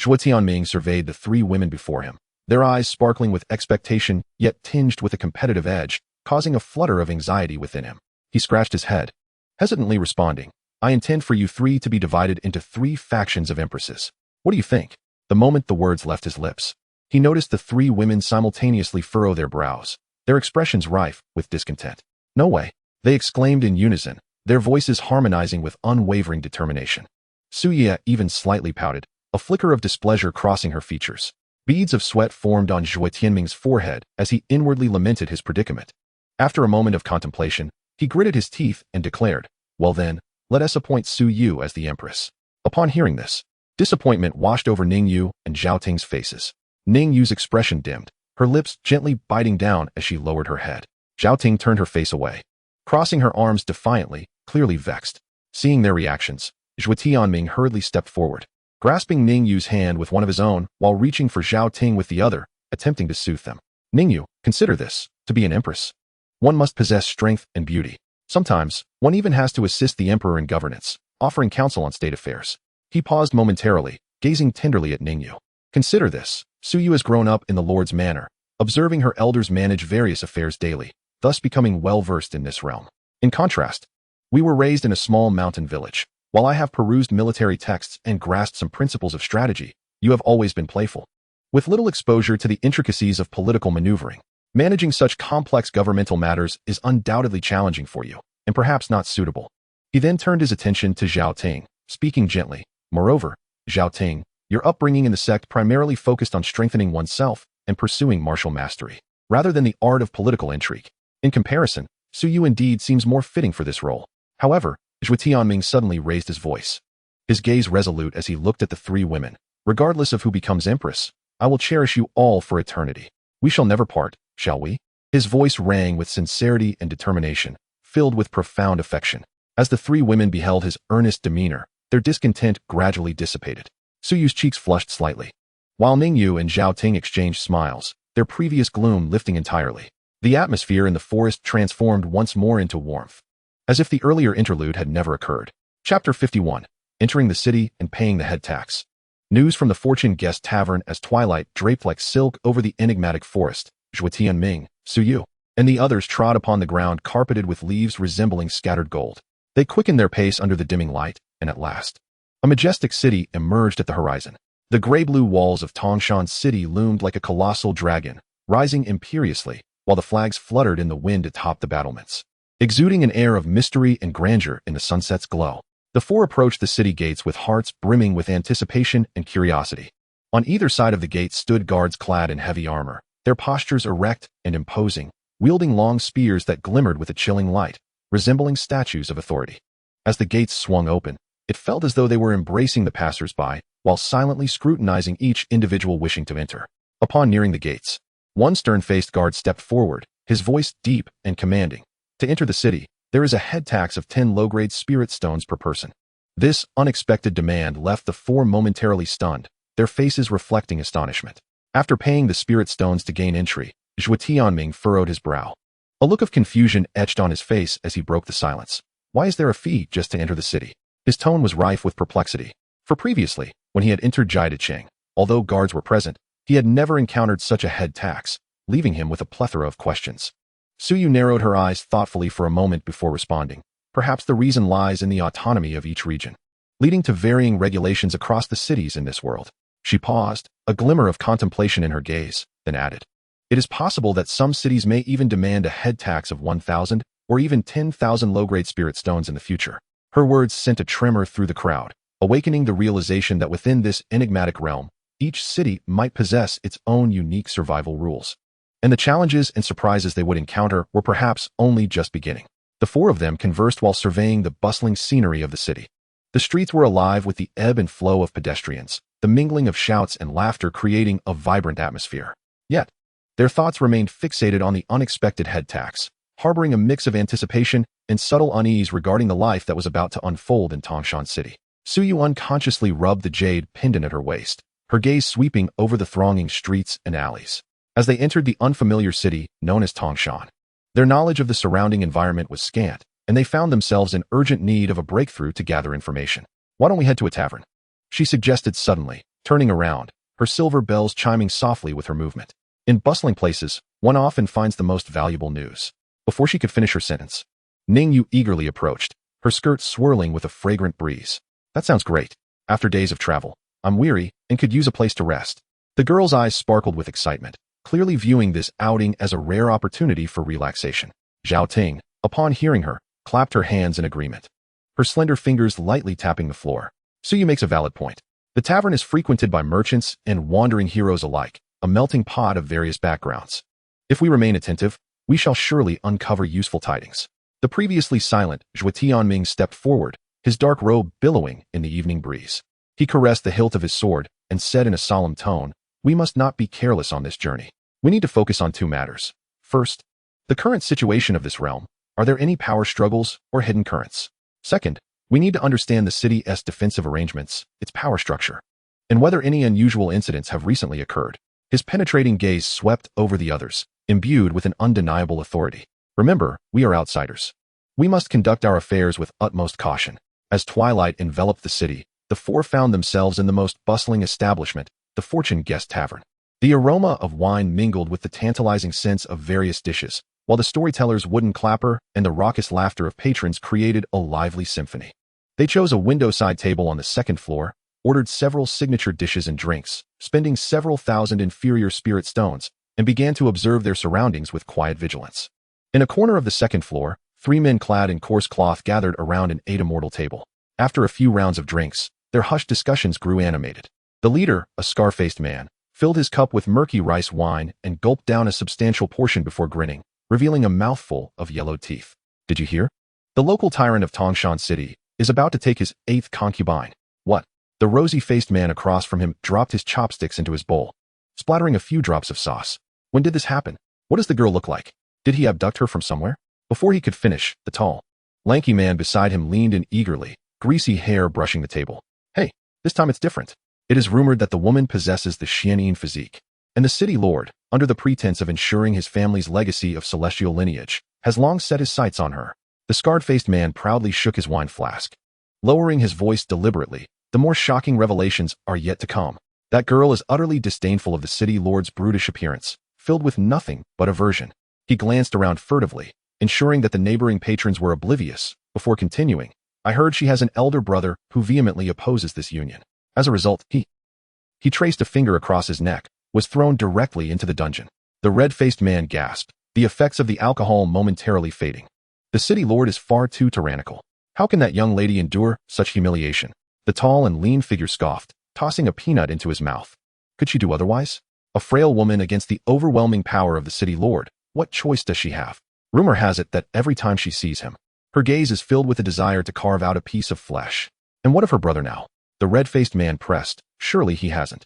Zhuo Tianming surveyed the three women before him, their eyes sparkling with expectation yet tinged with a competitive edge, causing a flutter of anxiety within him. He scratched his head, hesitantly responding, I intend for you three to be divided into 3 factions of empresses. What do you think? The moment the words left his lips, he noticed the 3 women simultaneously furrow their brows, their expressions rife with discontent. No way, they exclaimed in unison, their voices harmonizing with unwavering determination. Suye even slightly pouted, a flicker of displeasure crossing her features. Beads of sweat formed on Zhuo Tianming's forehead as he inwardly lamented his predicament. After a moment of contemplation, he gritted his teeth and declared, well then, let us appoint Su Yu as the empress. Upon hearing this, disappointment washed over Ningyu and Zhao Ting's faces. Ningyu's expression dimmed, her lips gently biting down as she lowered her head. Zhao Ting turned her face away, crossing her arms defiantly, clearly vexed. Seeing their reactions, Zhuo Tianming hurriedly stepped forward, grasping Ningyu's hand with one of his own while reaching for Zhao Ting with the other, attempting to soothe them. Ningyu, consider this, to be an empress, one must possess strength and beauty. Sometimes, one even has to assist the emperor in governance, offering counsel on state affairs. He paused momentarily, gazing tenderly at Ningyu. Consider this, Su Yu has grown up in the Lord's manor, observing her elders manage various affairs daily, thus becoming well-versed in this realm. In contrast, we were raised in a small mountain village. While I have perused military texts and grasped some principles of strategy, you have always been playful. With little exposure to the intricacies of political maneuvering, managing such complex governmental matters is undoubtedly challenging for you, and perhaps not suitable. He then turned his attention to Zhao Ting, speaking gently. Moreover, Zhao Ting, your upbringing in the sect primarily focused on strengthening oneself and pursuing martial mastery, rather than the art of political intrigue. In comparison, Su Yu indeed seems more fitting for this role. However, Zhuo Tianming suddenly raised his voice, his gaze resolute as he looked at the 3 women. Regardless of who becomes empress, I will cherish you all for eternity. We shall never part, shall we? His voice rang with sincerity and determination, filled with profound affection. As the 3 women beheld his earnest demeanor, their discontent gradually dissipated. Su Yu's cheeks flushed slightly, while Ningyu and Zhao Ting exchanged smiles, their previous gloom lifting entirely. The atmosphere in the forest transformed once more into warmth, as if the earlier interlude had never occurred. Chapter 51. Entering the city and paying the head tax. News from the Fortune Guest Tavern as twilight draped like silk over the enigmatic forest. Zhuo Tianming, Su Yu, and the others trod upon the ground carpeted with leaves resembling scattered gold. They quickened their pace under the dimming light, and at last, a majestic city emerged at the horizon. The gray-blue walls of Tongshan City loomed like a colossal dragon, rising imperiously, while the flags fluttered in the wind atop the battlements, exuding an air of mystery and grandeur in the sunset's glow. The 4 approached the city gates with hearts brimming with anticipation and curiosity. On either side of the gate stood guards clad in heavy armor, their postures erect and imposing, wielding long spears that glimmered with a chilling light, resembling statues of authority. As the gates swung open, it felt as though they were embracing the passers-by, while silently scrutinizing each individual wishing to enter. Upon nearing the gates, one stern-faced guard stepped forward, his voice deep and commanding. To enter the city, there is a head tax of 10 low-grade spirit stones per person. This unexpected demand left the 4 momentarily stunned, their faces reflecting astonishment. After paying the spirit stones to gain entry, Zhuo Tianming furrowed his brow. A look of confusion etched on his face as he broke the silence. Why is there a fee just to enter the city? His tone was rife with perplexity. For previously, when he had entered Jiadacheng, although guards were present, he had never encountered such a head tax, leaving him with a plethora of questions. Suyu narrowed her eyes thoughtfully for a moment before responding. Perhaps the reason lies in the autonomy of each region, leading to varying regulations across the cities in this world. She paused, a glimmer of contemplation in her gaze, then added, "It is possible that some cities may even demand a head tax of 1,000 or even 10,000 low-grade spirit stones in the future." Her words sent a tremor through the crowd, awakening the realization that within this enigmatic realm, each city might possess its own unique survival rules. And the challenges and surprises they would encounter were perhaps only just beginning. The four of them conversed while surveying the bustling scenery of the city. The streets were alive with the ebb and flow of pedestrians, the mingling of shouts and laughter creating a vibrant atmosphere. Yet, their thoughts remained fixated on the unexpected head tax, harboring a mix of anticipation and subtle unease regarding the life that was about to unfold in Tangshan City. Suyu unconsciously rubbed the jade pendant at her waist, her gaze sweeping over the thronging streets and alleys. As they entered the unfamiliar city known as Tangshan, their knowledge of the surrounding environment was scant, and they found themselves in urgent need of a breakthrough to gather information. "Why don't we head to a tavern?" she suggested suddenly, turning around, her silver bells chiming softly with her movement. In bustling places, one often finds the most valuable news. Before she could finish her sentence, Ningyu eagerly approached, her skirt swirling with a fragrant breeze. "That sounds great. After days of travel, I'm weary and could use a place to rest." The girl's eyes sparkled with excitement, clearly viewing this outing as a rare opportunity for relaxation. Zhao Ting, upon hearing her, clapped her hands in agreement, her slender fingers lightly tapping the floor. "Suyu makes a valid point. The tavern is frequented by merchants and wandering heroes alike, a melting pot of various backgrounds. If we remain attentive, we shall surely uncover useful tidings." The previously silent Zhuo Tianming stepped forward, his dark robe billowing in the evening breeze. He caressed the hilt of his sword and said in a solemn tone, "We must not be careless on this journey. We need to focus on two matters. First, the current situation of this realm. Are there any power struggles or hidden currents? Second, we need to understand the city's defensive arrangements, its power structure, and whether any unusual incidents have recently occurred." His penetrating gaze swept over the others, imbued with an undeniable authority. "Remember, we are outsiders. We must conduct our affairs with utmost caution." As twilight enveloped the city, the four found themselves in the most bustling establishment, the Fortune Guest Tavern. The aroma of wine mingled with the tantalizing scents of various dishes, while the storyteller's wooden clapper and the raucous laughter of patrons created a lively symphony. They chose a window-side table on the second floor, ordered several signature dishes and drinks, spending several thousand inferior spirit stones, and began to observe their surroundings with quiet vigilance. In a corner of the second floor, three men clad in coarse cloth gathered around an immortal table. After a few rounds of drinks, their hushed discussions grew animated. The leader, a scar-faced man, filled his cup with murky rice wine and gulped down a substantial portion before grinning, revealing a mouthful of yellowed teeth. "Did you hear? The local tyrant of Tangshan City is about to take his 8th concubine." "What?" The rosy-faced man across from him dropped his chopsticks into his bowl, splattering a few drops of sauce. "When did this happen? What does the girl look like? Did he abduct her from somewhere?" Before he could finish, the tall, lanky man beside him leaned in eagerly, greasy hair brushing the table. "Hey, this time it's different. It is rumored that the woman possesses the Xianyin physique, and the city lord, under the pretense of ensuring his family's legacy of celestial lineage, has long set his sights on her." The scarred-faced man proudly shook his wine flask, lowering his voice deliberately. "The more shocking revelations are yet to come. That girl is utterly disdainful of the city lord's brutish appearance, filled with nothing but aversion." He glanced around furtively, ensuring that the neighboring patrons were oblivious, before continuing, "I heard she has an elder brother who vehemently opposes this union. As a result, he traced a finger across his neck, was thrown directly into the dungeon." The red-faced man gasped, the effects of the alcohol momentarily fading. "The city lord is far too tyrannical. How can that young lady endure such humiliation?" The tall and lean figure scoffed, tossing a peanut into his mouth. "Could she do otherwise? A frail woman against the overwhelming power of the city lord. What choice does she have? Rumor has it that every time she sees him, her gaze is filled with a desire to carve out a piece of flesh. And what of her brother now?" The red-faced man pressed. "Surely he hasn't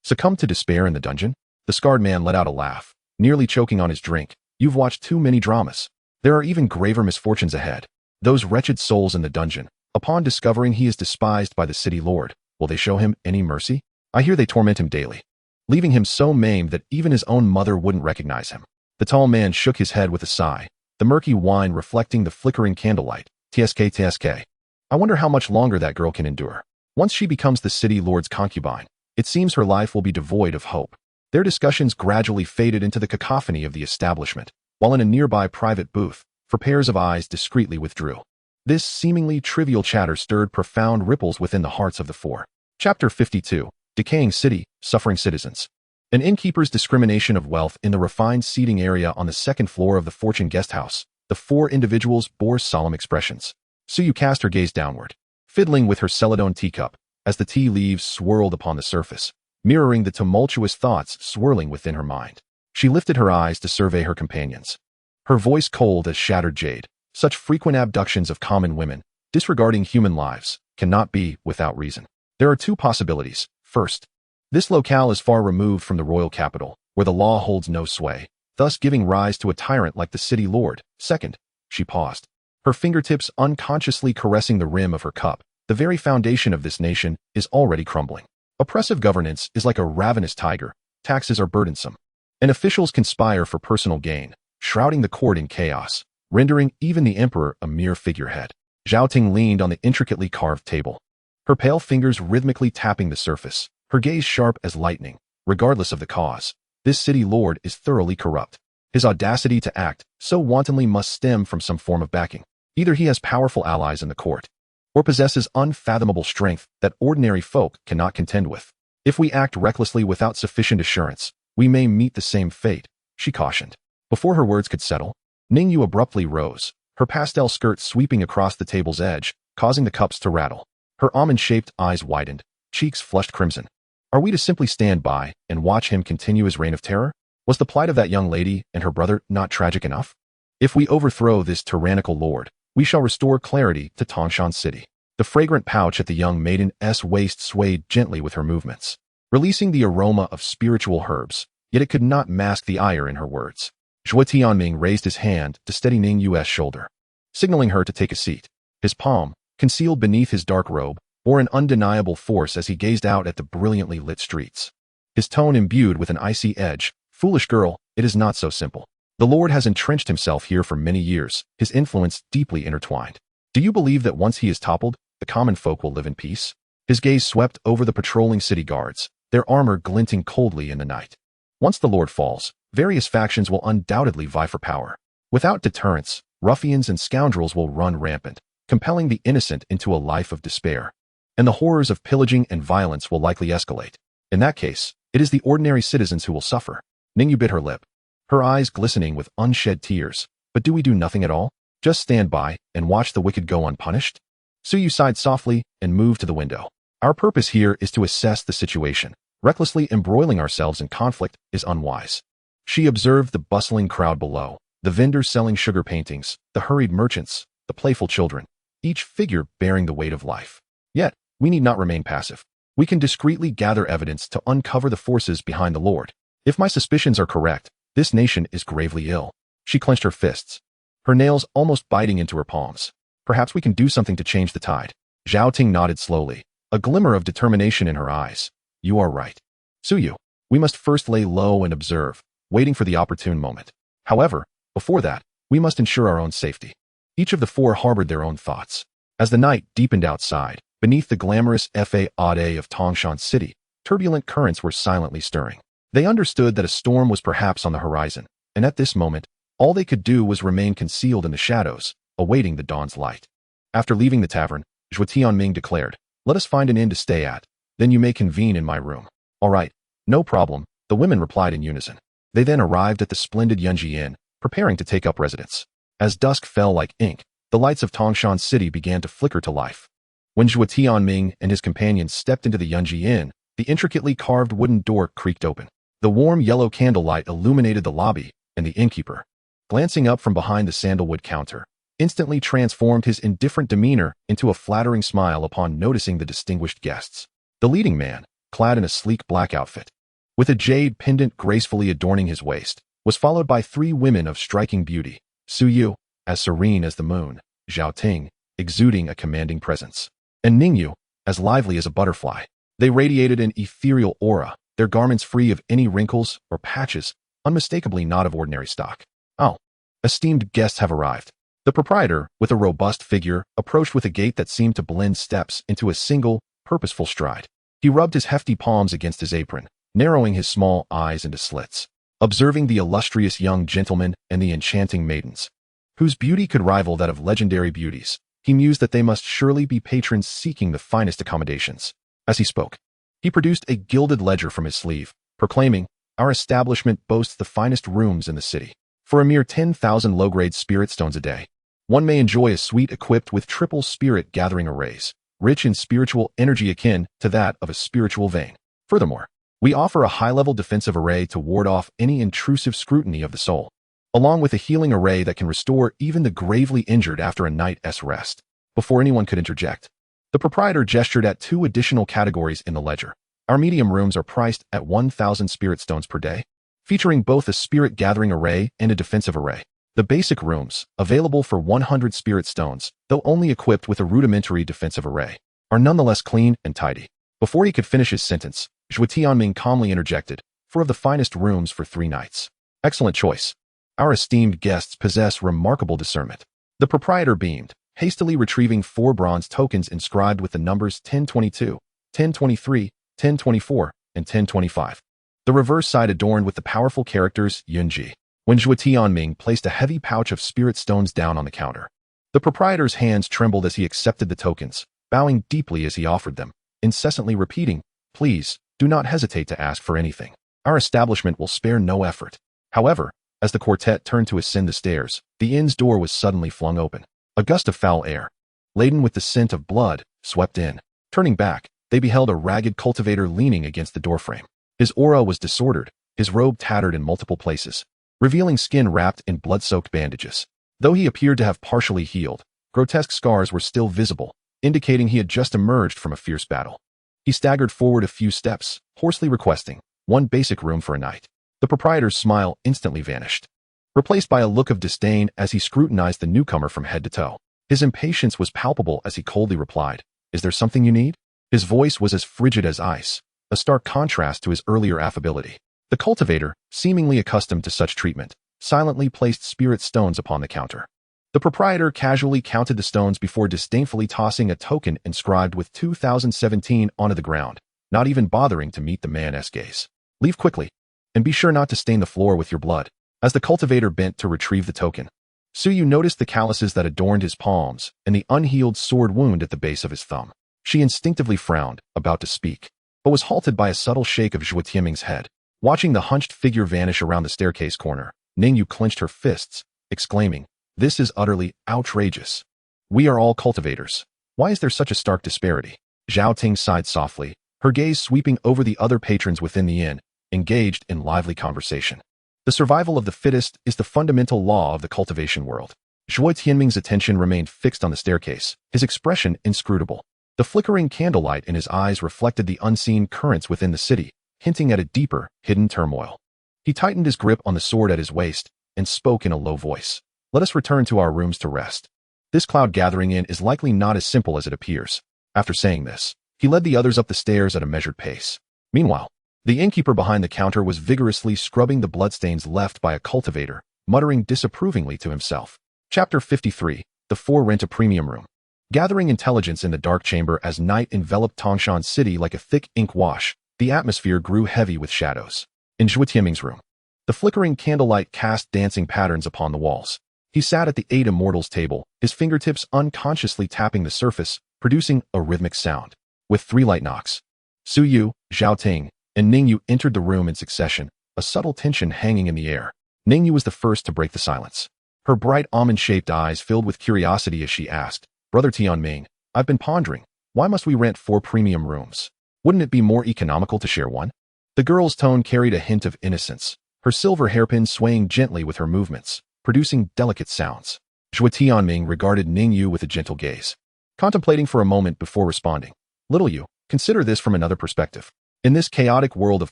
succumbed to despair in the dungeon?" The scarred man let out a laugh, nearly choking on his drink. "You've watched too many dramas. There are even graver misfortunes ahead. Those wretched souls in the dungeon, upon discovering he is despised by the city lord, will they show him any mercy? I hear they torment him daily, leaving him so maimed that even his own mother wouldn't recognize him." The tall man shook his head with a sigh, the murky wine reflecting the flickering candlelight. TSK. I wonder how much longer that girl can endure. Once she becomes the city lord's concubine, it seems her life will be devoid of hope." Their discussions gradually faded into the cacophony of the establishment, while in a nearby private booth, for pairs of eyes discreetly withdrew. This seemingly trivial chatter stirred profound ripples within the hearts of the four. Chapter 52. Decaying City, Suffering Citizens. An innkeeper's discrimination of wealth in the refined seating area on the second floor of the Fortune guest house. The four individuals bore solemn expressions. Suyu cast her gaze downward, fiddling with her celadone teacup, as the tea leaves swirled upon the surface, mirroring the tumultuous thoughts swirling within her mind. She lifted her eyes to survey her companions. Her voice cold as shattered jade. Such frequent abductions of common women, disregarding human lives, cannot be without reason. There are two possibilities. First, this locale is far removed from the royal capital, where the law holds no sway, thus giving rise to a tyrant like the city lord. Second, she paused, her fingertips unconsciously caressing the rim of her cup. The very foundation of this nation is already crumbling. Oppressive governance is like a ravenous tiger. Taxes are burdensome, and officials conspire for personal gain, shrouding the court in chaos, rendering even the emperor a mere figurehead. Zhao Ting leaned on the intricately carved table, her pale fingers rhythmically tapping the surface, her gaze sharp as lightning. Regardless of the cause, this city lord is thoroughly corrupt. His audacity to act so wantonly must stem from some form of backing. Either he has powerful allies in the court, or possesses unfathomable strength that ordinary folk cannot contend with. If we act recklessly without sufficient assurance, we may meet the same fate, she cautioned. Before her words could settle, Ningyu abruptly rose, her pastel skirt sweeping across the table's edge, causing the cups to rattle. Her almond-shaped eyes widened, cheeks flushed crimson. Are we to simply stand by and watch him continue his reign of terror? Was the plight of that young lady and her brother not tragic enough? If we overthrow this tyrannical lord, we shall restore clarity to Tangshan City. The fragrant pouch at the young maiden's waist swayed gently with her movements, releasing the aroma of spiritual herbs, yet it could not mask the ire in her words. Zhuo Tianming raised his hand to steady Ningyu's shoulder, signaling her to take a seat. His palm, concealed beneath his dark robe, bore an undeniable force as he gazed out at the brilliantly lit streets. His tone imbued with an icy edge. Foolish girl, it is not so simple. The Lord has entrenched himself here for many years, his influence deeply intertwined. Do you believe that once he is toppled, the common folk will live in peace? His gaze swept over the patrolling city guards, their armor glinting coldly in the night. Once the Lord falls, various factions will undoubtedly vie for power. Without deterrence, ruffians and scoundrels will run rampant, compelling the innocent into a life of despair. And the horrors of pillaging and violence will likely escalate. In that case, it is the ordinary citizens who will suffer. Ningyu bit her lip, her eyes glistening with unshed tears. But do we do nothing at all? Just stand by and watch the wicked go unpunished? Suyu sighed softly and moved to the window. Our purpose here is to assess the situation. Recklessly embroiling ourselves in conflict is unwise. She observed the bustling crowd below, the vendors selling sugar paintings, the hurried merchants, the playful children, each figure bearing the weight of life. Yet, we need not remain passive. We can discreetly gather evidence to uncover the forces behind the Lord. If my suspicions are correct, this nation is gravely ill. She clenched her fists, her nails almost biting into her palms. Perhaps we can do something to change the tide. Zhao Ting nodded slowly, a glimmer of determination in her eyes. You are right. Suyu, we must first lay low and observe, waiting for the opportune moment. However, before that, we must ensure our own safety. Each of the four harbored their own thoughts. As the night deepened outside, beneath the glamorous faade of Tangshan City, turbulent currents were silently stirring. They understood that a storm was perhaps on the horizon, and at this moment, all they could do was remain concealed in the shadows, awaiting the dawn's light. After leaving the tavern, Zhuo Tianming declared, "Let us find an inn to stay at, then you may convene in my room." "All right, no problem," the women replied in unison. They then arrived at the splendid Yunji Inn, preparing to take up residence. As dusk fell like ink, the lights of Tangshan City began to flicker to life. When Zhuo Tianming and his companions stepped into the Yunji Inn, the intricately carved wooden door creaked open. The warm yellow candlelight illuminated the lobby, and the innkeeper, glancing up from behind the sandalwood counter, instantly transformed his indifferent demeanor into a flattering smile upon noticing the distinguished guests. The leading man, clad in a sleek black outfit, with a jade pendant gracefully adorning his waist, was followed by three women of striking beauty. Suyu, as serene as the moon, Zhao Ting, exuding a commanding presence, and Ningyu, as lively as a butterfly. They radiated an ethereal aura, their garments free of any wrinkles or patches, unmistakably not of ordinary stock. "Oh, esteemed guests have arrived." The proprietor, with a robust figure, approached with a gait that seemed to blend steps into a single, purposeful stride. He rubbed his hefty palms against his apron, narrowing his small eyes into slits. observing the illustrious young gentlemen and the enchanting maidens, whose beauty could rival that of legendary beauties. He mused that they must surely be patrons seeking the finest accommodations. As he spoke, he produced a gilded ledger from his sleeve, proclaiming, "Our establishment boasts the finest rooms in the city. For a mere 10,000 low-grade spirit stones a day, one may enjoy a suite equipped with triple spirit gathering arrays, rich in spiritual energy akin to that of a spiritual vein. Furthermore, we offer a high-level defensive array to ward off any intrusive scrutiny of the soul, along with a healing array that can restore even the gravely injured after a night's rest." Before anyone could interject, the proprietor gestured at 2 additional categories in the ledger. Our medium rooms are priced at 1,000 spirit stones per day, featuring both a spirit gathering array and a defensive array. The basic rooms, available for 100 spirit stones, though only equipped with a rudimentary defensive array, are nonetheless clean and tidy. Before he could finish his sentence, Zhuo Tianming calmly interjected, "4 of the finest rooms for 3 nights. Excellent choice. Our esteemed guests possess remarkable discernment." The proprietor beamed, hastily retrieving 4 bronze tokens inscribed with the numbers 1022, 1023, 1024, and 1025. The reverse side adorned with the powerful characters Yunji. When Zhuo Tianming placed a heavy pouch of spirit stones down on the counter, the proprietor's hands trembled as he accepted the tokens, bowing deeply as he offered them, incessantly repeating, "Please, do not hesitate to ask for anything. Our establishment will spare no effort." However, as the quartet turned to ascend the stairs, the inn's door was suddenly flung open. A gust of foul air, laden with the scent of blood, swept in. Turning back, they beheld a ragged cultivator leaning against the doorframe. His aura was disordered, his robe tattered in multiple places, revealing skin wrapped in blood-soaked bandages. Though he appeared to have partially healed, grotesque scars were still visible, indicating he had just emerged from a fierce battle. He staggered forward a few steps, hoarsely requesting 1 basic room for a night. The proprietor's smile instantly vanished, replaced by a look of disdain as he scrutinized the newcomer from head to toe. His impatience was palpable as he coldly replied, "Is there something you need?" His voice was as frigid as ice, a stark contrast to his earlier affability. The cultivator, seemingly accustomed to such treatment, silently placed spirit stones upon the counter. The proprietor casually counted the stones before disdainfully tossing a token inscribed with 2017 onto the ground, not even bothering to meet the man's gaze. "Leave quickly, and be sure not to stain the floor with your blood." As the cultivator bent to retrieve the token, Suyu noticed the calluses that adorned his palms and the unhealed sword wound at the base of his thumb. She instinctively frowned, about to speak, but was halted by a subtle shake of Zhuo Tianming's head. Watching the hunched figure vanish around the staircase corner, Ningyu clenched her fists, exclaiming, "This is utterly outrageous. We are all cultivators. Why is there such a stark disparity?" Zhao Ting sighed softly, her gaze sweeping over the other patrons within the inn, engaged in lively conversation. The survival of the fittest is the fundamental law of the cultivation world. Zhuo Tianming's attention remained fixed on the staircase, his expression inscrutable. The flickering candlelight in his eyes reflected the unseen currents within the city, hinting at a deeper, hidden turmoil. He tightened his grip on the sword at his waist and spoke in a low voice. "Let us return to our rooms to rest. This cloud gathering in is likely not as simple as it appears." After saying this, he led the others up the stairs at a measured pace. Meanwhile, the innkeeper behind the counter was vigorously scrubbing the bloodstains left by a cultivator, muttering disapprovingly to himself. Chapter 53. The 4 rent a premium room. Gathering intelligence in the dark chamber as night enveloped Tangshan City like a thick ink wash, the atmosphere grew heavy with shadows. In Zhuo Tianming's room, the flickering candlelight cast dancing patterns upon the walls. He sat at the 8 immortals table, his fingertips unconsciously tapping the surface, producing a rhythmic sound. With 3 light knocks, Suyu, Zhao Ting, and Ningyu entered the room in succession, a subtle tension hanging in the air. Ningyu was the first to break the silence. Her bright almond-shaped eyes filled with curiosity as she asked, "Brother Tianming, I've been pondering, why must we rent 4 premium rooms? Wouldn't it be more economical to share one?" The girl's tone carried a hint of innocence, her silver hairpin swaying gently with her movements, producing delicate sounds. Zhuo Tianming regarded Ningyu with a gentle gaze, contemplating for a moment before responding. "Little you, consider this from another perspective. In this chaotic world of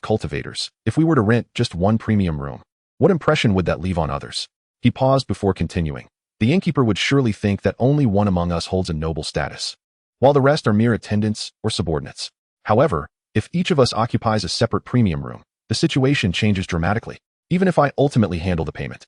cultivators, if we were to rent just 1 premium room, what impression would that leave on others?" He paused before continuing. "The innkeeper would surely think that only one among us holds a noble status, while the rest are mere attendants or subordinates. However, if each of us occupies a separate premium room, the situation changes dramatically, even if I ultimately handle the payment.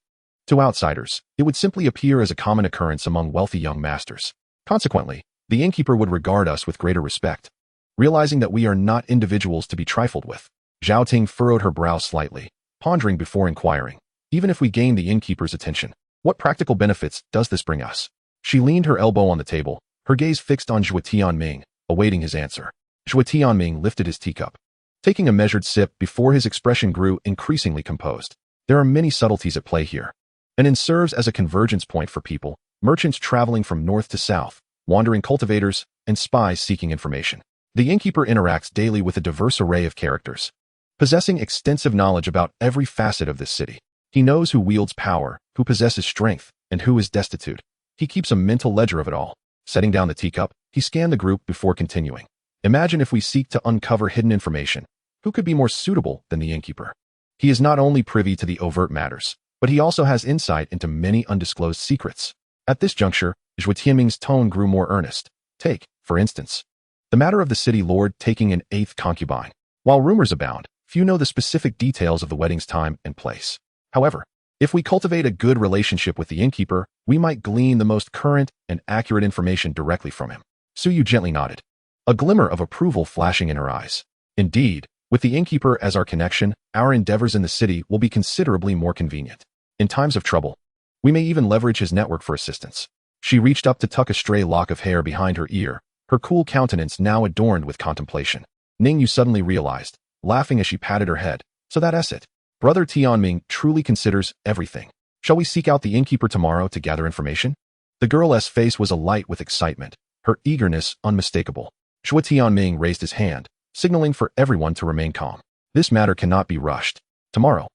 To outsiders, it would simply appear as a common occurrence among wealthy young masters. Consequently, the innkeeper would regard us with greater respect, realizing that we are not individuals to be trifled with." Zhao Ting furrowed her brow slightly, pondering before inquiring. Even if we gain the innkeeper's attention, what practical benefits does this bring us? She leaned her elbow on the table, her gaze fixed on Zhuo Tianming, awaiting his answer. Zhuo Tianming lifted his teacup, taking a measured sip before his expression grew increasingly composed. There are many subtleties at play here. An inn serves as a convergence point for people, merchants traveling from north to south, wandering cultivators, and spies seeking information. The innkeeper interacts daily with a diverse array of characters, possessing extensive knowledge about every facet of this city. He knows who wields power, who possesses strength, and who is destitute. He keeps a mental ledger of it all. Setting down the teacup, he scanned the group before continuing. Imagine if we seek to uncover hidden information. Who could be more suitable than the innkeeper? He is not only privy to the overt matters, but he also has insight into many undisclosed secrets. At this juncture, Zhuo Tianming's tone grew more earnest. Take, for instance, the matter of the city lord taking an 8th concubine. While rumors abound, few know the specific details of the wedding's time and place. However, if we cultivate a good relationship with the innkeeper, we might glean the most current and accurate information directly from him. Suyu gently nodded, a glimmer of approval flashing in her eyes. Indeed, with the innkeeper as our connection, our endeavors in the city will be considerably more convenient. In times of trouble, we may even leverage his network for assistance. She reached up to tuck a stray lock of hair behind her ear, her cool countenance now adorned with contemplation. Ningyu suddenly realized, laughing as she patted her head, so that's it. Brother Tianming truly considers everything. Shall we seek out the innkeeper tomorrow to gather information? The girl's face was alight with excitement, her eagerness unmistakable. Zhuo Tianming raised his hand, signaling for everyone to remain calm. This matter cannot be rushed. Tomorrow,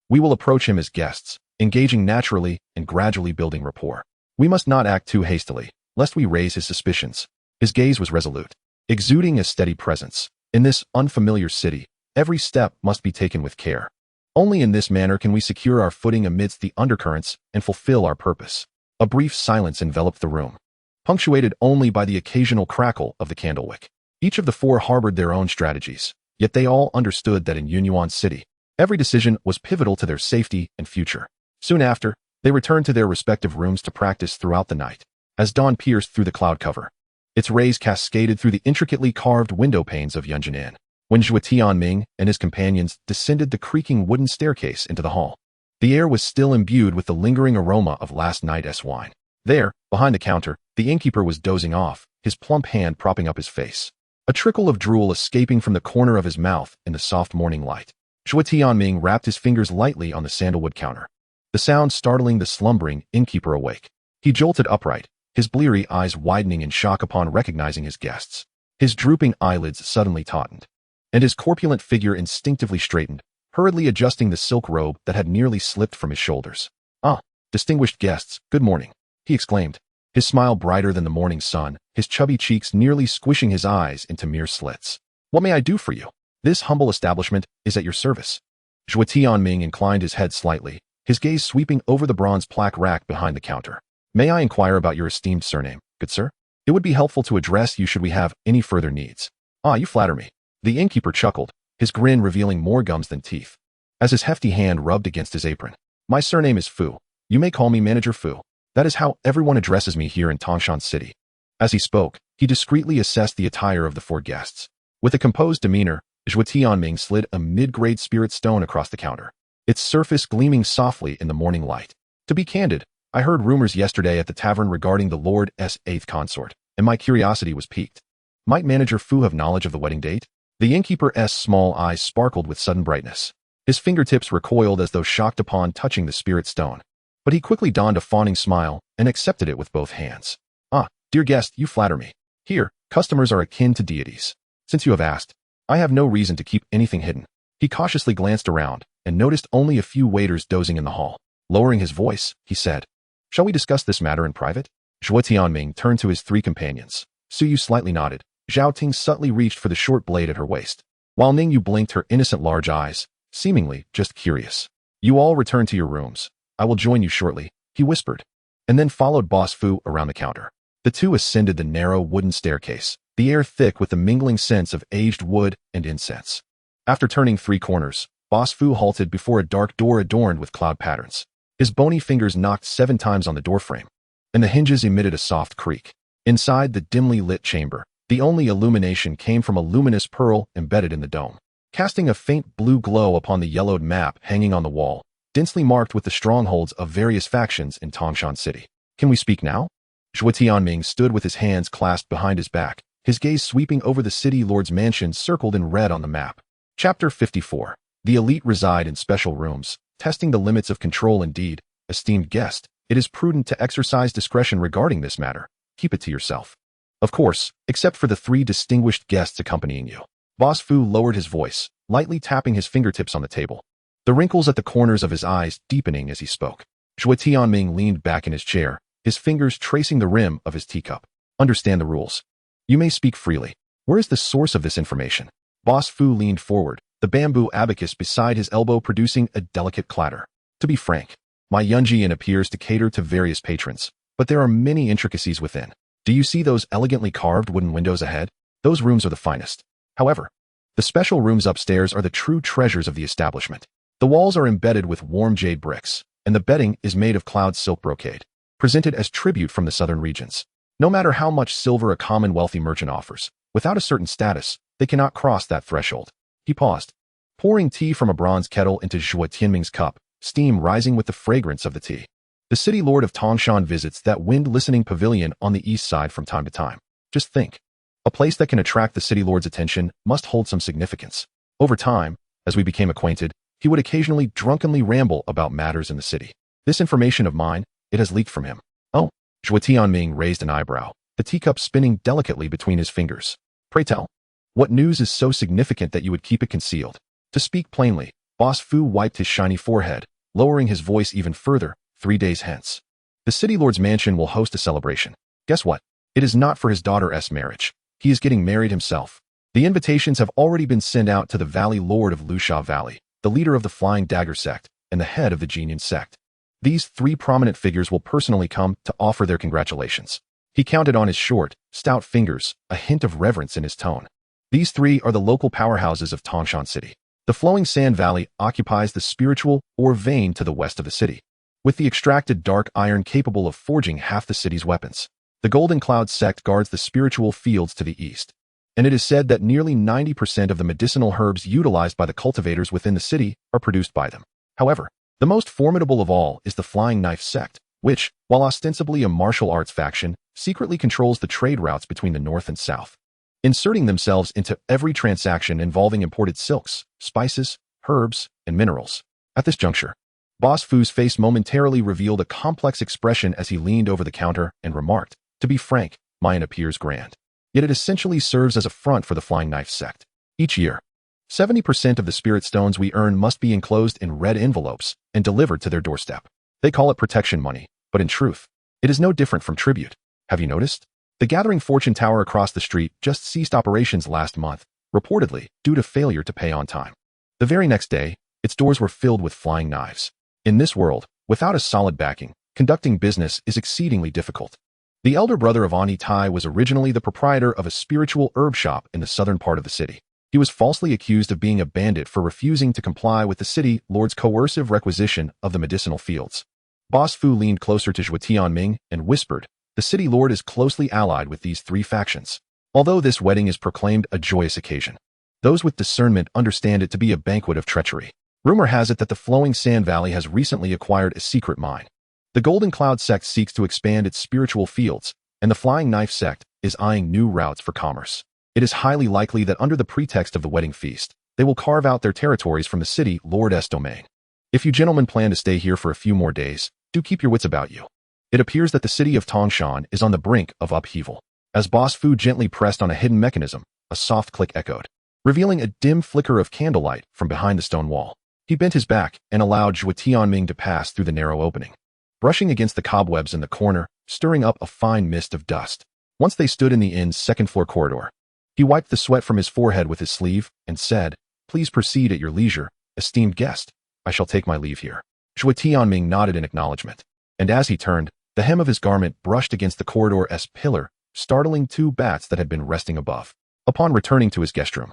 we will approach him as guests, engaging naturally and gradually building rapport. We must not act too hastily, lest we raise his suspicions. His gaze was resolute, exuding a steady presence. In this unfamiliar city, every step must be taken with care. Only in this manner can we secure our footing amidst the undercurrents and fulfill our purpose. A brief silence enveloped the room, punctuated only by the occasional crackle of the candlewick. Each of the four harbored their own strategies, yet they all understood that in Yunyuan City, every decision was pivotal to their safety and future. Soon after, they returned to their respective rooms to practice throughout the night. As dawn pierced through the cloud cover, its rays cascaded through the intricately carved window panes of Yunjinan. When Zhuo Tianming and his companions descended the creaking wooden staircase into the hall, the air was still imbued with the lingering aroma of last night's wine. There, behind the counter, the innkeeper was dozing off, his plump hand propping up his face, a trickle of drool escaping from the corner of his mouth in the soft morning light. Zhuo Tianming wrapped his fingers lightly on the sandalwood counter, the sound startling the slumbering innkeeper awake. He jolted upright, his bleary eyes widening in shock upon recognizing his guests. His drooping eyelids suddenly tautened, and his corpulent figure instinctively straightened, hurriedly adjusting the silk robe that had nearly slipped from his shoulders. "Ah, distinguished guests, good morning," he exclaimed, his smile brighter than the morning sun, his chubby cheeks nearly squishing his eyes into mere slits. "What may I do for you? This humble establishment is at your service." Zhuo Tianming inclined his head slightly, his gaze sweeping over the bronze plaque rack behind the counter. "May I inquire about your esteemed surname, good sir? It would be helpful to address you should we have any further needs." "Ah, you flatter me." The innkeeper chuckled, his grin revealing more gums than teeth, as his hefty hand rubbed against his apron. "My surname is Fu. You may call me Manager Fu. That is how everyone addresses me here in Tangshan City." As he spoke, he discreetly assessed the attire of the four guests. With a composed demeanor, Zhuo Tianming slid a mid-grade spirit stone across the counter, its surface gleaming softly in the morning light. "To be candid, I heard rumors yesterday at the tavern regarding the Lord's 8th consort, and my curiosity was piqued. Might Manager Fu have knowledge of the wedding date?" The innkeeper's small eyes sparkled with sudden brightness. His fingertips recoiled as though shocked upon touching the spirit stone, but he quickly donned a fawning smile and accepted it with both hands. "Ah, dear guest, you flatter me. Here, customers are akin to deities. Since you have asked, I have no reason to keep anything hidden." He cautiously glanced around and noticed only a few waiters dozing in the hall. Lowering his voice, he said, "Shall we discuss this matter in private?" Zhuo Tianming turned to his three companions. Suyu slightly nodded. Zhao Ting subtly reached for the short blade at her waist, while Ningyu blinked her innocent large eyes, seemingly just curious. "You all return to your rooms. I will join you shortly," he whispered, and then followed Boss Fu around the counter. The two ascended the narrow wooden staircase, the air thick with the mingling scents of aged wood and incense. After turning 3 corners, Boss Fu halted before a dark door adorned with cloud patterns. His bony fingers knocked 7 times on the doorframe, and the hinges emitted a soft creak. Inside the dimly lit chamber, the only illumination came from a luminous pearl embedded in the dome. casting a faint blue glow upon the yellowed map hanging on the wall, densely marked with the strongholds of various factions in Tangshan City. Can we speak now? Zhuo Tianming stood with his hands clasped behind his back, his gaze sweeping over the city lord's mansion circled in red on the map. Chapter 54. The elite reside in special rooms, testing the limits of control. Indeed, esteemed guest, it is prudent to exercise discretion regarding this matter. Keep it to yourself. Of course, except for the 3 distinguished guests accompanying you. Boss Fu lowered his voice, lightly tapping his fingertips on the table, the wrinkles at the corners of his eyes deepening as he spoke. Zhuo Tianming leaned back in his chair, his fingers tracing the rim of his teacup. Understand the rules. You may speak freely. Where is the source of this information? Boss Fu leaned forward, the bamboo abacus beside his elbow producing a delicate clatter. To be frank, my Yunjian appears to cater to various patrons, but there are many intricacies within. Do you see those elegantly carved wooden windows ahead? Those rooms are the finest. However, the special rooms upstairs are the true treasures of the establishment. The walls are embedded with warm jade bricks, and the bedding is made of cloud silk brocade, presented as tribute from the southern regions. No matter how much silver a common wealthy merchant offers, without a certain status, they cannot cross that threshold. He paused, pouring tea from a bronze kettle into Zhuo Tianming's cup, steam rising with the fragrance of the tea. The city lord of Tangshan visits that wind-listening pavilion on the east side from time to time. Just think. A place that can attract the city lord's attention must hold some significance. Over time, as we became acquainted, he would occasionally drunkenly ramble about matters in the city. This information of mine, it has leaked from him. Oh, Zhuo Tianming raised an eyebrow, the teacup spinning delicately between his fingers. Pray tell, what news is so significant that you would keep it concealed? To speak plainly, Boss Fu wiped his shiny forehead, lowering his voice even further. 3 days hence, the city lord's mansion will host a celebration. Guess what? It is not for his daughter's marriage. He is getting married himself. The invitations have already been sent out to the Valley Lord of Lusha Valley, the leader of the Flying Dagger Sect, and the head of the Jianyan Sect. These 3 prominent figures will personally come to offer their congratulations. He counted on his short, stout fingers, a hint of reverence in his tone. These 3 are the local powerhouses of Tangshan City. The Flowing Sand Valley occupies the spiritual or vein to the west of the city, with the extracted dark iron capable of forging half the city's weapons. The Golden Cloud Sect guards the spiritual fields to the east, and it is said that nearly 90% of the medicinal herbs utilized by the cultivators within the city are produced by them. However, the most formidable of all is the Flying Knife Sect, which, while ostensibly a martial arts faction, secretly controls the trade routes between the north and south, inserting themselves into every transaction involving imported silks, spices, herbs, and minerals. At this juncture, Boss Fu's face momentarily revealed a complex expression as he leaned over the counter and remarked, to be frank, mine appears grand. Yet it essentially serves as a front for the Flying Knife Sect. Each year, 70% of the spirit stones we earn must be enclosed in red envelopes and delivered to their doorstep. They call it protection money, but in truth, it is no different from tribute. Have you noticed? The Gathering Fortune Tower across the street just ceased operations last month, reportedly due to failure to pay on time. The very next day, its doors were filled with flying knives. In this world, without a solid backing, conducting business is exceedingly difficult. The elder brother of Ani Tai was originally the proprietor of a spiritual herb shop in the southern part of the city. He was falsely accused of being a bandit for refusing to comply with the city lord's coercive requisition of the medicinal fields. Boss Fu leaned closer to Zhuo Tianming and whispered, the city lord is closely allied with these 3 factions. Although this wedding is proclaimed a joyous occasion, those with discernment understand it to be a banquet of treachery. Rumor has it that the Flowing Sand Valley has recently acquired a secret mine. The Golden Cloud Sect seeks to expand its spiritual fields, and the Flying Knife Sect is eyeing new routes for commerce. It is highly likely that under the pretext of the wedding feast, they will carve out their territories from the city lord's domain. If you gentlemen plan to stay here for a few more days, do keep your wits about you. It appears that the city of Tangshan is on the brink of upheaval. As Boss Fu gently pressed on a hidden mechanism, a soft click echoed, revealing a dim flicker of candlelight from behind the stone wall. He bent his back and allowed Zhuo Tianming to pass through the narrow opening, brushing against the cobwebs in the corner, stirring up a fine mist of dust. Once they stood in the inn's second-floor corridor, he wiped the sweat from his forehead with his sleeve and said, "Please proceed at your leisure, esteemed guest. I shall take my leave here." Zhuo Tianming nodded in acknowledgement, and as he turned, the hem of his garment brushed against the corridor's pillar, startling 2 bats that had been resting above. Upon returning to his guest room,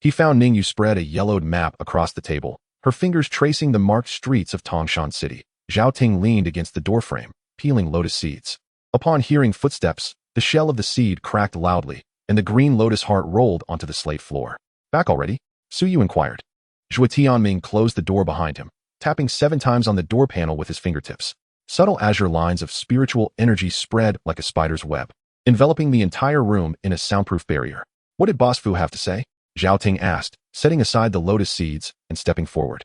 he found Ningyu spread a yellowed map across the table, her fingers tracing the marked streets of Tangshan City. Zhao Ting leaned against the doorframe, peeling lotus seeds. Upon hearing footsteps, the shell of the seed cracked loudly, and the green lotus heart rolled onto the slate floor. "Back already?" Yu inquired. Zhuo Tianming closed the door behind him, tapping 7 times on the door panel with his fingertips. Subtle azure lines of spiritual energy spread like a spider's web, enveloping the entire room in a soundproof barrier. What did Boss Fu have to say? Zhao Ting asked, setting aside the lotus seeds and stepping forward,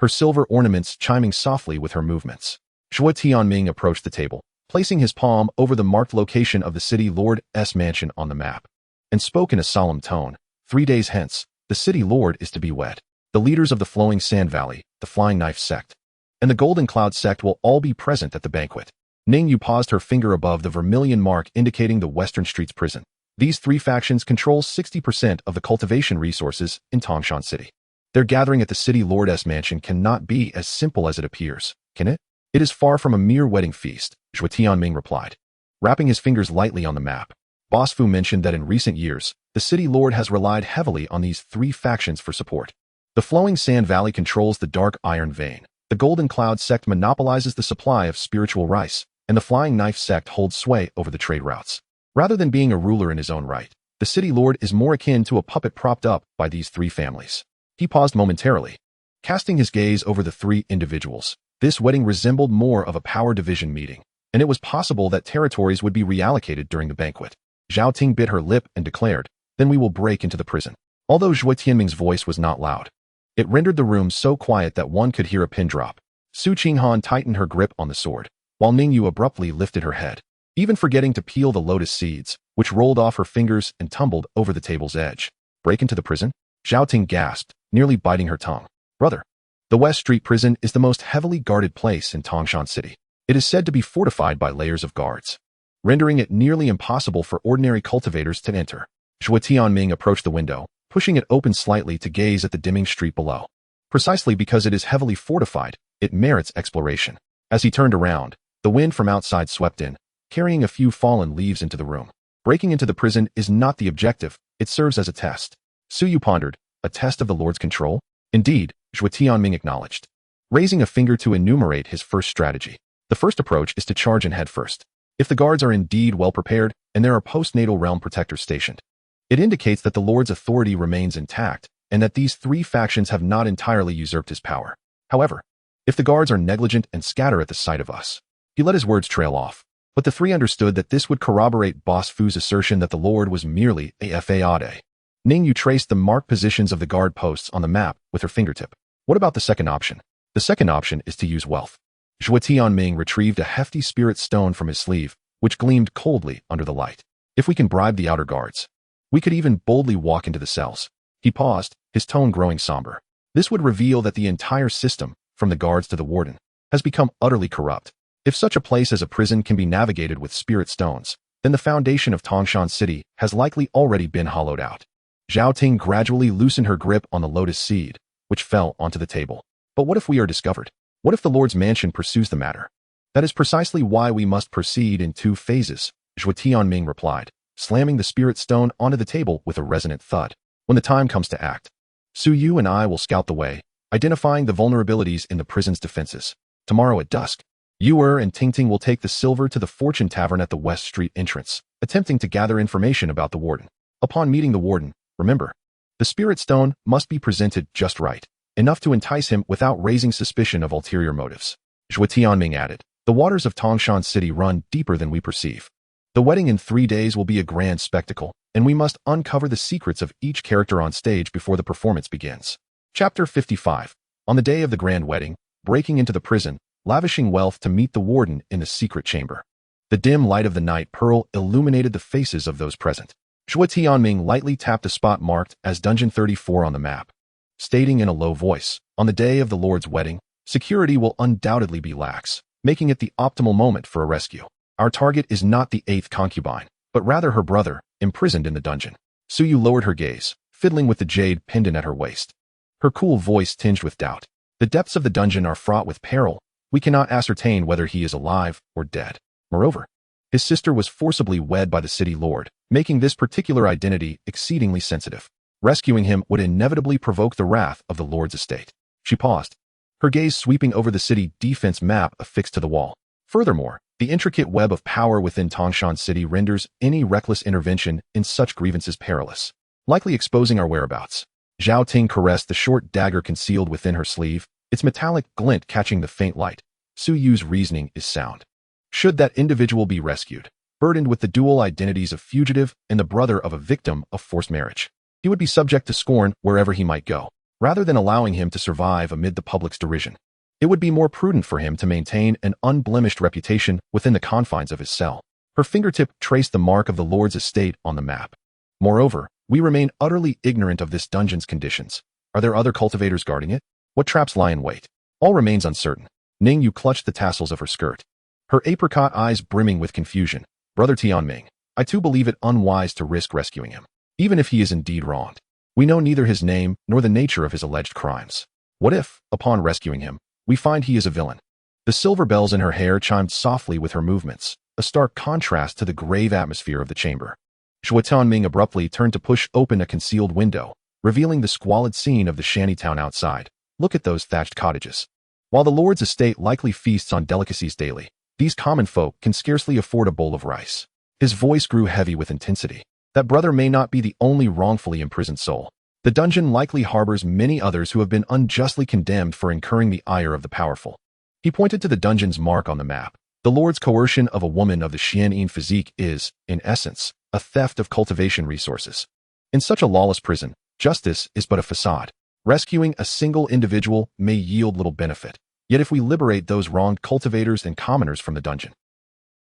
her silver ornaments chiming softly with her movements. Zhuo Tianming approached the table, placing his palm over the marked location of the city lord's mansion on the map, and spoke in a solemn tone. 3 days hence, the city lord is to be wed. The leaders of the Flowing Sand Valley, the Flying Knife Sect, and the Golden Cloud Sect will all be present at the banquet. Ningyu paused, her finger above the vermilion mark indicating the Western Streets prison. These 3 factions control 60% of the cultivation resources in Tangshan City. Their gathering at the city lord's mansion cannot be as simple as it appears, can it? It is far from a mere wedding feast, Zhuo Tianming replied, wrapping his fingers lightly on the map. Boss Fu mentioned that in recent years, the city lord has relied heavily on these 3 factions for support. The Flowing Sand Valley controls the Dark Iron Vein, the Golden Cloud Sect monopolizes the supply of spiritual rice, and the Flying Knife Sect holds sway over the trade routes. Rather than being a ruler in his own right, the city lord is more akin to a puppet propped up by these 3 families. He paused momentarily, casting his gaze over the 3 individuals. This wedding resembled more of a power division meeting, and it was possible that territories would be reallocated during the banquet. Zhao Ting bit her lip and declared, "Then we will break into the prison." Although Zhuo Tianming's voice was not loud, it rendered the room so quiet that one could hear a pin drop. Su Qinghan tightened her grip on the sword, while Ningyu abruptly lifted her head, even forgetting to peel the lotus seeds, which rolled off her fingers and tumbled over the table's edge. Break into the prison? Zhao Ting gasped, nearly biting her tongue. Brother, the West Street prison is the most heavily guarded place in Tangshan City. It is said to be fortified by layers of guards, rendering it nearly impossible for ordinary cultivators to enter. Zhuo Tianming approached the window, pushing it open slightly to gaze at the dimming street below. Precisely because it is heavily fortified, it merits exploration. As he turned around, the wind from outside swept in, carrying a few fallen leaves into the room. Breaking into the prison is not the objective, it serves as a test. Su Yu pondered, a test of the Lord's control? Indeed, Zhuo Tianming acknowledged, raising a finger to enumerate his first strategy. The first approach is to charge in head first. If the guards are indeed well prepared, and there are postnatal realm protectors stationed, it indicates that the Lord's authority remains intact, and that these 3 factions have not entirely usurped his power. However, if the guards are negligent and scatter at the sight of us, he let his words trail off. But the 3 understood that this would corroborate Boss Fu's assertion that the Lord was merely a fade. Ningyu traced the marked positions of the guard posts on the map with her fingertip. What about the second option? The second option is to use wealth. Zhuo Tianming retrieved a hefty spirit stone from his sleeve, which gleamed coldly under the light. If we can bribe the outer guards, we could even boldly walk into the cells. He paused, his tone growing somber. This would reveal that the entire system, from the guards to the warden, has become utterly corrupt. If such a place as a prison can be navigated with spirit stones, then the foundation of Tangshan City has likely already been hollowed out. Zhao Ting gradually loosened her grip on the lotus seed, which fell onto the table. But what if we are discovered? What if the Lord's mansion pursues the matter? That is precisely why we must proceed in 2 phases, Zhuo Tianming replied, slamming the spirit stone onto the table with a resonant thud. When the time comes to act, Su Yu and I will scout the way, identifying the vulnerabilities in the prison's defenses. Tomorrow at dusk, Yu and Ting will take the silver to the Fortune Tavern at the West Street entrance, attempting to gather information about the warden. Upon meeting the warden, remember, the spirit stone must be presented just right, enough to entice him without raising suspicion of ulterior motives. Zhuo Tianming added, the waters of Tangshan City run deeper than we perceive. The wedding in 3 days will be a grand spectacle, and we must uncover the secrets of each character on stage before the performance begins. Chapter 55. On the day of the grand wedding, breaking into the prison, lavishing wealth to meet the warden in the secret chamber. The dim light of the night pearl illuminated the faces of those present. Zhuo Tianming lightly tapped a spot marked as Dungeon 34 on the map, stating in a low voice, on the day of the Lord's wedding, security will undoubtedly be lax, making it the optimal moment for a rescue. Our target is not the 8th concubine, but rather her brother, imprisoned in the dungeon. Su Yu lowered her gaze, fiddling with the jade pendant at her waist. Her cool voice tinged with doubt. The depths of the dungeon are fraught with peril. We cannot ascertain whether he is alive or dead. Moreover, his sister was forcibly wed by the city lord, making this particular identity exceedingly sensitive. Rescuing him would inevitably provoke the wrath of the lord's estate. She paused, her gaze sweeping over the city defense map affixed to the wall. Furthermore, the intricate web of power within Tangshan City renders any reckless intervention in such grievances perilous, likely exposing our whereabouts. Zhao Ting caressed the short dagger concealed within her sleeve, its metallic glint catching the faint light. Su Yu's reasoning is sound. Should that individual be rescued, burdened with the dual identities of fugitive and the brother of a victim of forced marriage, he would be subject to scorn wherever he might go, rather than allowing him to survive amid the public's derision. It would be more prudent for him to maintain an unblemished reputation within the confines of his cell. Her fingertip traced the mark of the Lord's estate on the map. Moreover, we remain utterly ignorant of this dungeon's conditions. Are there other cultivators guarding it? What traps lie in wait? All remains uncertain. Ningyu clutched the tassels of her skirt, her apricot eyes brimming with confusion. Brother Tianming, I too believe it unwise to risk rescuing him, even if he is indeed wronged. We know neither his name nor the nature of his alleged crimes. What if, upon rescuing him, we find he is a villain? The silver bells in her hair chimed softly with her movements, a stark contrast to the grave atmosphere of the chamber. Zhuo Tianming abruptly turned to push open a concealed window, revealing the squalid scene of the shantytown outside. Look at those thatched cottages. While the Lord's estate likely feasts on delicacies daily, these common folk can scarcely afford a bowl of rice. His voice grew heavy with intensity. That brother may not be the only wrongfully imprisoned soul. The dungeon likely harbors many others who have been unjustly condemned for incurring the ire of the powerful. He pointed to the dungeon's mark on the map. The Lord's coercion of a woman of the Xian'an physique is, in essence, a theft of cultivation resources. In such a lawless prison, justice is but a facade. Rescuing a single individual may yield little benefit, yet if we liberate those wronged cultivators and commoners from the dungeon.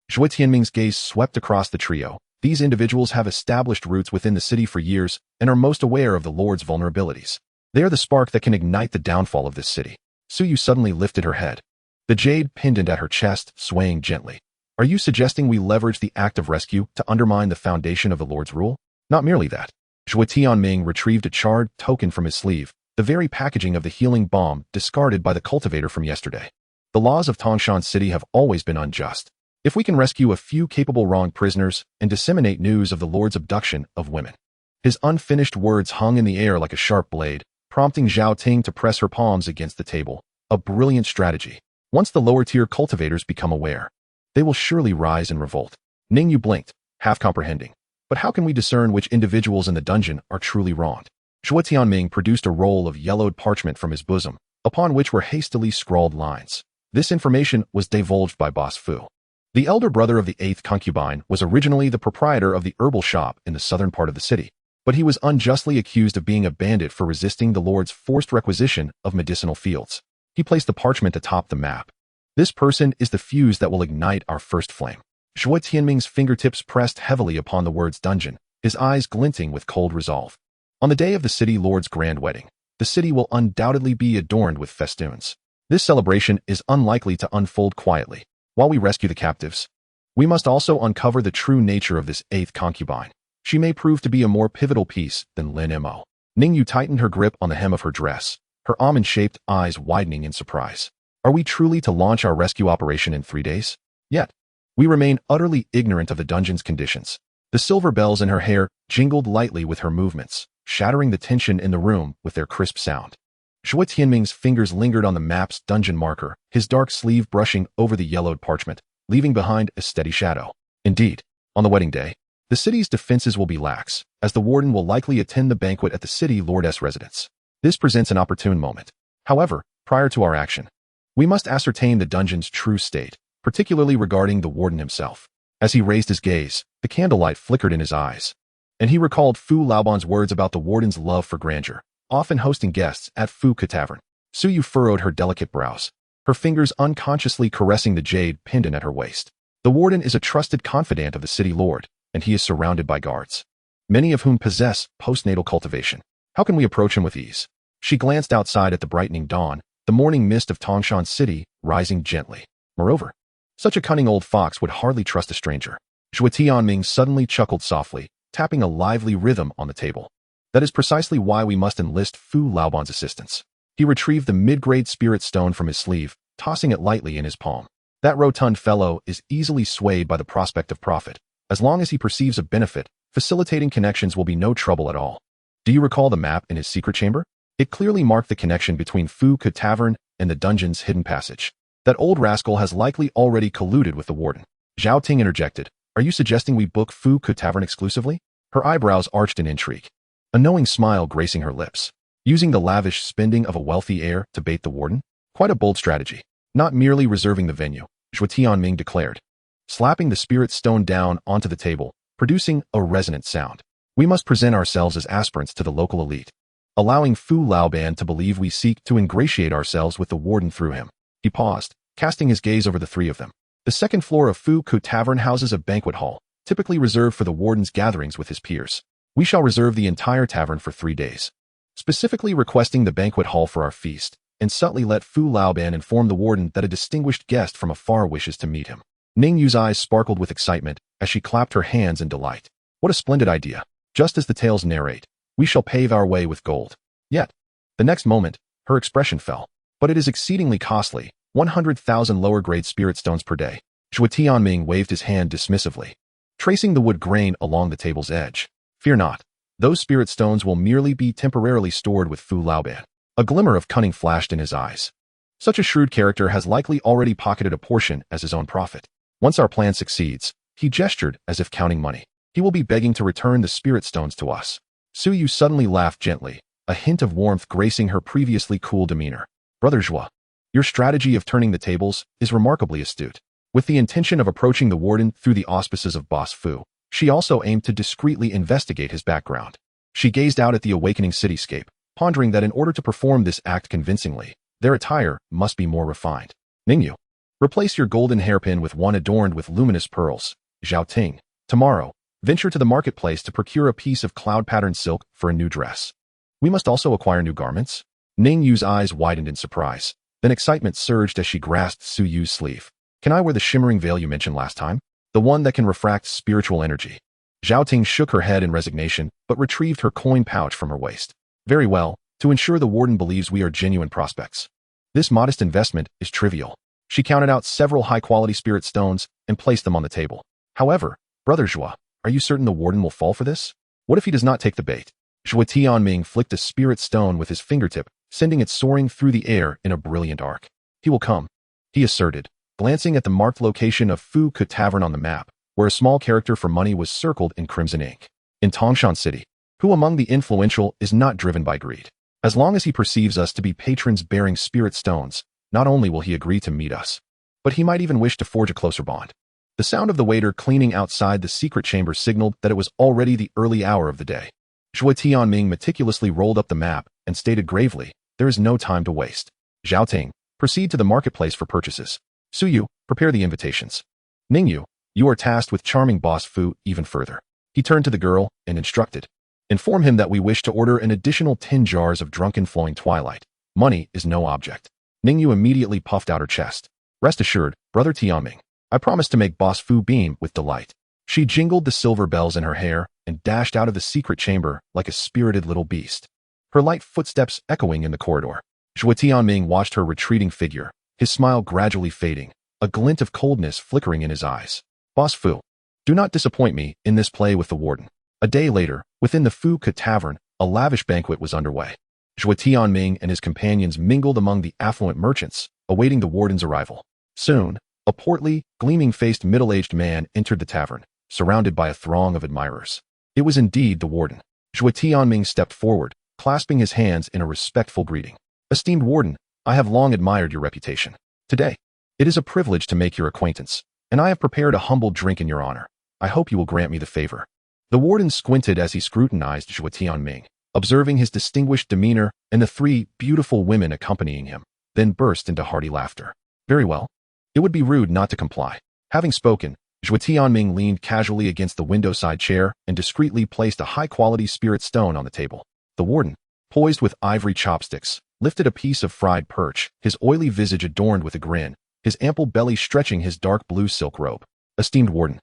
Zhuo Tianming's gaze swept across the trio. These individuals have established roots within the city for years and are most aware of the Lord's vulnerabilities. They are the spark that can ignite the downfall of this city. Su Yu suddenly lifted her head, the jade pendant at her chest swaying gently. Are you suggesting we leverage the act of rescue to undermine the foundation of the Lord's rule? Not merely that. Zhuo Tianming retrieved a charred token from his sleeve, the very packaging of the healing balm discarded by the cultivator from yesterday. The laws of Tangshan City have always been unjust. If we can rescue a few capable wronged prisoners and disseminate news of the Lord's abduction of women. His unfinished words hung in the air like a sharp blade, prompting Zhao Ting to press her palms against the table. A brilliant strategy. Once the lower-tier cultivators become aware, they will surely rise in revolt. Ningyu blinked, half comprehending. But how can we discern which individuals in the dungeon are truly wronged? Zhuo Tianming produced a roll of yellowed parchment from his bosom, upon which were hastily scrawled lines. This information was divulged by Boss Fu. The elder brother of the 8th concubine was originally the proprietor of the herbal shop in the southern part of the city, but he was unjustly accused of being a bandit for resisting the Lord's forced requisition of medicinal fields. He placed the parchment atop the map. This person is the fuse that will ignite our first flame. Zhuo Tianming's fingertips pressed heavily upon the words dungeon, his eyes glinting with cold resolve. On the day of the city lord's grand wedding, the city will undoubtedly be adorned with festoons. This celebration is unlikely to unfold quietly. While we rescue the captives, we must also uncover the true nature of this 8th concubine. She may prove to be a more pivotal piece than Lin Mo. Ningyu tightened her grip on the hem of her dress, her almond-shaped eyes widening in surprise. Are we truly to launch our rescue operation in 3 days? Yet, we remain utterly ignorant of the dungeon's conditions. The silver bells in her hair jingled lightly with her movements, shattering the tension in the room with their crisp sound. Zhuo Tianming's fingers lingered on the map's dungeon marker, his dark sleeve brushing over the yellowed parchment, leaving behind a steady shadow. Indeed, on the wedding day, the city's defenses will be lax, as the warden will likely attend the banquet at the city lordess' residence. This presents an opportune moment. However, prior to our action, we must ascertain the dungeon's true state, particularly regarding the warden himself. As he raised his gaze, the candlelight flickered in his eyes, and he recalled Fu Laoban's words about the warden's love for grandeur, often hosting guests at Fu Tavern. Su Yu furrowed her delicate brows, her fingers unconsciously caressing the jade pendant at her waist. The warden is a trusted confidant of the city lord, and he is surrounded by guards, many of whom possess postnatal cultivation. How can we approach him with ease? She glanced outside at the brightening dawn, the morning mist of Tangshan City rising gently. Moreover, such a cunning old fox would hardly trust a stranger. Zhuo Tianming suddenly chuckled softly, tapping a lively rhythm on the table. That is precisely why we must enlist Fu Laoban's assistance. He retrieved the mid-grade spirit stone from his sleeve, tossing it lightly in his palm. That rotund fellow is easily swayed by the prospect of profit. As long as he perceives a benefit, facilitating connections will be no trouble at all. Do you recall the map in his secret chamber? It clearly marked the connection between Fu Tavern and the dungeon's hidden passage. That old rascal has likely already colluded with the warden. Zhao Ting interjected. Are you suggesting we book Fu Tavern exclusively? Her eyebrows arched in intrigue, a knowing smile gracing her lips. using the lavish spending of a wealthy heir to bait the warden? Quite a bold strategy. Not merely reserving the venue, Zhuo Tianming declared, slapping the spirit stone down onto the table, producing a resonant sound. We must present ourselves as aspirants to the local elite, allowing Fu Laoban to believe we seek to ingratiate ourselves with the warden through him. He paused, casting his gaze over the three of them. The second floor of Fu Ku Tavern houses a banquet hall, typically reserved for the warden's gatherings with his peers. We shall reserve the entire tavern for 3 days, specifically requesting the banquet hall for our feast, and subtly let Fu Laoban inform the warden that a distinguished guest from afar wishes to meet him. Ningyu's eyes sparkled with excitement as she clapped her hands in delight. What a splendid idea. Just as the tales narrate, we shall pave our way with gold. Yet, the next moment, her expression fell. But it is exceedingly costly, 100,000 lower-grade spirit stones per day. Zhuo Tianming waved his hand dismissively, tracing the wood grain along the table's edge. Fear not. Those spirit stones will merely be temporarily stored with Fu Laoban. A glimmer of cunning flashed in his eyes. Such a shrewd character has likely already pocketed a portion as his own profit. Once our plan succeeds, he gestured as if counting money, he will be begging to return the spirit stones to us. Su Yu suddenly laughed gently, a hint of warmth gracing her previously cool demeanor. Brother Zhuo, your strategy of turning the tables is remarkably astute. With the intention of approaching the warden through the auspices of Boss Fu, she also aimed to discreetly investigate his background. She gazed out at the awakening cityscape, pondering that in order to perform this act convincingly, their attire must be more refined. Ningyu, replace your golden hairpin with one adorned with luminous pearls. Zhao Ting, tomorrow, venture to the marketplace to procure a piece of cloud-patterned silk for a new dress. We must also acquire new garments. Ningyu's eyes widened in surprise. Then excitement surged as she grasped Su Yu's sleeve. Can I wear the shimmering veil you mentioned last time? The one that can refract spiritual energy. Zhao Ting shook her head in resignation, but retrieved her coin pouch from her waist. Very well, to ensure the warden believes we are genuine prospects. This modest investment is trivial. She counted out several high-quality spirit stones and placed them on the table. However, Brother Zhuo, are you certain the warden will fall for this? What if he does not take the bait? Zhuo Tianming flicked a spirit stone with his fingertip, sending it soaring through the air in a brilliant arc. He will come, he asserted, glancing at the marked location of Fu Ku Tavern on the map, where a small character for money was circled in crimson ink. In Tongshan City, who among the influential is not driven by greed? As long as he perceives us to be patrons bearing spirit stones, not only will he agree to meet us, but he might even wish to forge a closer bond. The sound of the waiter cleaning outside the secret chamber signaled that it was already the early hour of the day. Zhuo Tianming meticulously rolled up the map and stated gravely, there is no time to waste. Zhao Ting, proceed to the marketplace for purchases. Su Yu, prepare the invitations. Ningyu, you are tasked with charming Boss Fu even further. He turned to the girl and instructed. Inform him that we wish to order an additional 10 jars of drunken flowing twilight. Money is no object. Ningyu immediately puffed out her chest. Rest assured, Brother Tianming, I promise to make Boss Fu beam with delight. She jingled the silver bells in her hair and dashed out of the secret chamber like a spirited little beast, her light footsteps echoing in the corridor. Zhuo Tianming watched her retreating figure, his smile gradually fading, a glint of coldness flickering in his eyes. Boss Fu, do not disappoint me in this play with the warden. A day later, within the Fu Ku Tavern, a lavish banquet was underway. Zhuo Tianming and his companions mingled among the affluent merchants, awaiting the warden's arrival. Soon, a portly, gleaming-faced middle-aged man entered the tavern, surrounded by a throng of admirers. It was indeed the warden. Zhuo Tianming stepped forward, clasping his hands in a respectful greeting. Esteemed warden, I have long admired your reputation. Today, it is a privilege to make your acquaintance, and I have prepared a humble drink in your honor. I hope you will grant me the favor. The warden squinted as he scrutinized Zhuo Tianming, observing his distinguished demeanor and the 3 beautiful women accompanying him, then burst into hearty laughter. Very well. It would be rude not to comply. Having spoken, Zhuo Tianming leaned casually against the window-side chair and discreetly placed a high-quality spirit stone on the table. The warden, poised with ivory chopsticks, lifted a piece of fried perch, his oily visage adorned with a grin, his ample belly stretching his dark blue silk robe. Esteemed warden,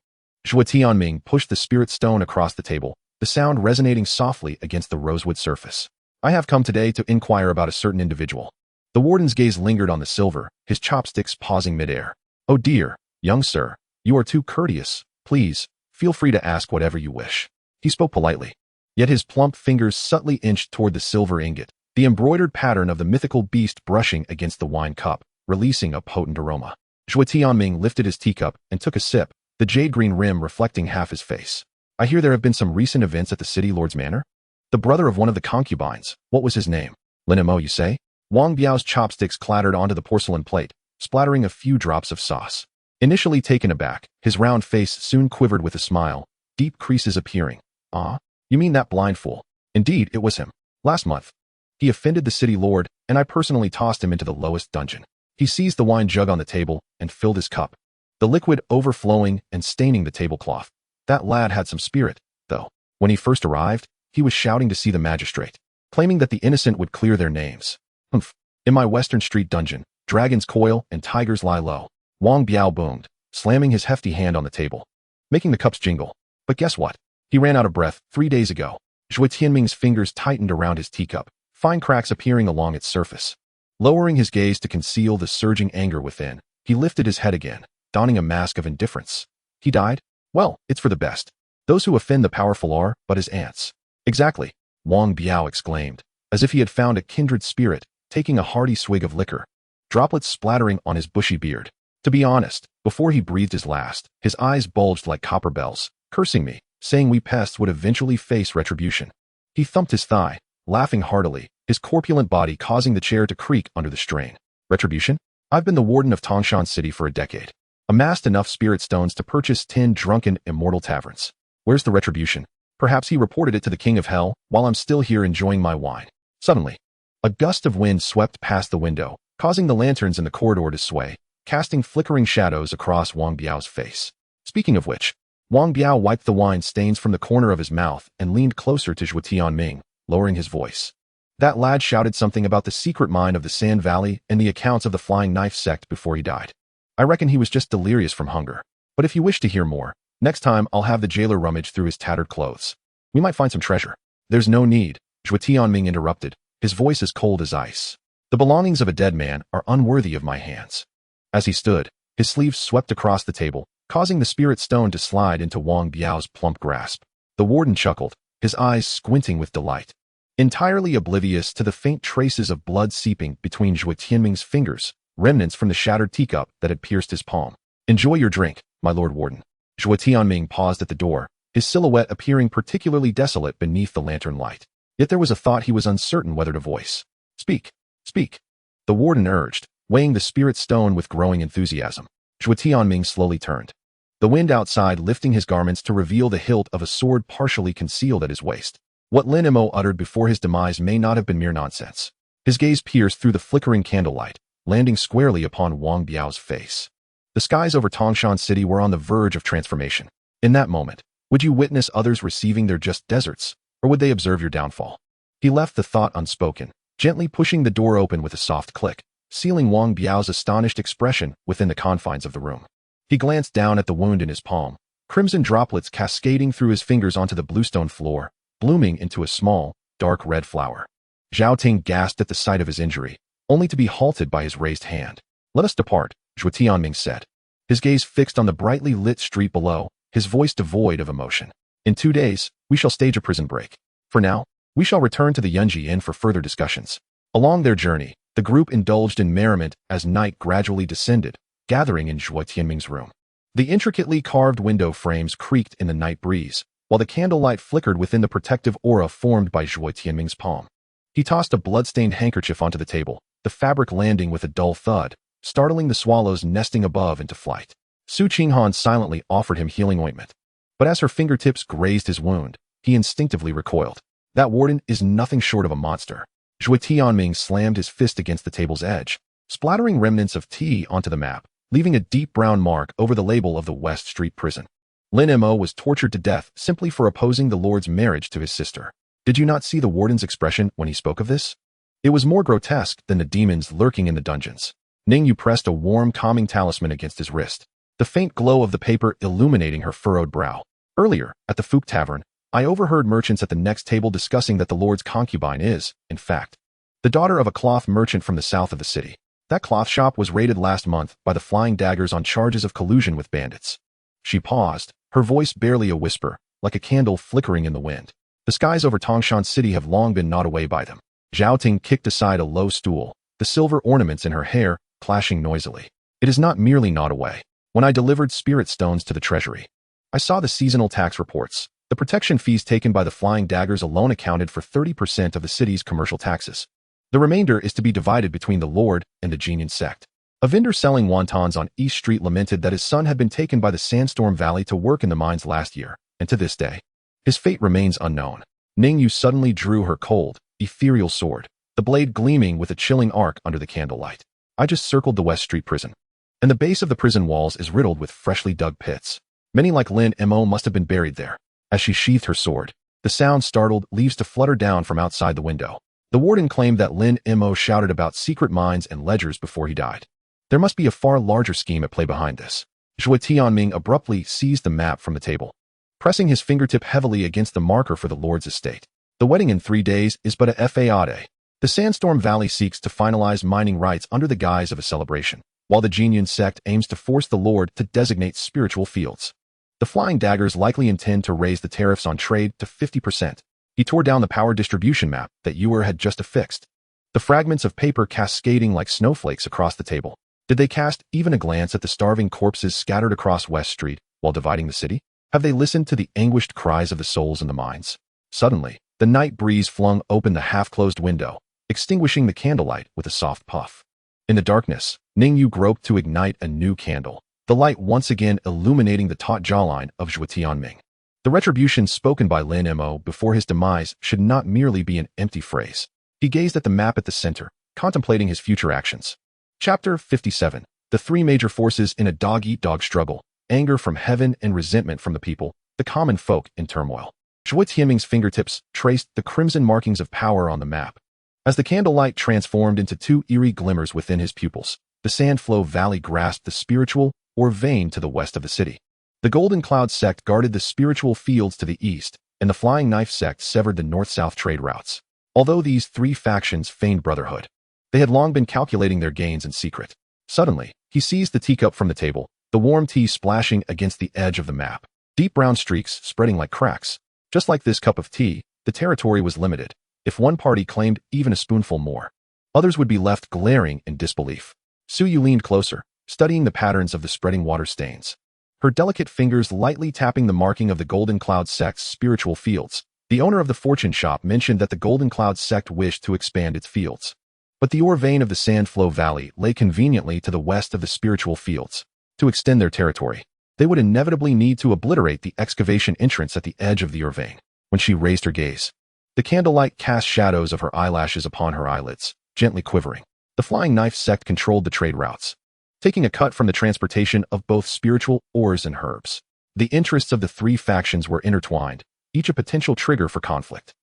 Zhuo Tianming pushed the spirit stone across the table, the sound resonating softly against the rosewood surface. I have come today to inquire about a certain individual. The warden's gaze lingered on the silver, his chopsticks pausing midair. Oh dear, young sir, you are too courteous. Please, feel free to ask whatever you wish. He spoke politely, yet his plump fingers subtly inched toward the silver ingot, the embroidered pattern of the mythical beast brushing against the wine cup, releasing a potent aroma. Zhuo Tianming lifted his teacup and took a sip, the jade-green rim reflecting half his face. I hear there have been some recent events at the city lord's manor? The brother of one of the concubines. What was his name? Lin Mo, you say? Wang Biao's chopsticks clattered onto the porcelain plate, splattering a few drops of sauce. Initially taken aback, his round face soon quivered with a smile, deep creases appearing. Ah, you mean that blind fool? Indeed, it was him. Last month, he offended the city lord, and I personally tossed him into the lowest dungeon. He seized the wine jug on the table and filled his cup, the liquid overflowing and staining the tablecloth. That lad had some spirit, though. When he first arrived, he was shouting to see the magistrate, claiming that the innocent would clear their names. Humph. In my Western Street dungeon, dragons coil and tigers lie low. Wang Biao boomed, slamming his hefty hand on the table, making the cups jingle. But guess what? He ran out of breath 3 days ago. Zhuo Tianming's fingers tightened around his teacup, fine cracks appearing along its surface. Lowering his gaze to conceal the surging anger within, he lifted his head again, donning a mask of indifference. He died? Well, it's for the best. Those who offend the powerful are but as ants. Exactly, Wang Biao exclaimed, as if he had found a kindred spirit, taking a hearty swig of liquor, droplets splattering on his bushy beard. To be honest, before he breathed his last, his eyes bulged like copper bells, cursing me, saying we pests would eventually face retribution. He thumped his thigh, laughing heartily, his corpulent body causing the chair to creak under the strain. Retribution? I've been the warden of Tangshan City for a decade. Amassed enough spirit stones to purchase 10 drunken, immortal taverns. Where's the retribution? Perhaps he reported it to the king of hell while I'm still here enjoying my wine. Suddenly, a gust of wind swept past the window, causing the lanterns in the corridor to sway, casting flickering shadows across Wang Biao's face. Speaking of which, Wang Biao wiped the wine stains from the corner of his mouth and leaned closer to Zhuo Tianming, lowering his voice. That lad shouted something about the secret mine of the Sand Valley and the accounts of the Flying Knife sect before he died. I reckon he was just delirious from hunger. But if you wish to hear more, next time I'll have the jailer rummage through his tattered clothes. We might find some treasure. There's no need, Zhuo Tianming interrupted, his voice as cold as ice. The belongings of a dead man are unworthy of my hands. As he stood, his sleeves swept across the table, causing the spirit stone to slide into Wang Biao's plump grasp. The warden chuckled, his eyes squinting with delight. Entirely oblivious to the faint traces of blood seeping between Zhuo Tianming's fingers, remnants from the shattered teacup that had pierced his palm. Enjoy your drink, my lord warden. Zhuo Tianming paused at the door, his silhouette appearing particularly desolate beneath the lantern light. Yet there was a thought he was uncertain whether to voice. Speak, speak. The warden urged, weighing the spirit stone with growing enthusiasm. Zhuo Tianming slowly turned, the wind outside lifting his garments to reveal the hilt of a sword partially concealed at his waist. What Lin Mo uttered before his demise may not have been mere nonsense. His gaze pierced through the flickering candlelight, landing squarely upon Wang Biao's face. The skies over Tangshan City were on the verge of transformation. In that moment, would you witness others receiving their just deserts, or would they observe your downfall? He left the thought unspoken, gently pushing the door open with a soft click, sealing Wang Biao's astonished expression within the confines of the room. He glanced down at the wound in his palm, crimson droplets cascading through his fingers onto the bluestone floor, blooming into a small, dark red flower. Zhao Ting gasped at the sight of his injury, only to be halted by his raised hand. Let us depart, Zhuo Tianming said, his gaze fixed on the brightly lit street below, his voice devoid of emotion. In 2 days, we shall stage a prison break. For now, we shall return to the Yunji Inn for further discussions. Along their journey, the group indulged in merriment as night gradually descended, gathering in Zhuo Tianming's room. The intricately carved window frames creaked in the night breeze, while the candlelight flickered within the protective aura formed by Zhuo Tianming's palm. He tossed a blood-stained handkerchief onto the table, the fabric landing with a dull thud, startling the swallows nesting above into flight. Su Qinghan silently offered him healing ointment. But as her fingertips grazed his wound, he instinctively recoiled. That warden is nothing short of a monster. Zhuo Tianming slammed his fist against the table's edge, splattering remnants of tea onto the map, leaving a deep brown mark over the label of the West Street prison. Lin Mo was tortured to death simply for opposing the Lord's marriage to his sister. Did you not see the warden's expression when he spoke of this? It was more grotesque than the demons lurking in the dungeons. Ningyu pressed a warm, calming talisman against his wrist, the faint glow of the paper illuminating her furrowed brow. Earlier, at the Fook Tavern, I overheard merchants at the next table discussing that the Lord's concubine is, in fact, the daughter of a cloth merchant from the south of the city. That cloth shop was raided last month by the Flying Daggers on charges of collusion with bandits. She paused, her voice barely a whisper, like a candle flickering in the wind. The skies over Tangshan City have long been gnawed away by them. Zhao Ting kicked aside a low stool, the silver ornaments in her hair clashing noisily. It is not merely gnawed away. When I delivered spirit stones to the treasury, I saw the seasonal tax reports, The protection fees taken by the Flying Daggers alone accounted for 30% of the city's commercial taxes. The remainder is to be divided between the Lord and the Zelian sect. A vendor selling wontons on East Street lamented that his son had been taken by the Sandstorm Valley to work in the mines last year, and to this day, his fate remains unknown. Ningyu suddenly drew her cold, ethereal sword, the blade gleaming with a chilling arc under the candlelight. I just circled the West Street prison, and the base of the prison walls is riddled with freshly dug pits. Many like Lin Mo must have been buried there. As she sheathed her sword, the sound startled leaves to flutter down from outside the window. The warden claimed that Lin Mo shouted about secret mines and ledgers before he died. There must be a far larger scheme at play behind this. Zhuo Tianming abruptly seized the map from the table, pressing his fingertip heavily against the marker for the Lord's estate. The wedding in 3 days is but a fade. The Sandstorm Valley seeks to finalize mining rights under the guise of a celebration, while the Zelian sect aims to force the Lord to designate spiritual fields. The Flying Daggers likely intend to raise the tariffs on trade to 50%. He tore down the power distribution map that Ewer had just affixed, the fragments of paper cascading like snowflakes across the table. Did they cast even a glance at the starving corpses scattered across West Street while dividing the city? Have they listened to the anguished cries of the souls in the mines? Suddenly, the night breeze flung open the half-closed window, extinguishing the candlelight with a soft puff. In the darkness, Ningyu groped to ignite a new candle, the light once again illuminating the taut jawline of Zhuo Tianming. The retribution spoken by Lin Mo before his demise should not merely be an empty phrase. He gazed at the map at the center, contemplating his future actions. Chapter 57. The three major forces in a dog-eat-dog struggle: anger from heaven and resentment from the people, the common folk in turmoil. Zhuo Tianming's fingertips traced the crimson markings of power on the map. As the candlelight transformed into 2 eerie glimmers within his pupils, the Sandflow Valley grasped the spiritual, or vein to the west of the city. The Golden Cloud Sect guarded the spiritual fields to the east, and the Flying Knife Sect severed the north-south trade routes. Although these 3 factions feigned brotherhood, they had long been calculating their gains in secret. Suddenly, he seized the teacup from the table, the warm tea splashing against the edge of the map, deep brown streaks spreading like cracks. Just like this cup of tea, the territory was limited. If one party claimed even a spoonful more, others would be left glaring in disbelief. Suyu leaned closer, studying the patterns of the spreading water stains, her delicate fingers lightly tapping the marking of the Golden Cloud Sect's spiritual fields. The owner of the fortune shop mentioned that the Golden Cloud Sect wished to expand its fields, but the ore vein of the Sandflow Valley lay conveniently to the west of the spiritual fields. To extend their territory, they would inevitably need to obliterate the excavation entrance at the edge of the ore vein. When she raised her gaze, the candlelight cast shadows of her eyelashes upon her eyelids, gently quivering. The Flying Knife Sect controlled the trade routes, taking a cut from the transportation of both spiritual ores and herbs. The interests of the 3 factions were intertwined, each a potential trigger for conflict.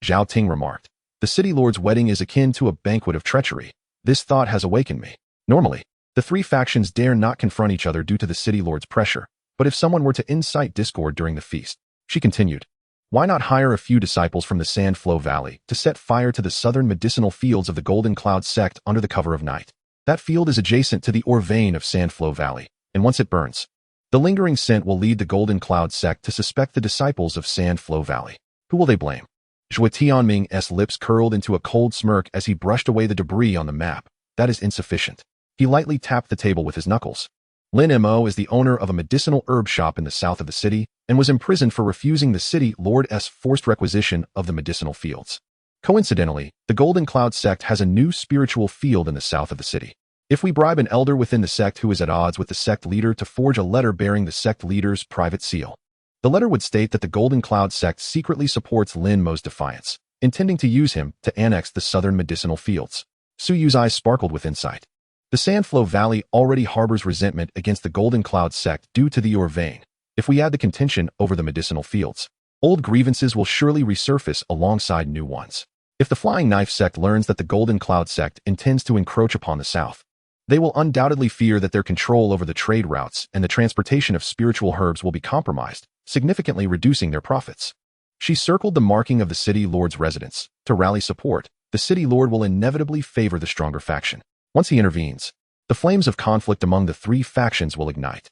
Zhao Ting remarked, "The City Lord's wedding is akin to a banquet of treachery. This thought has awakened me. Normally, the 3 factions dare not confront each other due to the City Lord's pressure, but if someone were to incite discord during the feast," she continued, "why not hire a few disciples from the Sandflow Valley to set fire to the southern medicinal fields of the Golden Cloud Sect under the cover of night? That field is adjacent to the ore vein of Sandflow Valley, and once it burns, the lingering scent will lead the Golden Cloud Sect to suspect the disciples of Sandflow Valley. Who will they blame?" Zhuo Tianming's lips curled into a cold smirk as he brushed away the debris on the map. "That is insufficient." He lightly tapped the table with his knuckles. Lin Mo is the owner of a medicinal herb shop in the south of the city and was imprisoned for refusing the city lord's forced requisition of the medicinal fields. Coincidentally, the Golden Cloud Sect has a new spiritual field in the south of the city. If we bribe an elder within the sect who is at odds with the sect leader to forge a letter bearing the sect leader's private seal, the letter would state that the Golden Cloud Sect secretly supports Lin Mo's defiance, intending to use him to annex the southern medicinal fields. Suyu's eyes sparkled with insight. The Sandflow Valley already harbors resentment against the Golden Cloud Sect due to the ore vein. If we add the contention over the medicinal fields, old grievances will surely resurface alongside new ones. If the Flying Knife Sect learns that the Golden Cloud Sect intends to encroach upon the south, they will undoubtedly fear that their control over the trade routes and the transportation of spiritual herbs will be compromised, significantly reducing their profits. She circled the marking of the City Lord's residence. To rally support, the City Lord will inevitably favor the stronger faction. Once he intervenes, the flames of conflict among the 3 factions will ignite.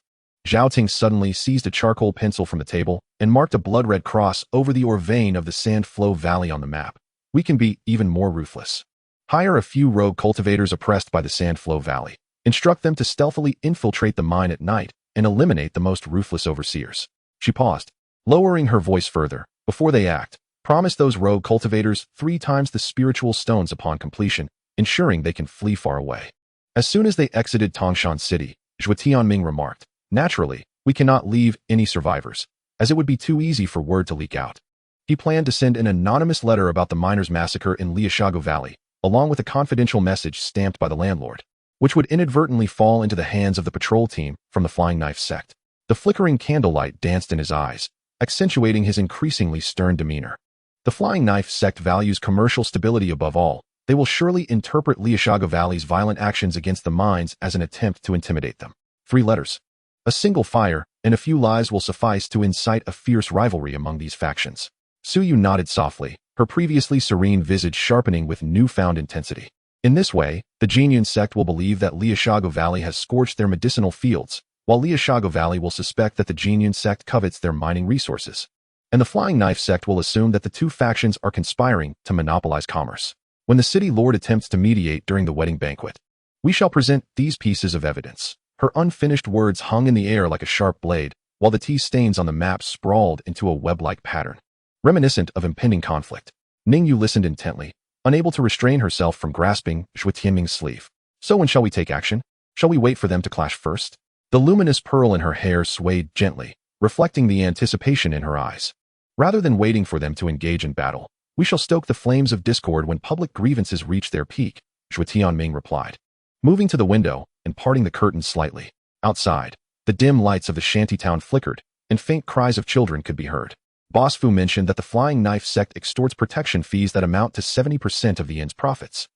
Zhao Ting suddenly seized a charcoal pencil from the table and marked a blood-red cross over the ore vein of the Sandflow Valley on the map. "We can be even more ruthless. Hire a few rogue cultivators oppressed by the Sandflow Valley. Instruct them to stealthily infiltrate the mine at night and eliminate the most ruthless overseers." She paused, lowering her voice further, before they act, promise those rogue cultivators 3 times the spiritual stones upon completion, ensuring they can flee far away. As soon as they exited Tangshan City, Zhuo Tianming remarked, naturally, we cannot leave any survivors, as it would be too easy for word to leak out. He planned to send an anonymous letter about the miners' massacre in Liashago Valley, along with a confidential message stamped by the landlord, which would inadvertently fall into the hands of the patrol team from the Flying Knife Sect. The flickering candlelight danced in his eyes, accentuating his increasingly stern demeanor. The Flying Knife Sect values commercial stability above all. They will surely interpret Liashago Valley's violent actions against the mines as an attempt to intimidate them. 3 letters. A single fire and a few lies will suffice to incite a fierce rivalry among these factions. Suyu nodded softly, her previously serene visage sharpening with newfound intensity. In this way, the Zelian sect will believe that Liashago Valley has scorched their medicinal fields, while Liashago Valley will suspect that the Zelian sect covets their mining resources. And the Flying Knife sect will assume that the 2 factions are conspiring to monopolize commerce. When the city lord attempts to mediate during the wedding banquet, we shall present these pieces of evidence. Her unfinished words hung in the air like a sharp blade, while the tea stains on the map sprawled into a web-like pattern, reminiscent of impending conflict. Ningyu listened intently, unable to restrain herself from grasping Zhuo Tianming's sleeve. So when shall we take action? Shall we wait for them to clash first? The luminous pearl in her hair swayed gently, reflecting the anticipation in her eyes. Rather than waiting for them to engage in battle, we shall stoke the flames of discord when public grievances reach their peak, Zhuo Tianming replied. Moving to the window and parting the curtains slightly. Outside, the dim lights of the shantytown flickered, and faint cries of children could be heard. Boss Fu mentioned that the Flying Knife sect extorts protection fees that amount to 70% of the inn's profits.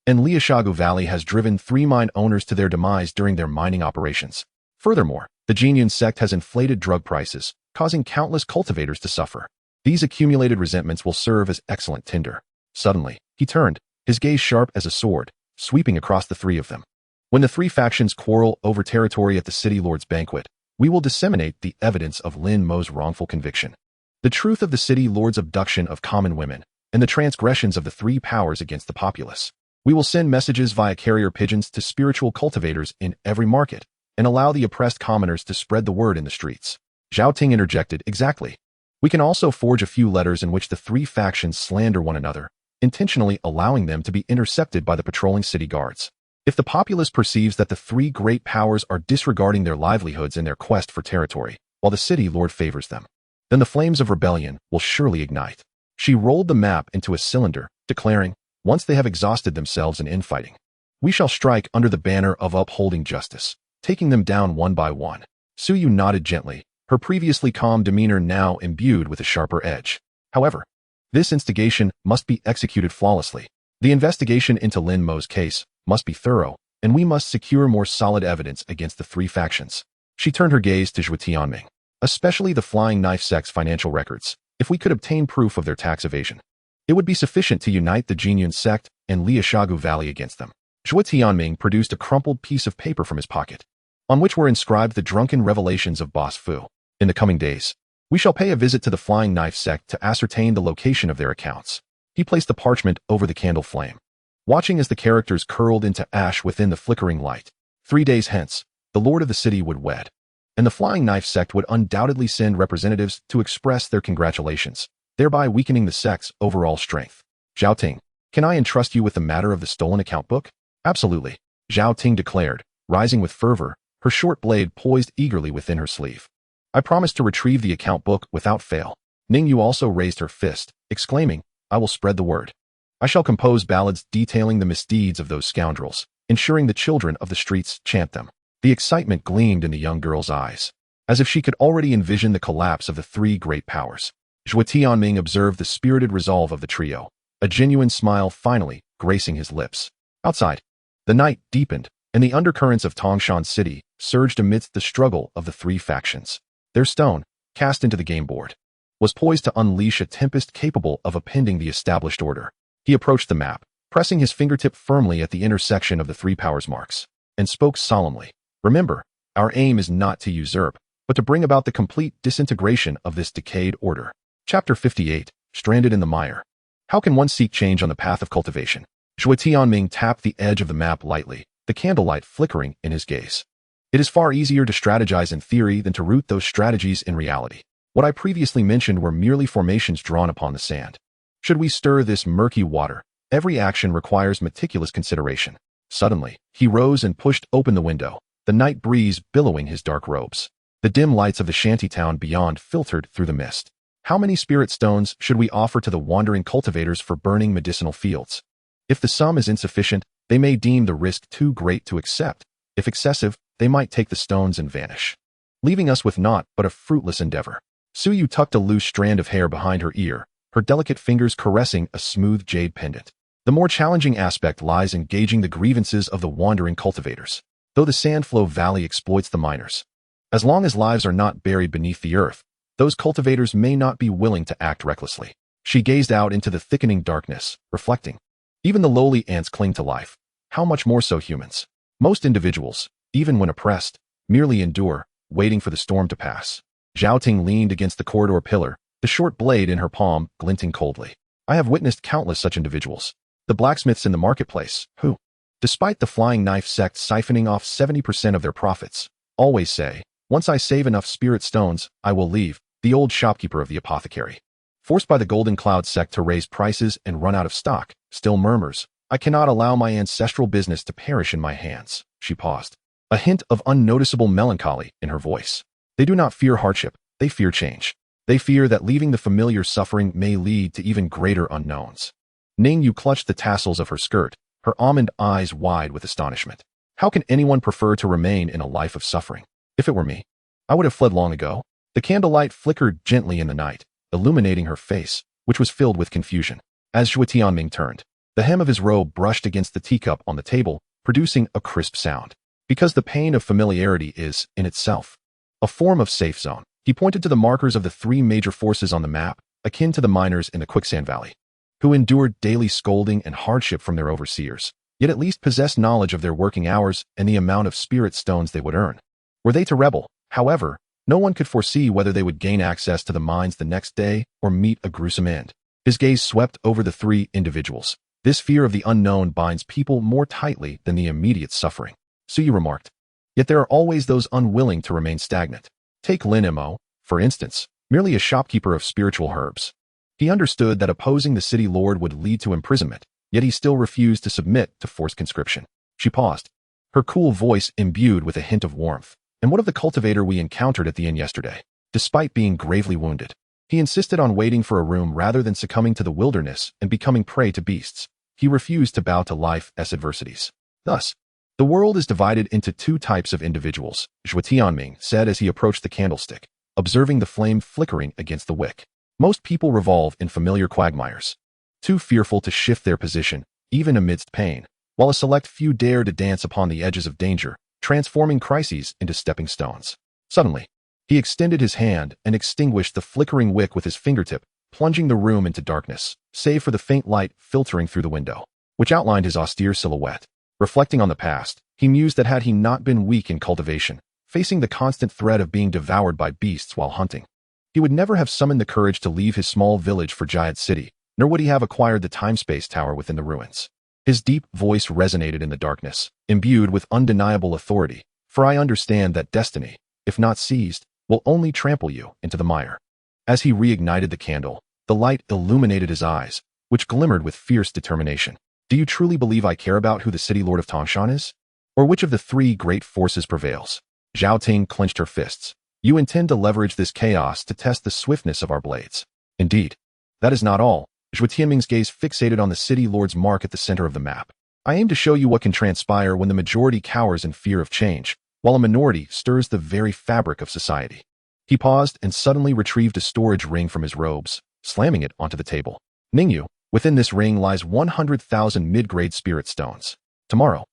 And Liashago Valley has driven 3 mine owners to their demise during their mining operations. Furthermore, the Zelian sect has inflated drug prices, causing countless cultivators to suffer. These accumulated resentments will serve as excellent tinder. Suddenly, he turned, his gaze sharp as a sword, sweeping across the 3 of them. When the 3 factions quarrel over territory at the city lord's banquet, we will disseminate the evidence of Lin Mo's wrongful conviction, the truth of the city lord's abduction of common women, and the transgressions of the 3 powers against the populace. We will send messages via carrier pigeons to spiritual cultivators in every market, and allow the oppressed commoners to spread the word in the streets. Zhao Ting interjected, exactly. We can also forge a few letters in which the 3 factions slander one another, intentionally allowing them to be intercepted by the patrolling city guards. If the populace perceives that the 3 great powers are disregarding their livelihoods in their quest for territory, while the city lord favors them, then the flames of rebellion will surely ignite. She rolled the map into a cylinder, declaring, once they have exhausted themselves in infighting, we shall strike under the banner of upholding justice, taking them down one by one. Suyu nodded gently, her previously calm demeanor now imbued with a sharper edge. However, this instigation must be executed flawlessly. The investigation into Lin Mo's case must be thorough, and we must secure more solid evidence against the 3 factions. She turned her gaze to Zhuo Tianming, especially the Flying Knife sect's financial records. If we could obtain proof of their tax evasion, it would be sufficient to unite the Zelian sect and Liashago Valley against them. Zhuo Tianming produced a crumpled piece of paper from his pocket, on which were inscribed the drunken revelations of Boss Fu. In the coming days, we shall pay a visit to the Flying Knife sect to ascertain the location of their accounts. He placed the parchment over the candle flame, watching as the characters curled into ash within the flickering light. 3 days hence, the lord of the city would wed, and the Flying Knife sect would undoubtedly send representatives to express their congratulations, thereby weakening the sect's overall strength. Zhao Ting, can I entrust you with the matter of the stolen account book? Absolutely, Zhao Ting declared, rising with fervor, her short blade poised eagerly within her sleeve. I promise to retrieve the account book without fail. Ningyu also raised her fist, exclaiming, I will spread the word. I shall compose ballads detailing the misdeeds of those scoundrels, ensuring the children of the streets chant them. The excitement gleamed in the young girl's eyes, as if she could already envision the collapse of the 3 great powers. Zhuo Tianming observed the spirited resolve of the trio, a genuine smile finally gracing his lips. Outside, the night deepened, and the undercurrents of Tangshan City surged amidst the struggle of the 3 factions. Their stone, cast into the game board, was poised to unleash a tempest capable of upending the established order. He approached the map, pressing his fingertip firmly at the intersection of the 3 powers marks, and spoke solemnly. Remember, our aim is not to usurp, but to bring about the complete disintegration of this decayed order. Chapter 58, Stranded in the Mire. How can one seek change on the path of cultivation? Zhuo Tianming tapped the edge of the map lightly, the candlelight flickering in his gaze. It is far easier to strategize in theory than to root those strategies in reality. What I previously mentioned were merely formations drawn upon the sand. Should we stir this murky water, every action requires meticulous consideration. Suddenly, he rose and pushed open the window, the night breeze billowing his dark robes. The dim lights of the shantytown beyond filtered through the mist. How many spirit stones should we offer to the wandering cultivators for burning medicinal fields? If the sum is insufficient, they may deem the risk too great to accept. If excessive, they might take the stones and vanish, leaving us with naught but a fruitless endeavor. Suyu tucked a loose strand of hair behind her ear, her delicate fingers caressing a smooth jade pendant. The more challenging aspect lies in gauging the grievances of the wandering cultivators. Though the Sandflow Valley exploits the miners, as long as lives are not buried beneath the earth, those cultivators may not be willing to act recklessly. She gazed out into the thickening darkness, reflecting. Even the lowly ants cling to life. How much more so humans? Most individuals, even when oppressed, merely endure, waiting for the storm to pass. Zhao Ting leaned against the corridor pillar, the short blade in her palm glinting coldly. I have witnessed countless such individuals. The blacksmiths in the marketplace, who, despite the flying knife sect siphoning off 70% of their profits, always say, once I save enough spirit stones, I will leave. The old shopkeeper of the apothecary, forced by the Golden Cloud sect to raise prices and run out of stock, still murmurs, I cannot allow my ancestral business to perish in my hands. She paused, a hint of unnoticeable melancholy in her voice. They do not fear hardship, they fear change. They fear that leaving the familiar suffering may lead to even greater unknowns. Ningyu clutched the tassels of her skirt, her almond eyes wide with astonishment. How can anyone prefer to remain in a life of suffering? If it were me, I would have fled long ago. The candlelight flickered gently in the night, illuminating her face, which was filled with confusion. As Zhuo Tianming turned, the hem of his robe brushed against the teacup on the table, producing a crisp sound. Because the pain of familiarity is, in itself, a form of safe zone. He pointed to the markers of the three major forces on the map, akin to the miners in the Quicksand Valley, who endured daily scolding and hardship from their overseers, yet at least possessed knowledge of their working hours and the amount of spirit stones they would earn. Were they to rebel, however, no one could foresee whether they would gain access to the mines the next day or meet a gruesome end. His gaze swept over the three individuals. This fear of the unknown binds people more tightly than the immediate suffering, Suyu remarked. Yet there are always those unwilling to remain stagnant. Take Lin Mo, for instance, merely a shopkeeper of spiritual herbs. He understood that opposing the city lord would lead to imprisonment, yet he still refused to submit to forced conscription. She paused, her cool voice imbued with a hint of warmth. And what of the cultivator we encountered at the inn yesterday? Despite being gravely wounded, he insisted on waiting for a room rather than succumbing to the wilderness and becoming prey to beasts. He refused to bow to life's adversities. Thus, the world is divided into two types of individuals, Zhuo Tianming said as he approached the candlestick, observing the flame flickering against the wick. Most people revolve in familiar quagmires, too fearful to shift their position, even amidst pain, while a select few dare to dance upon the edges of danger, transforming crises into stepping stones. Suddenly, he extended his hand and extinguished the flickering wick with his fingertip, plunging the room into darkness, save for the faint light filtering through the window, which outlined his austere silhouette. Reflecting on the past, he mused that had he not been weak in cultivation, facing the constant threat of being devoured by beasts while hunting, he would never have summoned the courage to leave his small village for Giant City, nor would he have acquired the time-space tower within the ruins. His deep voice resonated in the darkness, imbued with undeniable authority, for I understand that destiny, if not seized, will only trample you into the mire. As he reignited the candle, the light illuminated his eyes, which glimmered with fierce determination. Do you truly believe I care about who the city lord of Tangshan is? Or which of the three great forces prevails? Zhao Ting clenched her fists. You intend to leverage this chaos to test the swiftness of our blades. Indeed. That is not all. Zhuo Tianming's gaze fixated on the city lord's mark at the center of the map. I aim to show you what can transpire when the majority cowers in fear of change, while a minority stirs the very fabric of society. He paused and suddenly retrieved a storage ring from his robes, slamming it onto the table. Ningyu, within this ring lies 100,000 mid-grade spirit stones. Tomorrow,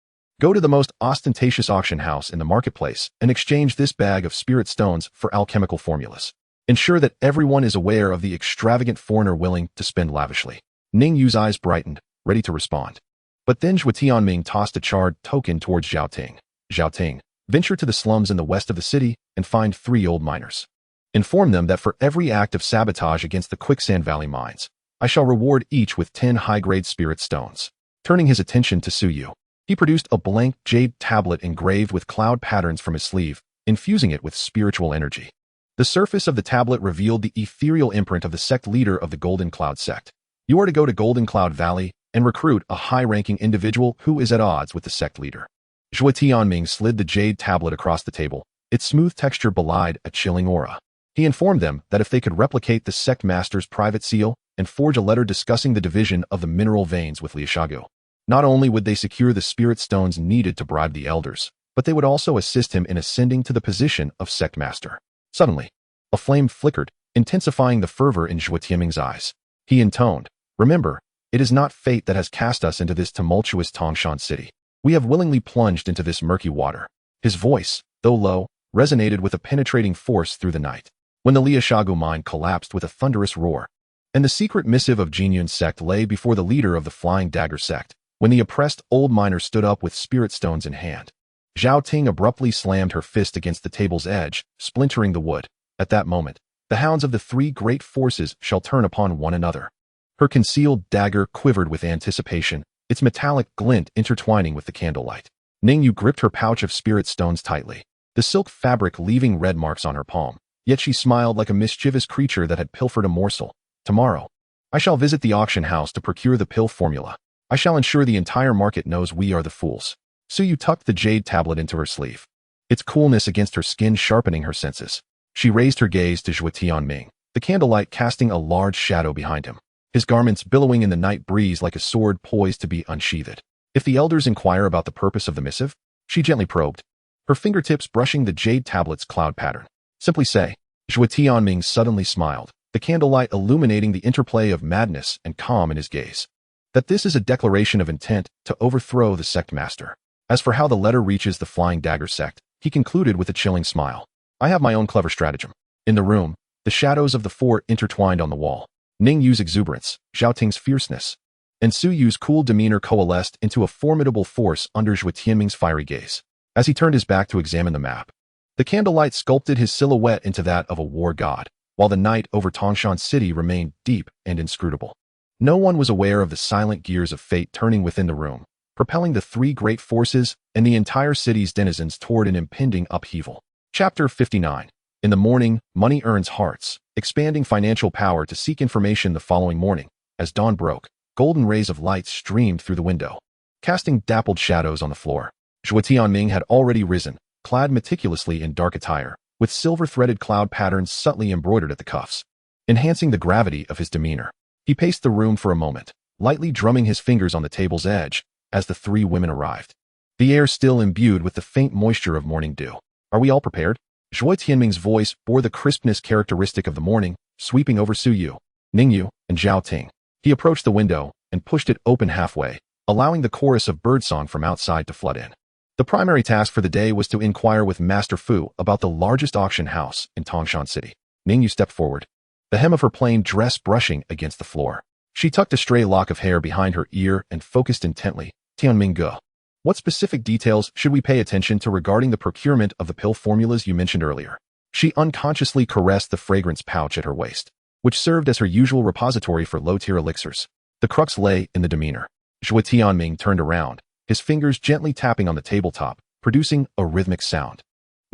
go to the most ostentatious auction house in the marketplace and exchange this bag of spirit stones for alchemical formulas. Ensure that everyone is aware of the extravagant foreigner willing to spend lavishly. Ningyu's eyes brightened, ready to respond. But then Zhuo Tianming tossed a charred token towards Zhao Ting. Zhao Ting, venture to the slums in the west of the city and find 3 old miners. Inform them that for every act of sabotage against the Quicksand Valley mines, I shall reward each with 10 high-grade spirit stones. Turning his attention to Suyu, he produced a blank jade tablet engraved with cloud patterns from his sleeve, infusing it with spiritual energy. The surface of the tablet revealed the ethereal imprint of the sect leader of the Golden Cloud sect. You are to go to Golden Cloud Valley and recruit a high-ranking individual who is at odds with the sect leader. Zhuo Tianming slid the jade tablet across the table. Its smooth texture belied a chilling aura. He informed them that if they could replicate the sect master's private seal and forge a letter discussing the division of the mineral veins with Liushagu, not only would they secure the spirit stones needed to bribe the elders, but they would also assist him in ascending to the position of sect master. Suddenly, a flame flickered, intensifying the fervor in Zhuo Tianming's eyes. He intoned, "Remember, it is not fate that has cast us into this tumultuous Tangshan city. We have willingly plunged into this murky water." His voice, though low, resonated with a penetrating force through the night. When the Liushagu mine collapsed with a thunderous roar, and the secret missive of Jinyun's sect lay before the leader of the Flying Dagger sect, when the oppressed old miner stood up with spirit stones in hand, Zhao Ting abruptly slammed her fist against the table's edge, splintering the wood. At that moment, the hounds of the three great forces shall turn upon one another. Her concealed dagger quivered with anticipation, its metallic glint intertwining with the candlelight. Ningyu gripped her pouch of spirit stones tightly, the silk fabric leaving red marks on her palm. Yet she smiled like a mischievous creature that had pilfered a morsel. "Tomorrow, I shall visit the auction house to procure the pill formula. I shall ensure the entire market knows we are the fools." Suyu tucked the jade tablet into her sleeve, its coolness against her skin sharpening her senses. She raised her gaze to Zhuo Tianming, the candlelight casting a large shadow behind him, his garments billowing in the night breeze like a sword poised to be unsheathed. "If the elders inquire about the purpose of the missive," she gently probed, her fingertips brushing the jade tablet's cloud pattern, "simply say." Zhuo Tianming suddenly smiled, the candlelight illuminating the interplay of madness and calm in his gaze, "that this is a declaration of intent to overthrow the sect master. As for how the letter reaches the Flying Dagger sect," he concluded with a chilling smile, "I have my own clever stratagem." In the room, the shadows of the four intertwined on the wall. Ningyu's exuberance, Zhao Ting's fierceness, and Suyu's cool demeanor coalesced into a formidable force under Zhuo Tianming's fiery gaze. As he turned his back to examine the map, the candlelight sculpted his silhouette into that of a war god, while the night over Tangshan City remained deep and inscrutable. No one was aware of the silent gears of fate turning within the room, propelling the three great forces and the entire city's denizens toward an impending upheaval. Chapter 59. In the morning, money earns hearts, expanding financial power to seek information the following morning. As dawn broke, golden rays of light streamed through the window, casting dappled shadows on the floor. Zhuo Tianming had already risen, clad meticulously in dark attire, with silver-threaded cloud patterns subtly embroidered at the cuffs, enhancing the gravity of his demeanor. He paced the room for a moment, lightly drumming his fingers on the table's edge, as the three women arrived. The air still imbued with the faint moisture of morning dew. "Are we all prepared?" Zhuo Tianming's voice bore the crispness characteristic of the morning, sweeping over Suyu, Ningyu, and Zhao Ting. He approached the window and pushed it open halfway, allowing the chorus of birdsong from outside to flood in. The primary task for the day was to inquire with Master Fu about the largest auction house in Tangshan City. Ningyu stepped forward, the hem of her plain dress brushing against the floor. She tucked a stray lock of hair behind her ear and focused intently. "Tianming Ge, what specific details should we pay attention to regarding the procurement of the pill formulas you mentioned earlier?" She unconsciously caressed the fragrance pouch at her waist, which served as her usual repository for low-tier elixirs. The crux lay in the demeanor. Zhuo Tianming turned around, his fingers gently tapping on the tabletop, producing a rhythmic sound.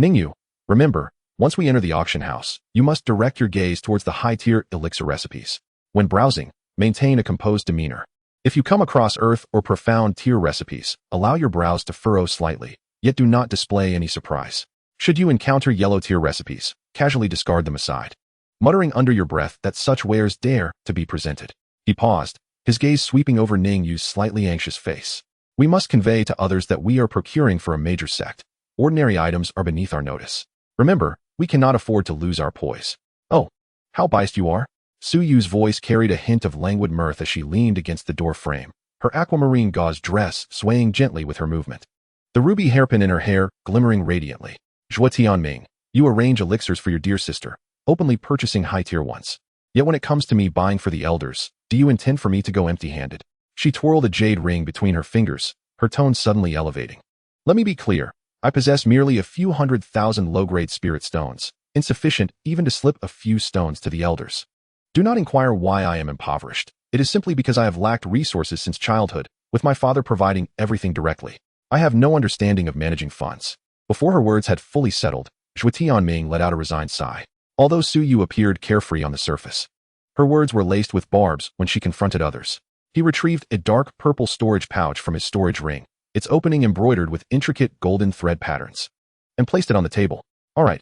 "Ningyu, remember, once we enter the auction house, you must direct your gaze towards the high-tier elixir recipes. When browsing, maintain a composed demeanor. If you come across earth or profound tier recipes, allow your brows to furrow slightly, yet do not display any surprise. Should you encounter yellow tier recipes, casually discard them aside, muttering under your breath that such wares dare to be presented." He paused, his gaze sweeping over Ningyu's slightly anxious face. "We must convey to others that we are procuring for a major sect. Ordinary items are beneath our notice. Remember, we cannot afford to lose our poise." "Oh, how biased you are." Suyu's voice carried a hint of languid mirth as she leaned against the door frame, her aquamarine gauze dress swaying gently with her movement, the ruby hairpin in her hair glimmering radiantly. "Zhuo Tianming, you arrange elixirs for your dear sister, openly purchasing high-tier ones. Yet when it comes to me buying for the elders, do you intend for me to go empty-handed?" She twirled a jade ring between her fingers, her tone suddenly elevating. "Let me be clear. I possess merely a few 100,000 low-grade spirit stones, insufficient even to slip a few stones to the elders. Do not inquire why I am impoverished. It is simply because I have lacked resources since childhood, with my father providing everything directly. I have no understanding of managing funds." Before her words had fully settled, Zhuo Tianming let out a resigned sigh. although Su Yu appeared carefree on the surface. Her words were laced with barbs when she confronted others. He retrieved a dark purple storage pouch from his storage ring, its opening embroidered with intricate golden thread patterns, and placed it on the table. All right,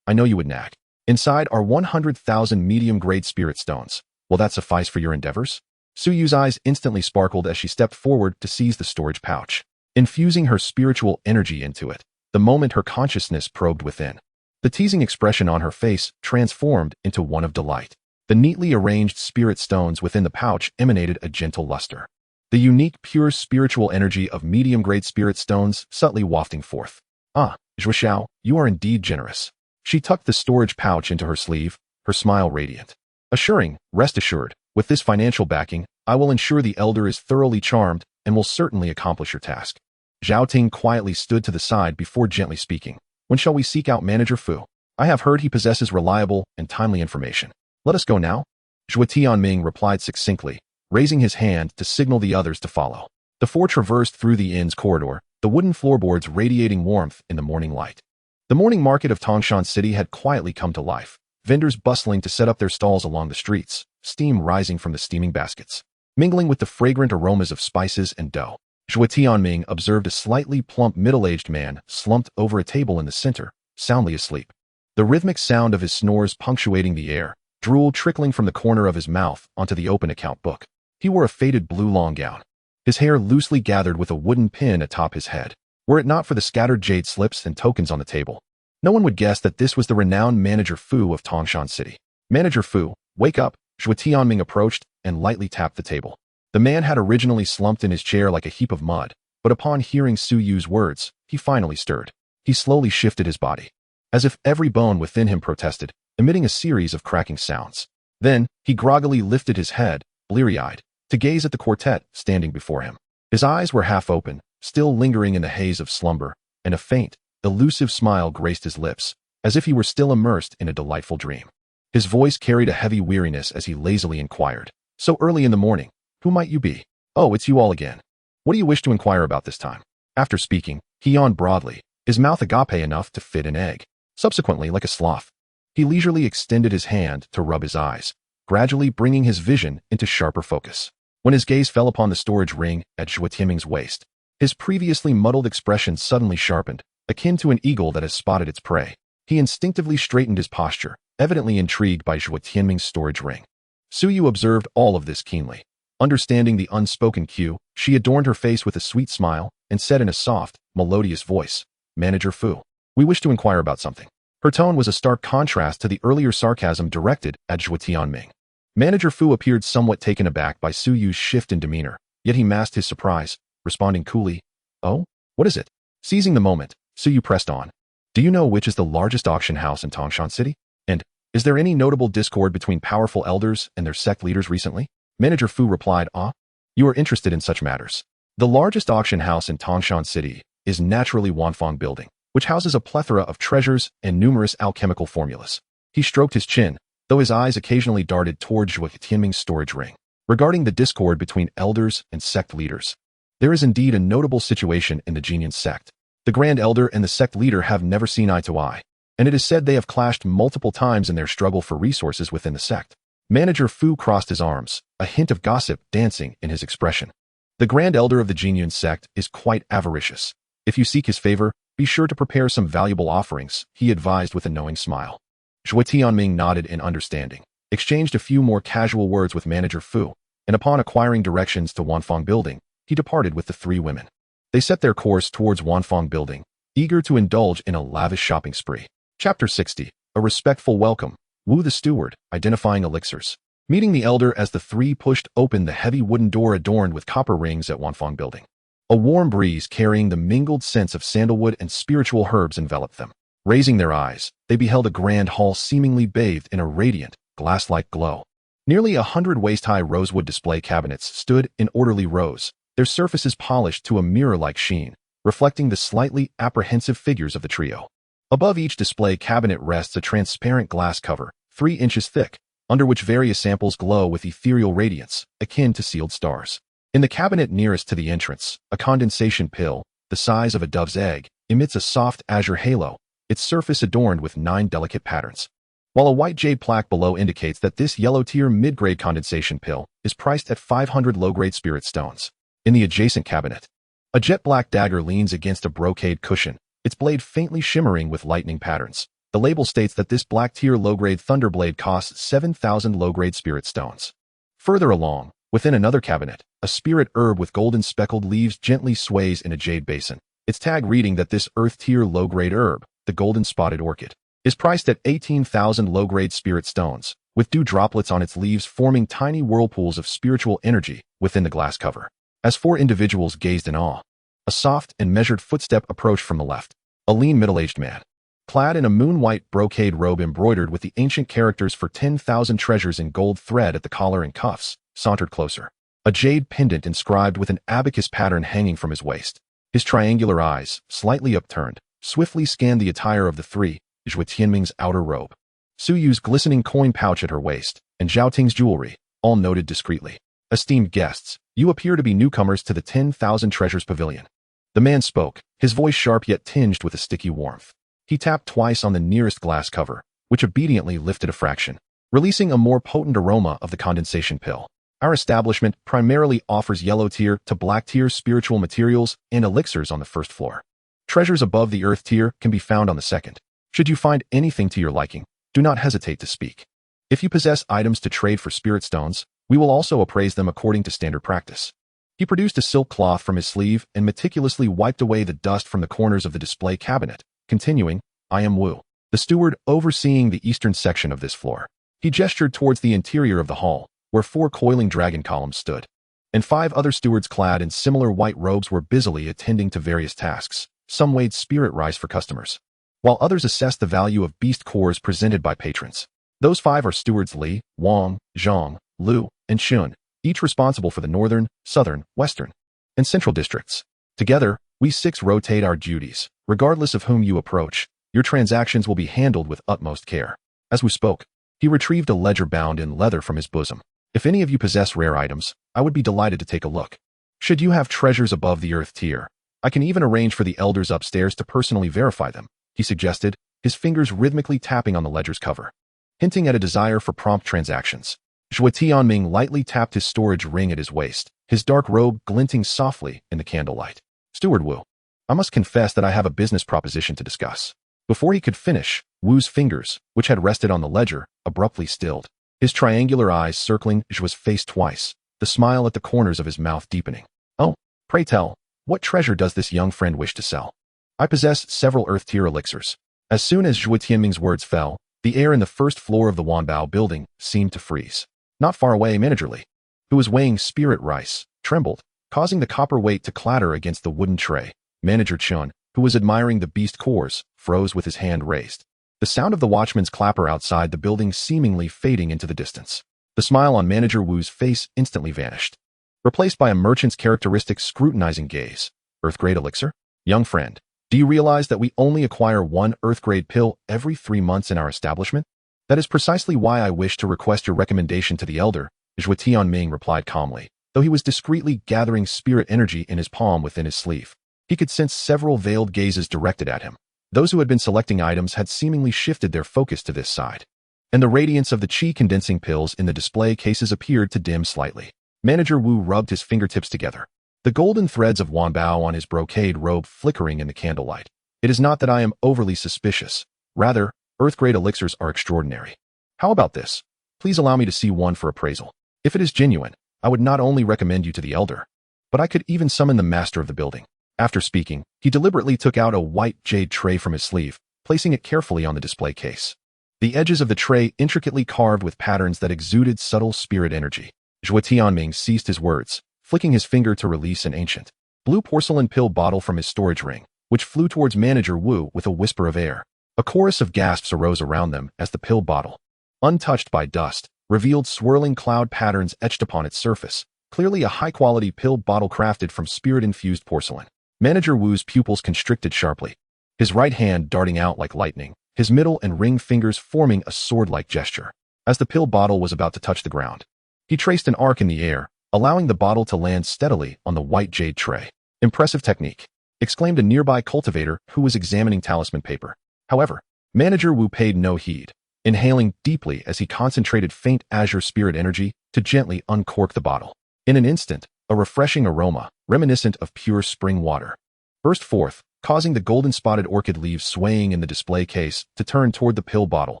I know you would nag. Inside are 100,000 medium-grade spirit stones. Will that suffice for your endeavors? Su Yu's eyes instantly sparkled as she stepped forward to seize the storage pouch, infusing her spiritual energy into it, the moment her consciousness probed within. The teasing expression on her face transformed into one of delight. The neatly arranged spirit stones within the pouch emanated a gentle luster. The unique, pure spiritual energy of medium-grade spirit stones subtly wafting forth. Ah, Zhuo, you are indeed generous. She tucked the storage pouch into her sleeve, her smile radiant. Assuring, rest assured, with this financial backing, I will ensure the elder is thoroughly charmed and will certainly accomplish your task. Zhao Ting quietly stood to the side before gently speaking. When shall we seek out Manager Fu? I have heard he possesses reliable and timely information. Let us go now. Zhuo Tianming replied succinctly, raising his hand to signal the others to follow. The four traversed through the inn's corridor, the wooden floorboards radiating warmth in the morning light. The morning market of Tangshan City had quietly come to life, vendors bustling to set up their stalls along the streets, steam rising from the steaming baskets, mingling with the fragrant aromas of spices and dough. Zhuo Tianming observed a slightly plump middle-aged man slumped over a table in the center, soundly asleep. The rhythmic sound of his snores punctuating the air, drool trickling from the corner of his mouth onto the open account book. He wore a faded blue long gown, his hair loosely gathered with a wooden pin atop his head. Were it not for the scattered jade slips and tokens on the table, no one would guess that this was the renowned Manager Fu of Tangshan City. Manager Fu, wake up, Zhuo Tianming approached and lightly tapped the table. The man had originally slumped in his chair like a heap of mud, but upon hearing Su Yu's words, he finally stirred. He slowly shifted his body, as if every bone within him protested, emitting a series of cracking sounds. Then, he groggily lifted his head, bleary-eyed, to gaze at the quartet standing before him. His eyes were half open, still lingering in the haze of slumber, and a faint, elusive smile graced his lips, as if he were still immersed in a delightful dream. His voice carried a heavy weariness as he lazily inquired, "So early in the morning, who might you be? Oh, it's you all again. What do you wish to inquire about this time?" After speaking, he yawned broadly, his mouth agape enough to fit an egg. Subsequently, like a sloth, he leisurely extended his hand to rub his eyes, gradually bringing his vision into sharper focus. When his gaze fell upon the storage ring at Zhuo Tianming's waist, his previously muddled expression suddenly sharpened, akin to an eagle that has spotted its prey. He instinctively straightened his posture, evidently intrigued by Zhuo Tianming's storage ring. Su Yu observed all of this keenly. Understanding the unspoken cue, she adorned her face with a sweet smile and said in a soft, melodious voice, "Manager Fu, we wish to inquire about something." Her tone was a stark contrast to the earlier sarcasm directed at Zhuo Tianming. Manager Fu appeared somewhat taken aback by Su Yu's shift in demeanor, yet he masked his surprise, responding coolly, "Oh, what is it?" Seizing the moment, Su Yu pressed on. "Do you know which is the largest auction house in Tangshan City? And is there any notable discord between powerful elders and their sect leaders recently?" Manager Fu replied, "Ah, you are interested in such matters. The largest auction house in Tangshan City is naturally Wanfang Building, which houses a plethora of treasures and numerous alchemical formulas." He stroked his chin, though his eyes occasionally darted toward Zhuo Tianming's storage ring. Regarding the discord between elders and sect leaders, there is indeed a notable situation in the Zelian sect. The Grand Elder and the sect leader have never seen eye to eye, and it is said they have clashed multiple times in their struggle for resources within the sect. Manager Fu crossed his arms, a hint of gossip dancing in his expression. The Grand Elder of the Zelian sect is quite avaricious. If you seek his favor, be sure to prepare some valuable offerings, he advised with a knowing smile. Zhuo Tianming nodded in understanding, exchanged a few more casual words with Manager Fu, and upon acquiring directions to Wanfang Building, he departed with the three women. They set their course towards Wanfang Building, eager to indulge in a lavish shopping spree. Chapter 60, A Respectful Welcome. Wu the Steward, identifying elixirs. Meeting the elder as the three pushed open the heavy wooden door adorned with copper rings at Wanfang Building. A warm breeze carrying the mingled scents of sandalwood and spiritual herbs enveloped them. Raising their eyes, they beheld a grand hall seemingly bathed in a radiant, glass-like glow. Nearly 100 waist-high rosewood display cabinets stood in orderly rows, their surfaces polished to a mirror-like sheen, reflecting the slightly apprehensive figures of the trio. Above each display cabinet rests a transparent glass cover, 3 inches thick, under which various samples glow with ethereal radiance, akin to sealed stars. In the cabinet nearest to the entrance, a condensation pill, the size of a dove's egg, emits a soft azure halo, its surface adorned with 9 delicate patterns. while a white jade plaque below indicates that this yellow-tier mid-grade condensation pill is priced at 500 low-grade spirit stones. In the adjacent cabinet, a jet-black dagger leans against a brocade cushion, its blade faintly shimmering with lightning patterns. The label states that this black-tier low-grade thunderblade costs 7,000 low-grade spirit stones. Further along, within another cabinet, a spirit herb with golden speckled leaves gently sways in a jade basin, its tag reading that this earth-tier low-grade herb, the golden spotted orchid, is priced at 18,000 low-grade spirit stones, with dew droplets on its leaves forming tiny whirlpools of spiritual energy within the glass cover. As four individuals gazed in awe, a soft and measured footstep approached from the left. A lean middle-aged man, clad in a moon-white brocade robe embroidered with the ancient characters for 10,000 treasures in gold thread at the collar and cuffs, sauntered closer. A jade pendant inscribed with an abacus pattern hanging from his waist. His triangular eyes, slightly upturned, swiftly scanned the attire of the three, Zhuo Tianming's outer robe, Su Yu's glistening coin pouch at her waist, and Zhao Ting's jewelry, all noted discreetly. Esteemed guests, you appear to be newcomers to the 10,000 Treasures Pavilion. The man spoke, his voice sharp yet tinged with a sticky warmth. He tapped twice on the nearest glass cover, which obediently lifted a fraction, releasing a more potent aroma of the condensation pill. Our establishment primarily offers yellow-tier to black-tier spiritual materials and elixirs on the first floor. Treasures above the earth tier can be found on the second. Should you find anything to your liking, do not hesitate to speak. If you possess items to trade for spirit stones, we will also appraise them according to standard practice. He produced a silk cloth from his sleeve and meticulously wiped away the dust from the corners of the display cabinet, continuing, I am Wu, the steward overseeing the eastern section of this floor. He gestured towards the interior of the hall, where 4 coiling dragon columns stood, and 5 other stewards clad in similar white robes were busily attending to various tasks. Some weighed spirit rice for customers, while others assessed the value of beast cores presented by patrons. Those 5 are stewards Li, Wang, Zhang, Lu, and Xun, each responsible for the northern, southern, western, and central districts. Together, we 6 rotate our duties. Regardless of whom you approach, your transactions will be handled with utmost care. As we spoke, he retrieved a ledger bound in leather from his bosom. If any of you possess rare items, I would be delighted to take a look. Should you have treasures above the earth tier, I can even arrange for the elders upstairs to personally verify them, he suggested, his fingers rhythmically tapping on the ledger's cover, hinting at a desire for prompt transactions. Zhuo Tianming lightly tapped his storage ring at his waist, his dark robe glinting softly in the candlelight. Steward Wu, I must confess that I have a business proposition to discuss. Before he could finish, Wu's fingers, which had rested on the ledger, abruptly stilled, his triangular eyes circling Zhuo's face twice, the smile at the corners of his mouth deepening. Oh, pray tell, what treasure does this young friend wish to sell? I possess several earth-tier elixirs. As soon as Zhuo Tianming's words fell, the air in the first floor of the Wanbao building seemed to freeze. Not far away, Manager Li, who was weighing spirit rice, trembled, causing the copper weight to clatter against the wooden tray. Manager Chun, who was admiring the beast cores, froze with his hand raised. The sound of the watchman's clapper outside the building seemingly fading into the distance. The smile on Manager Wu's face instantly vanished, replaced by a merchant's characteristic scrutinizing gaze. Earth-grade elixir? Young friend, do you realize that we only acquire 1 earth-grade pill every 3 months in our establishment? That is precisely why I wish to request your recommendation to the elder, Zhuo Tianming replied calmly, though he was discreetly gathering spirit energy in his palm within his sleeve. He could sense several veiled gazes directed at him. Those who had been selecting items had seemingly shifted their focus to this side, and the radiance of the qi condensing pills in the display cases appeared to dim slightly. Manager Wu rubbed his fingertips together, the golden threads of Wanbao on his brocade robe flickering in the candlelight. It is not that I am overly suspicious. Rather, earth-grade elixirs are extraordinary. How about this? Please allow me to see one for appraisal. If it is genuine, I would not only recommend you to the elder, but I could even summon the master of the building. After speaking, he deliberately took out a white jade tray from his sleeve, placing it carefully on the display case. The edges of the tray intricately carved with patterns that exuded subtle spirit energy. Zhuo Tianming ceased his words, flicking his finger to release an ancient blue porcelain pill bottle from his storage ring, which flew towards Manager Wu with a whisper of air. A chorus of gasps arose around them as the pill bottle, untouched by dust, revealed swirling cloud patterns etched upon its surface, clearly a high-quality pill bottle crafted from spirit-infused porcelain. Manager Wu's pupils constricted sharply, his right hand darting out like lightning, his middle and ring fingers forming a sword-like gesture. As the pill bottle was about to touch the ground, he traced an arc in the air, allowing the bottle to land steadily on the white jade tray. Impressive technique, exclaimed a nearby cultivator who was examining talisman paper. However, Manager Wu paid no heed. inhaling deeply as he concentrated faint azure spirit energy to gently uncork the bottle. In an instant, a refreshing aroma, reminiscent of pure spring water, burst forth, causing the golden-spotted orchid leaves swaying in the display case to turn toward the pill bottle,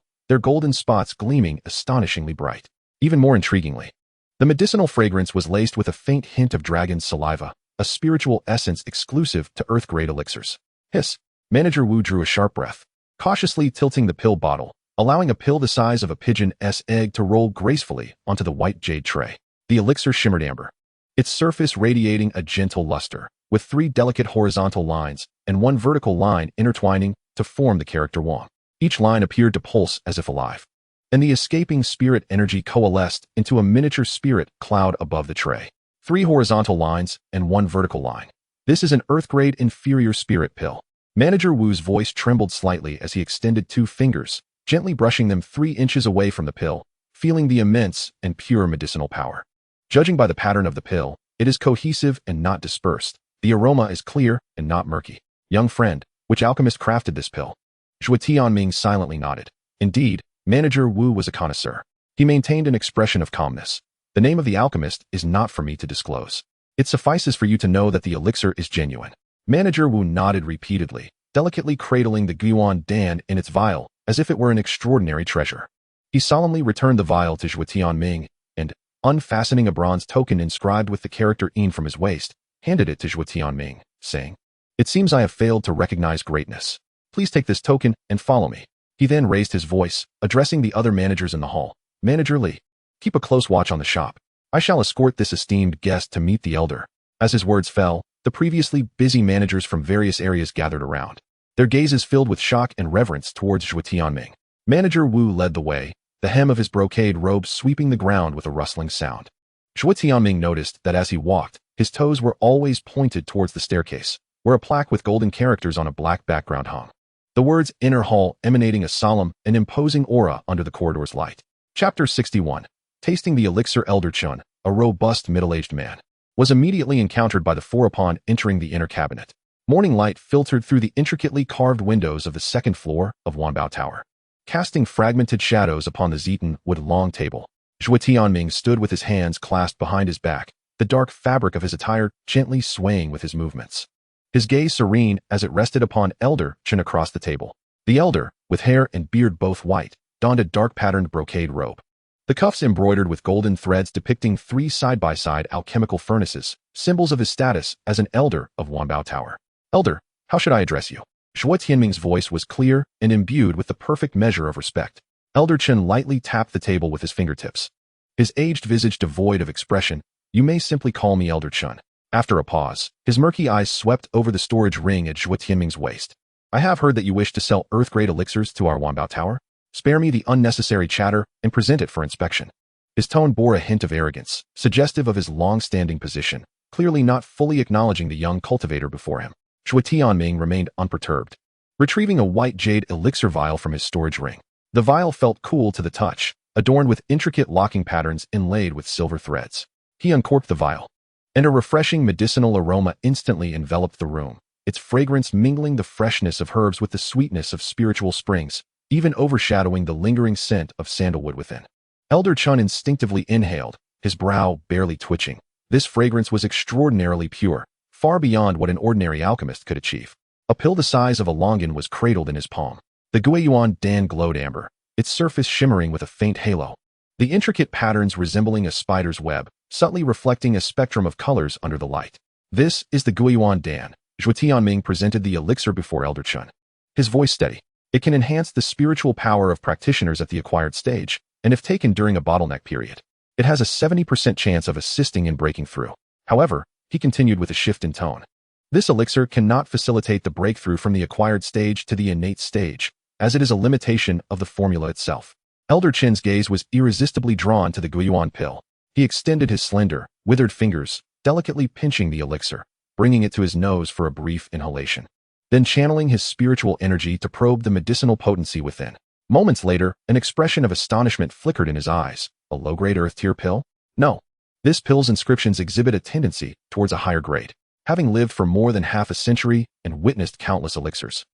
their golden spots gleaming astonishingly bright. Even more intriguingly, the medicinal fragrance was laced with a faint hint of dragon's saliva, a spiritual essence exclusive to earth-grade elixirs. Hiss! Manager Wu drew a sharp breath, cautiously tilting the pill bottle, allowing a pill the size of a pigeon's egg to roll gracefully onto the white jade tray. The elixir shimmered amber, its surface radiating a gentle luster, with 3 delicate horizontal lines and 1 vertical line intertwining to form the character Wang. Each line appeared to pulse as if alive, and the escaping spirit energy coalesced into a miniature spirit cloud above the tray. 3 horizontal lines and 1 vertical line. This is an Earth-grade inferior spirit pill. Manager Wu's voice trembled slightly as he extended 2 fingers, gently brushing them 3 inches away from the pill, feeling the immense and pure medicinal power. Judging by the pattern of the pill, it is cohesive and not dispersed. The aroma is clear and not murky. Young friend, which alchemist crafted this pill? Zhuo Tianming silently nodded. Indeed, Manager Wu was a connoisseur. He maintained an expression of calmness. The name of the alchemist is not for me to disclose. It suffices for you to know that the elixir is genuine. Manager Wu nodded repeatedly, delicately cradling the Guiyuan Dan in its vial, as if it were an extraordinary treasure. He solemnly returned the vial to Zhuo Tianming, and, unfastening a bronze token inscribed with the character Yin from his waist, handed it to Zhuo Tianming, saying, "It seems I have failed to recognize greatness. Please take this token and follow me." He then raised his voice, addressing the other managers in the hall. "Manager Li, keep a close watch on the shop. I shall escort this esteemed guest to meet the elder." As his words fell, the previously busy managers from various areas gathered around, their gazes filled with shock and reverence towards Zhuo Tianming. Manager Wu led the way, the hem of his brocade robe sweeping the ground with a rustling sound. Zhuo Tianming noticed that as he walked, his toes were always pointed towards the staircase, where a plaque with golden characters on a black background hung. The words "Inner Hall" emanating a solemn and imposing aura under the corridor's light. Chapter 61. Tasting the elixir. Elder Chun, a robust middle-aged man, was immediately encountered by the 4 upon entering the inner cabinet. Morning light filtered through the intricately carved windows of the 2nd floor of Wanbao Tower, casting fragmented shadows upon the Zeton wood long table. Zhuo Tianming stood with his hands clasped behind his back, the dark fabric of his attire gently swaying with his movements. His gaze serene as it rested upon Elder Chun across the table. The elder, with hair and beard both white, donned a dark-patterned brocade robe. The cuffs embroidered with golden threads depicting 3 side-by-side alchemical furnaces, symbols of his status as an elder of Wanbao Tower. "Elder, how should I address you?" Zhuo Tianming's voice was clear and imbued with the perfect measure of respect. Elder Chun lightly tapped the table with his fingertips, his aged visage devoid of expression. "You may simply call me Elder Chun." After a pause, his murky eyes swept over the storage ring at Zhuo Tianming's waist. "I have heard that you wish to sell Earth-grade elixirs to our Wanbao Tower. Spare me the unnecessary chatter and present it for inspection." His tone bore a hint of arrogance, suggestive of his long-standing position, clearly not fully acknowledging the young cultivator before him. Zhuo Tianming remained unperturbed, retrieving a white jade elixir vial from his storage ring. The vial felt cool to the touch, adorned with intricate locking patterns inlaid with silver threads. He uncorked the vial, and a refreshing medicinal aroma instantly enveloped the room, its fragrance mingling the freshness of herbs with the sweetness of spiritual springs, even overshadowing the lingering scent of sandalwood within. Elder Chun instinctively inhaled, his brow barely twitching. This fragrance was extraordinarily pure, far beyond what an ordinary alchemist could achieve. A pill the size of a longan was cradled in his palm. The Guiyuan Dan glowed amber, its surface shimmering with a faint halo. The intricate patterns resembling a spider's web, subtly reflecting a spectrum of colors under the light. "This is the Guiyuan Dan." Zhuo Tianming presented the elixir before Elder Chun, his voice steady. "It can enhance the spiritual power of practitioners at the acquired stage, and if taken during a bottleneck period, it has a 70% chance of assisting in breaking through." However, he continued with a shift in tone, "This elixir cannot facilitate the breakthrough from the acquired stage to the innate stage, as it is a limitation of the formula itself." Elder Chin's gaze was irresistibly drawn to the Guiyuan pill. He extended his slender, withered fingers, delicately pinching the elixir, bringing it to his nose for a brief inhalation, then channeling his spiritual energy to probe the medicinal potency within. Moments later, an expression of astonishment flickered in his eyes. "A low-grade earth-tier pill? No. This pill's inscriptions exhibit a tendency towards a higher grade." Having lived for more than half a century and witnessed countless elixirs,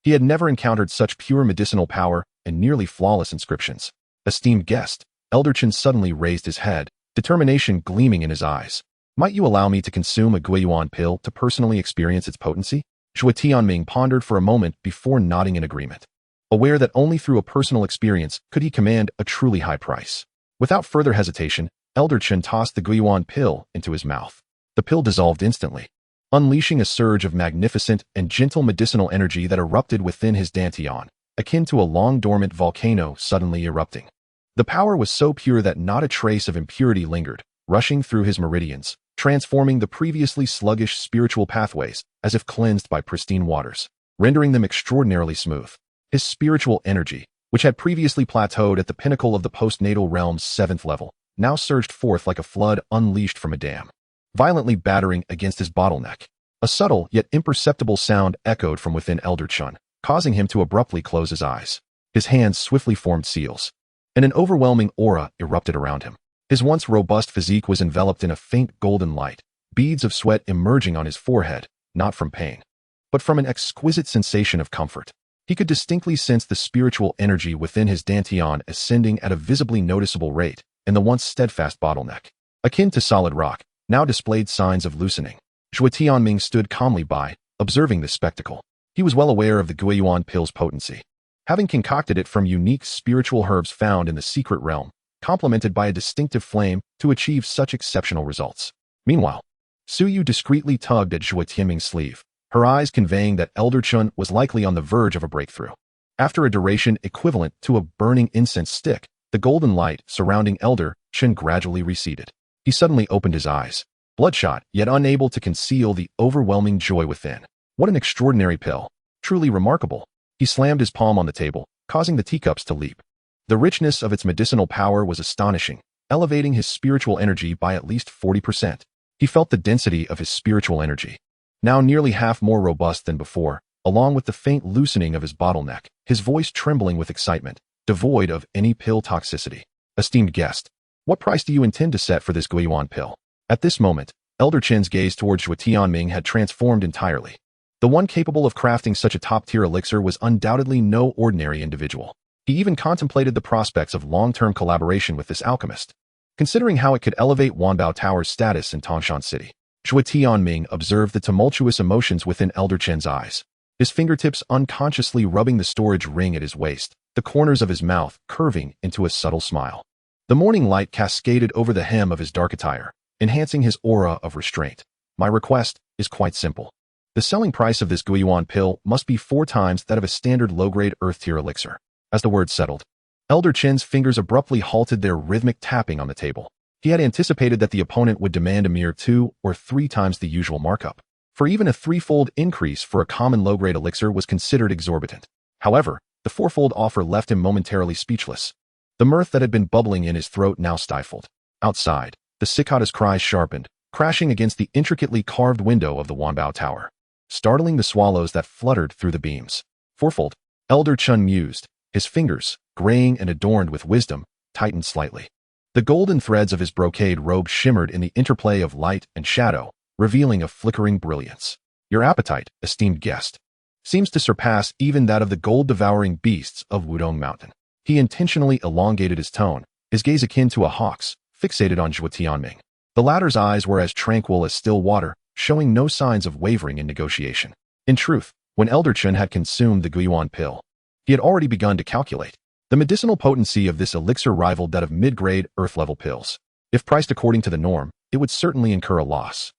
He had never encountered such pure medicinal power and nearly flawless inscriptions. Esteemed guest, Elder Chen suddenly raised his head, determination gleaming in his eyes. Might you allow me to consume a Guiyuan pill to personally experience its potency? Zhuo Tianming pondered for a moment before nodding in agreement, aware that only through a personal experience could he command a truly high price. Without further hesitation, Elder Chen tossed the Guiyuan pill into his mouth. The pill dissolved instantly, unleashing a surge of magnificent and gentle medicinal energy that erupted within his dantian, akin to a long-dormant volcano suddenly erupting. The power was so pure that not a trace of impurity lingered, rushing through his meridians, transforming the previously sluggish spiritual pathways as if cleansed by pristine waters, rendering them extraordinarily smooth. His spiritual energy, which had previously plateaued at the pinnacle of the postnatal realm's 7th level, now surged forth like a flood unleashed from a dam, violently battering against his bottleneck. A subtle yet imperceptible sound echoed from within Elder Chen, causing him to abruptly close his eyes. His hands swiftly formed seals, and an overwhelming aura erupted around him. His once robust physique was enveloped in a faint golden light, beads of sweat emerging on his forehead, not from pain, but from an exquisite sensation of comfort. He could distinctly sense the spiritual energy within his dantian ascending at a visibly noticeable rate, and the once steadfast bottleneck, akin to solid rock, now displayed signs of loosening. Zhuo Tianming stood calmly by, observing this spectacle. He was well aware of the Guiyuan pill's potency, having concocted it from unique spiritual herbs found in the secret realm, complemented by a distinctive flame to achieve such exceptional results. Meanwhile, Su Yu discreetly tugged at Zhuo Tianming's sleeve, her eyes conveying that Elder Chen was likely on the verge of a breakthrough. After a duration equivalent to a burning incense stick, the golden light surrounding Elder Chen gradually receded. He suddenly opened his eyes, bloodshot yet unable to conceal the overwhelming joy within. What an extraordinary pill! Truly remarkable! He slammed his palm on the table, causing the teacups to leap. The richness of its medicinal power was astonishing, elevating his spiritual energy by at least 40%. He felt the density of his spiritual energy, now nearly half more robust than before, along with the faint loosening of his bottleneck, his voice trembling with excitement, devoid of any pill toxicity. Esteemed guest, what price do you intend to set for this Guiyuan pill? At this moment, Elder Chen's gaze towards Zhuo Tianming had transformed entirely. The one capable of crafting such a top-tier elixir was undoubtedly no ordinary individual. He even contemplated the prospects of long-term collaboration with this alchemist, considering how it could elevate Wanbao Tower's status in Tangshan City. Zhuo Tianming observed the tumultuous emotions within Elder Chen's eyes, his fingertips unconsciously rubbing the storage ring at his waist, the corners of his mouth curving into a subtle smile. The morning light cascaded over the hem of his dark attire, enhancing his aura of restraint. My request is quite simple. The selling price of this Guiyuan pill must be 4 times that of a standard low-grade earth-tier elixir. As the words settled, Elder Chen's fingers abruptly halted their rhythmic tapping on the table. He had anticipated that the opponent would demand a mere 2 or 3 times the usual markup, for even a 3-fold increase for a common low-grade elixir was considered exorbitant. However, the 4-fold offer left him momentarily speechless. The mirth that had been bubbling in his throat now stifled. Outside, the cicada's cries sharpened, crashing against the intricately carved window of the Wanbao Tower, startling the swallows that fluttered through the beams. 4-fold, Elder Chen mused, his fingers, graying and adorned with wisdom, tightened slightly. The golden threads of his brocade robe shimmered in the interplay of light and shadow, revealing a flickering brilliance. Your appetite, esteemed guest, seems to surpass even that of the gold-devouring beasts of Wudong Mountain. He intentionally elongated his tone, his gaze akin to a hawk's, fixated on Zhuo Tianming. The latter's eyes were as tranquil as still water, showing no signs of wavering in negotiation. In truth, when Elder Chen had consumed the Guiyuan pill, he had already begun to calculate. The medicinal potency of this elixir rivaled that of mid-grade earth-level pills. If priced according to the norm, it would certainly incur a loss.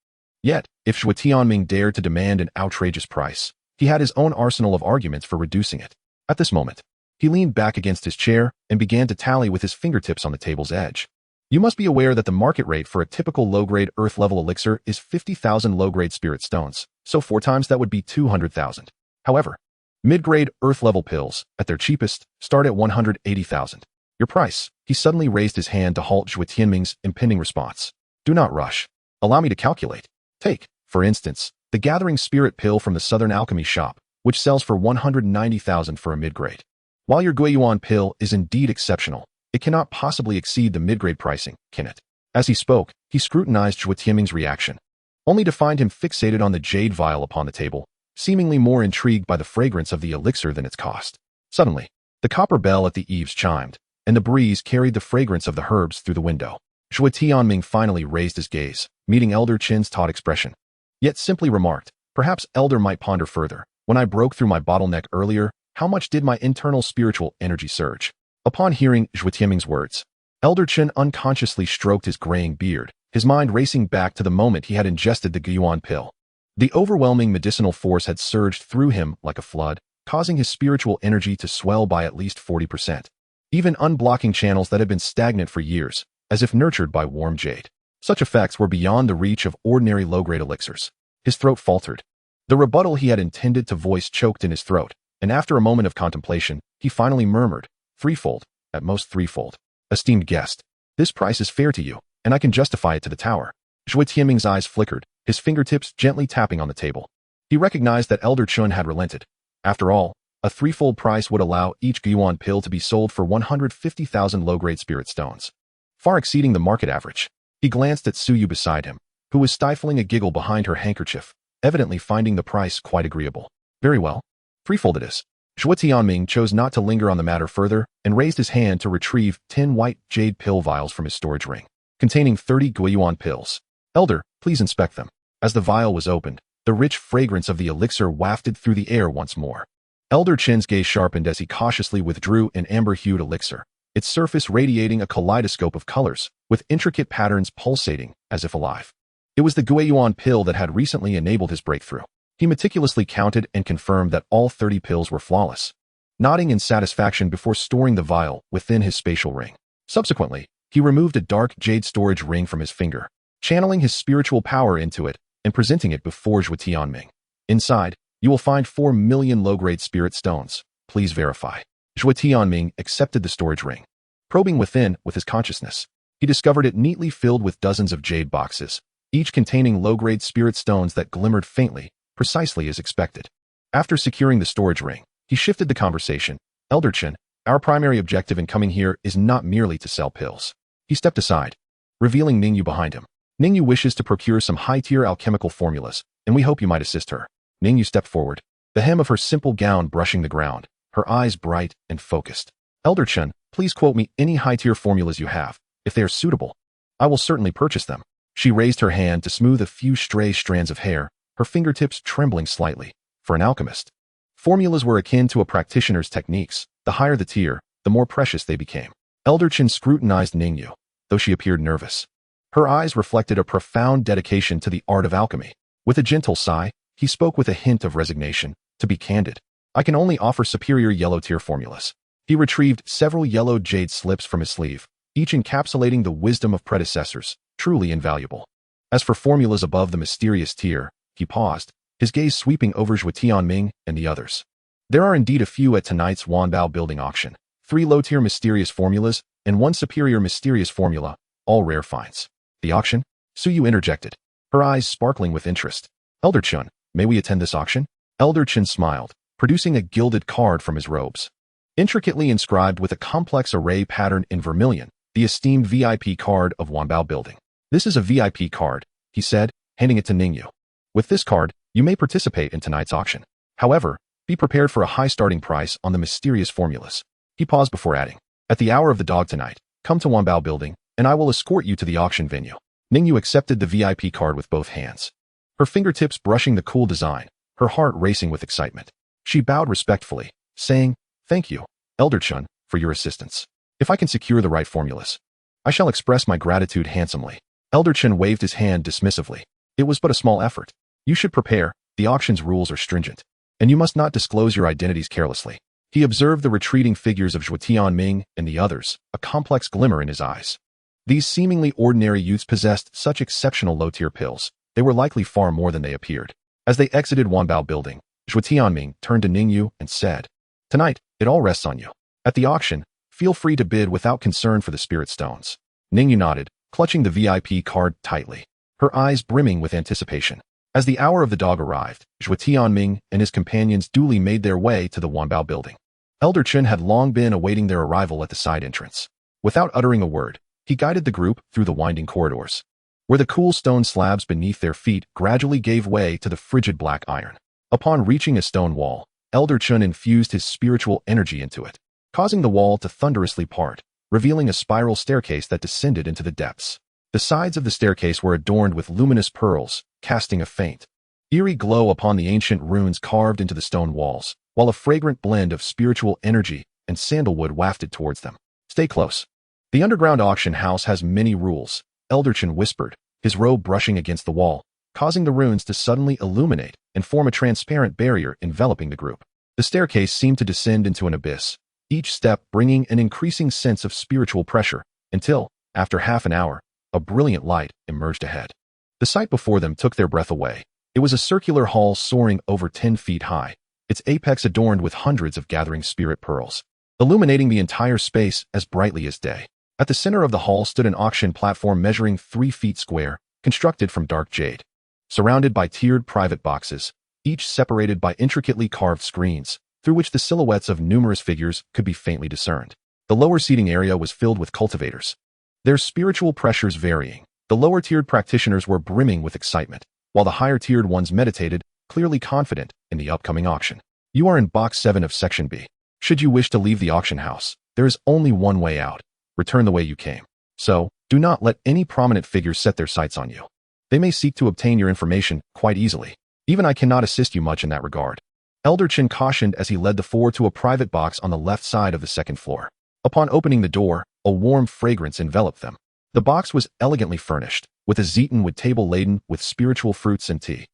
Yet, if Zhuo Tianming dared to demand an outrageous price, he had his own arsenal of arguments for reducing it. At this moment, he leaned back against his chair and began to tally with his fingertips on the table's edge. You must be aware that the market rate for a typical low-grade earth-level elixir is 50,000 low-grade spirit stones, so 4 times that would be 200,000. However, mid-grade earth-level pills, at their cheapest, start at 180,000. Your price. He suddenly raised his hand to halt Zhuo Tianming's impending response. Do not rush. Allow me to calculate. Take, for instance, the Gathering Spirit pill from the Southern Alchemy shop, which sells for 190,000 for a mid-grade. While your Guiyuan pill is indeed exceptional, it cannot possibly exceed the mid-grade pricing, can it? As he spoke, he scrutinized Zhuo Tianming's reaction, only to find him fixated on the jade vial upon the table, seemingly more intrigued by the fragrance of the elixir than its cost. Suddenly, the copper bell at the eaves chimed, and the breeze carried the fragrance of the herbs through the window. Zhuo Tianming finally raised his gaze, meeting Elder Qin's taut expression. Yet simply remarked, perhaps Elder might ponder further. When I broke through my bottleneck earlier, how much did my internal spiritual energy surge? Upon hearing Zhuo Tianming's words, Elder Qin unconsciously stroked his graying beard, his mind racing back to the moment he had ingested the Guiyuan pill. The overwhelming medicinal force had surged through him like a flood, causing his spiritual energy to swell by at least 40%, even unblocking channels that had been stagnant for years, as if nurtured by warm jade. Such effects were beyond the reach of ordinary low-grade elixirs. His throat faltered. The rebuttal he had intended to voice choked in his throat, and after a moment of contemplation, he finally murmured, "Threefold, at most threefold. Esteemed guest, this price is fair to you, and I can justify it to the tower." Zhuo Tianming's eyes flickered, his fingertips gently tapping on the table. He recognized that Elder Chun had relented. After all, a threefold price would allow each Guiyuan pill to be sold for 150,000 low-grade spirit stones, far exceeding the market average. He glanced at Suyu beside him, who was stifling a giggle behind her handkerchief, evidently finding the price quite agreeable. "Very well. Threefold it is." Zhuo Tianming chose not to linger on the matter further and raised his hand to retrieve 10 white jade pill vials from his storage ring, containing 30 Guiyuan pills. "Elder, please inspect them." As the vial was opened, the rich fragrance of the elixir wafted through the air once more. Elder Qin's gaze sharpened as he cautiously withdrew an amber-hued elixir, its surface radiating a kaleidoscope of colors, with intricate patterns pulsating as if alive. It was the Guiyuan pill that had recently enabled his breakthrough. He meticulously counted and confirmed that all 30 pills were flawless, nodding in satisfaction before storing the vial within his spatial ring. Subsequently, he removed a dark jade storage ring from his finger, channeling his spiritual power into it and presenting it before Zhuo Tianming. "Inside, you will find 4 million low-grade spirit stones. Please verify." Zhuo Tianming accepted the storage ring. Probing within with his consciousness, he discovered it neatly filled with dozens of jade boxes, each containing low-grade spirit stones that glimmered faintly, precisely as expected. After securing the storage ring, he shifted the conversation. "Elder Qin, our primary objective in coming here is not merely to sell pills." He stepped aside, revealing Ningyu behind him. "Ningyu wishes to procure some high-tier alchemical formulas, and we hope you might assist her." Ningyu stepped forward, the hem of her simple gown brushing the ground, her eyes bright and focused. "Elder Qin, please quote me any high-tier formulas you have. If they are suitable, I will certainly purchase them." She raised her hand to smooth a few stray strands of hair, her fingertips trembling slightly. For an alchemist, formulas were akin to a practitioner's techniques. The higher the tier, the more precious they became. Elder Qin scrutinized Ningyu, though she appeared nervous. Her eyes reflected a profound dedication to the art of alchemy. With a gentle sigh, he spoke with a hint of resignation. "To be candid, I can only offer superior yellow-tier formulas." He retrieved several yellow jade slips from his sleeve, each encapsulating the wisdom of predecessors, truly invaluable. As for formulas above the mysterious tier, he paused, his gaze sweeping over Zhuo Tianming and the others. "There are indeed a few at tonight's Wanbao building auction. 3 low-tier mysterious formulas and 1 superior mysterious formula, all rare finds." "The auction?" Suyu interjected, her eyes sparkling with interest. "Elder Chun, may we attend this auction?" Elder Qin smiled, producing a gilded card from his robes. Intricately inscribed with a complex array pattern in vermilion, the esteemed VIP card of Wanbao Building. "This is a VIP card," he said, handing it to Ningyu. "With this card, you may participate in tonight's auction. However, be prepared for a high starting price on the mysterious formulas." He paused before adding, "At the hour of the dog tonight, come to Wanbao Building, and I will escort you to the auction venue." Ningyu accepted the VIP card with both hands, her fingertips brushing the cool design, her heart racing with excitement. She bowed respectfully, saying, "Thank you, Elder Chun, for your assistance. If I can secure the right formulas, I shall express my gratitude handsomely." Elder Chun waved his hand dismissively. "It was but a small effort. You should prepare, the auction's rules are stringent, and you must not disclose your identities carelessly." He observed the retreating figures of Zhuo Tianming and the others, a complex glimmer in his eyes. These seemingly ordinary youths possessed such exceptional low-tier pills, they were likely far more than they appeared. As they exited Wanbao Building, Zhuo Tianming turned to Ningyu and said, "Tonight, it all rests on you. At the auction, feel free to bid without concern for the spirit stones." Ningyu nodded, clutching the VIP card tightly, her eyes brimming with anticipation. As the hour of the dog arrived, Zhuo Tianming and his companions duly made their way to the Wanbao Building. Elder Qin had long been awaiting their arrival at the side entrance. Without uttering a word, he guided the group through the winding corridors, where the cool stone slabs beneath their feet gradually gave way to the frigid black iron. Upon reaching a stone wall, Elder Chun infused his spiritual energy into it, causing the wall to thunderously part, revealing a spiral staircase that descended into the depths. The sides of the staircase were adorned with luminous pearls, casting a faint, eerie glow upon the ancient runes carved into the stone walls, while a fragrant blend of spiritual energy and sandalwood wafted towards them. Stay close. The underground auction house has many rules, Elder Chun whispered, his robe brushing against the wall, causing the runes to suddenly illuminate and form a transparent barrier enveloping the group. The staircase seemed to descend into an abyss, each step bringing an increasing sense of spiritual pressure, until, after half an hour, a brilliant light emerged ahead. The sight before them took their breath away. It was a circular hall soaring over 10 feet high, its apex adorned with hundreds of gathering spirit pearls, illuminating the entire space as brightly as day. At the center of the hall stood an auction platform measuring 3 feet square, constructed from dark jade. Surrounded by tiered private boxes, each separated by intricately carved screens, through which the silhouettes of numerous figures could be faintly discerned. The lower seating area was filled with cultivators, their spiritual pressures varying. The lower-tiered practitioners were brimming with excitement, while the higher-tiered ones meditated, clearly confident in the upcoming auction. You are in Box 7 of Section B. Should you wish to leave the auction house, there is only one way out. Return the way you came. So, do not let any prominent figures set their sights on you. They may seek to obtain your information quite easily. Even I cannot assist you much in that regard. Elder Chin cautioned as he led the four to a private box on the left side of the second floor. Upon opening the door, a warm fragrance enveloped them. The box was elegantly furnished, with a Zetan wood table laden with spiritual fruits and tea.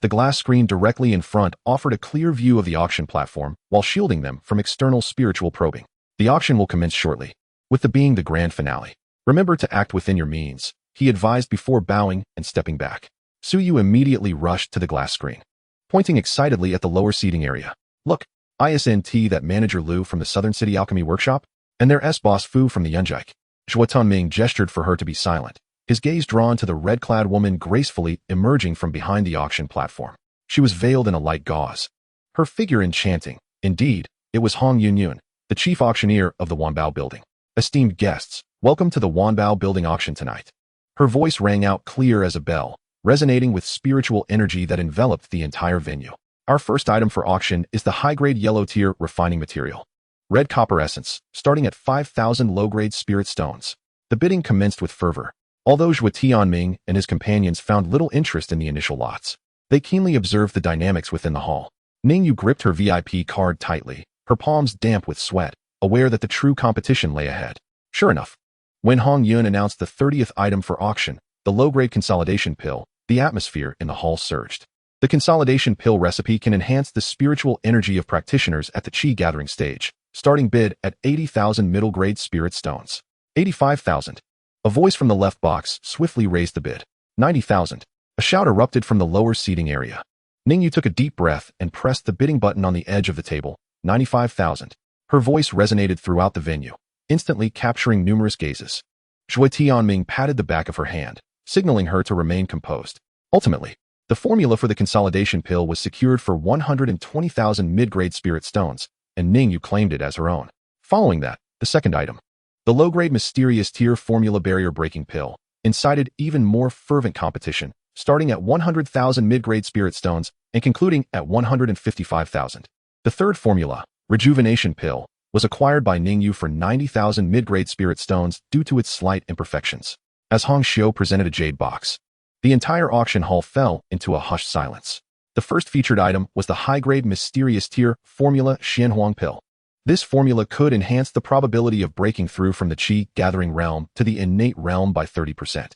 The glass screen directly in front offered a clear view of the auction platform while shielding them from external spiritual probing. The auction will commence shortly, with the being the grand finale. Remember to act within your means, he advised before bowing and stepping back. Suyu immediately rushed to the glass screen, pointing excitedly at the lower seating area. Look, ISNT that manager Liu from the Southern City Alchemy Workshop, and their S-boss Fu from the Yunjike. Zhuo Tianming gestured for her to be silent, his gaze drawn to the red-clad woman gracefully emerging from behind the auction platform. She was veiled in a light gauze, her figure enchanting. Indeed, it was Hong Yunyun, the chief auctioneer of the Wanbao building. Esteemed guests, welcome to the Wanbao building auction tonight. Her voice rang out clear as a bell, resonating with spiritual energy that enveloped the entire venue. Our first item for auction is the high-grade yellow-tier refining material. Red copper essence, starting at 5,000 low-grade spirit stones. The bidding commenced with fervor. Although Zhuo Tianming and his companions found little interest in the initial lots, they keenly observed the dynamics within the hall. Ningyu gripped her VIP card tightly, her palms damp with sweat, aware that the true competition lay ahead. Sure enough, when Hong Yun announced the 30th item for auction, the low-grade consolidation pill, the atmosphere in the hall surged. The consolidation pill recipe can enhance the spiritual energy of practitioners at the Qi gathering stage. Starting bid at 80,000 middle-grade spirit stones. 85,000. A voice from the left box swiftly raised the bid. 90,000. A shout erupted from the lower seating area. Ningyu took a deep breath and pressed the bidding button on the edge of the table. 95,000. Her voice resonated throughout the venue, instantly capturing numerous gazes. Zhuo Tianming patted the back of her hand, signaling her to remain composed. Ultimately, the formula for the consolidation pill was secured for 120,000 mid-grade spirit stones, and Ningyu claimed it as her own. Following that, the second item, the low-grade mysterious tier formula barrier-breaking pill, incited even more fervent competition, starting at 100,000 mid-grade spirit stones and concluding at 155,000. The third formula, rejuvenation pill, was acquired by Ningyu for 90,000 mid-grade spirit stones due to its slight imperfections. As Hong Xiu presented a jade box, the entire auction hall fell into a hushed silence. The first featured item was the high-grade mysterious tier formula Xianhuang pill. This formula could enhance the probability of breaking through from the Qi gathering realm to the innate realm by 30%.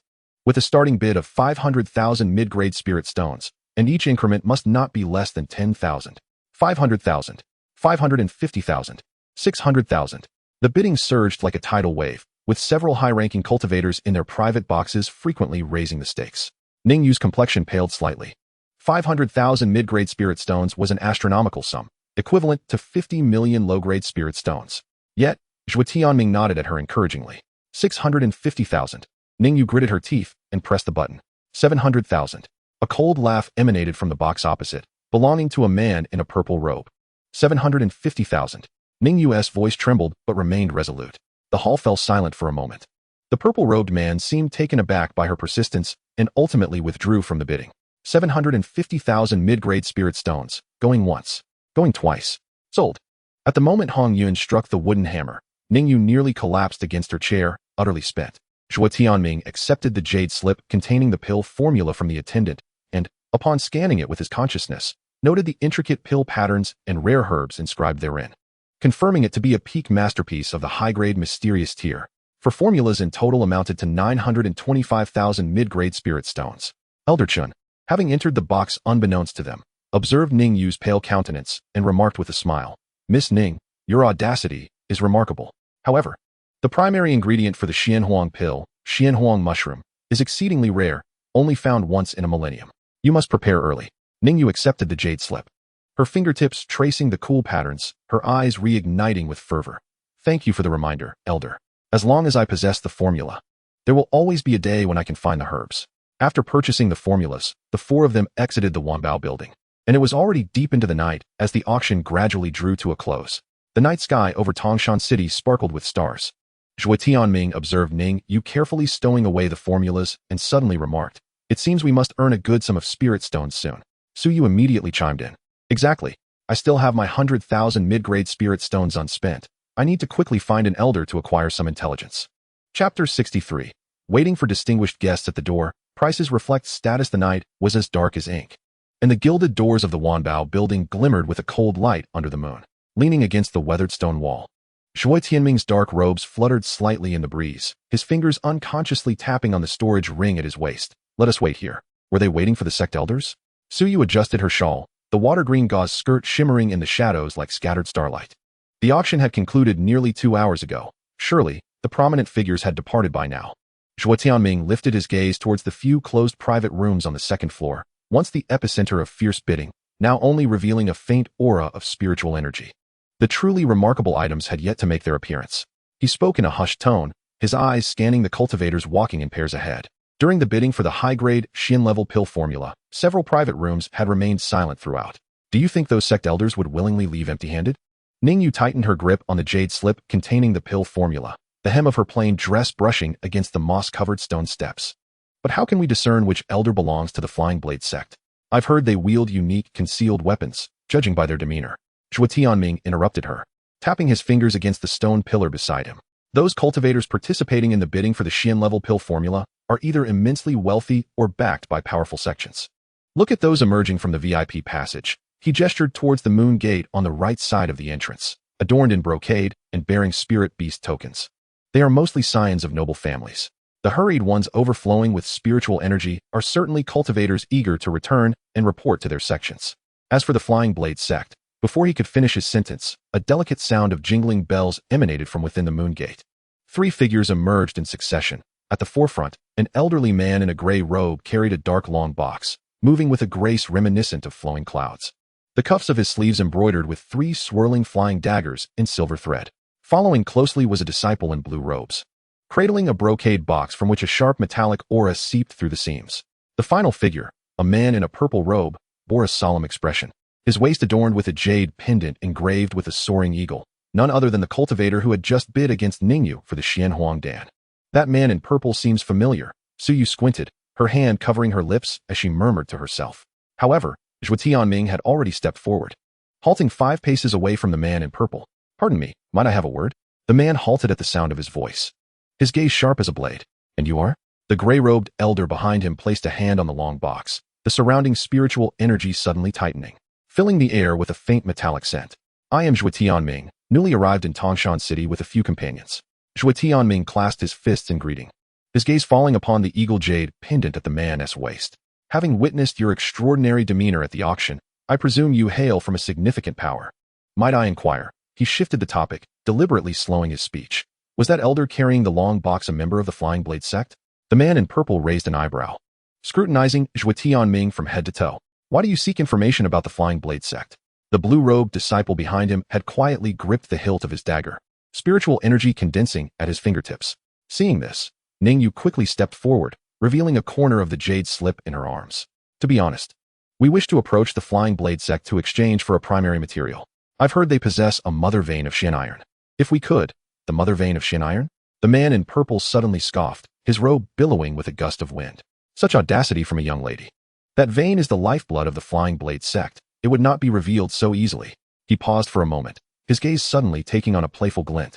With a starting bid of 500,000 mid-grade spirit stones, and each increment must not be less than 10,000, 500,000, 550,000, 600,000. The bidding surged like a tidal wave, with several high-ranking cultivators in their private boxes frequently raising the stakes. Ningyu's complexion paled slightly. 500,000 mid-grade spirit stones was an astronomical sum, equivalent to 50 million low-grade spirit stones. Yet, Zhuo Tianming nodded at her encouragingly. 650,000. Ningyu gritted her teeth and pressed the button. 700,000. A cold laugh emanated from the box opposite, belonging to a man in a purple robe. 750,000. Ningyu's voice trembled but remained resolute. The hall fell silent for a moment. The purple-robed man seemed taken aback by her persistence and ultimately withdrew from the bidding. 750,000 mid-grade spirit stones, going once, going twice. Sold. At the moment Hong Yun struck the wooden hammer, Ningyu nearly collapsed against her chair, utterly spent. Zhuo Tianming accepted the jade slip containing the pill formula from the attendant, and, upon scanning it with his consciousness, noted the intricate pill patterns and rare herbs inscribed therein, confirming it to be a peak masterpiece of the high-grade mysterious tier. For formulas in total amounted to 925,000 mid-grade spirit stones. Elder Chun, having entered the box unbeknownst to them, observed Ningyu's pale countenance and remarked with a smile, "Miss Ning, your audacity is remarkable. However, the primary ingredient for the Xianhuang pill, Xianhuang mushroom, is exceedingly rare, only found once in a millennium. You must prepare early." Ningyu accepted the jade slip, her fingertips tracing the cool patterns, her eyes reigniting with fervor. "Thank you for the reminder, Elder. As long as I possess the formula, there will always be a day when I can find the herbs." After purchasing the formulas, the four of them exited the Wanbao building, and it was already deep into the night as the auction gradually drew to a close. The night sky over Tongshan City sparkled with stars. Zhuo Tianming observed Ningyu carefully stowing away the formulas and suddenly remarked, "It seems we must earn a good sum of spirit stones soon." Suyu immediately chimed in. "Exactly. I still have my 100,000 mid-grade spirit stones unspent. I need to quickly find an elder to acquire some intelligence." Chapter 63. Waiting for distinguished guests at the door, prices reflect status. The night was as dark as ink, and the gilded doors of the Wanbao building glimmered with a cold light under the moon, leaning against the weathered stone wall. Zhuo Tianming's dark robes fluttered slightly in the breeze, his fingers unconsciously tapping on the storage ring at his waist. "Let us wait here." Were they waiting for the sect elders? Suyu adjusted her shawl, the water-green gauze skirt shimmering in the shadows like scattered starlight. The auction had concluded nearly 2 hours ago. Surely, the prominent figures had departed by now. Zhuo Tianming lifted his gaze towards the few closed private rooms on the second floor, once the epicenter of fierce bidding, now only revealing a faint aura of spiritual energy. The truly remarkable items had yet to make their appearance. He spoke in a hushed tone, his eyes scanning the cultivators walking in pairs ahead. During the bidding for the high-grade, Xian-level pill formula, several private rooms had remained silent throughout. "Do you think those sect elders would willingly leave empty-handed?" Ningyu tightened her grip on the jade slip containing the pill formula, the hem of her plain dress brushing against the moss-covered stone steps. "But how can we discern which elder belongs to the Flying Blade sect? I've heard they wield unique, concealed weapons, judging by their demeanor." Zhuo Tianming interrupted her, tapping his fingers against the stone pillar beside him. "Those cultivators participating in the bidding for the Xian-level pill formula are either immensely wealthy or backed by powerful sections. Look at those emerging from the VIP passage." He gestured towards the moon gate on the right side of the entrance, adorned in brocade and bearing spirit beast tokens. They are mostly scions of noble families. The hurried ones overflowing with spiritual energy are certainly cultivators eager to return and report to their sections. As for the Flying Blade sect, before he could finish his sentence, a delicate sound of jingling bells emanated from within the moon gate. 3 figures emerged in succession. At the forefront, an elderly man in a gray robe carried a dark long box, moving with a grace reminiscent of flowing clouds. The cuffs of his sleeves embroidered with 3 swirling flying daggers in silver thread. Following closely was a disciple in blue robes, cradling a brocade box from which a sharp metallic aura seeped through the seams. The final figure, a man in a purple robe, bore a solemn expression, his waist adorned with a jade pendant engraved with a soaring eagle, none other than the cultivator who had just bid against Ningyu for the Xianhuang Dan. "That man in purple seems familiar." Suyu squinted, her hand covering her lips as she murmured to herself. However, Zhuo Tianming had already stepped forward, halting 5 paces away from the man in purple. "Pardon me, might I have a word?" The man halted at the sound of his voice, his gaze sharp as a blade. "And you are?" The gray-robed elder behind him placed a hand on the long box, the surrounding spiritual energy suddenly tightening, filling the air with a faint metallic scent. "I am Zhuo Tianming, newly arrived in Tongshan City with a few companions." Zhuo Tianming clasped his fists in greeting, his gaze falling upon the eagle jade pendant at the man's waist. "Having witnessed your extraordinary demeanor at the auction, I presume you hail from a significant power. Might I inquire?" He shifted the topic, deliberately slowing his speech. "Was that elder carrying the long box a member of the Flying Blade sect?" The man in purple raised an eyebrow, scrutinizing Zhuo Tianming from head to toe. "Why do you seek information about the Flying Blade sect?" The blue-robed disciple behind him had quietly gripped the hilt of his dagger, spiritual energy condensing at his fingertips. Seeing this, Ningyu quickly stepped forward, revealing a corner of the jade slip in her arms. "To be honest, we wish to approach the Flying Blade sect to exchange for a primary material. I've heard they possess a mother vein of Shin iron. If we could." "The mother vein of Shin iron?" The man in purple suddenly scoffed, his robe billowing with a gust of wind. "Such audacity from a young lady. That vein is the lifeblood of the Flying Blade sect. It would not be revealed so easily. He paused for a moment, his gaze suddenly taking on a playful glint.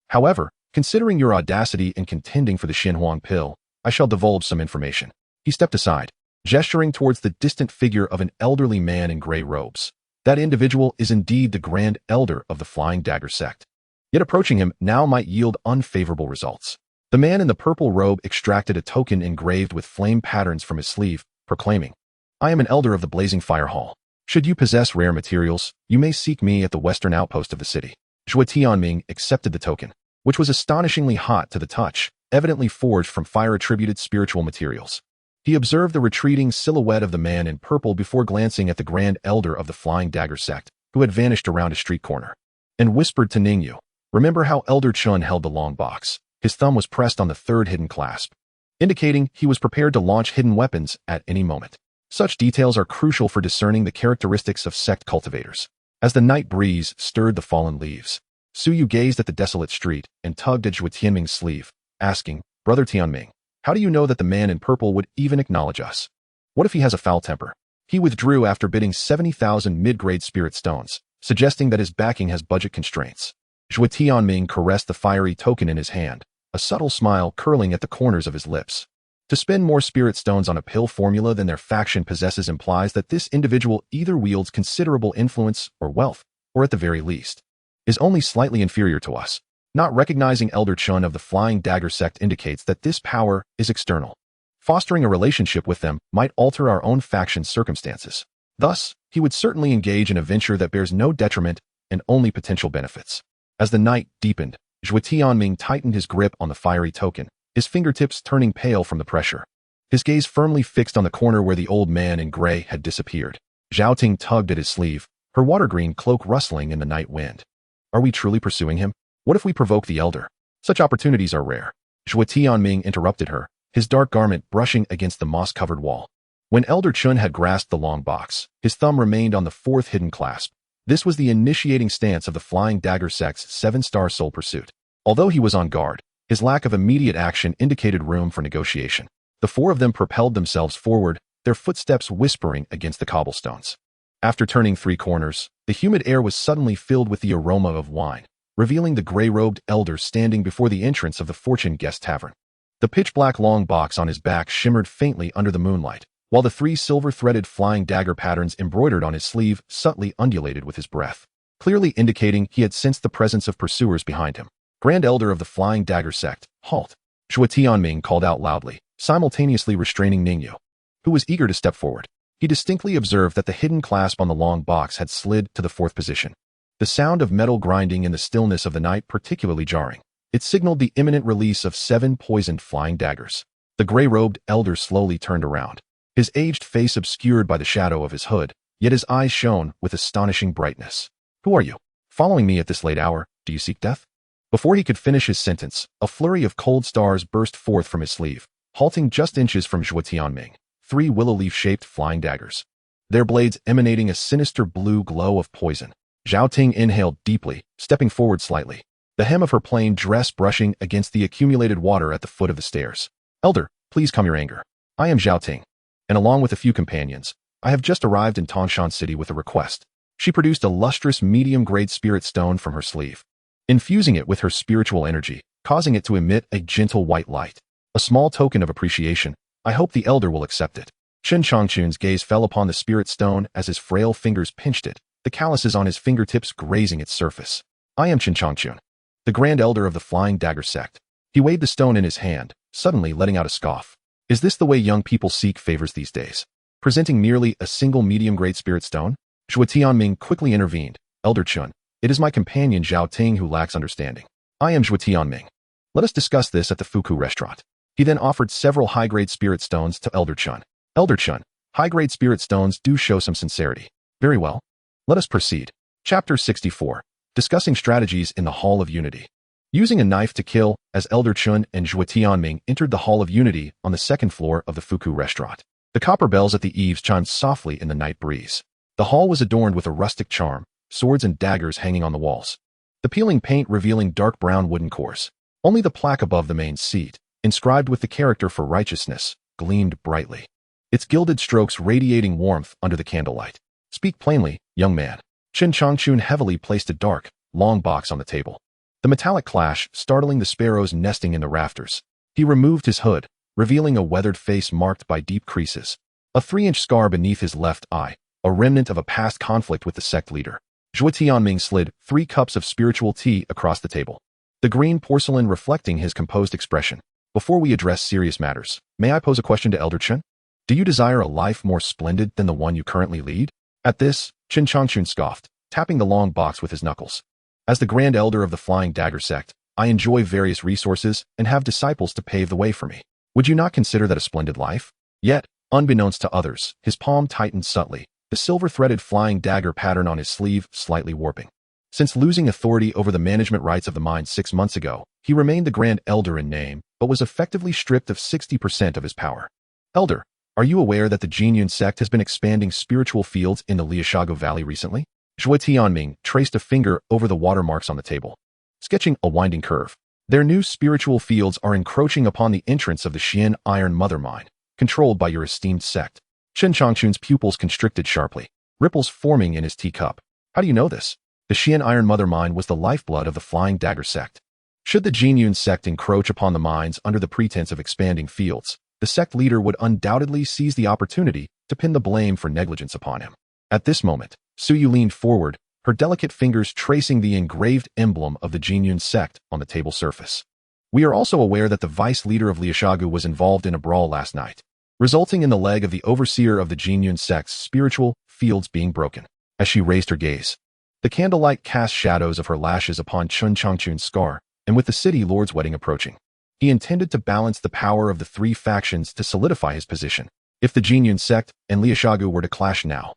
However, considering your audacity in contending for the Xinhuang pill, I shall divulge some information. He stepped aside, gesturing towards the distant figure of an elderly man in gray robes. That individual is indeed the Grand Elder of the Flying Dagger sect. Yet approaching him now might yield unfavorable results. The man in the purple robe extracted a token engraved with flame patterns from his sleeve, proclaiming, "I am an elder of the Blazing Fire Hall. Should you possess rare materials, you may seek me at the western outpost of the city." Zhuo Tianming accepted the token, which was astonishingly hot to the touch, evidently forged from fire-attributed spiritual materials. He observed the retreating silhouette of the man in purple before glancing at the Grand Elder of the Flying Dagger sect, who had vanished around a street corner, and whispered to Ningyu, "Remember how Elder Chun held the long box?" His thumb was pressed on the third hidden clasp, indicating he was prepared to launch hidden weapons at any moment. Such details are crucial for discerning the characteristics of sect cultivators. As the night breeze stirred the fallen leaves, Suyu gazed at the desolate street and tugged at Zhuo Tianming's sleeve, asking, "Brother Tianming, how do you know that the man in purple would even acknowledge us? What if he has a foul temper?" He withdrew after bidding 70,000 mid-grade spirit stones, suggesting that his backing has budget constraints. Zhuo Tianming caressed the fiery token in his hand, a subtle smile curling at the corners of his lips. To spend more spirit stones on a pill formula than their faction possesses implies that this individual either wields considerable influence or wealth, or at the very least, is only slightly inferior to us. Not recognizing Elder Chun of the Flying Dagger sect indicates that this power is external. Fostering a relationship with them might alter our own faction's circumstances. Thus, he would certainly engage in a venture that bears no detriment and only potential benefits. As the night deepened, Zhuo Tianming tightened his grip on the fiery token, his fingertips turning pale from the pressure. His gaze firmly fixed on the corner where the old man in gray had disappeared. Zhao Ting tugged at his sleeve, her water-green cloak rustling in the night wind. "Are we truly pursuing him? What if we provoke the elder? Such opportunities are rare." Zhuo Tianming interrupted her, his dark garment brushing against the moss-covered wall. When Elder Chun had grasped the long box, his thumb remained on the fourth hidden clasp. This was the initiating stance of the Flying Dagger sect's 7-star soul pursuit. Although he was on guard, his lack of immediate action indicated room for negotiation. The four of them propelled themselves forward, their footsteps whispering against the cobblestones. After turning 3 corners, the humid air was suddenly filled with the aroma of wine, revealing the gray-robed elder standing before the entrance of the Fortune Guest Tavern. The pitch-black long box on his back shimmered faintly under the moonlight, while the 3 silver-threaded flying dagger patterns embroidered on his sleeve subtly undulated with his breath, clearly indicating he had sensed the presence of pursuers behind him. "Grand Elder of the Flying Dagger sect, halt!" Zhuo Tianming called out loudly, simultaneously restraining Ningyu, who was eager to step forward. He distinctly observed that the hidden clasp on the long box had slid to the 4th position. The sound of metal grinding in the stillness of the night particularly jarring. It signaled the imminent release of 7 poisoned flying daggers. The gray-robed elder slowly turned around, his aged face obscured by the shadow of his hood, yet his eyes shone with astonishing brightness. "Who are you? Following me at this late hour, do you seek death?" Before he could finish his sentence, a flurry of cold stars burst forth from his sleeve, halting just inches from Zhuo Tianming, 3 willow leaf-shaped flying daggers, their blades emanating a sinister blue glow of poison. Zhao Ting inhaled deeply, stepping forward slightly, the hem of her plain dress brushing against the accumulated water at the foot of the stairs. "Elder, please calm your anger. I am Zhao Ting, and along with a few companions, I have just arrived in Tangshan City with a request." She produced a lustrous medium-grade spirit stone from her sleeve, infusing it with her spiritual energy, causing it to emit a gentle white light. "A small token of appreciation. I hope the elder will accept it." Chen Changchun's gaze fell upon the spirit stone as his frail fingers pinched it, the calluses on his fingertips grazing its surface. "I am Chen Changchun, the Grand Elder of the Flying Dagger sect." He weighed the stone in his hand, suddenly letting out a scoff. Is this the way young people seek favors these days? Presenting merely a single medium-grade spirit stone? Zhuo Tianming quickly intervened. "Elder Chun, it is my companion Zhao Ting who lacks understanding. I am Zhuo Tianming. Let us discuss this at the Fuku restaurant." He then offered several high-grade spirit stones to Elder Chun. "Elder Chun, high-grade spirit stones do show some sincerity. Very well. Let us proceed." Chapter 64. Discussing strategies in the Hall of Unity. Using a knife to kill, as Elder Chun and Zhuo Tianming entered the Hall of Unity on the 2nd floor of the Fuku restaurant. The copper bells at the eaves chimed softly in the night breeze. The hall was adorned with a rustic charm, swords and daggers hanging on the walls, the peeling paint revealing dark brown wooden cores. Only the plaque above the main seat, inscribed with the character for righteousness, gleamed brightly. its gilded strokes radiating warmth under the candlelight. Speak plainly, young man. Qin Changchun heavily placed a dark, long box on the table. The metallic clash startling the sparrows nesting in the rafters. He removed his hood, revealing a weathered face marked by deep creases. A 3-inch scar beneath his left eye, a remnant of a past conflict with the sect leader. Zhuo Tianming slid 3 cups of spiritual tea across the table, the green porcelain reflecting his composed expression. Before we address serious matters, may I pose a question to Elder Chen? Do you desire a life more splendid than the one you currently lead? At this, Qin Changchun scoffed, tapping the long box with his knuckles. As the Grand Elder of the Flying Dagger Sect, I enjoy various resources and have disciples to pave the way for me. Would you not consider that a splendid life? Yet, unbeknownst to others, his palm tightened subtly, the silver-threaded flying dagger pattern on his sleeve slightly warping. Since losing authority over the management rights of the mine 6 months ago, he remained the Grand Elder in name, but was effectively stripped of 60% of his power. Elder, are you aware that the Zelian sect has been expanding spiritual fields in the Liashago Valley recently? Zhuo Tianming traced a finger over the watermarks on the table, sketching a winding curve. Their new spiritual fields are encroaching upon the entrance of the Xian Iron Mother Mine, controlled by your esteemed sect. Qin Changchun's pupils constricted sharply, ripples forming in his teacup. How do you know this? The Xian Iron Mother Mine was the lifeblood of the Flying Dagger Sect. Should the Zelian sect encroach upon the mines under the pretense of expanding fields, the sect leader would undoubtedly seize the opportunity to pin the blame for negligence upon him. At this moment, Suyu leaned forward, her delicate fingers tracing the engraved emblem of the Zelian sect on the table surface. We are also aware that the vice leader of Liashagu was involved in a brawl last night, resulting in the leg of the overseer of the Zelian sect's spiritual fields being broken. As she raised her gaze, the candlelight cast shadows of her lashes upon Qin Changchun's scar, and with the city lord's wedding approaching, he intended to balance the power of the 3 factions to solidify his position. If the Zelian sect and Liashagu were to clash now,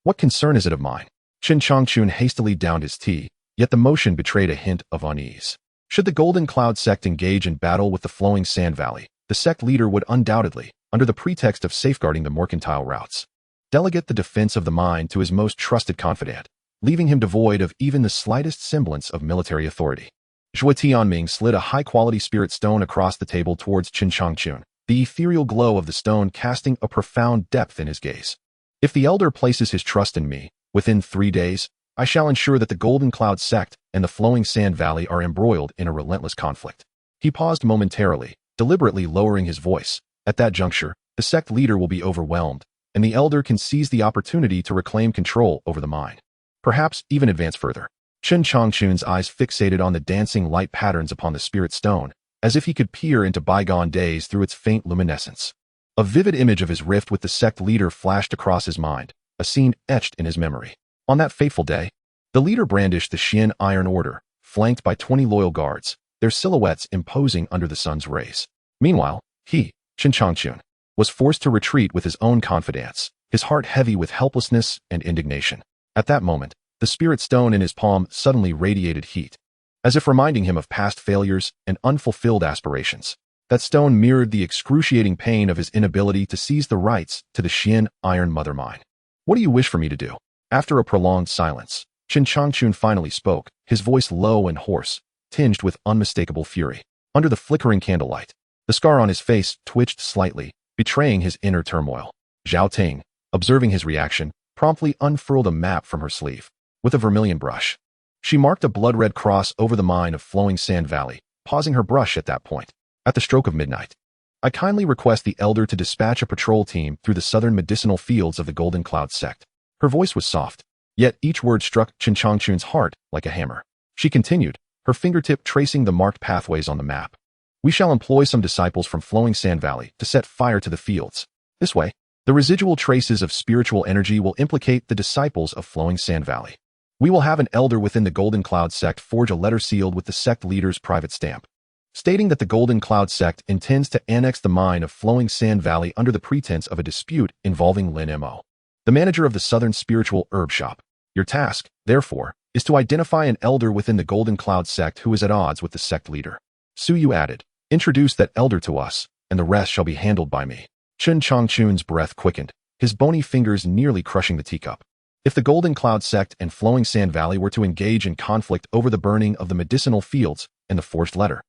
what concern is it of mine? Qin Changchun hastily downed his tea, yet the motion betrayed a hint of unease. Should the Golden Cloud sect engage in battle with the Flowing Sand Valley, the sect leader would undoubtedly, under the pretext of safeguarding the mercantile routes, delegate the defense of the mine to his most trusted confidant, leaving him devoid of even the slightest semblance of military authority. Zhuo Tianming slid a high-quality spirit stone across the table towards Qin Changchun, the ethereal glow of the stone casting a profound depth in his gaze. If the elder places his trust in me, within 3 days, I shall ensure that the Golden Cloud sect and the Flowing Sand Valley are embroiled in a relentless conflict. He paused momentarily, deliberately lowering his voice. At that juncture, the sect leader will be overwhelmed, and the elder can seize the opportunity to reclaim control over the mine. Perhaps even advance further. Qin Changchun's eyes fixated on the dancing light patterns upon the spirit stone, as if he could peer into bygone days through its faint luminescence. A vivid image of his rift with the sect leader flashed across his mind, a scene etched in his memory. On that fateful day, the leader brandished the Xian Iron Order, flanked by 20 loyal guards, their silhouettes imposing under the sun's rays. Meanwhile, he, Qin Changchun, was forced to retreat with his own confidence, his heart heavy with helplessness and indignation. At that moment, the spirit stone in his palm suddenly radiated heat, as if reminding him of past failures and unfulfilled aspirations. That stone mirrored the excruciating pain of his inability to seize the rights to the Xian Iron Mother Mine. What do you wish for me to do? After a prolonged silence, Qin Changchun finally spoke, his voice low and hoarse, tinged with unmistakable fury. Under the flickering candlelight, the scar on his face twitched slightly, betraying his inner turmoil. Zhao Ting, observing his reaction, promptly unfurled a map from her sleeve. With a vermilion brush, she marked a blood-red cross over the mine of Flowing Sand Valley, pausing her brush at that point. At the stroke of midnight, I kindly request the elder to dispatch a patrol team through the southern medicinal fields of the Golden Cloud sect. Her voice was soft, yet each word struck Qin Changchun's heart like a hammer. She continued, her fingertip tracing the marked pathways on the map. We shall employ some disciples from Flowing Sand Valley to set fire to the fields. This way, the residual traces of spiritual energy will implicate the disciples of Flowing Sand Valley. We will have an elder within the Golden Cloud sect forge a letter sealed with the sect leader's private stamp, stating that the Golden Cloud sect intends to annex the mine of Flowing Sand Valley under the pretense of a dispute involving Lin Mo, the manager of the Southern Spiritual Herb Shop. Your task, therefore, is to identify an elder within the Golden Cloud sect who is at odds with the sect leader. Suyu added, introduce that elder to us, and the rest shall be handled by me. Qin Changchun's breath quickened, his bony fingers nearly crushing the teacup. If the Golden Cloud sect and Flowing Sand Valley were to engage in conflict over the burning of the medicinal fields and the forged letter,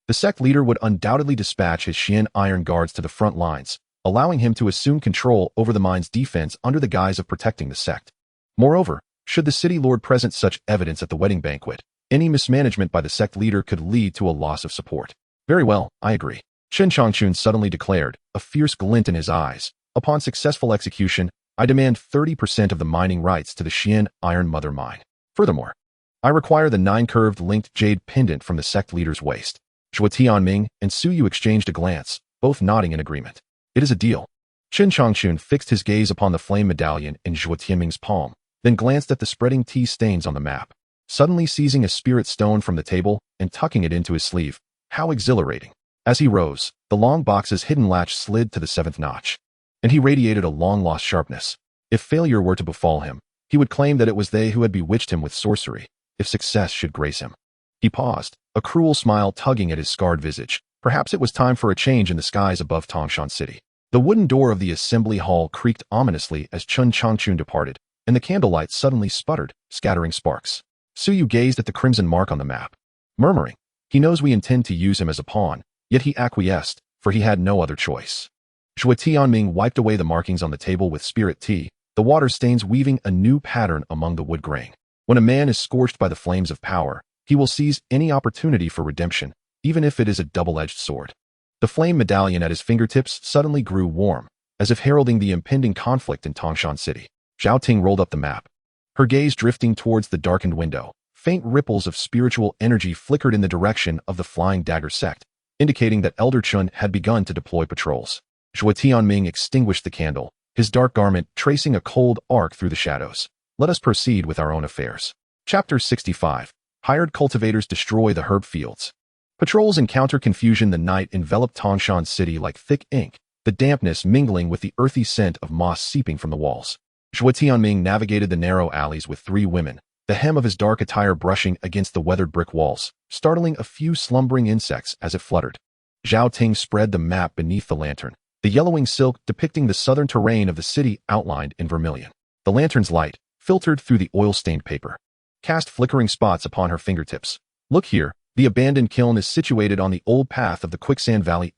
the sect leader would undoubtedly dispatch his Xian Iron Guards to the front lines, allowing him to assume control over the mine's defense under the guise of protecting the sect. Moreover, should the city lord present such evidence at the wedding banquet, any mismanagement by the sect leader could lead to a loss of support. Very well, I agree. Chen Changchun suddenly declared, a fierce glint in his eyes. Upon successful execution, I demand 30% of the mining rights to the Xian Iron Mother Mine. Furthermore, I require the 9 curved linked jade pendant from the sect leader's waist. Zhuo Tianming and Su Yu exchanged a glance, both nodding in agreement. It is a deal. Chen Changchun fixed his gaze upon the flame medallion in Zhuo Tianming's palm, then glanced at the spreading T stains on the map. Suddenly seizing a spirit stone from the table and tucking it into his sleeve. How exhilarating. As he rose, the long box's hidden latch slid to the 7th notch, and he radiated a long-lost sharpness. If failure were to befall him, he would claim that it was they who had bewitched him with sorcery. If success should grace him. He paused, a cruel smile tugging at his scarred visage. Perhaps it was time for a change in the skies above Tangshan City. The wooden door of the assembly hall creaked ominously as Chen Changchun departed, and the candlelight suddenly sputtered, scattering sparks. Su Yu gazed at the crimson mark on the map, murmuring, he knows we intend to use him as a pawn, yet he acquiesced, for he had no other choice. Zhuo Tianming wiped away the markings on the table with spirit tea, the water stains weaving a new pattern among the wood grain. When a man is scorched by the flames of power, he will seize any opportunity for redemption, even if it is a double-edged sword. The flame medallion at his fingertips suddenly grew warm, as if heralding the impending conflict in Tangshan City. Zhao Ting rolled up the map, her gaze drifting towards the darkened window. Faint ripples of spiritual energy flickered in the direction of the Flying Dagger sect, indicating that Elder Chun had begun to deploy patrols. Zhuo Tianming extinguished the candle, his dark garment tracing a cold arc through the shadows. Let us proceed with our own affairs. Chapter 65. Hired cultivators destroy the herb fields. Patrols encounter confusion. The night enveloped Tangshan City like thick ink, the dampness mingling with the earthy scent of moss seeping from the walls. Zhuo Tianming navigated the narrow alleys with 3 women, the hem of his dark attire brushing against the weathered brick walls, startling a few slumbering insects as it fluttered. Zhao Ting spread the map beneath the lantern, the yellowing silk depicting the southern terrain of the city outlined in vermilion. The lantern's light, filtered through the oil-stained paper, cast flickering spots upon her fingertips. Look here, the abandoned kiln is situated on the old path of the Quicksand Valley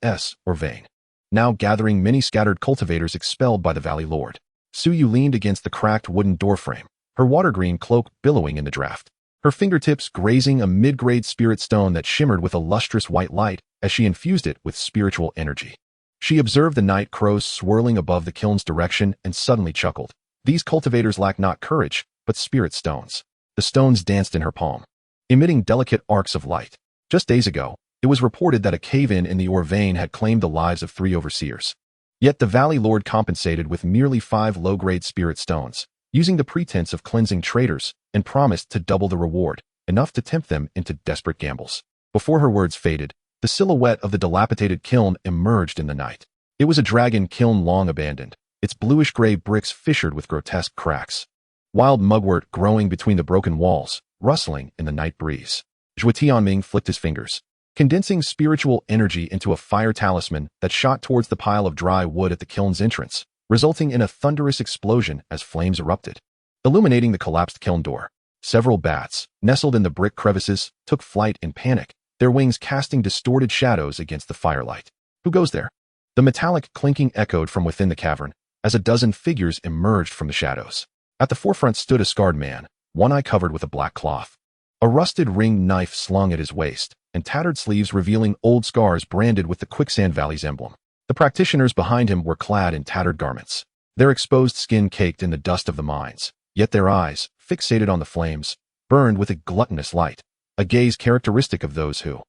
or vein, now gathering many scattered cultivators expelled by the Valley Lord. Su Yu leaned against the cracked wooden doorframe, her water-green cloak billowing in the draft, her fingertips grazing a mid-grade spirit stone that shimmered with a lustrous white light as she infused it with spiritual energy. She observed the night crows swirling above the kiln's direction and suddenly chuckled. These cultivators lack not courage, but spirit stones. The stones danced in her palm, emitting delicate arcs of light. Just days ago, it was reported that a cave-in in the ore vein had claimed the lives of 3 overseers. Yet the Valley Lord compensated with merely 5 low-grade spirit stones, using the pretense of cleansing traders, and promised to double the reward, enough to tempt them into desperate gambles. Before her words faded, the silhouette of the dilapidated kiln emerged in the night. It was a dragon kiln long abandoned, its bluish-gray bricks fissured with grotesque cracks. Wild mugwort growing between the broken walls, rustling in the night breeze. Zhuo Tianming flicked his fingers, condensing spiritual energy into a fire talisman that shot towards the pile of dry wood at the kiln's entrance, resulting in a thunderous explosion as flames erupted, illuminating the collapsed kiln door. Several bats, nestled in the brick crevices, took flight in panic, their wings casting distorted shadows against the firelight. Who goes there? The metallic clinking echoed from within the cavern, as a dozen figures emerged from the shadows. At the forefront stood a scarred man, one eye covered with a black cloth, a rusted ringed knife slung at his waist, and tattered sleeves revealing old scars branded with the Quicksand Valley's emblem. The practitioners behind him were clad in tattered garments, their exposed skin caked in the dust of the mines, yet their eyes, fixated on the flames, burned with a gluttonous light, a gaze characteristic of those who,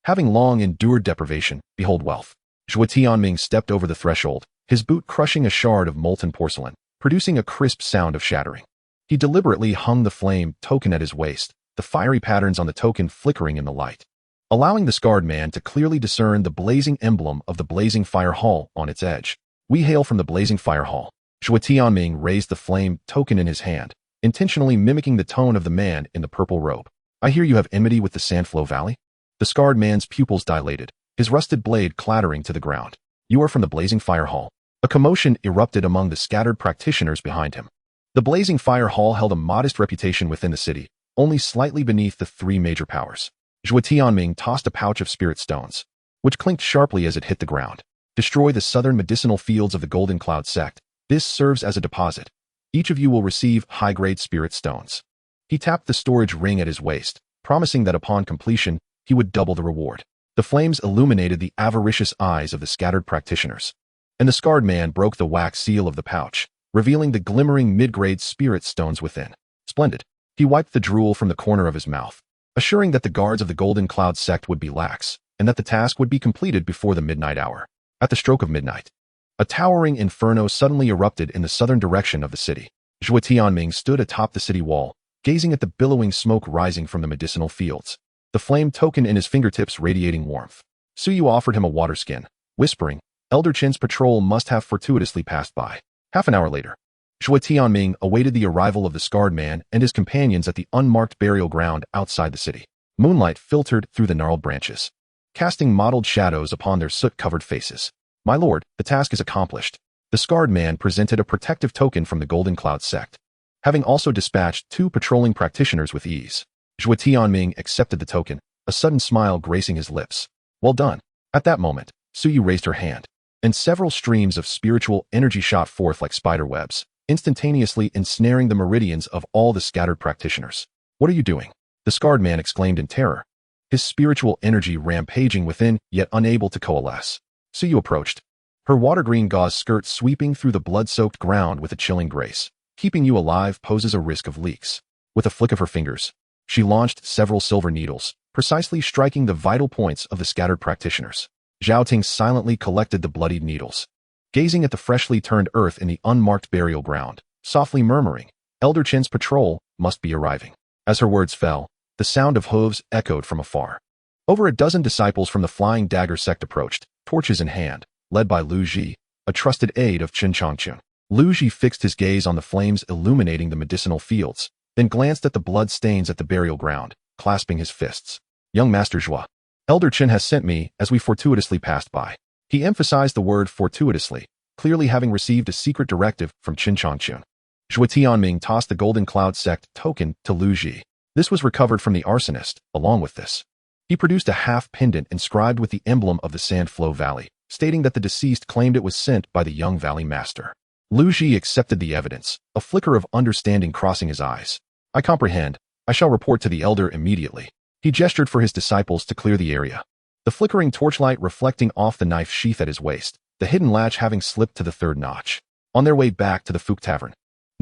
having long endured deprivation, behold wealth. Zhuo Tianming stepped over the threshold, his boot crushing a shard of molten porcelain, producing a crisp sound of shattering. He deliberately hung the flame token at his waist, the fiery patterns on the token flickering in the light, allowing the scarred man to clearly discern the blazing emblem of the Blazing Fire Hall on its edge. We hail from the Blazing Fire Hall. Zhuo Tianming raised the flame token in his hand, intentionally mimicking the tone of the man in the purple robe. I hear you have enmity with the Sandflow Valley? The scarred man's pupils dilated, his rusted blade clattering to the ground. You are from the Blazing Fire Hall. A commotion erupted among the scattered practitioners behind him. The Blazing Fire Hall held a modest reputation within the city, only slightly beneath the 3 major powers. Zhuo Tianming tossed a pouch of spirit stones, which clinked sharply as it hit the ground. Destroy the southern medicinal fields of the Golden Cloud Sect. This serves as a deposit. Each of you will receive high-grade spirit stones. He tapped the storage ring at his waist, promising that upon completion, he would double the reward. The flames illuminated the avaricious eyes of the scattered practitioners, and the scarred man broke the wax seal of the pouch, revealing the glimmering mid-grade spirit stones within. Splendid. He wiped the drool from the corner of his mouth, assuring that the guards of the Golden Cloud Sect would be lax, and that the task would be completed before the midnight hour. At the stroke of midnight, a towering inferno suddenly erupted in the southern direction of the city. Zhuo Tianming stood atop the city wall, gazing at the billowing smoke rising from the medicinal fields, the flame token in his fingertips radiating warmth. Suyu offered him a water skin, whispering, Elder Qin's patrol must have fortuitously passed by. Half an hour later, Zhuo Tianming awaited the arrival of the scarred man and his companions at the unmarked burial ground outside the city. Moonlight filtered through the gnarled branches, casting mottled shadows upon their soot-covered faces. My lord, the task is accomplished. The scarred man presented a protective token from the Golden Cloud Sect, having also dispatched 2 patrolling practitioners with ease. Zhuo Tianming accepted the token, a sudden smile gracing his lips. Well done. At that moment, Suyu raised her hand, and several streams of spiritual energy shot forth like spider webs, instantaneously ensnaring the meridians of all the scattered practitioners. What are you doing? The scarred man exclaimed in terror, his spiritual energy rampaging within, yet unable to coalesce. Suyu approached, her water-green gauze skirt sweeping through the blood-soaked ground with a chilling grace. Keeping you alive poses a risk of leaks. With a flick of her fingers, she launched several silver needles, precisely striking the vital points of the scattered practitioners. Zhao Ting silently collected the bloodied needles, gazing at the freshly turned earth in the unmarked burial ground, softly murmuring, Elder Qin's patrol must be arriving. As her words fell, the sound of hooves echoed from afar. Over a dozen disciples from the Flying Dagger sect approached, torches in hand, led by Lu Ji, a trusted aide of Qin Changqun. Lu Ji fixed his gaze on the flames illuminating the medicinal fields, then glanced at the blood stains at the burial ground, clasping his fists. Young Master Zhuo, Elder Qin has sent me as we fortuitously passed by. He emphasized the word fortuitously, clearly having received a secret directive from Qin Changqun. Zhuo Tianming tossed the Golden Cloud Sect token to Lu Ji. This was recovered from the arsonist. Along with this, he produced a half pendant inscribed with the emblem of the Sandflow Valley, stating that the deceased claimed it was sent by the young Valley Master. Lu Ji accepted the evidence, a flicker of understanding crossing his eyes. I comprehend. I shall report to the elder immediately. He gestured for his disciples to clear the area, the flickering torchlight reflecting off the knife sheath at his waist, the hidden latch having slipped to the 3rd notch. On their way back to the Fook Tavern,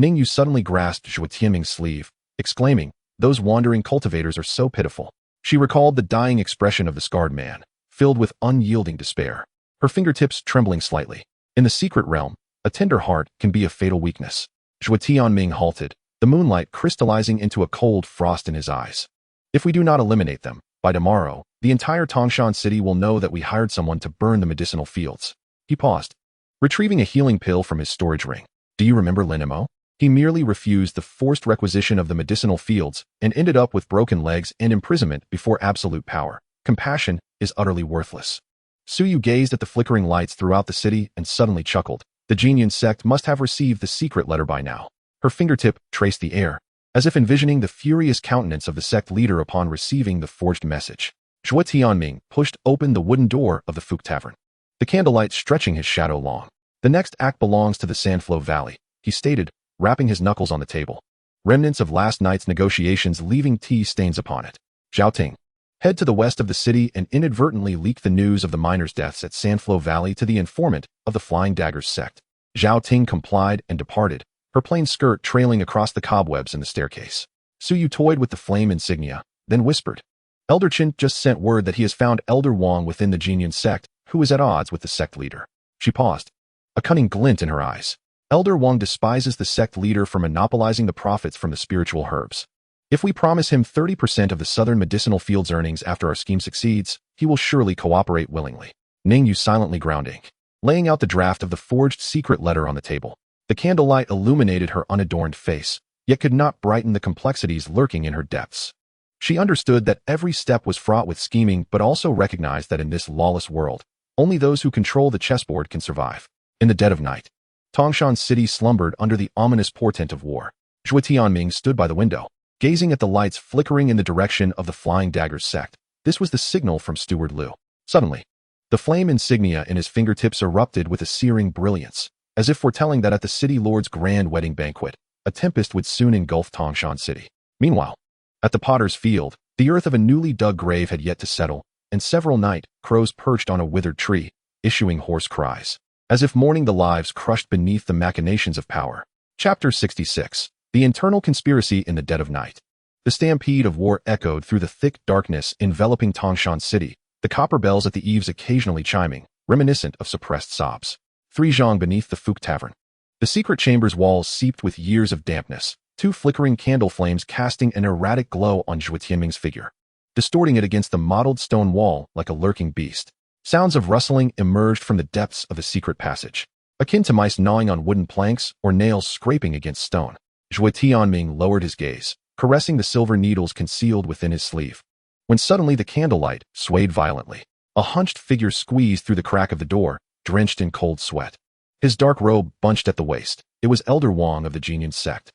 Ningyu suddenly grasped Zhuo Tianming's sleeve, exclaiming, those wandering cultivators are so pitiful. She recalled the dying expression of the scarred man, filled with unyielding despair, her fingertips trembling slightly. In the secret realm, a tender heart can be a fatal weakness. Zhuo Tianming halted, the moonlight crystallizing into a cold frost in his eyes. If we do not eliminate them, by tomorrow, the entire Tangshan city will know that we hired someone to burn the medicinal fields. He paused, retrieving a healing pill from his storage ring. Do you remember Lin Mo? He merely refused the forced requisition of the medicinal fields and ended up with broken legs and imprisonment before absolute power. Compassion is utterly worthless. Suyu gazed at the flickering lights throughout the city and suddenly chuckled. The Zelian sect must have received the secret letter by now. Her fingertip traced the air, as if envisioning the furious countenance of the sect leader upon receiving the forged message. Zhuo Tianming pushed open the wooden door of the Fook Tavern, the candlelight stretching his shadow long. The next act belongs to the Sandflow Valley, he stated, rapping his knuckles on the table. Remnants of last night's negotiations leaving tea stains upon it. Zhao Ting, head to the west of the city and inadvertently leak the news of the miners' deaths at Sandflow Valley to the informant of the Flying Daggers sect. Zhao Ting complied and departed, her plain skirt trailing across the cobwebs in the staircase. Suyu toyed with the flame insignia, then whispered, Elder Qin just sent word that he has found Elder Wang within the Zelian sect, who is at odds with the sect leader. She paused, a cunning glint in her eyes. Elder Wang despises the sect leader for monopolizing the profits from the spiritual herbs. If we promise him 30% of the southern medicinal fields earnings after our scheme succeeds, he will surely cooperate willingly. Ningyu silently ground ink, laying out the draft of the forged secret letter on the table. The candlelight illuminated her unadorned face, yet could not brighten the complexities lurking in her depths. She understood that every step was fraught with scheming, but also recognized that in this lawless world, only those who control the chessboard can survive. In the dead of night, Tangshan City slumbered under the ominous portent of war. Zhuo Tianming stood by the window, gazing at the lights flickering in the direction of the Flying Daggers sect. This was the signal from Steward Liu. Suddenly, The flame insignia in his fingertips erupted with a searing brilliance, as if foretelling that at the city lord's grand wedding banquet, a tempest would soon engulf Tangshan City. Meanwhile, at the potter's field, the earth of a newly dug grave had yet to settle, and several night crows perched on a withered tree, issuing hoarse cries, as if mourning the lives crushed beneath the machinations of power. Chapter 66. The Internal Conspiracy in the Dead of Night. The stampede of war echoed through the thick darkness enveloping Tangshan City, the copper bells at the eaves occasionally chiming, reminiscent of suppressed sobs. 3 zhang beneath the Fook Tavern. The secret chamber's walls seeped with years of dampness, 2 flickering candle flames casting an erratic glow on Zhuo Tianming's figure, distorting it against the mottled stone wall like a lurking beast. Sounds of rustling emerged from the depths of the secret passage, akin to mice gnawing on wooden planks or nails scraping against stone. Zhuo Tianming lowered his gaze, caressing the silver needles concealed within his sleeve, when suddenly the candlelight swayed violently. A hunched figure squeezed through the crack of the door, drenched in cold sweat. His dark robe bunched at the waist. It was Elder Wang of the Zelian sect.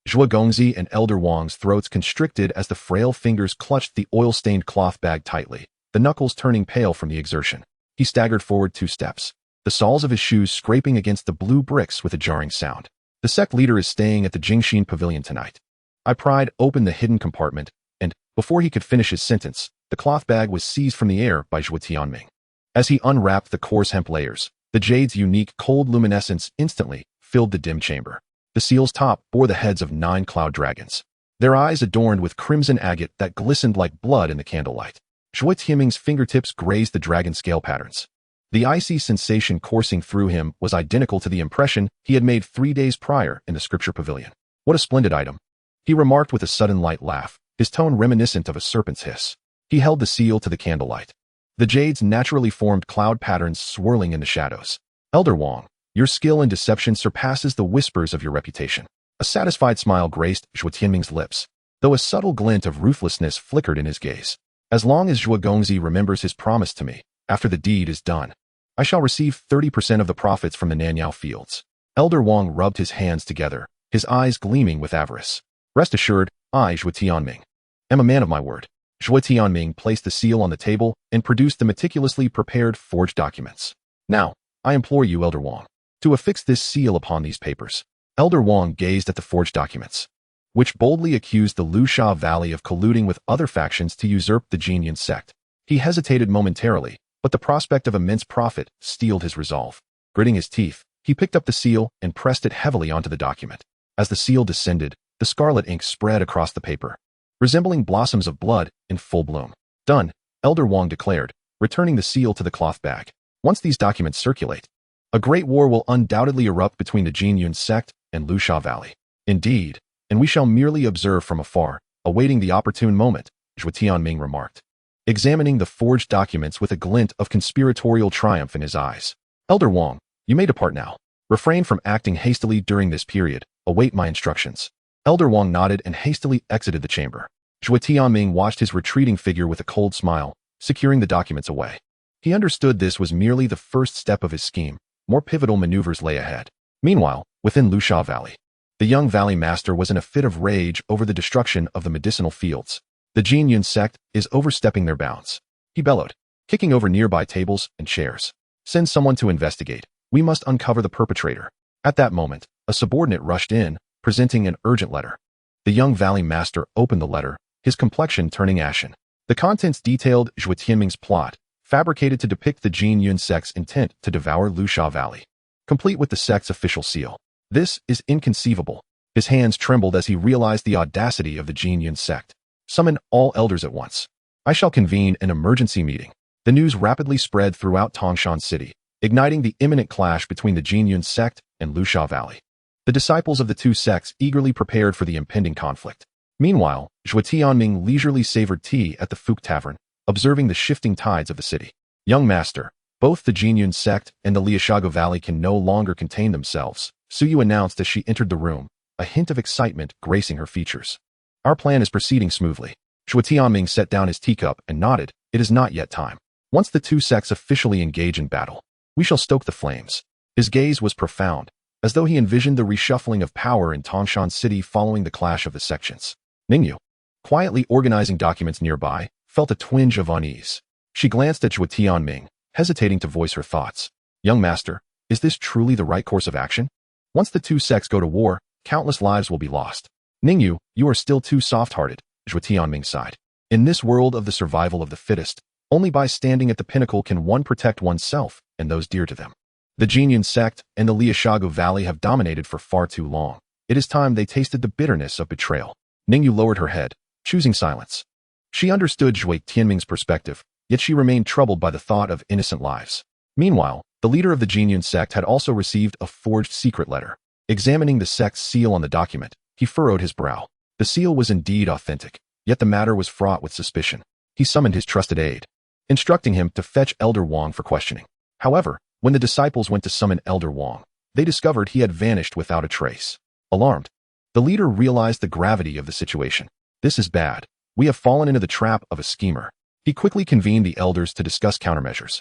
Zhuo Gongzi and Elder Wang's throats constricted as the frail fingers clutched the oil-stained cloth bag tightly, the knuckles turning pale from the exertion. He staggered forward 2 steps, the soles of his shoes scraping against the blue bricks with a jarring sound. The sect leader is staying at the Jingxin Pavilion tonight. I pried open the hidden compartment, and, before he could finish his sentence, the cloth bag was seized from the air by Zhuo Tianming. As he unwrapped the coarse hemp layers, the jade's unique cold luminescence instantly filled the dim chamber. The seal's top bore the heads of 9 cloud dragons, their eyes adorned with crimson agate that glistened like blood in the candlelight. Zhuo Tianming's fingertips grazed the dragon scale patterns. The icy sensation coursing through him was identical to the impression he had made 3 days prior in the scripture pavilion. What a splendid item, he remarked with a sudden light laugh, his tone reminiscent of a serpent's hiss. He held the seal to the candlelight, the jade's naturally formed cloud patterns swirling in the shadows. Elder Wang, your skill in deception surpasses the whispers of your reputation. A satisfied smile graced Zhuo Tianming's lips, though a subtle glint of ruthlessness flickered in his gaze. As long as Zhuo Gongzi remembers his promise to me, after the deed is done, I shall receive 30% of the profits from the Nanyao fields. Elder Wang rubbed his hands together, his eyes gleaming with avarice. Rest assured, I, Zhuo Tianming, am a man of my word. Zhuo Tianming placed the seal on the table and produced the meticulously prepared forged documents. Now, I implore you, Elder Wang, to affix this seal upon these papers. Elder Wang gazed at the forged documents, which boldly accused the Lusha Valley of colluding with other factions to usurp the Zelian sect. He hesitated momentarily, but the prospect of immense profit steeled his resolve. Gritting his teeth, he picked up the seal and pressed it heavily onto the document. As the seal descended, the scarlet ink spread across the paper, resembling blossoms of blood in full bloom. Done, Elder Wang declared, returning the seal to the cloth bag. Once these documents circulate, a great war will undoubtedly erupt between the Zelian sect and Lusha Valley. Indeed, and we shall merely observe from afar, awaiting the opportune moment, Zhuo Tianming remarked, examining the forged documents with a glint of conspiratorial triumph in his eyes. Elder Wang, you may depart now. Refrain from acting hastily during this period. Await my instructions. Elder Wang nodded and hastily exited the chamber. Zhuo Tianming watched his retreating figure with a cold smile, securing the documents away. He understood this was merely the first step of his scheme. More pivotal maneuvers lay ahead. Meanwhile, within Lusha Valley, the young valley master was in a fit of rage over the destruction of the medicinal fields. The Zelian sect is overstepping their bounds, he bellowed, kicking over nearby tables and chairs. Send someone to investigate. We must uncover the perpetrator. At that moment, a subordinate rushed in, presenting an urgent letter. The young valley master opened the letter, his complexion turning ashen. The contents detailed Zhuo Tianming's plot, fabricated to depict the Zelian sect's intent to devour Lusha Valley, complete with the sect's official seal. This is inconceivable. His hands trembled as he realized the audacity of the Zelian sect. Summon all elders at once. I shall convene an emergency meeting. The news rapidly spread throughout Tangshan City, igniting the imminent clash between the Zelian sect and Lusha Valley. The disciples of the two sects eagerly prepared for the impending conflict. Meanwhile, Zhuo Tianming leisurely savored tea at the Fook Tavern, observing the shifting tides of the city. Young master, both the Zelian sect and the Liashago Valley can no longer contain themselves, Suyu announced as she entered the room, a hint of excitement gracing her features. Our plan is proceeding smoothly. Zhuo Tianming set down his teacup and nodded. It is not yet time. Once the two sects officially engage in battle, we shall stoke the flames. His gaze was profound, as though he envisioned the reshuffling of power in Tangshan City following the clash of the sections. Ningyu, quietly organizing documents nearby, felt a twinge of unease. She glanced at Zhuo Tianming, hesitating to voice her thoughts. Young master, is this truly the right course of action? Once the two sects go to war, countless lives will be lost. Ningyu, you are still too soft-hearted, Zhuo Tianming sighed. In this world of the survival of the fittest, only by standing at the pinnacle can one protect oneself and those dear to them. The Zelian sect and the Liashago Valley have dominated for far too long. It is time they tasted the bitterness of betrayal. Ningyu lowered her head, choosing silence. She understood Zhuo Tianming's perspective, yet she remained troubled by the thought of innocent lives. Meanwhile, the leader of the Zelian sect had also received a forged secret letter. Examining the sect's seal on the document, he furrowed his brow. The seal was indeed authentic, yet the matter was fraught with suspicion. He summoned his trusted aide, instructing him to fetch Elder Wang for questioning. However, when the disciples went to summon Elder Wang, they discovered he had vanished without a trace. Alarmed, the leader realized the gravity of the situation. This is bad. We have fallen into the trap of a schemer. He quickly convened the elders to discuss countermeasures.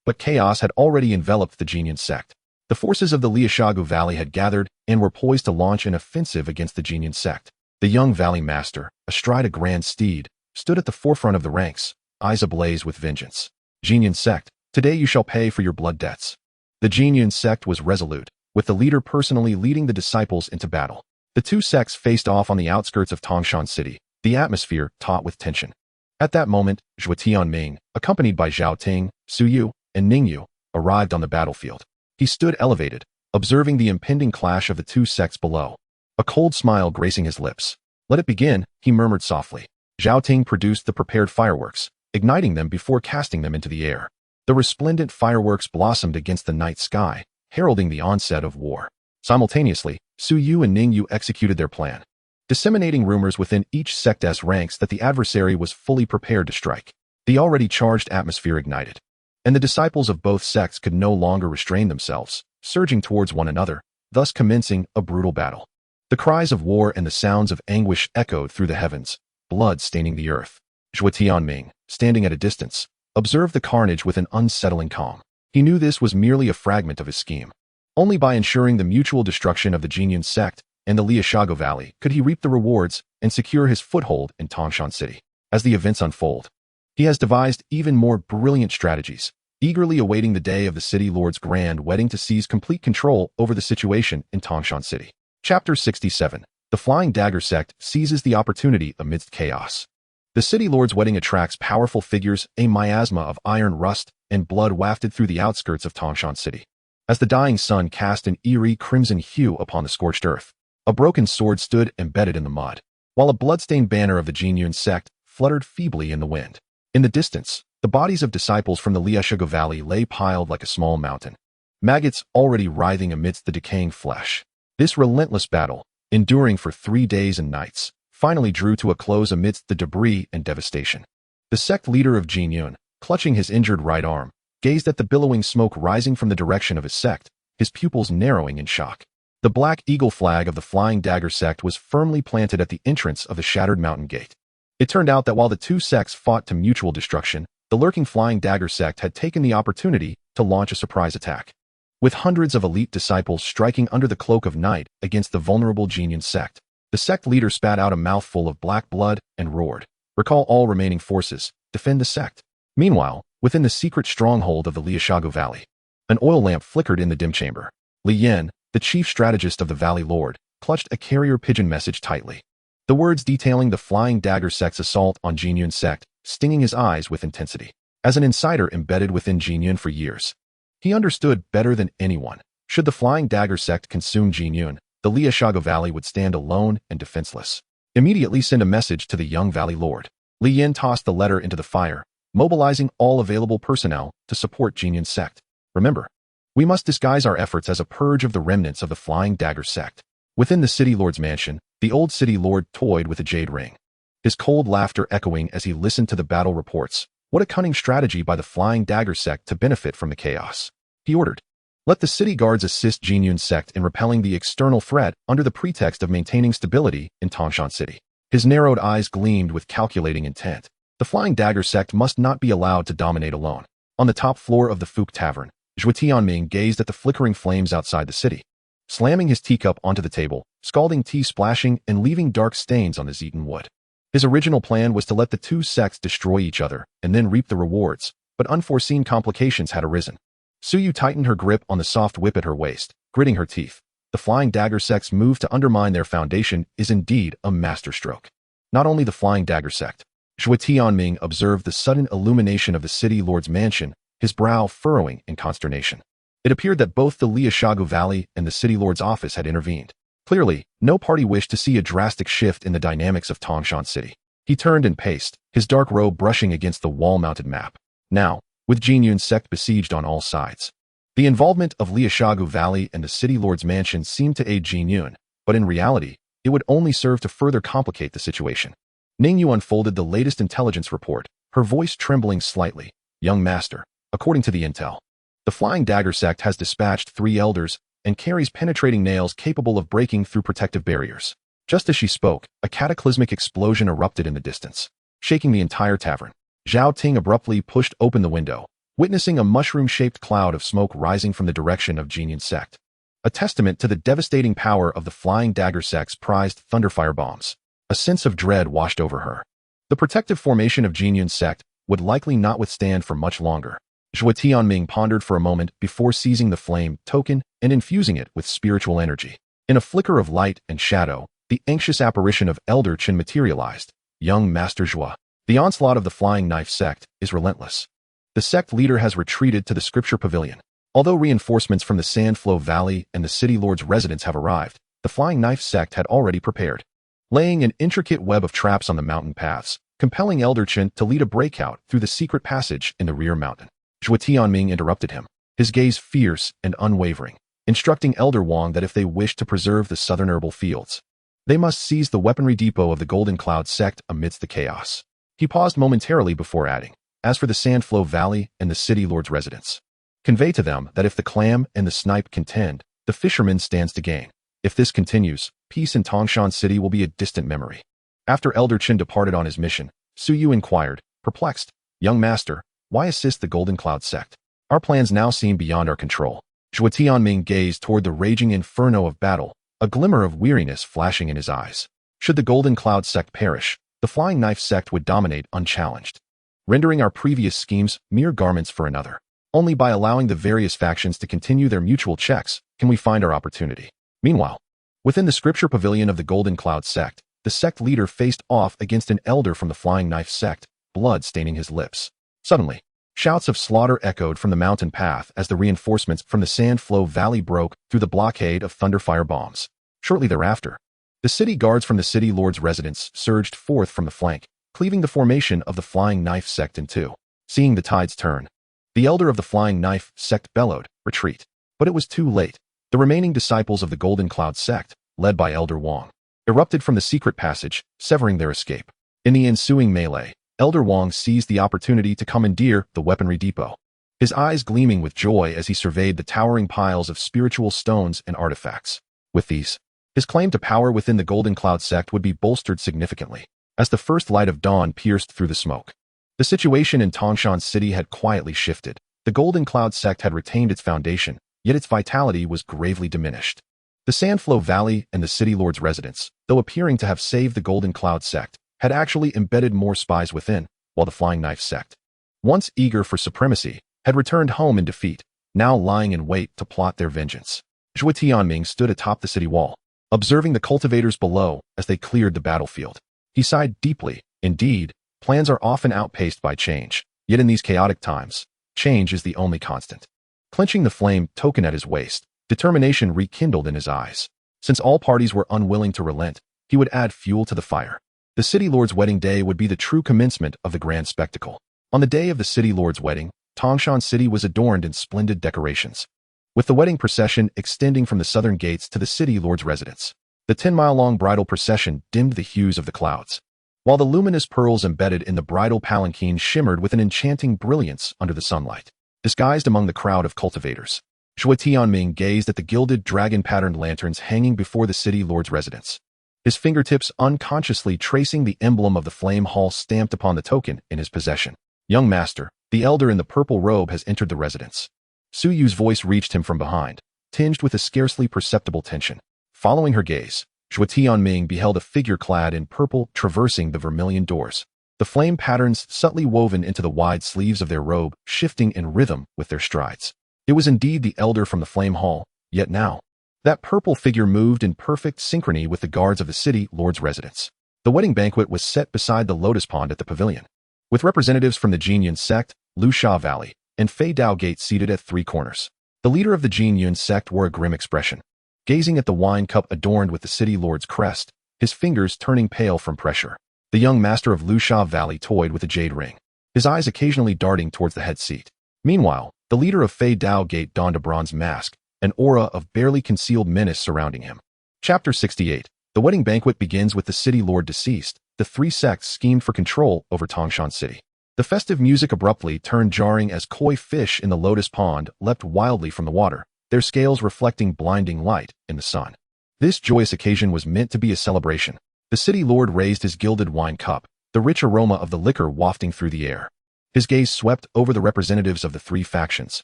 But chaos had already enveloped the Zelian sect. The forces of the Liashago Valley had gathered and were poised to launch an offensive against the Zelian sect. The young valley master, astride a grand steed, stood at the forefront of the ranks, eyes ablaze with vengeance. Zelian sect, today you shall pay for your blood debts. The Zelian sect was resolute, with the leader personally leading the disciples into battle. The two sects faced off on the outskirts of Tangshan City, the atmosphere taut with tension. At that moment, Zhuo Tianming, accompanied by Zhao Ting, Su Yu, and Ningyu, arrived on the battlefield. He stood elevated, observing the impending clash of the two sects below. A cold smile gracing his lips. Let it begin, he murmured softly. Zhao Ting produced the prepared fireworks, igniting them before casting them into the air. The resplendent fireworks blossomed against the night sky, heralding the onset of war. Simultaneously, Su Yu and Ningyu executed their plan, disseminating rumors within each sect's ranks that the adversary was fully prepared to strike. The already charged atmosphere ignited, and the disciples of both sects could no longer restrain themselves, surging towards one another, thus commencing a brutal battle. The cries of war and the sounds of anguish echoed through the heavens, blood staining the earth. Zhuo Tianming, standing at a distance, observed the carnage with an unsettling calm. He knew this was merely a fragment of his scheme. Only by ensuring the mutual destruction of the Zelian sect and the Liashago Valley could he reap the rewards and secure his foothold in Tangshan City. As the events unfold, he has devised even more brilliant strategies, eagerly awaiting the day of the city lord's grand wedding to seize complete control over the situation in Tangshan City. Chapter 67. The Flying Dagger Sect seizes the opportunity amidst chaos. The city lord's wedding attracts powerful figures, a miasma of iron rust and blood wafted through the outskirts of Tangshan City. As the dying sun cast an eerie crimson hue upon the scorched earth, a broken sword stood embedded in the mud, while a blood-stained banner of the Zelian sect fluttered feebly in the wind. In the distance, the bodies of disciples from the Liashago Valley lay piled like a small mountain, maggots already writhing amidst the decaying flesh. This relentless battle, enduring for 3 days and nights, finally drew to a close amidst the debris and devastation. The sect leader of Zelian, clutching his injured right arm, gazed at the billowing smoke rising from the direction of his sect, his pupils narrowing in shock. The black eagle flag of the Flying Dagger sect was firmly planted at the entrance of the shattered mountain gate. It turned out that while the two sects fought to mutual destruction, the lurking Flying Dagger sect had taken the opportunity to launch a surprise attack. With hundreds of elite disciples striking under the cloak of night against the vulnerable Zelian sect, the sect leader spat out a mouthful of black blood and roared, "Recall all remaining forces, defend the sect." Meanwhile, within the secret stronghold of the Liashago Valley, an oil lamp flickered in the dim chamber. Li Yan, the chief strategist of the Valley Lord, clutched a carrier pigeon message tightly. The words detailing the Flying Dagger sect's assault on Zelian sect, stinging his eyes with intensity. As an insider embedded within Zelian for years, he understood better than anyone. Should the Flying Dagger sect consume Zelian, the Liashago Valley would stand alone and defenseless. Immediately send a message to the young Valley Lord. Li Yan tossed the letter into the fire, mobilizing all available personnel to support Zelian sect. Remember, we must disguise our efforts as a purge of the remnants of the Flying Dagger sect. Within the city lord's mansion, the old city lord toyed with a jade ring, his cold laughter echoing as he listened to the battle reports. What a cunning strategy by the Flying Dagger sect to benefit from the chaos. He ordered, "Let the city guards assist Zelian sect in repelling the external threat under the pretext of maintaining stability in Tangshan City." His narrowed eyes gleamed with calculating intent. The Flying Dagger sect must not be allowed to dominate alone. On the top floor of the Fook Tavern, Zhuo Tianming gazed at the flickering flames outside the city, slamming his teacup onto the table, scalding tea splashing and leaving dark stains on his eaten wood. His original plan was to let the two sects destroy each other and then reap the rewards, but unforeseen complications had arisen. Suyu tightened her grip on the soft whip at her waist, gritting her teeth. The Flying Dagger Sect's move to undermine their foundation is indeed a masterstroke. Not only the Flying Dagger Sect. Zhuo Tianming observed the sudden illumination of the city lord's mansion, his brow furrowing in consternation. It appeared that both the Liashagu Valley and the city lord's office had intervened. Clearly, no party wished to see a drastic shift in the dynamics of Tangshan City. He turned and paced, his dark robe brushing against the wall-mounted map. Now, with Jinyun's sect besieged on all sides. The involvement of Liashagu Valley and the city lord's mansion seemed to aid Jinyun, but in reality, it would only serve to further complicate the situation. Ningyu unfolded the latest intelligence report, her voice trembling slightly. Young master, according to the intel, the Flying Dagger Sect has dispatched 3 elders and carries penetrating nails capable of breaking through protective barriers. Just as she spoke, a cataclysmic explosion erupted in the distance, shaking the entire tavern. Zhao Ting abruptly pushed open the window, witnessing a mushroom-shaped cloud of smoke rising from the direction of Jinyun's sect, a testament to the devastating power of the Flying Dagger Sect's prized thunderfire bombs. A sense of dread washed over her. The protective formation of Jinyun's sect would likely not withstand for much longer. Zhuo Tianming pondered for a moment before seizing the flame token and infusing it with spiritual energy. In a flicker of light and shadow, the anxious apparition of Elder Qin materialized. Young Master Zhuo, the onslaught of the Flying Knife Sect is relentless. The sect leader has retreated to the Scripture Pavilion. Although reinforcements from the Sandflow Valley and the City Lord's residence have arrived, the Flying Knife Sect had already prepared, laying an intricate web of traps on the mountain paths, compelling Elder Qin to lead a breakout through the secret passage in the rear mountain. Zhuo Tianming interrupted him, his gaze fierce and unwavering, instructing Elder Wang that if they wished to preserve the southern herbal fields, they must seize the weaponry depot of the Golden Cloud Sect amidst the chaos. He paused momentarily before adding, as for the Sandflow Valley and the City Lord's residence, convey to them that if the clam and the snipe contend, the fisherman stands to gain. If this continues, peace in Tangshan City will be a distant memory. After Elder Qin departed on his mission, Suyu inquired, perplexed, Young master, why assist the Golden Cloud Sect? Our plans now seem beyond our control. Zhuo Tianming gazed toward the raging inferno of battle, a glimmer of weariness flashing in his eyes. Should the Golden Cloud Sect perish, the Flying Knife Sect would dominate unchallenged, rendering our previous schemes mere garments for another. Only by allowing the various factions to continue their mutual checks can we find our opportunity. Meanwhile, within the Scripture Pavilion of the Golden Cloud Sect, the sect leader faced off against an elder from the Flying Knife Sect, blood staining his lips. Suddenly, shouts of slaughter echoed from the mountain path as the reinforcements from the Sandflow Valley broke through the blockade of thunderfire bombs. Shortly thereafter, the city guards from the city lord's residence surged forth from the flank, cleaving the formation of the Flying Knife Sect in two. Seeing the tides turn, the elder of the Flying Knife Sect bellowed, retreat. But it was too late. The remaining disciples of the Golden Cloud Sect, led by Elder Wang, erupted from the secret passage, severing their escape. In the ensuing melee, Elder Wang seized the opportunity to commandeer the weaponry depot, his eyes gleaming with joy as he surveyed the towering piles of spiritual stones and artifacts. With these, his claim to power within the Golden Cloud Sect would be bolstered significantly, as the first light of dawn pierced through the smoke. The situation in Tangshan City had quietly shifted. The Golden Cloud Sect had retained its foundation, yet its vitality was gravely diminished. The Sandflow Valley and the City Lord's residence, though appearing to have saved the Golden Cloud Sect, had actually embedded more spies within, while the Flying Knife Sect, once eager for supremacy, had returned home in defeat, now lying in wait to plot their vengeance. Zhuo Tianming stood atop the city wall, observing the cultivators below as they cleared the battlefield. He sighed deeply. Indeed, plans are often outpaced by change, yet in these chaotic times, change is the only constant. Clenching the flame token at his waist, determination rekindled in his eyes. Since all parties were unwilling to relent, he would add fuel to the fire. The City Lord's wedding day would be the true commencement of the grand spectacle. On the day of the City Lord's wedding, Tangshan City was adorned in splendid decorations, with the wedding procession extending from the southern gates to the City Lord's residence. The 10-mile-long bridal procession dimmed the hues of the clouds, while the luminous pearls embedded in the bridal palanquin shimmered with an enchanting brilliance under the sunlight. Disguised among the crowd of cultivators, Zhuo Tianming gazed at the gilded dragon-patterned lanterns hanging before the City Lord's residence, his fingertips unconsciously tracing the emblem of the flame hall stamped upon the token in his possession. Young master, the elder in the purple robe has entered the residence. Suyu's voice reached him from behind, tinged with a scarcely perceptible tension. Following her gaze, Zhuo Tianming beheld a figure clad in purple traversing the vermilion doors. the flame patterns subtly woven into the wide sleeves of their robe, shifting in rhythm with their strides. It was indeed the elder from the Flame Hall, yet now, that purple figure moved in perfect synchrony with the guards of the city lord's residence. The wedding banquet was set beside the lotus pond at the pavilion, with representatives from the Zelian sect, Lusha Valley, and Fei Dao Gate seated at three corners. The leader of the Zelian sect wore a grim expression, gazing at the wine cup adorned with the city lord's crest, his fingers turning pale from pressure. The young master of Lusha Valley toyed with a jade ring, his eyes occasionally darting towards the head seat. Meanwhile, the leader of Fei Dao Gate donned a bronze mask, an aura of barely concealed menace surrounding him. Chapter 68. The wedding banquet begins with the city lord deceased. The three sects schemed for control over Tangshan City. The festive music abruptly turned jarring as koi fish in the lotus pond leapt wildly from the water, their scales reflecting blinding light in the sun. This joyous occasion was meant to be a celebration. The city lord raised his gilded wine cup, the rich aroma of the liquor wafting through the air. His gaze swept over the representatives of the three factions,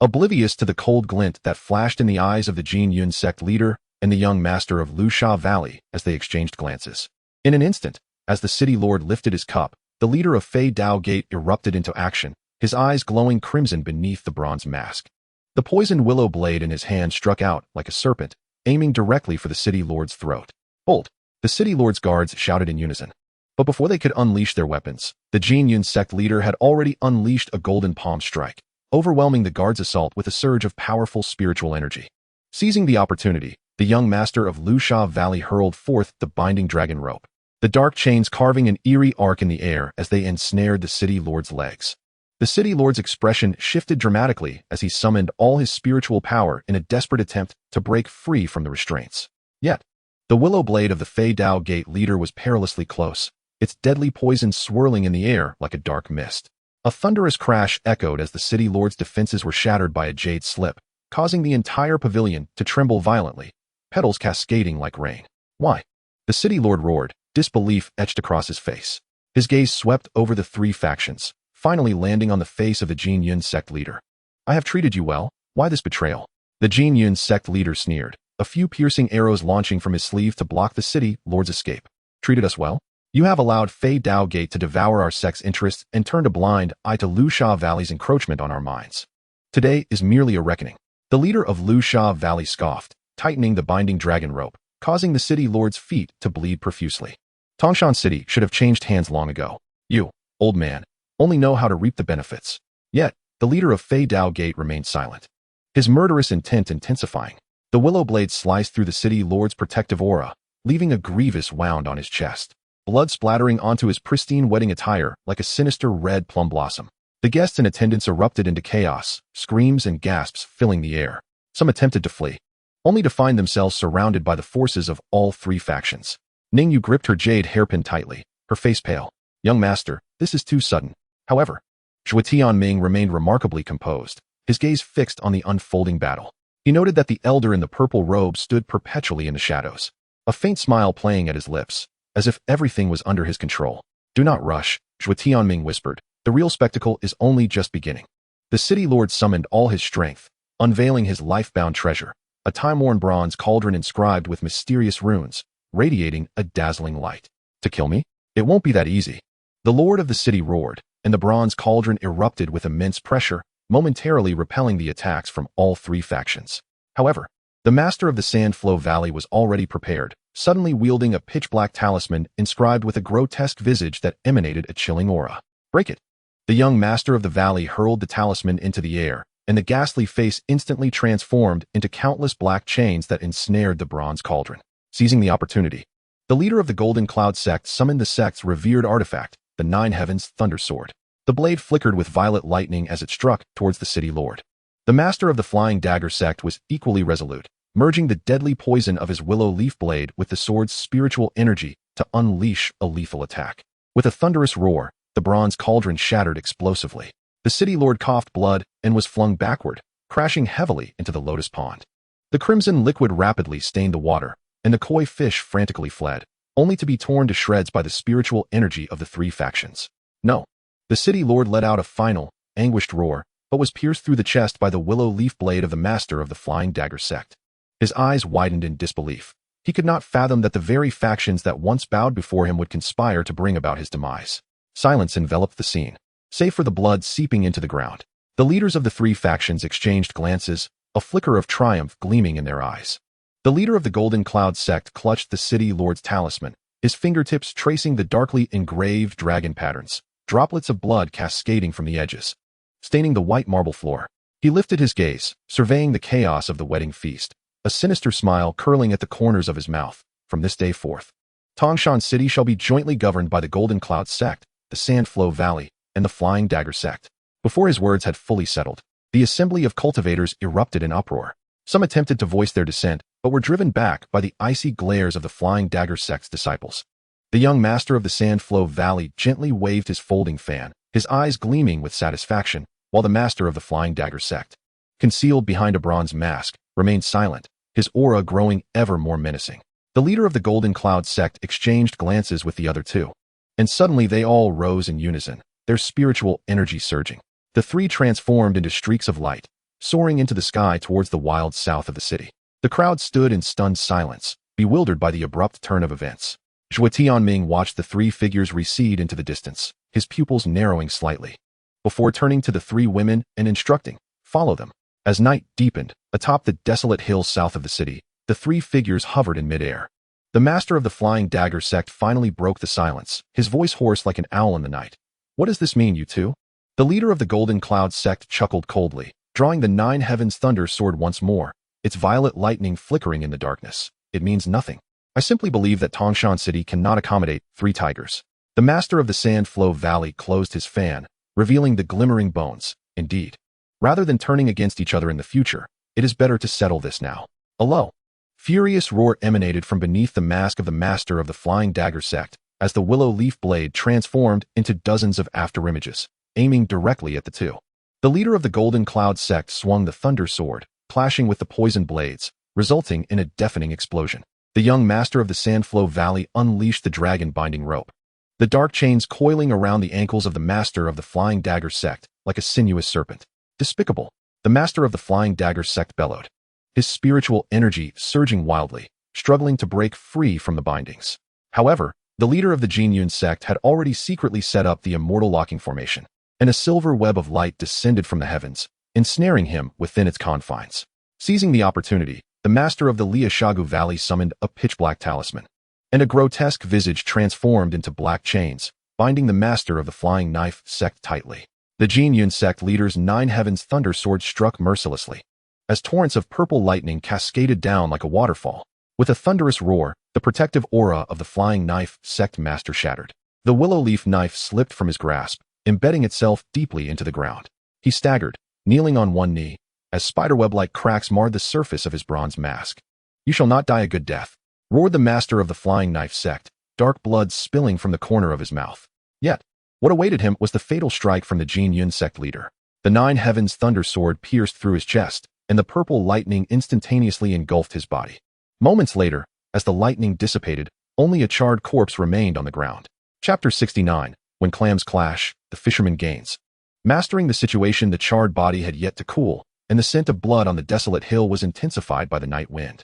oblivious to the cold glint that flashed in the eyes of the Zelian sect leader and the young master of Lusha Valley as they exchanged glances. In an instant, as the city lord lifted his cup, the leader of Fei Dao Gate erupted into action, his eyes glowing crimson beneath the bronze mask. The poisoned willow blade in his hand struck out like a serpent, aiming directly for the city lord's throat. "Hold!" The city lord's guards shouted in unison. But before they could unleash their weapons, the Zelian sect leader had already unleashed a golden palm strike, overwhelming the guards' assault with a surge of powerful spiritual energy. Seizing the opportunity, the young master of Lusha Valley hurled forth the binding dragon rope, the dark chains carving an eerie arc in the air as they ensnared the city lord's legs. The city lord's expression shifted dramatically as he summoned all his spiritual power in a desperate attempt to break free from the restraints. Yet, the willow blade of the Fei Dao Gate leader was perilously close, its deadly poison swirling in the air like a dark mist. A thunderous crash echoed as the city lord's defenses were shattered by a jade slip, causing the entire pavilion to tremble violently, petals cascading like rain. "Why?" The city lord roared, disbelief etched across his face. His gaze swept over the three factions, finally landing on the face of the Zelian sect leader. "I have treated you well, why this betrayal?" The Zelian sect leader sneered, a few piercing arrows launching from his sleeve to block the city lord's escape. "Treated us well? You have allowed Fei Dao Gate to devour our sect's interests and turned a blind eye to Lusha Valley's encroachment on our minds. Today is merely a reckoning." The leader of Lusha Valley scoffed, tightening the binding dragon rope, causing the city lord's feet to bleed profusely. "Tangshan City should have changed hands long ago. You, old man, only know how to reap the benefits." Yet, the leader of Fei Dao Gate remained silent, his murderous intent intensifying. The willow blade sliced through the city lord's protective aura, leaving a grievous wound on his chest, blood splattering onto his pristine wedding attire like a sinister red plum blossom. The guests in attendance erupted into chaos, screams and gasps filling the air. Some attempted to flee, only to find themselves surrounded by the forces of all three factions. Ningyu gripped her jade hairpin tightly, her face pale. "Young master, this is too sudden." However, Zhuo Tianming remained remarkably composed, his gaze fixed on the unfolding battle. He noted that the elder in the purple robe stood perpetually in the shadows, a faint smile playing at his lips, as if everything was under his control. "Do not rush," Zhuo Tianming whispered. "The real spectacle is only just beginning." The city lord summoned all his strength, unveiling his life-bound treasure, a time-worn bronze cauldron inscribed with mysterious runes, radiating a dazzling light. "To kill me? It won't be that easy." The lord of the city roared, and the bronze cauldron erupted with immense pressure, momentarily repelling the attacks from all three factions. However, the master of the Sandflow Valley was already prepared, suddenly wielding a pitch-black talisman inscribed with a grotesque visage that emanated a chilling aura. "Break it!" The young master of the valley hurled the talisman into the air, and the ghastly face instantly transformed into countless black chains that ensnared the bronze cauldron. Seizing the opportunity, the leader of the Golden Cloud sect summoned the sect's revered artifact, the Nine Heavens Thunder Sword. The blade flickered with violet lightning as it struck towards the city lord. The master of the Flying Dagger sect was equally resolute, merging the deadly poison of his willow leaf blade with the sword's spiritual energy to unleash a lethal attack. With a thunderous roar, the bronze cauldron shattered explosively. The city lord coughed blood and was flung backward, crashing heavily into the lotus pond. The crimson liquid rapidly stained the water, and the koi fish frantically fled, only to be torn to shreds by the spiritual energy of the three factions. "No!" The city lord let out a final, anguished roar, but was pierced through the chest by the willow leaf blade of the master of the Flying Dagger sect. His eyes widened in disbelief. He could not fathom that the very factions that once bowed before him would conspire to bring about his demise. Silence enveloped the scene, save for the blood seeping into the ground. The leaders of the three factions exchanged glances, a flicker of triumph gleaming in their eyes. The leader of the Golden Cloud Sect clutched the city lord's talisman, his fingertips tracing the darkly engraved dragon patterns, droplets of blood cascading from the edges, staining the white marble floor. He lifted his gaze, surveying the chaos of the wedding feast, a sinister smile curling at the corners of his mouth. From this day forth, Tangshan City shall be jointly governed by the Golden Cloud Sect, the Sandflow Valley, and the Flying Dagger Sect. Before his words had fully settled, the assembly of cultivators erupted in uproar. Some attempted to voice their dissent, but were driven back by the icy glares of the Flying Dagger Sect's disciples. The young master of the Sandflow Valley gently waved his folding fan, his eyes gleaming with satisfaction, while the master of the Flying Dagger Sect, concealed behind a bronze mask, remained silent, his aura growing ever more menacing. The leader of the Golden Cloud Sect exchanged glances with the other two, and suddenly they all rose in unison, their spiritual energy surging. The three transformed into streaks of light, soaring into the sky towards the wilds south of the city. The crowd stood in stunned silence, bewildered by the abrupt turn of events. Zhuo Tianming watched the three figures recede into the distance, his pupils narrowing slightly, before turning to the three women and instructing, "Follow them." As night deepened, atop the desolate hills south of the city, the three figures hovered in midair. The master of the Flying Dagger Sect finally broke the silence, his voice hoarse like an owl in the night. "What does this mean, you two?" The leader of the Golden Cloud Sect chuckled coldly, drawing the Nine Heavens Thunder Sword once more, its violet lightning flickering in the darkness. "It means nothing. I simply believe that Tangshan City cannot accommodate 3 tigers." The master of the Sandflow Valley closed his fan, revealing the glimmering bones. "Indeed. Rather than turning against each other in the future, it is better to settle this now." A low, furious roar emanated from beneath the mask of the master of the Flying Dagger Sect, as the willow leaf blade transformed into dozens of afterimages, aiming directly at the two. The leader of the Golden Cloud Sect swung the Thunder Sword, clashing with the poison blades, resulting in a deafening explosion. The young master of the Sandflow Valley unleashed the dragon-binding rope, the dark chains coiling around the ankles of the master of the Flying Dagger Sect like a sinuous serpent. "Despicable!" the master of the Flying Dagger Sect bellowed, his spiritual energy surging wildly, struggling to break free from the bindings. However, the leader of the Jinyun sect had already secretly set up the immortal locking formation, and a silver web of light descended from the heavens, ensnaring him within its confines. Seizing the opportunity, the master of the Liashagu Valley summoned a pitch-black talisman, and a grotesque visage transformed into black chains, binding the master of the Flying Knife sect tightly. The Jinyun sect leader's 9 Heavens Thunder Sword struck mercilessly, as torrents of purple lightning cascaded down like a waterfall. With a thunderous roar, the protective aura of the Flying Knife sect master shattered. The willow leaf knife slipped from his grasp, embedding itself deeply into the ground. He staggered, kneeling on one knee, as spiderweb-like cracks marred the surface of his bronze mask. "You shall not die a good death," roared the master of the Flying Knife sect, dark blood spilling from the corner of his mouth. Yet, what awaited him was the fatal strike from the Jinyun sect leader. The 9 Heavens Thunder Sword pierced through his chest, and the purple lightning instantaneously engulfed his body. Moments later, as the lightning dissipated, only a charred corpse remained on the ground. Chapter 69. When clams clash, the fisherman gains. Mastering the situation, the charred body had yet to cool, and the scent of blood on the desolate hill was intensified by the night wind.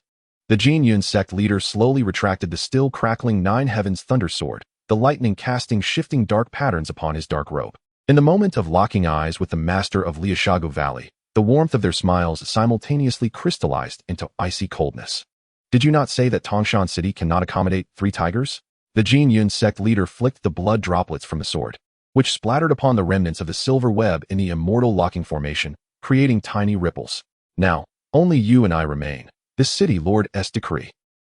The Jinyun sect leader slowly retracted the still crackling 9 Heavens Thunder Sword, the lightning casting shifting dark patterns upon his dark robe. In the moment of locking eyes with the master of Liashagu Valley, the warmth of their smiles simultaneously crystallized into icy coldness. "Did you not say that Tangshan City cannot accommodate 3 tigers?" The Jinyun sect leader flicked the blood droplets from the sword, which splattered upon the remnants of the silver web in the immortal locking formation, creating tiny ripples. "Now, only you and I remain. This city lord's decree."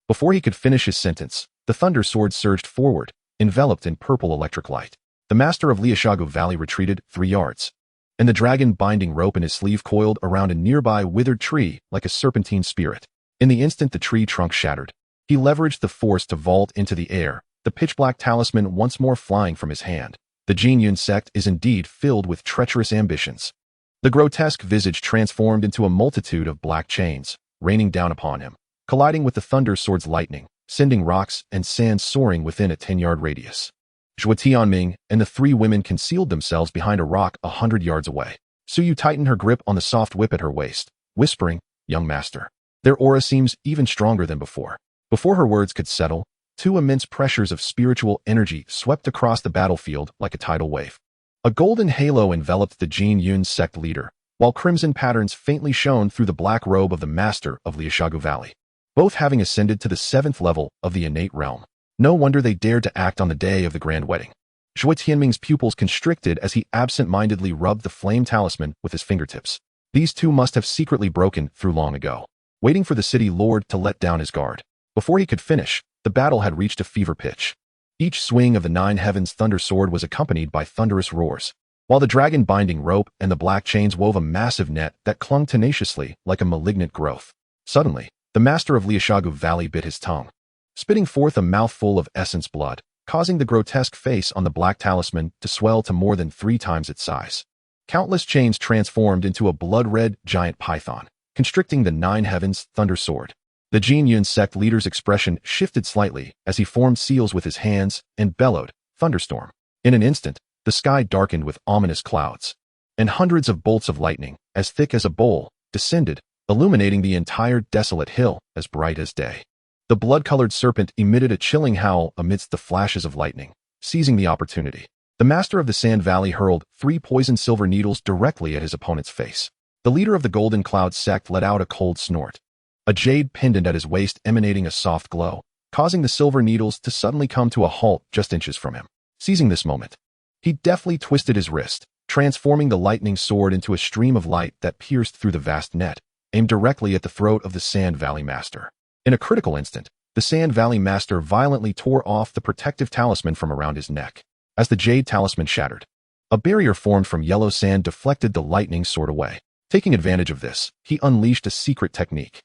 Before he could finish his sentence, the Thunder Sword surged forward, enveloped in purple electric light. The master of Liashagu Valley retreated 3 yards, and the dragon-binding rope in his sleeve coiled around a nearby withered tree like a serpentine spirit. In the instant the tree trunk shattered, he leveraged the force to vault into the air, the pitch-black talisman once more flying from his hand. The Jinyun sect is indeed filled with treacherous ambitions. The grotesque visage transformed into a multitude of black chains, raining down upon him, colliding with the Thunder Sword's lightning, sending rocks and sand soaring within a 10-yard radius. Zhuo Tianming and the 3 women concealed themselves behind a rock 100 yards away. Suyu tightened her grip on the soft whip at her waist, whispering, "Young master." Their aura seems even stronger than before. Before her words could settle, two immense pressures of spiritual energy swept across the battlefield like a tidal wave. A golden halo enveloped the Jin sect leader, while crimson patterns faintly shone through the black robe of the master of Liushagu Valley, both having ascended to the 7th level of the innate realm. No wonder they dared to act on the day of the grand wedding. Zhuo Tianming's pupils constricted as he absent-mindedly rubbed the flame talisman with his fingertips. These two must have secretly broken through long ago, waiting for the city lord to let down his guard. Before he could finish, the battle had reached a fever pitch. Each swing of the 9 heavens thunder sword was accompanied by thunderous roars, while the dragon binding rope and the black chains wove a massive net that clung tenaciously like a malignant growth. Suddenly, the master of Liushagu Valley bit his tongue, spitting forth a mouthful of essence blood, causing the grotesque face on the black talisman to swell to more than 3 times its size. Countless chains transformed into a blood-red giant python, constricting the 9 heavens thunder sword. The Jin sect leader's expression shifted slightly as he formed seals with his hands and bellowed, "Thunderstorm." In an instant, the sky darkened with ominous clouds, and hundreds of bolts of lightning, as thick as a bowl, descended, illuminating the entire desolate hill as bright as day. The blood-colored serpent emitted a chilling howl amidst the flashes of lightning, seizing the opportunity. The master of the Sand Valley hurled 3 poisoned silver needles directly at his opponent's face. The leader of the Golden Cloud sect let out a cold snort, a jade pendant at his waist emanating a soft glow, causing the silver needles to suddenly come to a halt just inches from him. Seizing this moment, he deftly twisted his wrist, transforming the lightning sword into a stream of light that pierced through the vast net, aimed directly at the throat of the Sand Valley master. In a critical instant, the Sand Valley master violently tore off the protective talisman from around his neck. As the jade talisman shattered, a barrier formed from yellow sand deflected the lightning sword away. Taking advantage of this, he unleashed a secret technique,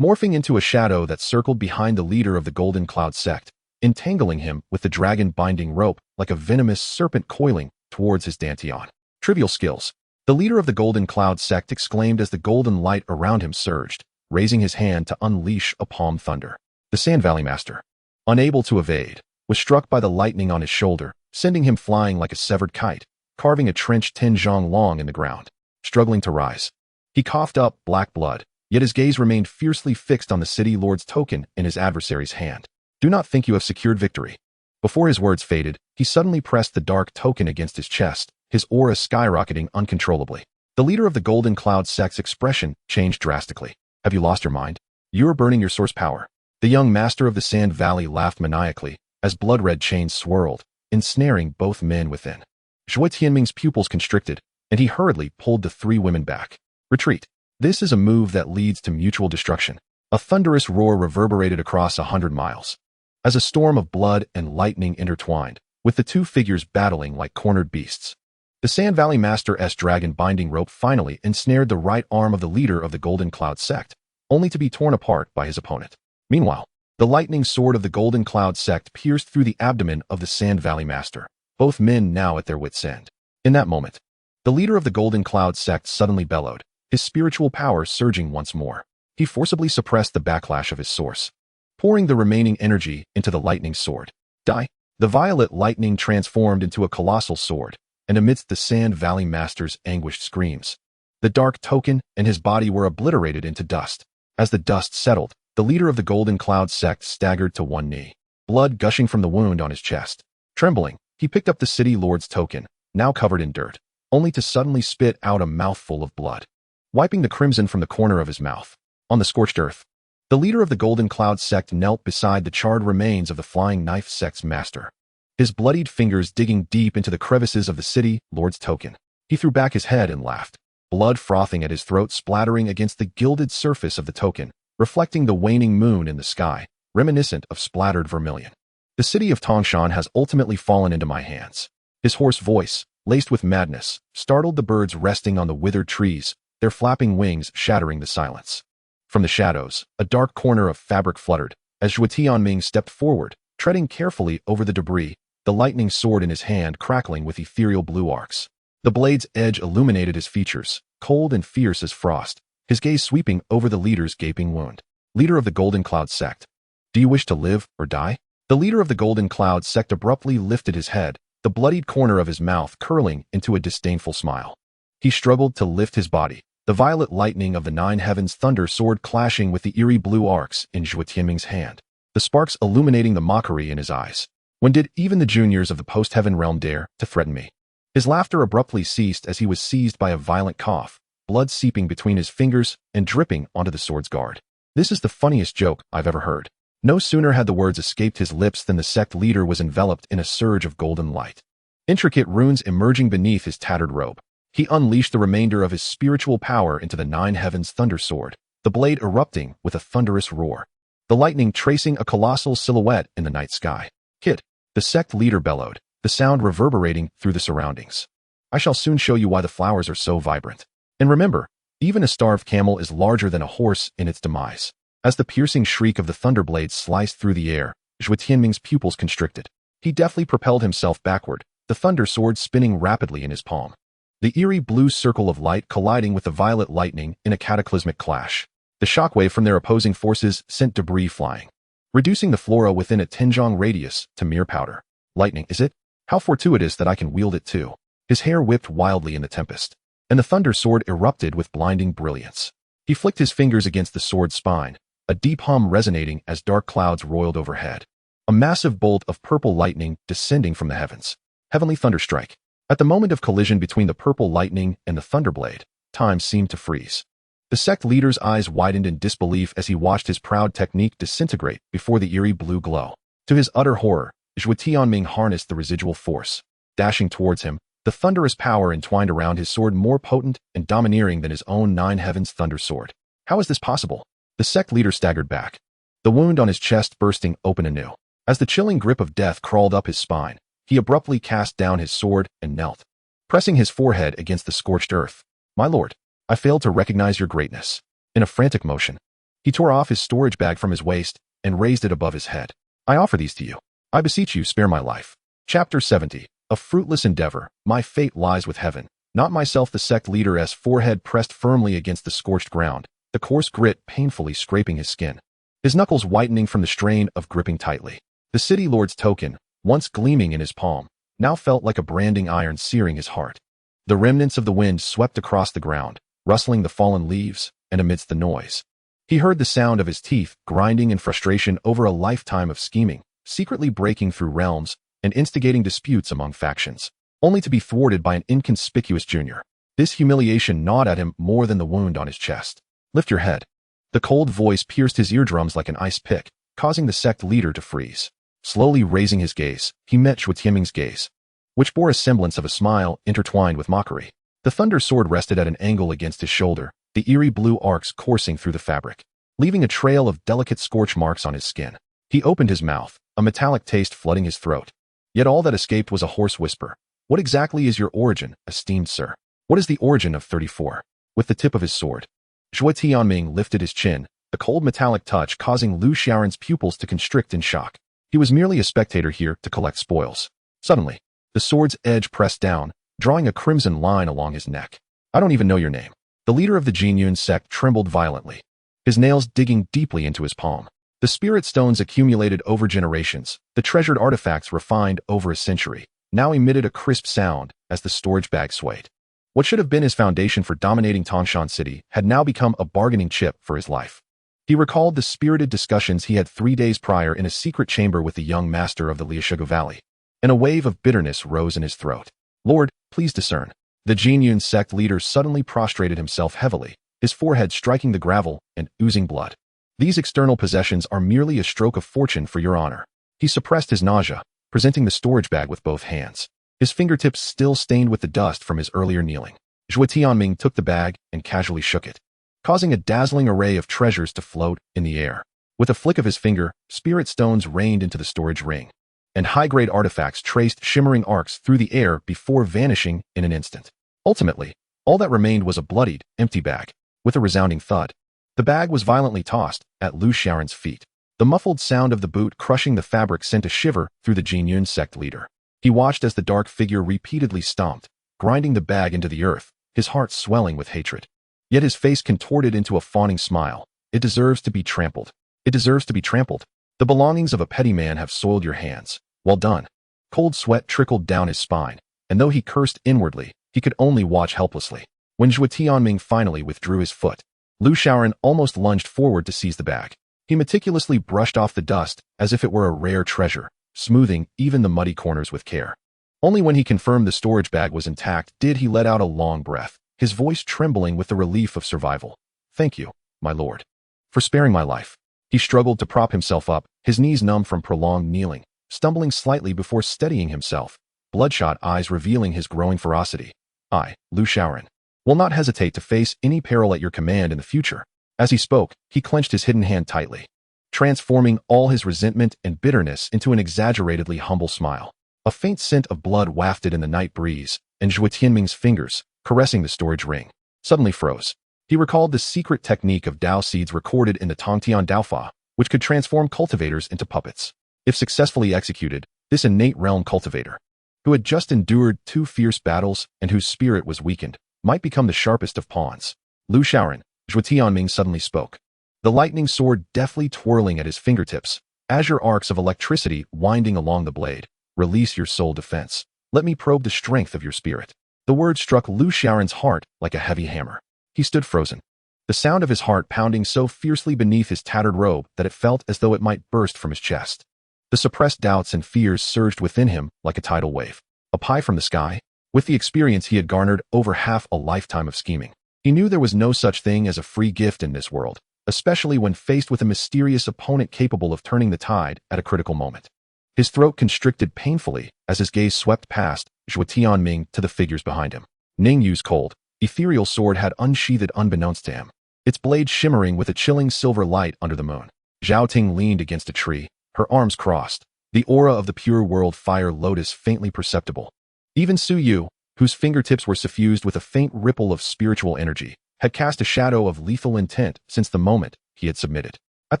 morphing into a shadow that circled behind the leader of the Golden Cloud sect, entangling him with the dragon binding rope like a venomous serpent coiling towards his dantian. Trivial skills. The leader of the Golden Cloud sect exclaimed as the golden light around him surged, raising his hand to unleash a palm thunder. The Sand Valley master, unable to evade, was struck by the lightning on his shoulder, sending him flying like a severed kite, carving a trench 10 zhang long in the ground. Struggling to rise, he coughed up black blood, yet his gaze remained fiercely fixed on the city lord's token in his adversary's hand. "Do not think you have secured victory." Before his words faded, he suddenly pressed the dark token against his chest, his aura skyrocketing uncontrollably. The leader of the Golden Cloud sect's expression changed drastically. "Have you lost your mind? You are burning your source power." The young master of the Sand Valley laughed maniacally as blood-red chains swirled, ensnaring both men within. Zhuo Tianming's pupils constricted, and he hurriedly pulled the 3 women back. "Retreat. This is a move that leads to mutual destruction." A thunderous roar reverberated across 100 miles, as a storm of blood and lightning intertwined, with the 2 figures battling like cornered beasts. The Sand Valley Master's dragon binding rope finally ensnared the right arm of the leader of the Golden Cloud sect, only to be torn apart by his opponent. Meanwhile, the lightning sword of the Golden Cloud sect pierced through the abdomen of the Sand Valley Master, both men now at their wits' end. In that moment, the leader of the Golden Cloud sect suddenly bellowed, his spiritual power surging once more. He forcibly suppressed the backlash of his source, pouring the remaining energy into the lightning sword. Die! The violet lightning transformed into a colossal sword, and amidst the Sand Valley Master's anguished screams, the dark token and his body were obliterated into dust. As the dust settled, the leader of the Golden Cloud sect staggered to one knee, blood gushing from the wound on his chest. Trembling, he picked up the city lord's token, now covered in dirt, only to suddenly spit out a mouthful of blood, wiping the crimson from the corner of his mouth. On the scorched earth, the leader of the Golden Cloud sect knelt beside the charred remains of the Flying Knife sect's master, his bloodied fingers digging deep into the crevices of the city lord's token. He threw back his head and laughed, blood frothing at his throat splattering against the gilded surface of the token, reflecting the waning moon in the sky, reminiscent of splattered vermilion. "The city of Tongshan has ultimately fallen into my hands." His hoarse voice, laced with madness, startled the birds resting on the withered trees, their flapping wings shattering the silence. From the shadows, a dark corner of fabric fluttered, as Zhuo Tianming stepped forward, treading carefully over the debris, the lightning sword in his hand crackling with ethereal blue arcs. The blade's edge illuminated his features, cold and fierce as frost, his gaze sweeping over the leader's gaping wound. "Leader of the Golden Cloud sect, do you wish to live or die?" The leader of the Golden Cloud sect abruptly lifted his head, the bloodied corner of his mouth curling into a disdainful smile. He struggled to lift his body, the violet lightning of the 9 heavens thunder sword clashing with the eerie blue arcs in Zhuo Tianming's hand. the sparks illuminating the mockery in his eyes. When did even the juniors of the post-heaven realm dare to threaten me? His laughter abruptly ceased as he was seized by a violent cough, blood seeping between his fingers and dripping onto the sword's guard. This is the funniest joke I've ever heard. No sooner had the words escaped his lips than the sect leader was enveloped in a surge of golden light. Intricate runes emerging beneath his tattered robe. He unleashed the remainder of his spiritual power into the nine heavens thunder sword, the blade erupting with a thunderous roar, the lightning tracing a colossal silhouette in the night sky. "Kid," the sect leader bellowed, the sound reverberating through the surroundings. "I shall soon show you why the flowers are so vibrant. And remember, even a starved camel is larger than a horse in its demise." As the piercing shriek of the thunderblade sliced through the air, Zhuo Tianming's pupils constricted. He deftly propelled himself backward, the thunder sword spinning rapidly in his palm. The eerie blue circle of light colliding with the violet lightning in a cataclysmic clash. The shockwave from their opposing forces sent debris flying, reducing the flora within a Tinjong radius to mere powder. "Lightning, is it? How fortuitous that I can wield it too." His hair whipped wildly in the tempest, and the thunder sword erupted with blinding brilliance. He flicked his fingers against the sword's spine, a deep hum resonating as dark clouds roiled overhead. A massive bolt of purple lightning descending from the heavens. Heavenly thunderstrike. At the moment of collision between the purple lightning and the thunderblade, time seemed to freeze. The sect leader's eyes widened in disbelief as he watched his proud technique disintegrate before the eerie blue glow. To his utter horror, Zhuo Tianming harnessed the residual force. Dashing towards him, the thunderous power entwined around his sword more potent and domineering than his own nine heavens thunder sword. How is this possible? The sect leader staggered back, the wound on his chest bursting open anew. As the chilling grip of death crawled up his spine, he abruptly cast down his sword and knelt, pressing his forehead against the scorched earth. "My lord, I failed to recognize your greatness." In a frantic motion, he tore off his storage bag from his waist and raised it above his head. "I offer these to you. I beseech you, spare my life." Chapter 70. A fruitless endeavor. My fate lies with heaven, not myself. The sect leader's forehead pressed firmly against the scorched ground, the coarse grit painfully scraping his skin, his knuckles whitening from the strain of gripping tightly. The city lord's token, once gleaming in his palm, now felt like a branding iron searing his heart. The remnants of the wind swept across the ground, rustling the fallen leaves, and amidst the noise, he heard the sound of his teeth grinding in frustration over a lifetime of scheming, secretly breaking through realms and instigating disputes among factions, only to be thwarted by an inconspicuous junior. This humiliation gnawed at him more than the wound on his chest. "Lift your head." The cold voice pierced his eardrums like an ice pick, causing the sect leader to freeze. Slowly raising his gaze, he met Zhuo Tianming's gaze, which bore a semblance of a smile intertwined with mockery. The thunder sword rested at an angle against his shoulder, the eerie blue arcs coursing through the fabric, leaving a trail of delicate scorch marks on his skin. He opened his mouth, a metallic taste flooding his throat. Yet all that escaped was a hoarse whisper. "What exactly is your origin, esteemed sir? What is the origin of 34? With the tip of his sword, Zhuo Tianming lifted his chin, the cold metallic touch causing Lu Xiaoran's pupils to constrict in shock. He was merely a spectator here to collect spoils. Suddenly, the sword's edge pressed down, drawing a crimson line along his neck. "I don't even know your name." The leader of the Zelian sect trembled violently, his nails digging deeply into his palm. The spirit stones accumulated over generations, the treasured artifacts refined over a century, now emitted a crisp sound as the storage bag swayed. What should have been his foundation for dominating Tangshan City had now become a bargaining chip for his life. He recalled the spirited discussions he had 3 days prior in a secret chamber with the young master of the Liashiga Valley, and a wave of bitterness rose in his throat. "Lord, please discern." The Zelian sect leader suddenly prostrated himself heavily, his forehead striking the gravel and oozing blood. "These external possessions are merely a stroke of fortune for your honor." He suppressed his nausea, presenting the storage bag with both hands, his fingertips still stained with the dust from his earlier kneeling. Zhuo Tianming took the bag and casually shook it, causing a dazzling array of treasures to float in the air. With a flick of his finger, spirit stones rained into the storage ring, and high-grade artifacts traced shimmering arcs through the air before vanishing in an instant. Ultimately, all that remained was a bloodied, empty bag. With a resounding thud, the bag was violently tossed at Lu Xiaoran's feet. The muffled sound of the boot crushing the fabric sent a shiver through the Zelian sect leader. He watched as the dark figure repeatedly stomped, grinding the bag into the earth, his heart swelling with hatred. Yet his face contorted into a fawning smile. "It deserves to be trampled. It deserves to be trampled. The belongings of a petty man have soiled your hands. Well done." Cold sweat trickled down his spine, and though he cursed inwardly, he could only watch helplessly. When Zhuo Tianming finally withdrew his foot, Lu Xiaoran almost lunged forward to seize the bag. He meticulously brushed off the dust as if it were a rare treasure, smoothing even the muddy corners with care. Only when he confirmed the storage bag was intact did he let out a long breath, his voice trembling with the relief of survival. "Thank you, my lord, for sparing my life." He struggled to prop himself up, his knees numb from prolonged kneeling, stumbling slightly before steadying himself, bloodshot eyes revealing his growing ferocity. "I, Lu Shaoran, will not hesitate to face any peril at your command in the future." As he spoke, he clenched his hidden hand tightly, transforming all his resentment and bitterness into an exaggeratedly humble smile. A faint scent of blood wafted in the night breeze, and Zhuo Tianming's fingers, caressing the storage ring, suddenly froze. He recalled the secret technique of Dao seeds recorded in the Tongtian Daofa, which could transform cultivators into puppets. If successfully executed, this innate realm cultivator, who had just endured 2 fierce battles and whose spirit was weakened, might become the sharpest of pawns. "Lu Shaoran," Zhuo Tianming suddenly spoke, the lightning sword deftly twirling at his fingertips, azure arcs of electricity winding along the blade. "Release your soul defense. Let me probe the strength of your spirit." The word struck Lu Shaoran's heart like a heavy hammer. He stood frozen, the sound of his heart pounding so fiercely beneath his tattered robe that it felt as though it might burst from his chest. The suppressed doubts and fears surged within him like a tidal wave. A pie from the sky? With the experience he had garnered over half a lifetime of scheming, he knew there was no such thing as a free gift in this world, especially when faced with a mysterious opponent capable of turning the tide at a critical moment. His throat constricted painfully as his gaze swept past Zhuo Tianming to the figures behind him. Ningyu's cold, ethereal sword had unsheathed unbeknownst to him, its blade shimmering with a chilling silver light under the moon. Zhao Ting leaned against a tree, her arms crossed, the aura of the pure world fire lotus faintly perceptible. Even Su Yu, whose fingertips were suffused with a faint ripple of spiritual energy, had cast a shadow of lethal intent since the moment he had submitted. At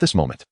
this moment,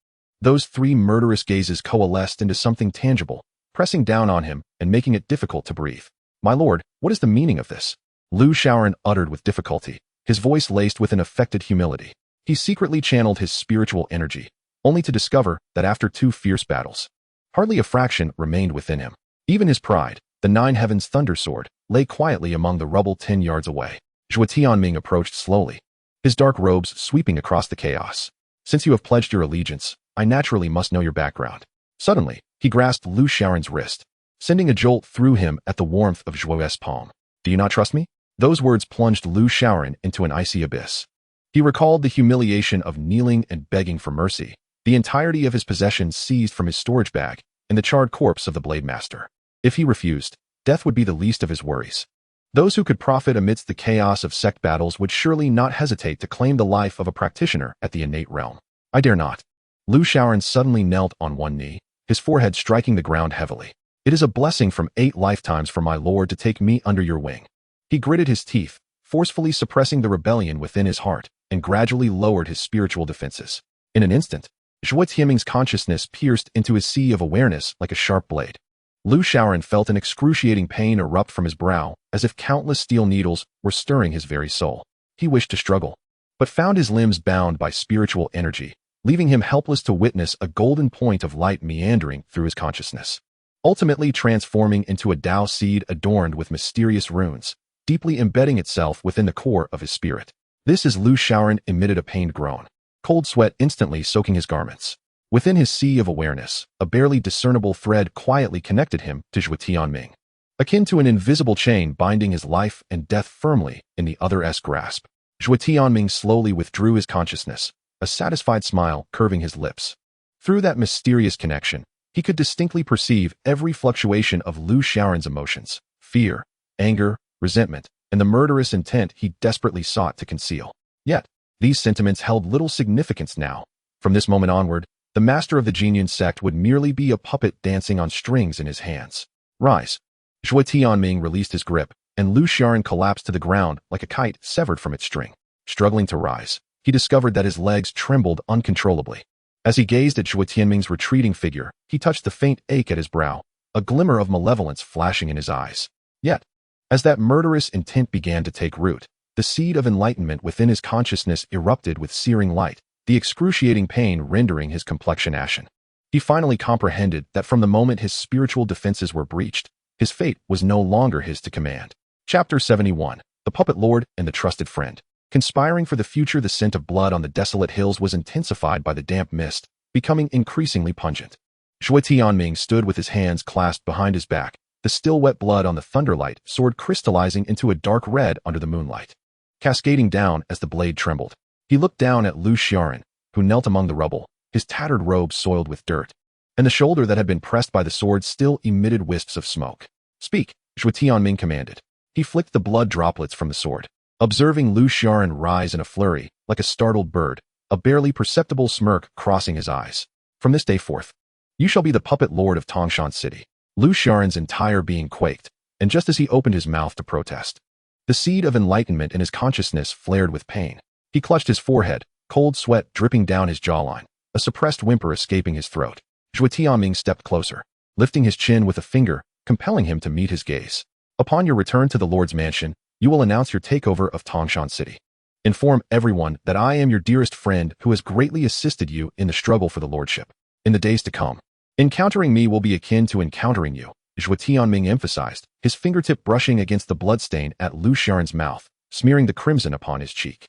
those 3 murderous gazes coalesced into something tangible, pressing down on him and making it difficult to breathe. "My lord, what is the meaning of this?" Lu Shaoran uttered with difficulty, his voice laced with an affected humility. He secretly channeled his spiritual energy, only to discover that after 2 fierce battles, hardly a fraction remained within him. Even his pride, the 9 Heavens Thunder Sword, lay quietly among the rubble 10 yards away. Zhuo Tianming approached slowly, his dark robes sweeping across the chaos. "Since you have pledged your allegiance, I naturally must know your background." Suddenly, he grasped Lu Shaoran's wrist, sending a jolt through him at the warmth of Zhuo's palm. "Do you not trust me?" Those words plunged Lu Shaoran into an icy abyss. He recalled the humiliation of kneeling and begging for mercy, the entirety of his possessions seized from his storage bag, and the charred corpse of the Blade Master. If he refused, death would be the least of his worries. Those who could profit amidst the chaos of sect battles would surely not hesitate to claim the life of a practitioner at the innate realm. "I dare not." Lu Shaoran suddenly knelt on one knee, his forehead striking the ground heavily. "It is a blessing from 8 lifetimes for my lord to take me under your wing." He gritted his teeth, forcefully suppressing the rebellion within his heart, and gradually lowered his spiritual defenses. In an instant, Zhuo Tianming's consciousness pierced into his sea of awareness like a sharp blade. Lu Shaoran felt an excruciating pain erupt from his brow, as if countless steel needles were stirring his very soul. He wished to struggle, but found his limbs bound by spiritual energy, leaving him helpless to witness a golden point of light meandering through his consciousness, ultimately transforming into a Dao seed adorned with mysterious runes, deeply embedding itself within the core of his spirit. "This is..." Lu Shaoran emitted a pained groan, cold sweat instantly soaking his garments. Within his sea of awareness, a barely discernible thread quietly connected him to Zhuo Tianming, akin to an invisible chain binding his life and death firmly in the other's grasp. Zhuo Tianming slowly withdrew his consciousness, a satisfied smile curving his lips. Through that mysterious connection, he could distinctly perceive every fluctuation of Lu Shaoran's emotions: fear, anger, resentment, and the murderous intent he desperately sought to conceal. Yet, these sentiments held little significance now. From this moment onward, the master of the Zelian sect would merely be a puppet dancing on strings in his hands. "Rise." Zhuo Tianming released his grip, and Lu Shaoran collapsed to the ground like a kite severed from its string. Struggling to rise, he discovered that his legs trembled uncontrollably. As he gazed at Zhuo Tianming's retreating figure, he touched the faint ache at his brow, a glimmer of malevolence flashing in his eyes. Yet, as that murderous intent began to take root, the seed of enlightenment within his consciousness erupted with searing light, the excruciating pain rendering his complexion ashen. He finally comprehended that from the moment his spiritual defenses were breached, his fate was no longer his to command. Chapter 71: The Puppet Lord and the Trusted Friend. Conspiring for the future, the scent of blood on the desolate hills was intensified by the damp mist, becoming increasingly pungent. Zhuo Tianming stood with his hands clasped behind his back, the still wet blood on the thunderlight sword crystallizing into a dark red under the moonlight, cascading down as the blade trembled. He looked down at Lu Xiaoran, who knelt among the rubble, his tattered robe soiled with dirt, and the shoulder that had been pressed by the sword still emitted wisps of smoke. "Speak," Zhuo Tianming commanded. He flicked the blood droplets from the sword. Observing Lu Xiaoran rise in a flurry, like a startled bird, a barely perceptible smirk crossing his eyes. "From this day forth, you shall be the puppet lord of Tangshan City." Lu Xiaoran's entire being quaked, and just as he opened his mouth to protest, the seed of enlightenment in his consciousness flared with pain. He clutched his forehead, cold sweat dripping down his jawline, a suppressed whimper escaping his throat. Zhuo Tianming stepped closer, lifting his chin with a finger, compelling him to meet his gaze. "Upon your return to the Lord's mansion, you will announce your takeover of Tangshan City. Inform everyone that I am your dearest friend who has greatly assisted you in the struggle for the lordship. In the days to come, encountering me will be akin to encountering you," Zhuo Tianming emphasized, his fingertip brushing against the bloodstain at Lu Xiaoran's mouth, smearing the crimson upon his cheek.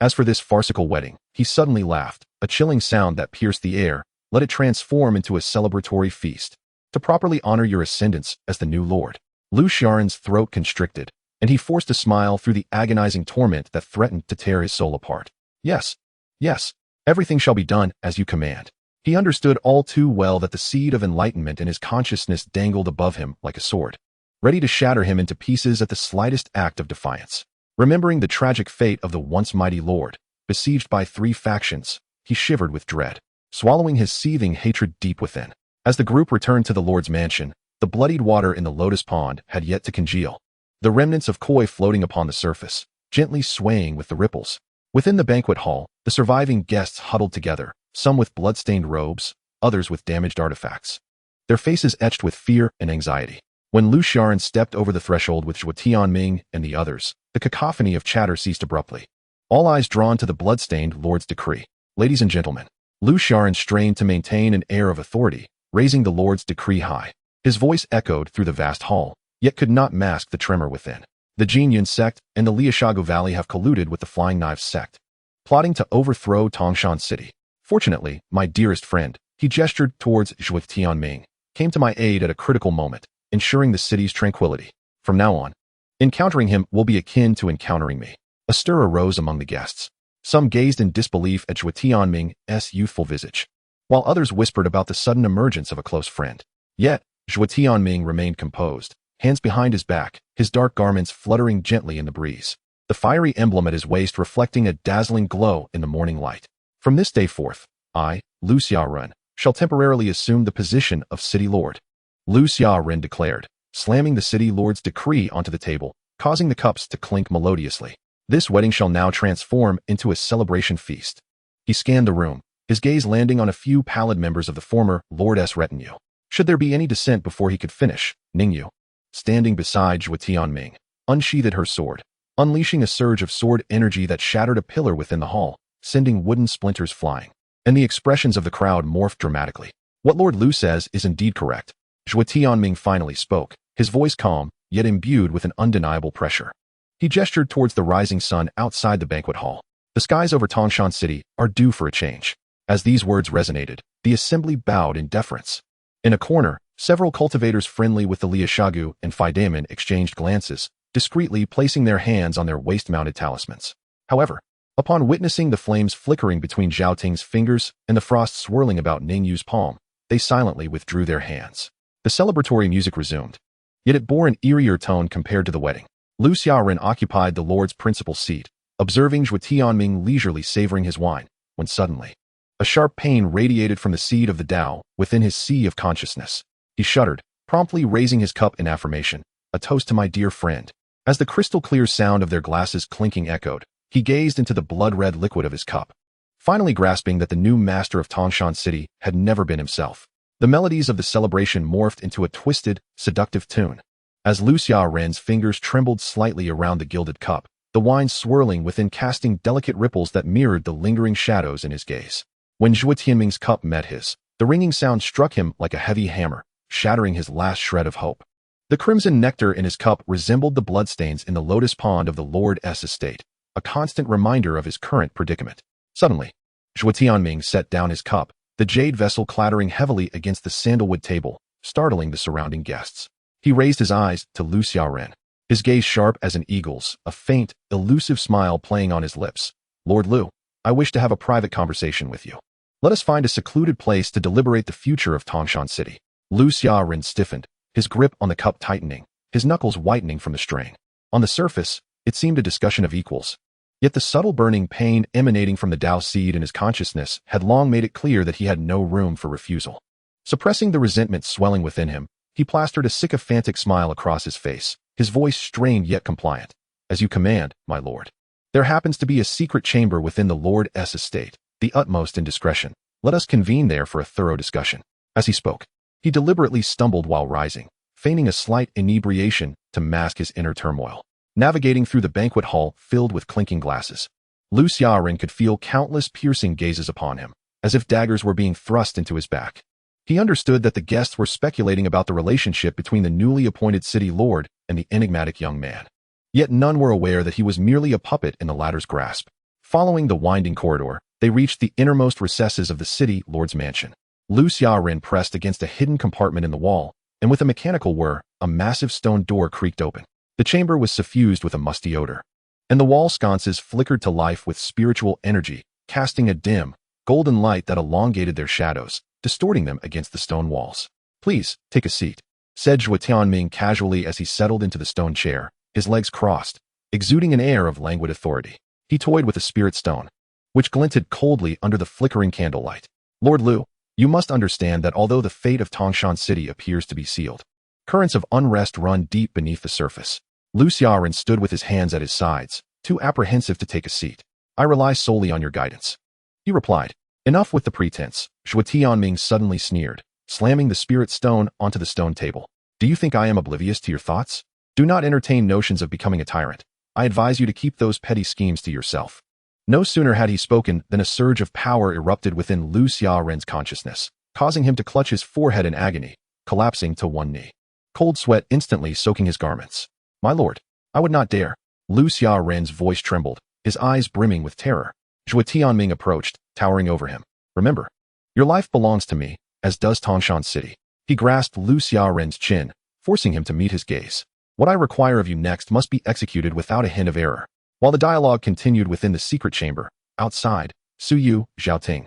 As for this farcical wedding, he suddenly laughed, a chilling sound that pierced the air. "Let it transform into a celebratory feast, to properly honor your ascendance as the new lord." Lu Xiaoran's throat constricted, and he forced a smile through the agonizing torment that threatened to tear his soul apart. "Yes, yes, everything shall be done as you command." He understood all too well that the seed of enlightenment in his consciousness dangled above him like a sword, ready to shatter him into pieces at the slightest act of defiance. Remembering the tragic fate of the once mighty lord, besieged by 3 factions, he shivered with dread, swallowing his seething hatred deep within. As the group returned to the Lord's mansion, the bloodied water in the lotus pond had yet to congeal, the remnants of koi floating upon the surface, gently swaying with the ripples. Within the banquet hall, the surviving guests huddled together, some with blood-stained robes, others with damaged artifacts, their faces etched with fear and anxiety. When Lu Xiaoran stepped over the threshold with Zhuo Tianming and the others, the cacophony of chatter ceased abruptly, all eyes drawn to the blood-stained Lord's decree. "Ladies and gentlemen," Lu Xiaoran strained to maintain an air of authority, raising the Lord's decree high. His voice echoed through the vast hall, yet could not mask the tremor within. "The Jinyun sect and the Liashagu Valley have colluded with the Flying Knives sect, plotting to overthrow Tangshan City. Fortunately, my dearest friend," he gestured towards Zhuo Tianming, "came to my aid at a critical moment, ensuring the city's tranquility. From now on, encountering him will be akin to encountering me." A stir arose among the guests. Some gazed in disbelief at Zhuo Tianming's youthful visage, while others whispered about the sudden emergence of a close friend. Yet, Zhuo Tianming remained composed, hands behind his back, his dark garments fluttering gently in the breeze, the fiery emblem at his waist reflecting a dazzling glow in the morning light. "From this day forth, I, Lu Xiaoran, shall temporarily assume the position of City Lord," Lu Xiaoran declared, slamming the City Lord's decree onto the table, causing the cups to clink melodiously. "This wedding shall now transform into a celebration feast." He scanned the room, his gaze landing on a few pallid members of the former Lord's retinue. Should there be any dissent before he could finish, Ningyu, standing beside Zhuo Tianming, unsheathed her sword, unleashing a surge of sword energy that shattered a pillar within the hall, sending wooden splinters flying. And the expressions of the crowd morphed dramatically. "What Lord Lu says is indeed correct." Zhuo Tianming finally spoke, his voice calm, yet imbued with an undeniable pressure. He gestured towards the rising sun outside the banquet hall. "The skies over Tangshan City are due for a change." As these words resonated, the assembly bowed in deference. In a corner, several cultivators friendly with the Liashagu and Fidaman exchanged glances, discreetly placing their hands on their waist-mounted talismans. However, upon witnessing the flames flickering between Zhao Ting's fingers and the frost swirling about Ningyu's palm, they silently withdrew their hands. The celebratory music resumed, yet it bore an eerier tone compared to the wedding. Lu Xiaoran occupied the Lord's principal seat, observing Zhuo Tianming leisurely savoring his wine, when suddenly, a sharp pain radiated from the seed of the Tao within his sea of consciousness. He shuddered, promptly raising his cup in affirmation, a toast to my dear friend. As the crystal-clear sound of their glasses clinking echoed, he gazed into the blood-red liquid of his cup, finally grasping that the new master of Tangshan City had never been himself. The melodies of the celebration morphed into a twisted, seductive tune. As Lu Xiaoran's fingers trembled slightly around the gilded cup, the wine swirling within casting delicate ripples that mirrored the lingering shadows in his gaze. When Zhuo Tianming's cup met his, the ringing sound struck him like a heavy hammer, shattering his last shred of hope. The crimson nectar in his cup resembled the bloodstains in the lotus pond of the Lord's estate, a constant reminder of his current predicament. Suddenly, Zhuo Tianming set down his cup, the jade vessel clattering heavily against the sandalwood table, startling the surrounding guests. He raised his eyes to Lu Xiaoren, his gaze sharp as an eagle's, a faint, elusive smile playing on his lips. Lord Lu, I wish to have a private conversation with you. Let us find a secluded place to deliberate the future of Tangshan City. Lu Xiaoren stiffened, his grip on the cup tightening, his knuckles whitening from the strain. On the surface, it seemed a discussion of equals. Yet the subtle burning pain emanating from the Tao seed in his consciousness had long made it clear that he had no room for refusal. Suppressing the resentment swelling within him, he plastered a sycophantic smile across his face, his voice strained yet compliant. As you command, my lord. There happens to be a secret chamber within the Lord's estate, the utmost indiscretion. Let us convene there for a thorough discussion. As he spoke, he deliberately stumbled while rising, feigning a slight inebriation to mask his inner turmoil. Navigating through the banquet hall filled with clinking glasses, Lu Xiaoren could feel countless piercing gazes upon him, as if daggers were being thrust into his back. He understood that the guests were speculating about the relationship between the newly appointed city lord and the enigmatic young man. Yet none were aware that he was merely a puppet in the latter's grasp. Following the winding corridor, they reached the innermost recesses of the city lord's mansion. Lu Xiaoren pressed against a hidden compartment in the wall, and with a mechanical whir, a massive stone door creaked open. The chamber was suffused with a musty odor, and the wall sconces flickered to life with spiritual energy, casting a dim, golden light that elongated their shadows, distorting them against the stone walls. Please, take a seat, said Zhuo Tianming casually as he settled into the stone chair, his legs crossed, exuding an air of languid authority. He toyed with a spirit stone, which glinted coldly under the flickering candlelight. Lord Lu, you must understand that although the fate of Tangshan City appears to be sealed, currents of unrest run deep beneath the surface. Lu Xiaoren stood with his hands at his sides, too apprehensive to take a seat. I rely solely on your guidance, he replied. Enough with the pretense, Zhuo Tianming suddenly sneered, slamming the spirit stone onto the stone table. Do you think I am oblivious to your thoughts? Do not entertain notions of becoming a tyrant. I advise you to keep those petty schemes to yourself. No sooner had he spoken than a surge of power erupted within Lu Xiaoren's consciousness, causing him to clutch his forehead in agony, collapsing to one knee. Cold sweat instantly soaking his garments. My lord, I would not dare. Lu Xiaoren's voice trembled, his eyes brimming with terror. Zhuo Tianming approached, towering over him. Remember, your life belongs to me, as does Tangshan City. He grasped Lu Xiaoren's chin, forcing him to meet his gaze. What I require of you next must be executed without a hint of error. While the dialogue continued within the secret chamber, outside, Su Yu, Zhaoting,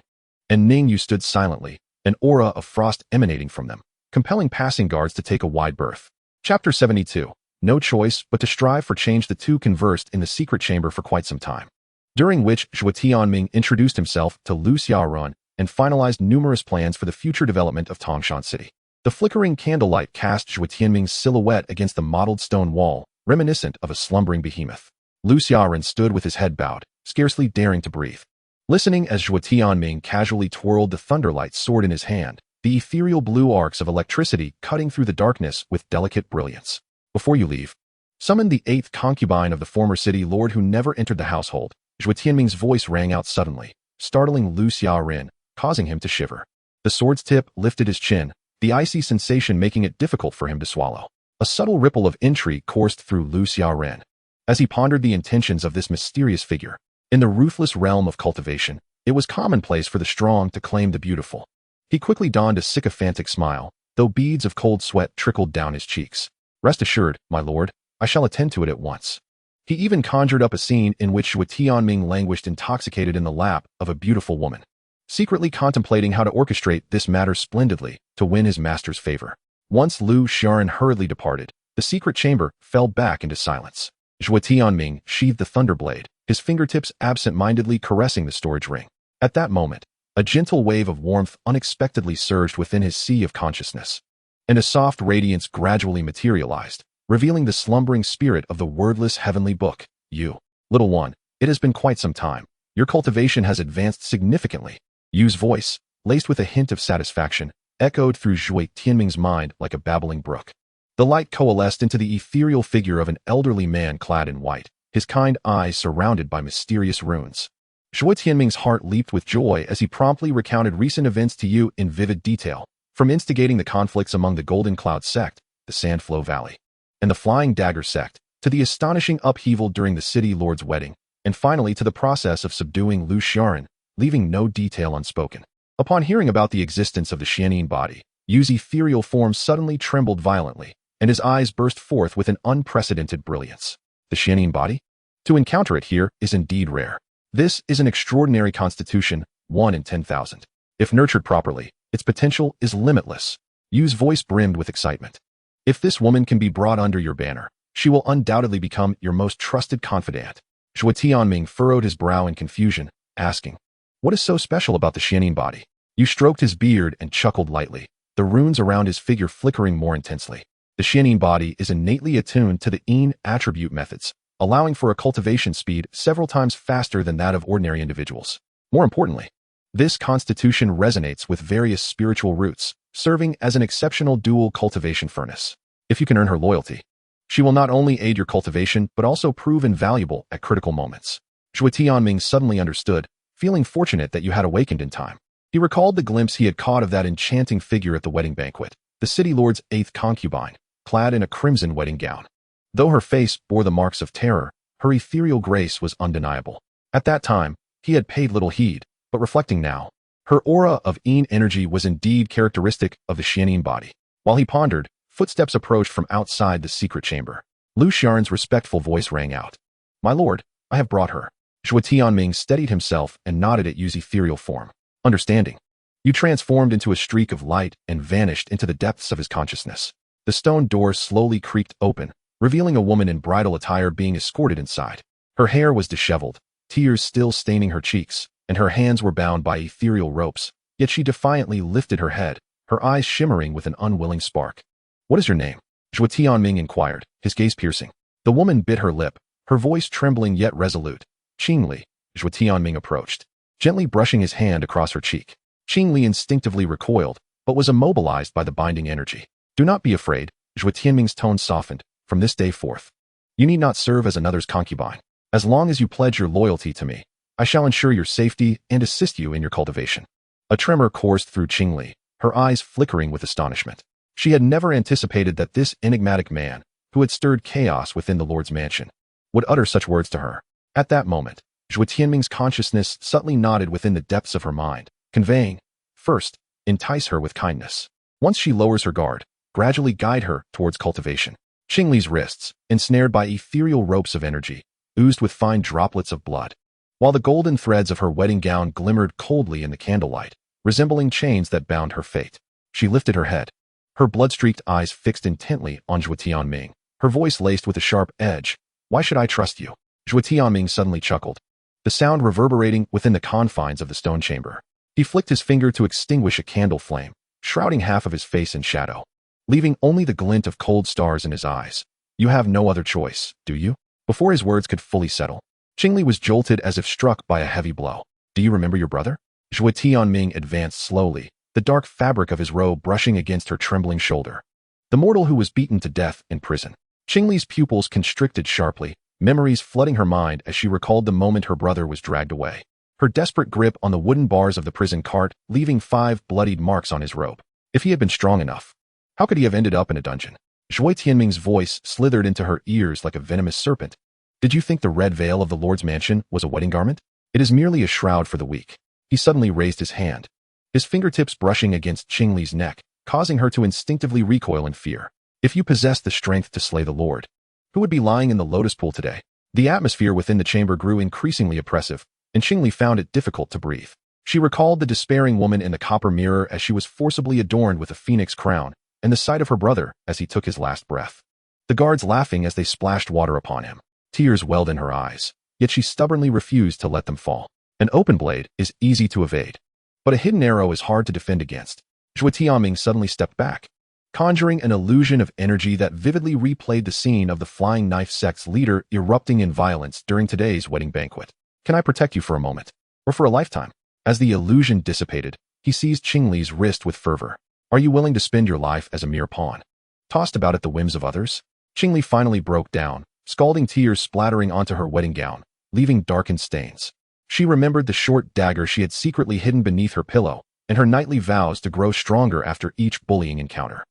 and Ningyu stood silently, an aura of frost emanating from them, compelling passing guards to take a wide berth. Chapter 72. No choice but to strive for change. The two conversed in the secret chamber for quite some time, during which Zhuo Tianming introduced himself to Lu Xiaoren and finalized numerous plans for the future development of Tangshan City. The flickering candlelight cast Zhuo Tianming's silhouette against the mottled stone wall, reminiscent of a slumbering behemoth. Lu Xiaoren stood with his head bowed, scarcely daring to breathe, listening as Zhuo Tianming casually twirled the thunderlight sword in his hand, the ethereal blue arcs of electricity cutting through the darkness with delicate brilliance. Before you leave, summon the 8th concubine of the former city lord who never entered the household. Zhuo Tianming's voice rang out suddenly, startling Lu Xiaoren, causing him to shiver. The sword's tip lifted his chin, the icy sensation making it difficult for him to swallow. A subtle ripple of intrigue coursed through Lu Xiaoren as he pondered the intentions of this mysterious figure. In the ruthless realm of cultivation, it was commonplace for the strong to claim the beautiful. He quickly donned a sycophantic smile, though beads of cold sweat trickled down his cheeks. Rest assured, my lord, I shall attend to it at once. He even conjured up a scene in which Zhuo Tianming languished intoxicated in the lap of a beautiful woman, secretly contemplating how to orchestrate this matter splendidly to win his master's favor. Once Lu Xiaoren hurriedly departed, the secret chamber fell back into silence. Zhuo Tianming sheathed the thunderblade, his fingertips absent-mindedly caressing the storage ring. At that moment, a gentle wave of warmth unexpectedly surged within his sea of consciousness, and a soft radiance gradually materialized, revealing the slumbering spirit of the wordless heavenly book. You, little one, it has been quite some time. Your cultivation has advanced significantly. Yu's voice, laced with a hint of satisfaction, echoed through Zhuo Tianming's mind like a babbling brook. The light coalesced into the ethereal figure of an elderly man clad in white, his kind eyes surrounded by mysterious runes. Zhuo Tianming's heart leaped with joy as he promptly recounted recent events to Yu in vivid detail, from instigating the conflicts among the Golden Cloud Sect, the Sandflow Valley, and the Flying Dagger Sect, to the astonishing upheaval during the city lord's wedding, and finally to the process of subduing Lu Xiaoran, leaving no detail unspoken. Upon hearing about the existence of the Xianin body, Yu's ethereal form suddenly trembled violently, and his eyes burst forth with an unprecedented brilliance. The Xianin body? To encounter it here is indeed rare. This is an extraordinary constitution, 1 in 10,000. If nurtured properly, its potential is limitless. Yu's voice brimmed with excitement. If this woman can be brought under your banner, she will undoubtedly become your most trusted confidant. Zhuo Tianming furrowed his brow in confusion, asking, "What is so special about the Xianin body?" Yu stroked his beard and chuckled lightly, the runes around his figure flickering more intensely. The Xianin body is innately attuned to the Yin attribute methods, allowing for a cultivation speed several times faster than that of ordinary individuals. More importantly, this constitution resonates with various spiritual roots, serving as an exceptional dual cultivation furnace. If you can earn her loyalty, she will not only aid your cultivation but also prove invaluable at critical moments. Zhuo Tianming suddenly understood, feeling fortunate that you had awakened in time. He recalled the glimpse he had caught of that enchanting figure at the wedding banquet, the city lord's 8th concubine, clad in a crimson wedding gown. Though her face bore the marks of terror, her ethereal grace was undeniable. At that time, he had paid little heed, but reflecting now, her aura of Yin energy was indeed characteristic of the Xianin body. While he pondered, footsteps approached from outside the secret chamber. Lu Xiaoran's respectful voice rang out. "My lord, I have brought her." Zhuo Tianming steadied himself and nodded at Yu's ethereal form. Understanding, Yu transformed into a streak of light and vanished into the depths of his consciousness. The stone door slowly creaked open, revealing a woman in bridal attire being escorted inside. Her hair was disheveled, tears still staining her cheeks, and her hands were bound by ethereal ropes, yet she defiantly lifted her head, her eyes shimmering with an unwilling spark. "What is your name?" Zhuo Tianming inquired, his gaze piercing. The woman bit her lip, her voice trembling yet resolute. "Qingli." Zhuo Tianming approached, gently brushing his hand across her cheek. Qingli instinctively recoiled, but was immobilized by the binding energy. "Do not be afraid," Zhuo Tianming's tone softened. "From this day forth, you need not serve as another's concubine. As long as you pledge your loyalty to me, I shall ensure your safety and assist you in your cultivation." A tremor coursed through Qingli, her eyes flickering with astonishment. She had never anticipated that this enigmatic man, who had stirred chaos within the Lord's mansion, would utter such words to her. At that moment, Zhuo Tianming's consciousness subtly nodded within the depths of her mind, conveying, first, entice her with kindness. Once she lowers her guard, gradually guide her towards cultivation. Qingli's wrists, ensnared by ethereal ropes of energy, oozed with fine droplets of blood, while the golden threads of her wedding gown glimmered coldly in the candlelight, resembling chains that bound her fate. She lifted her head, her blood-streaked eyes fixed intently on Zhuo Tianming, her voice laced with a sharp edge. "Why should I trust you?" Zhuo Tianming suddenly chuckled, the sound reverberating within the confines of the stone chamber. He flicked his finger to extinguish a candle flame, shrouding half of his face in shadow, leaving only the glint of cold stars in his eyes. "You have no other choice, do you?" Before his words could fully settle, Qingli was jolted as if struck by a heavy blow. "Do you remember your brother?" Zhuo Tianming advanced slowly, the dark fabric of his robe brushing against her trembling shoulder. "The mortal who was beaten to death in prison." Qingli's pupils constricted sharply, memories flooding her mind as she recalled the moment her brother was dragged away. Her desperate grip on the wooden bars of the prison cart, leaving 5 bloodied marks on his robe. If he had been strong enough, how could he have ended up in a dungeon? Zhuo Tianming's voice slithered into her ears like a venomous serpent. "Did you think the red veil of the Lord's mansion was a wedding garment? It is merely a shroud for the weak." He suddenly raised his hand, his fingertips brushing against Qingli's neck, causing her to instinctively recoil in fear. "If you possessed the strength to slay the Lord, who would be lying in the lotus pool today?" The atmosphere within the chamber grew increasingly oppressive, and Qingli found it difficult to breathe. She recalled the despairing woman in the copper mirror as she was forcibly adorned with a phoenix crown, and the sight of her brother as he took his last breath. The guards laughing as they splashed water upon him. Tears welled in her eyes, yet she stubbornly refused to let them fall. An open blade is easy to evade, but a hidden arrow is hard to defend against. Zhuo Tianming suddenly stepped back, conjuring an illusion of energy that vividly replayed the scene of the Flying Knife sect's leader erupting in violence during today's wedding banquet. "Can I protect you for a moment? Or for a lifetime?" As the illusion dissipated, he seized Qingli's wrist with fervor. "Are you willing to spend your life as a mere pawn, tossed about at the whims of others?" Qingli finally broke down, scalding tears splattering onto her wedding gown, leaving darkened stains. She remembered the short dagger she had secretly hidden beneath her pillow, and her nightly vows to grow stronger after each bullying encounter.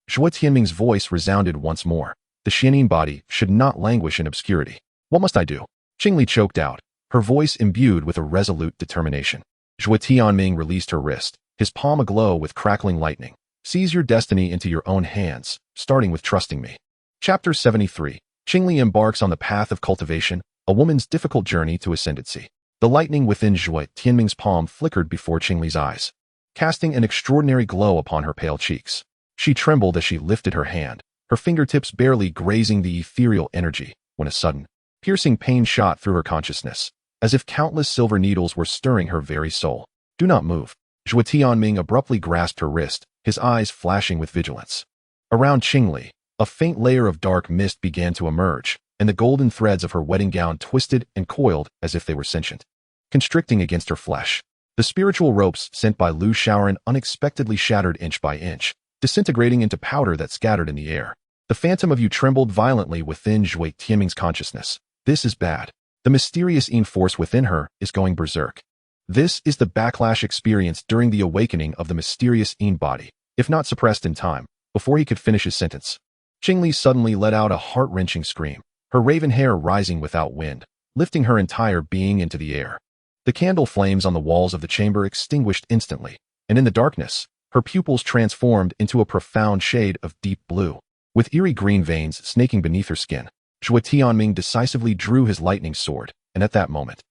Zhuo Tianming's voice resounded once more. The Xianin body should not languish in obscurity. "What must I do?" Qingli choked out, her voice imbued with a resolute determination. Zhuo Tianming released her wrist, his palm aglow with crackling lightning. Seize your destiny into your own hands, starting with trusting me. Chapter 73. Qingli embarks on the path of cultivation, a woman's difficult journey to ascendancy. The lightning within Zhuo Tianming's palm flickered before Qingli's eyes, casting an extraordinary glow upon her pale cheeks. She trembled as she lifted her hand, her fingertips barely grazing the ethereal energy, when a sudden, piercing pain shot through her consciousness, as if countless silver needles were stirring her very soul. Do not move. Zhuo Tianming abruptly grasped her wrist, his eyes flashing with vigilance. Around Qingli, a faint layer of dark mist began to emerge, and the golden threads of her wedding gown twisted and coiled as if they were sentient, constricting against her flesh. The spiritual ropes sent by Lu Shaoran unexpectedly shattered inch by inch, disintegrating into powder that scattered in the air. The phantom of you trembled violently within Zhuo Tianming's consciousness. This is bad. The mysterious Yin force within her is going berserk. This is the backlash experienced during the awakening of the mysterious Yin body, if not suppressed in time, before he could finish his sentence. Qingli suddenly let out a heart-wrenching scream, her raven hair rising without wind, lifting her entire being into the air. The candle flames on the walls of the chamber extinguished instantly, and in the darkness, her pupils transformed into a profound shade of deep blue, with eerie green veins snaking beneath her skin. Zhuo Tianming decisively drew his lightning sword, and at that moment,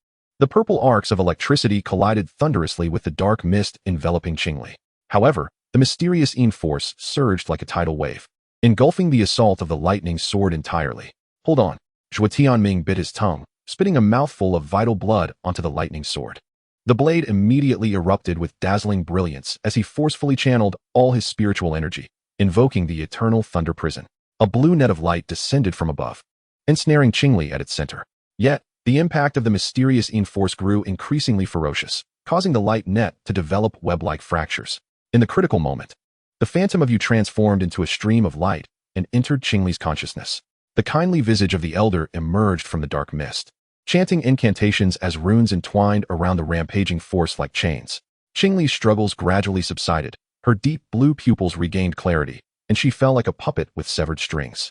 the purple arcs of electricity collided thunderously with the dark mist enveloping Qingli. However, the mysterious Yin force surged like a tidal wave, engulfing the assault of the lightning sword entirely. Hold on. Zhuo Tianming bit his tongue, spitting a mouthful of vital blood onto the lightning sword. The blade immediately erupted with dazzling brilliance as he forcefully channeled all his spiritual energy, invoking the eternal thunder prison. A blue net of light descended from above, ensnaring Qingli at its center. Yet, the impact of the mysterious Yin force grew increasingly ferocious, causing the light net to develop web-like fractures. In the critical moment, the phantom of you transformed into a stream of light and entered Qingli's consciousness. The kindly visage of the elder emerged from the dark mist, chanting incantations as runes entwined around the rampaging force like chains. Qingli's struggles gradually subsided, her deep blue pupils regained clarity, and she fell like a puppet with severed strings.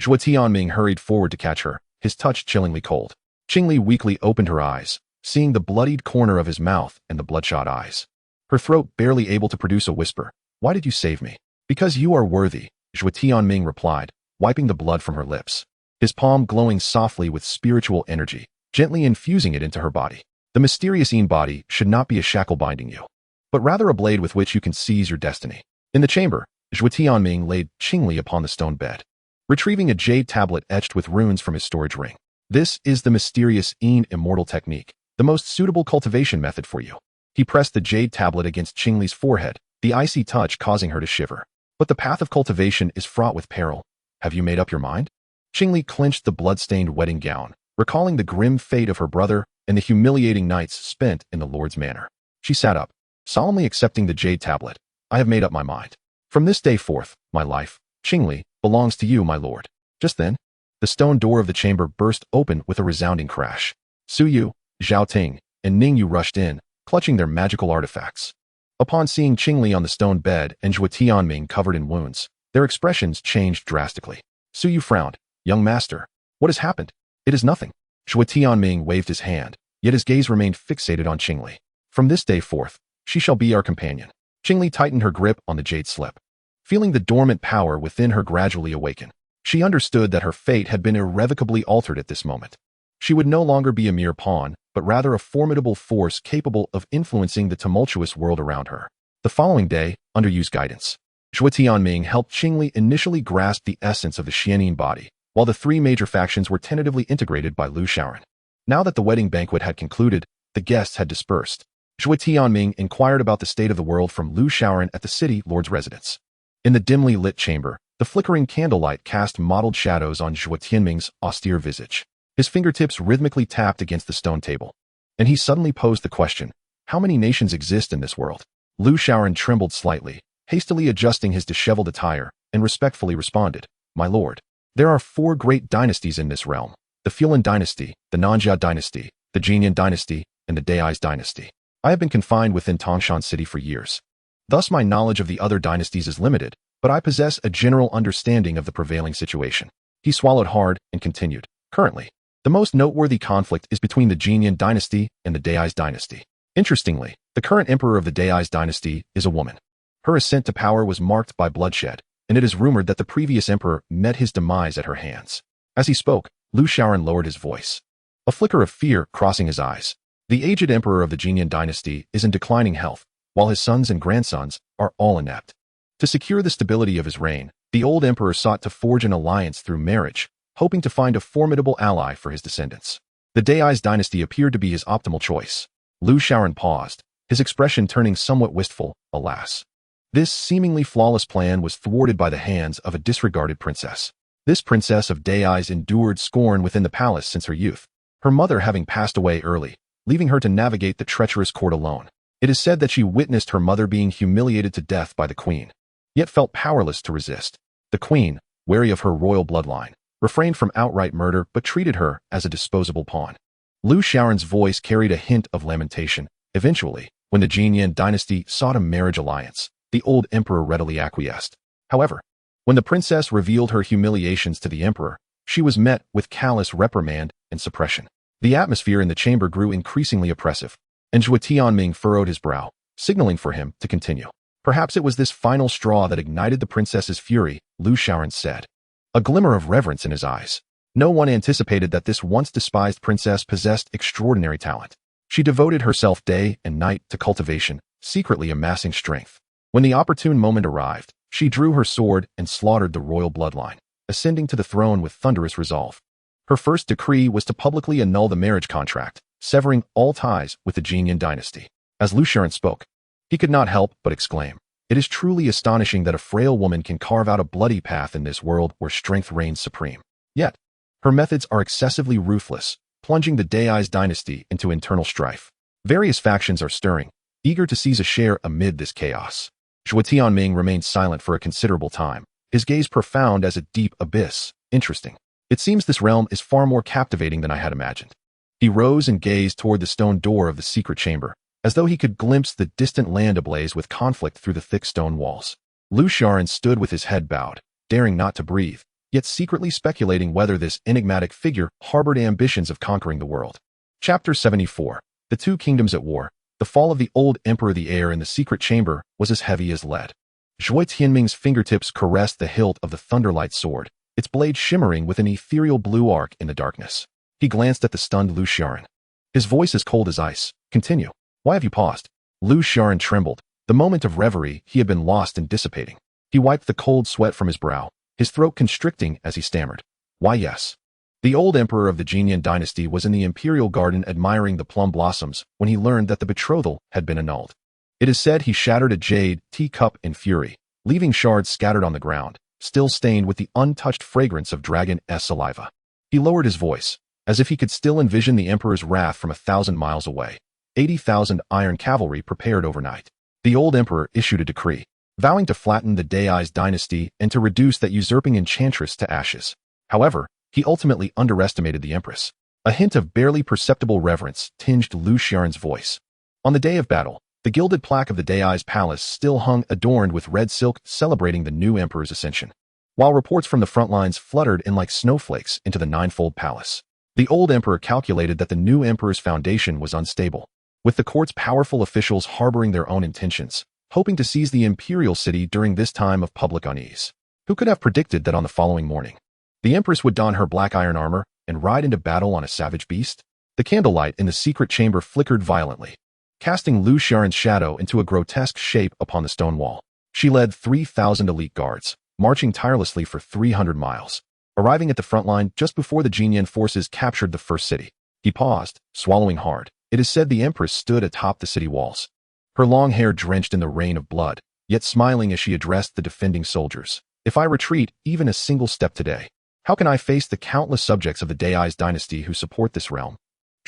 Zhuo Tianming hurried forward to catch her, his touch chillingly cold. Qingli weakly opened her eyes, seeing the bloodied corner of his mouth and the bloodshot eyes. Her throat barely able to produce a whisper. Why did you save me? Because you are worthy, Zhuo Tianming replied, wiping the blood from her lips, his palm glowing softly with spiritual energy, gently infusing it into her body. The mysterious Yin body should not be a shackle binding you, but rather a blade with which you can seize your destiny. In the chamber, Zhuo Tianming laid Qingli upon the stone bed, retrieving a jade tablet etched with runes from his storage ring. This is the mysterious Yin immortal technique, the most suitable cultivation method for you. He pressed the jade tablet against Qingli's forehead, the icy touch causing her to shiver. But the path of cultivation is fraught with peril. Have you made up your mind? Qingli clenched the blood-stained wedding gown, recalling the grim fate of her brother and the humiliating nights spent in the Lord's manor. She sat up, solemnly accepting the jade tablet. I have made up my mind. From this day forth, my life, Qingli, belongs to you, my lord. Just then, the stone door of the chamber burst open with a resounding crash. Su Yu, Zhao Ting, and Ningyu rushed in, clutching their magical artifacts. Upon seeing Qingli on the stone bed and Zhuo Tianming covered in wounds, their expressions changed drastically. Su Yu frowned. Young master, what has happened? It is nothing. Zhuo Tianming waved his hand, yet his gaze remained fixated on Qingli. From this day forth, she shall be our companion. Qingli tightened her grip on the jade slip, feeling the dormant power within her gradually awaken. She understood that her fate had been irrevocably altered at this moment. She would no longer be a mere pawn, but rather a formidable force capable of influencing the tumultuous world around her. The following day, under Yu's guidance, Zhuo Tianming helped Qingli initially grasp the essence of the Xianyin body, while the three major factions were tentatively integrated by Lu Shaoran. Now that the wedding banquet had concluded, the guests had dispersed. Zhuo Tianming inquired about the state of the world from Lu Shaoran at the city lord's residence. In the dimly lit chamber, the flickering candlelight cast mottled shadows on Zhuo Tianming's austere visage. His fingertips rhythmically tapped against the stone table, and he suddenly posed the question, how many nations exist in this world? Lu Shaoran trembled slightly, hastily adjusting his disheveled attire, and respectfully responded, my lord, there are 4 great dynasties in this realm, the Fulan dynasty, the Nanjia dynasty, the Jinyan dynasty, and the Dai's dynasty. I have been confined within Tangshan City for years. Thus my knowledge of the other dynasties is limited, but I possess a general understanding of the prevailing situation. He swallowed hard and continued, currently, The most noteworthy conflict is between the Zelian dynasty and the Dais dynasty. Interestingly, the current emperor of the Dais dynasty is a woman. Her ascent to power was marked by bloodshed, and it is rumored that the previous emperor met his demise at her hands. As he spoke, Lu Shaoran lowered his voice, a flicker of fear crossing his eyes. The aged emperor of the Zelian dynasty is in declining health, while his sons and grandsons are all inept. To secure the stability of his reign, the old emperor sought to forge an alliance through marriage, hoping to find a formidable ally for his descendants. The Dais dynasty appeared to be his optimal choice. Lu Shaoran paused, his expression turning somewhat wistful. Alas, this seemingly flawless plan was thwarted by the hands of a disregarded princess. This princess of Dais endured scorn within the palace since her youth, her mother having passed away early, leaving her to navigate the treacherous court alone. It is said that she witnessed her mother being humiliated to death by the queen, yet felt powerless to resist. The queen, wary of her royal bloodline, refrained from outright murder but treated her as a disposable pawn. Lu Shaoran's voice carried a hint of lamentation. Eventually, when the Zelian dynasty sought a marriage alliance, the old emperor readily acquiesced. However, when the princess revealed her humiliations to the emperor, she was met with callous reprimand and suppression. The atmosphere in the chamber grew increasingly oppressive, and Zhuo Tianming furrowed his brow, signaling for him to continue. Perhaps it was this final straw that ignited the princess's fury, Lu Shaoran said, a glimmer of reverence in his eyes. No one anticipated that this once despised princess possessed extraordinary talent. She devoted herself day and night to cultivation, secretly amassing strength. When the opportune moment arrived, she drew her sword and slaughtered the royal bloodline, ascending to the throne with thunderous resolve. Her first decree was to publicly annul the marriage contract, severing all ties with the Zelian dynasty. As Lu Shaoran spoke, he could not help but exclaim, "It is truly astonishing that a frail woman can carve out a bloody path in this world where strength reigns supreme." Yet, her methods are excessively ruthless, plunging the Dais dynasty into internal strife. Various factions are stirring, eager to seize a share amid this chaos. Zhuo Tianming remained silent for a considerable time, his gaze profound as a deep abyss. Interesting. It seems this realm is far more captivating than I had imagined. He rose and gazed toward the stone door of the secret chamber, as though he could glimpse the distant land ablaze with conflict through the thick stone walls. Lu Shaoran stood with his head bowed, daring not to breathe, yet secretly speculating whether this enigmatic figure harbored ambitions of conquering the world. Chapter 74. The Two Kingdoms at War. The fall of the old emperor. The air in the secret chamber was as heavy as lead. Zhuo Tianming's fingertips caressed the hilt of the Thunderlight sword, its blade shimmering with an ethereal blue arc in the darkness. He glanced at the stunned Lu Shaoran. His voice as cold as ice. "Continue. Why have you paused?" Lu Shaoran trembled. The moment of reverie he had been lost in dissipating. He wiped the cold sweat from his brow, his throat constricting as he stammered. "Why, yes." The old emperor of the Zelian dynasty was in the imperial garden admiring the plum blossoms when he learned that the betrothal had been annulled. It is said he shattered a jade teacup in fury, leaving shards scattered on the ground, still stained with the untouched fragrance of dragon's saliva. He lowered his voice, as if he could still envision the emperor's wrath from 1,000 miles away. 80,000 iron cavalry prepared overnight. The old emperor issued a decree, vowing to flatten the Dais dynasty and to reduce that usurping enchantress to ashes. However, he ultimately underestimated the empress. A hint of barely perceptible reverence tinged Lu Shaoran's voice. On the day of battle, the gilded plaque of the Dais palace still hung adorned with red silk celebrating the new emperor's ascension, while reports from the front lines fluttered in like snowflakes into the ninefold palace. The old emperor calculated that the new emperor's foundation was unstable, with the court's powerful officials harboring their own intentions, hoping to seize the imperial city during this time of public unease. Who could have predicted that on the following morning, the empress would don her black iron armor and ride into battle on a savage beast? The candlelight in the secret chamber flickered violently, casting Lu Shaoran's shadow into a grotesque shape upon the stone wall. She led 3,000 elite guards, marching tirelessly for 300 miles, arriving at the front line just before the Zelian forces captured the first city. He paused, swallowing hard. It is said the empress stood atop the city walls, her long hair drenched in the rain of blood, yet smiling as she addressed the defending soldiers. "If I retreat even a single step today, how can I face the countless subjects of the Dais dynasty who support this realm?"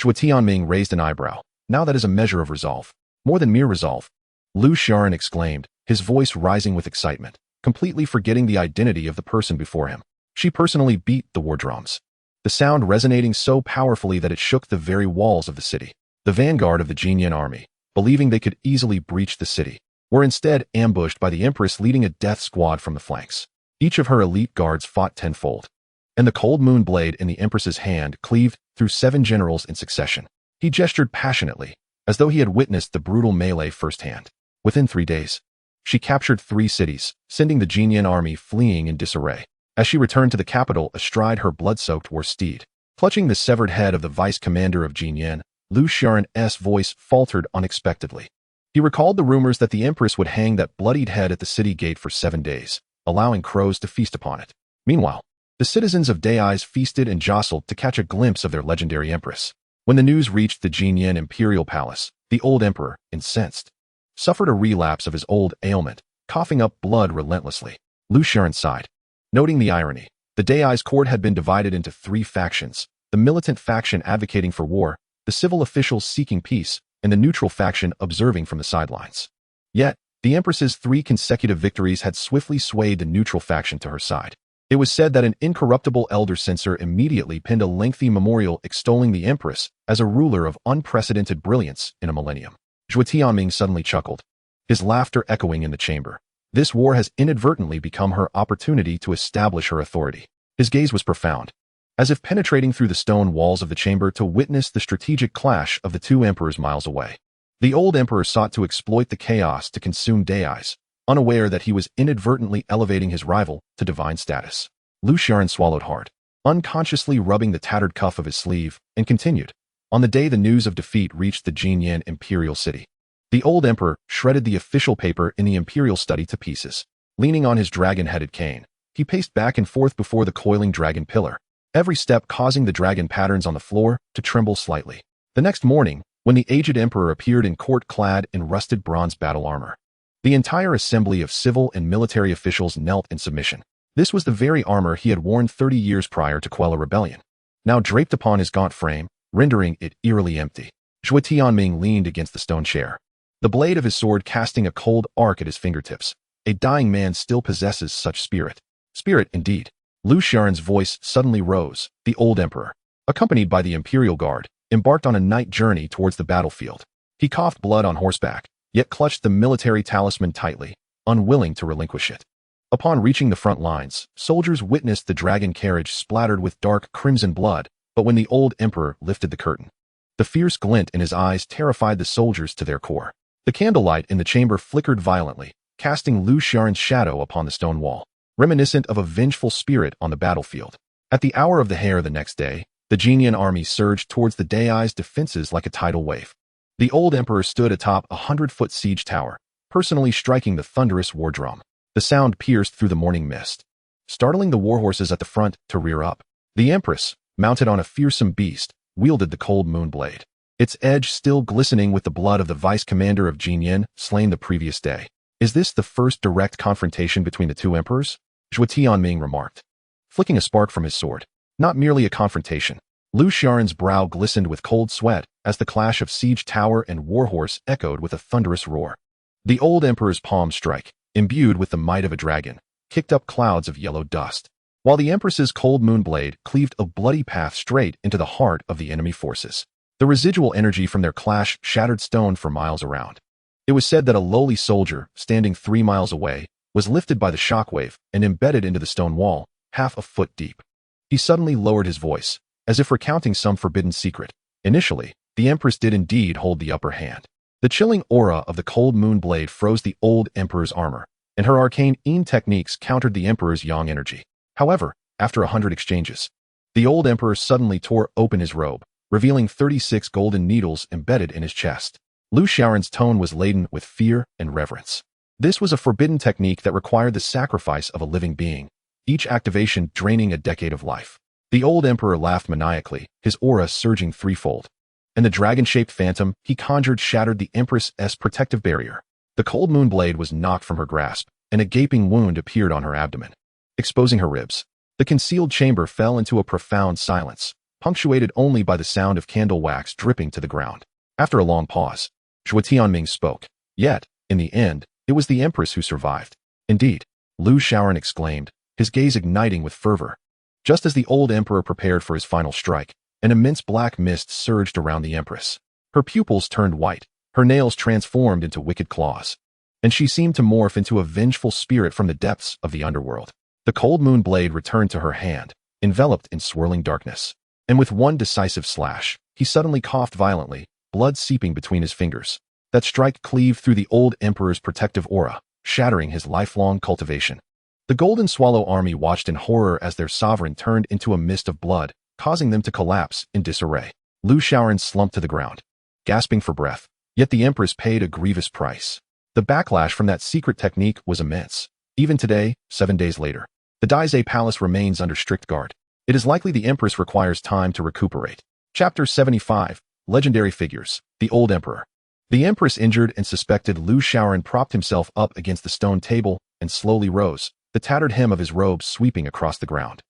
Zhuo Tianming raised an eyebrow. "Now that is a measure of resolve. More than mere resolve," Lu Shaoran exclaimed, his voice rising with excitement, completely forgetting the identity of the person before him. "She personally beat the war drums, the sound resonating so powerfully that it shook the very walls of the city. The vanguard of the Zelian army, believing they could easily breach the city, were instead ambushed by the empress leading a death squad from the flanks. Each of her elite guards fought tenfold, and the cold moon blade in the Empress's hand cleaved through 7 generals in succession. He gestured passionately, as though he had witnessed the brutal melee firsthand. Within 3 days, she captured 3 cities, sending the Jinyan army fleeing in disarray. As she returned to the capital astride her blood-soaked war steed, clutching the severed head of the vice-commander of Jinyan, Lu Xiaoran's voice faltered unexpectedly. He recalled the rumors that the Empress would hang that bloodied head at the city gate for 7 days, allowing crows to feast upon it. Meanwhile, the citizens of Dai's feasted and jostled to catch a glimpse of their legendary Empress. When the news reached the Jinyan imperial palace, the old emperor, incensed, suffered a relapse of his old ailment, coughing up blood relentlessly. Lu Xiaoran sighed. Noting the irony, the Dai's court had been divided into 3 factions, the militant faction advocating for war, the civil officials seeking peace, and the neutral faction observing from the sidelines. Yet, the Empress's 3 consecutive victories had swiftly swayed the neutral faction to her side. It was said that an incorruptible elder censor immediately penned a lengthy memorial extolling the Empress as a ruler of unprecedented brilliance in a millennium. Zhuo Tianming suddenly chuckled, his laughter echoing in the chamber. This war has inadvertently become her opportunity to establish her authority. His gaze was profound, as if penetrating through the stone walls of the chamber to witness the strategic clash of the 2 emperors miles away. The old emperor sought to exploit the chaos to consume Dai's, unaware that he was inadvertently elevating his rival to divine status. Lu Xiaoran swallowed hard, unconsciously rubbing the tattered cuff of his sleeve, and continued. On the day the news of defeat reached the Jinyan imperial city, the old emperor shredded the official paper in the imperial study to pieces. Leaning on his dragon-headed cane, he paced back and forth before the coiling dragon pillar, every step causing the dragon patterns on the floor to tremble slightly. The next morning, when the aged emperor appeared in court clad in rusted bronze battle armor, the entire assembly of civil and military officials knelt in submission. This was the very armor he had worn 30 years prior to quell a rebellion, now draped upon his gaunt frame, rendering it eerily empty. Zhuo Tianming leaned against the stone chair, the blade of his sword casting a cold arc at his fingertips. A dying man still possesses such spirit. Spirit, indeed. Lu Xiaoran's voice suddenly rose. The old emperor, accompanied by the imperial guard, embarked on a night journey towards the battlefield. He coughed blood on horseback, yet clutched the military talisman tightly, unwilling to relinquish it. Upon reaching the front lines, soldiers witnessed the dragon carriage splattered with dark crimson blood, but when the old emperor lifted the curtain, the fierce glint in his eyes terrified the soldiers to their core. The candlelight in the chamber flickered violently, casting Lu Xiaoran's shadow upon the stone wall, reminiscent of a vengeful spirit on the battlefield. At the hour of the hare the next day, the Jinyan army surged towards the Dai's defenses like a tidal wave. The old emperor stood atop a 100-foot siege tower, personally striking the thunderous war drum. The sound pierced through the morning mist, startling the warhorses at the front to rear up. The Empress, mounted on a fearsome beast, wielded the cold moon blade, its edge still glistening with the blood of the vice-commander of Jinyan slain the previous day. Is this the first direct confrontation between the 2 emperors? Zhuo Tianming remarked, flicking a spark from his sword. Not merely a confrontation. Lu Xiaoran's brow glistened with cold sweat as the clash of siege tower and warhorse echoed with a thunderous roar. The old emperor's palm strike, imbued with the might of a dragon, kicked up clouds of yellow dust, while the Empress's cold moon blade cleaved a bloody path straight into the heart of the enemy forces. The residual energy from their clash shattered stone for miles around. It was said that a lowly soldier, standing 3 miles away, was lifted by the shockwave and embedded into the stone wall, half a foot deep. He suddenly lowered his voice, as if recounting some forbidden secret. Initially, the Empress did indeed hold the upper hand. The chilling aura of the cold moon blade froze the old emperor's armor, and her arcane techniques countered the emperor's yang energy. However, after 100 exchanges, the old emperor suddenly tore open his robe, revealing 36 golden needles embedded in his chest. Lu Xiaoran's tone was laden with fear and reverence. This was a forbidden technique that required the sacrifice of a living being, each activation draining a decade of life. The old emperor laughed maniacally, his aura surging threefold, and the dragon-shaped phantom he conjured shattered the Empress's protective barrier. The cold moon blade was knocked from her grasp, and a gaping wound appeared on her abdomen, exposing her ribs. The concealed chamber fell into a profound silence, punctuated only by the sound of candle wax dripping to the ground. After a long pause, Zhuo Tianming spoke. Yet, in the end, it was the Empress who survived. Indeed, Lu Xiaoran exclaimed, his gaze igniting with fervor. Just as the old emperor prepared for his final strike, an immense black mist surged around the Empress. Her pupils turned white, her nails transformed into wicked claws, and she seemed to morph into a vengeful spirit from the depths of the underworld. The cold moon blade returned to her hand, enveloped in swirling darkness. And with one decisive slash, he suddenly coughed violently, blood seeping between his fingers. That strike cleaved through the old emperor's protective aura, shattering his lifelong cultivation. The Golden Swallow army watched in horror as their sovereign turned into a mist of blood, causing them to collapse in disarray. Lu Shaoran slumped to the ground, gasping for breath. Yet the empress paid a grievous price. The backlash from that secret technique was immense. Even today, 7 days later, the Daizé Palace remains under strict guard. It is likely the empress requires time to recuperate. Chapter 75, Legendary Figures, the Old Emperor. The empress, injured and suspected, Lu Shaoran propped himself up against the stone table and slowly rose, the tattered hem of his robe sweeping across the ground.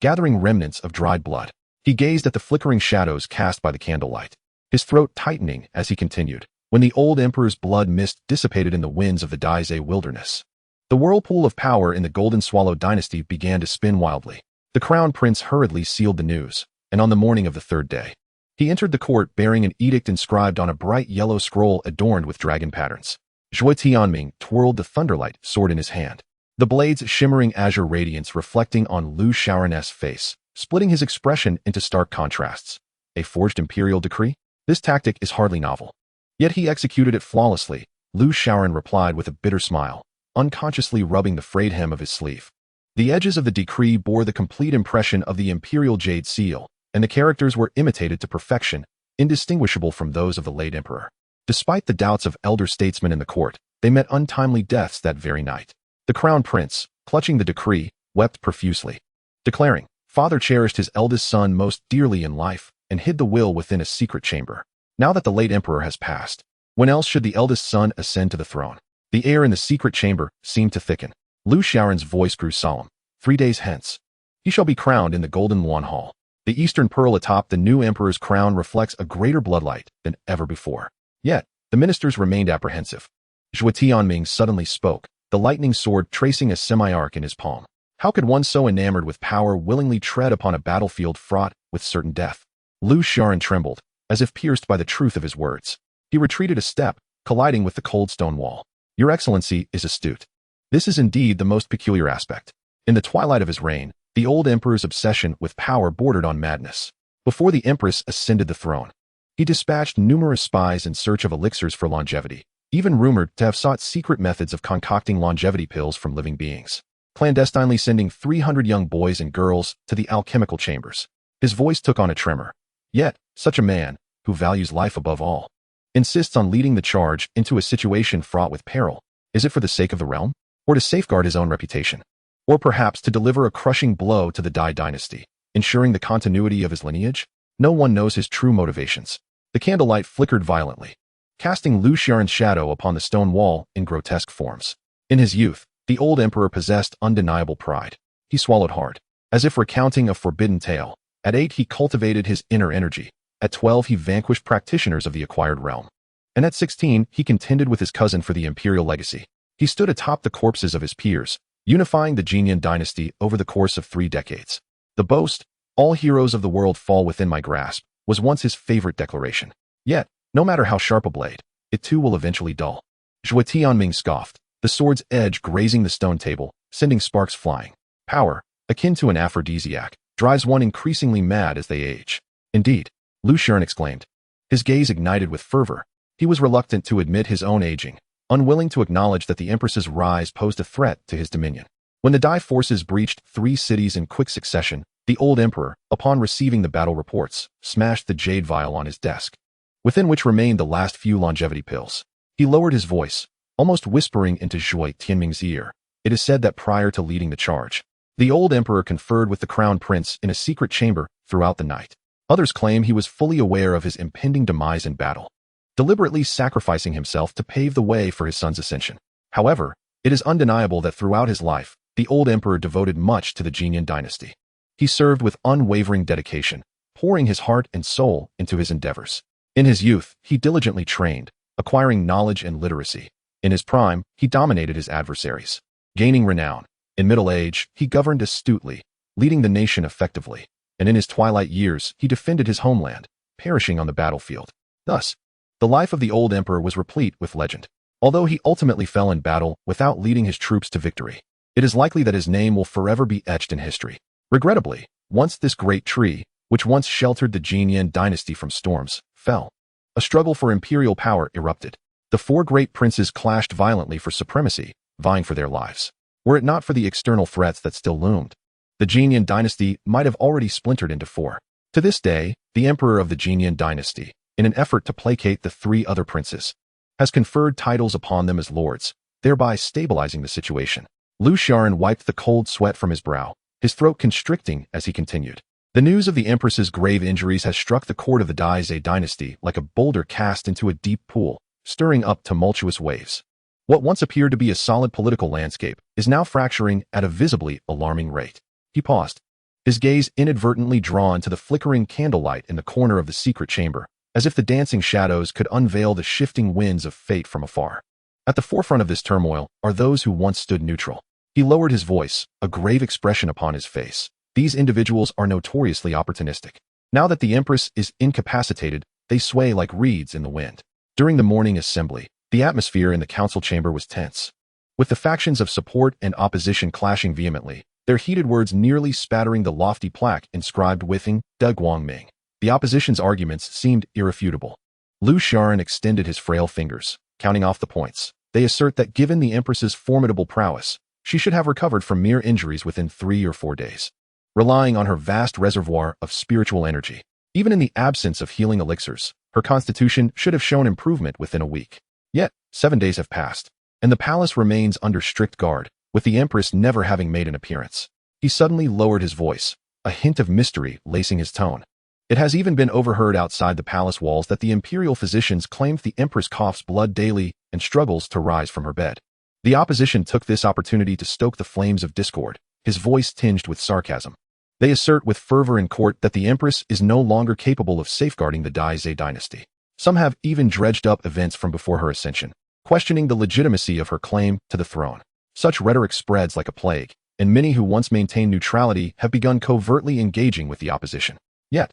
Gathering remnants of dried blood, he gazed at the flickering shadows cast by the candlelight, his throat tightening as he continued. When the old emperor's blood mist dissipated in the winds of the Daizé wilderness, the whirlpool of power in the Golden Swallow dynasty began to spin wildly. The crown prince hurriedly sealed the news, and on the morning of the third day, he entered the court bearing an edict inscribed on a bright yellow scroll adorned with dragon patterns. Zhuo Tianming twirled the thunderlight sword in his hand, the blade's shimmering azure radiance reflecting on Lu Shaoran's face, splitting his expression into stark contrasts. A forged imperial decree? This tactic is hardly novel. Yet he executed it flawlessly, Lu Shaoran replied with a bitter smile, unconsciously rubbing the frayed hem of his sleeve. The edges of the decree bore the complete impression of the imperial jade seal, and the characters were imitated to perfection, indistinguishable from those of the late emperor. Despite the doubts of elder statesmen in the court, they met untimely deaths that very night. The crown prince, clutching the decree, wept profusely, declaring, "Father cherished his eldest son most dearly in life and hid the will within a secret chamber. Now that the late emperor has passed, when else should the eldest son ascend to the throne?" The air in the secret chamber seemed to thicken. Lu Shaoran's voice grew solemn. 3 days hence, he shall be crowned in the Golden Luan Hall. The eastern pearl atop the new emperor's crown reflects a greater bloodlight than ever before. Yet, the ministers remained apprehensive. Zhuo Tianming suddenly spoke, the lightning sword tracing a semi-arc in his palm. How could one so enamored with power willingly tread upon a battlefield fraught with certain death? Lu Shaoran trembled, as if pierced by the truth of his words. He retreated a step, colliding with the cold stone wall. "Your Excellency is astute. This is indeed the most peculiar aspect." In the twilight of his reign, the old emperor's obsession with power bordered on madness. Before the empress ascended the throne, he dispatched numerous spies in search of elixirs for longevity, even rumored to have sought secret methods of concocting longevity pills from living beings, clandestinely sending 300 young boys and girls to the alchemical chambers. His voice took on a tremor. Yet, such a man, who values life above all, insists on leading the charge into a situation fraught with peril. Is it for the sake of the realm? Or to safeguard his own reputation? Or perhaps to deliver a crushing blow to the Dai dynasty, ensuring the continuity of his lineage? No one knows his true motivations. The candlelight flickered violently, casting Lu Shaoran's shadow upon the stone wall in grotesque forms. In his youth, the old emperor possessed undeniable pride. He swallowed hard, as if recounting a forbidden tale. At 8, he cultivated his inner energy. At 12, he vanquished practitioners of the acquired realm. And at 16, he contended with his cousin for the imperial legacy. He stood atop the corpses of his peers, unifying the Zelian dynasty over the course of 3 decades. The boast, "All heroes of the world fall within my grasp," was once his favorite declaration. Yet, no matter how sharp a blade, it too will eventually dull. Zhuo Tianming scoffed, the sword's edge grazing the stone table, sending sparks flying. Power, akin to an aphrodisiac, drives one increasingly mad as they age. Indeed, Lu Shaoran exclaimed. His gaze ignited with fervor. He was reluctant to admit his own aging, unwilling to acknowledge that the empress's rise posed a threat to his dominion. When the Dai forces breached 3 cities in quick succession, the old emperor, upon receiving the battle reports, smashed the jade vial on his desk, within which remained the last few longevity pills. He lowered his voice, almost whispering into Zhuo Tianming's ear. It is said that prior to leading the charge, the old emperor conferred with the crown prince in a secret chamber throughout the night. Others claim he was fully aware of his impending demise in battle, deliberately sacrificing himself to pave the way for his son's ascension. However, it is undeniable that throughout his life, the old emperor devoted much to the Zelian dynasty. He served with unwavering dedication, pouring his heart and soul into his endeavors. In his youth, he diligently trained, acquiring knowledge and literacy. In his prime, he dominated his adversaries, gaining renown. In middle age, he governed astutely, leading the nation effectively. And in his twilight years, he defended his homeland, perishing on the battlefield. Thus, the life of the old emperor was replete with legend. Although he ultimately fell in battle without leading his troops to victory, it is likely that his name will forever be etched in history. Regrettably, Once this great tree, which once sheltered the Jinyan dynasty from storms, fell. A struggle for imperial power erupted. The four great princes clashed violently for supremacy, vying for their lives. Were it not for the external threats that still loomed, the Jinyan dynasty might have already splintered into four. To this day, the emperor of the Jinyan dynasty, in an effort to placate the three other princes, has conferred titles upon them as lords, thereby stabilizing the situation. Lu Xiaoran wiped the cold sweat from his brow, his throat constricting as he continued. The news of the empress's grave injuries has struck the court of the Daizhe dynasty like a boulder cast into a deep pool, stirring up tumultuous waves. What once appeared to be a solid political landscape is now fracturing at a visibly alarming rate. He paused, his gaze inadvertently drawn to the flickering candlelight in the corner of the secret chamber, as if the dancing shadows could unveil the shifting winds of fate from afar. At the forefront of this turmoil are those who once stood neutral. He lowered his voice, a grave expression upon his face. These individuals are notoriously opportunistic. Now that the Empress is incapacitated, they sway like reeds in the wind. During the morning assembly, the atmosphere in the council chamber was tense. With the factions of support and opposition clashing vehemently, their heated words nearly spattering the lofty plaque inscribed Withing, De Guangming. The opposition's arguments seemed irrefutable. Lu Xiaoran extended his frail fingers, counting off the points. They assert that given the Empress's formidable prowess, she should have recovered from mere injuries within 3 or 4 days, relying on her vast reservoir of spiritual energy. Even in the absence of healing elixirs, her constitution should have shown improvement within a week. Yet, 7 days have passed, and the palace remains under strict guard, with the Empress never having made an appearance. He suddenly lowered his voice, a hint of mystery lacing his tone. It has even been overheard outside the palace walls that the imperial physicians claimed the Empress coughs blood daily and struggles to rise from her bed. The opposition took this opportunity to stoke the flames of discord, his voice tinged with sarcasm. They assert with fervor in court that the Empress is no longer capable of safeguarding the Daizhe dynasty. Some have even dredged up events from before her ascension, questioning the legitimacy of her claim to the throne. Such rhetoric spreads like a plague, and many who once maintained neutrality have begun covertly engaging with the opposition. Yet,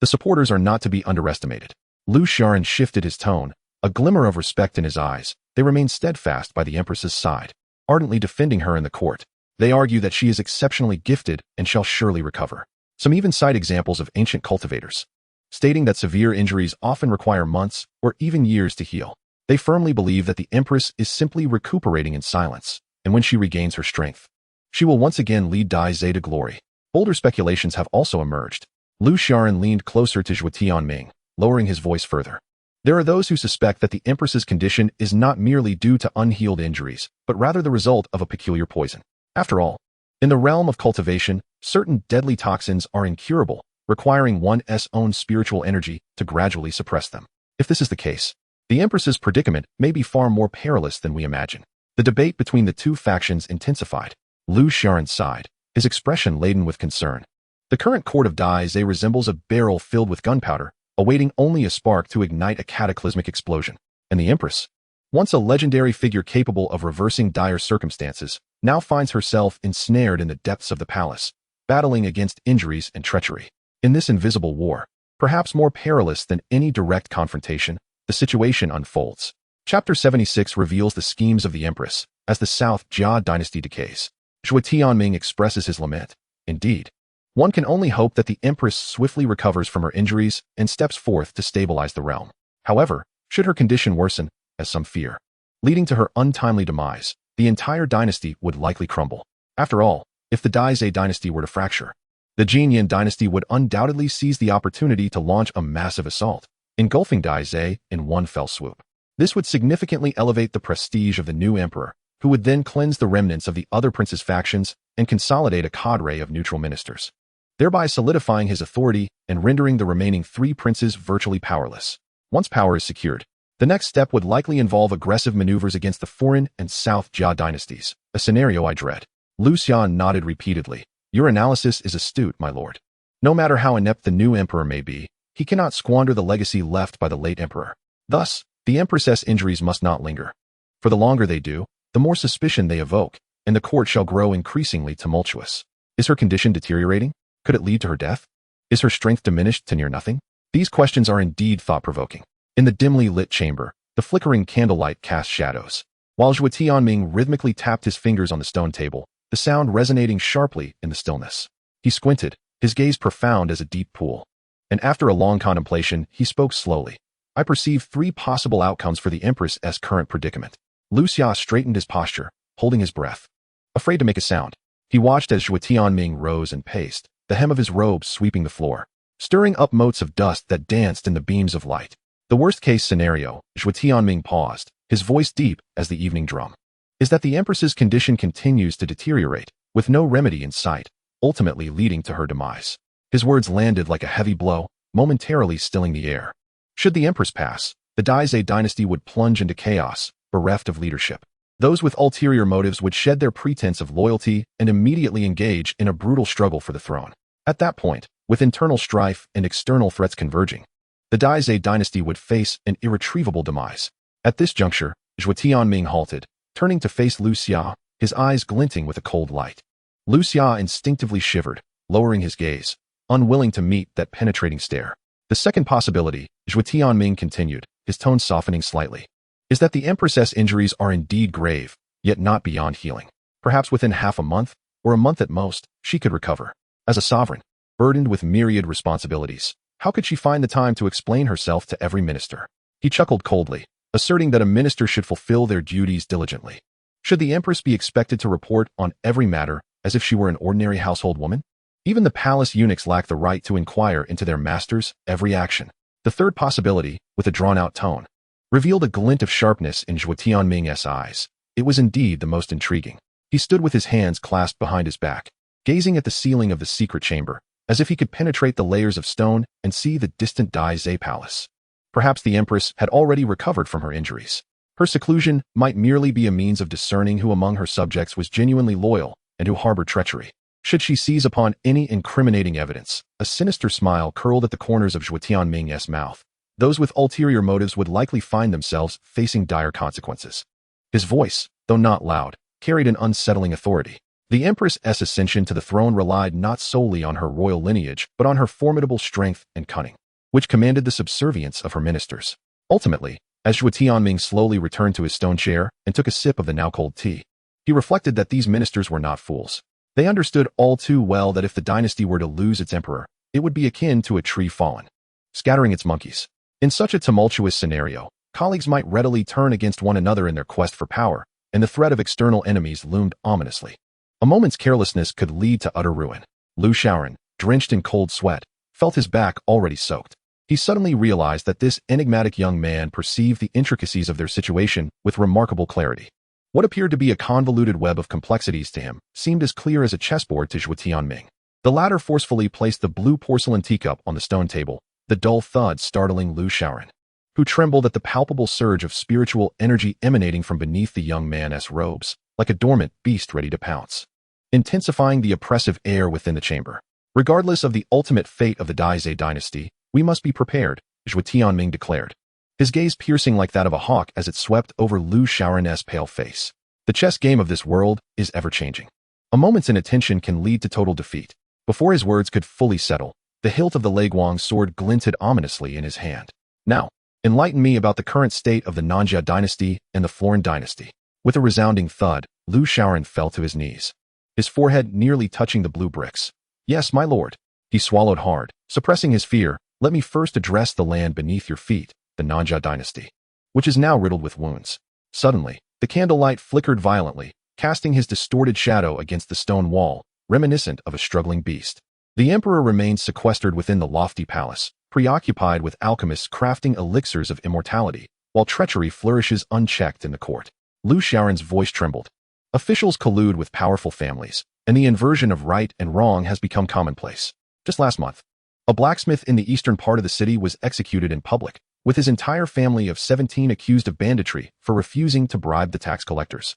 the supporters are not to be underestimated. Lu Xiaoran shifted his tone, a glimmer of respect in his eyes. They remain steadfast by the Empress's side, ardently defending her in the court. They argue that she is exceptionally gifted and shall surely recover. Some even cite examples of ancient cultivators, stating that severe injuries often require months or even years to heal. They firmly believe that the Empress is simply recuperating in silence, and when she regains her strength, she will once again lead Daizhe to glory. Bolder speculations have also emerged. Lu Xiaoran leaned closer to Zhuo Tianming, lowering his voice further. There are those who suspect that the Empress's condition is not merely due to unhealed injuries, but rather the result of a peculiar poison. After all, in the realm of cultivation, certain deadly toxins are incurable, requiring one's own spiritual energy to gradually suppress them. If this is the case, the Empress's predicament may be far more perilous than we imagine. The debate between the two factions intensified. Lu Xiaoran sighed, his expression laden with concern. The current court of Daizhe resembles a barrel filled with gunpowder, awaiting only a spark to ignite a cataclysmic explosion. And the Empress, once a legendary figure capable of reversing dire circumstances, now finds herself ensnared in the depths of the palace, battling against injuries and treachery. In this invisible war, perhaps more perilous than any direct confrontation, the situation unfolds. Chapter 76 reveals the schemes of the Empress as the South Jia dynasty decays. Zhuo Tianming expresses his lament. Indeed, one can only hope that the Empress swiftly recovers from her injuries and steps forth to stabilize the realm. However, should her condition worsen, as some fear, leading to her untimely demise, the entire dynasty would likely crumble. After all, if the Daizhe dynasty were to fracture, the Jinyan dynasty would undoubtedly seize the opportunity to launch a massive assault, engulfing Daizhe in one fell swoop. This would significantly elevate the prestige of the new emperor, who would then cleanse the remnants of the other princes' factions and consolidate a cadre of neutral ministers, thereby solidifying his authority and rendering the remaining 3 princes virtually powerless. Once power is secured, the next step would likely involve aggressive maneuvers against the foreign and South Jia dynasties, a scenario I dread. Lu Xian nodded repeatedly. Your analysis is astute, my lord. No matter how inept the new emperor may be, he cannot squander the legacy left by the late emperor. Thus, the Empress's injuries must not linger. For the longer they do, the more suspicion they evoke, and the court shall grow increasingly tumultuous. Is her condition deteriorating? Could it lead to her death? Is her strength diminished to near nothing? These questions are indeed thought-provoking. In the dimly lit chamber, the flickering candlelight cast shadows. While Zhuo Tianming rhythmically tapped his fingers on the stone table, the sound resonating sharply in the stillness. He squinted, his gaze profound as a deep pool. And after a long contemplation, he spoke slowly. I perceive 3 possible outcomes for the Empress's current predicament. Lu Xia straightened his posture, holding his breath. Afraid to make a sound, he watched as Zhuo Tianming rose and paced, the hem of his robe sweeping the floor, stirring up motes of dust that danced in the beams of light. The worst-case scenario, Zhuo Tianming paused, his voice deep as the evening drum, is that the Empress's condition continues to deteriorate, with no remedy in sight, ultimately leading to her demise. His words landed like a heavy blow, momentarily stilling the air. Should the Empress pass, the Daizhe dynasty would plunge into chaos, bereft of leadership. Those with ulterior motives would shed their pretense of loyalty and immediately engage in a brutal struggle for the throne. At that point, with internal strife and external threats converging, the Daizhe dynasty would face an irretrievable demise. At this juncture, Zhuo Tianming halted, turning to face Lu Xia, his eyes glinting with a cold light. Lu Xia instinctively shivered, lowering his gaze, unwilling to meet that penetrating stare. The second possibility, Zhuo Tianming continued, his tone softening slightly, is that the Empress's injuries are indeed grave, yet not beyond healing. Perhaps within half a month, or a month at most, she could recover. As a sovereign, burdened with myriad responsibilities, how could she find the time to explain herself to every minister? He chuckled coldly, asserting that a minister should fulfill their duties diligently. Should the Empress be expected to report on every matter as if she were an ordinary household woman? Even the palace eunuchs lack the right to inquire into their master's every action. The third possibility, with a drawn-out tone, revealed a glint of sharpness in Zhuo Tianming's eyes. It was indeed the most intriguing. He stood with his hands clasped behind his back, gazing at the ceiling of the secret chamber, as if he could penetrate the layers of stone and see the distant Daizhe palace. Perhaps the Empress had already recovered from her injuries. Her seclusion might merely be a means of discerning who among her subjects was genuinely loyal and who harbored treachery. Should she seize upon any incriminating evidence, a sinister smile curled at the corners of Zhuo Tianming's mouth. Those with ulterior motives would likely find themselves facing dire consequences. His voice, though not loud, carried an unsettling authority. The Empress's ascension to the throne relied not solely on her royal lineage, but on her formidable strength and cunning, which commanded the subservience of her ministers. Ultimately, as Zhuo Tianming slowly returned to his stone chair and took a sip of the now-cold tea, he reflected that these ministers were not fools. They understood all too well that if the dynasty were to lose its emperor, it would be akin to a tree fallen, scattering its monkeys. In such a tumultuous scenario, colleagues might readily turn against one another in their quest for power, and the threat of external enemies loomed ominously. A moment's carelessness could lead to utter ruin. Lu Xiaoran, drenched in cold sweat, felt his back already soaked. He suddenly realized that this enigmatic young man perceived the intricacies of their situation with remarkable clarity. What appeared to be a convoluted web of complexities to him seemed as clear as a chessboard to Zhuo Tianming. The latter forcefully placed the blue porcelain teacup on the stone table, the dull thud startling Lu Xiaoran, who trembled at the palpable surge of spiritual energy emanating from beneath the young man's robes, like a dormant beast ready to pounce, intensifying the oppressive air within the chamber. Regardless of the ultimate fate of the Daizhe dynasty, we must be prepared, Zhuo Tianming declared, his gaze piercing like that of a hawk as it swept over Lu Xiaoran's pale face. The chess game of this world is ever-changing. A moment's inattention can lead to total defeat. Before his words could fully settle, the hilt of the Leguang sword glinted ominously in his hand. Now, enlighten me about the current state of the Ningyu dynasty and the Florin dynasty. With a resounding thud, Lu Xiaoran fell to his knees, his forehead nearly touching the blue bricks. Yes, my lord. He swallowed hard, suppressing his fear. Let me first address the land beneath your feet, the Ningyu dynasty, which is now riddled with wounds. Suddenly, the candlelight flickered violently, casting his distorted shadow against the stone wall, reminiscent of a struggling beast. The emperor remained sequestered within the lofty palace, preoccupied with alchemists crafting elixirs of immortality, while treachery flourishes unchecked in the court. Lu Xiaoran's voice trembled. Officials collude with powerful families, and the inversion of right and wrong has become commonplace. Just last month, a blacksmith in the eastern part of the city was executed in public, with his entire family of 17 accused of banditry for refusing to bribe the tax collectors.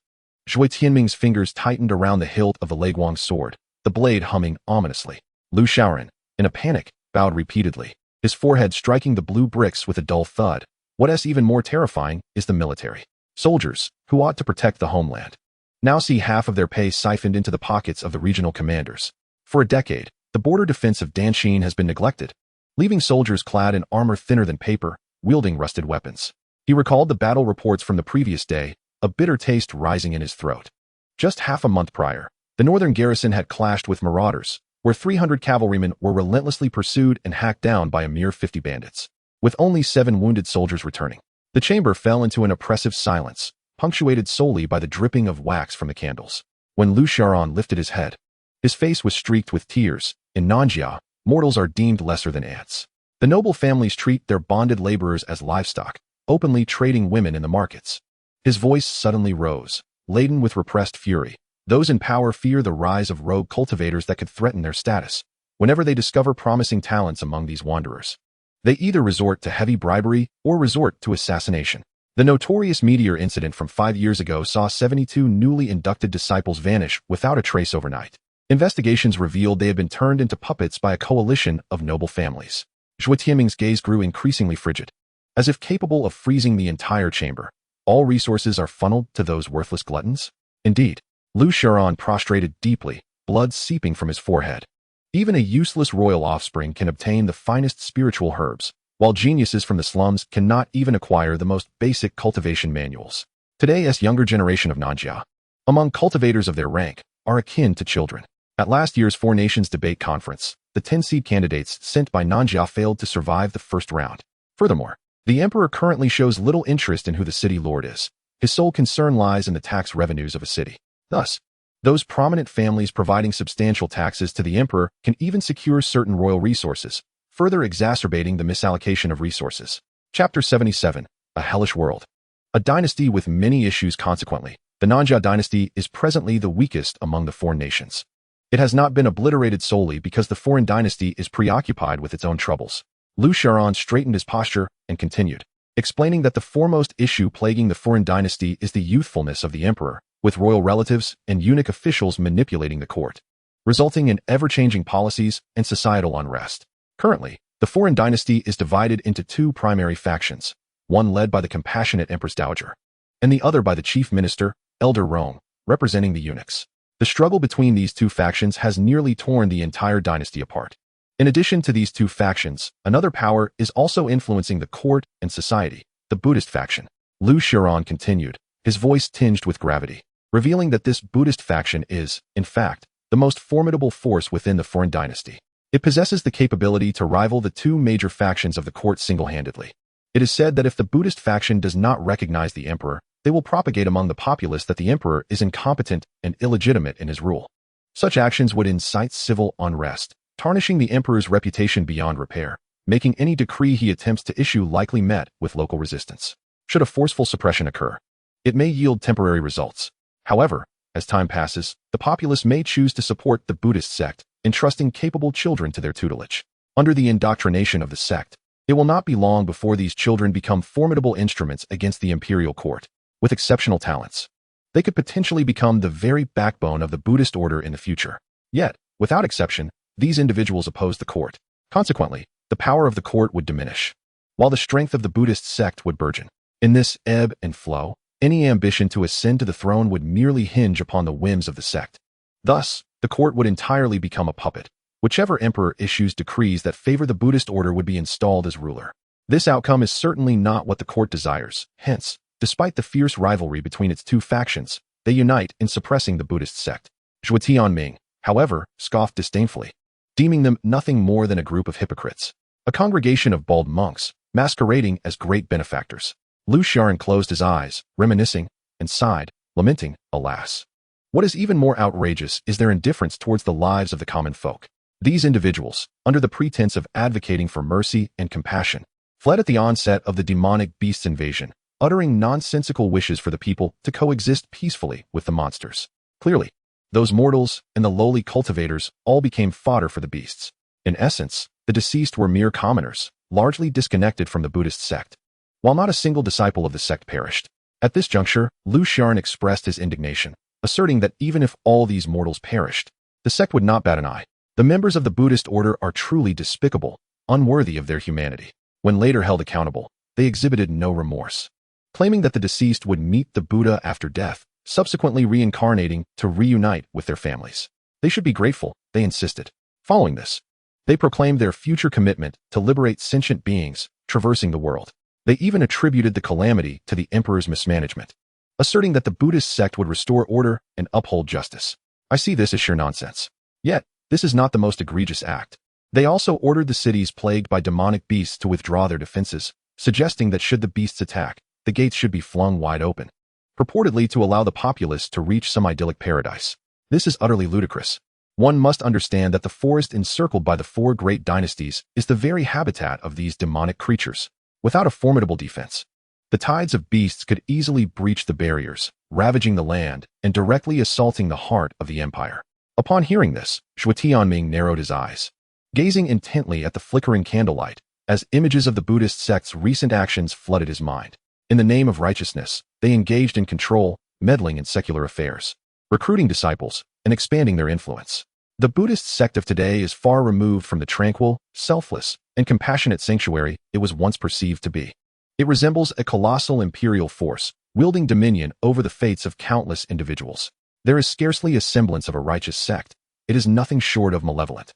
Zhuo Tianming's fingers tightened around the hilt of the Leguang sword, the blade humming ominously. Lu Xiaoran, in a panic, bowed repeatedly, his forehead striking the blue bricks with a dull thud. What's even more terrifying is the military. Soldiers, who ought to protect the homeland, now see half of their pay siphoned into the pockets of the regional commanders. For a decade, the border defense of Danshin has been neglected, leaving soldiers clad in armor thinner than paper, wielding rusted weapons. He recalled the battle reports from the previous day, a bitter taste rising in his throat. Just half a month prior, the northern garrison had clashed with marauders, where 300 cavalrymen were relentlessly pursued and hacked down by a mere 50 bandits. With only 7 wounded soldiers returning, the chamber fell into an oppressive silence, punctuated solely by the dripping of wax from the candles. When Lu Xiaoran lifted his head, his face was streaked with tears. In Nanjia, mortals are deemed lesser than ants. The noble families treat their bonded laborers as livestock, openly trading women in the markets. His voice suddenly rose, laden with repressed fury. Those in power fear the rise of rogue cultivators that could threaten their status. Whenever they discover promising talents among these wanderers, they either resort to heavy bribery or resort to assassination. The notorious meteor incident from 5 years ago saw 72 newly inducted disciples vanish without a trace overnight. Investigations revealed they had been turned into puppets by a coalition of noble families. Zhuo Tianming's gaze grew increasingly frigid. As if capable of freezing the entire chamber, all resources are funneled to those worthless gluttons? Indeed. Lu Xiaoran prostrated deeply, blood seeping from his forehead. Even a useless royal offspring can obtain the finest spiritual herbs, while geniuses from the slums cannot even acquire the most basic cultivation manuals. Today's younger generation of Nanjia, among cultivators of their rank, are akin to children. At last year's Four Nations debate conference, the 10 seed candidates sent by Nanjia failed to survive the first round. Furthermore, the emperor currently shows little interest in who the city lord is. His sole concern lies in the tax revenues of a city. Thus, those prominent families providing substantial taxes to the emperor can even secure certain royal resources, further exacerbating the misallocation of resources. Chapter 77, A Hellish World. A dynasty with many issues. Consequently, the Nanjia dynasty is presently the weakest among the foreign nations. It has not been obliterated solely because the foreign dynasty is preoccupied with its own troubles. Lu Xiaoran straightened his posture and continued, explaining that the foremost issue plaguing the foreign dynasty is the youthfulness of the emperor, with royal relatives and eunuch officials manipulating the court, resulting in ever-changing policies and societal unrest. Currently, the foreign dynasty is divided into 2 primary factions, one led by the compassionate Empress Dowager, and the other by the chief minister, Elder Rome, representing the eunuchs. The struggle between these 2 factions has nearly torn the entire dynasty apart. In addition to these 2 factions, another power is also influencing the court and society, the Buddhist faction. Lu Xiaoran continued, his voice tinged with gravity, revealing that this Buddhist faction is, in fact, the most formidable force within the foreign dynasty. It possesses the capability to rival the 2 major factions of the court single-handedly. It is said that if the Buddhist faction does not recognize the emperor, they will propagate among the populace that the emperor is incompetent and illegitimate in his rule. Such actions would incite civil unrest, tarnishing the emperor's reputation beyond repair, making any decree he attempts to issue likely met with local resistance. Should a forceful suppression occur, it may yield temporary results. However, as time passes, the populace may choose to support the Buddhist sect, entrusting capable children to their tutelage. Under the indoctrination of the sect, it will not be long before these children become formidable instruments against the imperial court. With exceptional talents, they could potentially become the very backbone of the Buddhist order in the future. Yet, without exception, these individuals oppose the court. Consequently, the power of the court would diminish, while the strength of the Buddhist sect would burgeon. In this ebb and flow, any ambition to ascend to the throne would merely hinge upon the whims of the sect. Thus, the court would entirely become a puppet. Whichever emperor issues decrees that favor the Buddhist order would be installed as ruler. This outcome is certainly not what the court desires. Hence, despite the fierce rivalry between its 2 factions, they unite in suppressing the Buddhist sect. Zhuo Tianming, however, scoffed disdainfully, deeming them nothing more than a group of hypocrites, a congregation of bald monks, masquerading as great benefactors. Lu Xiaoran closed his eyes, reminiscing, and sighed, lamenting, alas. What is even more outrageous is their indifference towards the lives of the common folk. These individuals, under the pretense of advocating for mercy and compassion, fled at the onset of the demonic beast's invasion, uttering nonsensical wishes for the people to coexist peacefully with the monsters. Clearly, those mortals and the lowly cultivators all became fodder for the beasts. In essence, the deceased were mere commoners, largely disconnected from the Buddhist sect, while not a single disciple of the sect perished. At this juncture, Lu Xiaoran expressed his indignation, asserting that even if all these mortals perished, the sect would not bat an eye. The members of the Buddhist order are truly despicable, unworthy of their humanity. When later held accountable, they exhibited no remorse, claiming that the deceased would meet the Buddha after death, subsequently reincarnating to reunite with their families. They should be grateful, they insisted. Following this, they proclaimed their future commitment to liberate sentient beings traversing the world. They even attributed the calamity to the emperor's mismanagement, asserting that the Buddhist sect would restore order and uphold justice. I see this as sheer nonsense. Yet, This is not the most egregious act. They also ordered the cities plagued by demonic beasts to withdraw their defenses, suggesting that should the beasts attack, the gates should be flung wide open, purportedly to allow the populace to reach some idyllic paradise. This is utterly ludicrous. One must understand that the forest encircled by the four great dynasties is the very habitat of these demonic creatures. Without a formidable defense, the tides of beasts could easily breach the barriers, ravaging the land and directly assaulting the heart of the empire. Upon hearing this, Zhuo Tianming narrowed his eyes, gazing intently at the flickering candlelight, as images of the Buddhist sect's recent actions flooded his mind. In the name of righteousness, they engaged in control, meddling in secular affairs, recruiting disciples, and expanding their influence. The Buddhist sect of today is far removed from the tranquil, selfless, and compassionate sanctuary it was once perceived to be. It resembles a colossal imperial force, wielding dominion over the fates of countless individuals. There is scarcely a semblance of a righteous sect. It is nothing short of malevolent.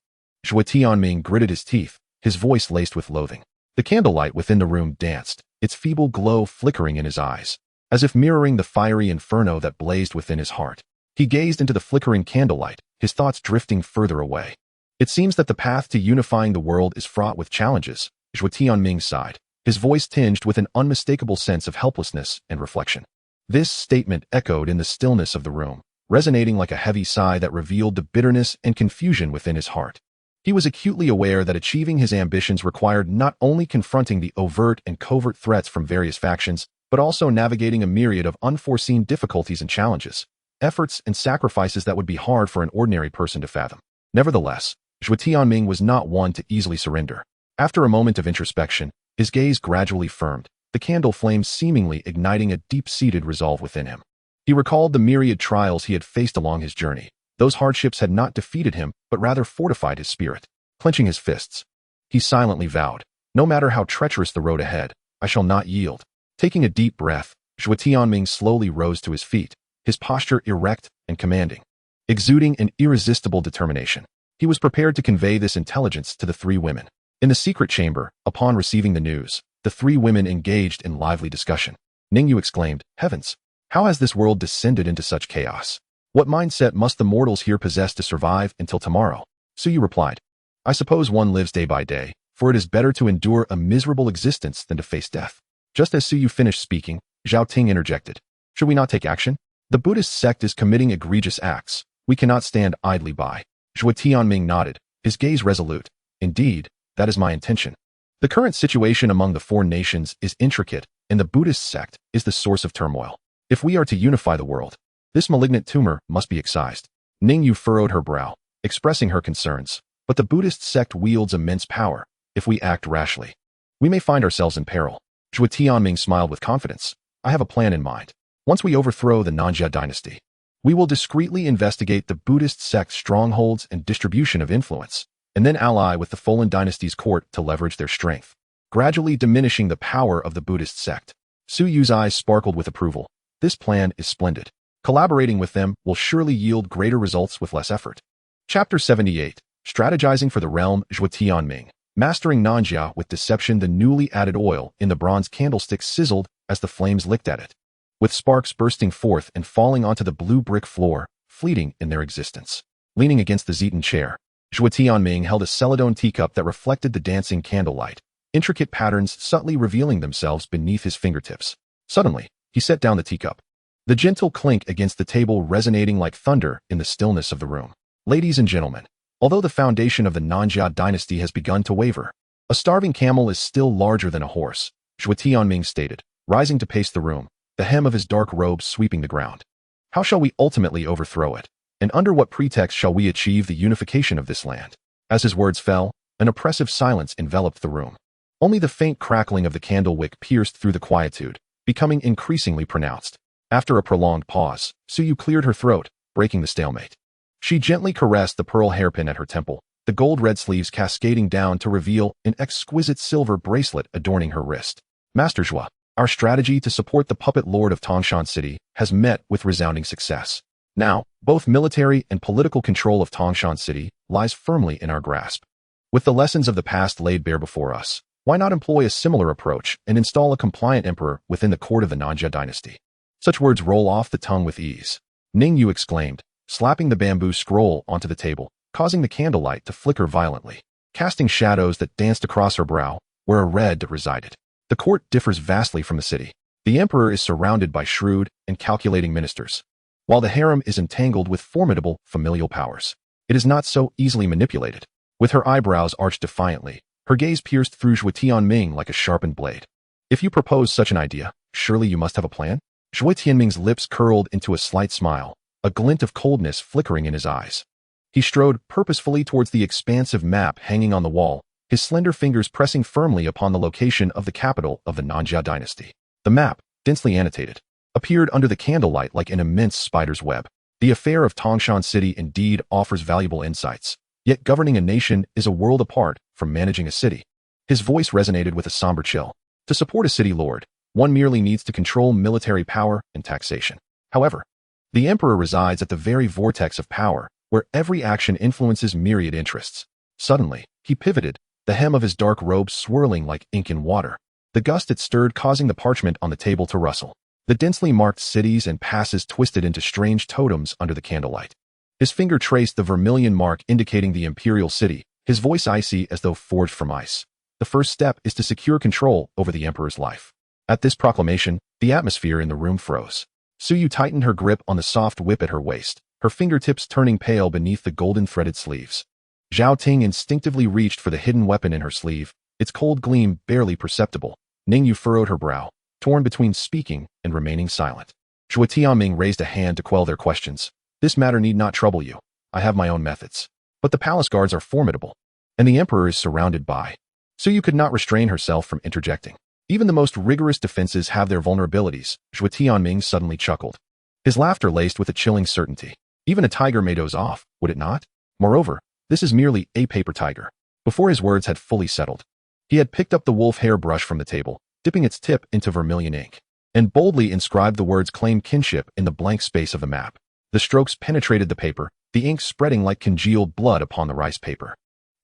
Zhuo Tianming gritted his teeth, his voice laced with loathing. The candlelight within the room danced, its feeble glow flickering in his eyes, as if mirroring the fiery inferno that blazed within his heart. He gazed into the flickering candlelight, his thoughts drifting further away. It seems that the path to unifying the world is fraught with challenges, Zhuo Tianming sighed, his voice tinged with an unmistakable sense of helplessness and reflection. This statement echoed in the stillness of the room, resonating like a heavy sigh that revealed the bitterness and confusion within his heart. He was acutely aware that achieving his ambitions required not only confronting the overt and covert threats from various factions, but also navigating a myriad of unforeseen difficulties and challenges, efforts and sacrifices that would be hard for an ordinary person to fathom. Nevertheless, Zhuo Tianming was not one to easily surrender. After a moment of introspection, his gaze gradually firmed, the candle flame seemingly igniting a deep-seated resolve within him. He recalled the myriad trials he had faced along his journey. Those hardships had not defeated him, but rather fortified his spirit. Clenching his fists, he silently vowed, no matter how treacherous the road ahead, I shall not yield. Taking a deep breath, Zhuo Tianming slowly rose to his feet, his posture erect and commanding, exuding an irresistible determination. He was prepared to convey this intelligence to the three women. In the secret chamber, upon receiving the news, the three women engaged in lively discussion. Ningyu exclaimed, Heavens! How has this world descended into such chaos? What mindset must the mortals here possess to survive until tomorrow? Suyu replied, I suppose one lives day by day, for it is better to endure a miserable existence than to face death. Just as Suyu finished speaking, Zhao Ting interjected, Should we not take action? The Buddhist sect is committing egregious acts. We cannot stand idly by. Zhuo Tianming nodded, his gaze resolute. Indeed, that is my intention. The current situation among the four nations is intricate, and the Buddhist sect is the source of turmoil. If we are to unify the world, this malignant tumor must be excised. Ningyu furrowed her brow, expressing her concerns. But the Buddhist sect wields immense power. If we act rashly, we may find ourselves in peril. Zhuo Tianming smiled with confidence. I have a plan in mind. Once we overthrow the Ningyu dynasty, we will discreetly investigate the Buddhist sect's strongholds and distribution of influence, and then ally with the fallen dynasty's court to leverage their strength, gradually diminishing the power of the Buddhist sect. Suyu's eyes sparkled with approval. This plan is splendid. Collaborating with them will surely yield greater results with less effort. Chapter 78. Strategizing for the Realm. Zhuo Tianming, mastering Ningyu with deception. The newly added oil in the bronze candlestick sizzled as the flames licked at it, with sparks bursting forth and falling onto the blue brick floor, fleeting in their existence. Leaning against the Zeton chair, Zhuo Tianming held a celadone teacup that reflected the dancing candlelight, intricate patterns subtly revealing themselves beneath his fingertips. Suddenly, he set down the teacup, the gentle clink against the table resonating like thunder in the stillness of the room. Ladies and gentlemen, although the foundation of the Ningyu dynasty has begun to waver, a starving camel is still larger than a horse, Zhuo Tianming stated, rising to pace the room, the hem of his dark robe sweeping the ground. How shall we ultimately overthrow it? And under what pretext shall we achieve the unification of this land? As his words fell, an oppressive silence enveloped the room. Only the faint crackling of the candle wick pierced through the quietude, becoming increasingly pronounced. After a prolonged pause, Suyu cleared her throat, breaking the stalemate. She gently caressed the pearl hairpin at her temple, the gold-red sleeves cascading down to reveal an exquisite silver bracelet adorning her wrist. Master Zhuo, our strategy to support the puppet lord of Tangshan City has met with resounding success. Now, both military and political control of Tangshan City lies firmly in our grasp. With the lessons of the past laid bare before us, why not employ a similar approach and install a compliant emperor within the court of the Ningyu dynasty? Such words roll off the tongue with ease. Ningyu exclaimed, slapping the bamboo scroll onto the table, causing the candlelight to flicker violently, casting shadows that danced across her brow, where a red resided. The court differs vastly from the city. The emperor is surrounded by shrewd and calculating ministers, while the harem is entangled with formidable familial powers. It is not so easily manipulated. With her eyebrows arched defiantly, her gaze pierced through Zhuo Tianming like a sharpened blade. If you propose such an idea, surely you must have a plan? Zhuo Tianming's lips curled into a slight smile, a glint of coldness flickering in his eyes. He strode purposefully towards the expansive map hanging on the wall, his slender fingers pressing firmly upon the location of the capital of the Ningyu dynasty. The map, densely annotated, appeared under the candlelight like an immense spider's web. The affair of Tangshan City indeed offers valuable insights, yet governing a nation is a world apart from managing a city. His voice resonated with a somber chill. To support a city lord, one merely needs to control military power and taxation. However, the emperor resides at the very vortex of power, where every action influences myriad interests. Suddenly, he pivoted, the hem of his dark robe swirling like ink in water. The gust it stirred causing the parchment on the table to rustle. The densely marked cities and passes twisted into strange totems under the candlelight. His finger traced the vermilion mark indicating the imperial city, his voice icy as though forged from ice. The first step is to secure control over the emperor's life. At this proclamation, the atmosphere in the room froze. Suyu tightened her grip on the soft whip at her waist, her fingertips turning pale beneath the golden threaded sleeves. Zhao Ting instinctively reached for the hidden weapon in her sleeve, its cold gleam barely perceptible. Ningyu furrowed her brow, torn between speaking and remaining silent. Zhuo Tianming raised a hand to quell their questions. This matter need not trouble you. I have my own methods. But the palace guards are formidable, and the emperor is surrounded by. Suyu could not restrain herself from interjecting. Even the most rigorous defenses have their vulnerabilities. Zhuo Tianming suddenly chuckled. His laughter laced with a chilling certainty. Even a tiger may doze off, would it not? Moreover, this is merely a paper tiger. Before his words had fully settled, he had picked up the wolf hair brush from the table, dipping its tip into vermilion ink, and boldly inscribed the words claim kinship in the blank space of the map. The strokes penetrated the paper, the ink spreading like congealed blood upon the rice paper.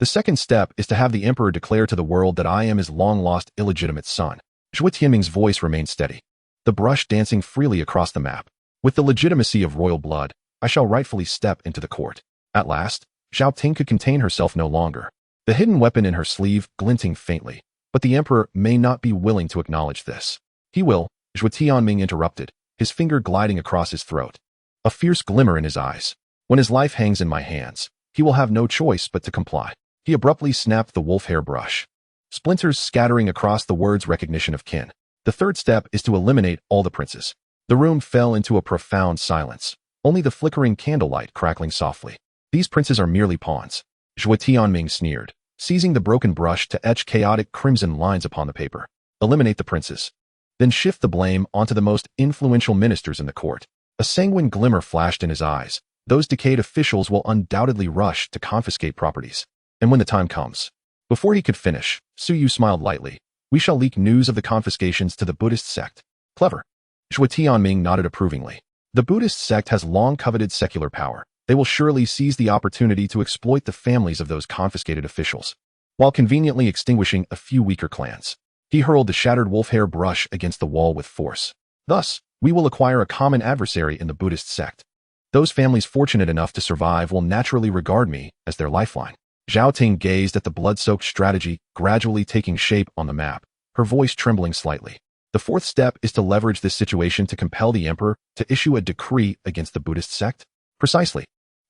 The second step is to have the emperor declare to the world that I am his long-lost illegitimate son. Zhuo Tianming's voice remained steady, the brush dancing freely across the map. With the legitimacy of royal blood, I shall rightfully step into the court. At last, Zhao Ting could contain herself no longer, the hidden weapon in her sleeve glinting faintly. But the emperor may not be willing to acknowledge this. He will, Zhuo Tianming interrupted, his finger gliding across his throat. A fierce glimmer in his eyes. When his life hangs in my hands, he will have no choice but to comply. He abruptly snapped the wolf hair brush, splinters scattering across the words recognition of kin. The third step is to eliminate all the princes. The room fell into a profound silence, only the flickering candlelight crackling softly. These princes are merely pawns. Zhuo Tianming sneered, seizing the broken brush to etch chaotic crimson lines upon the paper. Eliminate the princes. Then shift the blame onto the most influential ministers in the court. A sanguine glimmer flashed in his eyes. Those decayed officials will undoubtedly rush to confiscate properties. And when the time comes. Before he could finish, Suyu smiled lightly. We shall leak news of the confiscations to the Buddhist sect. Clever. Zhuo Tianming nodded approvingly. The Buddhist sect has long coveted secular power. They will surely seize the opportunity to exploit the families of those confiscated officials, while conveniently extinguishing a few weaker clans. He hurled the shattered wolf hair brush against the wall with force. Thus, we will acquire a common adversary in the Buddhist sect. Those families fortunate enough to survive will naturally regard me as their lifeline. Zhao Ting gazed at the blood-soaked strategy gradually taking shape on the map, her voice trembling slightly. The fourth step is to leverage this situation to compel the emperor to issue a decree against the Buddhist sect. Precisely.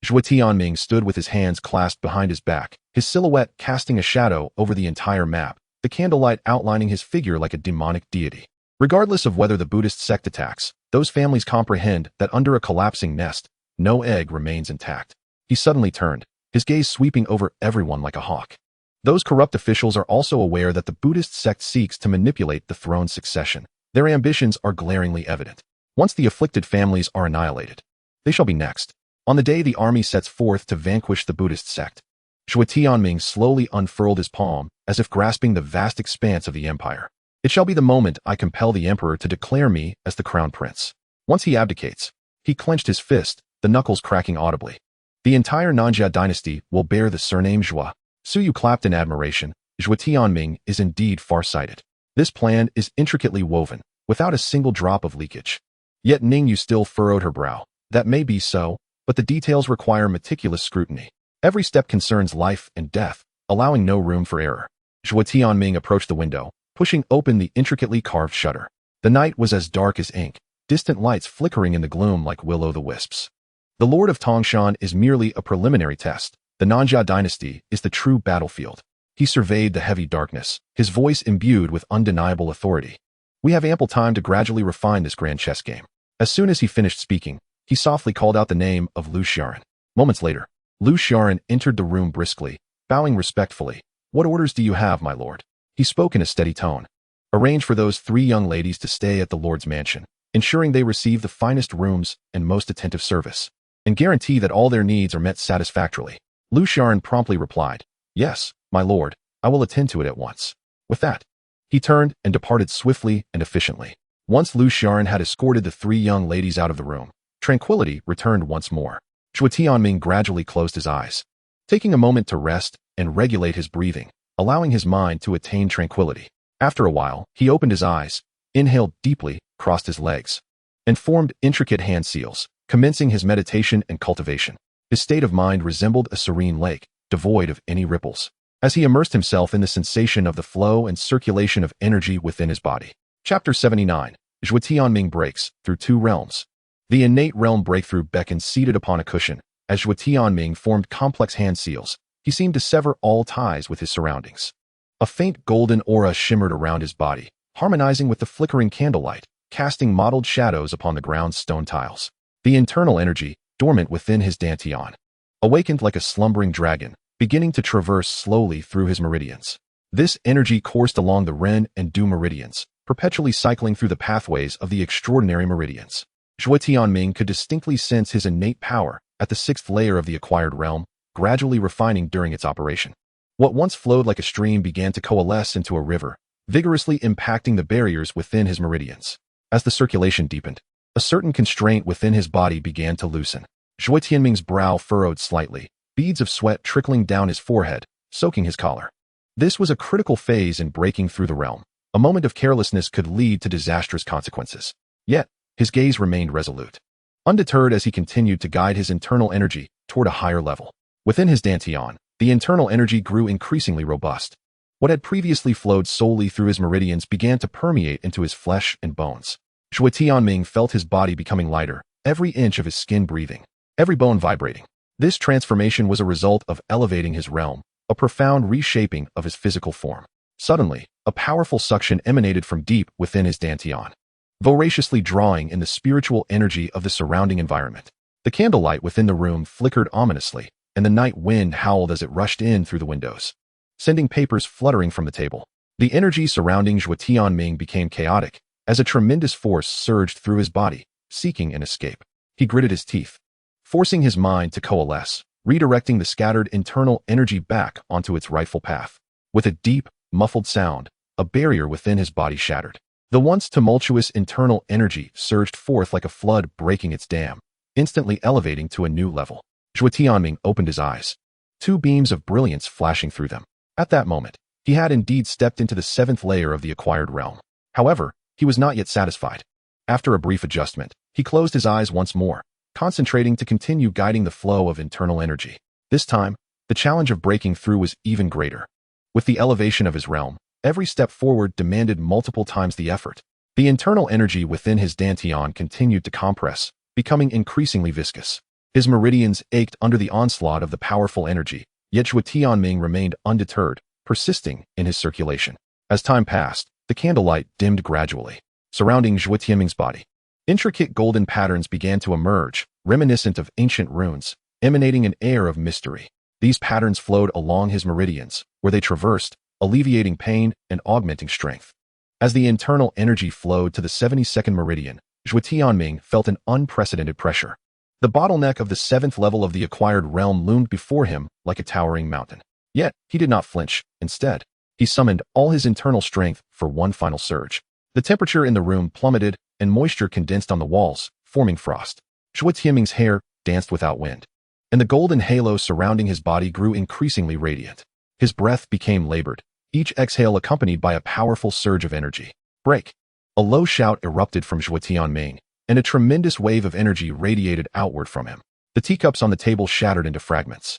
Zhuo Tianming stood with his hands clasped behind his back, his silhouette casting a shadow over the entire map, the candlelight outlining his figure like a demonic deity. Regardless of whether the Buddhist sect attacks, those families comprehend that under a collapsing nest, no egg remains intact. He suddenly turned, his gaze sweeping over everyone like a hawk. Those corrupt officials are also aware that the Buddhist sect seeks to manipulate the throne's succession. Their ambitions are glaringly evident. Once the afflicted families are annihilated, they shall be next. On the day the army sets forth to vanquish the Buddhist sect, Zhuo Tianming slowly unfurled his palm, as if grasping the vast expanse of the empire. It shall be the moment I compel the emperor to declare me as the crown prince. Once he abdicates, he clenched his fist, the knuckles cracking audibly. The entire Ningyu dynasty will bear the surname Zhuo. Suyu clapped in admiration. Zhuo Tianming is indeed far-sighted. This plan is intricately woven, without a single drop of leakage. Yet Ningyu still furrowed her brow. That may be so, but the details require meticulous scrutiny. Every step concerns life and death, allowing no room for error. Zhuo Tianming approached the window, pushing open the intricately carved shutter. The night was as dark as ink, distant lights flickering in the gloom like will-o'-the-wisps. The Lord of Tongshan is merely a preliminary test. The Nanjia dynasty is the true battlefield. He surveyed the heavy darkness, his voice imbued with undeniable authority. We have ample time to gradually refine this grand chess game. As soon as he finished speaking, he softly called out the name of Lu Xiaoran. Moments later, Lu Xiaoran entered the room briskly, bowing respectfully. "What orders do you have, my lord?" He spoke in a steady tone. "Arrange for those 3 young ladies to stay at the lord's mansion, ensuring they receive the finest rooms and most attentive service, and guarantee that all their needs are met satisfactorily." Lu Xiaoran promptly replied, "Yes, my lord, I will attend to it at once." With that, he turned and departed swiftly and efficiently. Once Lu Xiaoran had escorted the 3 young ladies out of the room, tranquility returned once more. Zhuo Tianming gradually closed his eyes, taking a moment to rest and regulate his breathing, allowing his mind to attain tranquility. After a while, he opened his eyes, inhaled deeply, crossed his legs, and formed intricate hand seals, commencing his meditation and cultivation. His state of mind resembled a serene lake, devoid of any ripples, as he immersed himself in the sensation of the flow and circulation of energy within his body. Chapter 79. Zhuo Tianming breaks through 2 realms. The innate realm breakthrough beckoned seated upon a cushion. As Zhuo Tianming formed complex hand seals, he seemed to sever all ties with his surroundings. A faint golden aura shimmered around his body, harmonizing with the flickering candlelight, casting mottled shadows upon the ground's stone tiles. The internal energy, dormant within his dantian, awakened like a slumbering dragon, beginning to traverse slowly through his meridians. This energy coursed along the Ren and Du meridians, perpetually cycling through the pathways of the extraordinary meridians. Zhuo Tianming could distinctly sense his innate power at the 6th layer of the acquired realm, gradually refining during its operation. What once flowed like a stream began to coalesce into a river, vigorously impacting the barriers within his meridians. As the circulation deepened, a certain constraint within his body began to loosen. Zhuo Tianming's brow furrowed slightly, beads of sweat trickling down his forehead, soaking his collar. This was a critical phase in breaking through the realm. A moment of carelessness could lead to disastrous consequences. Yet, his gaze remained resolute, undeterred as he continued to guide his internal energy toward a higher level. Within his dantian, the internal energy grew increasingly robust. What had previously flowed solely through his meridians began to permeate into his flesh and bones. Zhuo Tianming felt his body becoming lighter, every inch of his skin breathing, every bone vibrating. This transformation was a result of elevating his realm, a profound reshaping of his physical form. Suddenly, a powerful suction emanated from deep within his dantian, voraciously drawing in the spiritual energy of the surrounding environment. The candlelight within the room flickered ominously, and the night wind howled as it rushed in through the windows, sending papers fluttering from the table. The energy surrounding Zhuo Tianming became chaotic, as a tremendous force surged through his body, seeking an escape. He gritted his teeth, forcing his mind to coalesce, redirecting the scattered internal energy back onto its rightful path. With a deep, muffled sound, a barrier within his body shattered. The once tumultuous internal energy surged forth like a flood breaking its dam, instantly elevating to a new level. Zhuo Tianming opened his eyes, 2 beams of brilliance flashing through them. At that moment, he had indeed stepped into the 7th layer of the acquired realm. However, he was not yet satisfied. After a brief adjustment, he closed his eyes once more, concentrating to continue guiding the flow of internal energy. This time, the challenge of breaking through was even greater. With the elevation of his realm, every step forward demanded multiple times the effort. The internal energy within his dantian continued to compress, becoming increasingly viscous. His meridians ached under the onslaught of the powerful energy, yet Zhuo Tianming remained undeterred, persisting in his circulation. As time passed, the candlelight dimmed gradually, surrounding Zhuo Tianming's body. Intricate golden patterns began to emerge, reminiscent of ancient runes, emanating an air of mystery. These patterns flowed along his meridians, where they traversed, alleviating pain and augmenting strength. As the internal energy flowed to the 72nd meridian, Zhuo Tianming felt an unprecedented pressure. The bottleneck of the 7th level of the acquired realm loomed before him like a towering mountain. Yet, he did not flinch. Instead, he summoned all his internal strength for one final surge. The temperature in the room plummeted, and moisture condensed on the walls, forming frost. Zhuo Tianming's hair danced without wind, and the golden halo surrounding his body grew increasingly radiant. His breath became labored, each exhale accompanied by a powerful surge of energy. Break! A low shout erupted from Zhuo Tianming, and a tremendous wave of energy radiated outward from him. The teacups on the table shattered into fragments.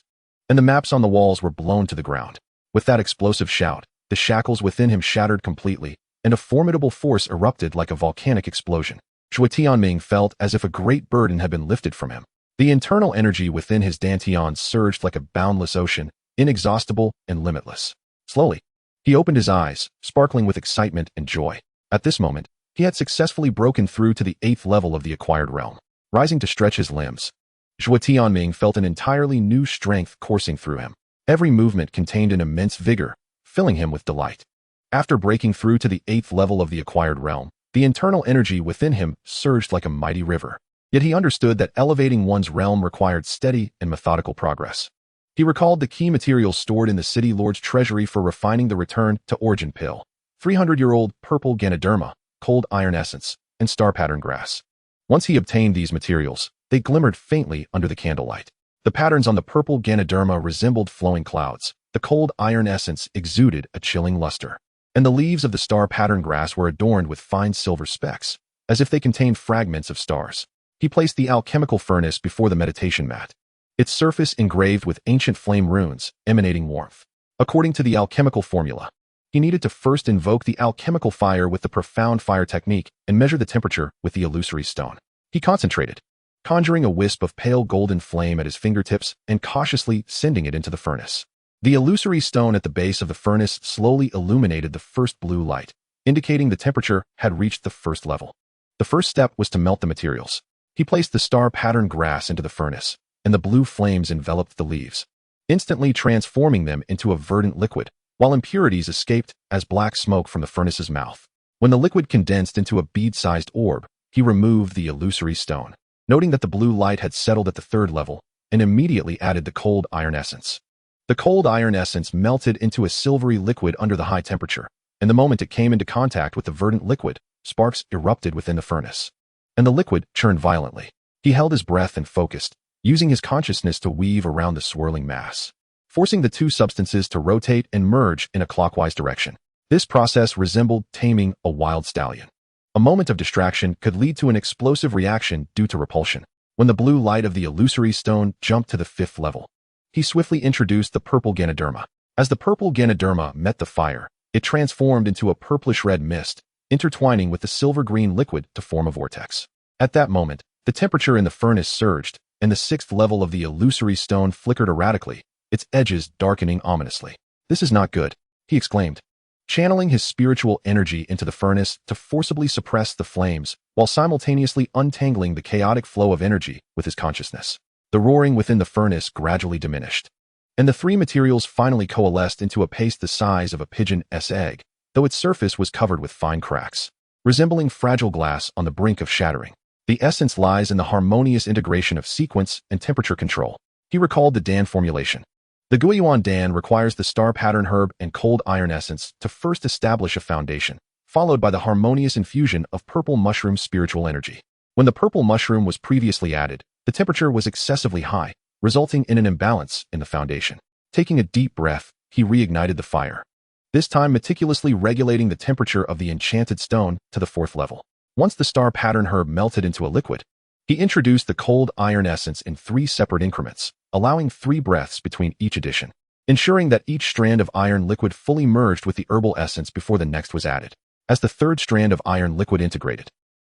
and the maps on the walls were blown to the ground. With that explosive shout, the shackles within him shattered completely, and a formidable force erupted like a volcanic explosion. Zhuo Tianming felt as if a great burden had been lifted from him. The internal energy within his dantian surged like a boundless ocean, inexhaustible and limitless. Slowly, he opened his eyes, sparkling with excitement and joy. At this moment, he had successfully broken through to the 8th level of the acquired realm. Rising to stretch his limbs, Zhuo Tianming felt an entirely new strength coursing through him. Every movement contained an immense vigor, filling him with delight. After breaking through to the 8th level of the acquired realm, the internal energy within him surged like a mighty river. Yet he understood that elevating one's realm required steady and methodical progress. He recalled the key materials stored in the city lord's treasury for refining the return to origin pill: 300-year-old purple ganoderma, cold iron essence, and star pattern grass. Once he obtained these materials, they glimmered faintly under the candlelight. The patterns on the purple ganoderma resembled flowing clouds. The cold iron essence exuded a chilling luster, and the leaves of the star pattern grass were adorned with fine silver specks, as if they contained fragments of stars. He placed the alchemical furnace before the meditation mat, its surface engraved with ancient flame runes, emanating warmth. According to the alchemical formula, he needed to first invoke the alchemical fire with the profound fire technique and measure the temperature with the illusory stone. He concentrated, conjuring a wisp of pale golden flame at his fingertips and cautiously sending it into the furnace. The illusory stone at the base of the furnace slowly illuminated the first blue light, indicating the temperature had reached the first level. The first step was to melt the materials. He placed the star pattern grass into the furnace, and the blue flames enveloped the leaves, instantly transforming them into a verdant liquid, while impurities escaped as black smoke from the furnace's mouth. When the liquid condensed into a bead-sized orb, he removed the illusory stone, noting that the blue light had settled at the 3rd level, and immediately added the cold iron essence. The cold iron essence melted into a silvery liquid under the high temperature, and the moment it came into contact with the verdant liquid, sparks erupted within the furnace, and the liquid churned violently. He held his breath and focused, using his consciousness to weave around the swirling mass, forcing the two substances to rotate and merge in a clockwise direction. This process resembled taming a wild stallion. A moment of distraction could lead to an explosive reaction due to repulsion. When the blue light of the illusory stone jumped to the 5th level, he swiftly introduced the purple ganoderma. As the purple ganoderma met the fire, it transformed into a purplish-red mist, intertwining with the silver-green liquid to form a vortex. At that moment, the temperature in the furnace surged, and the 6th level of the illusory stone flickered erratically, its edges darkening ominously. "This is not good," he exclaimed, channeling his spiritual energy into the furnace to forcibly suppress the flames, while simultaneously untangling the chaotic flow of energy with his consciousness. The roaring within the furnace gradually diminished, and the 3 materials finally coalesced into a paste the size of a pigeon's egg, though its surface was covered with fine cracks, resembling fragile glass on the brink of shattering. The essence lies in the harmonious integration of sequence and temperature control. He recalled the Dan formulation. The Guiyuan Dan requires the star pattern herb and cold iron essence to first establish a foundation, followed by the harmonious infusion of purple mushroom spiritual energy. When the purple mushroom was previously added, the temperature was excessively high, resulting in an imbalance in the foundation. Taking a deep breath, he reignited the fire, this time meticulously regulating the temperature of the enchanted stone to the 4th level. Once the star pattern herb melted into a liquid, he introduced the cold iron essence in 3 separate increments, allowing 3 breaths between each addition, ensuring that each strand of iron liquid fully merged with the herbal essence before the next was added. As the 3rd strand of iron liquid integrated,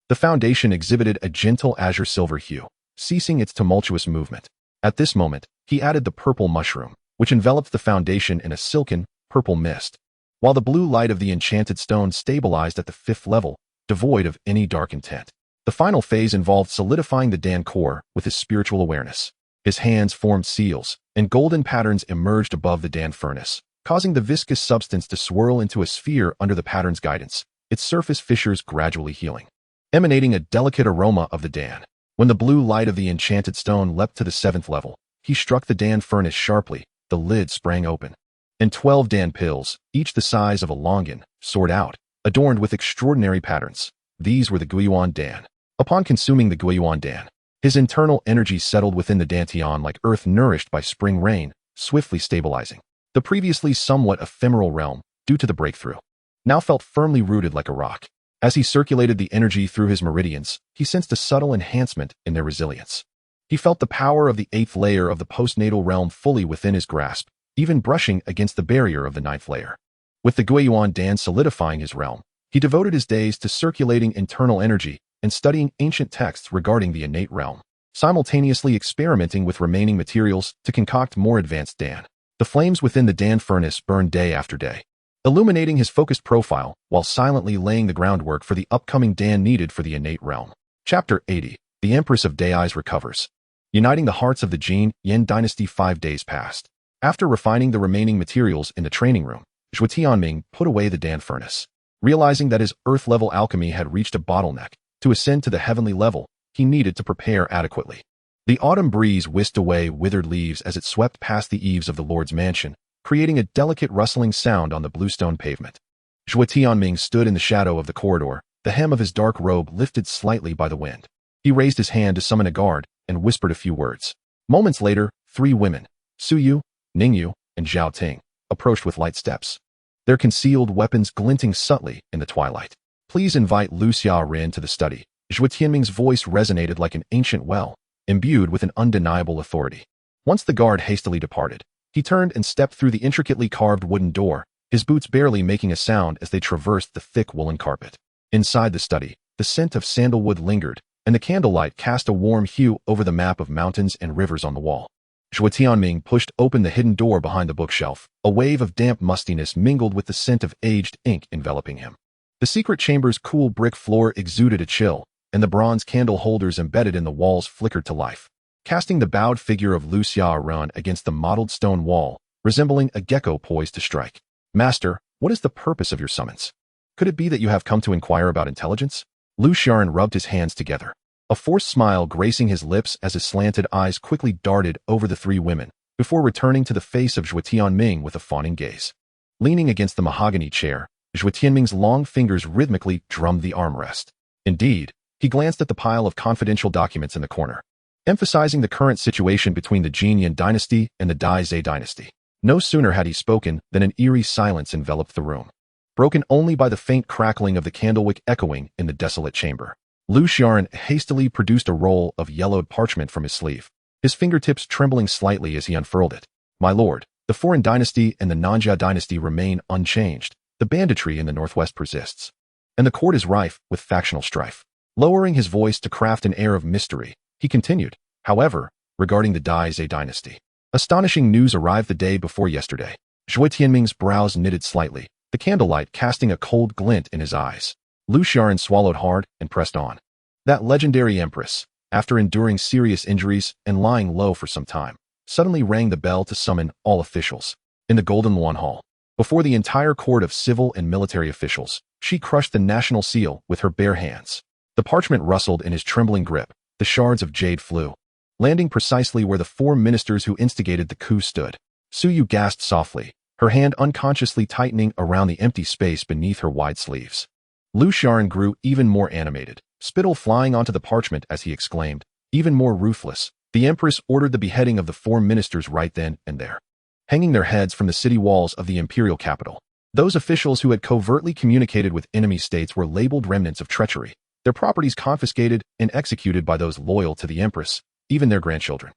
the foundation exhibited a gentle azure silver hue, ceasing its tumultuous movement. At this moment, he added the purple mushroom, which enveloped the foundation in a silken, purple mist, while the blue light of the enchanted stone stabilized at the 5th level, devoid of any dark intent. The final phase involved solidifying the Dan core with his spiritual awareness. His hands formed seals, and golden patterns emerged above the Dan furnace, causing the viscous substance to swirl into a sphere under the pattern's guidance, its surface fissures gradually healing, emanating a delicate aroma of the Dan. When the blue light of the enchanted stone leapt to the 7th level, he struck the Dan furnace sharply. The lid sprang open, and 12 Dan pills, each the size of a longan, soared out, adorned with extraordinary patterns. These were the Guiyuan Dan. Upon consuming the Guiyuan Dan, his internal energy settled within the dantian like earth nourished by spring rain, swiftly stabilizing. The previously somewhat ephemeral realm, due to the breakthrough, now felt firmly rooted like a rock. As he circulated the energy through his meridians, he sensed a subtle enhancement in their resilience. He felt the power of the 8th layer of the postnatal realm fully within his grasp, even brushing against the barrier of the 9th layer. With the Guiyuan Dan solidifying his realm, he devoted his days to circulating internal energy and studying ancient texts regarding the innate realm, simultaneously experimenting with remaining materials to concoct more advanced Dan. The flames within the Dan furnace burned day after day, illuminating his focused profile while silently laying the groundwork for the upcoming Dan needed for the innate realm. Chapter 80. The Empress of Dayeyes recovers. Uniting the hearts of the Jin Yin dynasty 5 days passed. After refining the remaining materials in the training room, Zhuo Tianming put away the Dan furnace. Realizing that his earth-level alchemy had reached a bottleneck, to ascend to the heavenly level, he needed to prepare adequately. The autumn breeze whisked away withered leaves as it swept past the eaves of the Lord's mansion, creating a delicate rustling sound on the bluestone pavement. Zhuo Tianming stood in the shadow of the corridor, the hem of his dark robe lifted slightly by the wind. He raised his hand to summon a guard and whispered a few words. Moments later, 3 women, Suyu, Ningyu, and Zhao Ting, approached with light steps, their concealed weapons glinting subtly in the twilight. Please invite Lu Xiaorin to the study. Zhuo Tianming's voice resonated like an ancient well, imbued with an undeniable authority. Once the guard hastily departed, he turned and stepped through the intricately carved wooden door, his boots barely making a sound as they traversed the thick woolen carpet. Inside the study, the scent of sandalwood lingered, and the candlelight cast a warm hue over the map of mountains and rivers on the wall. Zhuo Tianming pushed open the hidden door behind the bookshelf. A wave of damp mustiness mingled with the scent of aged ink enveloping him. The secret chamber's cool brick floor exuded a chill, and the bronze candle holders embedded in the walls flickered to life, casting the bowed figure of Lu Xiaoran against the mottled stone wall, resembling a gecko poised to strike. Master, what is the purpose of your summons? Could it be that you have come to inquire about intelligence? Lu Xiaoran rubbed his hands together, a forced smile gracing his lips as his slanted eyes quickly darted over the 3 women, before returning to the face of Zhuo Tianming with a fawning gaze. Leaning against the mahogany chair, Zhuo Tianming's long fingers rhythmically drummed the armrest. Indeed, he glanced at the pile of confidential documents in the corner, emphasizing the current situation between the Jin Yin dynasty and the Dai Zhe dynasty. No sooner had he spoken than an eerie silence enveloped the room, broken only by the faint crackling of the candlewick echoing in the desolate chamber. Lu Xiaoran hastily produced a roll of yellowed parchment from his sleeve, his fingertips trembling slightly as he unfurled it. My lord, the foreign dynasty and the Nanjia dynasty remain unchanged. The banditry in the northwest persists, and the court is rife with factional strife. Lowering his voice to craft an air of mystery, he continued, however, regarding the Dai Zhe dynasty. Astonishing news arrived the day before yesterday. Zhuo Tianming's brows knitted slightly, the candlelight casting a cold glint in his eyes. Lu Xiaoran swallowed hard and pressed on. That legendary empress, after enduring serious injuries and lying low for some time, suddenly rang the bell to summon all officials. In the Golden Luan Hall, before the entire court of civil and military officials, she crushed the national seal with her bare hands. The parchment rustled in his trembling grip, the shards of jade flew, landing precisely where the 4 ministers who instigated the coup stood. Suyu gasped softly, her hand unconsciously tightening around the empty space beneath her wide sleeves. Lu Xiaoran grew even more animated, spittle flying onto the parchment as he exclaimed, even more ruthless. The empress ordered the beheading of the 4 ministers right then and there, hanging their heads from the city walls of the imperial capital. Those officials who had covertly communicated with enemy states were labeled remnants of treachery, their properties confiscated and executed by those loyal to the empress, even their grandchildren.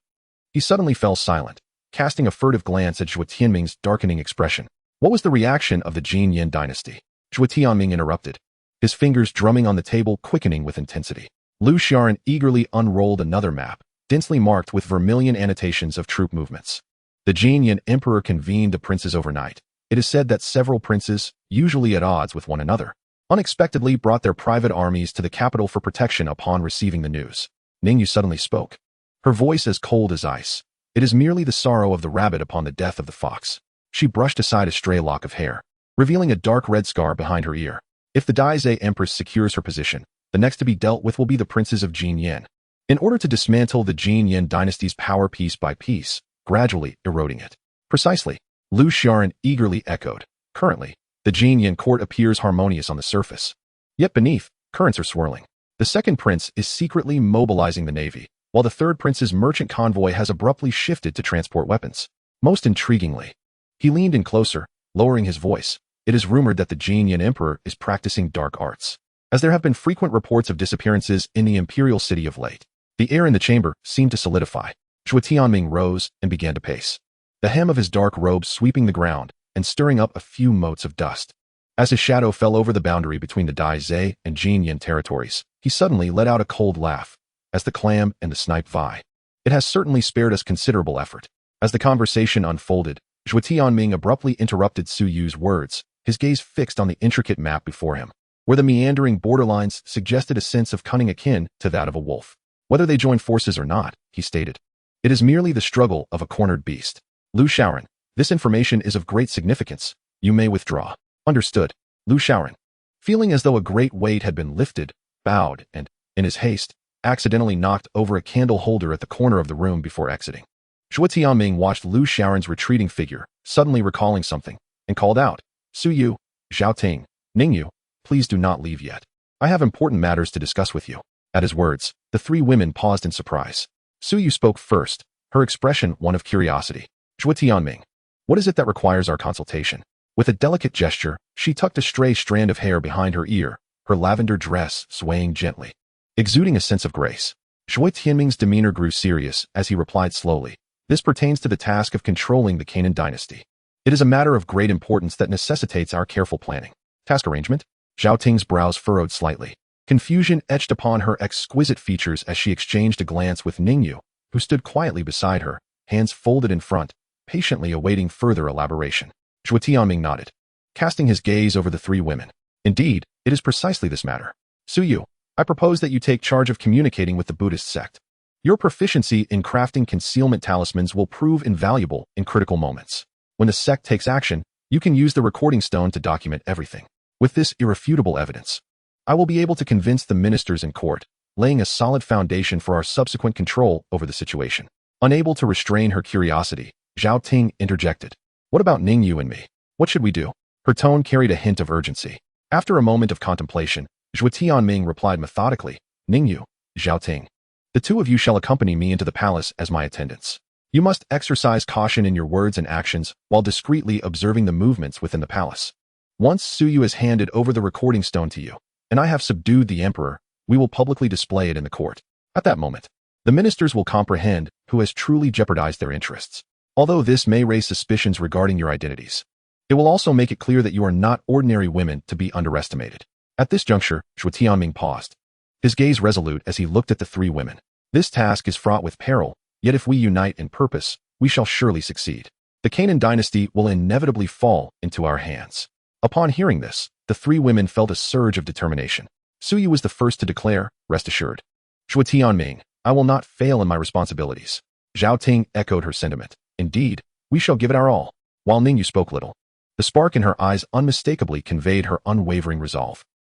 He suddenly fell silent, casting a furtive glance at Zhuo Tianming's darkening expression. What was the reaction of the Jin Yin dynasty? Zhuo Tianming interrupted, his fingers drumming on the table quickening with intensity. Lu Xiaoran eagerly unrolled another map, densely marked with vermilion annotations of troop movements. The Jin Yin emperor convened the princes overnight. It is said that several princes, usually at odds with one another, unexpectedly brought their private armies to the capital for protection upon receiving the news. Ningyu suddenly spoke, her voice as cold as ice. It is merely the sorrow of the rabbit upon the death of the fox. She brushed aside a stray lock of hair, revealing a dark red scar behind her ear. If the Dai Zhe empress secures her position, the next to be dealt with will be the princes of Jin Yin. In order to dismantle the Jin Yin dynasty's power piece by piece, gradually eroding it. Precisely, Lu Xiaoran eagerly echoed. Currently, the Jin Yin court appears harmonious on the surface. Yet beneath, currents are swirling. The second prince is secretly mobilizing the navy, while the third prince's merchant convoy has abruptly shifted to transport weapons. Most intriguingly, he leaned in closer, lowering his voice. It is rumored that the Jin Yin emperor is practicing dark arts, as there have been frequent reports of disappearances in the imperial city of late. The air in the chamber seemed to solidify. Zhuo Tianming rose and began to pace, the hem of his dark robe sweeping the ground and stirring up a few motes of dust. As his shadow fell over the boundary between the Dai Zhe and Jinyan territories, he suddenly let out a cold laugh, as the clam and the snipe vie. It has certainly spared us considerable effort. As the conversation unfolded, Zhuo Tianming abruptly interrupted Su Yu's words, his gaze fixed on the intricate map before him, where the meandering borderlines suggested a sense of cunning akin to that of a wolf. Whether they join forces or not, he stated, it is merely the struggle of a cornered beast. Lu Shaoran, this information is of great significance. You may withdraw. Understood. Lu Shaoran, feeling as though a great weight had been lifted, bowed and, in his haste, accidentally knocked over a candle holder at the corner of the room before exiting. Zhuo Tianming watched Lu Shaoran's retreating figure, suddenly recalling something, and called out, Su Yu, Zhao Ting, Ningyu, please do not leave yet. I have important matters to discuss with you. At his words, the three women paused in surprise. Su Yu spoke first, her expression one of curiosity. Zhuo Tianming, what is it that requires our consultation? With a delicate gesture, she tucked a stray strand of hair behind her ear, her lavender dress swaying gently, exuding a sense of grace. Zhuo Tianming's demeanor grew serious as he replied slowly, this pertains to the task of controlling the Canaan dynasty. It is a matter of great importance that necessitates our careful planning. Task arrangement? Zhao Ting's brows furrowed slightly. Confusion etched upon her exquisite features as she exchanged a glance with Ningyu, who stood quietly beside her, hands folded in front, patiently awaiting further elaboration. Zhuo Tianming nodded, casting his gaze over the three women. Indeed, it is precisely this matter. Su Yu, I propose that you take charge of communicating with the Buddhist sect. Your proficiency in crafting concealment talismans will prove invaluable in critical moments. When the sect takes action, you can use the recording stone to document everything. With this irrefutable evidence, I will be able to convince the ministers in court, laying a solid foundation for our subsequent control over the situation. Unable to restrain her curiosity, Zhao Ting interjected. What about Ningyu and me? What should we do? Her tone carried a hint of urgency. After a moment of contemplation, Zhuo Tianming replied methodically, Ningyu, Zhao Ting, the two of you shall accompany me into the palace as my attendants. You must exercise caution in your words and actions while discreetly observing the movements within the palace. Once Su Yu has handed over the recording stone to you, and I have subdued the emperor, we will publicly display it in the court. At that moment, the ministers will comprehend who has truly jeopardized their interests. Although this may raise suspicions regarding your identities, it will also make it clear that you are not ordinary women to be underestimated. At this juncture, Zhuo Tianming paused, his gaze resolute as he looked at the three women. This task is fraught with peril, yet if we unite in purpose, we shall surely succeed. The Canaan dynasty will inevitably fall into our hands. Upon hearing this, the three women felt a surge of determination. Su Yu was the first to declare, rest assured. Zhuo Tianming, I will not fail in my responsibilities. Zhao Ting echoed her sentiment. Indeed, we shall give it our all. While Ningyu spoke little, the spark in her eyes unmistakably conveyed her unwavering resolve.